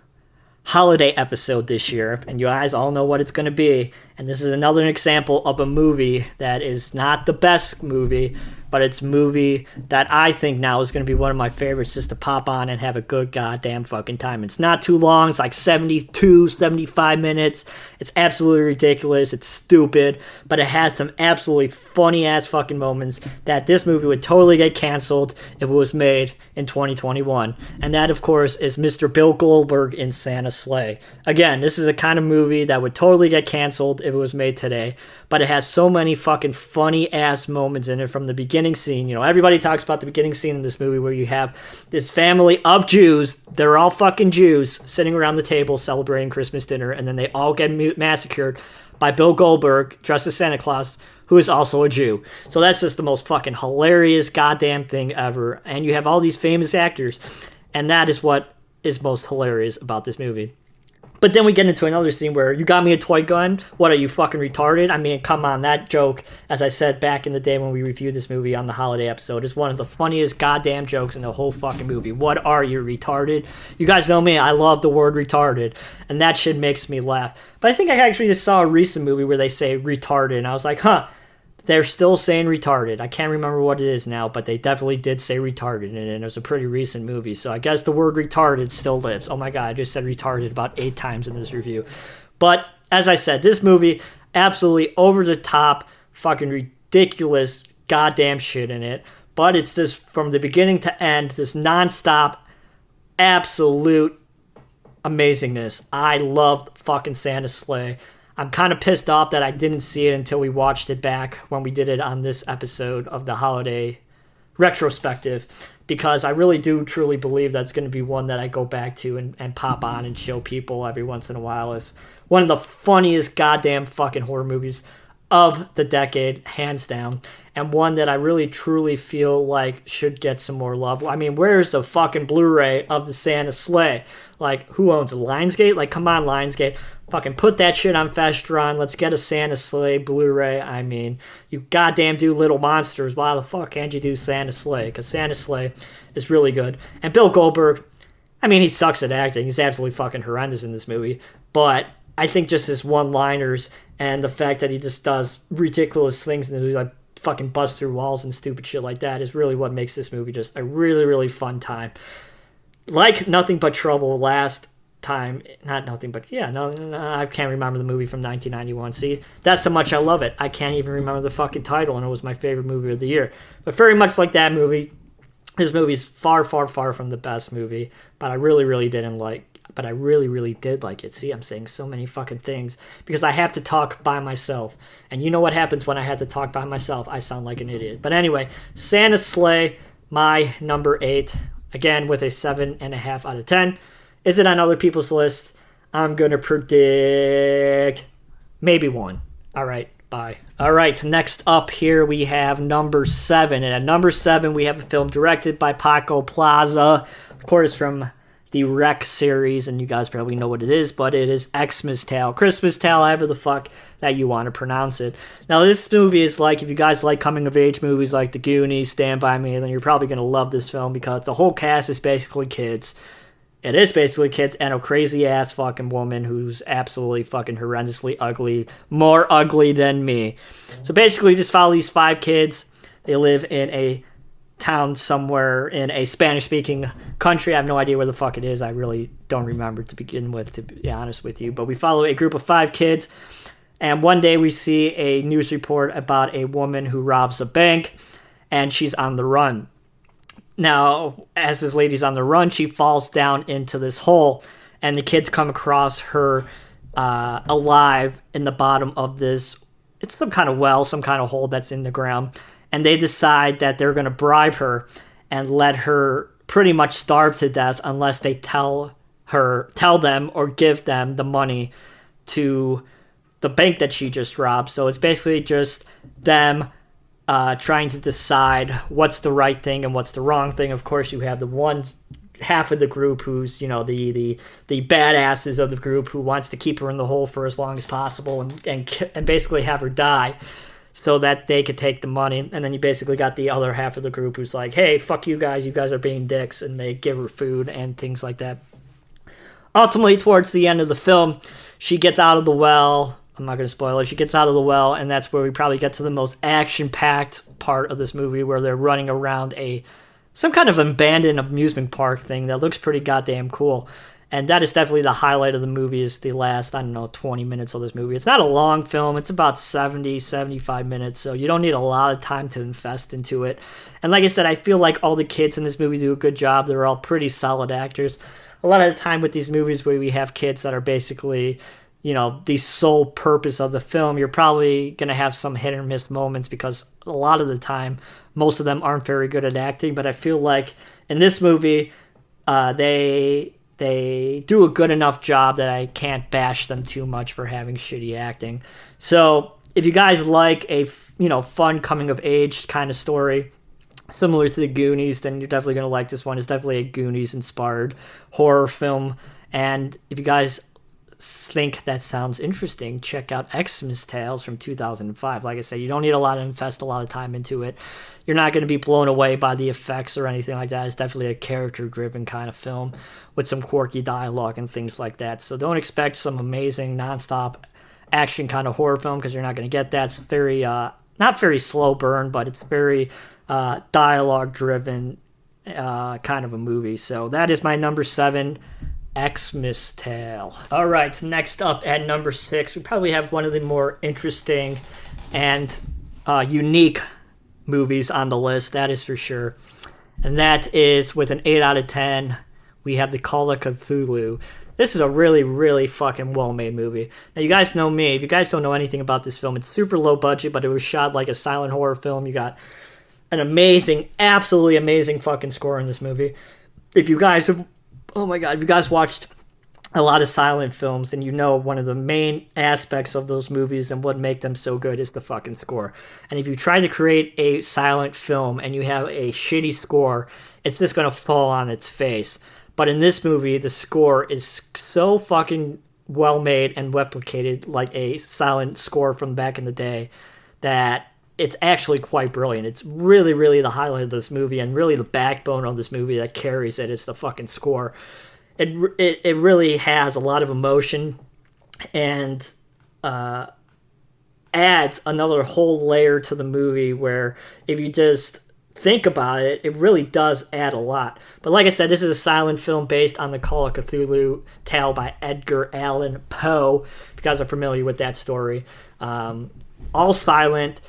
Speaker 7: holiday episode this year, and you guys all know what it's going to be. And this is another example of a movie that is not the best movie, but it's a movie that I think now is going to be one of my favorites just to pop on and have a good goddamn fucking time. It's not too long. It's like 72, 75 minutes. It's absolutely ridiculous. It's stupid, but it has some absolutely funny-ass fucking moments that this movie would totally get canceled if it was made in 2021. And that, of course, is Mr. Bill Goldberg in Santa's Sleigh. Again, this is a kind of movie that would totally get canceled if it was made today, but it has so many fucking funny-ass moments in it from the beginning scene. You know, everybody talks about the beginning scene in this movie where you have this family of Jews, they're all fucking Jews, sitting around the table celebrating Christmas dinner, and then they all get massacred by Bill Goldberg, dressed as Santa Claus, who is also a Jew. So that's just the most fucking hilarious goddamn thing ever. And you have all these famous actors, and that is what is most hilarious about this movie. But then we get into another scene where you got me a toy gun. What, are you fucking retarded? I mean, come on, that joke, as I said back in the day when we reviewed this movie on the holiday episode, is one of the funniest goddamn jokes in the whole fucking movie. What, are you retarded? You guys know me, I love the word retarded, and that shit makes me laugh. But I think I actually just saw a recent movie where they say retarded, and I was like, huh, they're still saying retarded. I can't remember what it is now, but they definitely did say retarded in it, and it was a pretty recent movie, so I guess the word retarded still lives. Oh my god, I just said retarded about 8 times in this review. But, as I said, this movie, absolutely over-the-top, fucking ridiculous goddamn shit in it, but it's just, from the beginning to end, this non-stop, absolute amazingness. I loved fucking Santa's Sleigh. I'm kind of pissed off that I didn't see it until we watched it back when we did it on this episode of the holiday retrospective, because I really do truly believe that's going to be one that I go back to and pop on and show people every once in a while as one of the funniest goddamn fucking horror movies of the decade, hands down, and one that I really truly feel like should get some more love. I mean, where's the fucking Blu-ray of the Santa sleigh? Like, who owns it? Lionsgate? Like, come on, Lionsgate. Fucking put that shit on Vestron. Let's get a Santa sleigh Blu-ray. I mean, you goddamn do Little Monsters. Why the fuck can't you do Santa sleigh? Because Santa sleigh is really good. And Bill Goldberg, I mean, he sucks at acting. He's absolutely fucking horrendous in this movie. But I think just his one-liners and the fact that he just does ridiculous things and like fucking bust through walls and stupid shit like that is really what makes this movie just a really, really fun time. Like Nothing But Trouble last time, not Nothing But, yeah, no, I can't remember the movie from 1991. See, that's how much I love it. I can't even remember the fucking title, and it was my favorite movie of the year. But very much like that movie, this movie's far, far, far from the best movie, but I really, really did like it. See, I'm saying so many fucking things because I have to talk by myself. And you know what happens when I have to talk by myself? I sound like an idiot. But anyway, Santa's Sleigh, my number 8, again with a 7.5 out of 10. Is it on other people's list? I'm going to predict maybe 1. All right, bye. All right, next up here we have number 7. And at number 7, we have a film directed by Paco Plaza, of course, from the Rec series, and you guys probably know what it is, but it is Xmas Tale, Christmas Tale, however the fuck that you want to pronounce it. Now, this movie is like, if you guys like coming-of-age movies like The Goonies, Stand By Me, then you're probably going to love this film because the whole cast is basically kids. It is basically kids and a crazy-ass fucking woman who's absolutely fucking horrendously ugly, more ugly than me. So basically, just follow these 5 kids. They live in a town somewhere in a Spanish-speaking country. I have no idea where the fuck it is. I really don't remember to begin with, to be honest with you. But we follow a group of 5 kids, and one day we see a news report about a woman who robs a bank, and she's on the run. Now, as this lady's on the run, she falls down into this hole, and the kids come across her alive in the bottom of this, it's some kind of well, some kind of hole that's in the ground. And they decide that they're going to bribe her and let her pretty much starve to death unless they tell them or give them the money to the bank that she just robbed. So it's basically just them trying to decide what's the right thing and what's the wrong thing. Of course, you have the one half of the group who's, you know, the badasses of the group who wants to keep her in the hole for as long as possible and basically have her die, so that they could take the money. And then you basically got the other half of the group who's like, hey, fuck you guys are being dicks, and they give her food and things like that. Ultimately, towards the end of the film, she gets out of the well. I'm not going to spoil it. She gets out of the well, and that's where we probably get to the most action-packed part of this movie, where they're running around some kind of abandoned amusement park thing that looks pretty goddamn cool. And that is definitely the highlight of the movie, is the last, 20 minutes of this movie. It's not a long film. It's about 75 minutes, so you don't need a lot of time to invest into it. And like I said, I feel like all the kids in this movie do a good job. They're all pretty solid actors. A lot of the time with these movies where we have kids that are basically, the sole purpose of the film, you're probably going to have some hit or miss moments because a lot of the time, most of them aren't very good at acting. But I feel like in this movie, they do a good enough job that I can't bash them too much for having shitty acting. So if you guys like a fun coming of age kind of story, similar to the Goonies, then you're definitely going to like this one. It's definitely a Goonies inspired horror film. And if you guys think that sounds interesting, check out Xmas Tales from 2005. Like I said, you don't need to invest a lot of time into it. You're not going to be blown away by the effects or anything like that. It's definitely a character-driven kind of film with some quirky dialogue and things like that. So don't expect some amazing nonstop action kind of horror film, because you're not going to get that. It's very, not very slow burn, but it's very dialogue-driven kind of a movie. So that is my number 7, Xmas Tale. All right, next up at number 6, we probably have one of the more interesting and unique movies on the list, that is for sure. And that is, with an 8 out of 10, we have The Call of Cthulhu. This is a really, really fucking well-made movie. Now, you guys know me. If you guys don't know anything about this film, it's super low budget, but it was shot like a silent horror film. You got an amazing, absolutely amazing fucking score in this movie. If you guys have, oh my god, if you guys watched a lot of silent films, and you know one of the main aspects of those movies and what make them so good is the fucking score. And if you try to create a silent film and you have a shitty score, it's just going to fall on its face. But in this movie, the score is so fucking well made and replicated like a silent score from back in the day that it's actually quite brilliant. It's really, really the highlight of this movie, and really the backbone of this movie that carries it is the fucking score. It really has a lot of emotion and adds another whole layer to the movie where if you just think about it, it really does add a lot. But like I said, this is a silent film based on the Call of Cthulhu tale by Edgar Allan Poe, if you guys are familiar with that story. All silent,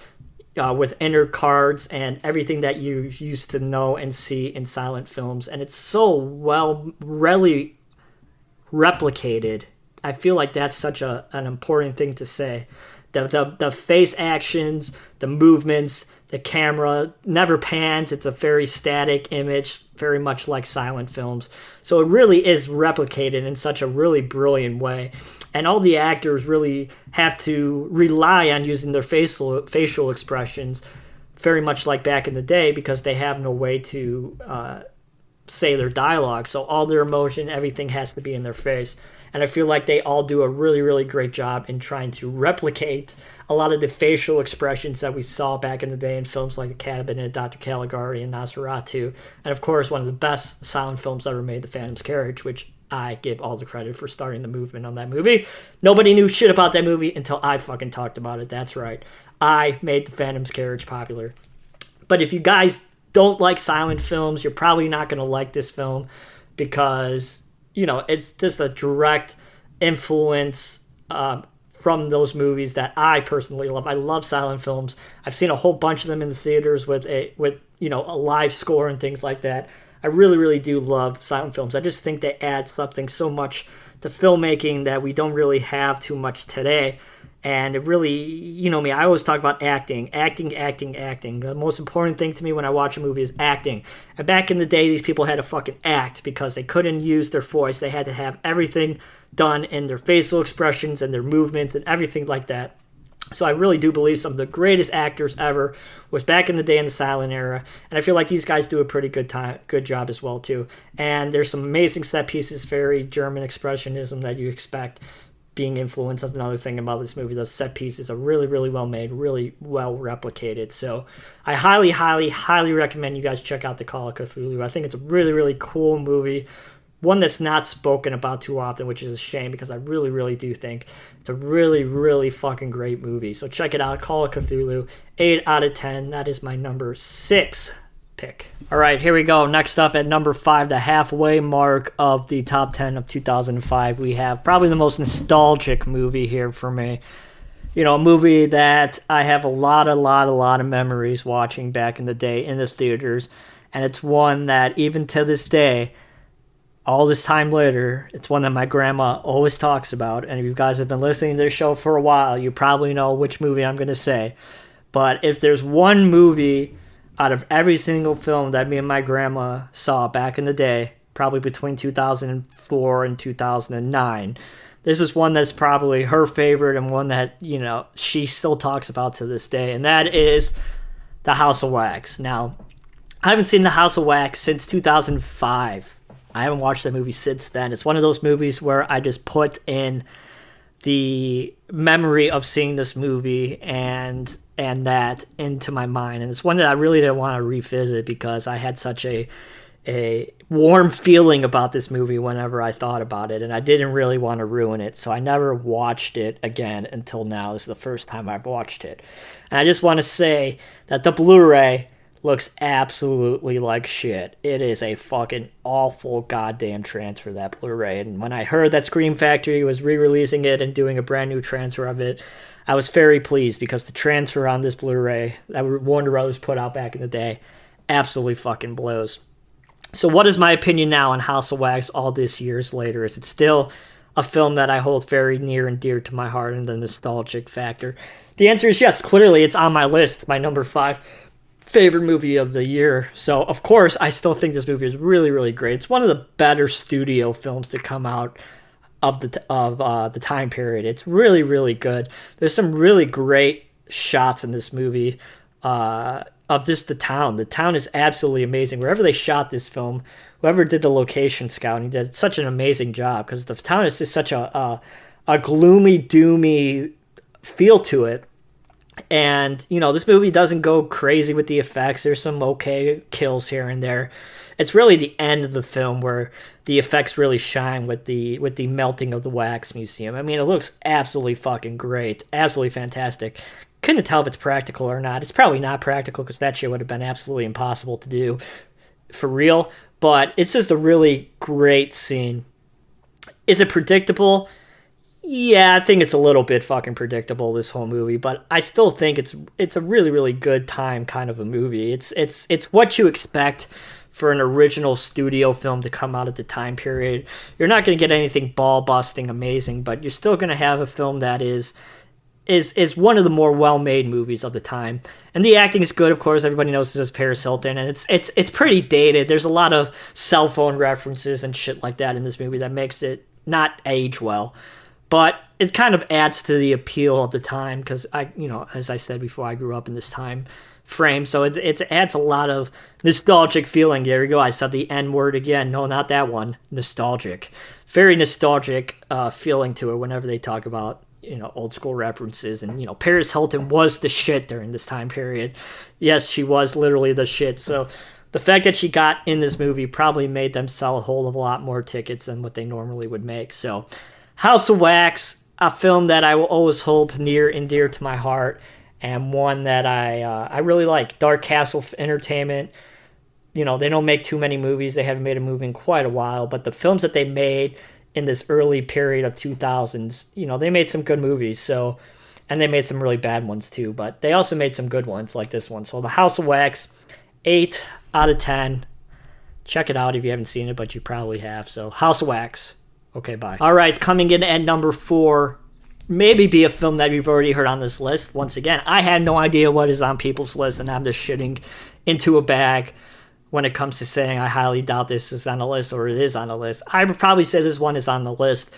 Speaker 7: with inner cards and everything that you used to know and see in silent films. And it's so well, really replicated. I feel like that's such an important thing to say. The face actions, the movements, the camera never pans. It's a very static image, very much like silent films. So it really is replicated in such a really brilliant way. And all the actors really have to rely on using their facial expressions, very much like back in the day, because they have no way to say their dialogue. So all their emotion, everything has to be in their face. And I feel like they all do a really, really great job in trying to replicate a lot of the facial expressions that we saw back in the day in films like The Cabinet, Dr. Caligari, and Nosferatu. And of course, one of the best silent films ever made, The Phantom's Carriage, which I give all the credit for starting the movement on that movie. Nobody knew shit about that movie until I fucking talked about it. That's right. I made The Phantom's Carriage popular. But if you guys don't like silent films, you're probably not going to like this film because, you know, it's just a direct influence from those movies that I personally love. I love silent films. I've seen a whole bunch of them in the theaters with a live score and things like that. I really, really do love silent films. I just think they add something so much to filmmaking that we don't really have too much today. And it really, you know me, I always talk about acting. The most important thing to me when I watch a movie is acting. And back in the day, these people had to fucking act because they couldn't use their voice. They had to have everything done in their facial expressions and their movements and everything like that. So I really do believe some of the greatest actors ever was back in the day in the silent era, and I feel like these guys do a pretty good job as well too. And there's some amazing set pieces, very German expressionism that you expect being influenced. That's another thing about this movie. Those set pieces are really, really well made, really well replicated. So I highly, highly, highly recommend you guys check out The Call of Cthulhu. I think it's a really, really cool movie. One that's not spoken about too often, which is a shame because I really, really do think it's a really, really fucking great movie. So check it out. Call of Cthulhu, 8 out of 10. That is my number 6 pick. All right, here we go. Next up at number 5, the halfway mark of the top 10 of 2005. We have probably the most nostalgic movie here for me. You know, a movie that I have a lot of memories watching back in the day in the theaters. And it's one that even to this day, all this time later, it's one that my grandma always talks about. And if you guys have been listening to this show for a while, you probably know which movie I'm going to say. But if there's one movie out of every single film that me and my grandma saw back in the day, probably between 2004 and 2009, this was one that's probably her favorite and one that, you know, she still talks about to this day. And that is The House of Wax. Now, I haven't seen The House of Wax since 2005. I haven't watched that movie since then. It's one of those movies where I just put in the memory of seeing this movie and that into my mind. And it's one that I really didn't want to revisit because I had such a warm feeling about this movie whenever I thought about it, and I didn't really want to ruin it. So I never watched it again until now. This is the first time I've watched it. And I just want to say that the Blu-ray looks absolutely like shit. It is a fucking awful goddamn transfer, that Blu-ray. And when I heard that Scream Factory was re-releasing it and doing a brand new transfer of it, I was very pleased because the transfer on this Blu-ray that Warner Bros. Put out back in the day absolutely fucking blows. So what is my opinion now on House of Wax all this years later? Is it still a film that I hold very near and dear to my heart and the nostalgic factor? The answer is yes. Clearly, it's on my list. It's my number 5 favorite movie of the year. So, of course, I still think this movie is really, really great. It's one of the better studio films to come out of the time period. It's really, really good. There's some really great shots in this movie of just the town. The town is absolutely amazing. Wherever they shot this film, whoever did the location scouting did such an amazing job, because the town is just such a gloomy, doomy feel to it. And, you know, this movie doesn't go crazy with the effects. There's some okay kills here and there. It's really the end of the film where the effects really shine with the melting of the wax museum. I mean, it looks absolutely fucking great. Absolutely fantastic. Couldn't tell if it's practical or not. It's probably not practical, because that shit would have been absolutely impossible to do for real. But it's just a really great scene. Is it predictable? Yeah, I think it's a little bit fucking predictable, this whole movie, but I still think it's a really, really good time kind of a movie. It's what you expect for an original studio film to come out at the time period. You're not going to get anything ball-busting amazing, but you're still going to have a film that is one of the more well-made movies of the time. And the acting is good, of course. Everybody knows this is Paris Hilton, and it's pretty dated. There's a lot of cell phone references and shit like that in this movie that makes it not age well. But it kind of adds to the appeal of the time, because as I said before, I grew up in this time frame, so it adds a lot of nostalgic feeling. There you go, I said the N word again. No, not that one. Nostalgic, very nostalgic feeling to it whenever they talk about old school references. And Paris Hilton was the shit during this time period. Yes, she was literally the shit. So the fact that she got in this movie probably made them sell a whole lot more tickets than what they normally would make. So House of Wax, a film that I will always hold near and dear to my heart, and one that I really like. Dark Castle Entertainment, they don't make too many movies. They haven't made a movie in quite a while, but the films that they made in this early period of 2000s, they made some good movies. So, and they made some really bad ones too, but they also made some good ones like this one. So the House of Wax, 8 out of 10. Check it out if you haven't seen it, but you probably have. So House of Wax. Okay, bye. All right, coming in at number 4, maybe be a film that you've already heard on this list. Once again, I had no idea what is on people's list, and I'm just shitting into a bag when it comes to saying I highly doubt this is on the list or it is on the list. I would probably say this one is on the list.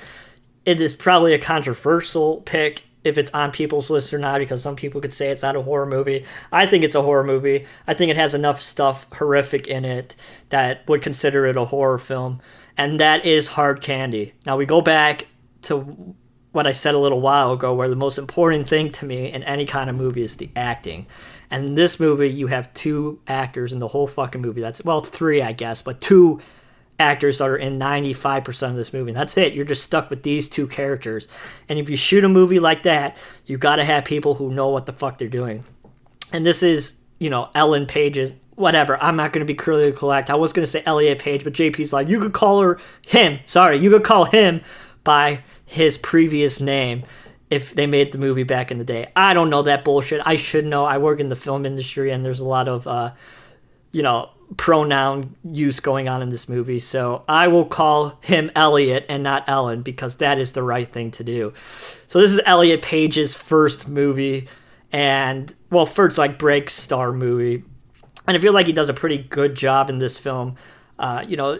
Speaker 7: It is probably a controversial pick if it's on people's list or not, because some people could say it's not a horror movie. I think it's a horror movie. I think it has enough stuff horrific in it that would consider it a horror film, and that is Hard Candy. Now we go back to what I said a little while ago, where the most important thing to me in any kind of movie is the acting. And in this movie, you have 2 actors in the whole fucking movie. That's, well, 3, I guess, but 2 actors that are in 95% of this movie. And that's it. You're just stuck with these 2 characters. And if you shoot a movie like that, you got to have people who know what the fuck they're doing. And this is, Ellen Page's, whatever. I'm not going to be clearly correct. I was going to say Elliot Page, but JP's like, you could call him by his previous name if they made the movie back in the day. I don't know that bullshit. I should know. I work in the film industry, and there's a lot of, pronoun use going on in this movie. So I will call him Elliot and not Ellen, because that is the right thing to do. So this is Elliot Page's first movie, and, well, first, break star movie. And I feel like he does a pretty good job in this film.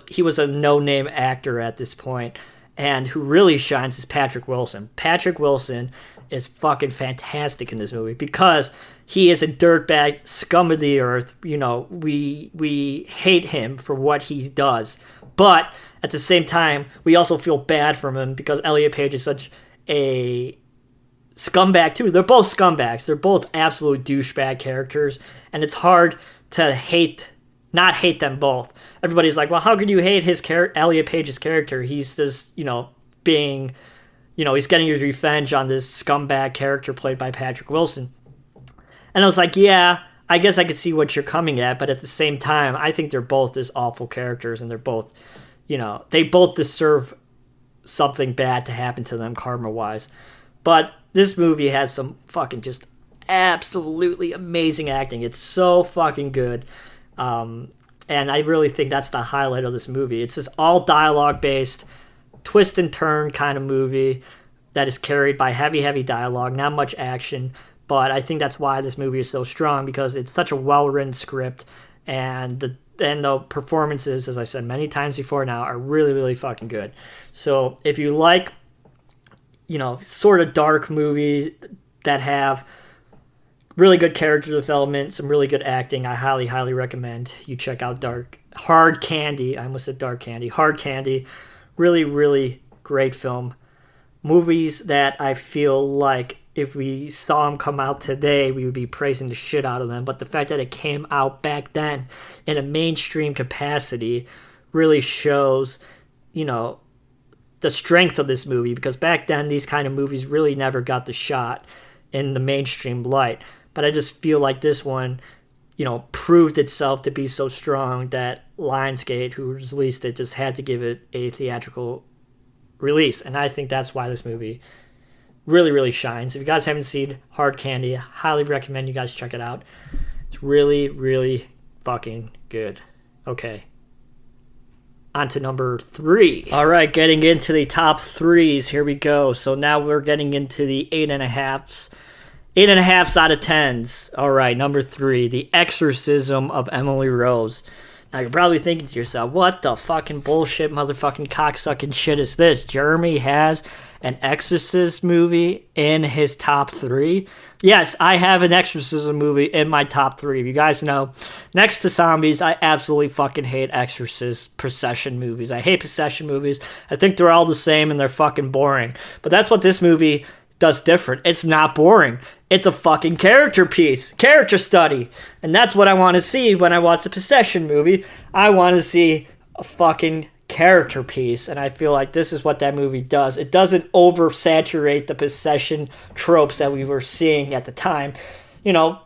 Speaker 7: He was a no-name actor at this point. And who really shines is Patrick Wilson. Patrick Wilson is fucking fantastic in this movie, because he is a dirtbag, scum of the earth. We hate him for what he does. But at the same time, we also feel bad for him, because Elliot Page is such a scumbag too. They're both scumbags. They're both absolute douchebag characters. And it's hard to not hate them both. Everybody's like, well, how could you hate Elliot Page's character? He's just, being, he's getting his revenge on this scumbag character played by Patrick Wilson. And I was like, yeah, I guess I could see what you're coming at, but at the same time, I think they're both just awful characters, and they're both, they both deserve something bad to happen to them karma-wise. But this movie has some fucking just absolutely amazing acting. It's so fucking good. And I really think that's the highlight of this movie. It's just all dialogue-based, twist and turn kind of movie that is carried by heavy dialogue, not much action. But I think that's why this movie is so strong, because it's such a well-written script, and and the performances, as I've said many times before now, are really, really fucking good. So if you like, sort of dark movies that have really good character development, some really good acting, I highly, highly recommend you check out Hard Candy. I almost said Dark Candy. Hard Candy. Really, really great film. Movies that I feel like if we saw them come out today, we would be praising the shit out of them. But the fact that it came out back then in a mainstream capacity really shows, the strength of this movie. Because back then, these kind of movies really never got the shot in the mainstream light. But I just feel like this one, proved itself to be so strong that Lionsgate, who released it, just had to give it a theatrical release. And I think that's why this movie really, really shines. If you guys haven't seen Hard Candy, I highly recommend you guys check it out. It's really, really fucking good. Okay. On to number 3. All right, getting into the top 3s. Here we go. So now we're getting into the 8.5s. 8.5s out of 10s. All right, number 3, The Exorcism of Emily Rose. Now you're probably thinking to yourself, what the fucking bullshit motherfucking cocksucking shit is this? Jeremy has an Exorcist movie in his top 3? Yes, I have an exorcism movie in my top 3. If you guys know, next to zombies, I absolutely fucking hate exorcist possession movies. I hate possession movies. I think they're all the same and they're fucking boring. But that's what this movie does different. It's not boring. It's a fucking character piece, character study. And that's what I want to see when I watch a possession movie. I want to see a fucking character piece. And I feel like this is what that movie does. It doesn't oversaturate the possession tropes that we were seeing at the time.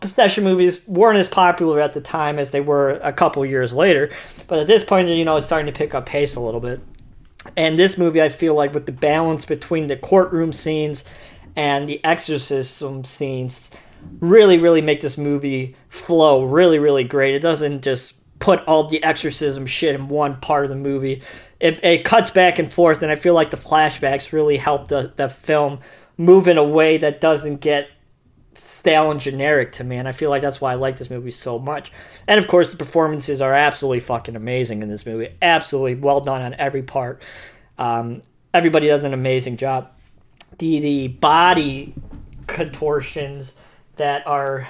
Speaker 7: Possession movies weren't as popular at the time as they were a couple years later. But at this point, it's starting to pick up pace a little bit. And this movie, I feel like with the balance between the courtroom scenes and the exorcism scenes really, really make this movie flow really, really great. It doesn't just put all the exorcism shit in one part of the movie. It cuts back and forth, and I feel like the flashbacks really help the film move in a way that doesn't get stale and generic to me, and I feel like that's why I like this movie so much. And of course, the performances are absolutely fucking amazing in this movie. Absolutely well done on every part. Everybody does an amazing job. The body contortions that our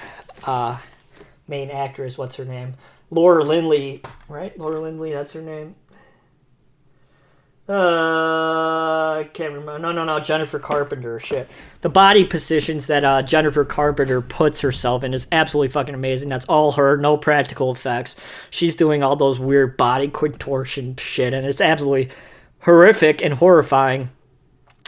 Speaker 7: main actress, what's her name? Laura Lindley, right? Laura Lindley, that's her name. I can't remember. No, Jennifer Carpenter. Shit. The body positions that Jennifer Carpenter puts herself in is absolutely fucking amazing. That's all her, no practical effects. She's doing all those weird body contortion shit, and it's absolutely horrific and horrifying.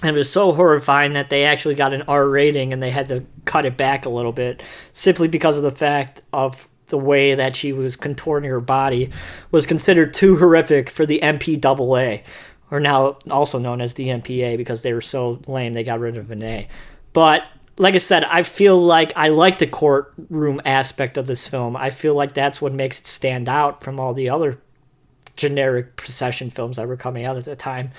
Speaker 7: And it was so horrifying that they actually got an R rating and they had to cut it back a little bit simply because of the fact of the way that she was contorting her body was considered too horrific for the MPAA, or now also known as the MPA, because they were so lame they got rid of an A. But like I said, I feel like I like the courtroom aspect of this film. I feel like that's what makes it stand out from all the other generic possession films that were coming out at the time.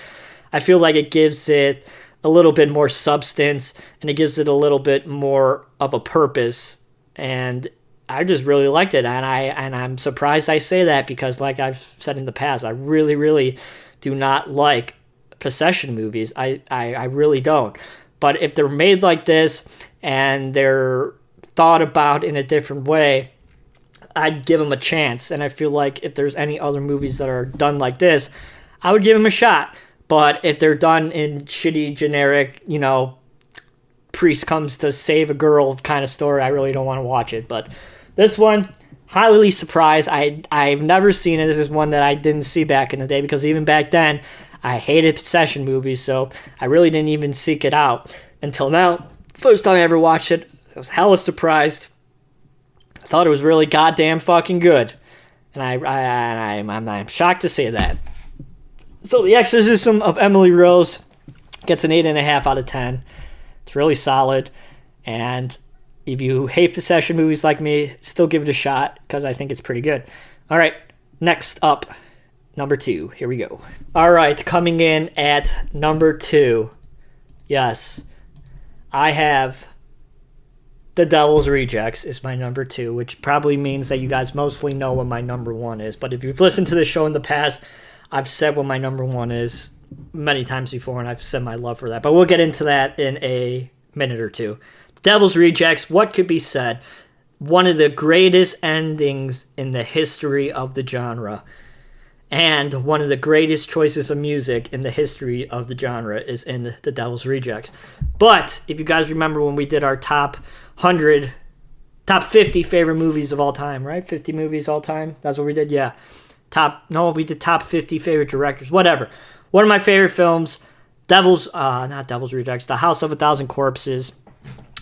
Speaker 7: I feel like it gives it a little bit more substance and it gives it a little bit more of a purpose. And I just really liked it. And I'm surprised I say that because, like I've said in the past, I really, really do not like possession movies. I really don't. But if they're made like this and they're thought about in a different way, I'd give them a chance. And I feel like if there's any other movies that are done like this, I would give them a shot. But if they're done in shitty, generic, priest comes to save a girl kind of story, I really don't want to watch it. But this one, highly surprised. I've never seen it. This is one that I didn't see back in the day because even back then, I hated possession movies, so I really didn't even seek it out until now. First time I ever watched it, I was hella surprised. I thought it was really goddamn fucking good. And I'm shocked to say that. So The Exorcism of Emily Rose gets an 8.5 out of 10. It's really solid. And if you hate possession movies like me, still give it a shot because I think it's pretty good. All right, next up, number 2. Here we go. All right, coming in at number 2. Yes, I have The Devil's Rejects is my number 2, which probably means that you guys mostly know what my number 1 is. But if you've listened to the show in the past, I've said what my number 1 is many times before, and I've said my love for that. But we'll get into that in a minute or two. The Devil's Rejects, what could be said? One of the greatest endings in the history of the genre. And one of the greatest choices of music in the history of the genre is in The Devil's Rejects. But if you guys remember when we did our top 50 favorite movies of all time, right? 50 movies all time? That's what we did? Yeah. We did top 50 favorite directors. Whatever. One of my favorite films, not Devil's Rejects, The House of a Thousand Corpses.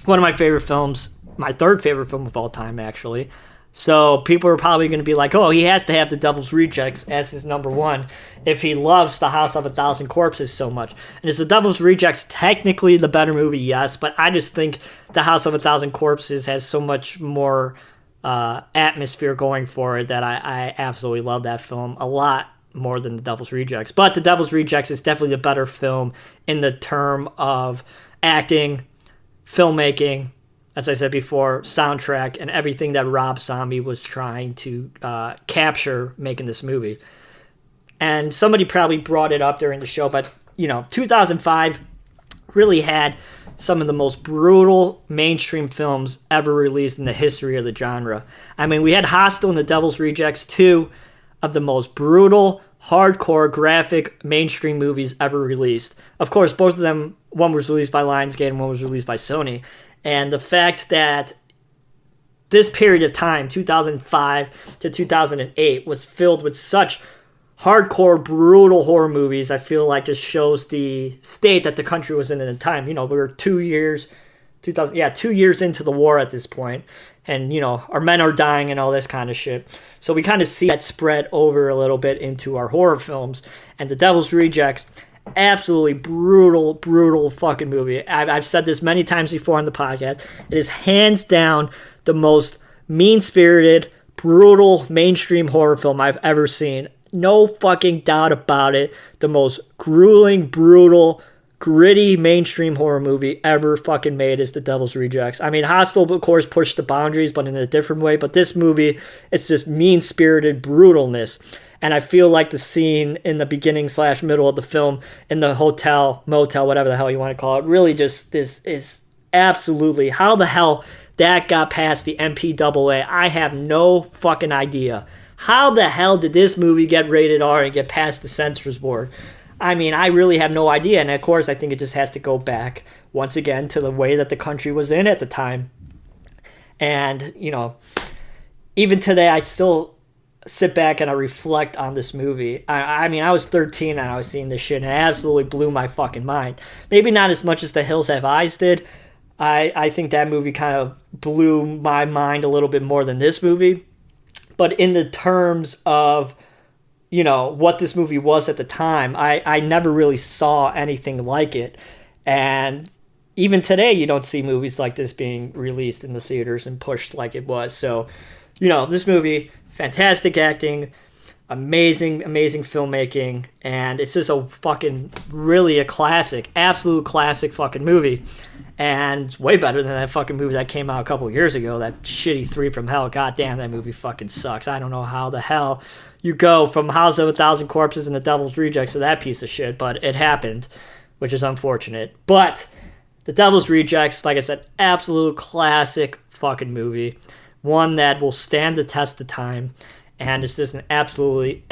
Speaker 7: One of my favorite films, my third favorite film of all time, actually. So people are probably going to be like, oh, he has to have The Devil's Rejects as his number 1 if he loves The House of a Thousand Corpses so much. And is The Devil's Rejects technically the better movie? Yes, but I just think The House of a Thousand Corpses has so much more atmosphere going for it that I absolutely love that film a lot more than The Devil's Rejects. But The Devil's Rejects is definitely the better film in the term of acting, filmmaking, as I said before, soundtrack, and everything that Rob Zombie was trying to capture making this movie. And somebody probably brought it up during the show, but, 2005 really had some of the most brutal mainstream films ever released in the history of the genre. I mean, we had Hostel and The Devil's Rejects, 2 of the most brutal, hardcore, graphic, mainstream movies ever released. Of course, both of them, one was released by Lionsgate and one was released by Sony. And the fact that this period of time, 2005 to 2008, was filled with such hardcore, brutal horror movies, I feel like just shows the state that the country was in at the time. We were 2 years into the war at this point. And, our men are dying and all this kind of shit. So we kind of see that spread over a little bit into our horror films. And The Devil's Rejects, absolutely brutal fucking movie. I've said this many times before on the podcast. It is hands down the most mean-spirited, brutal, mainstream horror film I've ever seen. No fucking doubt about it. The most grueling, brutal, gritty, mainstream horror movie ever fucking made is The Devil's Rejects. I mean, Hostel, of course, pushed the boundaries, but in a different way. But this movie, it's just mean-spirited brutalness. And I feel like the scene in the beginning / middle of the film in the hotel, motel, whatever the hell you want to call it, really just this is absolutely how the hell that got past the MPAA. I have no fucking idea. How the hell did this movie get rated R and get past the censors board? I mean, I really have no idea. And of course, I think it just has to go back once again to the way that the country was in at the time. And, even today, I still sit back and I reflect on this movie. I mean, I was 13 and I was seeing this shit and it absolutely blew my fucking mind. Maybe not as much as The Hills Have Eyes did. I think that movie kind of blew my mind a little bit more than this movie. But in the terms of, what this movie was at the time, I never really saw anything like it. And even today, you don't see movies like this being released in the theaters and pushed like it was. So, this movie, fantastic acting, amazing filmmaking, and it's just really a classic, absolute classic fucking movie. And way better than that fucking movie that came out a couple years ago, that shitty 3 from Hell. God damn, that movie fucking sucks. I don't know how the hell you go from House of a Thousand Corpses and The Devil's Rejects to that piece of shit, but it happened, which is unfortunate. But The Devil's Rejects, like I said, absolute classic fucking movie. One that will stand the test of time, and it's just an absolutely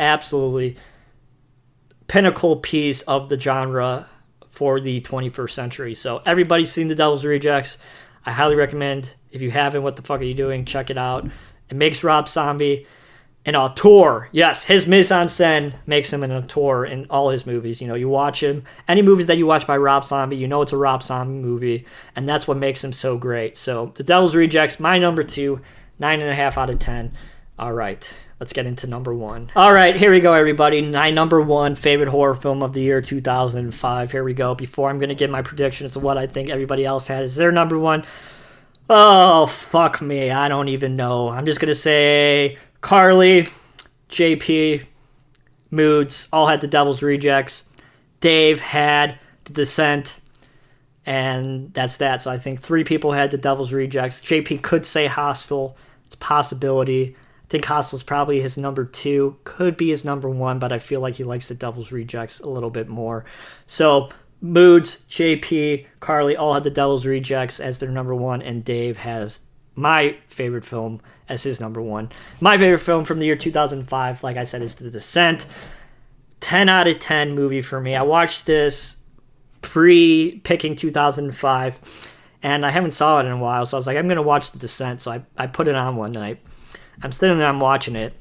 Speaker 7: pinnacle piece of the genre for the 21st century. So everybody's seen The Devil's Rejects. I highly recommend. If you haven't, what the fuck are you doing? Check it out. It makes Rob Zombie an auteur. Yes, his mise-en-scène makes him an auteur in all his movies. You watch him, any movies that you watch by Rob Zombie, it's a Rob Zombie movie, and that's what makes him so great. So The Devil's Rejects, my number 2, 9.5 out of 10. All right, let's get into number 1. All right, here we go, everybody. My number 1 favorite horror film of the year 2005. Here we go. Before I'm going to give my predictions of what I think everybody else has as their number 1. Oh, fuck me. I don't even know. I'm just going to say Carly, JP, Moods all had The Devil's Rejects. Dave had The Descent. And that's that. So I think 3 people had The Devil's Rejects. JP could say Hostel. It's a possibility. I think Hostel's probably his number 2. Could be his number 1, but I feel like he likes The Devil's Rejects a little bit more. So Moods, JP, Carly all had The Devil's Rejects as their number 1, and Dave has my favorite film as his number 1. My favorite film from the year 2005, like I said, is The Descent. 10 out of 10 movie for me. I watched this pre-picking 2005, and I haven't saw it in a while, so I was like, I'm going to watch The Descent, so I put it on one night. I'm sitting there, I'm watching it,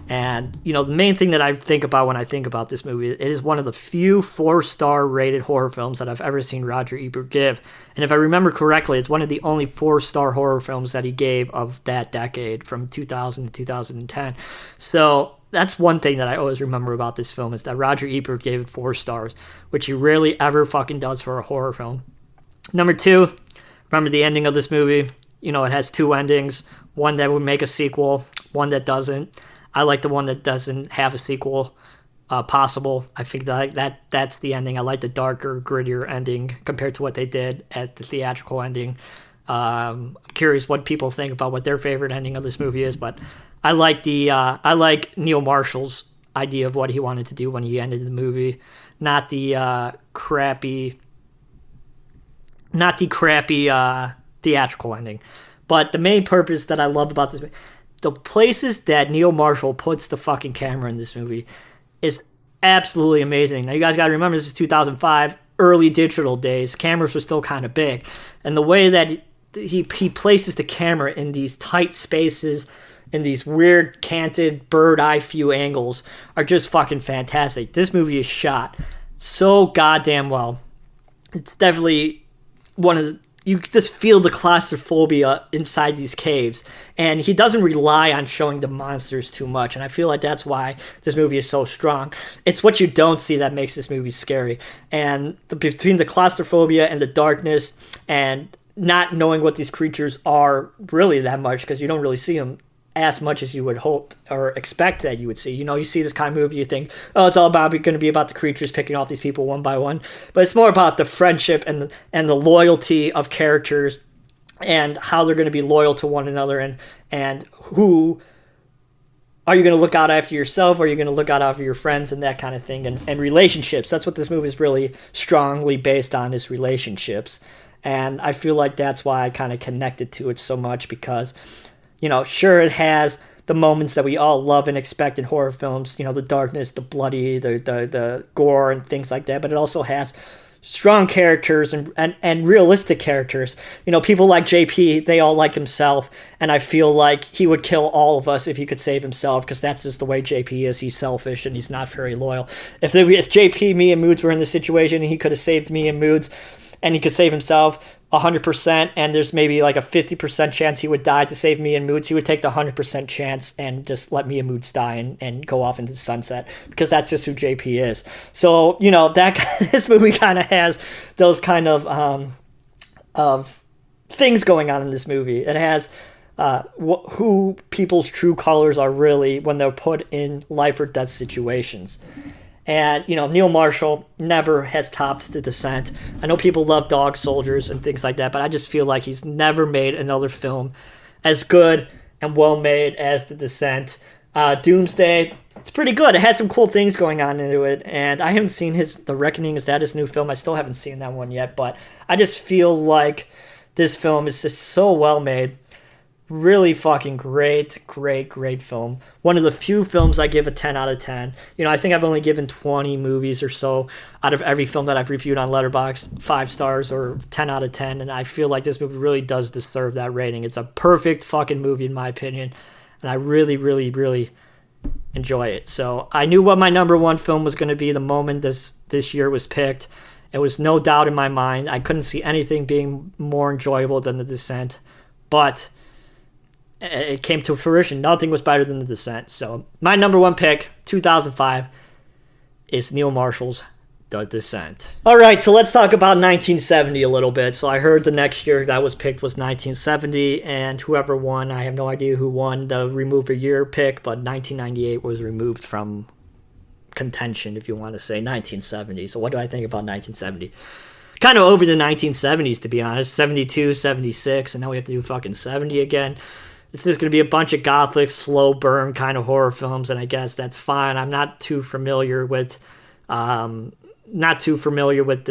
Speaker 7: and, you know, the main thing that I think about when I think about this movie, it is one of the few 4-star rated horror films that I've ever seen Roger Ebert give, and if I remember correctly, it's one of the only 4-star horror films that he gave of that decade, from 2000 to 2010, so that's one thing that I always remember about this film, is that Roger Ebert gave it 4 stars, which he rarely ever fucking does for a horror film. Number 2, remember the ending of this movie? You know, it has 2 endings. One that would make a sequel, one that doesn't. I like the one that doesn't have a sequel possible. I think that's the ending. I like the darker, grittier ending compared to what they did at the theatrical ending. I'm curious what people think about what their favorite ending of this movie is, but I like Neil Marshall's idea of what he wanted to do when he ended the movie, not the crappy theatrical ending. But the main purpose that I love about this movie, the places that Neil Marshall puts the fucking camera in this movie is absolutely amazing. Now you guys got to remember, this is 2005, early digital days. Cameras were still kind of big, and the way that he places the camera in these tight spaces, in these weird canted bird eye view angles, are just fucking fantastic. This movie is shot so goddamn well. It's definitely one of the, you just feel the claustrophobia inside these caves, and he doesn't rely on showing the monsters too much, and I feel like that's why this movie is so strong. It's what you don't see that makes this movie scary, and between the claustrophobia and the darkness and not knowing what these creatures are really that much, because you don't really see them as much as you would hope or expect that you would see. You know, you see this kind of movie, you think, oh, it's all about going to be about the creatures picking off these people one by one, but it's more about the friendship and the loyalty of characters and how they're going to be loyal to one another, and who are you going to look out after yourself, or are you going to look out after your friends, and that kind of thing, and relationships. That's what this movie is really strongly based on, is relationships. And I feel like that's why I kind of connected to it so much, because, you know, sure, it has the moments that we all love and expect in horror films, you know, the darkness, the bloody, the gore and things like that, but it also has strong characters and realistic characters. You know, people like JP, they all like himself, and I feel like he would kill all of us if he could save himself, because that's just the way JP is. He's selfish and he's not very loyal. If JP, me, and Moods were in this situation, and he could have saved me and Moods, and he could save himself 100%, and there's maybe like a 50% chance he would die to save me and Moods, he would take the 100% chance and just let me and Moods die and go off into the sunset, because that's just who JP is. So, you know, this movie kind of has those kind of things going on in this movie. It has who people's true colors are really when they're put in life or death situations. And, you know, Neil Marshall never has topped The Descent. I know people love Dog Soldiers and things like that, but I just feel like he's never made another film as good and well made as The Descent. Doomsday, it's pretty good. It has some cool things going on into it, and I haven't seen The Reckoning. Is that his new film? I still haven't seen that one yet, but I just feel like this film is just so well made. Really fucking great film. One of the few films I give a 10 out of 10. You know, I think I've only given 20 movies or so out of every film that I've reviewed on Letterboxd 5 stars or 10 out of 10, and I feel like this movie really does deserve that rating. It's a perfect fucking movie in my opinion, and I really enjoy it. So I knew what my number 1 film was going to be the moment this year was picked. It was no doubt in my mind. I couldn't see anything being more enjoyable than The Descent, but it came to fruition. Nothing was better than The Descent. So my number 1 pick, 2005, is Neil Marshall's The Descent. All right, so let's talk about 1970 a little bit. So I heard the next year that was picked was 1970, and whoever won, I have no idea who won the remove a year pick, but 1998 was removed from contention, if you want to say 1970. So what do I think about 1970? kind of over the 1970s, to be honest. 72, 76, and now we have to do fucking 70 again. This is going to be a bunch of gothic, slow burn kind of horror films, and I guess that's fine. I'm not too familiar with the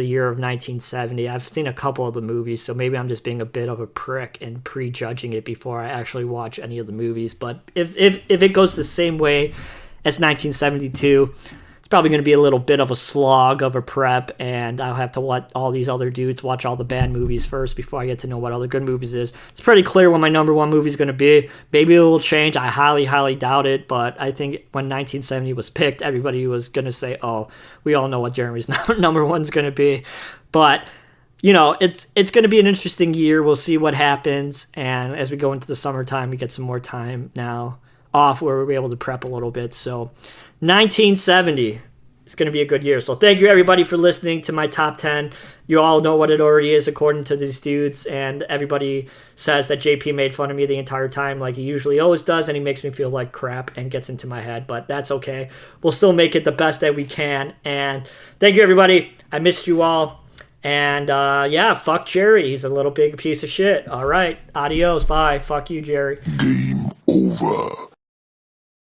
Speaker 7: year of 1970. I've seen a couple of the movies, so maybe I'm just being a bit of a prick and prejudging it before I actually watch any of the movies. But if it goes the same way as 1972, it's probably going to be a little bit of a slog of a prep, and I'll have to let all these other dudes watch all the bad movies first before I get to know what other good movies is. It's pretty clear what my number one movie is going to be. Maybe it will change. I highly, highly doubt it, but I think when 1970 was picked, everybody was going to say, oh, we all know what Jeremy's number one's going to be. But, you know, it's going to be an interesting year. We'll see what happens, and as we go into the summertime, we get some more time now off where we'll be able to prep a little bit. So 1970 is going to be a good year. So thank you everybody for listening to my top 10. You all know what it already is according to these dudes, and everybody says that JP made fun of me the entire time like he usually always does, and he makes me feel like crap and gets into my head, but that's okay. We'll still make it the best that we can, and thank you everybody. I missed you all, and yeah, fuck Jerry. He's a little big piece of shit. All right, adios, bye. Fuck you, Jerry.
Speaker 8: Game over.